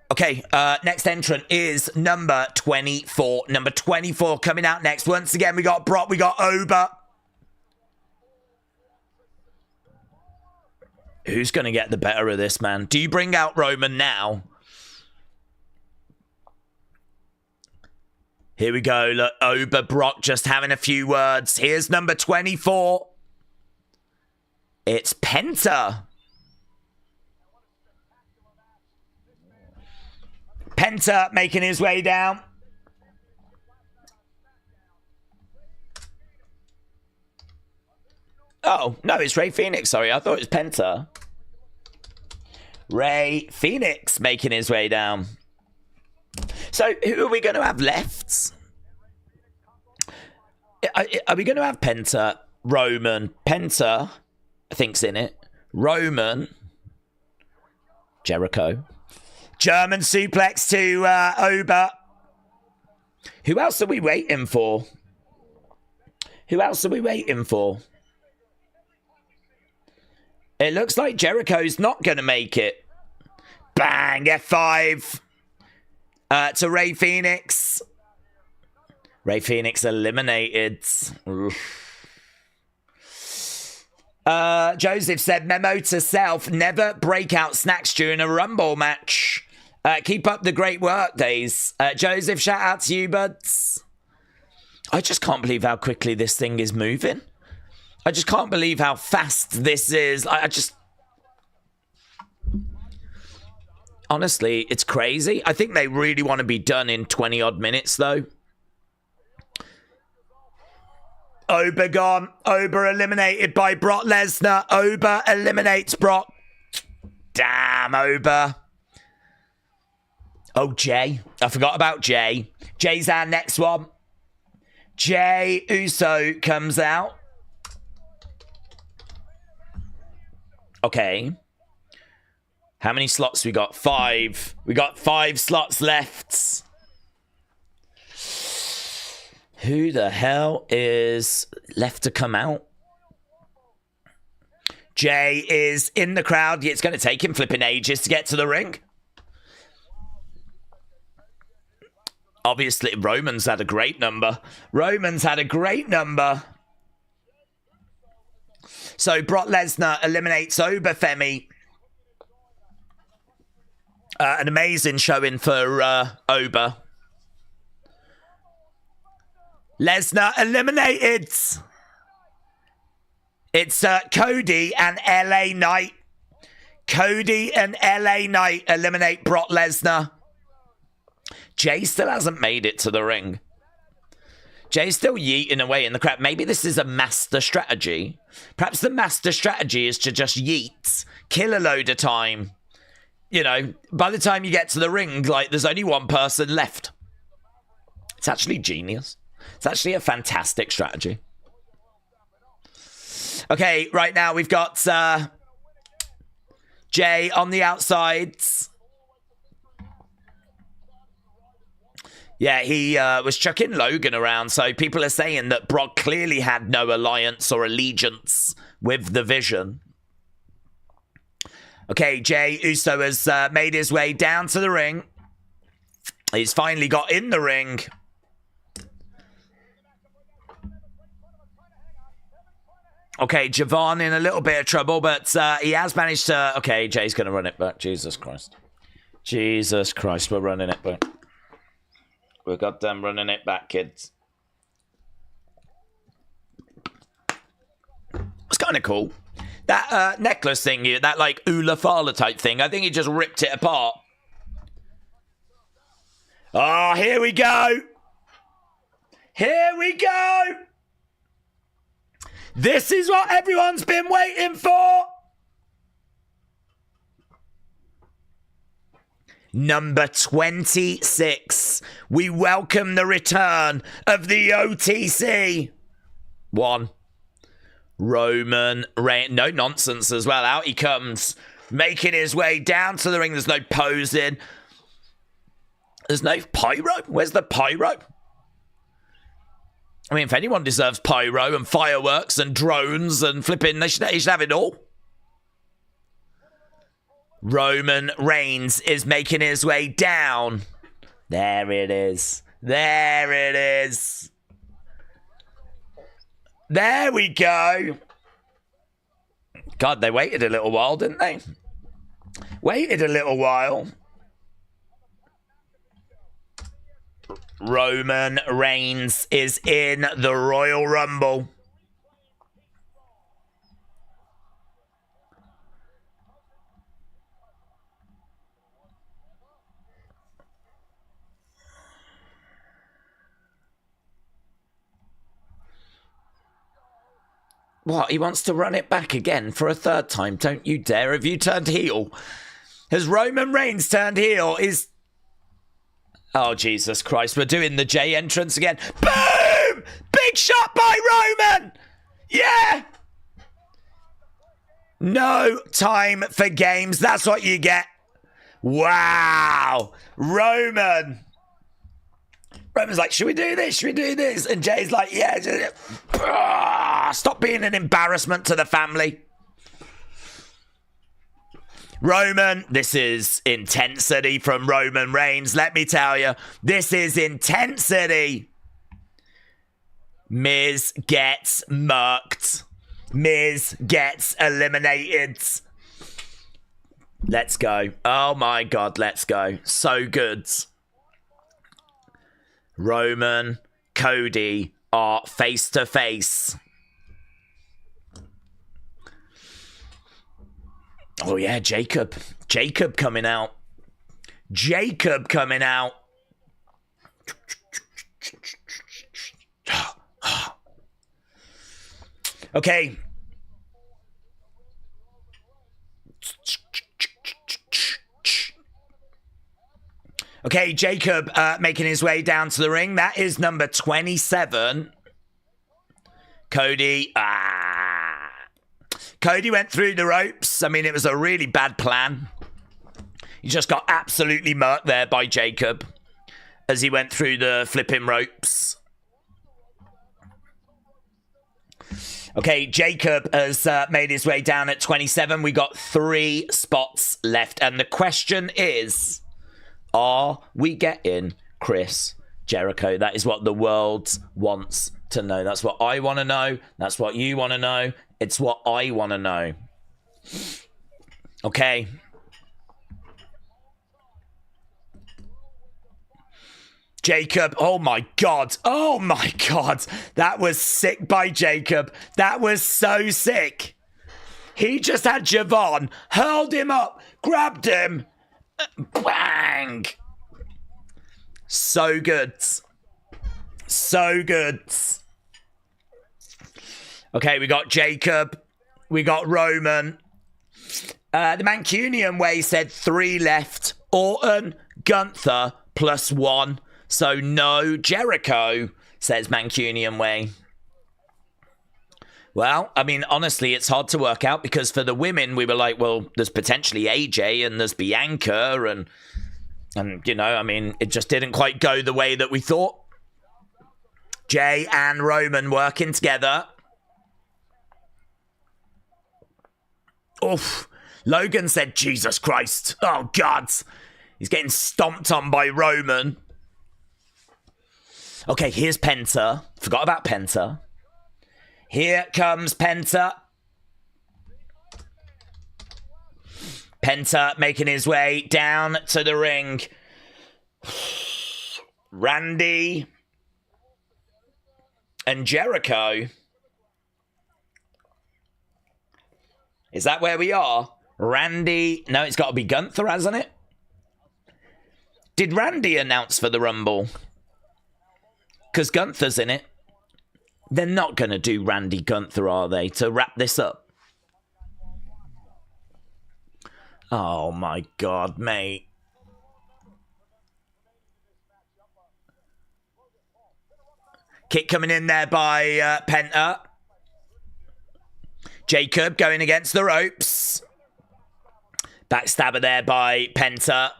Speaker 1: Okay, next entrant is number 24. Number 24 coming out next. Once again, we got Brock, we got Oba. Who's going to get the better of this, man? Do you bring out Roman now? Here we go. Look, Oba, Brock just having a few words. Here's number 24. It's Penta. Penta making his way down. Oh, no, it's Rey Fenix. Sorry, I thought it was Penta. Rey Fenix making his way down. So, who are we going to have left? Are we going to have Penta, Roman? Penta, I think's in it. Roman, Jericho. German suplex to Oba. Who else are we waiting for? Who else are we waiting for? It looks like Jericho's not going to make it. Bang, F5 to Rey Fenix. Rey Fenix eliminated. Joseph said, memo to self, never break out snacks during a Rumble match. Keep up the great work, Days. Joseph, shout out to you, buds. I just can't believe how quickly this thing is moving. I just can't believe how fast this is. I just... Honestly, it's crazy. I think they really want to be done in 20-odd minutes, though. Ober gone. Ober eliminated by Brock Lesnar. Ober eliminates Brock. Damn, Ober. Oh, Jay. I forgot about Jay. Jay's our next one. Jay Uso comes out. Okay. How many slots we got? 5. We got 5 slots left. Who the hell is left to come out? Jay is in the crowd. It's going to take him flipping ages to get to the ring. Obviously, Roman's had a great number. Roman's had a great number. So Brock Lesnar eliminates Oberfemi. An amazing showing for Ober. Lesnar eliminated. It's Cody and LA Knight. Cody and LA Knight eliminate Brock Lesnar. Jay still hasn't made it to the ring. Jay's still yeeting away in the crowd. Maybe this is a master strategy. Perhaps the master strategy is to just yeet, kill a load of time. You know, by the time you get to the ring, like, there's only one person left. It's actually genius. It's actually a fantastic strategy. Okay, right now we've got Jay on the outsides. Yeah, he was chucking Logan around, so people are saying that Brock clearly had no alliance or allegiance with the Vision. Okay, Jay Uso has made his way down to the ring. He's finally got in the ring. Okay, Javon in a little bit of trouble, but he has managed to... Okay, Jay's going to run it back. Jesus Christ. Jesus Christ, we're running it back. We're goddamn running it back, kids. It's kind of cool. That necklace thing here, that like Ula Fala type thing, I think he just ripped it apart. Oh, here we go. Here we go. This is what everyone's been waiting for. Number 26. We welcome the return of the OTC. 1. Roman Reigns. No nonsense as well. Out he comes. Making his way down to the ring. There's no posing. There's no pyro. Where's the pyro? I mean, if anyone deserves pyro and fireworks and drones and flipping, they should have it all. Roman Reigns is making his way down. There it is. There it is. There we go. God, they waited a little while, didn't they? Waited a little while. Roman Reigns is in the Royal Rumble. What? He wants to run it back again for a third time. Don't you dare. Have you turned heel? Has Roman Reigns turned heel? Oh, Jesus Christ. We're doing the J entrance again. Boom! Big shot by Roman! Yeah! No time for games. That's what you get. Wow! Roman's like, should we do this? Should we do this? And Jay's like, yeah. Stop being an embarrassment to the family. Roman, this is intensity from Roman Reigns. Let me tell you, this is intensity. Miz gets murked. Miz gets eliminated. Let's go. Oh my God, let's go. So good. Roman, Cody are face to face. Oh yeah, Jacob. Jacob coming out. Jacob coming out. Okay. Okay, Jacob making his way down to the ring. That is number 27. Cody. Cody went through the ropes. I mean, it was a really bad plan. He just got absolutely murked there by Jacob as he went through the flipping ropes. Okay, Jacob has made his way down at 27. We got 3 spots left. And the question is, are we getting Chris Jericho? That is what the world wants to know. That's what I want to know. That's what you want to know. It's what I want to know. Okay. Jacob, oh my God. Oh my God. That was sick by Jacob. That was so sick. He just had Javon, hurled him up, grabbed him. Bang. So good. So good. Okay, we got Jacob. We got Roman. The Mancunian way said 3 left. Orton, Gunther, +1. So no Jericho, says Mancunian way. Well, I mean, honestly, it's hard to work out because for the women, we were like, well, there's potentially AJ and there's Bianca and you know, I mean, it just didn't quite go the way that we thought. Jay and Roman working together. Oof. Logan said, Jesus Christ. Oh, God. He's getting stomped on by Roman. Okay, here's Penta. Forgot about Penta. Here comes Penta. Penta making his way down to the ring. Randy and Jericho. Is that where we are? Randy. No, it's got to be Gunther, hasn't it? Did Randy announce for the Rumble? Because Gunther's in it. They're not going to do Randy Gunther, are they, to wrap this up? Oh, my God, mate. Kick coming in there by Penta. Jacob going against the ropes. Backstabber there by Penta.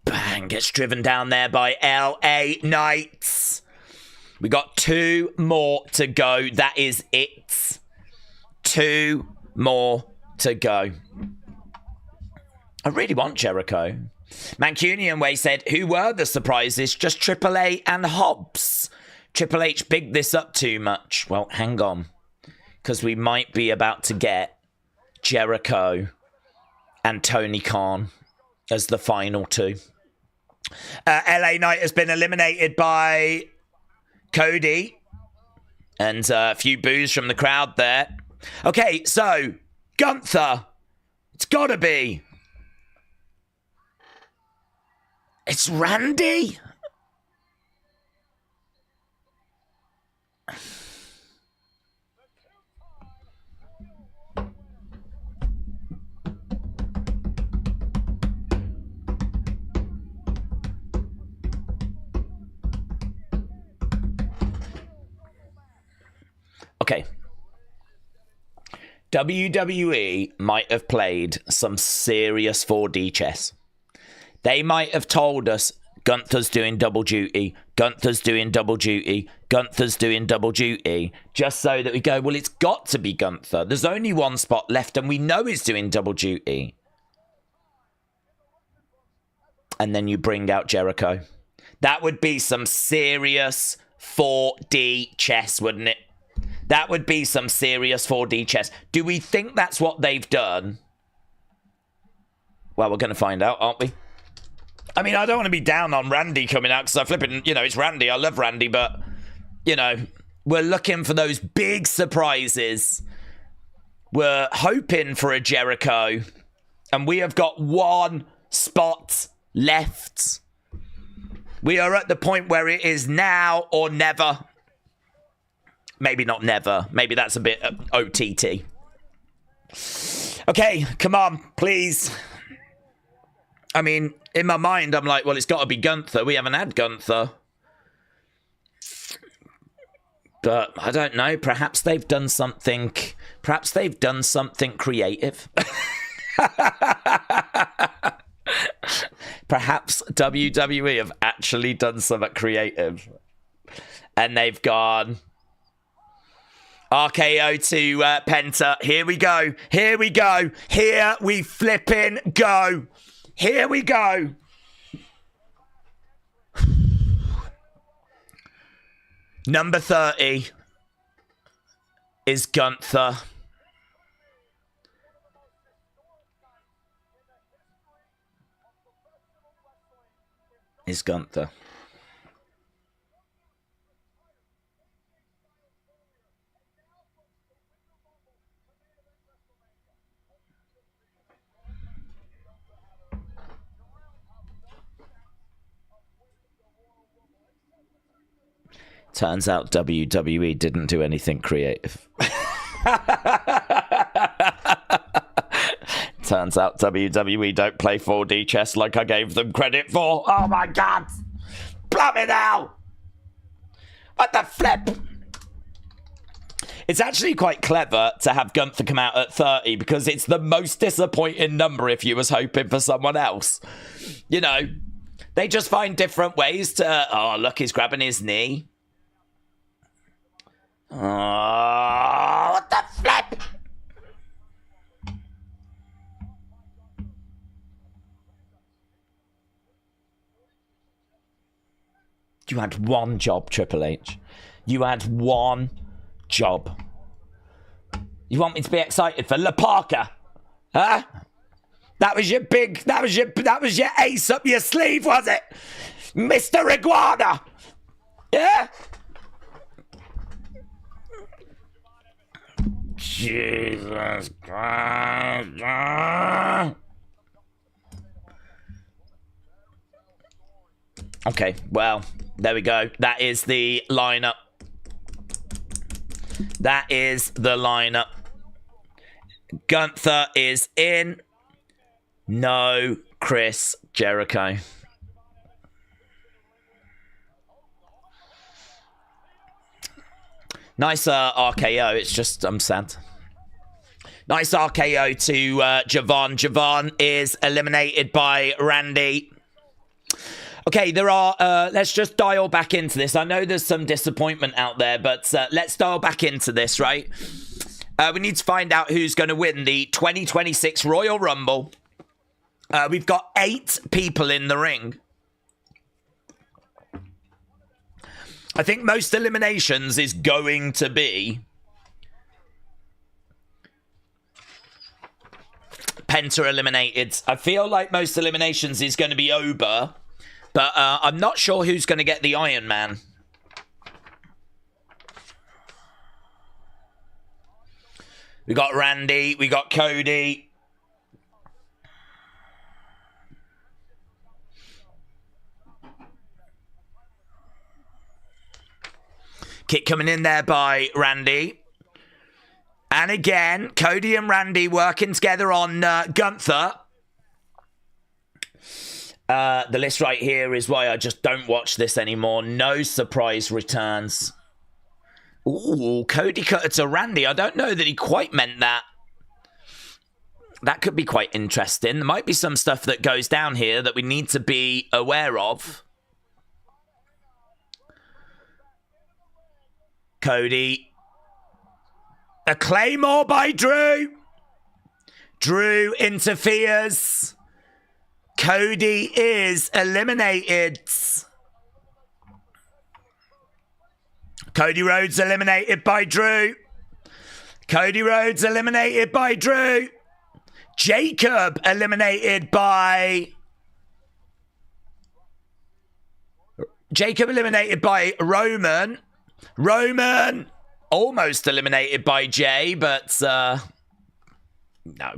Speaker 1: Bang, gets driven down there by LA Knights. We got 2 more to go. That is it. 2 more to go. I really want Jericho. Mancunian Way said, who were the surprises? Just Triple A and Hobbs. Triple H bigged this up too much. Well, hang on. Because we might be about to get Jericho and Tony Khan as the final 2. LA Knight has been eliminated by Cody. And a few boos from the crowd there. Okay, so Gunther. It's got to be. It's Randy. Okay. WWE might have played some serious 4D chess. They might have told us Gunther's doing double duty. Gunther's doing double duty. Gunther's doing double duty, just so that we go, well, it's got to be Gunther. There's only one spot left, and we know he's doing double duty. And then you bring out Jericho. That would be some serious 4D chess, wouldn't it? That would be some serious 4D chess. Do we think that's what they've done? Well, we're going to find out, aren't we? I mean, I don't want to be down on Randy coming out because I flipping, you know, it's Randy. I love Randy, but, you know, we're looking for those big surprises. We're hoping for a Jericho, and we have got one spot left. We are at the point where it is now or never. Maybe not never. Maybe that's a bit OTT. Okay, come on, please. I mean, in my mind, I'm like, well, it's got to be Gunther. We haven't had Gunther. But I don't know. Perhaps they've done something. Perhaps they've done something creative. Perhaps WWE have actually done something creative. And they've gone RKO to Penta. Here we go. Here we go. Here we flipping go. Here we go. Number 30 is Gunther. Is Gunther. Turns out WWE didn't do anything creative. Turns out WWE don't play 4D chess like I gave them credit for. Oh my god! Bloody hell! What the flip? It's actually quite clever to have Gunther come out at 30 because it's the most disappointing number if you was hoping for someone else. You know, they just find different ways to... Oh, look, he's grabbing his knee. Oh, what the flip? You had one job, Triple H. You had one job. You want me to be excited for La Parka? Huh? That was your ace up your sleeve, was it? Mr. Iguana? Yeah? Jesus Christ. Okay, well, there we go. That is the lineup. That is the lineup. Gunther is in. No Chris Jericho. Nice RKO. It's just, I'm sad. Nice RKO to Javon. Javon is eliminated by Randy. Okay, there are, let's just dial back into this. I know there's some disappointment out there, but let's dial back into this, right? We need to find out who's going to win the 2026 Royal Rumble. We've got 8 people in the ring. I think most eliminations is going to be Penta eliminated. I feel like most eliminations is going to be Oba, but I'm not sure who's going to get the Iron Man. We got Randy, we got Cody. Kick coming in there by Randy. And again, Cody and Randy working together on Gunther. The list right here is why I just don't watch this anymore. No surprise returns. Ooh, Cody Cutter to Randy. I don't know that he quite meant that. That could be quite interesting. There might be some stuff that goes down here that we need to be aware of. Cody. A Claymore by Drew. Drew interferes. Cody is eliminated. Cody Rhodes eliminated by Drew. Cody Rhodes eliminated by Drew. Jacob eliminated by... Roman. Roman almost eliminated by Jay, but no.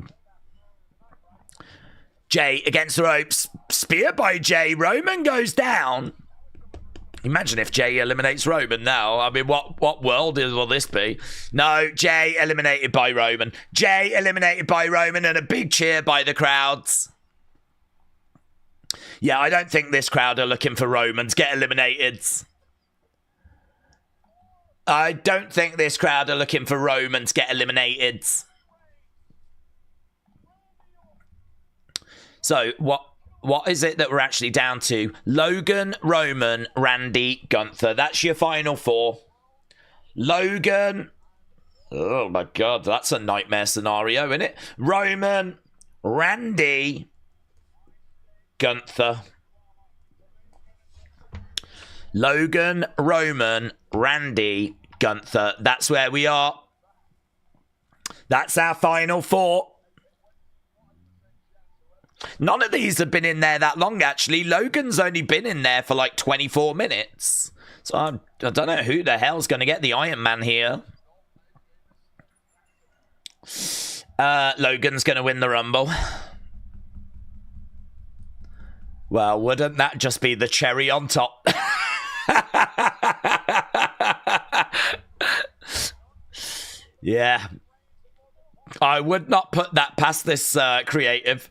Speaker 1: Jay against the ropes. Spear by Jay. Roman goes down. Imagine if Jay eliminates Roman now. I mean, what world will this be? No, Jay eliminated by Roman. Jay eliminated by Roman, and a big cheer by the crowds. Yeah, I don't think this crowd are looking for Roman to get eliminated. I don't think this crowd are looking for Roman to get eliminated. So, what is it that we're actually down to? Logan, Roman, Randy, Gunther. That's your final four. Logan. Oh my God, that's a nightmare scenario, isn't it? Roman, Randy, Gunther. Logan, Roman, Randy, Gunther. That's where we are. That's our final four. None of these have been in there that long, actually. Logan's only been in there for like 24 minutes. So I don't know who the hell's going to get the Iron Man here. Logan's going to win the Rumble. Well, wouldn't that just be the cherry on top? Yeah. I would not put that past this creative.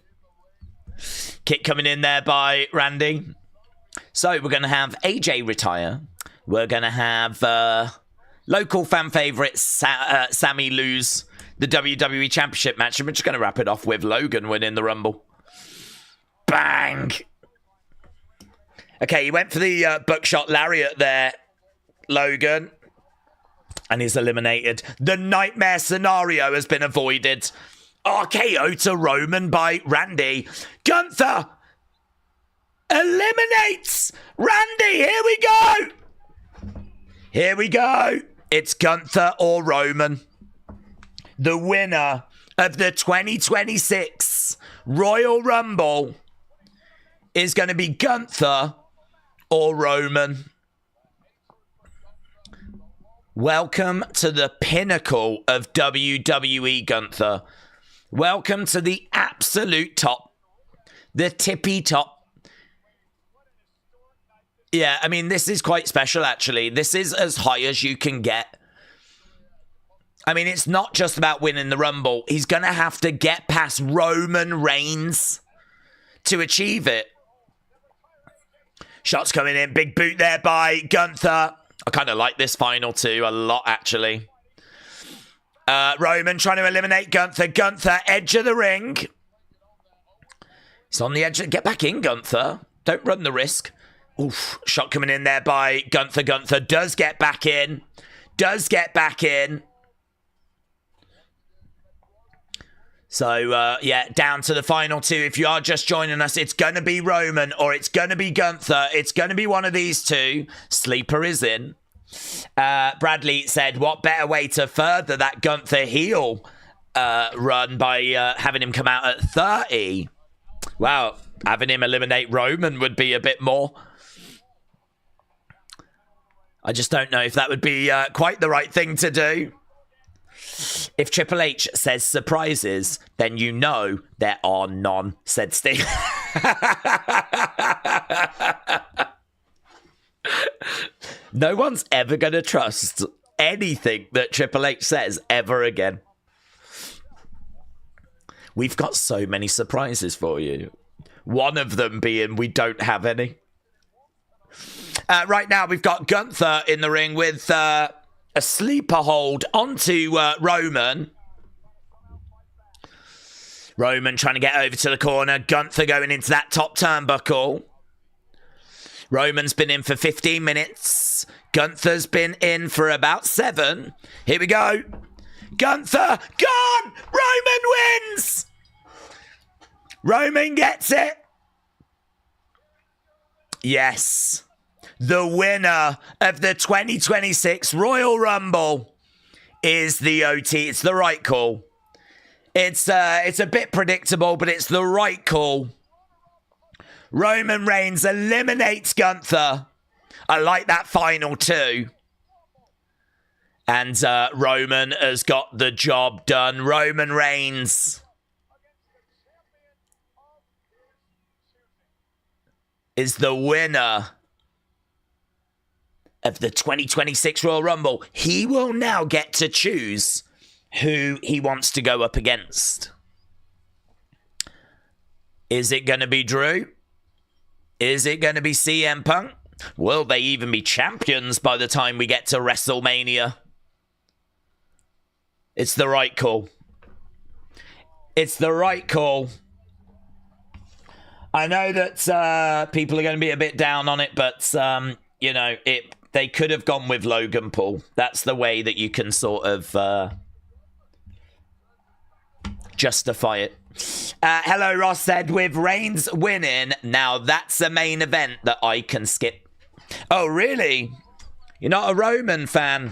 Speaker 1: Kick coming in there by Randy. So we're going to have AJ retire. We're going to have local fan favourite Sammy lose the WWE Championship match. And we're just going to wrap it off with Logan winning the Rumble. Bang! Okay, he went for the buckshot lariat there, Logan. And he's eliminated. The nightmare scenario has been avoided. RKO to Roman by Randy. Gunther eliminates Randy. Here we go. Here we go. It's Gunther or Roman. The winner of the 2026 Royal Rumble is going to be Gunther or Roman. Welcome to the pinnacle of WWE, Gunther. Welcome to the absolute top. The tippy top. Yeah, I mean, this is quite special, actually. This is as high as you can get. I mean, it's not just about winning the Rumble. He's going to have to get past Roman Reigns to achieve it. Shots coming in. Big boot there by Gunther. I kind of like this final two a lot, actually. Roman trying to eliminate Gunther. Gunther, edge of the ring. He's on the edge. Get back in, Gunther. Don't run the risk. Oof. Shot coming in there by Gunther. Gunther does get back in. Does get back in. So, yeah, down to the final two. If you are just joining us, it's going to be Roman or it's going to be Gunther. It's going to be one of these two. Sleeper is in. Bradley said, what better way to further that Gunther heel run by having him come out at 30? Wow, having him eliminate Roman would be a bit more. I just don't know if that would be quite the right thing to do. If Triple H says surprises, then you know there are none, said Steve. No one's ever going to trust anything that Triple H says ever again. We've got so many surprises for you. One of them being we don't have any. Right now, we've got Gunther in the ring with a sleeper hold onto Roman. Roman trying to get over to the corner. Gunther going into that top turnbuckle. Roman's been in for 15 minutes. Gunther's been in for about 7. Here we go. Gunther, gone! Roman wins! Roman gets it. Yes. The winner of the 2026 Royal Rumble is the OT. It's the right call. It's a bit predictable, but it's the right call. Roman Reigns eliminates Gunther. I like that final too. And Roman has got the job done. Roman Reigns is the winner of the 2026 Royal Rumble. He will now get to choose who he wants to go up against. Is it going to be Drew? Is it going to be CM Punk? Will they even be champions by the time we get to WrestleMania? It's the right call. It's the right call. I know that people are going to be a bit down on it, but, you know, they could have gone with Logan Paul. That's the way that you can sort of justify it. Hello, Ross said, with Reigns winning, now that's a main event that I can skip. Oh, really? You're not a Roman fan?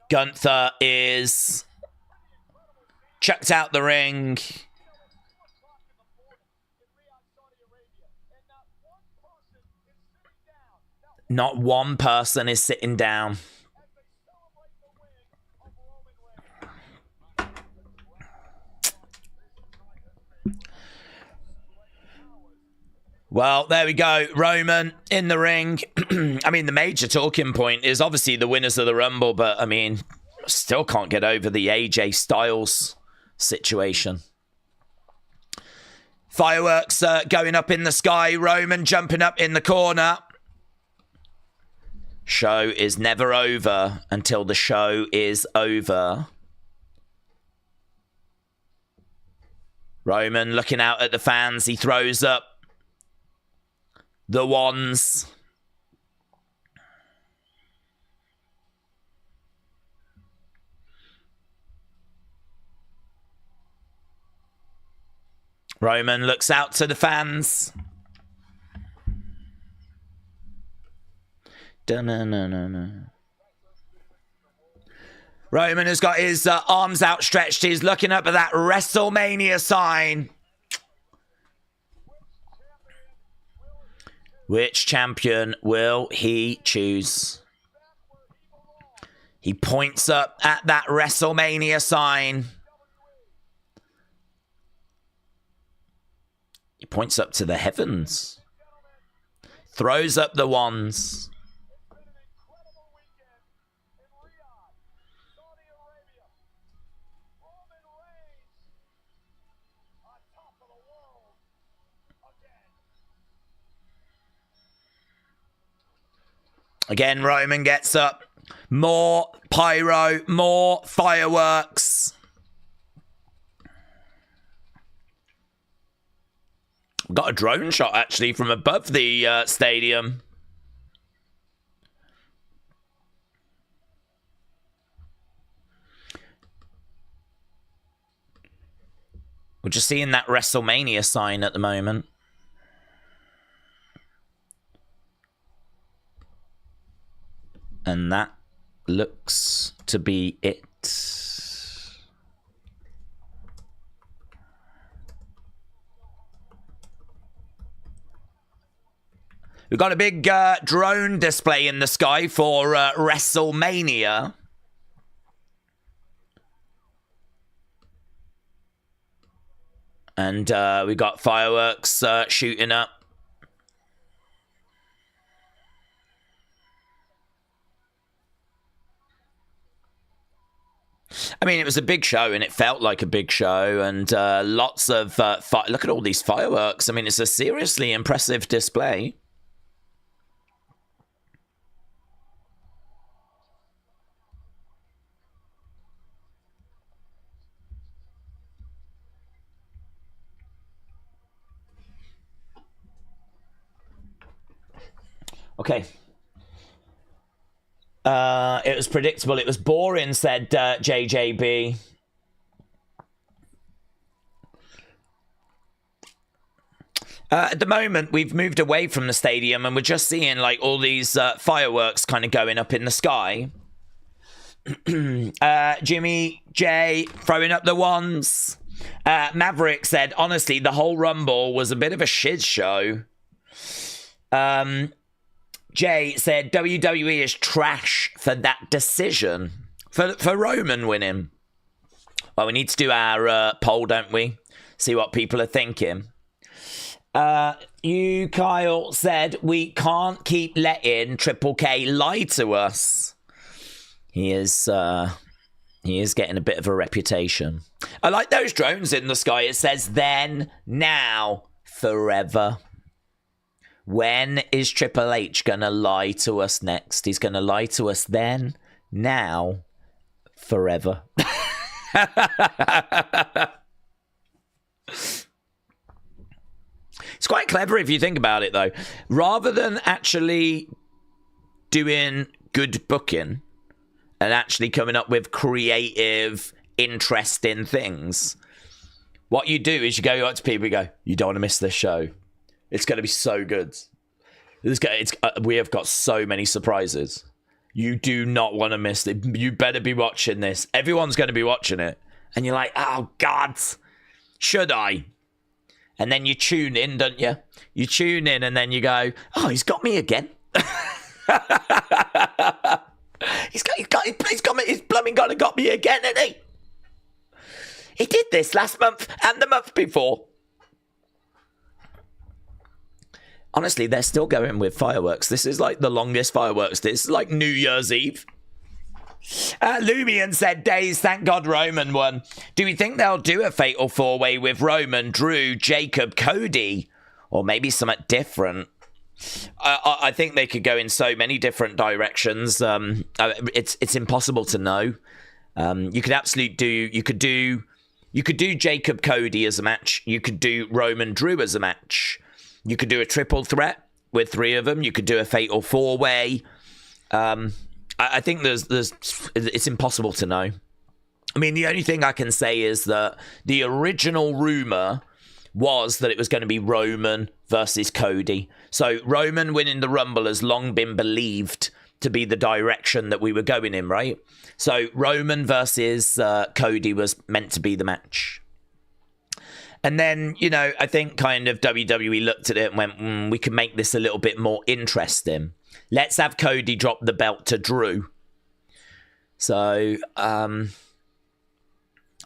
Speaker 1: Gunther is chucked out the ring. Not one person is sitting down. Well, there we go. Roman in the ring. I mean, the major talking point is obviously the winners of the Rumble, but I mean, still can't get over the AJ Styles situation. Fireworks going up in the sky. Roman jumping up in the corner. Show is never over until the show is over. Roman looking out at the fans. He throws up the wands. Roman looks out to the fans. Roman has got his arms outstretched. He's looking up at that WrestleMania sign. Which champion will he choose? He points up at that WrestleMania sign. He points up to the heavens. Throws up the wands. Again, Roman gets up. More pyro, more fireworks. Got a drone shot, actually, from above the stadium. We're just seeing that WrestleMania sign at the moment. And that looks to be it. We've got a big drone display in the sky for WrestleMania. And we got fireworks shooting up. I mean, it was a big show, and it felt like a big show, and lots of look at all these fireworks. I mean, it's a seriously impressive display. Okay. It was predictable. It was boring, said JJB. At the moment, we've moved away from the stadium and we're just seeing like all these fireworks kind of going up in the sky. Jimmy J throwing up the ones. Maverick said, honestly, the whole Rumble was a bit of a shit show. Jay said, WWE is trash for that decision. For Roman winning. Well, we need to do our poll, don't we? See what people are thinking. You, Kyle, said, we can't keep letting Triple K lie to us. He is getting a bit of a reputation. I like those drones in the sky. It says, then, now, forever. When is Triple H going to lie to us next? He's going to lie to us then, now, forever. It's quite clever if you think about it, though. Rather than actually doing good booking and actually coming up with creative, interesting things, what you do is you go up to people and go, you don't want to miss this show. It's going to be so good. We have got so many surprises. You do not want to miss it. You better be watching this. Everyone's going to be watching it. And you're like, oh, God, should I? And then you tune in, don't you? You tune in and then you go, oh, he's got me again. He's blooming got me again, hasn't he? He did this last month and the month before. Honestly, they're still going with fireworks. This is like the longest fireworks. This is like New Year's Eve. Lumion said, Days, thank God Roman won. Do we think they'll do a fatal four-way with Roman, Drew, Jacob, Cody? Or maybe something different? I think they could go in so many different directions. It's impossible to know. You could do Jacob, Cody as a match. You could do Roman, Drew as a match. You could do a triple threat with three of them. You could do a fatal four-way. I think it's impossible to know. I mean, the only thing I can say is that the original rumor was that it was going to be Roman versus Cody. So Roman winning the Rumble has long been believed to be the direction that we were going in, right? So Roman versus Cody was meant to be the match. And then, I think kind of WWE looked at it and went, we can make this a little bit more interesting. Let's have Cody drop the belt to Drew. So, I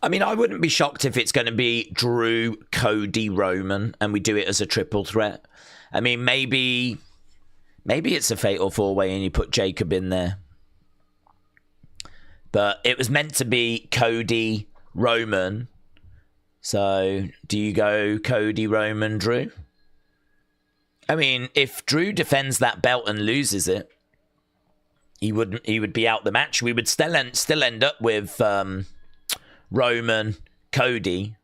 Speaker 1: wouldn't be shocked if it's going to be Drew, Cody, Roman, and we do it as a triple threat. I mean, maybe it's a fatal four-way and you put Jacob in there. But it was meant to be Cody, Roman. So, do you go Cody, Roman, Drew? I mean, if Drew defends that belt and loses it, he would be out the match. We would still end up with Roman, Cody.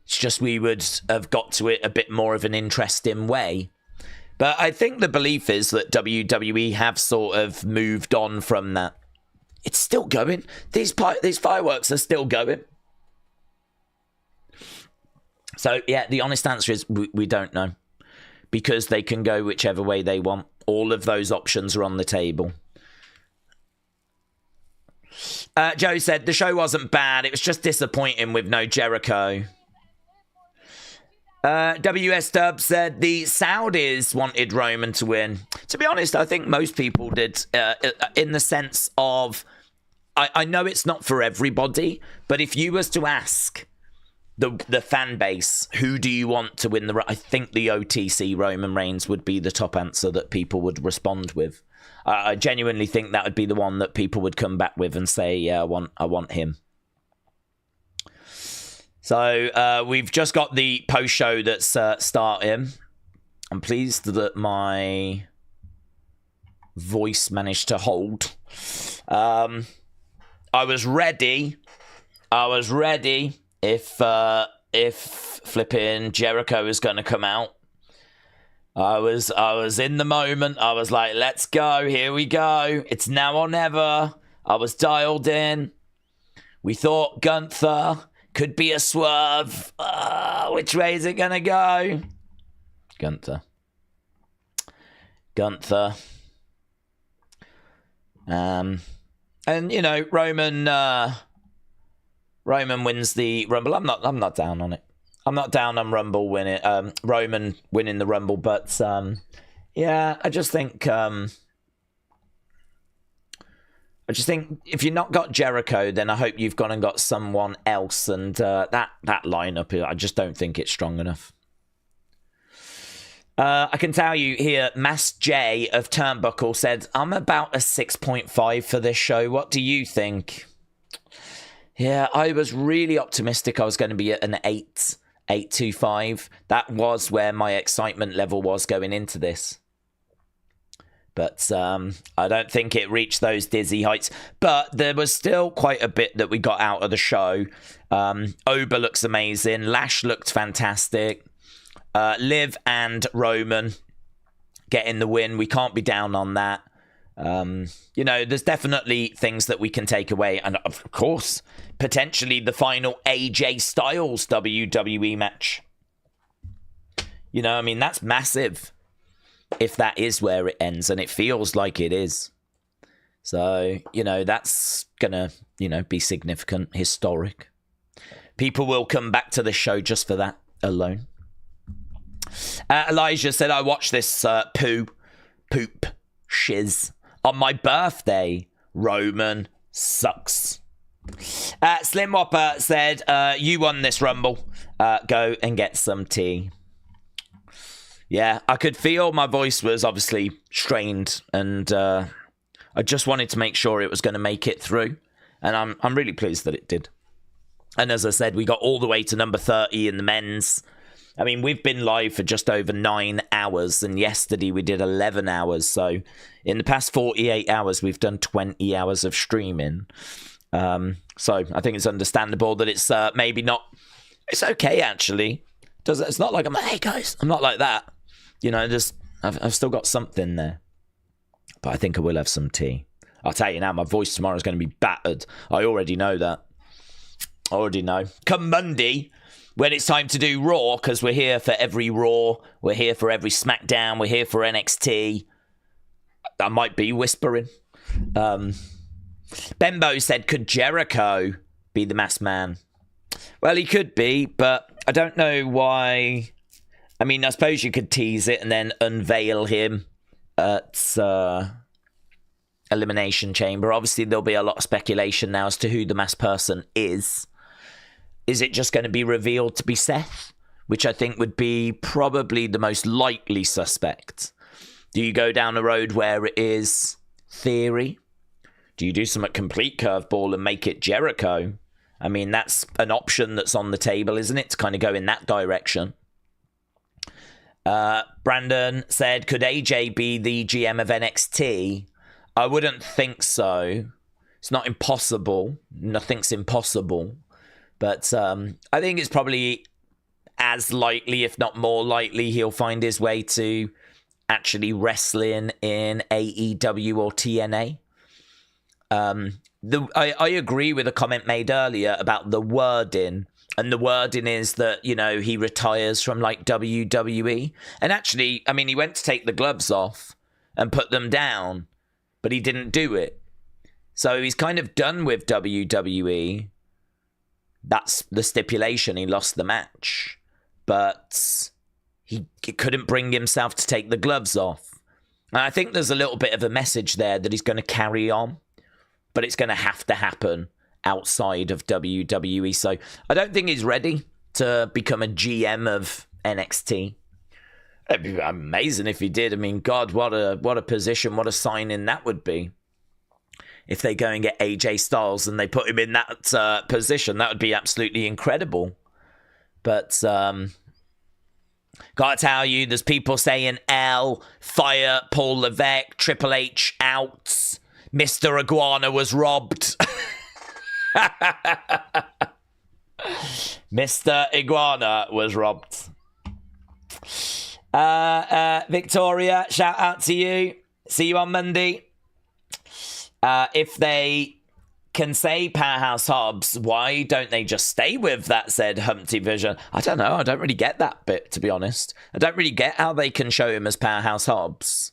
Speaker 1: It's just we would have got to it a bit more of an interesting way. But I think the belief is that WWE have sort of moved on from that. It's still going. These fireworks are still going. So, yeah, the honest answer is we don't know. Because they can go whichever way they want. All of those options are on the table. Joe said, the show wasn't bad. It was just disappointing with no Jericho. WS Dub said, the Saudis wanted Roman to win. To be honest, I think most people did. In the sense of, I know it's not for everybody. But if you was to ask the fan base, who do you want to win I think the OTC Roman Reigns would be the top answer that people would respond with. I genuinely think that would be the one that people would come back with and say, yeah, I want him. So we've just got the post show that's starting. I'm pleased that my voice managed to hold. I was ready if flipping Jericho is going to come out. I was in the moment. I was like, let's go. Here we go. It's now or never. I was dialed in. We thought Gunther could be a swerve. Which way is it going to go? Gunther. And, you know, Roman wins the Rumble. I'm not down on it. I'm not down on Rumble winning. Roman winning the Rumble, but yeah, I just think if you've not got Jericho, then I hope you've gone and got someone else. And that lineup, I just don't think it's strong enough. I can tell you here, Mass J of Turnbuckle said, I'm about a 6.5 for this show. What do you think? Yeah, I was really optimistic I was going to be at an 8.25. That was where my excitement level was going into this. But I don't think it reached those dizzy heights. But there was still quite a bit that we got out of the show. Oba looks amazing. Lash looked fantastic. Liv and Roman getting the win. We can't be down on that. You know, there's definitely things that we can take away. And of course, potentially the final AJ Styles WWE match. You know, I mean, that's massive if that is where it ends. And it feels like it is. So, you know, that's going to, you know, be significant, historic. People will come back to the show just for that alone. Elijah said, I watched this poop shiz on my birthday. Roman sucks. Slim Whopper said, you won this Rumble. Go and get some tea. Yeah, I could feel my voice was obviously strained, and I just wanted to make sure it was going to make it through. And I'm really pleased that it did. And as I said, we got all the way to number 30 in the men's. I mean, we've been live for just over 9 hours, and yesterday we did 11 hours. So in the past 48 hours, we've done 20 hours of streaming. So I think it's understandable that it's maybe not... It's okay, actually. It's not like I'm like, hey, guys, I'm not like that. You know, I've still got something there. But I think I will have some tea. I'll tell you now, my voice tomorrow is going to be battered. I already know that. I already know. Come Monday... when it's time to do Raw, because we're here for every Raw, we're here for every SmackDown, we're here for NXT. I might be whispering. Bembo said, could Jericho be the masked man? Well, he could be, but I don't know why. I mean, I suppose you could tease it and then unveil him at Elimination Chamber. Obviously, there'll be a lot of speculation now as to who the masked person is. Is it just going to be revealed to be Seth? Which I think would be probably the most likely suspect. Do you go down a road where it is Theory? Do you do some complete curveball and make it Jericho? I mean, that's an option that's on the table, isn't it? To kind of go in that direction. Brandon said, could AJ be the GM of NXT? I wouldn't think so. It's not impossible. Nothing's impossible. But I think it's probably as likely, if not more likely, he'll find his way to actually wrestling in AEW or TNA. I agree with a comment made earlier about the wording. And the wording is that, you know, he retires from, like, WWE. And actually, I mean, he went to take the gloves off and put them down, but he didn't do it. So he's kind of done with WWE. That's the stipulation. He lost the match. But he couldn't bring himself to take the gloves off. And I think there's a little bit of a message there that he's going to carry on. But it's going to have to happen outside of WWE. So I don't think he's ready to become a GM of NXT. It'd be amazing if he did. I mean, God, what a position, what a signing that would be. If they go and get AJ Styles and they put him in that position, that would be absolutely incredible. But gotta tell you, there's people saying L, fire Paul Levesque, Triple H out, Mr. Iguana was robbed. Mr. Iguana was robbed. Victoria, shout out to you. See you on Monday. If they can say Powerhouse Hobbs, why don't they just stay with that said Humpty Vision? I don't know. I don't really get that bit, to be honest. I don't really get how they can show him as Powerhouse Hobbs,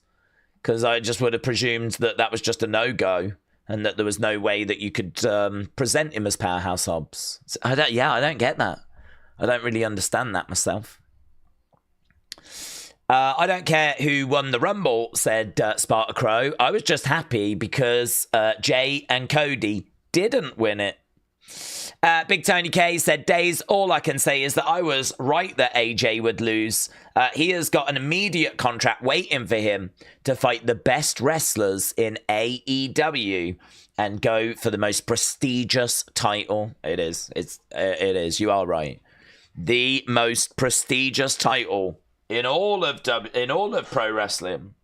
Speaker 1: because I just would have presumed that that was just a no-go and that there was no way that you could present him as Powerhouse Hobbs. I don't get that. I don't really understand that myself. I don't care who won the Rumble, said Sparta Crow. I was just happy because Jay and Cody didn't win it. Big Tony K said, Days, all I can say is that I was right that AJ would lose. He has got an immediate contract waiting for him to fight the best wrestlers in AEW and go for the most prestigious title. It is. You are right. The most prestigious title in all of pro wrestling,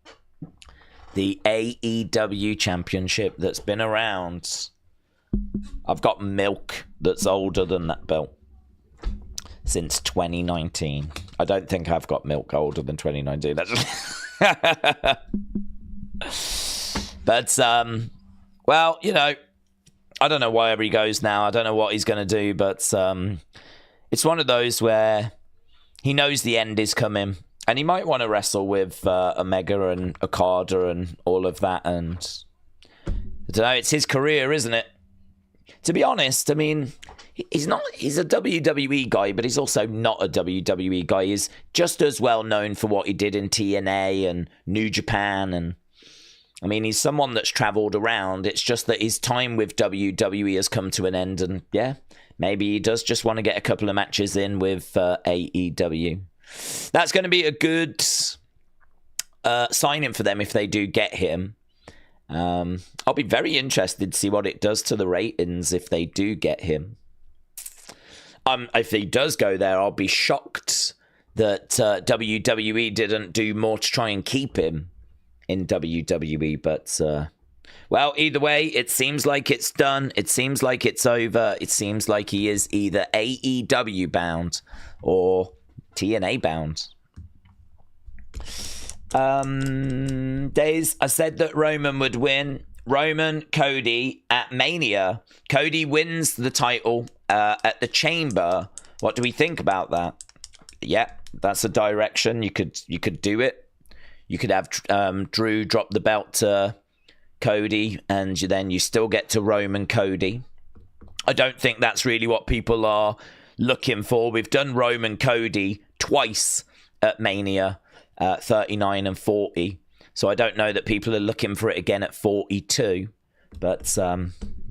Speaker 1: the AEW Championship that's been around. I've got milk that's older than that belt since 2019. I don't think I've got milk older than 2019. But well, you know, I don't know wherever he goes now. I don't know what he's going to do, but it's one of those where he knows the end is coming, and he might want to wrestle with Omega and Okada and all of that. And I don't know, it's his career, isn't it? To be honest, I mean, he's a WWE guy, but he's also not a WWE guy. He's just as well known for what he did in TNA and New Japan. And I mean, he's someone that's traveled around. It's just that his time with WWE has come to an end. And yeah, maybe he does just want to get a couple of matches in with AEW. That's going to be a good signing for them if they do get him. I'll be very interested to see what it does to the ratings if they do get him. If he does go there, I'll be shocked that WWE didn't do more to try and keep him in WWE. But well, either way, it seems like it's done. It seems like it's over. It seems like he is either AEW bound or TNA bound. Days, I said that Roman would win. Roman, Cody at Mania. Cody wins the title at the Chamber. What do we think about that? Yeah, that's a direction. You could do it. You could have Drew drop the belt to Cody, and then you still get to Roman Cody. I don't think that's really what people are looking for. We've done Roman Cody twice at Mania. 39 and 40. So I don't know that people are looking for it again at 42. But,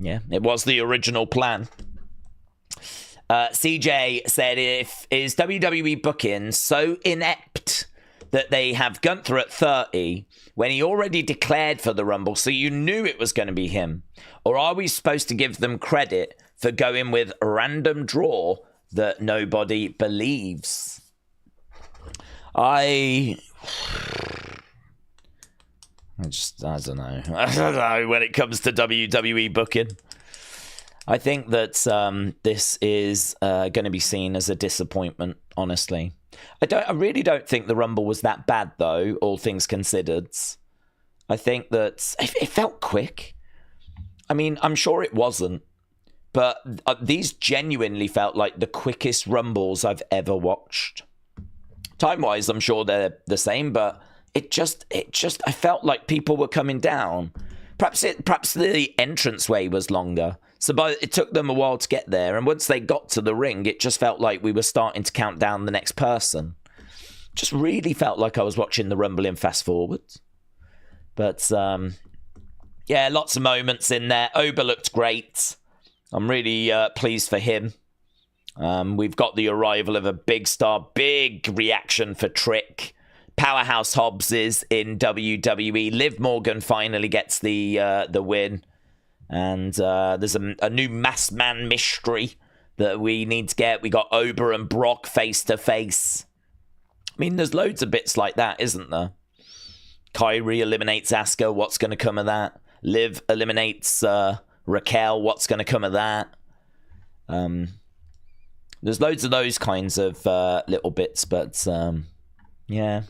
Speaker 1: yeah, it was the original plan. CJ said, is WWE booking so inept that they have Gunther at 30 when he already declared for the Rumble, so you knew it was going to be him? Or are we supposed to give them credit for going with a random draw that nobody believes? I don't know. I don't know when it comes to WWE booking. I think that this is going to be seen as a disappointment, honestly. I really don't think the Rumble was that bad, though, all things considered. I think that it felt quick. I mean, I'm sure it wasn't, but these genuinely felt like the quickest Rumbles I've ever watched. Time-wise, I'm sure they're the same, but it just, I felt like people were coming down. Perhaps the entranceway was longer, so it took them a while to get there. And once they got to the ring, it just felt like we were starting to count down the next person. Just really felt like I was watching the Rumble in fast forward. But yeah, lots of moments in there. Oba looked great. I'm really pleased for him. We've got the arrival of a big star, big reaction for Trick. Powerhouse Hobbs is in WWE. Liv Morgan finally gets the win. And there's a new masked man mystery that we need to get. We got Oba and Brock face to face. I mean, there's loads of bits like that, isn't there? Kyrie eliminates Asuka. What's going to come of that? Liv eliminates Raquel. What's going to come of that? There's loads of those kinds of little bits, but Yeah.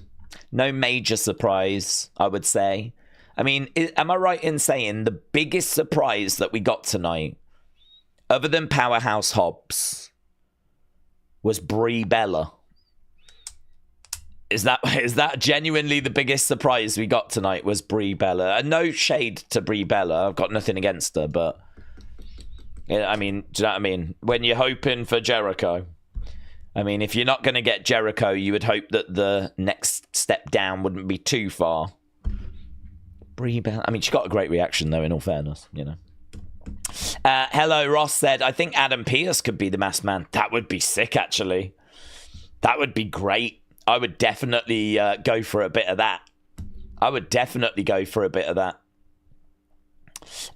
Speaker 1: No major surprise, I would say. I mean, am I right in saying the biggest surprise that we got tonight, other than Powerhouse Hobbs, was Brie Bella? Is that genuinely the biggest surprise we got tonight, was Brie Bella? And no shade to Brie Bella. I've got nothing against her, but I mean, do you know what I mean? When you're hoping for Jericho, I mean, if you're not going to get Jericho, you would hope that the next step down wouldn't be too far. Brie Bella. I mean, she got a great reaction, though, in all fairness, you know. Hello, Ross said, I think Adam Pearce could be the masked man. That would be sick, actually. That would be great. I would definitely go for a bit of that.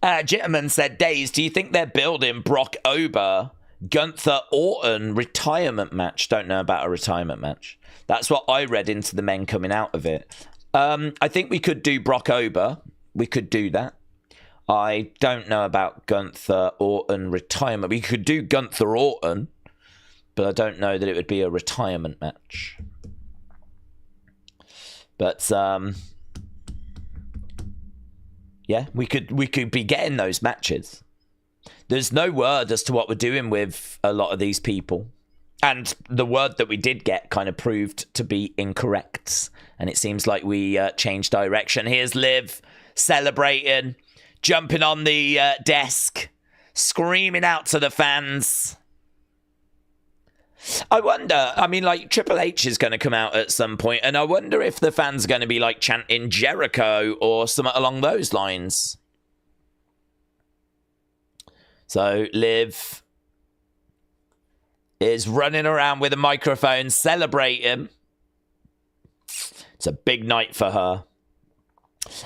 Speaker 1: Jitterman said, Days, do you think they're building Brock Ober, Gunther Orton retirement match? Don't know about a retirement match. That's what I read into the men coming out of it. I think we could do Brock Ober. We could do that. I don't know about Gunther Orton retirement. We could do Gunther Orton, but I don't know that it would be a retirement match. But yeah, we could be getting those matches. There's no word as to what we're doing with a lot of these people. And the word that we did get kind of proved to be incorrect. And it seems like we changed direction. Here's Liv celebrating, jumping on the desk, screaming out to the fans. I wonder, I mean, like, Triple H is going to come out at some point, and I wonder if the fans are going to be, like, chanting Jericho or something along those lines. So, Liv is running around with a microphone, celebrating. It's a big night for her.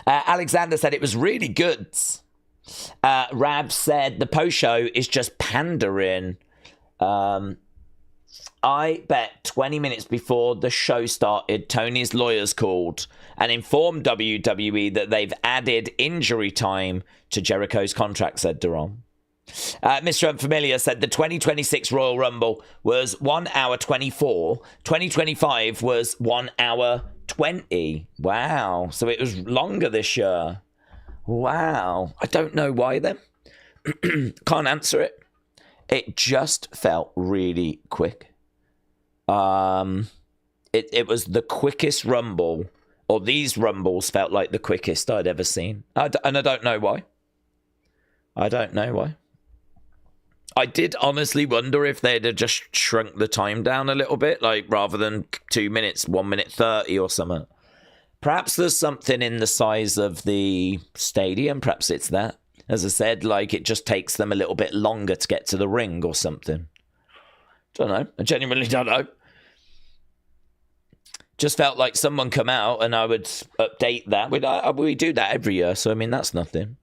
Speaker 1: Alexander said it was really good. Rab said the post-show is just pandering. I bet 20 minutes before the show started, Tony's lawyers called and informed WWE that they've added injury time to Jericho's contract, said Duran. Mr. Unfamiliar said the 2026 Royal Rumble was 1 hour 24. 2025 was 1 hour 20. Wow. So it was longer this year. Wow. I don't know why then. Can't answer it. It just felt really quick. It was the quickest Rumble, or these Rumbles felt like the quickest I'd ever seen. And I don't know why. I did honestly wonder if they'd have just shrunk the time down a little bit, like rather than 2 minutes, 1 minute 30 or something. Perhaps there's something in the size of the stadium. Perhaps it's that. As I said, like it just takes them a little bit longer to get to the ring or something. Don't know. I genuinely don't know. Just felt like someone come out and I would update that. We do that every year, so I mean, that's nothing.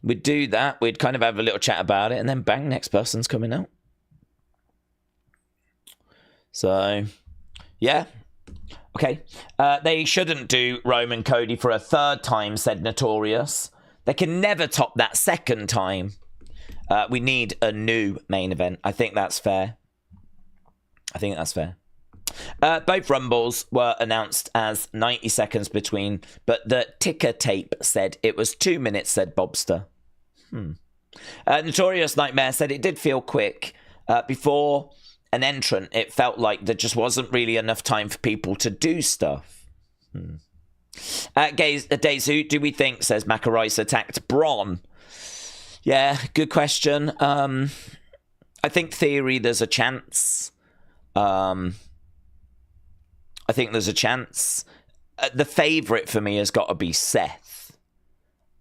Speaker 1: We'd do that. We'd kind of have a little chat about it, and then bang, next person's coming out. So, yeah. Okay. They shouldn't do Roman Cody for a third time, said Notorious. They can never top that second time. We need a new main event. I think that's fair. Both Rumbles were announced as 90 seconds between, but the ticker tape said it was 2 minutes, said Bobster. Notorious Nightmare said it did feel quick. Before an entrant, it felt like there just wasn't really enough time for people to do stuff. Days Who do we think, says Macarice, attacked Braun? Yeah, good question. I think theory there's a chance. I think there's a chance. The favourite for me has got to be Seth.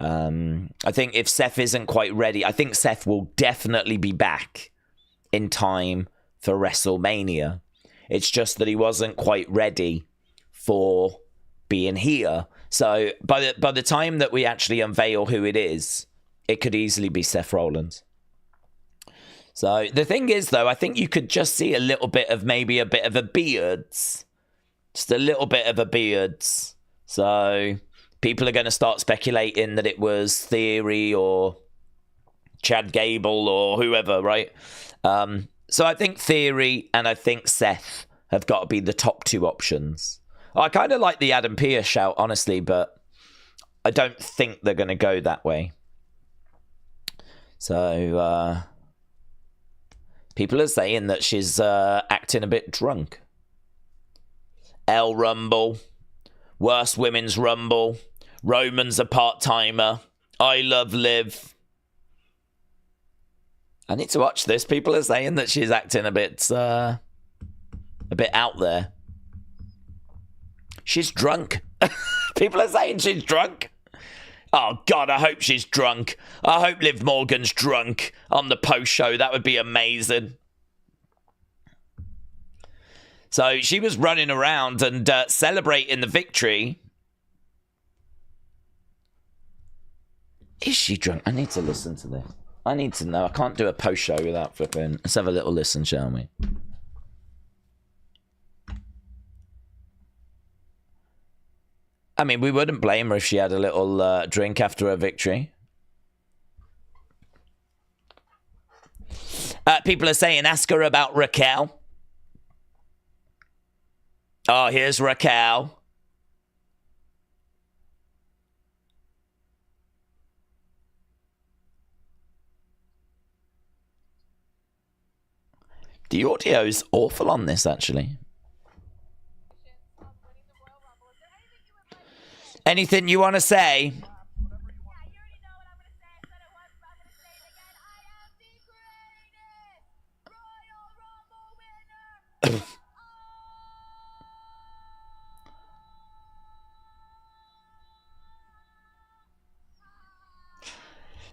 Speaker 1: I think if Seth isn't quite ready, I think Seth will definitely be back in time for WrestleMania. It's just that he wasn't quite ready for being here. So by the time that we actually unveil who it is, it could easily be Seth Rollins. So the thing is, though, I think you could just see a little bit of maybe a bit of a beards. Just a little bit of a beards. So people are going to start speculating that it was Theory or Chad Gable or whoever, right? So I think Theory and I think Seth have got to be the top two options. I kind of like the Adam Pearce shout, honestly, but I don't think they're going to go that way. So, people are saying that she's acting a bit drunk. El Rumble, Worst Women's Rumble, Roman's a part-timer, I Love Liv. I need to watch this. People are saying that she's acting a bit out there. She's drunk. People are saying she's drunk. Oh, God, I hope she's drunk. I hope Liv Morgan's drunk on the post show. That would be amazing. So she was running around and celebrating the victory. Is she drunk? I need to listen to this. I need to know. I can't do a post show without flipping. Let's have a little listen, shall we? I mean, we wouldn't blame her if she had a little drink after her victory. People are saying, ask her about Raquel. Oh, here's Raquel. The audio is awful on this, actually. Anything you want to say?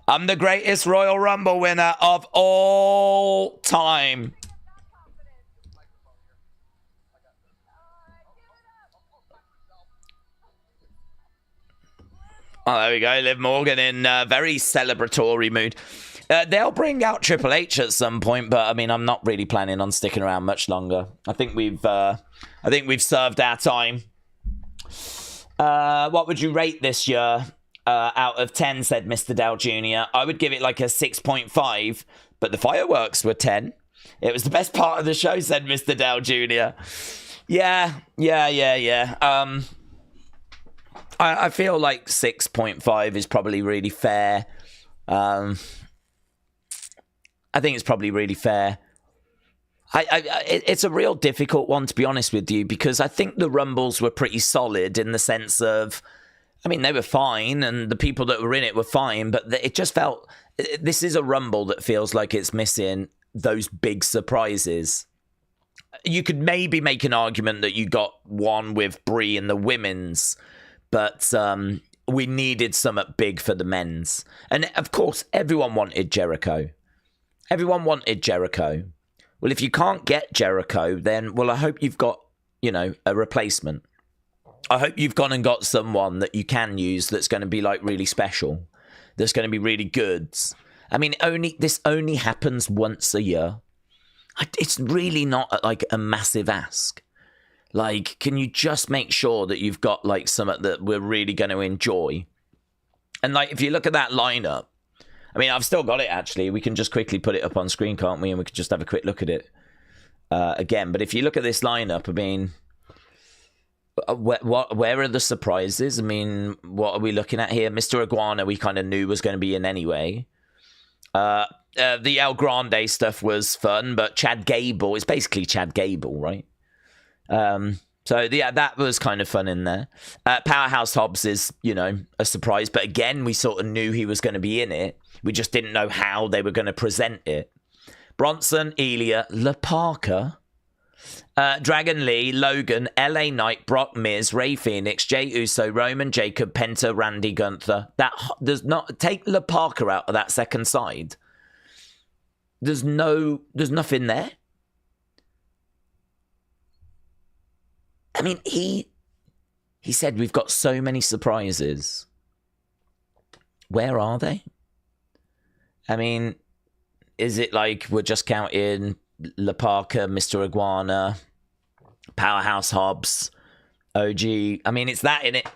Speaker 1: I'm the greatest Royal Rumble winner of all time. Oh, there we go. Liv Morgan in very celebratory mood. They'll bring out Triple H at some point, but I mean, I'm not really planning on sticking around much longer. I think we've served our time. What would you rate this year? Out of 10, said Mr. Dow Jr. I would give it like a 6.5, but the fireworks were 10. It was the best part of the show, said Mr. Dow Jr. Yeah. I feel like 6.5 is probably really fair. I think it's probably really fair. It's a real difficult one, to be honest with you, because I think the Rumbles were pretty solid in the sense of, I mean, they were fine, and the people that were in it were fine, but it just felt, this is a Rumble that feels like it's missing those big surprises. You could maybe make an argument that you got one with Brie in the women's, but we needed something big for the men's. And, of course, everyone wanted Jericho. Everyone wanted Jericho. Well, if you can't get Jericho, then, well, I hope you've got, a replacement. I hope you've gone and got someone that you can use that's going to be, like, really special. That's going to be really good. I mean, this only happens once a year. It's really not, like, a massive ask. Like, can you just make sure that you've got, like, something that we're really going to enjoy? And, like, if you look at that lineup, I mean, I've still got it, actually. We can just quickly put it up on screen, can't we? And we can just have a quick look at it again. But if you look at this lineup, I mean, where are the surprises? I mean, what are we looking at here? Mr. Iguana, we kind of knew was going to be in anyway. The El Grande stuff was fun, but Chad Gable, it's basically Chad Gable, right? So, yeah, that was kind of fun in there. Powerhouse Hobbs is, a surprise. But again, we sort of knew he was going to be in it. We just didn't know how they were going to present it. Bronson, Elia, La Parker, Dragon Lee, Logan, LA Knight, Brock Miz, Ray Phoenix, Jey Uso, Roman, Jacob, Penta, Randy, Gunther. That does not take La Parker out of that second side. There's nothing there. I mean, he said we've got so many surprises. Where are they? I mean, is it like we're just counting La Parker, Mr. Iguana, Powerhouse Hobbs, OG? I mean, it's that, innit?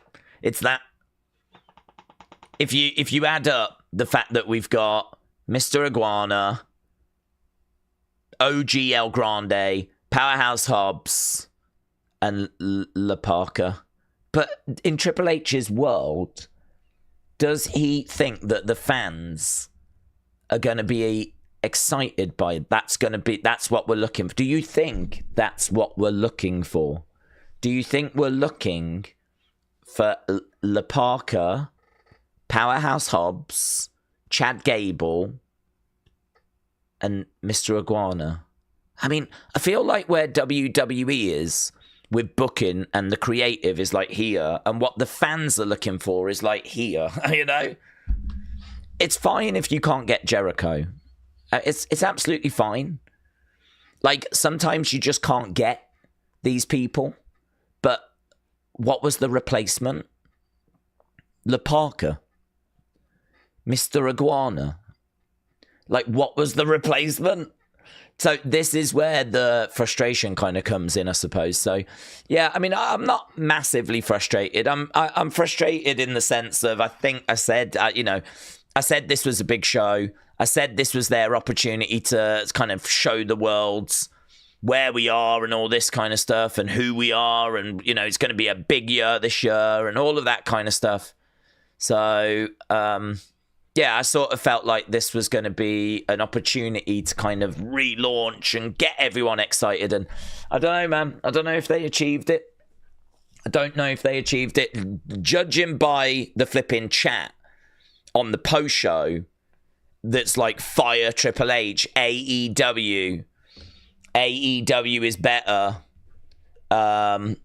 Speaker 1: It's that. If you add up the fact that we've got Mr. Iguana, OG El Grande, Powerhouse Hobbs, and La Parka. But in Triple H's world, does he think that the fans are going to be excited by that's what we're looking for? Do you think that's what we're looking for? Do you think we're looking for La Parka, Powerhouse Hobbs, Chad Gable, and Mr. Iguana? I mean, I feel like where WWE is with booking and the creative is like here, and what the fans are looking for is like here, you know? It's fine if you can't get Jericho. It's absolutely fine. Like, sometimes you just can't get these people. But what was the replacement? La Parka. Mr. Iguana. Like, what was the replacement? So this is where the frustration kind of comes in, I suppose. So, yeah, I mean, I'm not massively frustrated. I'm frustrated in the sense of, I think I said, I said this was a big show. I said this was their opportunity to kind of show the world where we are and all this kind of stuff and who we are. And, you know, it's going to be a big year this year and all of that kind of stuff. So, yeah, I sort of felt like this was going to be an opportunity to kind of relaunch and get everyone excited. And I don't know, man. I don't know if they achieved it. Judging by the flipping chat on the post show, that's like fire Triple H, AEW is better. All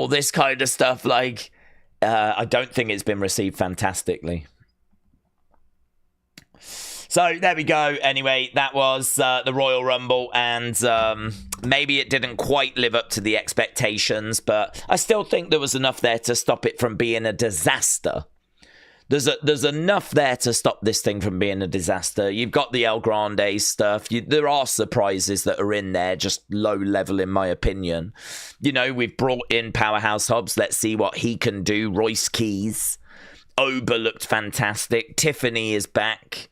Speaker 1: this kind of stuff. Like, I don't think it's been received fantastically. So there we go. Anyway, that was the Royal Rumble, and maybe it didn't quite live up to the expectations, but I still think there was enough there to stop it from being a disaster. There's enough there to stop this thing from being a disaster. You've got the El Grande stuff. There are surprises that are in there, just low level in my opinion. You know, we've brought in Powerhouse Hobbs. Let's see what he can do. Royce Keys. Oba looked fantastic. Tiffany is back.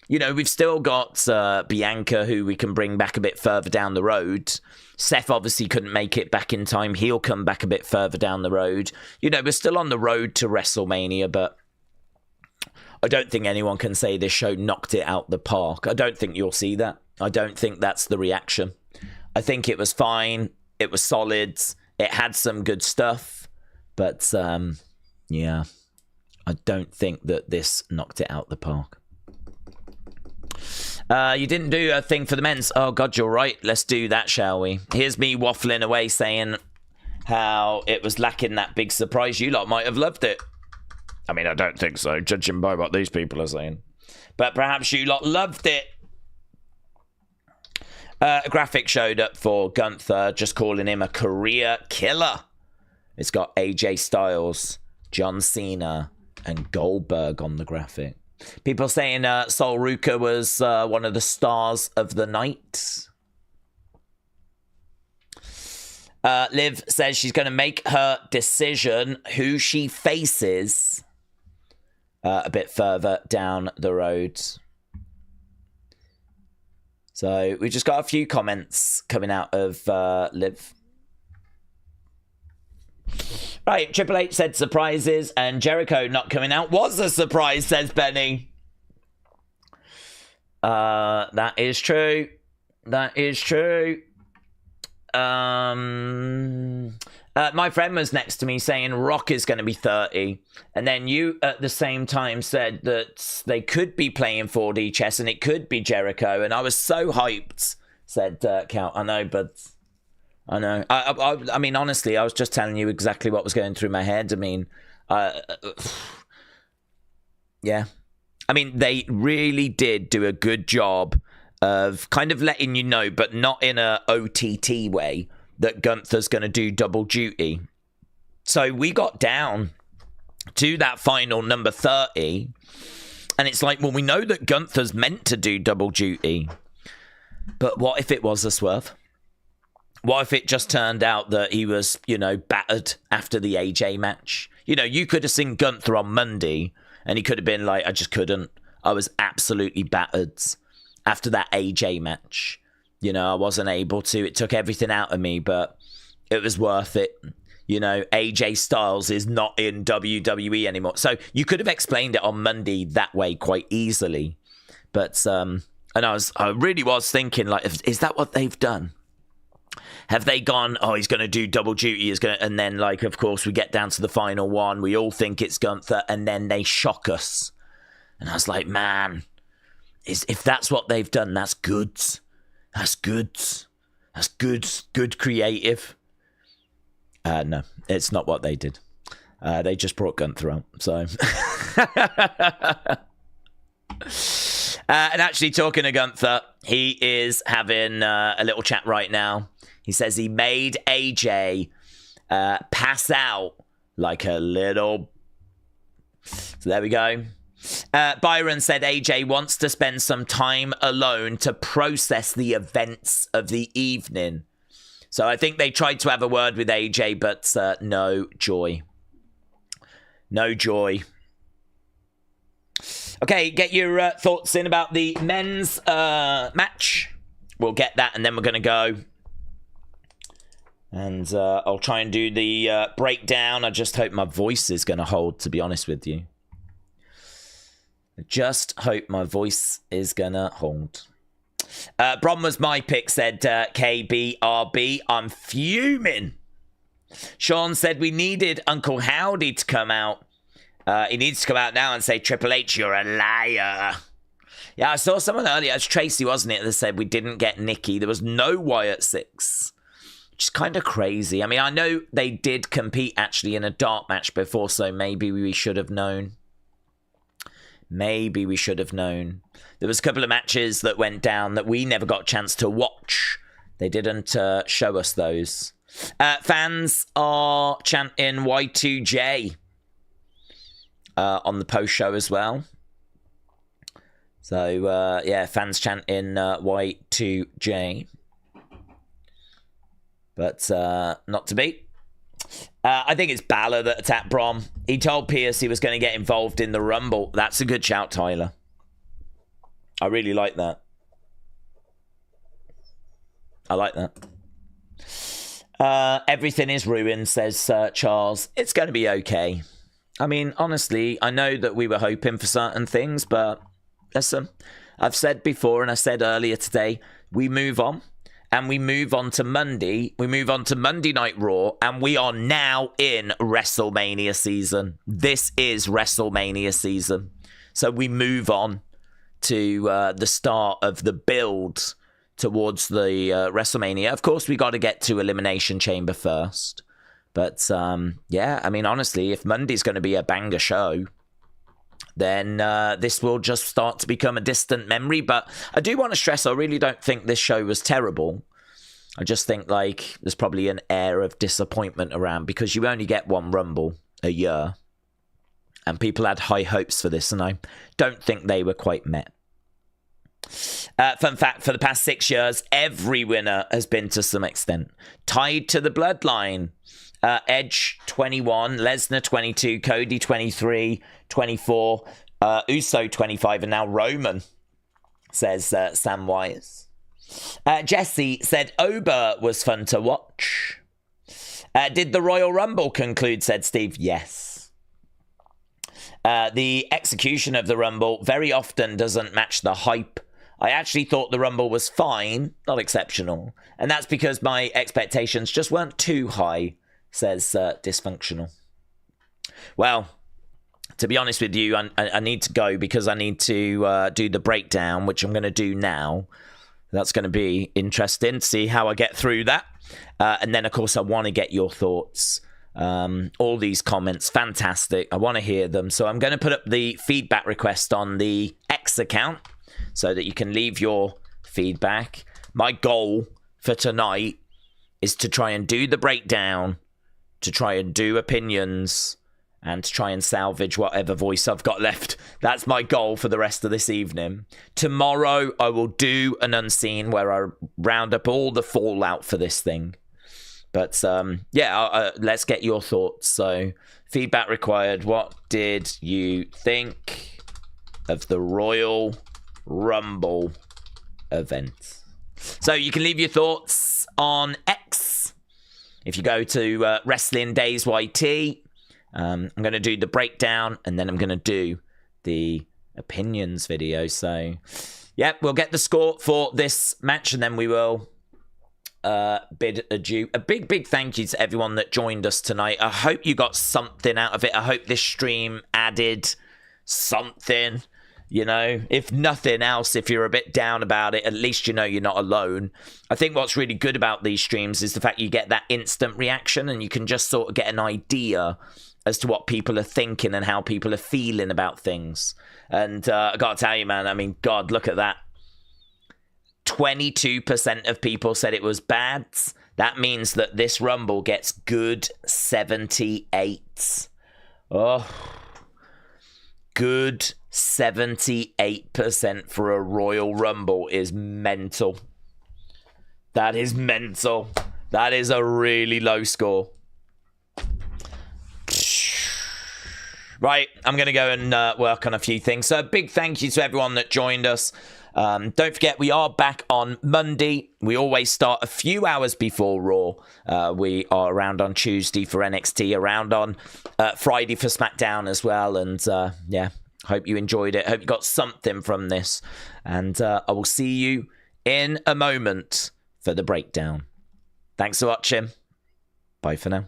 Speaker 1: You know, we've still got Bianca, who we can bring back a bit further down the road. Seth obviously couldn't make it back in time. He'll come back a bit further down the road. You know, we're still on the road to WrestleMania, but I don't think anyone can say this show knocked it out the park. I don't think you'll see that. I don't think that's the reaction. I think it was fine. It was solid. It had some good stuff. But, yeah, I don't think that this knocked it out the park. You didn't do a thing for the men's. Oh, God, you're right. Let's do that, shall we? Here's me waffling away saying how it was lacking that big surprise. You lot might have loved it. I mean, I don't think so, judging by what these people are saying. But perhaps you lot loved it. A graphic showed up for Gunther, just calling him a career killer. It's got AJ Styles, John Cena, and Goldberg on the graphic. People saying Sol Ruka was one of the stars of the night. Liv says she's going to make her decision who she faces a bit further down the road. So we just got a few comments coming out of Liv. Right, Triple H said surprises, and Jericho not coming out was a surprise, says Benny. That is true. That is true. My friend was next to me saying Rock is going to be 30, and then you at the same time said that they could be playing 4D chess and it could be Jericho, and I was so hyped, said Count. I know, but I know. I mean, honestly, I was just telling you exactly what was going through my head. I mean, yeah. I mean, they really did do a good job of kind of letting you know, but not in a OTT way, that Gunther's going to do double duty. So we got down to that final number 30, and it's like, well, we know that Gunther's meant to do double duty, but what if it was a swerve? What if it just turned out that he was, you know, battered after the AJ match? You know, you could have seen Gunther on Monday, and he could have been like, I just couldn't. I was absolutely battered after that AJ match. You know, I wasn't able to. It took everything out of me, but it was worth it. You know, AJ Styles is not in WWE anymore. So you could have explained it on Monday that way quite easily. But, and I really was thinking, like, is that what they've done? Have they gone, oh, he's going to do double duty, and then, like, of course, we get down to the final one. We all think it's Gunther, and then they shock us. And I was like, man, if that's what they've done, that's good. That's good. That's good. Good creative. No, it's not what they did. They just brought Gunther out. So, and actually, talking to Gunther, he is having a little chat right now. He says he made AJ pass out like a little. So there we go. Byron said AJ wants to spend some time alone to process the events of the evening. So I think they tried to have a word with AJ, but no joy. No joy. Okay, get your thoughts in about the men's match. We'll get that, and then we're going to go. And I'll try and do the breakdown. I just hope my voice is going to hold, to be honest with you. I just hope my voice is going to hold. Bron was my pick, said KBRB. I'm fuming. Sean said we needed Uncle Howdy to come out. He needs to come out now and say, Triple H, you're a liar. Yeah, I saw someone earlier. It was Tracy, wasn't it, that said we didn't get Nikki. There was no Wyatt 6. Which is kind of crazy. I mean, I know they did compete, actually, in a dark match before, so maybe we should have known. Maybe we should have known. There was a couple of matches that went down that we never got a chance to watch. They didn't show us those. Fans are chanting Y2J on the post show as well. So, yeah, fans chanting Y2J. But not to be. I think it's Balor that attacked Brom. He told Pierce he was going to get involved in the Rumble. That's a good shout, Tyler. I really like that. I like that. Everything is ruined, says Charles. It's going to be okay. I mean, honestly, I know that we were hoping for certain things, but listen, I've said before and I said earlier today, we move on. And we move on to Monday. We move on to Monday Night Raw. And we are now in WrestleMania season. This is WrestleMania season. So we move on to the start of the build towards the WrestleMania. Of course, we got to get to Elimination Chamber first. But, yeah, I mean, honestly, if Monday's going to be a banger show, then this will just start to become a distant memory. But I do want to stress, I really don't think this show was terrible. I just think, like, there's probably an air of disappointment around because you only get one Rumble a year. And people had high hopes for this, and I don't think they were quite met. Fun fact, for the past 6 years, every winner has been, to some extent, tied to the bloodline. Edge 21, Lesnar 22, Cody 23, 24, Uso 25, and now Roman, says Sam Wise. Jesse said Ober was fun to watch. Did the Royal Rumble conclude, said Steve? Yes. The execution of the Rumble very often doesn't match the hype. I actually thought the Rumble was fine, not exceptional. And that's because my expectations just weren't too high, says Dysfunctional. Well, to be honest with you, I need to go because I need to do the breakdown, which I'm going to do now. That's going to be interesting to see how I get through that. And then, of course, I want to get your thoughts. All these comments, fantastic. I want to hear them. So I'm going to put up the feedback request on the X account so that you can leave your feedback. My goal for tonight is to try and do the breakdown, to try and do opinions, and to try and salvage whatever voice I've got left. That's my goal for the rest of this evening. Tomorrow, I will do an unseen where I round up all the fallout for this thing. But, yeah, let's get your thoughts. So, feedback required. What did you think of the Royal Rumble event? So, you can leave your thoughts on X. if you go to Wrestling Days YT, I'm going to do the breakdown, and then I'm going to do the opinions video. So, yeah, we'll get the score for this match, and then we will bid adieu. A big thank you to everyone that joined us tonight. I hope you got something out of it. I hope this stream added something. You know, if nothing else, if you're a bit down about it, at least you know you're not alone. I think what's really good about these streams is the fact you get that instant reaction, and you can just sort of get an idea as to what people are thinking and how people are feeling about things. And I got to tell you, man, I mean, God, look at that. 22% of people said it was bad. That means that this Rumble gets good 78. Oh, good 78% for a Royal Rumble is mental. That is mental. That is a really low score. Right, I'm going to go and work on a few things. So a big thank you to everyone that joined us. Don't forget, we are back on Monday. We always start a few hours before Raw. We are around on Tuesday for NXT, around on Friday for SmackDown as well. And yeah, hope you enjoyed it. Hope you got something from this. And I will see you in a moment for the breakdown. Thanks for watching. Bye for now.